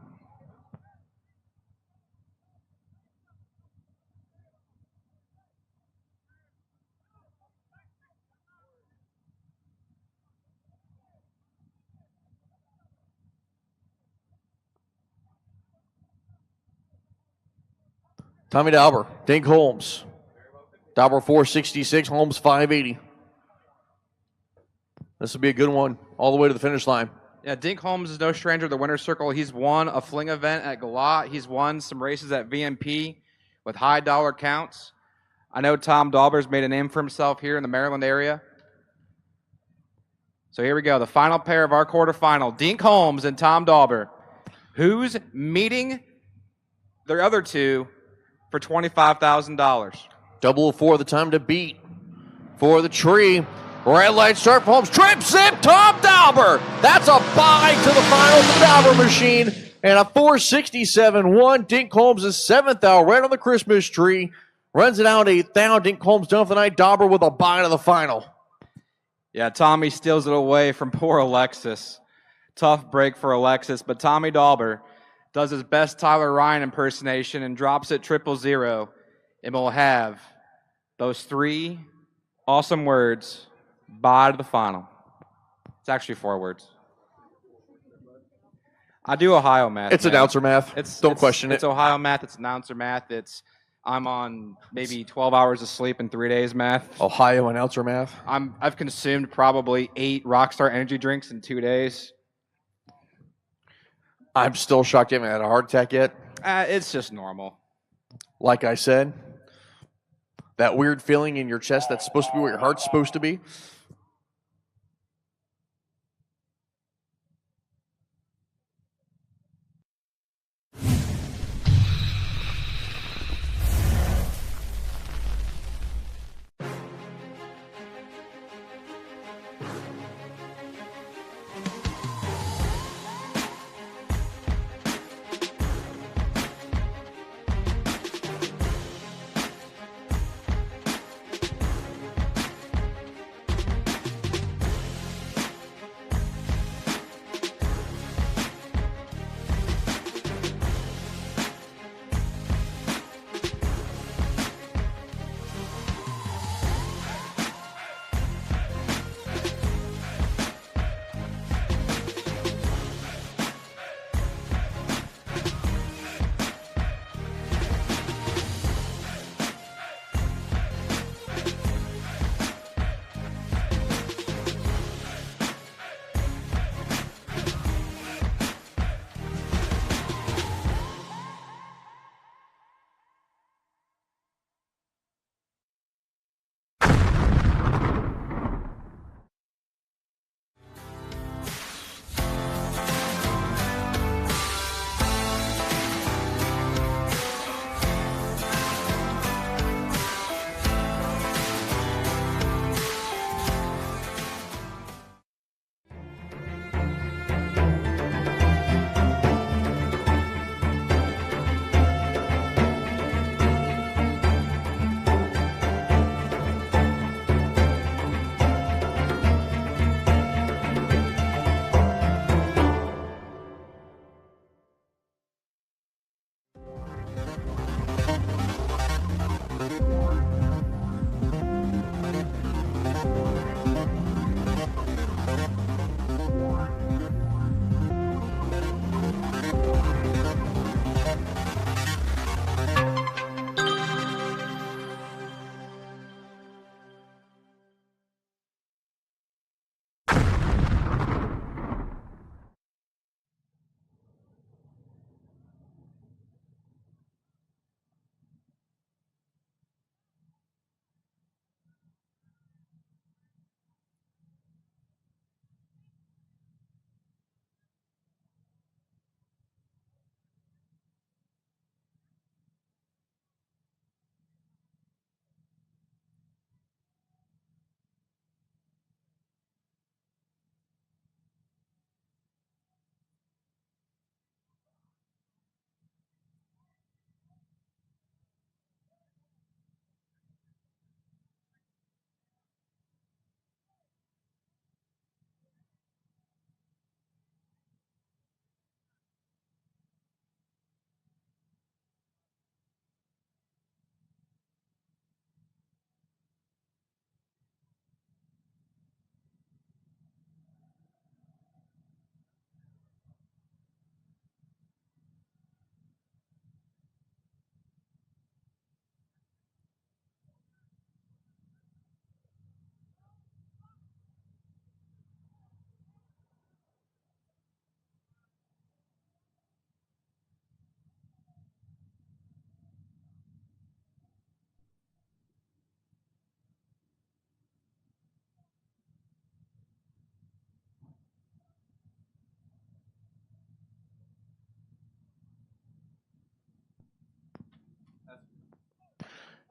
Tommy Dauber, Dink Holmes. Dauber 466, Holmes 580. This will be a good one all the way to the finish line. Yeah, Dink Holmes is no stranger to the winner's circle. He's won a fling event at Galat. He's won some races at VMP with high dollar counts. I know Tom Dauber's made a name for himself here in the Maryland area. So here we go, the final pair of our quarterfinal, Dink Holmes and Tom Dauber. Who's meeting their other two for $25,000? 004 the time to beat for the tree. Red light start for Holmes. Trip zip, Tom Dauber. That's a bye to the final of the Dauber machine. And a 467-1. Dink Holmes is 7th out right on the Christmas tree. Runs it out 8th down. Dink Holmes done for the night. Dauber with a bye to the final. Yeah, Tommy steals it away from poor Alexis. Tough break for Alexis, but Tommy Dauber does his best Tyler Ryan impersonation and drops it 000. And we'll have those 3 awesome words, bye to the final. It's actually 4 words. I do Ohio math. It's man. announcer math. Don't question it. It's Ohio math. It's announcer math. I'm on maybe 12 hours of sleep in 3 days math. Ohio announcer math. I've consumed probably 8 Rockstar energy drinks in 2 days. I'm still shocked you haven't had a heart attack yet. It's just normal. Like I said, that weird feeling in your chest that's supposed to be where your heart's supposed to be.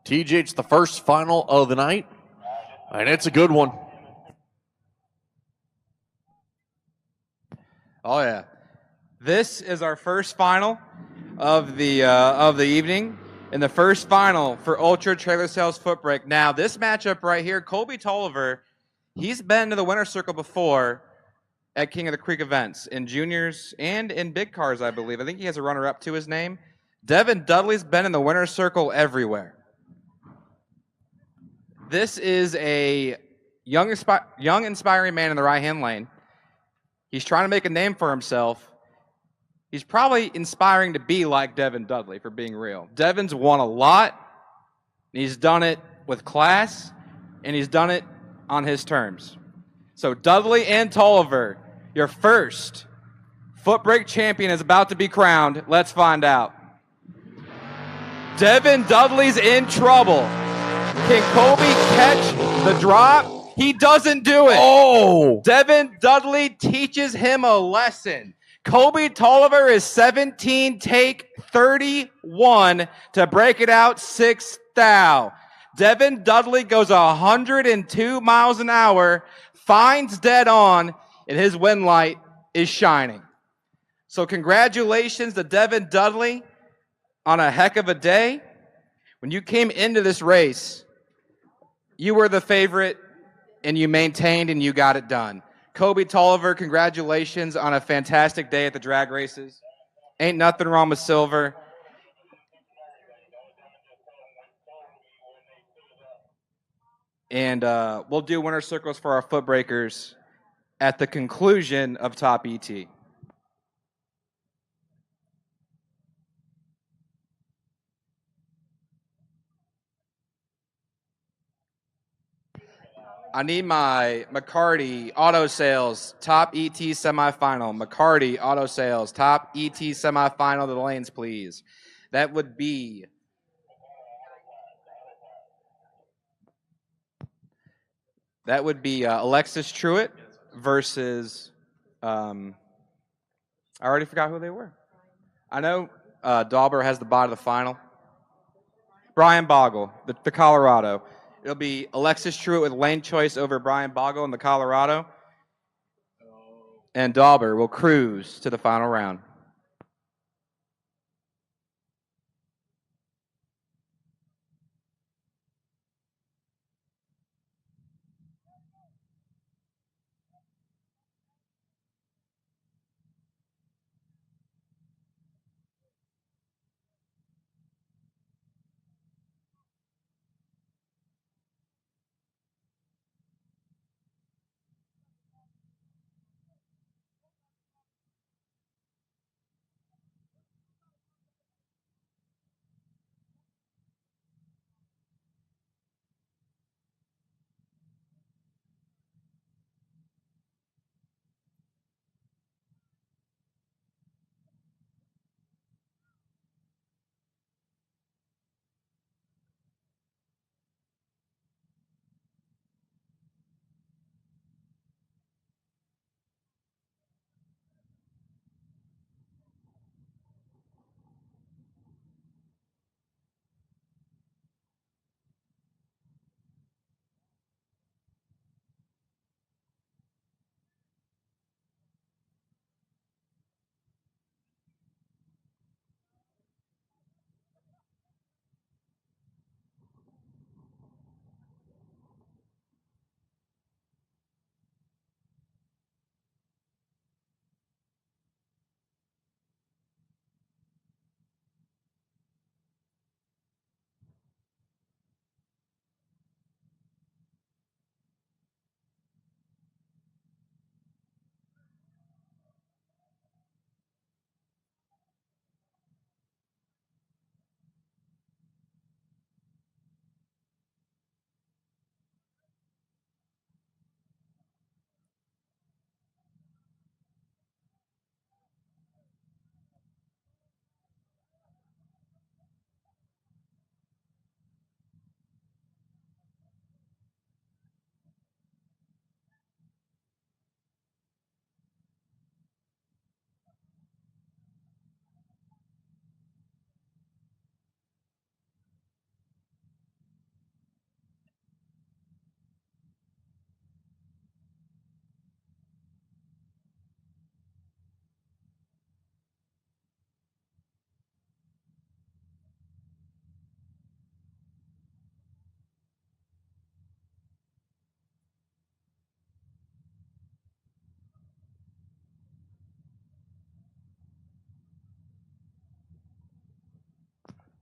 TJ, it's the first final of the night, and it's a good one. Oh yeah, this is our first final of the evening, and the first final for Ultra Trailer Sales Footbrake. Now this matchup right here, Colby Toliver, he's been to the winner's circle before at King of the Creek events in juniors and in big cars, I believe. I think he has a runner-up to his name. Devin Dudley's been in the winner's circle everywhere. This is a young, inspiring man in the right-hand lane. He's trying to make a name for himself. He's probably inspiring to be like Devin Dudley, for being real. Devin's won a lot. He's done it with class, and he's done it on his terms. So Dudley and Toliver, your first Footbrake champion is about to be crowned. Let's find out. Devin Dudley's in trouble. Can Colby catch the drop? He doesn't do it. Oh! Devin Dudley teaches him a lesson. Colby Toliver is 17, take 31 to break it out 6th thou. Devin Dudley goes 102 miles an hour, finds dead on, and his win light is shining. So congratulations to Devin Dudley on a heck of a day. When you came into this race, you were the favorite, and you maintained, and you got it done. Colby Toliver, congratulations on a fantastic day at the drag races. Ain't nothing wrong with silver. And we'll do winner circles for our Footbreakers at the conclusion of Top ET. I need my McCarty Auto Sales Top ET semifinal. McCarty Auto Sales Top ET semifinal to the lanes, please. That would be Alexis Truitt versus I already forgot who they were. I know Dauber has the bot of the final. Brian Bogle, the Colorado. It'll be Alexis Truitt with lane choice over Brian Bogle in the Colorado. And Dauber will cruise to the final round.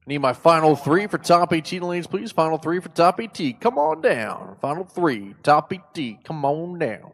Need my final three for top 18 lanes, please. Final three for top 18. Come on down. Final three, top 18. Come on down.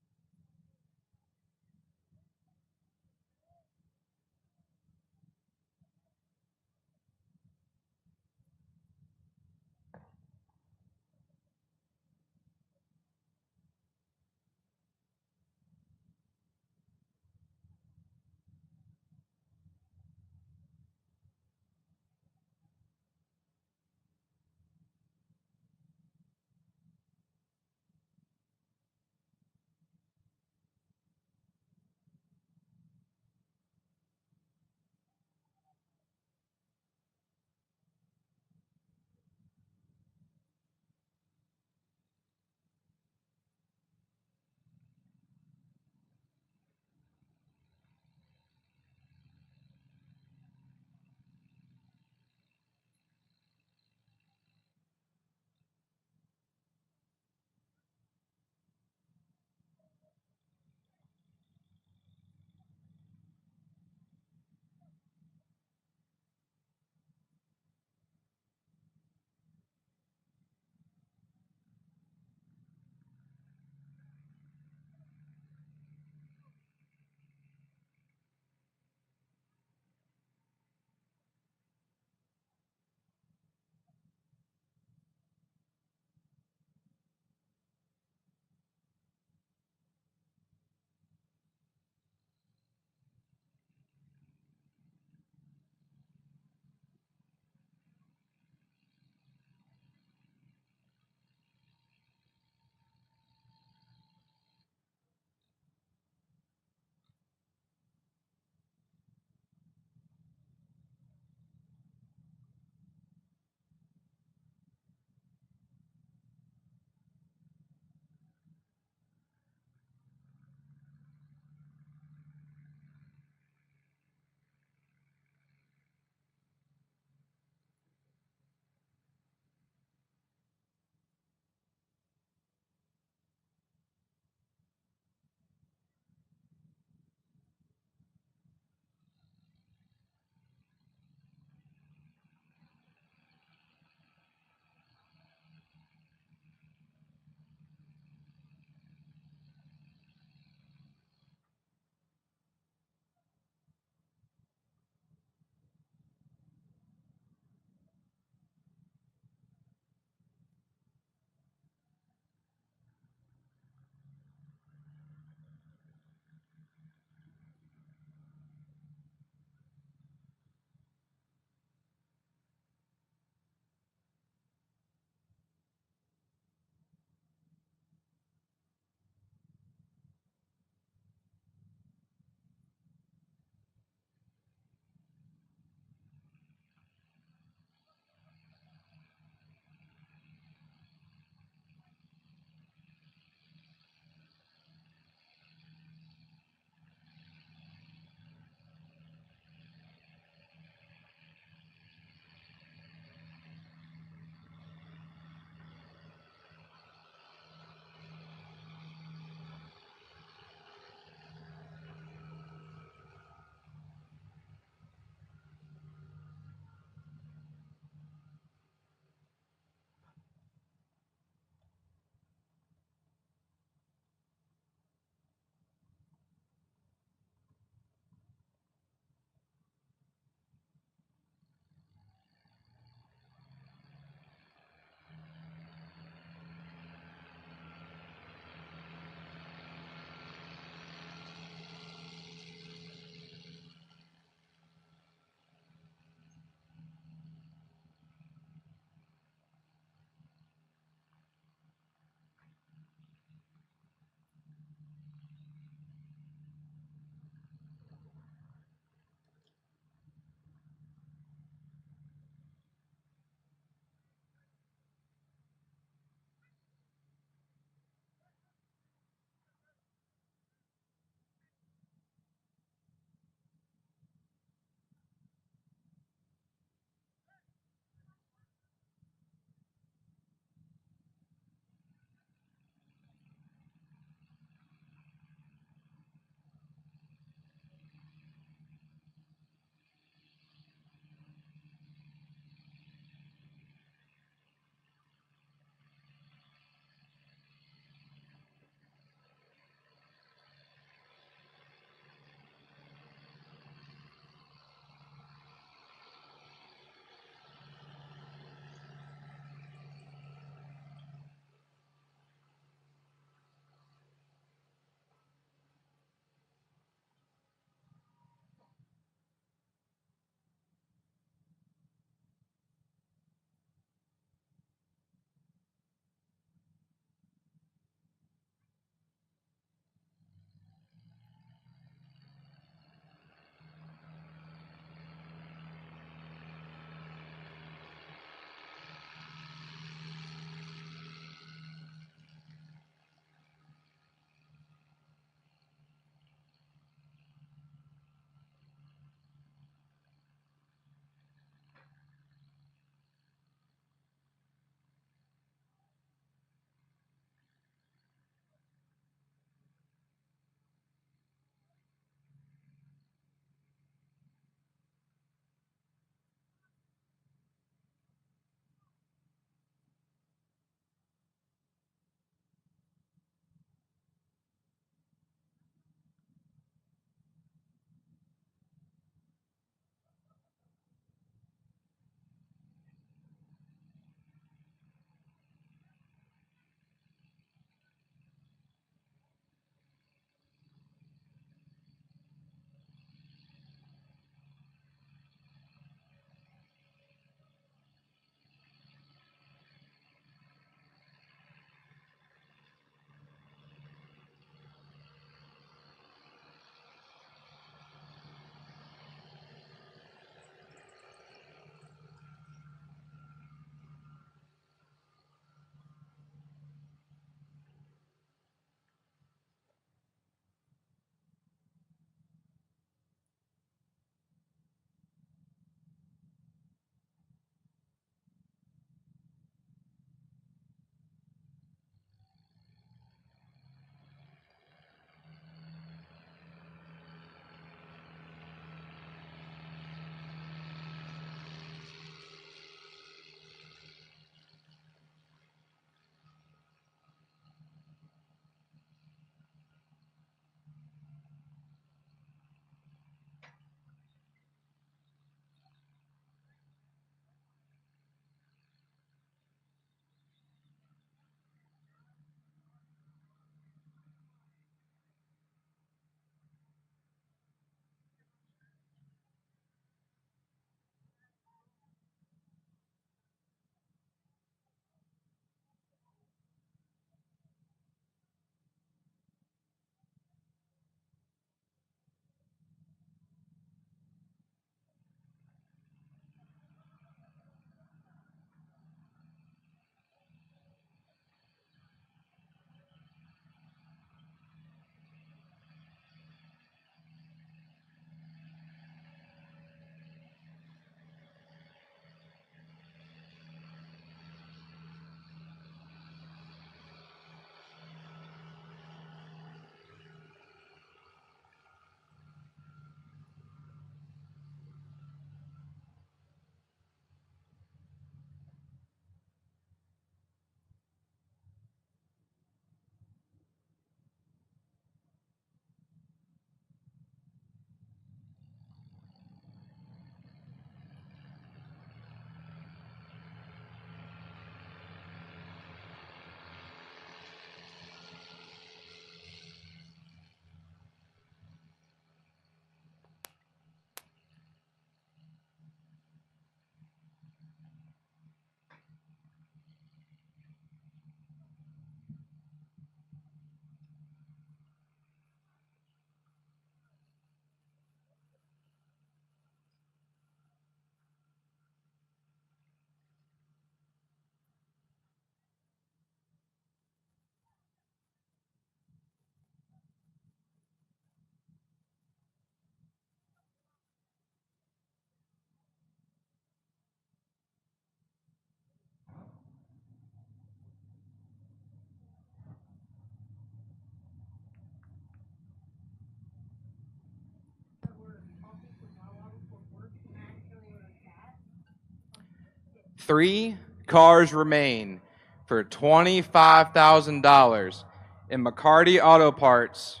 3 cars remain for $25,000 in McCarty Auto Parts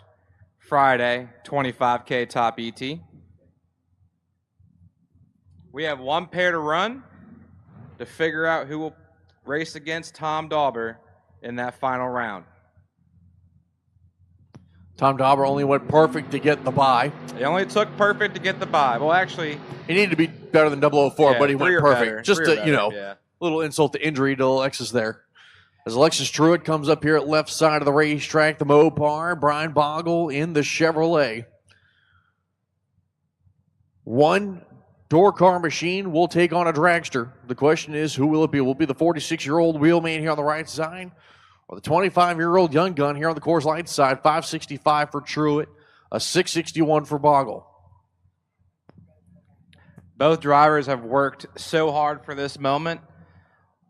Friday 25K Top ET. We have 1 pair to run to figure out who will race against Tom Dauber in that final round. Tom Dauber only went perfect to get the bye. It only took perfect to get the bye. Well, actually, He needed to be better than 004, yeah, but he 3 went or perfect. better, Just 3 or to, better, yeah. little insult to injury to Alexis there. As Alexis Truitt comes up here at left side of the racetrack, the Mopar, Brian Bogle in the Chevrolet. 1 door car machine will take on a dragster. The question is, who will it be? Will it be the 46-year-old wheelman here on the right side, or the 25-year-old young gun here on the Coors Light side? 565 for Truitt, a 661 for Bogle. Both drivers have worked so hard for this moment.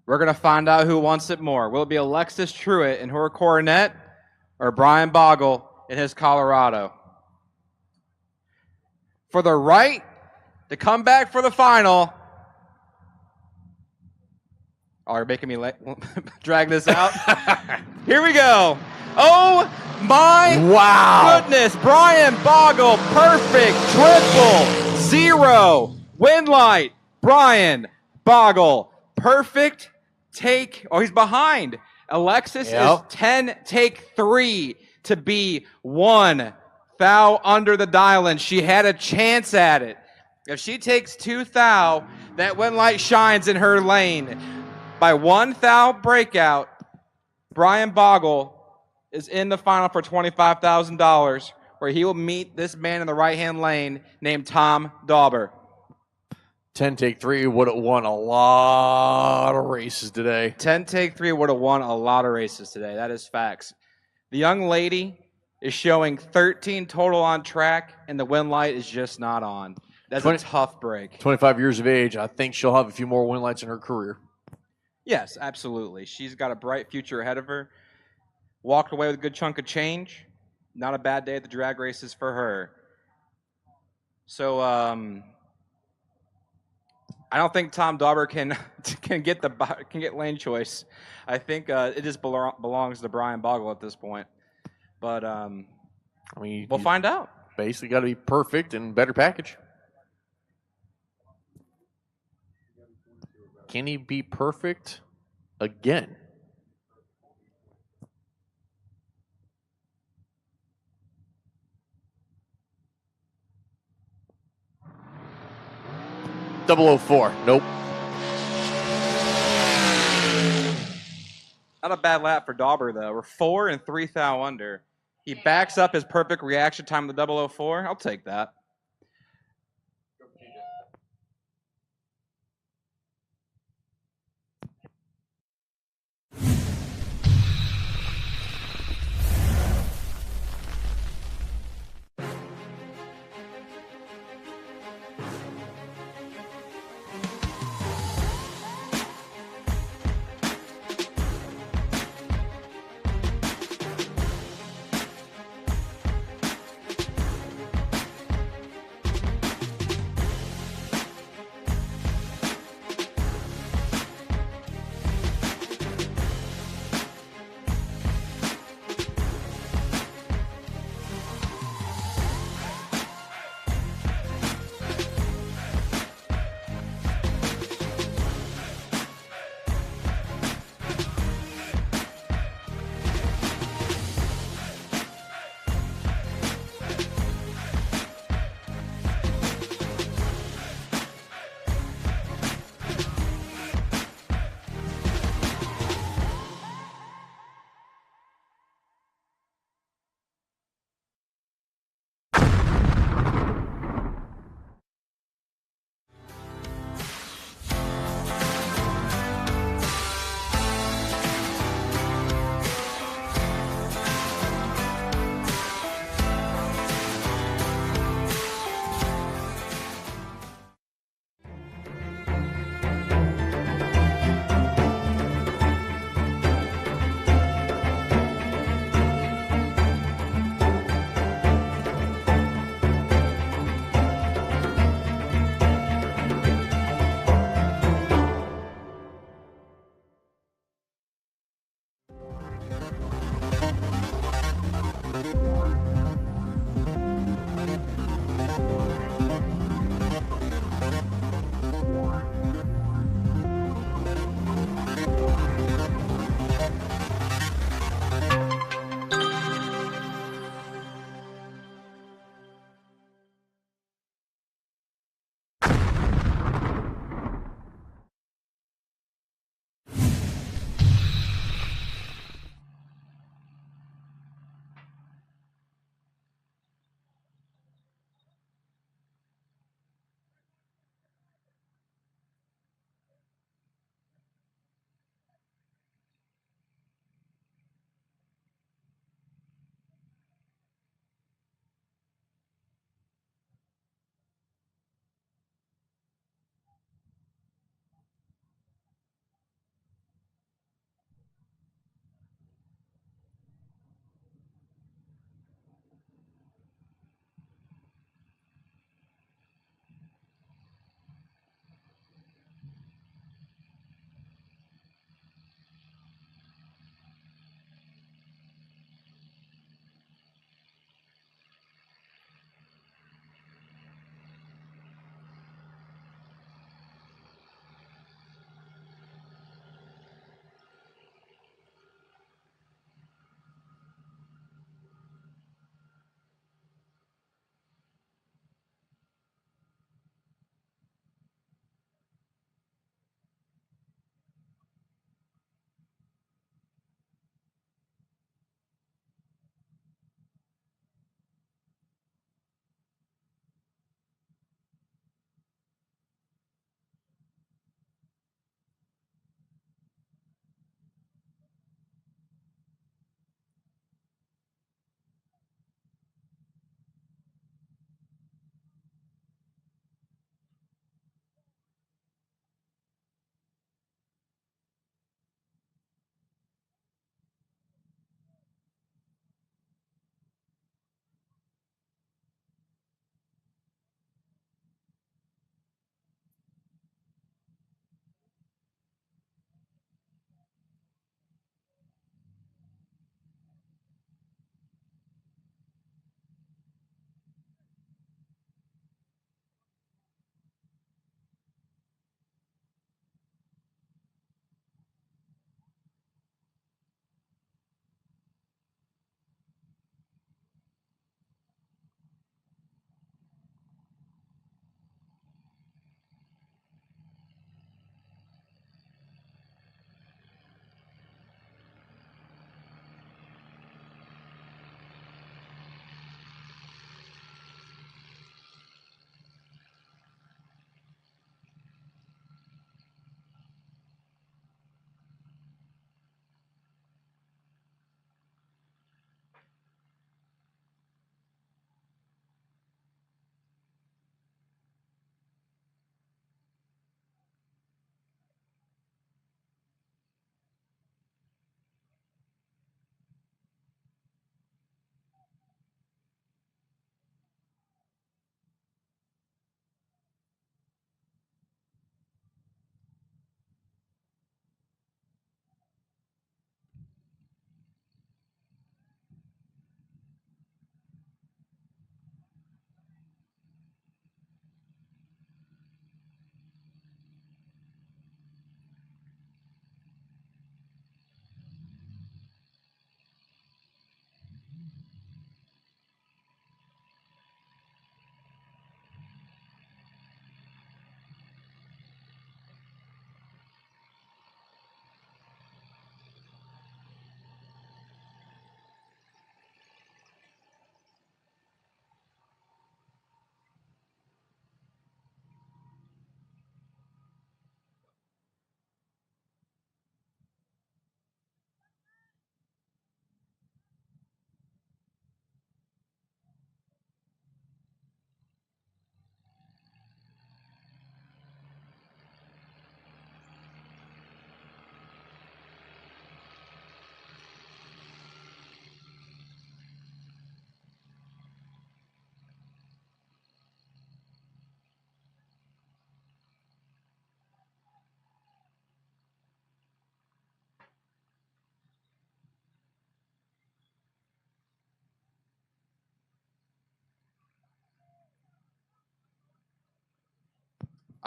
We're going to find out who wants it more. Will it be Alexis Truitt in her Coronet or Brian Bogle in his Colorado? For the right to come back for the final. Oh, you're making me drag this out. Here we go. Oh, my goodness. Brian Bogle, perfect, triple, 0. Win light. Brian Bogle, perfect. Take, oh, he's behind. Alexis is 10, take 3 to be 1 thou under the dial, and she had a chance at it. If she takes 2 thou, that win light shines in her lane. By 1 thou breakout, Brian Bogle is in the final for $25,000, where he will meet this man in the right-hand lane named Tom Dauber. 10 take 3 would have won a lot of races today. 10 take 3 would have won a lot of races today. That is facts. The young lady is showing 13 total on track, and the win light is just not on. That's a tough break. 25 years of age. I think she'll have a few more win lights in her career. Yes, absolutely. She's got a bright future ahead of her. Walked away with a good chunk of change. Not a bad day at the drag races for her. So, I don't think Tom Dauber can get lane choice. I think it just belongs to Brian Bogle at this point. But I mean, we'll find out. Basically, got to be perfect and better package. Can he be perfect again? .004, nope. Not a bad lap for Dauber, though. We're 4 and 3 thou under. He backs up his perfect reaction time to 004. I'll take that.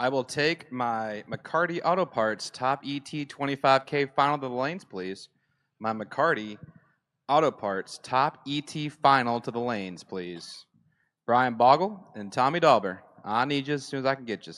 I will take my McCarty Auto Parts Top ET 25K final to the lanes, please. My McCarty Auto Parts Top ET final to the lanes, please. Brian Bogle and Tommy Dauber. I need you as soon as I can get you.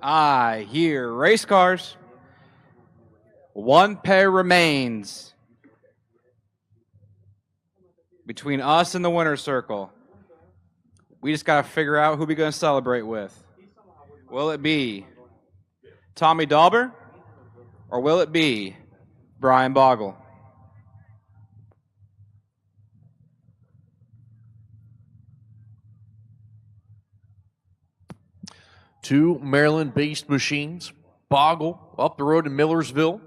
I hear race cars. One pair remains between us and the winner's circle. We just got to figure out who we're going to celebrate with. Will it be Tommy Dauber or will it be Brian Bogle? Two Maryland-based machines. Bogle up the road in Millersville.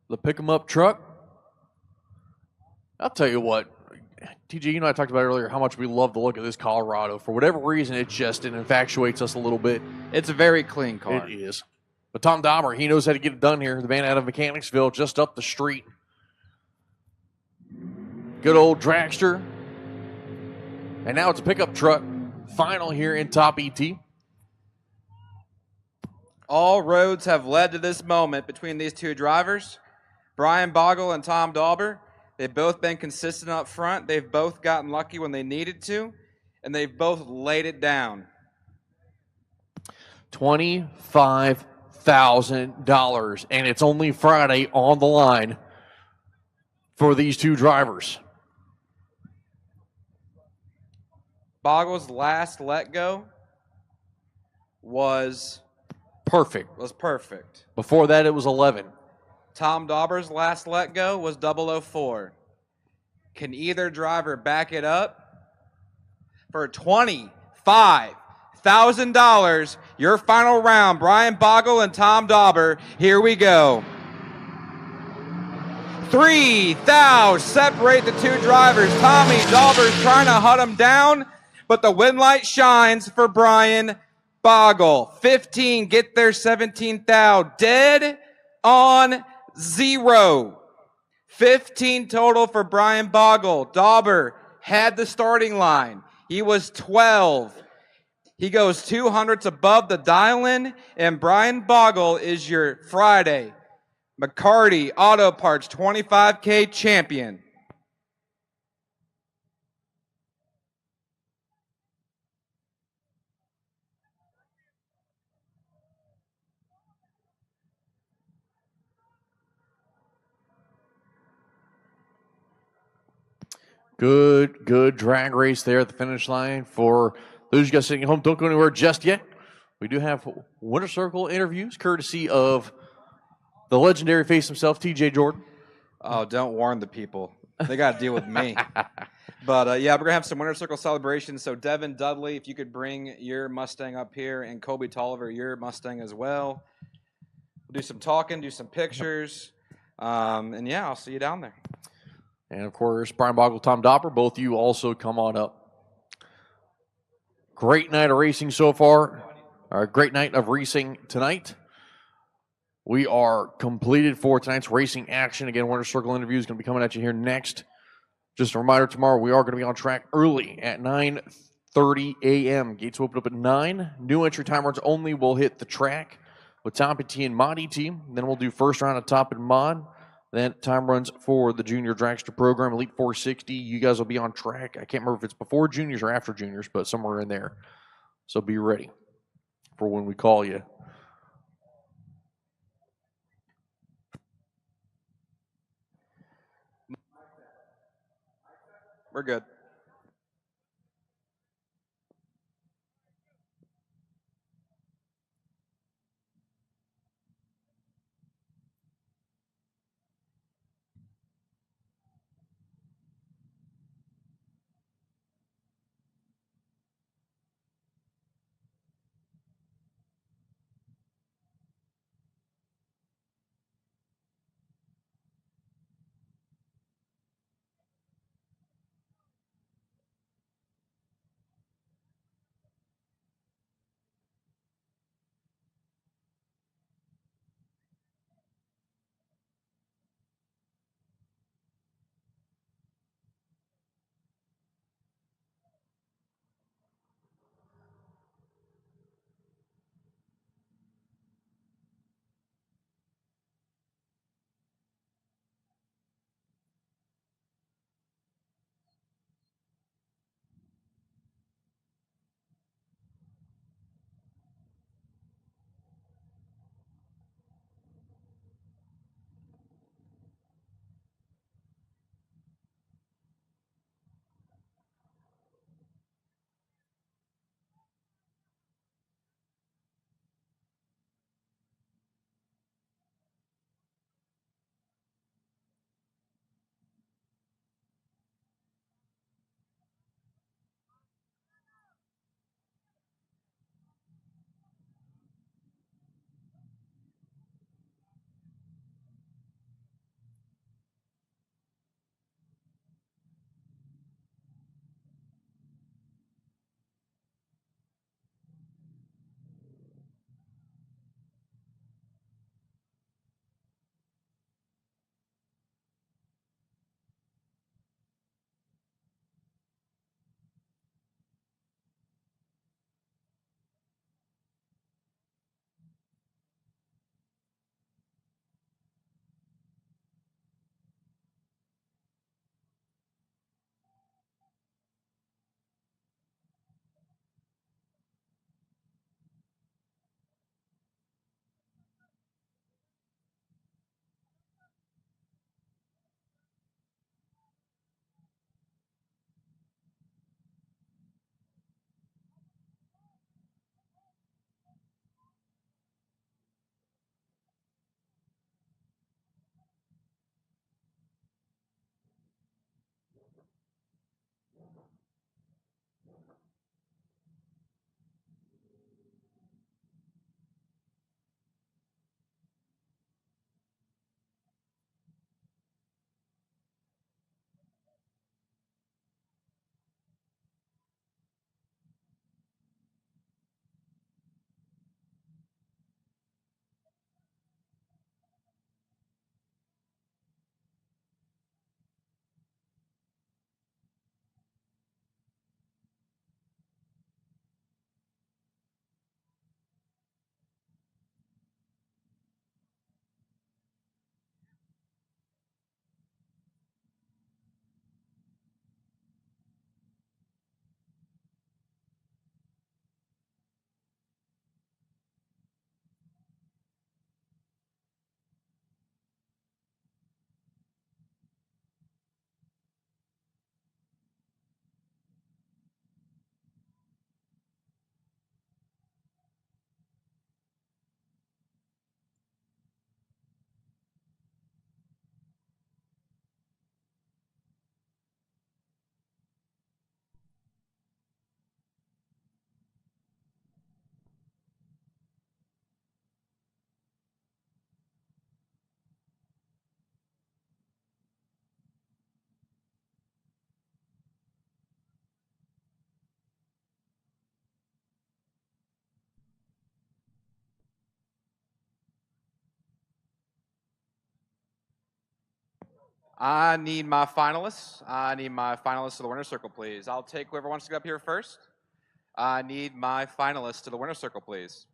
The pick-em-up truck. I'll tell you what, TJ, you know I talked about earlier how much we love the look of this Colorado. For whatever reason, it infatuates us a little bit. It's a very clean car. It is. But Tom Dauber, he knows how to get it done here. The man out of Mechanicsville, just up the street. Good old dragster. And now it's a pickup truck. Final here in Top ET. All roads have led to this moment between these two drivers, Brian Bogle and Tom Dauber. They've both been consistent up front. They've both gotten lucky when they needed to, and they've both laid it down. $25,000, and it's only Friday on the line for these two drivers. Bogle's last let go was perfect. Before that, it was 11. Tom Dauber's last let go was 004. Can either driver back it up? For $25,000, your final round, Brian Bogle and Tom Dauber. Here we go. 3 thou separate the two drivers. Tommy Dauber's trying to hut him down, but the win light shines for Brian Bogle. 15 get there, 17 thou. Dead on 0. 15 total for Brian Bogle. Dauber had the starting line. He was 12. He goes 200ths above the dial-in, and Brian Bogle is your Friday McCarty Auto Parts 25K champion. Good drag race there at the finish line. For those of you guys sitting at home, don't go anywhere just yet. We do have Winter Circle interviews, courtesy of the legendary face himself, TJ Jordan. Oh, don't warn the people. They got to deal with me. But, yeah, we're going to have some Winter Circle celebrations. So, Devin Dudley, if you could bring your Mustang up here, and Colby Toliver, your Mustang as well. We'll do some talking, do some pictures. And, yeah, I'll see you down there. And, of course, Brian Bogle, Tom Dauber, both you also come on up. Great night of racing so far. Great night of racing tonight. We are completed for tonight's racing action. Again, Winter Circle interview is going to be coming at you here next. Just a reminder, tomorrow we are going to be on track early at 9:30 a.m. Gates will open up at 9. New entry time runs only will hit the track with Tom Petit and Monty team. Then we'll do first round of Top and Mod. Then time runs for the Junior Dragster program, Elite 460. You guys will be on track. I can't remember if it's before juniors or after juniors, but somewhere in there. So be ready for when we call you. We're good. I need my finalists. I need my finalists to the winner's circle, please. I'll take whoever wants to get up here first. I need my finalists to the winner's circle, please.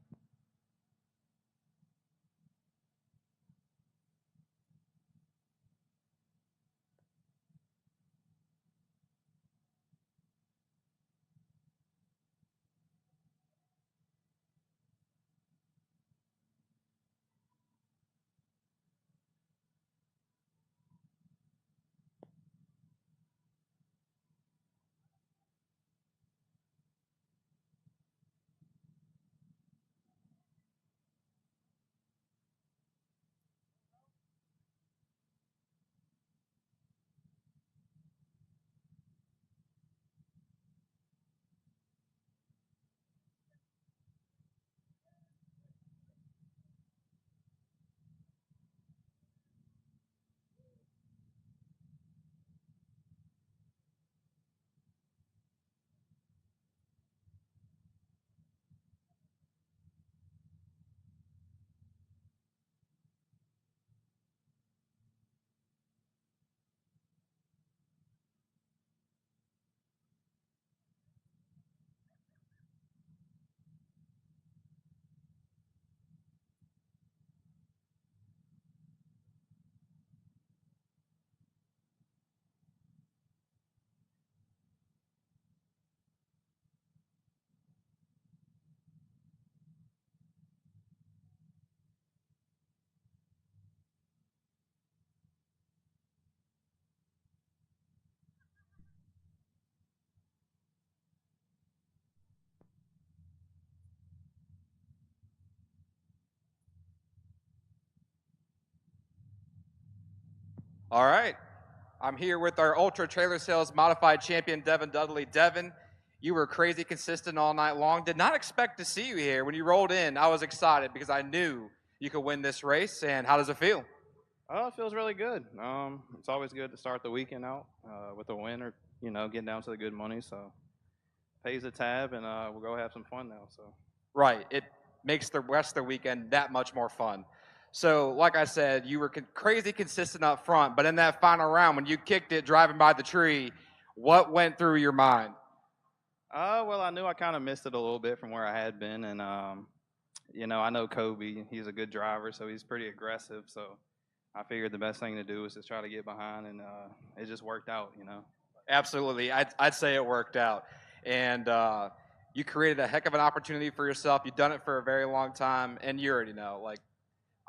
All right. I'm here with our Ultra Trailer Sales Modified Champion, Devin Dudley. Devin, you were crazy consistent all night long. Did not expect to see you here. When you rolled in, I was excited because I knew you could win this race. And how does it feel? Oh, it feels really good. It's always good to start the weekend out with a win or, getting down to the good money. So pays the tab, and we'll go have some fun now. So Right. It makes the rest of the weekend that much more fun. So, like I said, you were crazy consistent up front, but in that final round, when you kicked it driving by the tree, what went through your mind? well, I knew I kind of missed it a little bit from where I had been, and I know Kobe. He's a good driver, so he's pretty aggressive. So I figured the best thing to do was just try to get behind, and it just worked out. Absolutely. I'd say it worked out. And you created a heck of an opportunity for yourself. You've done it for a very long time, and you already know. Like,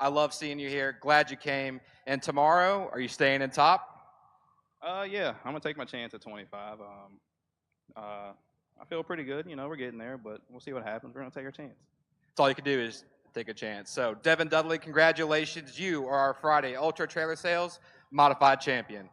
I love seeing you here. Glad you came. And tomorrow, are you staying in top? Yeah, I'm gonna take my chance at 25. I feel pretty good. We're getting there, but we'll see what happens. We're gonna take our chance. That's all you can do is take a chance. So, Devin Dudley, congratulations. You are our Friday Ultra Trailer Sales Modified Champion.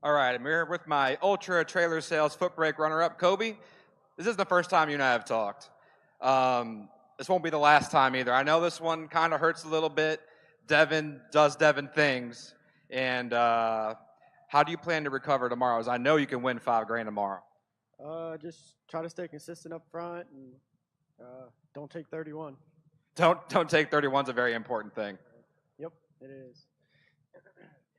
All right, I'm here with my Ultra Trailer Sales Footbrake runner-up, Kobe. This isn't the first time you and I have talked. This won't be the last time either. I know this one kind of hurts a little bit. Devin does Devin things. And how do you plan to recover tomorrow? As I know you can win $5,000 tomorrow. Just try to stay consistent up front and don't take 31. Don't take 31's a very important thing. Yep, it is.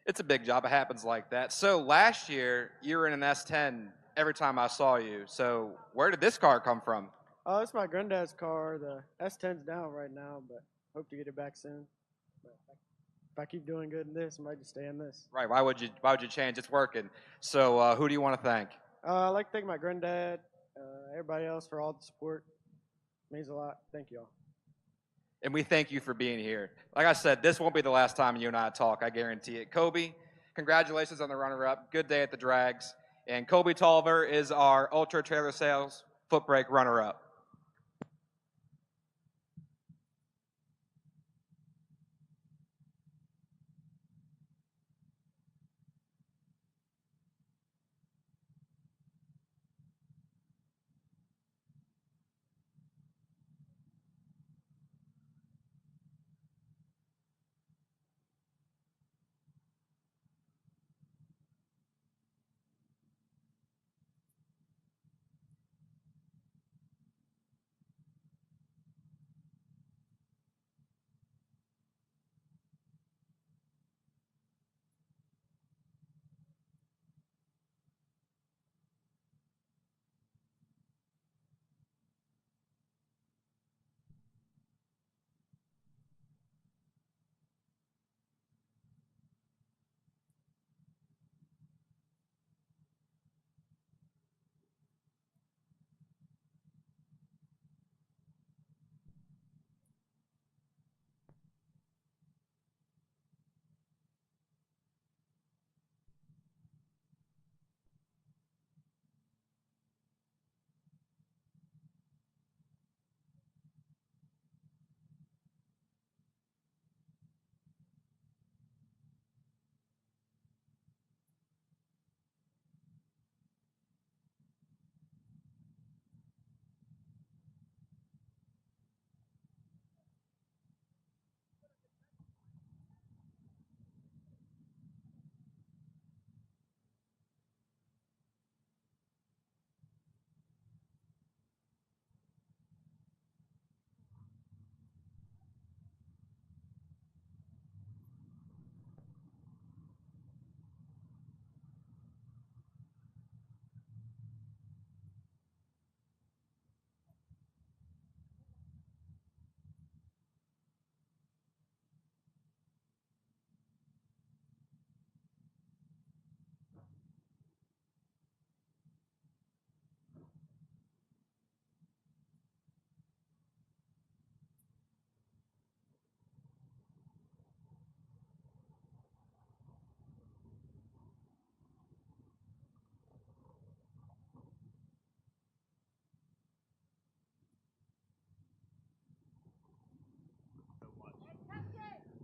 It's a big job. It happens like that. So last year, you were in an S10 every time I saw you. So where did this car come from? It's my granddad's car. The S10's down right now, but hope to get it back soon. But if I keep doing good in this, I might just stay in this. Right. Why would you change? It's working. So who do you want to thank? I'd like to thank my granddad, everybody else for all the support. Means a lot. Thank you all. And we thank you for being here. Like I said, this won't be the last time you and I talk. I guarantee it. Kobe, congratulations on the runner-up. Good day at the drags. And Kobe Toliver is our Ultra Trailer Sales Footbrake runner-up.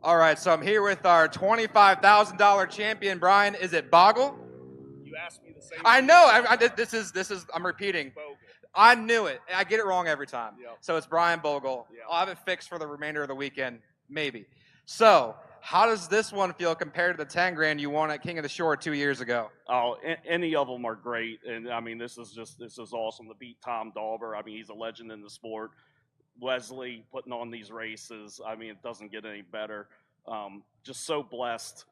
All right, so I'm here with our $25,000 champion, Brian. Is it Bogle? You asked me the same. I know. This is. I'm repeating. Bogle. I knew it. I get it wrong every time. Yep. So it's Brian Bogle. Yep. I'll have it fixed for the remainder of the weekend, maybe. So how does this one feel compared to the $10,000 you won at King of the Shore 2 years ago? Oh, any of them are great, and I mean this is awesome to beat Tom Dauber. I mean he's a legend in the sport. Wesley putting on these races. I mean it doesn't get any better. Just so blessed.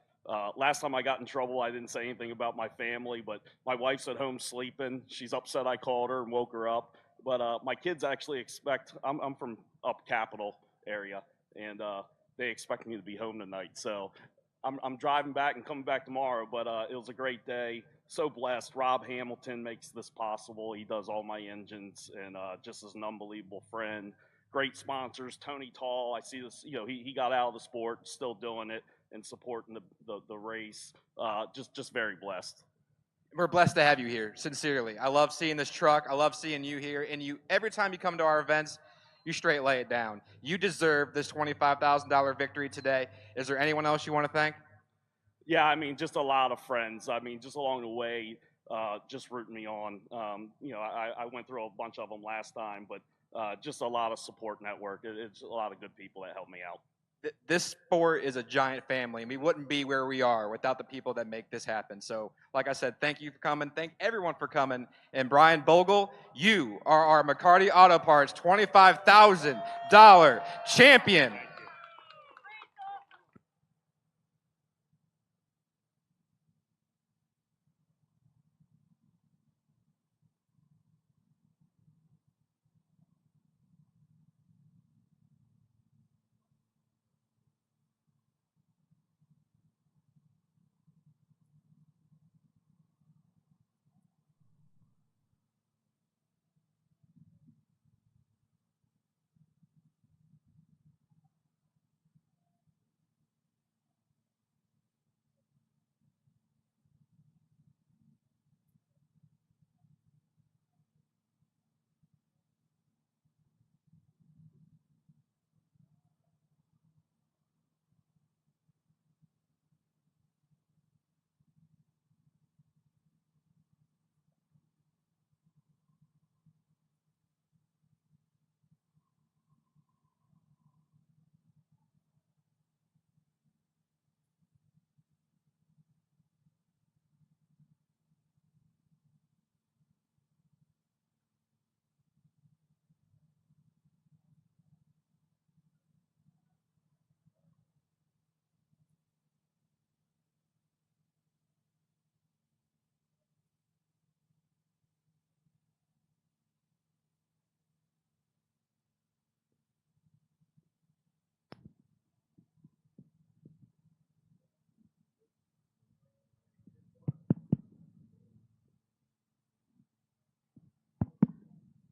Last time I got in trouble, I didn't say anything about my family, but my wife's at home sleeping. She's upset I called her and woke her up. But my kids actually expect, I'm from up Capitol area, and they expect me to be home tonight. So I'm driving back and coming back tomorrow, but it was a great day. So blessed. Rob Hamilton makes this possible. He does all my engines, and just is an unbelievable friend. Great sponsors, Tony Tall. I see this, he got out of the sport, still doing it and supporting the race. Just very blessed. We're blessed to have you here, sincerely. I love seeing this truck. I love seeing you here. And every time you come to our events, you straight lay it down. You deserve this $25,000 victory today. Is there anyone else you want to thank? Yeah, I mean, just a lot of friends. I mean, just along the way, just rooting me on. I went through a bunch of them last time, but just a lot of support network. It's a lot of good people that helped me out. This sport is a giant family, and we wouldn't be where we are without the people that make this happen. So, like I said, thank you for coming. Thank everyone for coming. And Brian Bogle, you are our McCarty Auto Parts $25,000 champion.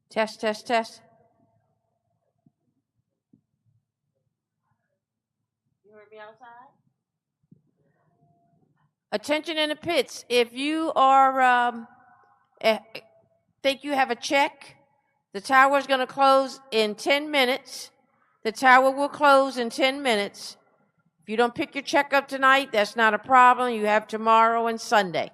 Test, test, test. You heard me outside? Attention in the pits. If you are think you have a check, the tower is going to close in 10 minutes. The tower will close in 10 minutes. If you don't pick your check up tonight, that's not a problem. You have tomorrow and Sunday.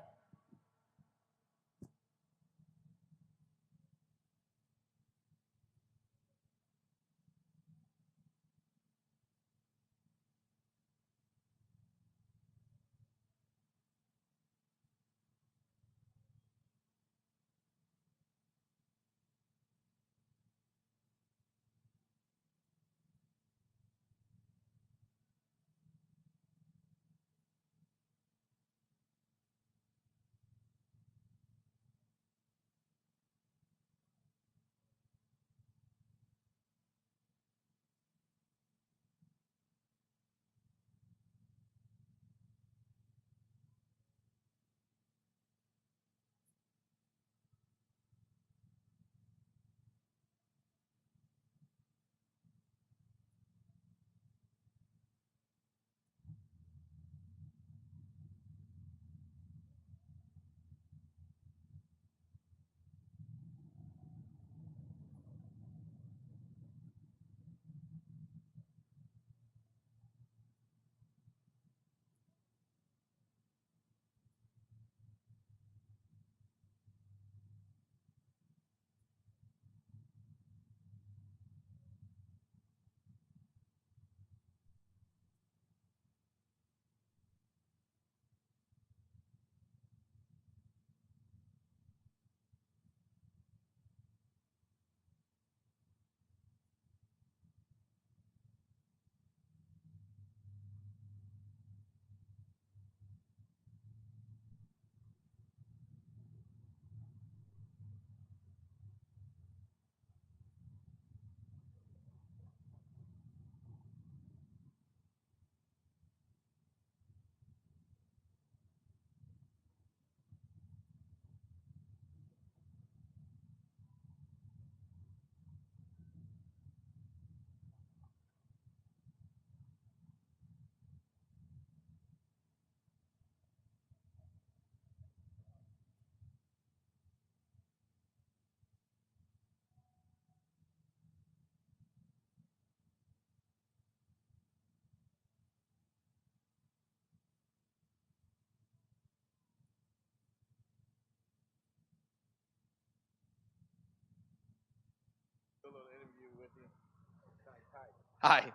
Hi.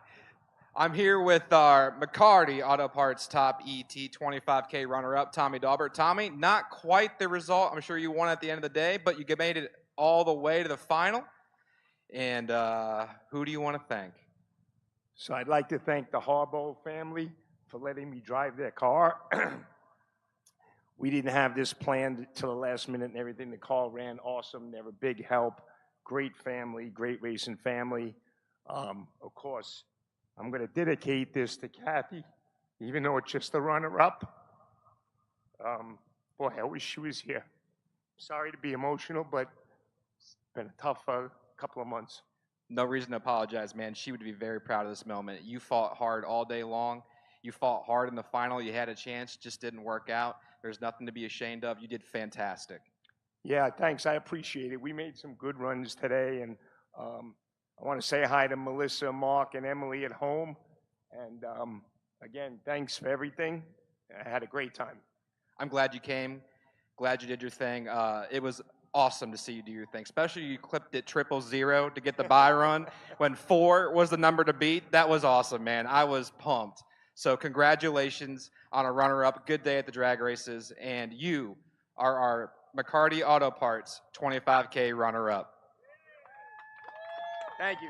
I'm here with our McCarty Auto Parts Top ET 25K runner-up, Tommy Dauber. Tommy, not quite the result I'm sure you won at the end of the day, but you made it all the way to the final. And who do you want to thank? So I'd like to thank the Harbaugh family for letting me drive their car. We didn't have this planned till the last minute and everything. The car ran awesome. They were a big help. Great family, great racing family. Of course, I'm going to dedicate this to Kathy, even though it's just a runner-up. Boy, I wish she was here. Sorry to be emotional, but it's been a tough couple of months. No reason to apologize, man. She would be very proud of this moment. You fought hard all day long. You fought hard in the final. You had a chance, just didn't work out. There's nothing to be ashamed of. You did fantastic. Yeah, thanks. I appreciate it. We made some good runs today, and I want to say hi to Melissa, Mark, and Emily at home. And again, thanks for everything. I had a great time. I'm glad you came. Glad you did your thing. It was awesome to see you do your thing, especially you clipped it 000 to get the bye run when 4 was the number to beat. That was awesome, man. I was pumped. So congratulations on a runner-up. Good day at the drag races, and you are our McCarty Auto Parts 25K runner-up. Thank you.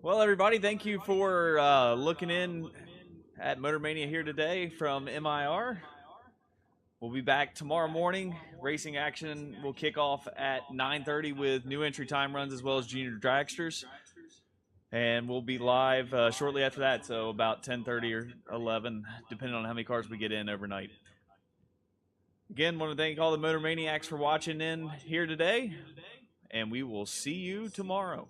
Well, everybody, thank you for looking in at Motor Mania here today from MIR. We'll be back tomorrow morning. Racing action will kick off at 9:30 with new entry time runs as well as Jr Dragsters. And we'll be live shortly after that, so about 10:30 or 11, depending on how many cars we get in overnight. Again, want to thank all the Motor Maniacs for watching in here today, and we will see you tomorrow.